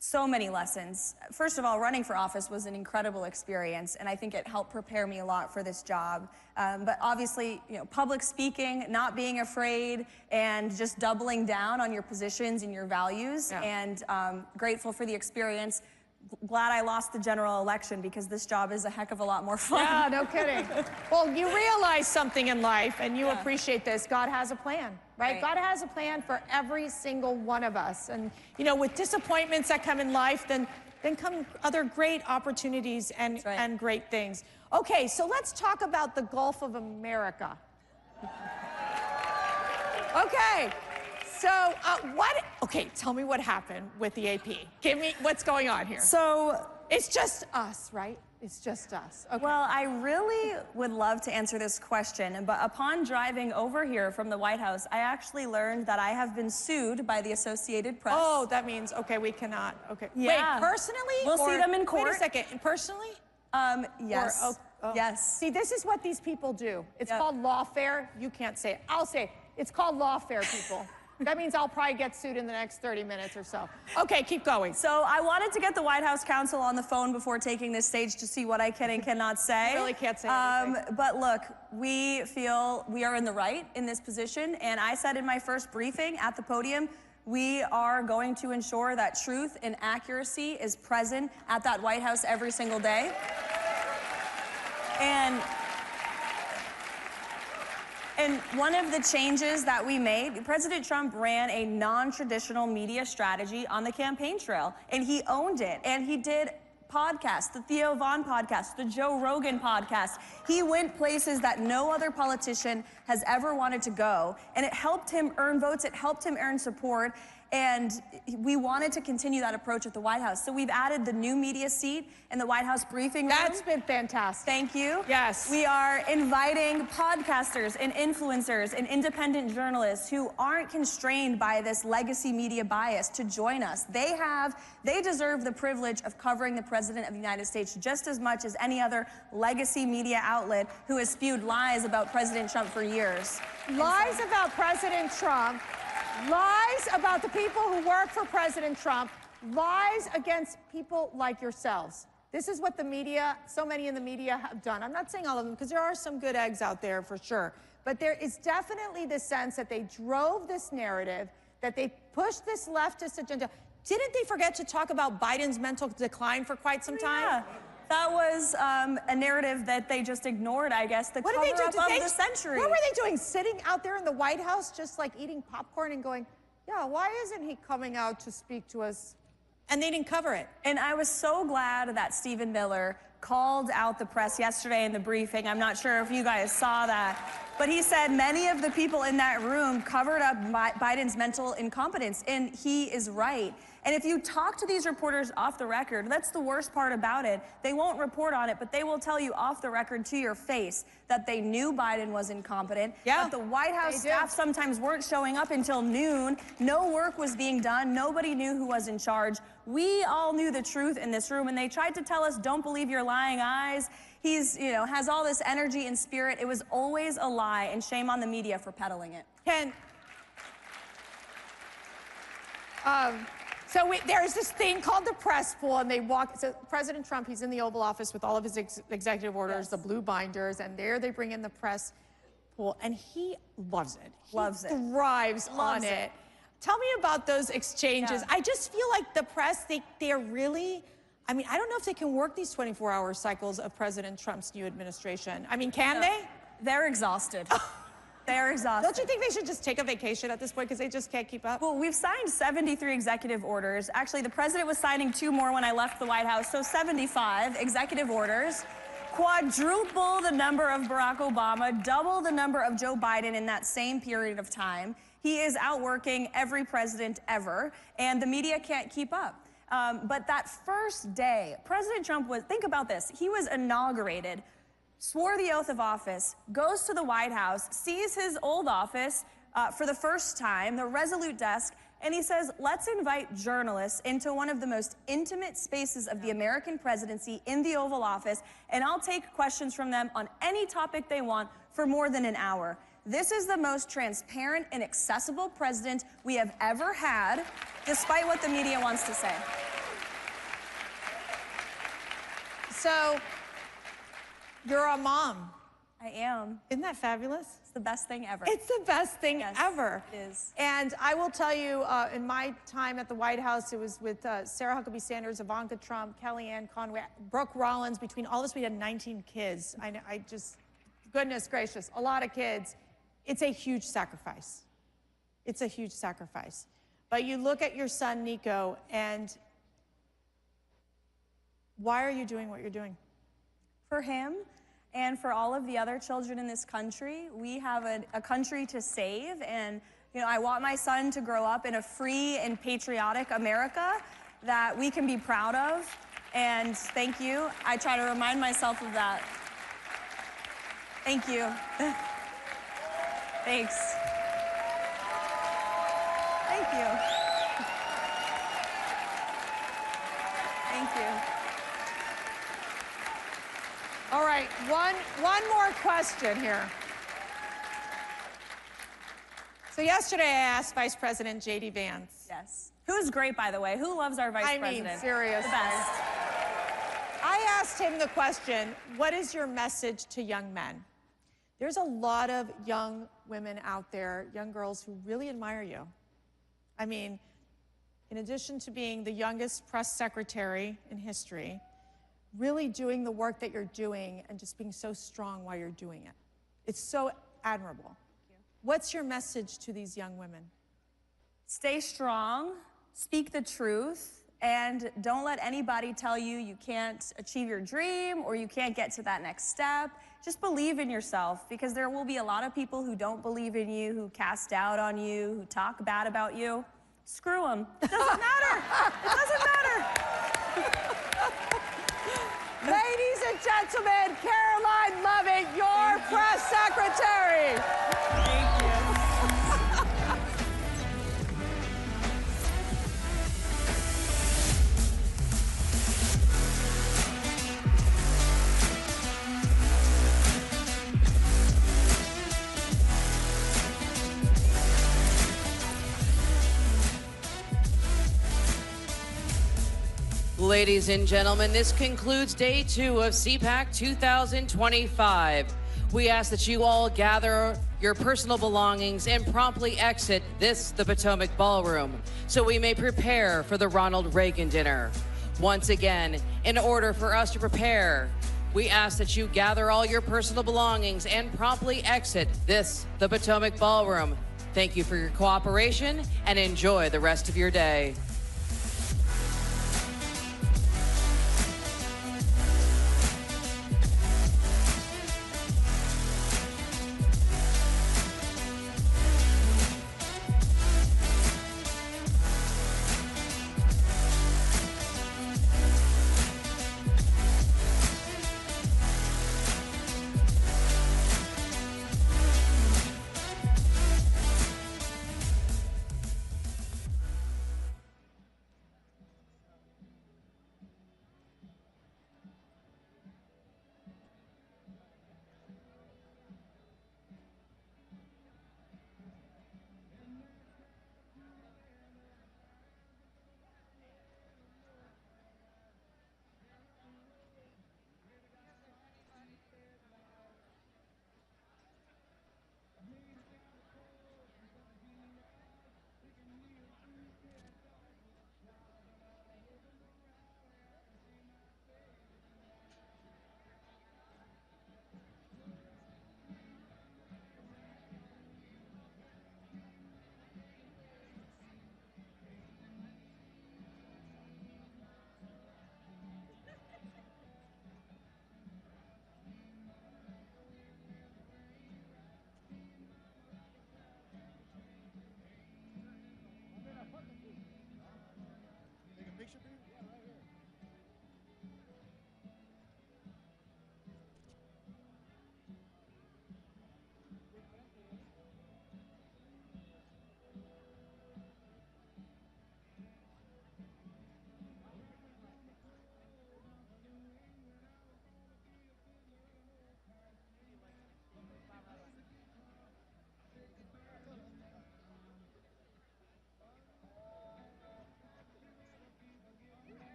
So many lessons. First of all, running for office was an incredible experience, and I think it helped prepare me a lot for this job. But obviously, you know, public speaking, not being afraid, and just doubling down on your positions and your values. And grateful for the experience. Glad I lost the general election, because this job is a heck of a lot more fun. Yeah, no kidding. Well, you realize something in life, and you appreciate this. God has a plan, right? God has a plan for every single one of us. And, you know, with disappointments that come in life, then come other great opportunities and great things. Okay, so let's talk about the Gulf of America. Okay. So okay, tell me what happened with the AP. Give me what's going on here. So it's just us, right? It's just us. Okay. Well, I really would love to answer this question, but upon driving over here from the White House, I actually learned that I have been sued by the Associated Press. Oh, that means, okay, we cannot, okay. Yeah. Wait, personally? We'll see them in court. Wait a second, personally? Yes. Yes. See, this is what these people do. It's called lawfare. You can't say it. I'll say it. It's called lawfare, people. That means I'll probably get sued in the next 30 minutes or so. Okay, keep going. So I wanted to get the White House counsel on the phone before taking this stage to see what I can and cannot say. You really can't say anything. But look, we feel we are in the right in this position, and I said in my first briefing at the podium, we are going to ensure that truth and accuracy is present at that White House every single day. And one of the changes that we made, President Trump ran a non-traditional media strategy on the campaign trail, and he owned it. And he did podcasts, the Theo Von podcast, the Joe Rogan podcast. He went places that no other politician has ever wanted to go, and it helped him earn votes, it helped him earn support, and we wanted to continue that approach at the White House. So we've added the new media seat in the White House briefing room. That's been fantastic. Thank you. Yes. We are inviting podcasters and influencers and independent journalists who aren't constrained by this legacy media bias to join us. They deserve the privilege of covering the President of the United States just as much as any other legacy media outlet who has spewed lies about President Trump for years. Lies about President Trump, lies about the people who work for President Trump, lies against people like yourselves. This is what the media, so many in the media have done. I'm not saying all of them, because there are some good eggs out there for sure. But there is definitely the sense that they drove this narrative, that they pushed this leftist agenda. Didn't they forget to talk about Biden's mental decline for quite some time? Yeah. That was a narrative that they just ignored, I guess, the cover-up of the century. What were they doing? Sitting out there in the White House just like eating popcorn and going, yeah, why isn't he coming out to speak to us? And they didn't cover it. And I was so glad that Stephen Miller called out the press yesterday in the briefing. I'm not sure if you guys saw that. But he said many of the people in that room covered up Biden's mental incompetence, and he is right. And if you talk to these reporters off the record, that's the worst part about it. They won't report on it, but they will tell you off the record to your face that they knew Biden was incompetent, that the White House staff sometimes weren't showing up until noon, no work was being done, nobody knew who was in charge. We all knew the truth in this room, and they tried to tell us, don't believe your lying eyes. He's, you know, has all this energy and spirit. It was always a lie, and shame on the media for peddling it. Ken, so there's this thing called the press pool, and they walk. So President Trump, he's in the Oval Office with all of his executive orders, the blue binders, and there they bring in the press pool, and he loves it. Loves it. Thrives on it. Tell me about those exchanges. I just feel like the press, they're really, I mean, I don't know if they can work these 24-hour cycles of President Trump's new administration. I mean, can they? They're exhausted. They're exhausted. Don't you think they should just take a vacation at this point because they just can't keep up? Well, we've signed 73 executive orders. Actually, the president was signing 2 more when I left the White House, so 75 executive orders. Quadruple the number of Barack Obama, double the number of Joe Biden in that same period of time. He is outworking every president ever, and the media can't keep up. But that first day, President Trump was, think about this, he was inaugurated, swore the oath of office, goes to the White House, sees his old office for the first time, the Resolute desk, and he says, let's invite journalists into one of the most intimate spaces of the American presidency in the Oval Office, and I'll take questions from them on any topic they want for more than an hour. This is the most transparent and accessible president we have ever had, despite what the media wants to say. So, you're a mom. I am. Isn't that fabulous? It's the best thing ever. It's the best thing ever. It is. And I will tell you, in my time at the White House, it was with Sarah Huckabee Sanders, Ivanka Trump, Kellyanne Conway, Brooke Rollins. Between all of us, we had 19 kids. I just, goodness gracious, a lot of kids. It's a huge sacrifice. It's a huge sacrifice. But you look at your son, Nico, and why are you doing what you're doing? For him and for all of the other children in this country, we have a country to save. And, you know, I want my son to grow up in a free and patriotic America that we can be proud of. And thank you. I try to remind myself of that. Thank you. Thanks. Thank you. Thank you. All right, one more question here. So yesterday I asked Vice President J.D. Vance. Yes. Who's great, by the way? Who loves our Vice President? I mean, seriously. The best. I asked him the question, what is your message to young men? There's a lot of young women out there, young girls who really admire you. I mean, in addition to being the youngest press secretary in history, really doing the work that you're doing and just being so strong while you're doing it. It's so admirable. Thank you. What's your message to these young women? Stay strong, speak the truth, and don't let anybody tell you you can't achieve your dream or you can't get to that next step. Just believe in yourself, because there will be a lot of people who don't believe in you, who cast doubt on you, who talk bad about you. Screw them. It doesn't matter. It doesn't matter. Ladies and gentlemen, Caroline Leavitt, your press secretary. Thank you. Ladies and gentlemen, this concludes day 2 of CPAC 2025. We ask that you all gather your personal belongings and promptly exit the Potomac Ballroom so we may prepare for the Ronald Reagan dinner. Once again, in order for us to prepare, we ask that you gather all your personal belongings and promptly exit the Potomac Ballroom. Thank you for your cooperation and enjoy the rest of your day.